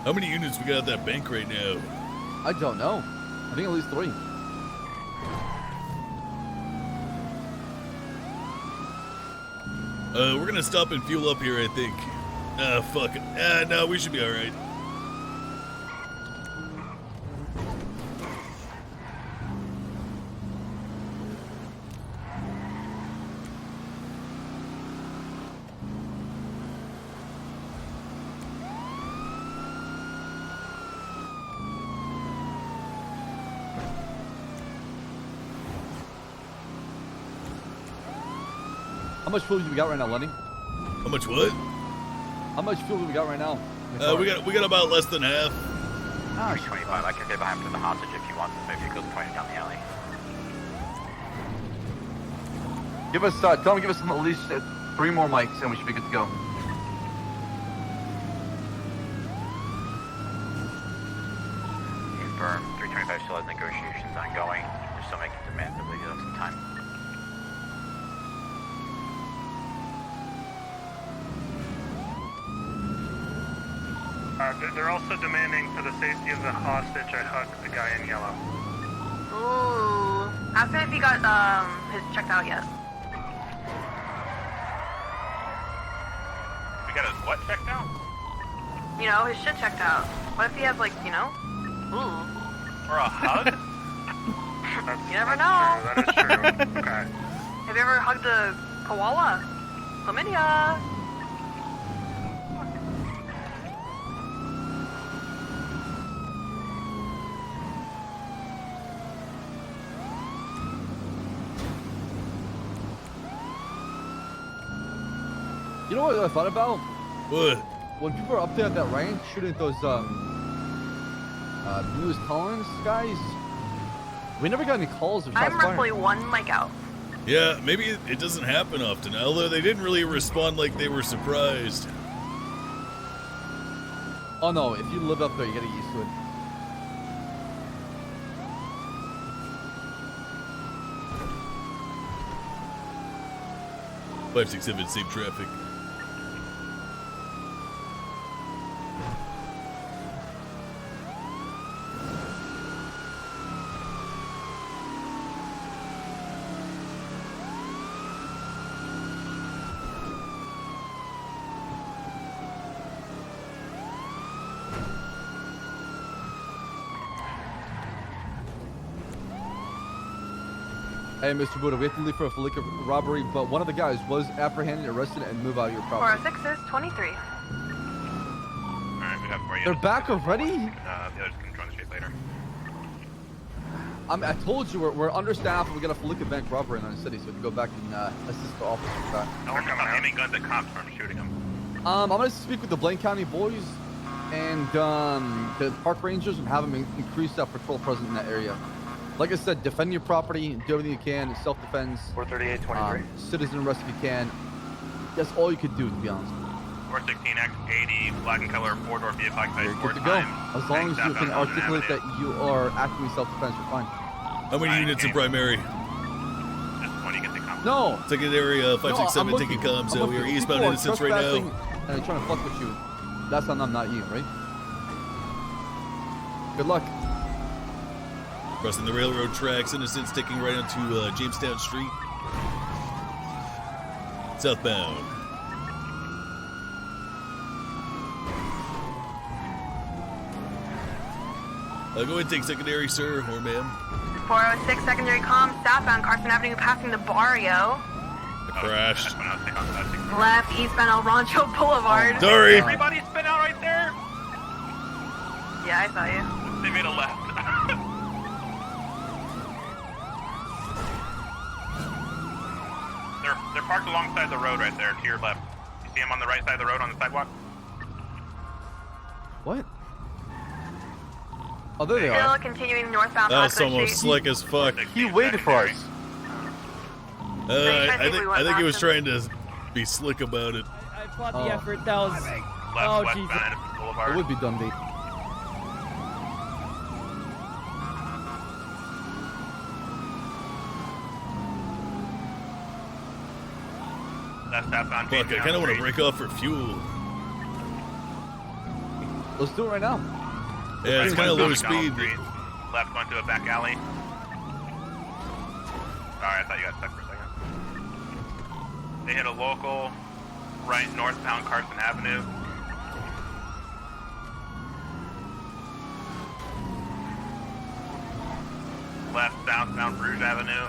[SPEAKER 1] How many units we got at that bank right now?
[SPEAKER 19] I don't know. I think at least 3.
[SPEAKER 1] We're gonna stop and fuel up here, I think. Fuck it. No, we should be alright.
[SPEAKER 19] How much fuel do we got right now, Lenny?
[SPEAKER 1] How much what?
[SPEAKER 19] How much fuel do we got right now?
[SPEAKER 1] We got about less than half.
[SPEAKER 7] Oh, 25. I can stay behind for the hostage if you want. Maybe it goes pointing down the alley.
[SPEAKER 19] Give us, tell them to give us at least 3 more mics and we should be good to go.
[SPEAKER 7] Confirm. 325 still has negotiations ongoing. They're still making demands. I believe you have some time.
[SPEAKER 6] They're also demanding for the safety of the hostage, I hug the guy in yellow.
[SPEAKER 17] Ooh. Ask him if he got his checked out yet.
[SPEAKER 5] We got his what checked out?
[SPEAKER 17] You know, his shit checked out. What if he has like, you know? Ooh.
[SPEAKER 5] Or a hug?
[SPEAKER 17] You never know.
[SPEAKER 6] That is true. Okay.
[SPEAKER 17] Have you ever hugged a koala? Chlamydia.
[SPEAKER 19] You know what I thought about?
[SPEAKER 1] What?
[SPEAKER 19] When people are up there at that range shooting at those Blues Collins guys, we never got any calls of shots
[SPEAKER 17] I'm
[SPEAKER 19] fired.
[SPEAKER 17] roughly 1 mic out.
[SPEAKER 1] Yeah, maybe it doesn't happen often, although they didn't really respond like they were surprised.
[SPEAKER 19] Oh no, if you live up there, you gotta get used to it.
[SPEAKER 1] Five, 6, 7, same traffic.
[SPEAKER 19] Hey, Mr. Buddha, we have to leave for a liquor robbery, but one of the guys was apprehended, arrested, and move out of your property.
[SPEAKER 17] 406 is 23.
[SPEAKER 5] Alright, we got 4 units.
[SPEAKER 19] They're back already?
[SPEAKER 5] The others can join the street later.
[SPEAKER 19] I told you, we're understaffed, and we got a liquor bank robbery in our city, so we can go back and assist the officers back.
[SPEAKER 5] No one's not aiming guns at cops from shooting them.
[SPEAKER 19] I'm gonna speak with the Blaine County boys and the park rangers and have them increase that patrol presence in that area. Like I said, defend your property, do everything you can, self-defense.
[SPEAKER 18] 438, 23.
[SPEAKER 19] Citizen arrest if you can. That's all you could do, to be honest.
[SPEAKER 5] 416X80, black and color, four-door vehicle occupied
[SPEAKER 19] You're
[SPEAKER 5] four
[SPEAKER 19] good to go.
[SPEAKER 5] times.
[SPEAKER 19] As long as you can
[SPEAKER 5] Southbound
[SPEAKER 19] articulate
[SPEAKER 5] Avenue.
[SPEAKER 19] that you are actively self-defense, you're fine.
[SPEAKER 1] How many units in primary?
[SPEAKER 5] Just when you get the comp.
[SPEAKER 19] No.
[SPEAKER 1] Secondary 567
[SPEAKER 19] I'm
[SPEAKER 1] taking
[SPEAKER 19] looking.
[SPEAKER 1] comms.
[SPEAKER 19] I'm
[SPEAKER 1] We are
[SPEAKER 19] looking.
[SPEAKER 1] eastbound
[SPEAKER 19] People are
[SPEAKER 1] innocence right now.
[SPEAKER 19] trespassing And they're trying to fuck with you. That's on them, not you, right? Good luck.
[SPEAKER 1] Crossing the railroad tracks, innocence taking right onto Jamestown Street. Southbound. Go ahead and take secondary, sir, or ma'am.
[SPEAKER 17] 406 secondary comm, southbound Carson Avenue, passing the barrio.
[SPEAKER 1] I crashed.
[SPEAKER 17] Left, eastbound El Rancho Boulevard.
[SPEAKER 1] Sorry.
[SPEAKER 5] Everybody spin out right there.
[SPEAKER 17] Yeah, I saw you.
[SPEAKER 5] They made a left. They're parked alongside the road right there to your left. You see them on the right side of the road on the sidewalk?
[SPEAKER 19] What? Oh, there they
[SPEAKER 17] Still
[SPEAKER 19] are.
[SPEAKER 17] continuing northbound.
[SPEAKER 1] That's
[SPEAKER 17] Oxford
[SPEAKER 1] almost
[SPEAKER 17] Street.
[SPEAKER 1] slick as fuck.
[SPEAKER 24] He waited for us.
[SPEAKER 1] I think he was trying to be slick about it.
[SPEAKER 4] I applaud the effort. That was. Oh, Jesus.
[SPEAKER 19] It would be dumb, Dave.
[SPEAKER 5] That's southbound.
[SPEAKER 1] Fuck, I kind of want to break off for fuel.
[SPEAKER 19] Let's do it right now.
[SPEAKER 1] Yeah, it's kind of low speed.
[SPEAKER 5] Left going to a back alley. Sorry, I thought you got stuck for a second. They hit a local, right northbound Carson Avenue. Left southbound Rouge Avenue.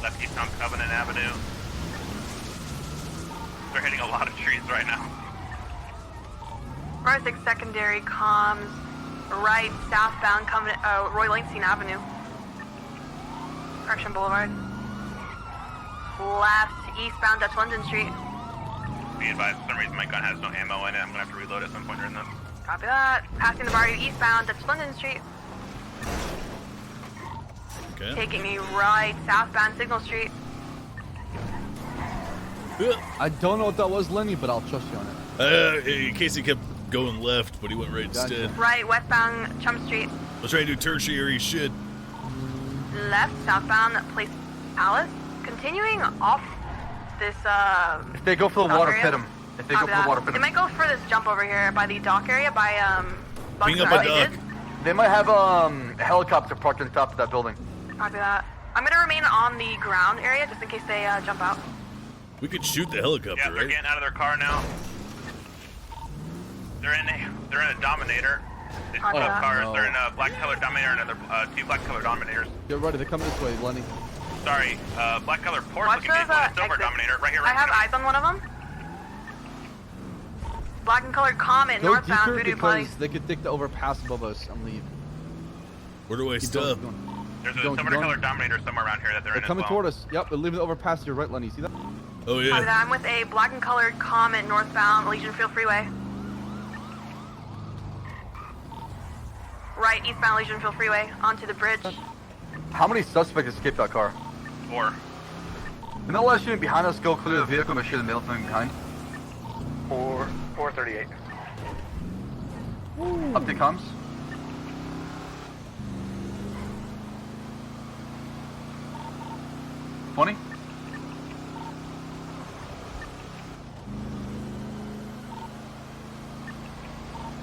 [SPEAKER 5] Left eastbound Covenant Avenue. They're hitting a lot of trees right now.
[SPEAKER 17] 406 secondary comms, right southbound Covenant, Roy Langston Avenue. Correction Boulevard. Left eastbound Dutch London Street.
[SPEAKER 5] Be advised, for some reason my gun has no ammo in it. I'm gonna have to reload at some point during this.
[SPEAKER 17] Copy that. Passing the barrio eastbound Dutch London Street.
[SPEAKER 1] Okay.
[SPEAKER 17] Taking a right southbound Signal Street.
[SPEAKER 19] I don't know what that was, Lenny, but I'll trust you on it.
[SPEAKER 1] In case he kept going left, but he went right
[SPEAKER 19] Gotcha.
[SPEAKER 1] instead.
[SPEAKER 17] Right westbound Chum Street.
[SPEAKER 1] Let's try to do tertiary shit.
[SPEAKER 17] Left southbound Place Palace. Continuing off this
[SPEAKER 24] If they go for the
[SPEAKER 17] dock
[SPEAKER 24] water,
[SPEAKER 17] area.
[SPEAKER 24] pit them. If they go for the water, pit
[SPEAKER 17] They
[SPEAKER 24] them.
[SPEAKER 17] might go for this jump over here by the dock area by
[SPEAKER 24] Bring
[SPEAKER 17] Bugs
[SPEAKER 24] up
[SPEAKER 17] Riley
[SPEAKER 24] a
[SPEAKER 17] did.
[SPEAKER 24] They might have a helicopter parked on top of that building.
[SPEAKER 17] Copy that. I'm gonna remain on the ground area just in case they jump out.
[SPEAKER 1] We could shoot the helicopter,
[SPEAKER 5] Yeah, they're
[SPEAKER 1] right?
[SPEAKER 5] getting out of their car now. They're in a Dominator. They split up cars.
[SPEAKER 19] no.
[SPEAKER 5] They're in a black colored Dominator and another two black colored Dominators.
[SPEAKER 19] Get ready. They're coming this way, Lenny.
[SPEAKER 5] Sorry, black colored Porsche
[SPEAKER 17] Watch
[SPEAKER 5] looking vehicle and a
[SPEAKER 17] those,
[SPEAKER 5] silver
[SPEAKER 17] exits.
[SPEAKER 5] Dominator right here.
[SPEAKER 17] I have eyes on one of them. Black and colored Comet,
[SPEAKER 19] Go
[SPEAKER 17] northbound
[SPEAKER 19] deeper
[SPEAKER 17] Voodoo
[SPEAKER 19] because
[SPEAKER 17] Place.
[SPEAKER 19] they could take the overpass above us and leave.
[SPEAKER 1] Where do I
[SPEAKER 19] Keep
[SPEAKER 1] stop?
[SPEAKER 19] going.
[SPEAKER 5] There's a
[SPEAKER 19] Keep going,
[SPEAKER 5] silver
[SPEAKER 19] keep
[SPEAKER 5] colored
[SPEAKER 19] going.
[SPEAKER 5] Dominator somewhere around here that they're
[SPEAKER 19] They're
[SPEAKER 5] in
[SPEAKER 19] coming
[SPEAKER 5] as well.
[SPEAKER 19] toward us. Yep, they're leaving the overpass to your right, Lenny. See that?
[SPEAKER 1] Oh,
[SPEAKER 17] Copy that. I'm with a black and colored Comet, northbound Legion Field Freeway. Right, eastbound Legion Field Freeway, onto the bridge.
[SPEAKER 24] How many suspects escaped that car?
[SPEAKER 5] 4.
[SPEAKER 24] You know what? Shooting behind us, go clear the vehicle and shoot the middle thing behind.
[SPEAKER 18] 438.
[SPEAKER 24] Update comms. $20.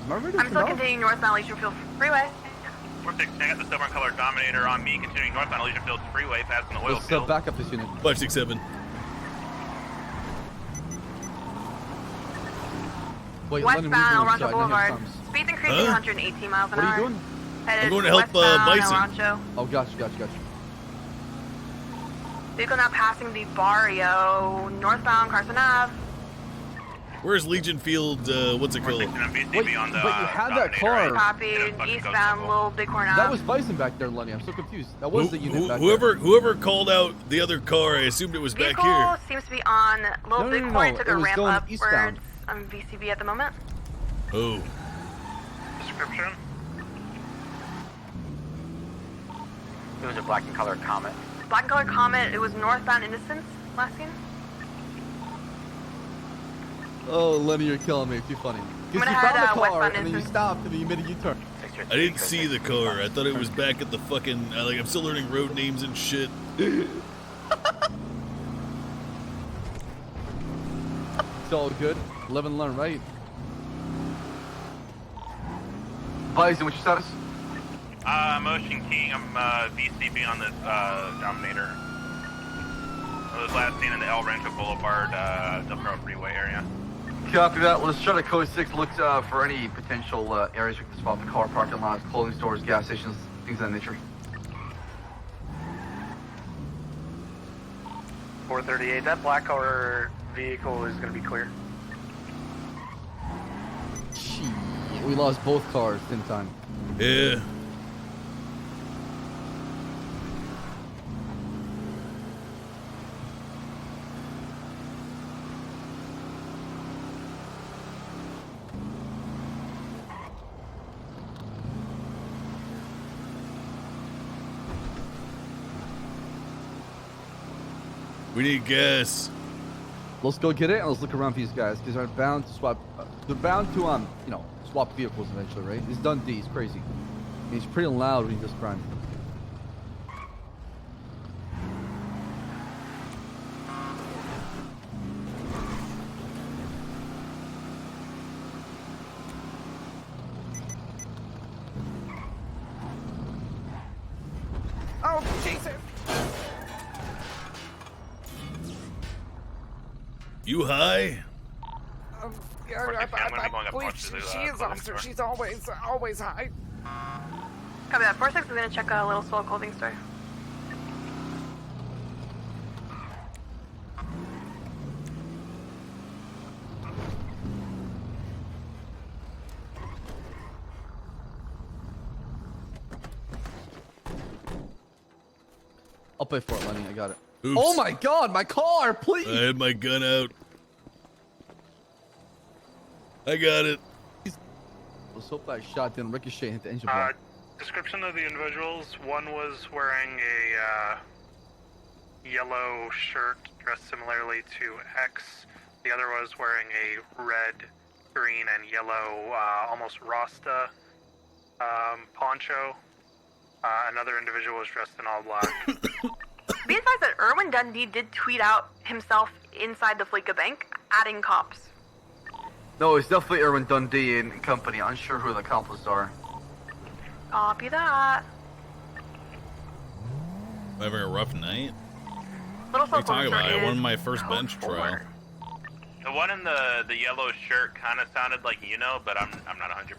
[SPEAKER 17] I'm still continuing northbound Legion Field Freeway.
[SPEAKER 5] 416, I got the silver colored Dominator on me, continuing northbound Legion Field Freeway, passing the oil
[SPEAKER 19] Let's
[SPEAKER 5] field.
[SPEAKER 19] back up this unit.
[SPEAKER 1] 567.
[SPEAKER 19] Wait, Lenny,
[SPEAKER 17] Westbound
[SPEAKER 19] what are
[SPEAKER 17] El
[SPEAKER 19] you doing?
[SPEAKER 17] Rancho
[SPEAKER 19] Sorry, I didn't hear
[SPEAKER 17] Boulevard.
[SPEAKER 19] the comms.
[SPEAKER 17] Speed's increasing 118 miles an
[SPEAKER 19] What
[SPEAKER 17] hour.
[SPEAKER 19] are you doing?
[SPEAKER 17] Headed
[SPEAKER 1] I'm going to help
[SPEAKER 17] westbound El
[SPEAKER 1] Bison.
[SPEAKER 17] Rancho.
[SPEAKER 19] Oh, gotcha.
[SPEAKER 17] Vehicle now passing the barrio, northbound Carson Ave.
[SPEAKER 1] Where's Legion Field, what's it called?
[SPEAKER 19] Wait, but you had that car.
[SPEAKER 17] Copied, eastbound Little Bighorn Ave.
[SPEAKER 19] That was Bison back there, Lenny. I'm so confused. That was the unit back
[SPEAKER 1] Whoever called out the other car, I assumed it was back
[SPEAKER 17] Vehicle
[SPEAKER 1] here.
[SPEAKER 17] seems to be on Little
[SPEAKER 19] No,
[SPEAKER 17] Bighorn. Took
[SPEAKER 19] it
[SPEAKER 17] a
[SPEAKER 19] was
[SPEAKER 17] ramp
[SPEAKER 19] going
[SPEAKER 17] upwards
[SPEAKER 19] eastbound.
[SPEAKER 17] on VCB at the moment.
[SPEAKER 1] Oh.
[SPEAKER 5] Description?
[SPEAKER 12] It was a black and colored Comet.
[SPEAKER 17] Black and colored Comet. It was northbound Innocence last seen.
[SPEAKER 19] Oh, Lenny, you're killing me. Too funny. Because you found the car, and then you stopped, and then you made a U-turn.
[SPEAKER 1] I didn't see the car. I thought it was back at the fucking... like, I'm still learning road names and shit.
[SPEAKER 19] It's all good. Live and learn, right? Bison, what's your status?
[SPEAKER 5] Motion King. I'm VCB on the Dominator. I was last seen in the El Rancho Boulevard, Del Perro Freeway area.
[SPEAKER 19] Copy that. Let's try to code 6. Look for any potential areas we can spot the car, parking lots, clothing stores, gas stations, things of that nature.
[SPEAKER 18] 438. That black color vehicle is going to be clear.
[SPEAKER 19] Shit, we lost both cars in time.
[SPEAKER 1] Yeah. We need gas.
[SPEAKER 19] Let's go get it and let's look around for these guys because they're bound to swap. They're bound to swap vehicles eventually, right? It's Dundee. It's crazy. He's pretty loud when he does crime.
[SPEAKER 21] Oh, Jesus!
[SPEAKER 1] You high?
[SPEAKER 21] Yeah, believe she is, officer. She's always high.
[SPEAKER 17] Copy that. 4-6 is gonna check a little Soul clothing store.
[SPEAKER 19] I'll pay for it, Lenny. I got it.
[SPEAKER 1] Oops.
[SPEAKER 19] Oh my God, my car! Please.
[SPEAKER 1] I had my gun out. I got it.
[SPEAKER 19] Let's hope that shot didn't ricochet and hit the engine block.
[SPEAKER 6] Description of the individuals. One was wearing a yellow shirt dressed similarly to X. The other was wearing a red, green, and yellow, almost Rasta poncho. Another individual was dressed in all black.
[SPEAKER 17] Be advised that Erwin Dundee did tweet out himself inside the Fleeca Bank, adding cops.
[SPEAKER 19] No, it's definitely Erwin Dundee and company. Unsure who the accomplices are.
[SPEAKER 17] Copy that.
[SPEAKER 1] I'm having a rough night.
[SPEAKER 17] Little
[SPEAKER 1] What are you talking about? I won my first
[SPEAKER 17] code
[SPEAKER 1] bench
[SPEAKER 17] 4.
[SPEAKER 1] trial.
[SPEAKER 5] The one in the yellow shirt kind of sounded like but I'm not 100%.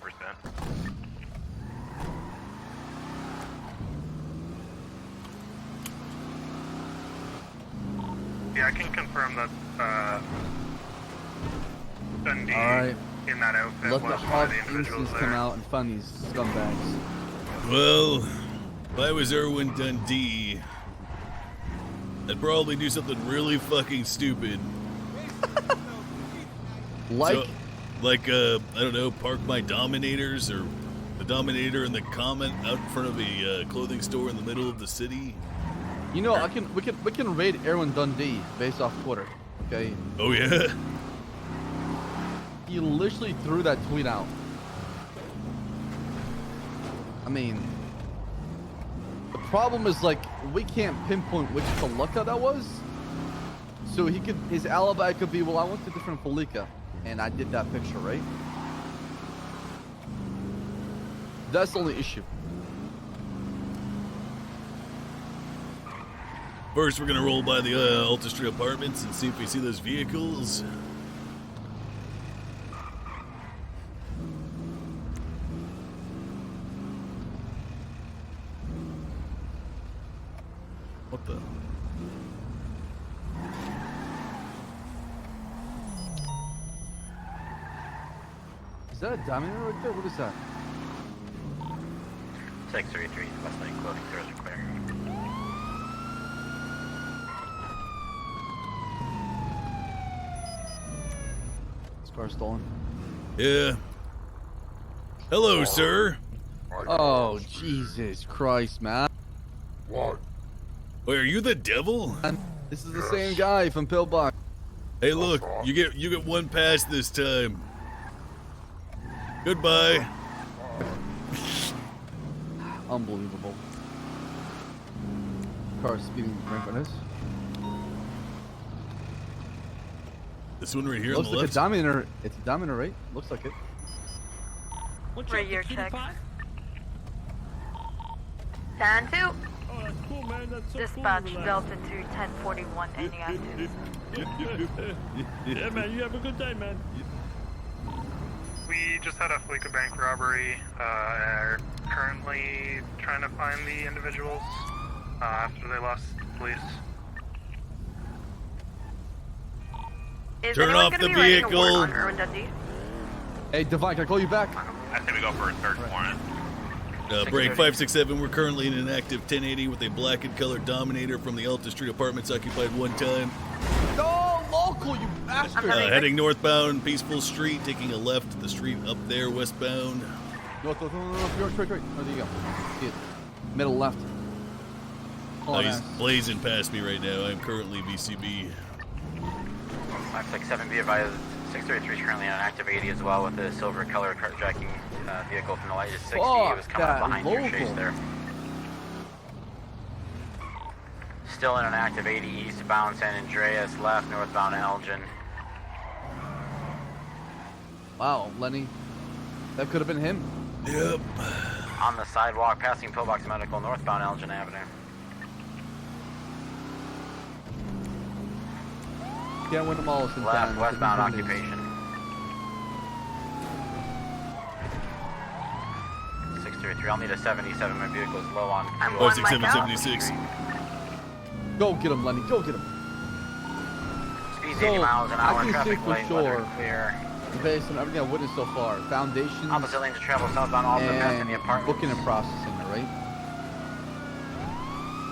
[SPEAKER 6] Yeah, I can confirm that Dundee
[SPEAKER 19] Alright.
[SPEAKER 6] in that outfit
[SPEAKER 19] Let
[SPEAKER 6] was
[SPEAKER 19] the
[SPEAKER 6] one of
[SPEAKER 19] hot
[SPEAKER 6] the individuals
[SPEAKER 19] instance
[SPEAKER 6] there.
[SPEAKER 19] come out and find these scumbags.
[SPEAKER 1] Well, if I was Erwin Dundee, I'd probably do something really fucking stupid.
[SPEAKER 19] Like?
[SPEAKER 1] I don't know, park my Dominators or the Dominator in the comment out in front of a clothing store in the middle of the city.
[SPEAKER 19] You know, we can raid Erwin Dundee based off Twitter. Okay.
[SPEAKER 1] Oh yeah.
[SPEAKER 19] He literally threw that tweet out. I mean, the problem is we can't pinpoint which Felica that was. So his alibi could be, well, I went to different Felica and I did that picture, right? That's the only issue.
[SPEAKER 1] First, we're gonna roll by the Alta Street apartments and see if we see those vehicles. What the?
[SPEAKER 19] Is that a Dominator right there? What is that?
[SPEAKER 7] 633, West Lane clothing stores are clear.
[SPEAKER 19] This car's stolen.
[SPEAKER 1] Yeah. Hello, sir.
[SPEAKER 19] Oh, Jesus Christ, man.
[SPEAKER 1] What? Wait, are you the devil?
[SPEAKER 19] This is the same guy from Pillbox.
[SPEAKER 1] Hey, look, you get one pass this time. Goodbye.
[SPEAKER 19] Unbelievable. Car speeding right in front of us.
[SPEAKER 1] This one right here
[SPEAKER 19] Looks
[SPEAKER 1] on the
[SPEAKER 19] like
[SPEAKER 1] left.
[SPEAKER 19] a Dominator. It's a Dominator, right? Looks like it.
[SPEAKER 17] Right here, check. Stand 2.
[SPEAKER 14] Oh, that's cool, man. That's so
[SPEAKER 17] Dispatch
[SPEAKER 14] cool.
[SPEAKER 17] Delta to 1041, ending active.
[SPEAKER 14] Yeah, man. You have a good day, man.
[SPEAKER 6] We just had a Fleeca bank robbery. Are currently trying to find the individuals after they lost the police.
[SPEAKER 17] Is
[SPEAKER 1] Turn
[SPEAKER 17] anyone
[SPEAKER 1] off
[SPEAKER 17] gonna
[SPEAKER 1] the
[SPEAKER 17] be writing a warrant
[SPEAKER 1] vehicle.
[SPEAKER 17] on Irwin Dundee?
[SPEAKER 19] Hey, Divine, can I call you back?
[SPEAKER 5] I think we go for a search warrant.
[SPEAKER 1] Break 567. We're currently in an active 1080 with a black and colored Dominator from the Alta Street Apartments occupied one time.
[SPEAKER 19] No, local, you bastard!
[SPEAKER 1] Heading northbound, Peaceful Street, taking a left the street up there, westbound.
[SPEAKER 19] No, straight. Oh, there you go. See it. Middle left.
[SPEAKER 1] Oh, he's blazing past me right now. I'm currently VCB.
[SPEAKER 7] 567, be advised, 633 is currently on active 80 as well with the silver color carjacking vehicle from the light 60. It was coming up behind your chase there. Still in an active 80 eastbound San Andreas, left northbound Elgin.
[SPEAKER 19] Wow, Lenny. That could have been him.
[SPEAKER 1] Yep.
[SPEAKER 7] On the sidewalk, passing Pillbox Medical, northbound Elgin Avenue.
[SPEAKER 19] Can't win them all since
[SPEAKER 7] Left, westbound occupation. 633, I'll need a 77, my vehicle is low on fuel.
[SPEAKER 1] 56776.
[SPEAKER 19] Go get him, Lenny. Go get him.
[SPEAKER 7] Speed's 80 miles an hour,
[SPEAKER 19] I can say
[SPEAKER 7] traffic
[SPEAKER 19] for
[SPEAKER 7] light, weather
[SPEAKER 19] sure,
[SPEAKER 7] clear.
[SPEAKER 19] based on everything I witnessed so far, foundations,
[SPEAKER 7] Opposite lanes of travel southbound, also passing the apartment.
[SPEAKER 19] booking and processing, all right?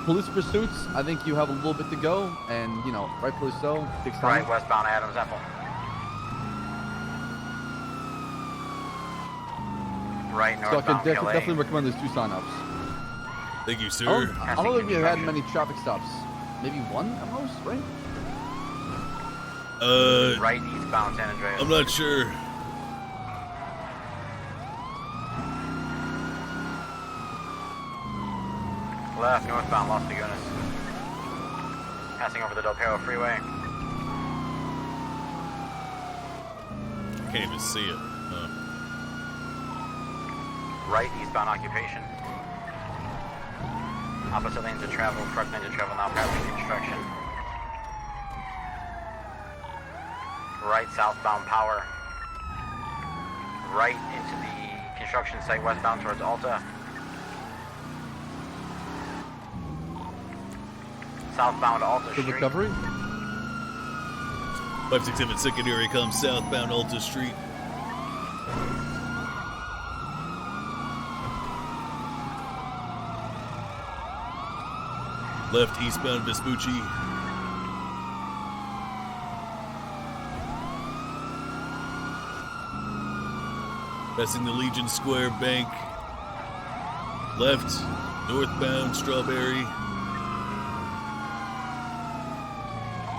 [SPEAKER 19] Police pursuits, I think you have a little bit to go, and, you know, rightfully so, takes time.
[SPEAKER 7] Right, westbound Adams Apple. Right,
[SPEAKER 19] So I
[SPEAKER 7] northbound
[SPEAKER 19] can
[SPEAKER 7] LA.
[SPEAKER 19] definitely recommend those 2 sign-ups.
[SPEAKER 1] Thank you, sir.
[SPEAKER 19] I don't think we had many traffic stops. Maybe 1 at most, right?
[SPEAKER 7] Right, eastbound San Andreas.
[SPEAKER 1] I'm not sure.
[SPEAKER 7] Left, northbound Los Lagunas. Passing over the Del Perro Freeway.
[SPEAKER 1] Can't even see it. Huh.
[SPEAKER 7] Right, eastbound occupation. Opposite lanes of travel, front lanes of travel now passing construction. Right, southbound Power. Right into the construction site westbound towards Alta. Southbound Alta
[SPEAKER 19] The
[SPEAKER 7] Street.
[SPEAKER 19] recovery?
[SPEAKER 1] 567 secondary comes southbound Alta Street. Left eastbound Vespucci. Passing the Legion Square Bank. Left northbound Strawberry.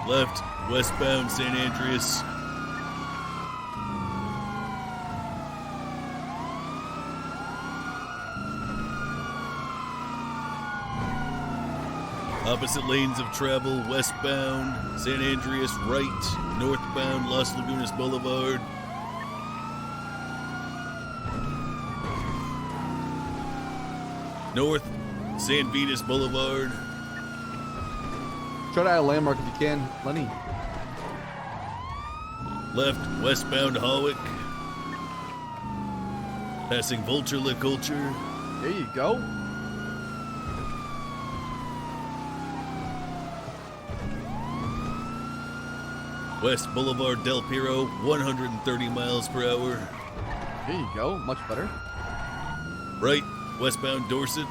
[SPEAKER 1] Left westbound San Andreas. Opposite lanes of travel, westbound San Andreas, right, northbound Los Lagunas Boulevard. North, San Vitas Boulevard.
[SPEAKER 19] Try to add a landmark if you can, Lenny.
[SPEAKER 1] Left, westbound Hawick. Passing Vulture La Culture.
[SPEAKER 19] There you go.
[SPEAKER 1] West Boulevard Del Perro, 130 miles per hour.
[SPEAKER 19] There you go, much better.
[SPEAKER 1] Right, westbound Dorset.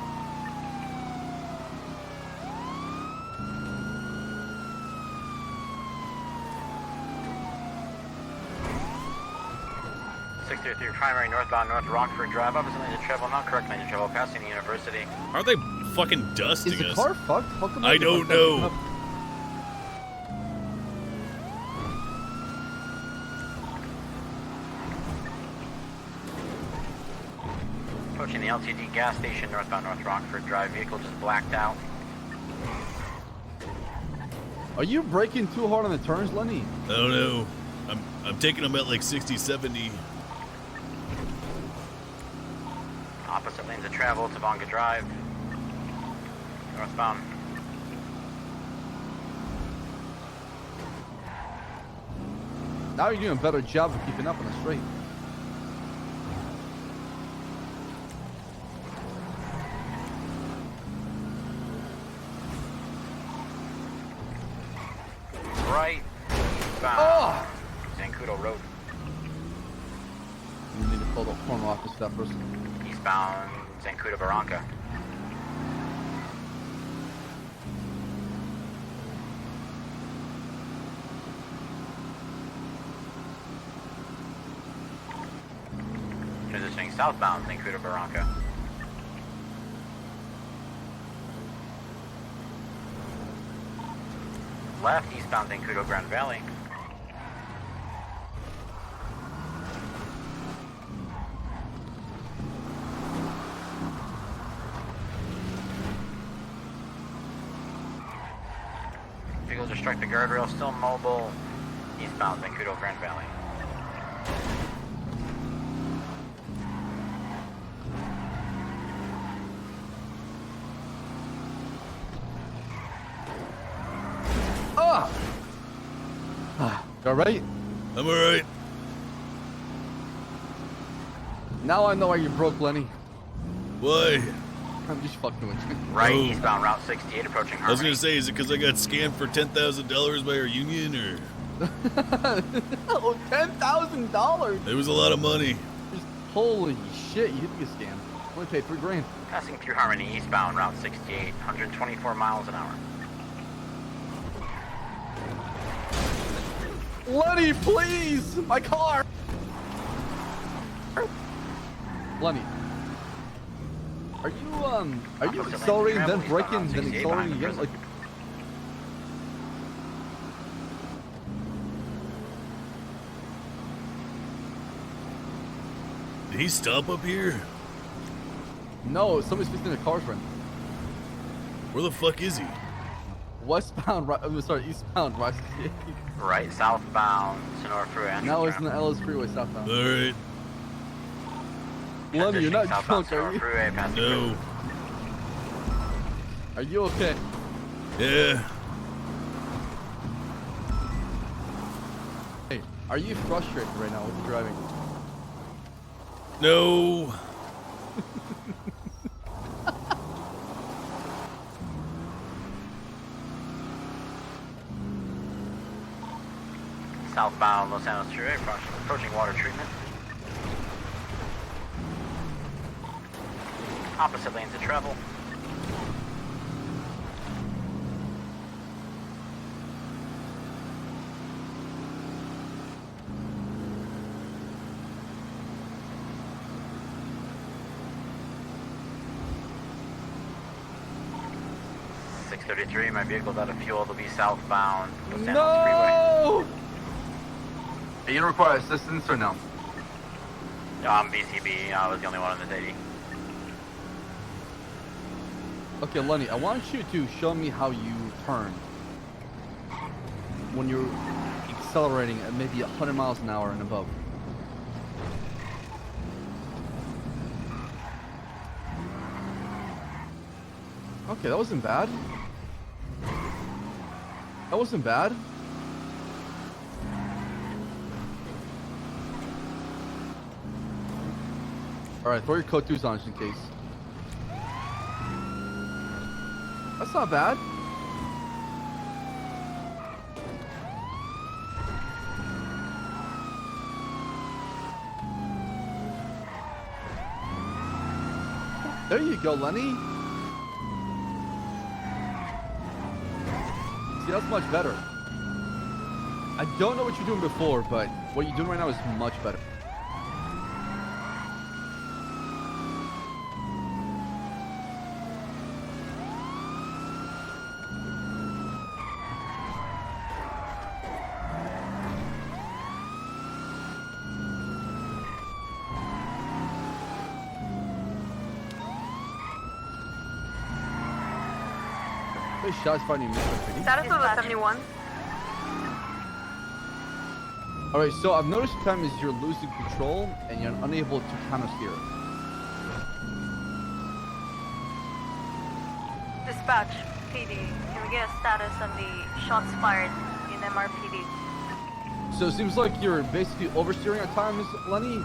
[SPEAKER 7] Primary northbound North Rockford Drive, opposite lane of travel, not correct lane of travel, passing the university.
[SPEAKER 1] Aren't they fucking dusting
[SPEAKER 19] Is the
[SPEAKER 1] us?
[SPEAKER 19] car fucked? How come
[SPEAKER 1] I don't know.
[SPEAKER 7] approaching the LTD gas station northbound North Rockford Drive. Vehicle just blacked out.
[SPEAKER 19] Are you braking too hard on the turns, Lenny?
[SPEAKER 1] I don't know. I'm taking them at like 60, 70.
[SPEAKER 7] Opposite lanes of travel, Tabonga Drive. Northbound.
[SPEAKER 19] Now you're doing a better job of keeping up on the straight.
[SPEAKER 7] Right. Bound. Zancudo Road.
[SPEAKER 19] You need to pull the corner off this stuff first.
[SPEAKER 7] Eastbound Zancudo Barranca. Transitioning southbound Zancudo Barranca. Left eastbound Zancudo Grand Valley. Vehicles just struck the guardrail, still mobile. Eastbound Zancudo Grand Valley.
[SPEAKER 19] You alright?
[SPEAKER 1] I'm alright.
[SPEAKER 19] Now I know why you broke, Lenny.
[SPEAKER 1] Why?
[SPEAKER 19] I'm just fucking with you.
[SPEAKER 7] Right, eastbound Route 68 approaching Harmony.
[SPEAKER 1] I was gonna say, is it because I got scammed for $10,000 by our union, or?
[SPEAKER 19] Oh, $10,000!
[SPEAKER 1] It was a lot of money.
[SPEAKER 19] Holy shit, you did get scammed. Only paid $3,000.
[SPEAKER 7] Passing through Harmony eastbound Route 68, 124 miles an hour.
[SPEAKER 19] Lenny, please! My car! Lenny. Are you accelerating, then braking, then accelerating again? Like,
[SPEAKER 1] Did he stop up here?
[SPEAKER 19] no, somebody's fixing their car's running.
[SPEAKER 1] Where the fuck is he?
[SPEAKER 19] Westbound, right, I'm sorry, eastbound, right?
[SPEAKER 7] Right, southbound Sonora Freeway.
[SPEAKER 19] Now it's in the LS Freeway southbound.
[SPEAKER 1] Alright.
[SPEAKER 19] Lenny, you're not
[SPEAKER 7] Southbound
[SPEAKER 19] drunk, are you?
[SPEAKER 7] Freeway, passing
[SPEAKER 1] No.
[SPEAKER 19] Are you okay?
[SPEAKER 1] Yeah.
[SPEAKER 19] Hey, are you frustrated right now with driving?
[SPEAKER 1] No.
[SPEAKER 7] Southbound Los Angeles Freeway, approaching water treatment. Opposite lanes of travel. .33, my vehicle's out of fuel. They'll be southbound Los Angeles Freeway.
[SPEAKER 19] Are you require assistance or no?
[SPEAKER 7] I'm VCB. I was the only one on this 80.
[SPEAKER 19] Okay, Lenny, I want you to show me how you turn when you're accelerating at maybe 100 miles an hour and above. Okay, that wasn't bad. That wasn't bad. Alright, throw your coat 2s on just in case. That's not bad. There you go, Lenny. See, that's much better. I don't know what you're doing before, but what you're doing right now is much better. Wait, shots fired in Mission City.
[SPEAKER 17] Status of the 71.
[SPEAKER 19] Alright, so I've noticed the time is you're losing control and you're unable to counter-steer.
[SPEAKER 11] Dispatch, PD. Can we get a status on the shots fired in MRPD?
[SPEAKER 19] So it seems like you're basically oversteering at times, Lenny,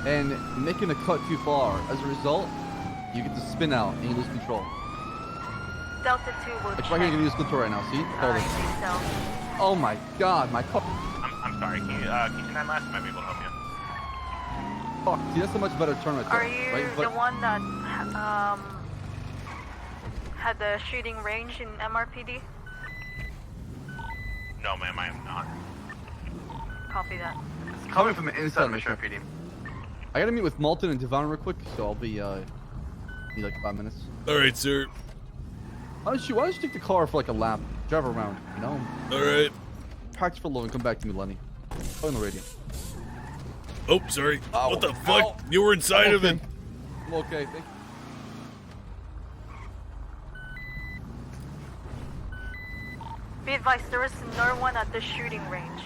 [SPEAKER 19] and making a cut too far. As a result, you get to spin out and you lose control.
[SPEAKER 11] Delta 2 will
[SPEAKER 19] Like
[SPEAKER 11] check.
[SPEAKER 19] right here, you can lose control right now, see? Hold it. Oh my god, my car.
[SPEAKER 5] I'm sorry. Can you turn that last? I might be able to help you.
[SPEAKER 19] Fuck, see, that's a much better turn right there.
[SPEAKER 11] Are you
[SPEAKER 19] right?
[SPEAKER 11] the one that had the shooting range in MRPD?
[SPEAKER 5] No, ma'am, I am not.
[SPEAKER 11] Copy that.
[SPEAKER 19] It's coming from inside Mission PD. I gotta meet with Malton and Devon real quick, so I'll be need like 5 minutes.
[SPEAKER 1] Alright, sir.
[SPEAKER 19] Why don't you take the car for like a lap, drive around, you know?
[SPEAKER 1] Alright.
[SPEAKER 19] Practice for a little and come back to me, Lenny. Put on the radio.
[SPEAKER 1] Oh, sorry.
[SPEAKER 19] Ow.
[SPEAKER 1] What the fuck?
[SPEAKER 19] Ow.
[SPEAKER 1] You were inside of it.
[SPEAKER 19] I'm okay, thank you.
[SPEAKER 11] Be advised, there is no one at the shooting range.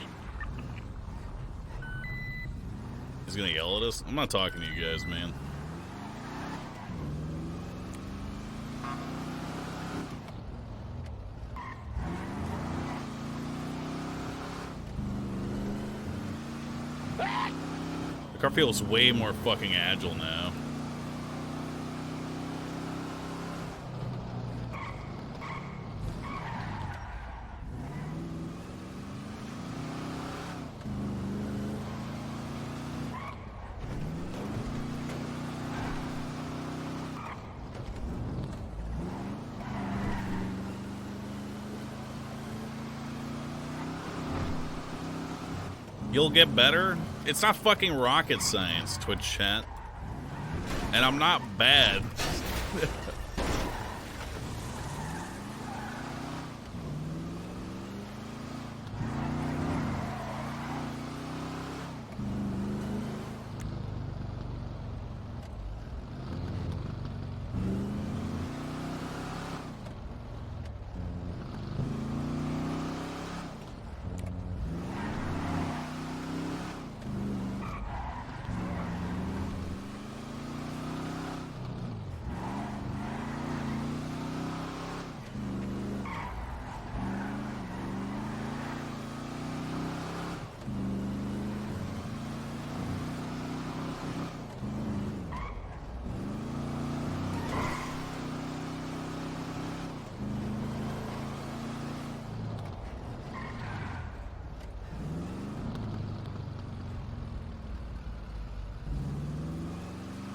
[SPEAKER 1] He's gonna yell at us? I'm not talking to you guys, man. The car feels way more fucking agile now. You'll get better? It's not fucking rocket science, Twitch chat. And I'm not bad.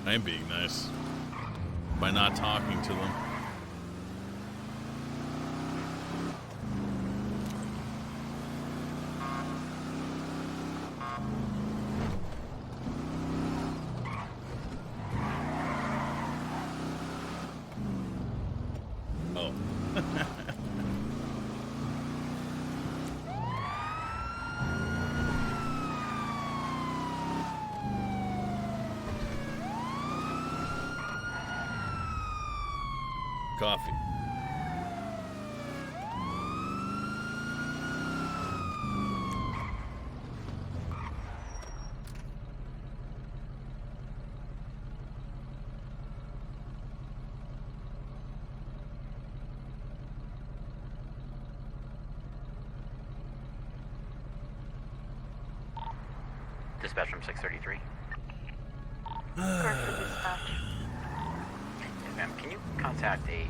[SPEAKER 1] I am being nice by not talking to them. Oh. Coffee.
[SPEAKER 7] Dispatch from 633. Ma'am, can you contact a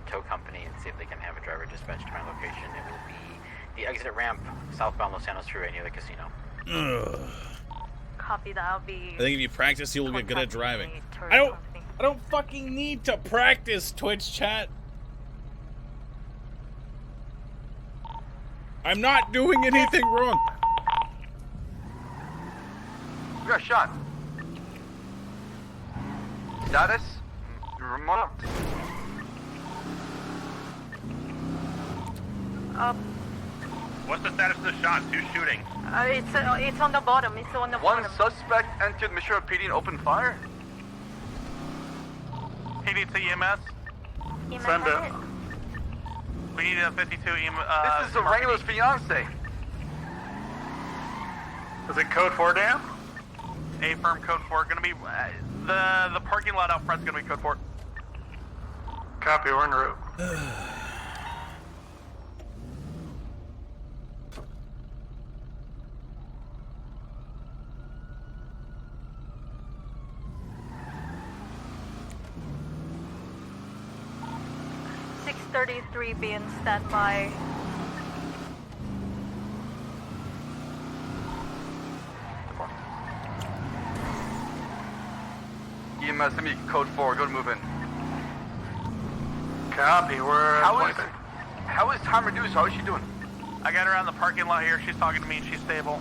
[SPEAKER 7] tow company and see if they can have a driver dispatched to my location? It will be the exit ramp southbound Los Angeles Freeway near the casino.
[SPEAKER 1] Ugh.
[SPEAKER 11] Copy that. I'll be.
[SPEAKER 1] I think if you practice, you will get good at driving. I don't fucking need to practice, Twitch chat. I'm not doing anything wrong.
[SPEAKER 13] We got shot. Status? Remarked.
[SPEAKER 5] What's the status of the shots? Who's shooting?
[SPEAKER 11] It's on the bottom. It's on the
[SPEAKER 13] One
[SPEAKER 11] bottom.
[SPEAKER 13] suspect entered Mission PD and opened fire.
[SPEAKER 5] PD to EMS.
[SPEAKER 11] Send it.
[SPEAKER 5] We need a 52
[SPEAKER 13] This is Wrangler's fiance.
[SPEAKER 6] Is it code 4, Dan?
[SPEAKER 5] A firm code 4. Gonna be the parking lot out front's gonna be code 4.
[SPEAKER 6] Copy, we're en route.
[SPEAKER 11] 633 be in standby.
[SPEAKER 13] EMS, send me code 4. Go to move in.
[SPEAKER 6] Copy, we're...
[SPEAKER 13] How is time reduced? How is she doing?
[SPEAKER 5] I got her on the parking lot here. She's talking to me and she's stable.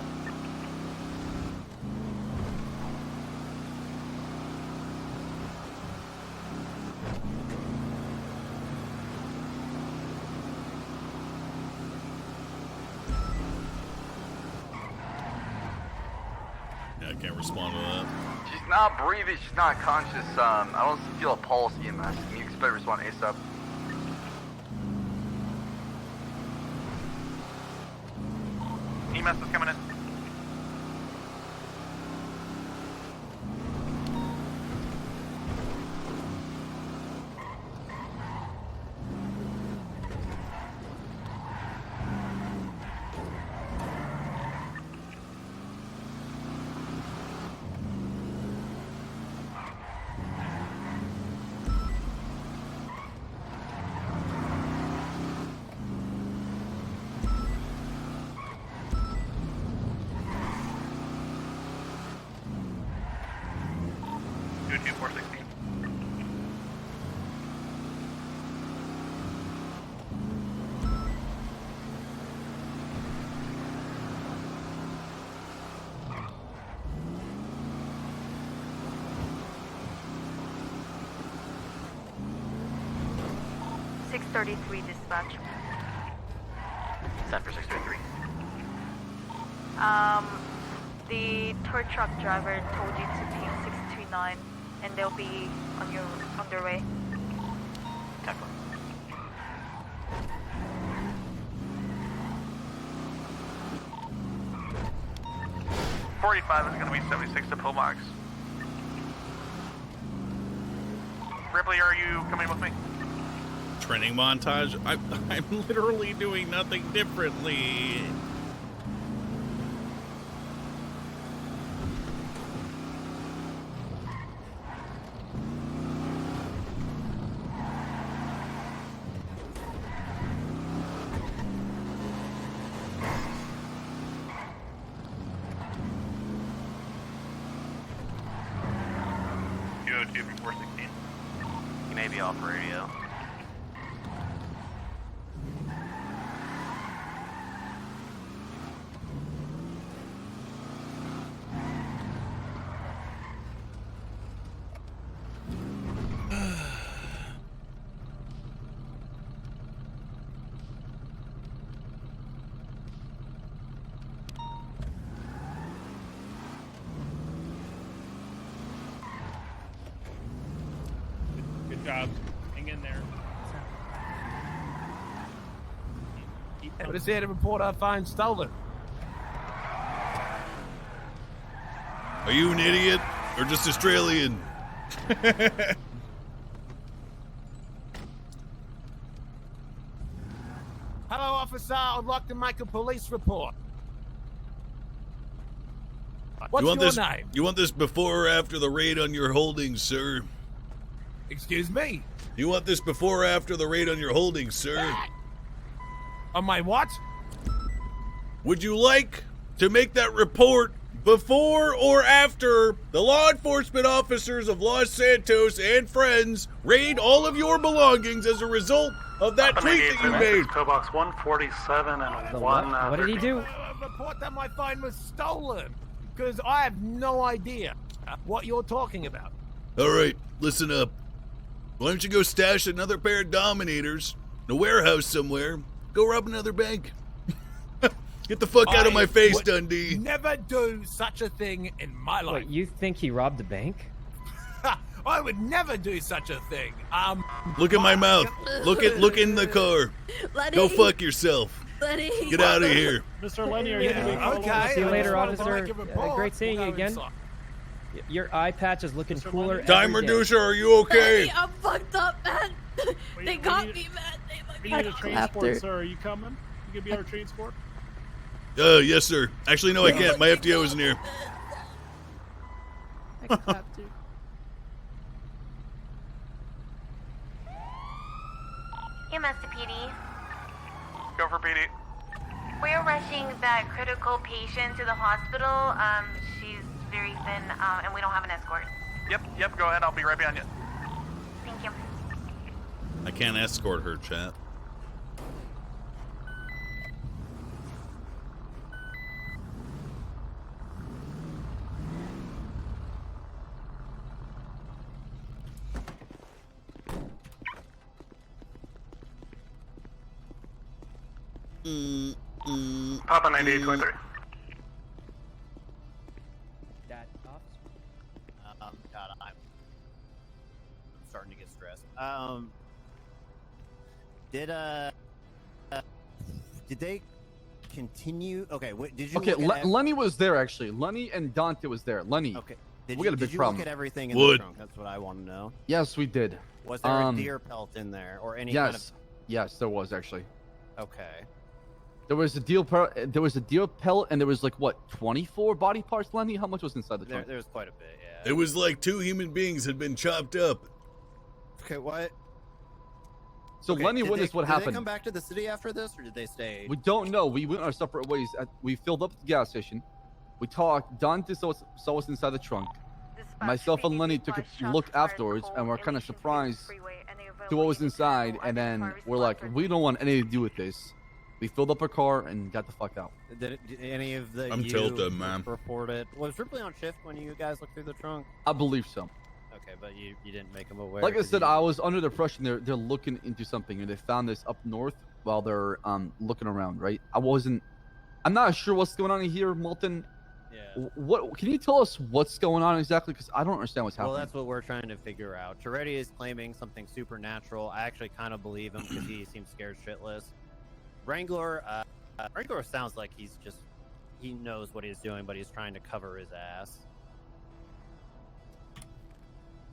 [SPEAKER 1] Yeah, I can't respond to that.
[SPEAKER 13] She's not breathing. She's not conscious. I don't feel a pulse, EMS. You expect to respond ASAP.
[SPEAKER 5] EMS is coming in.
[SPEAKER 11] Dispatch.
[SPEAKER 12] Set for 633.
[SPEAKER 11] The tow truck driver told you to ping 639 and they'll be on their way.
[SPEAKER 12] Definitely.
[SPEAKER 5] 45 is going to be 76 to pillbox. Ripley, are you coming with me?
[SPEAKER 1] Training montage? I'm literally doing nothing differently.
[SPEAKER 12] You may be off radio.
[SPEAKER 14] Good job. Hang in there.
[SPEAKER 3] But it's here to report our phone stolen.
[SPEAKER 1] Are you an idiot or just Australian?
[SPEAKER 3] Hello, officer. I'd like to make a police report. What's your name?
[SPEAKER 1] You want this before or after the raid on your holdings, sir?
[SPEAKER 3] Excuse me?
[SPEAKER 1] You want this before or after the raid on your holdings, sir?
[SPEAKER 3] On my what?
[SPEAKER 1] Would you like to make that report before or after the law enforcement officers of Los Santos and friends raid all of your belongings as a result of that tweet that you made?
[SPEAKER 6] Pillbox 147 and 1...
[SPEAKER 4] What did he do?
[SPEAKER 3] Report that my phone was stolen. Because I have no idea what you're talking about.
[SPEAKER 1] All right, listen up. Why don't you go stash another pair of Dominators in a warehouse somewhere? Go rob another bank. Get the fuck out of my face, Dundee.
[SPEAKER 3] Never do such a thing in my life.
[SPEAKER 4] Wait, you think he robbed a bank?
[SPEAKER 3] I would never do such a thing.
[SPEAKER 1] Look at my mouth. Look in the car.
[SPEAKER 2] Lenny.
[SPEAKER 1] Go fuck yourself.
[SPEAKER 2] Lenny.
[SPEAKER 1] Get out of here.
[SPEAKER 14] Mr. Lenny, are you going to be
[SPEAKER 3] okay.
[SPEAKER 4] See you later,
[SPEAKER 3] I just wanted
[SPEAKER 4] officer.
[SPEAKER 3] to make a report.
[SPEAKER 4] Great seeing you
[SPEAKER 3] We'll go
[SPEAKER 4] again.
[SPEAKER 3] inside.
[SPEAKER 4] Your eye patch is looking cooler.
[SPEAKER 1] Time
[SPEAKER 4] every day.
[SPEAKER 1] reducer, are you okay?
[SPEAKER 2] Lenny, I'm fucked up, man. They got me, man.
[SPEAKER 14] We need a transport, sir. Are you coming? You gonna be our transport?
[SPEAKER 1] Yes, sir. Actually, no, I can't. My FTO isn't here.
[SPEAKER 11] Hey, Master PD.
[SPEAKER 18] Go for PD.
[SPEAKER 11] We're rushing that critical patient to the hospital. She's very thin, and we don't have an escort.
[SPEAKER 18] Yep, go ahead. I'll be right behind you.
[SPEAKER 11] Thank you.
[SPEAKER 1] I can't escort her, chat.
[SPEAKER 18] Papa 9823.
[SPEAKER 10] God, I'm starting to get stressed. Did they continue? Okay, did you?
[SPEAKER 19] Okay,
[SPEAKER 10] look at
[SPEAKER 19] Lenny was there actually. Lenny and Dante was there. Lenny.
[SPEAKER 10] Okay.
[SPEAKER 19] We got a big problem.
[SPEAKER 10] Look at everything in the trunk? That's what I want to know.
[SPEAKER 19] Yes, we did.
[SPEAKER 10] Was there a deer pelt in there or any kind of?
[SPEAKER 19] Yes, there was actually.
[SPEAKER 10] Okay.
[SPEAKER 19] There was a deer pelt, and there was like what, 24 body parts, Lenny? How much was inside the trunk?
[SPEAKER 10] There was quite a bit, yeah.
[SPEAKER 1] It was like 2 human beings had been chopped up.
[SPEAKER 10] Okay, what?
[SPEAKER 19] So
[SPEAKER 10] Okay,
[SPEAKER 19] Lenny
[SPEAKER 10] did
[SPEAKER 19] witnessed
[SPEAKER 10] they,
[SPEAKER 19] what
[SPEAKER 10] did
[SPEAKER 19] happened.
[SPEAKER 10] They come back to the city after this, or did they stay?
[SPEAKER 19] We don't know. We went our separate ways. We filled up at the gas station. We talked. Dante saw us inside the trunk. Myself and Lenny took a look afterwards, and we're kind of surprised to what was inside. And then we're like, we don't want anything to do with this. We filled up our car and got the fuck out.
[SPEAKER 10] Did any of the
[SPEAKER 1] I'm tilted, man.
[SPEAKER 10] report it? Was Ripley on shift when you guys looked through the trunk?
[SPEAKER 19] I believe so.
[SPEAKER 10] Okay, but you didn't make him aware.
[SPEAKER 19] Like I said, I was under the impression they're looking into something, and they found this up north while they're looking around. Right? I'm not sure what's going on here, Molten.
[SPEAKER 10] Yeah.
[SPEAKER 19] What can you tell us what's going on exactly? Because I don't understand what's happening.
[SPEAKER 10] Well, that's what we're trying to figure out. Toretti is claiming something supernatural. I actually kind of believe him because he seems scared shitless. Wrangler sounds like he knows what he's doing, but he's trying to cover his ass.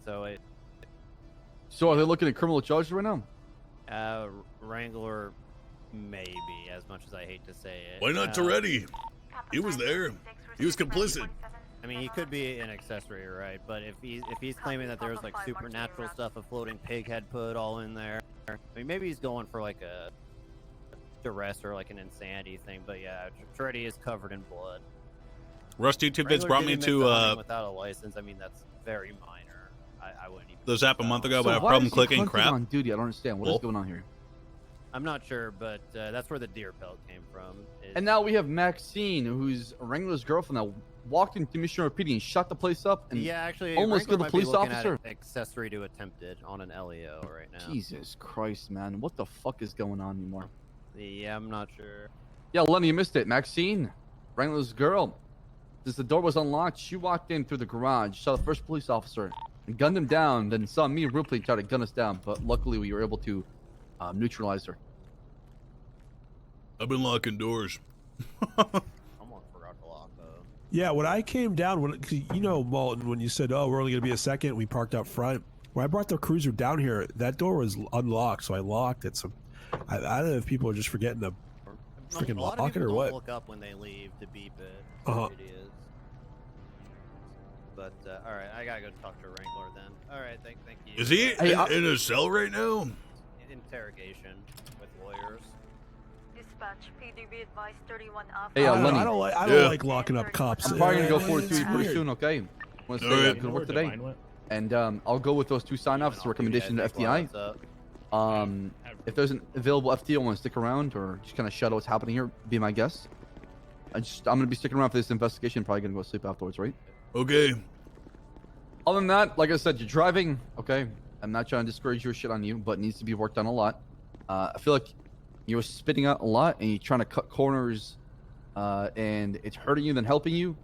[SPEAKER 19] So are they looking at criminal charges right now?
[SPEAKER 10] Wrangler, maybe, as much as I hate to say it.
[SPEAKER 1] Why not Toretti? He was there. He was complicit.
[SPEAKER 10] I mean, he could be an accessory, right? But if he's claiming that there was like supernatural stuff, a floating pig had put all in there. I mean, maybe he's going for like a duress or like an insanity thing. But yeah, Toretti is covered in blood.
[SPEAKER 1] Rusty Tidbits brought me to
[SPEAKER 10] without a license. I mean, that's very minor. I wouldn't even.
[SPEAKER 1] This happened a month ago,
[SPEAKER 19] So
[SPEAKER 1] but I have a
[SPEAKER 19] why
[SPEAKER 1] problem
[SPEAKER 19] is he
[SPEAKER 1] clicking
[SPEAKER 19] hunting
[SPEAKER 1] crap.
[SPEAKER 19] on duty? I don't understand. What is going on here?
[SPEAKER 10] I'm not sure, but that's where the deer pelt came from.
[SPEAKER 19] And now we have Maxine, who's Wrangler's girlfriend, that walked into Mission PD and shut the place up and
[SPEAKER 10] Yeah, actually,
[SPEAKER 19] almost
[SPEAKER 10] Wrangler
[SPEAKER 19] killed a
[SPEAKER 10] might be
[SPEAKER 19] police
[SPEAKER 10] looking
[SPEAKER 19] officer.
[SPEAKER 10] at accessory to attempted on an LEO right now.
[SPEAKER 19] Jesus Christ, man. What the fuck is going on anymore?
[SPEAKER 10] Yeah, I'm not sure.
[SPEAKER 19] Yeah, Lenny, you missed it. Maxine, Wrangler's girl. Since the door was unlocked, she walked in through the garage, saw the first police officer, and gunned him down, then saw me and Ripley try to gun us down, but luckily we were able to neutralize her.
[SPEAKER 1] I've been locking doors.
[SPEAKER 10] Someone forgot to lock though.
[SPEAKER 15] Yeah, when I came down, Malton, when you said, "Oh, we're only gonna be a second," we parked up front. When I brought the cruiser down here, that door was unlocked, so I locked it. So I don't know if people are just forgetting to freaking
[SPEAKER 10] A lot of
[SPEAKER 15] lock it
[SPEAKER 10] people
[SPEAKER 15] or
[SPEAKER 10] don't
[SPEAKER 15] what.
[SPEAKER 10] look up when they leave to beep it.
[SPEAKER 15] Uh-huh.
[SPEAKER 10] It is. But all right, I gotta go talk to Wrangler then. All right, thank you.
[SPEAKER 1] Is he in a cell right now?
[SPEAKER 10] Interrogation with lawyers.
[SPEAKER 11] Dispatch, PD be advised 31 up.
[SPEAKER 19] Hey, Lenny.
[SPEAKER 15] I don't like locking up cops.
[SPEAKER 19] I'm probably gonna go
[SPEAKER 15] It's
[SPEAKER 19] forward to you pretty
[SPEAKER 15] weird.
[SPEAKER 19] soon, okay? Want to
[SPEAKER 1] All
[SPEAKER 19] say
[SPEAKER 1] right.
[SPEAKER 19] good work today, and I'll go with those 2 sign-offs, recommendation to FTI. If there's an available FTI, want to stick around or just kind of shadow what's happening here, be my guest. I'm gonna be sticking around for this investigation. Probably gonna go sleep afterwards, right?
[SPEAKER 1] Okay.
[SPEAKER 19] Other than that, like I said, you're driving, okay? I'm not trying to discourage your shit on you, but it needs to be worked on a lot. I feel like you're spitting out a lot and you're trying to cut corners, and it's hurting you than helping you.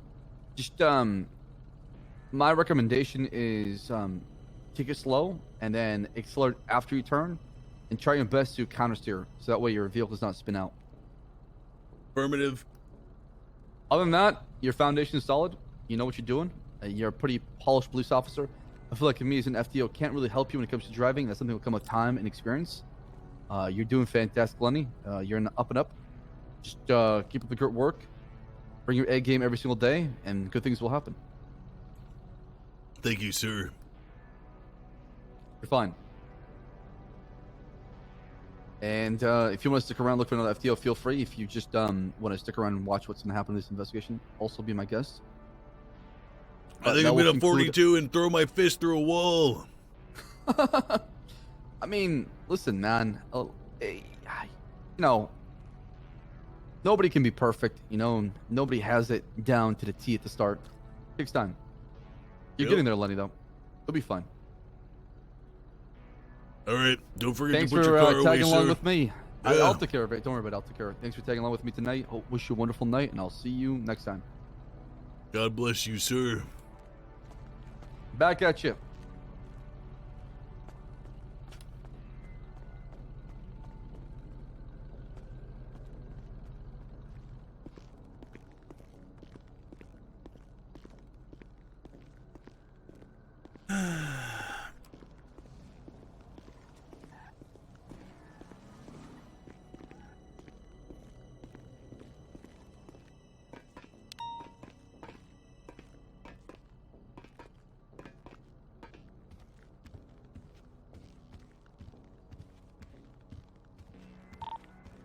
[SPEAKER 19] Just my recommendation is take it slow and then accelerate after you turn, and try your best to counter steer so that way your vehicle does not spin out.
[SPEAKER 1] Affirmative.
[SPEAKER 19] Other than that, your foundation is solid. You know what you're doing. You're a pretty polished police officer. I feel like me as an FTO can't really help you when it comes to driving. That's something that will come with time and experience. You're doing fantastic, Lenny. You're in the up and up. Just keep up the good work. Bring your A game every single day, and good things will happen.
[SPEAKER 1] Thank you, sir.
[SPEAKER 19] You're fine. And if you want to stick around, look for another FTO, feel free. If you just want to stick around and watch what's going to happen in this investigation, also be my guest.
[SPEAKER 1] I think I'm going to 42 and throw my fist through a wall.
[SPEAKER 19] I mean, listen, man. You know, nobody can be perfect. You know, nobody has it down to the T at the start. It takes time. You're getting there, Lenny, though. You'll be fine.
[SPEAKER 1] All right. Don't forget
[SPEAKER 19] Thanks
[SPEAKER 1] to put your car
[SPEAKER 19] for
[SPEAKER 1] away,
[SPEAKER 19] tagging along
[SPEAKER 1] sir.
[SPEAKER 19] with me.
[SPEAKER 1] Yeah.
[SPEAKER 19] I'll take care of it. Don't worry about it. I'll take care of it. Thanks for tagging along with me tonight. Wish you a wonderful night, and I'll see you next time.
[SPEAKER 1] God bless you, sir.
[SPEAKER 19] Back at you.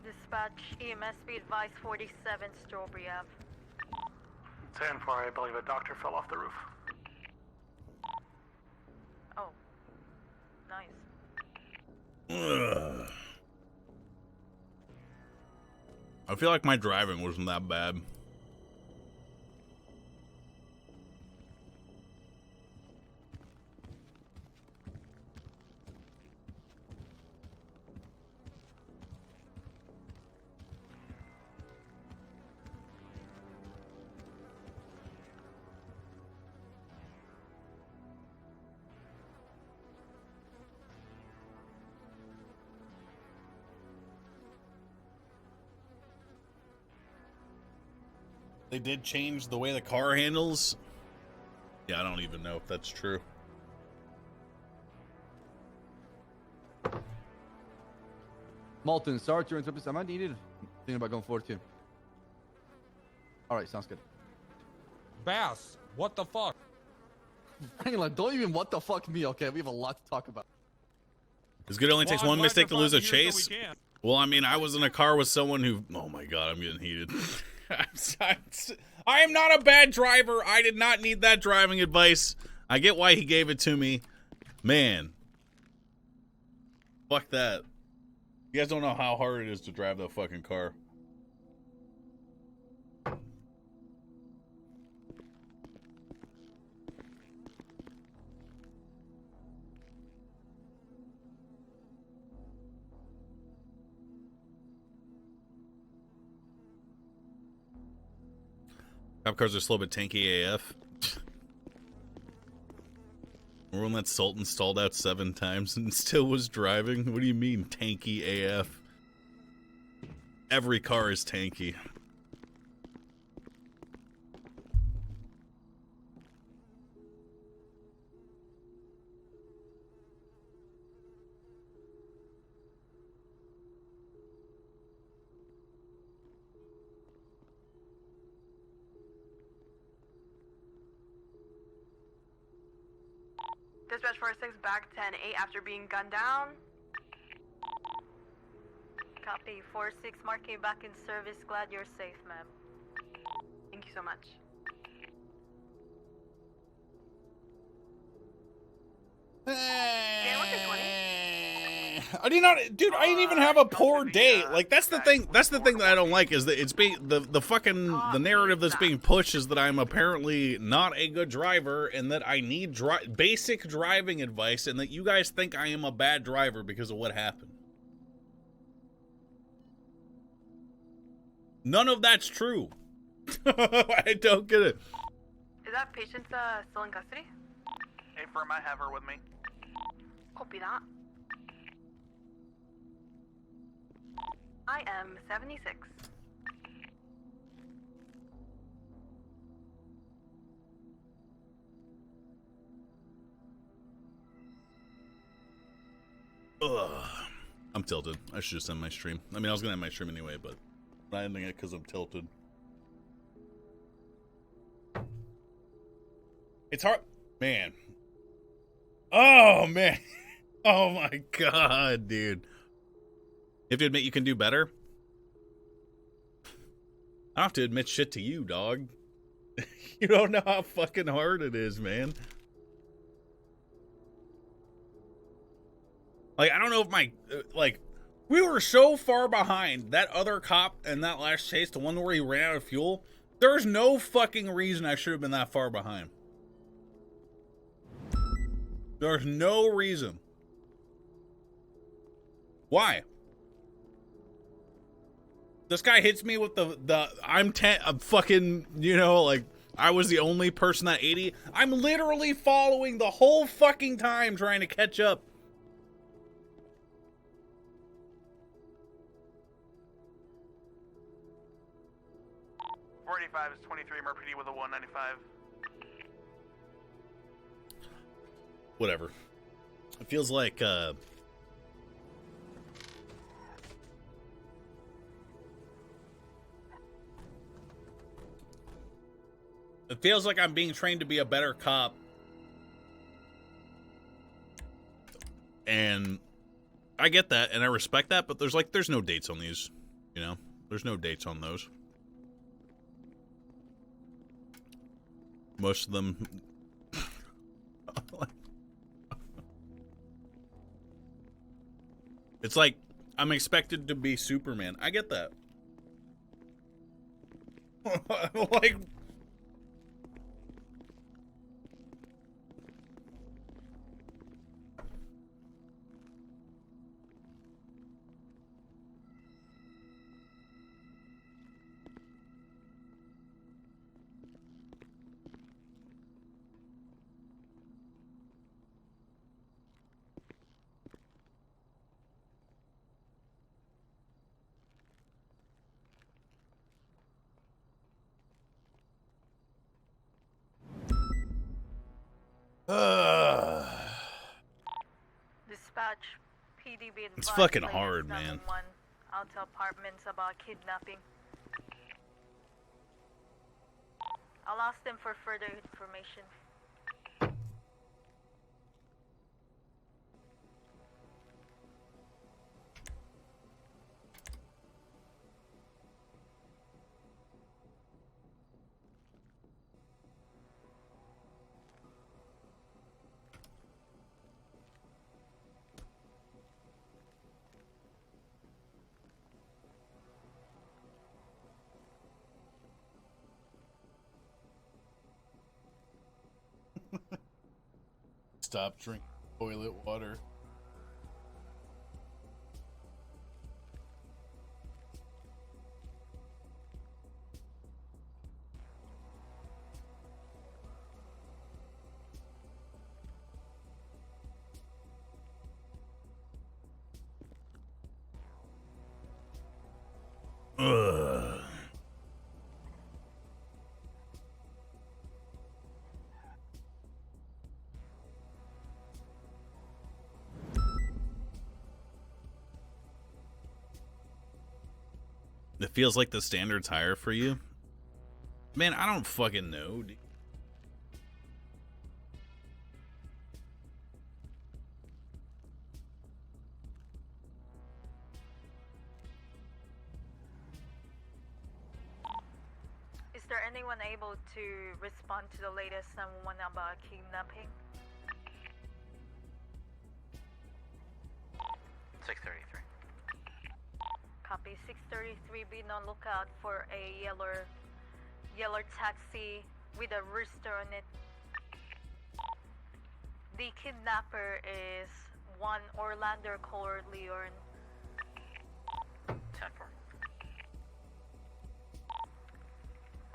[SPEAKER 8] Dispatch, EMS be advised 47 Strawberry Ave.
[SPEAKER 6] 10-4, I believe a doctor fell off the roof.
[SPEAKER 8] Oh, nice.
[SPEAKER 1] Ugh. I feel like my driving wasn't that bad. They did change the way the car handles. Yeah, I don't even know if that's true.
[SPEAKER 19] Malton, sorry to interrupt. Am I needed? Thinking about going forward too. All right, sounds good.
[SPEAKER 9] Bass, what the fuck?
[SPEAKER 19] Hang on, don't even what the fuck me, okay? We have a lot to talk about.
[SPEAKER 1] It's good. It only takes one mistake to lose a chase. Well, I mean, I was in a car with someone who... Oh my god, I'm getting heated. I am not a bad driver. I did not need that driving advice. I get why he gave it to me. Man. Fuck that. You guys don't know how hard it is to drive that fucking car. Cop cars are slow but tanky AF. Remember when that Sultan stalled out 7 times and still was driving? What do you mean, tanky AF? Every car is tanky.
[SPEAKER 17] Dispatch 46, back 10-8 after being gunned down.
[SPEAKER 8] Copy, 46 marking back in service. Glad you're safe, ma'am.
[SPEAKER 17] Thank you so much.
[SPEAKER 1] I did not, dude. I didn't even have a poor day. Like that's the thing. That's the thing that I don't like is that it's being the fucking the narrative that's being pushed is that I'm apparently not a good driver and that I need basic driving advice and that you guys think I am a bad driver because of what happened. None of that's true. I don't get it.
[SPEAKER 17] Is that patient still in custody?
[SPEAKER 7] Hey, firm, I have her with me.
[SPEAKER 17] Copy that. I am 76.
[SPEAKER 1] Ugh. I'm tilted. I should just end my stream. I mean, I was gonna end my stream anyway, but I'm not ending it because I'm tilted. It's hard, man. Oh man. Oh my god, dude. You have to admit you can do better. I don't have to admit shit to you, dog. You don't know how fucking hard it is, man. Like, I don't know if my, like, we were so far behind that other cop in that last chase, the one where he ran out of fuel. There's no fucking reason I should have been that far behind. There's no reason. Why? This guy hits me with I'm fucking, you know, like, I was the only person at 80. I'm literally following the whole fucking time trying to catch up.
[SPEAKER 16] is 23 MRPD with a 195.
[SPEAKER 1] Whatever. It feels like, it feels like I'm being trained to be a better cop. And I get that, and I respect that, but there's no dates on these, you know? There's no dates on those. Most of them... It's like, I'm expected to be Superman. I get that. Like...
[SPEAKER 8] Dispatch, PD be advised.
[SPEAKER 1] It's fucking
[SPEAKER 8] by
[SPEAKER 1] hard,
[SPEAKER 8] 911
[SPEAKER 1] man.
[SPEAKER 8] Out to apartments about kidnapping. I'll ask them for further information.
[SPEAKER 1] Stop drinking toilet water. Ugh. It feels like the standard's higher for you. Man, I don't fucking know, dude.
[SPEAKER 8] Is there anyone able to respond to the latest 911 about kidnapping?
[SPEAKER 7] 633.
[SPEAKER 8] Copy. 633, be on lookout for a yellow taxi with a rooster on it. The kidnapper is one Orlando Core Leon.
[SPEAKER 7] 10-4.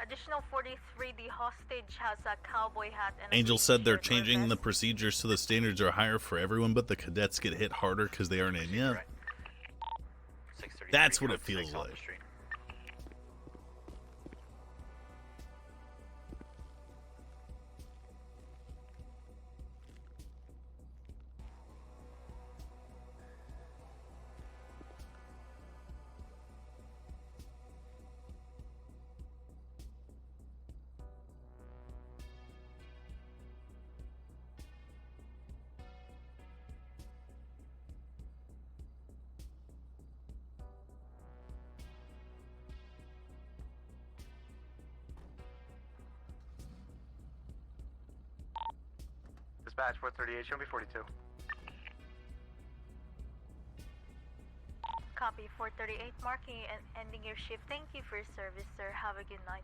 [SPEAKER 8] Additional 43, the hostage has a cowboy hat and a
[SPEAKER 1] Angel
[SPEAKER 8] green
[SPEAKER 1] said they're
[SPEAKER 8] shirt or
[SPEAKER 1] changing the
[SPEAKER 8] vest.
[SPEAKER 1] procedures so the standards are higher for everyone, but the cadets get hit harder because they aren't in yet. That's what it feels like.
[SPEAKER 18] Dispatch 438, show me 42.
[SPEAKER 8] Copy 438, marking and ending your shift. Thank you for your service, sir. Have a good night.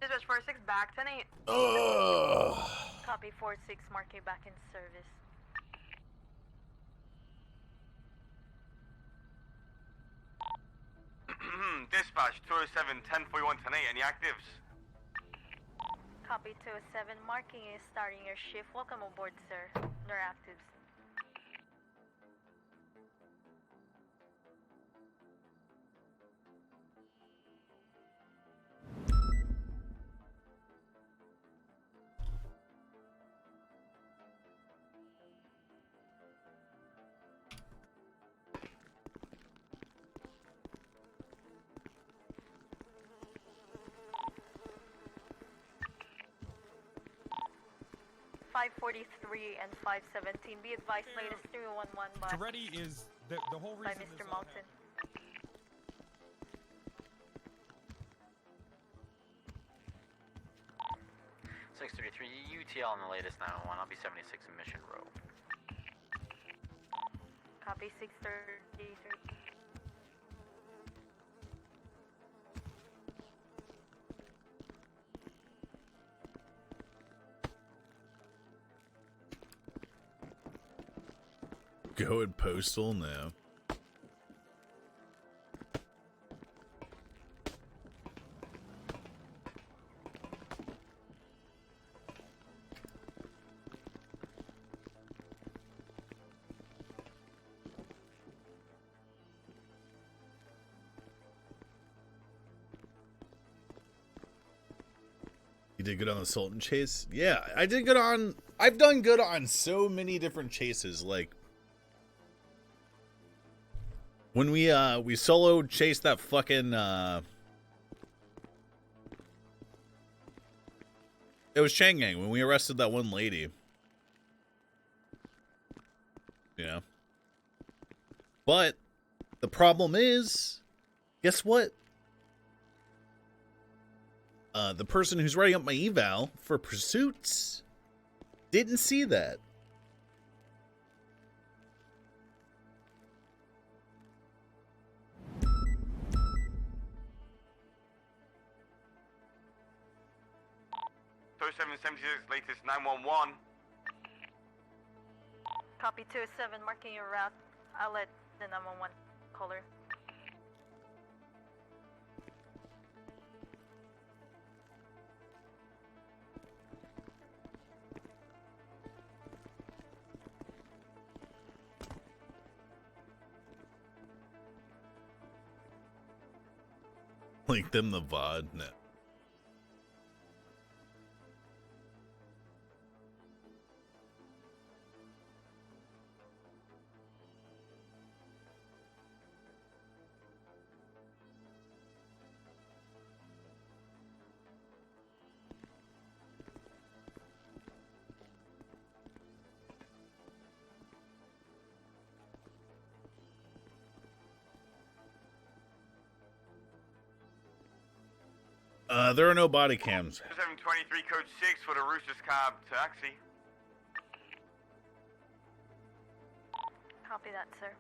[SPEAKER 17] Dispatch 46, back 10-8.
[SPEAKER 8] Copy 46, marking back in service.
[SPEAKER 13] Dispatch 207 1041 10 8. Any actives?
[SPEAKER 8] Copy 207, marking is starting your shift. Welcome aboard, sir. No actives. .543 and 517. Be advised, latest 311 by
[SPEAKER 9] Toretti is the whole reason.
[SPEAKER 8] by Mr. Moulton.
[SPEAKER 7] UTL on the latest 911. I'll be 76 in Mission Row.
[SPEAKER 8] Copy 633.
[SPEAKER 1] Going postal now. You did good on the Sultan chase? Yeah, I did good on... I've done good on so many different chases, like... When we solo chased that fucking, it was Chang'an when we arrested that one lady. You know? But, the problem is, guess what? The person who's writing up my eval for pursuits didn't see that.
[SPEAKER 13] Latest 911.
[SPEAKER 8] Copy 207, marking your route. I'll let the 911 caller.
[SPEAKER 1] Link them the VOD? No. There are no body cams.
[SPEAKER 13] 723 code 6 for the Roosters Cab taxi.
[SPEAKER 8] Copy that, sir.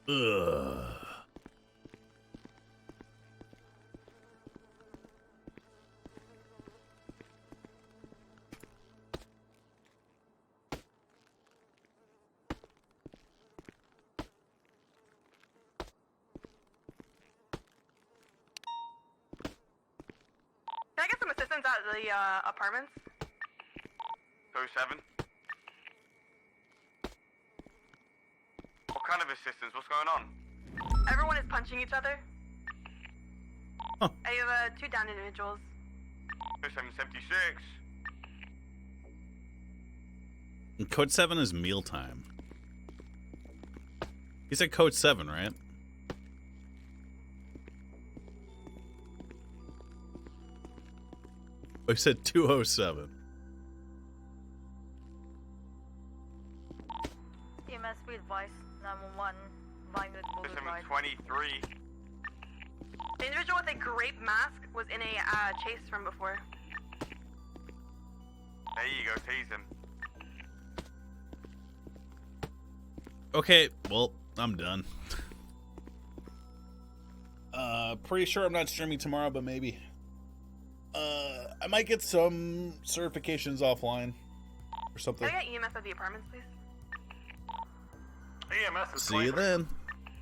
[SPEAKER 1] Ugh.
[SPEAKER 17] Can I get some assistance at the apartments?
[SPEAKER 13] 07. What kind of assistance? What's going on?
[SPEAKER 17] Everyone is punching each other. I have 2 down individuals.
[SPEAKER 13] 0776.
[SPEAKER 1] Code 7 is mealtime. He said code 7, right? Oh, he said 207.
[SPEAKER 8] EMS, be advised. 911. Line with bullet ride.
[SPEAKER 13] 23.
[SPEAKER 17] The individual with a grape mask was in a chase from before.
[SPEAKER 13] There you go, tease him.
[SPEAKER 1] Okay, well, I'm done. Pretty sure I'm not streaming tomorrow, but maybe. I might get some certifications offline or something.
[SPEAKER 17] Can I get EMS at the apartments, please?
[SPEAKER 6] EMS is
[SPEAKER 1] See you then.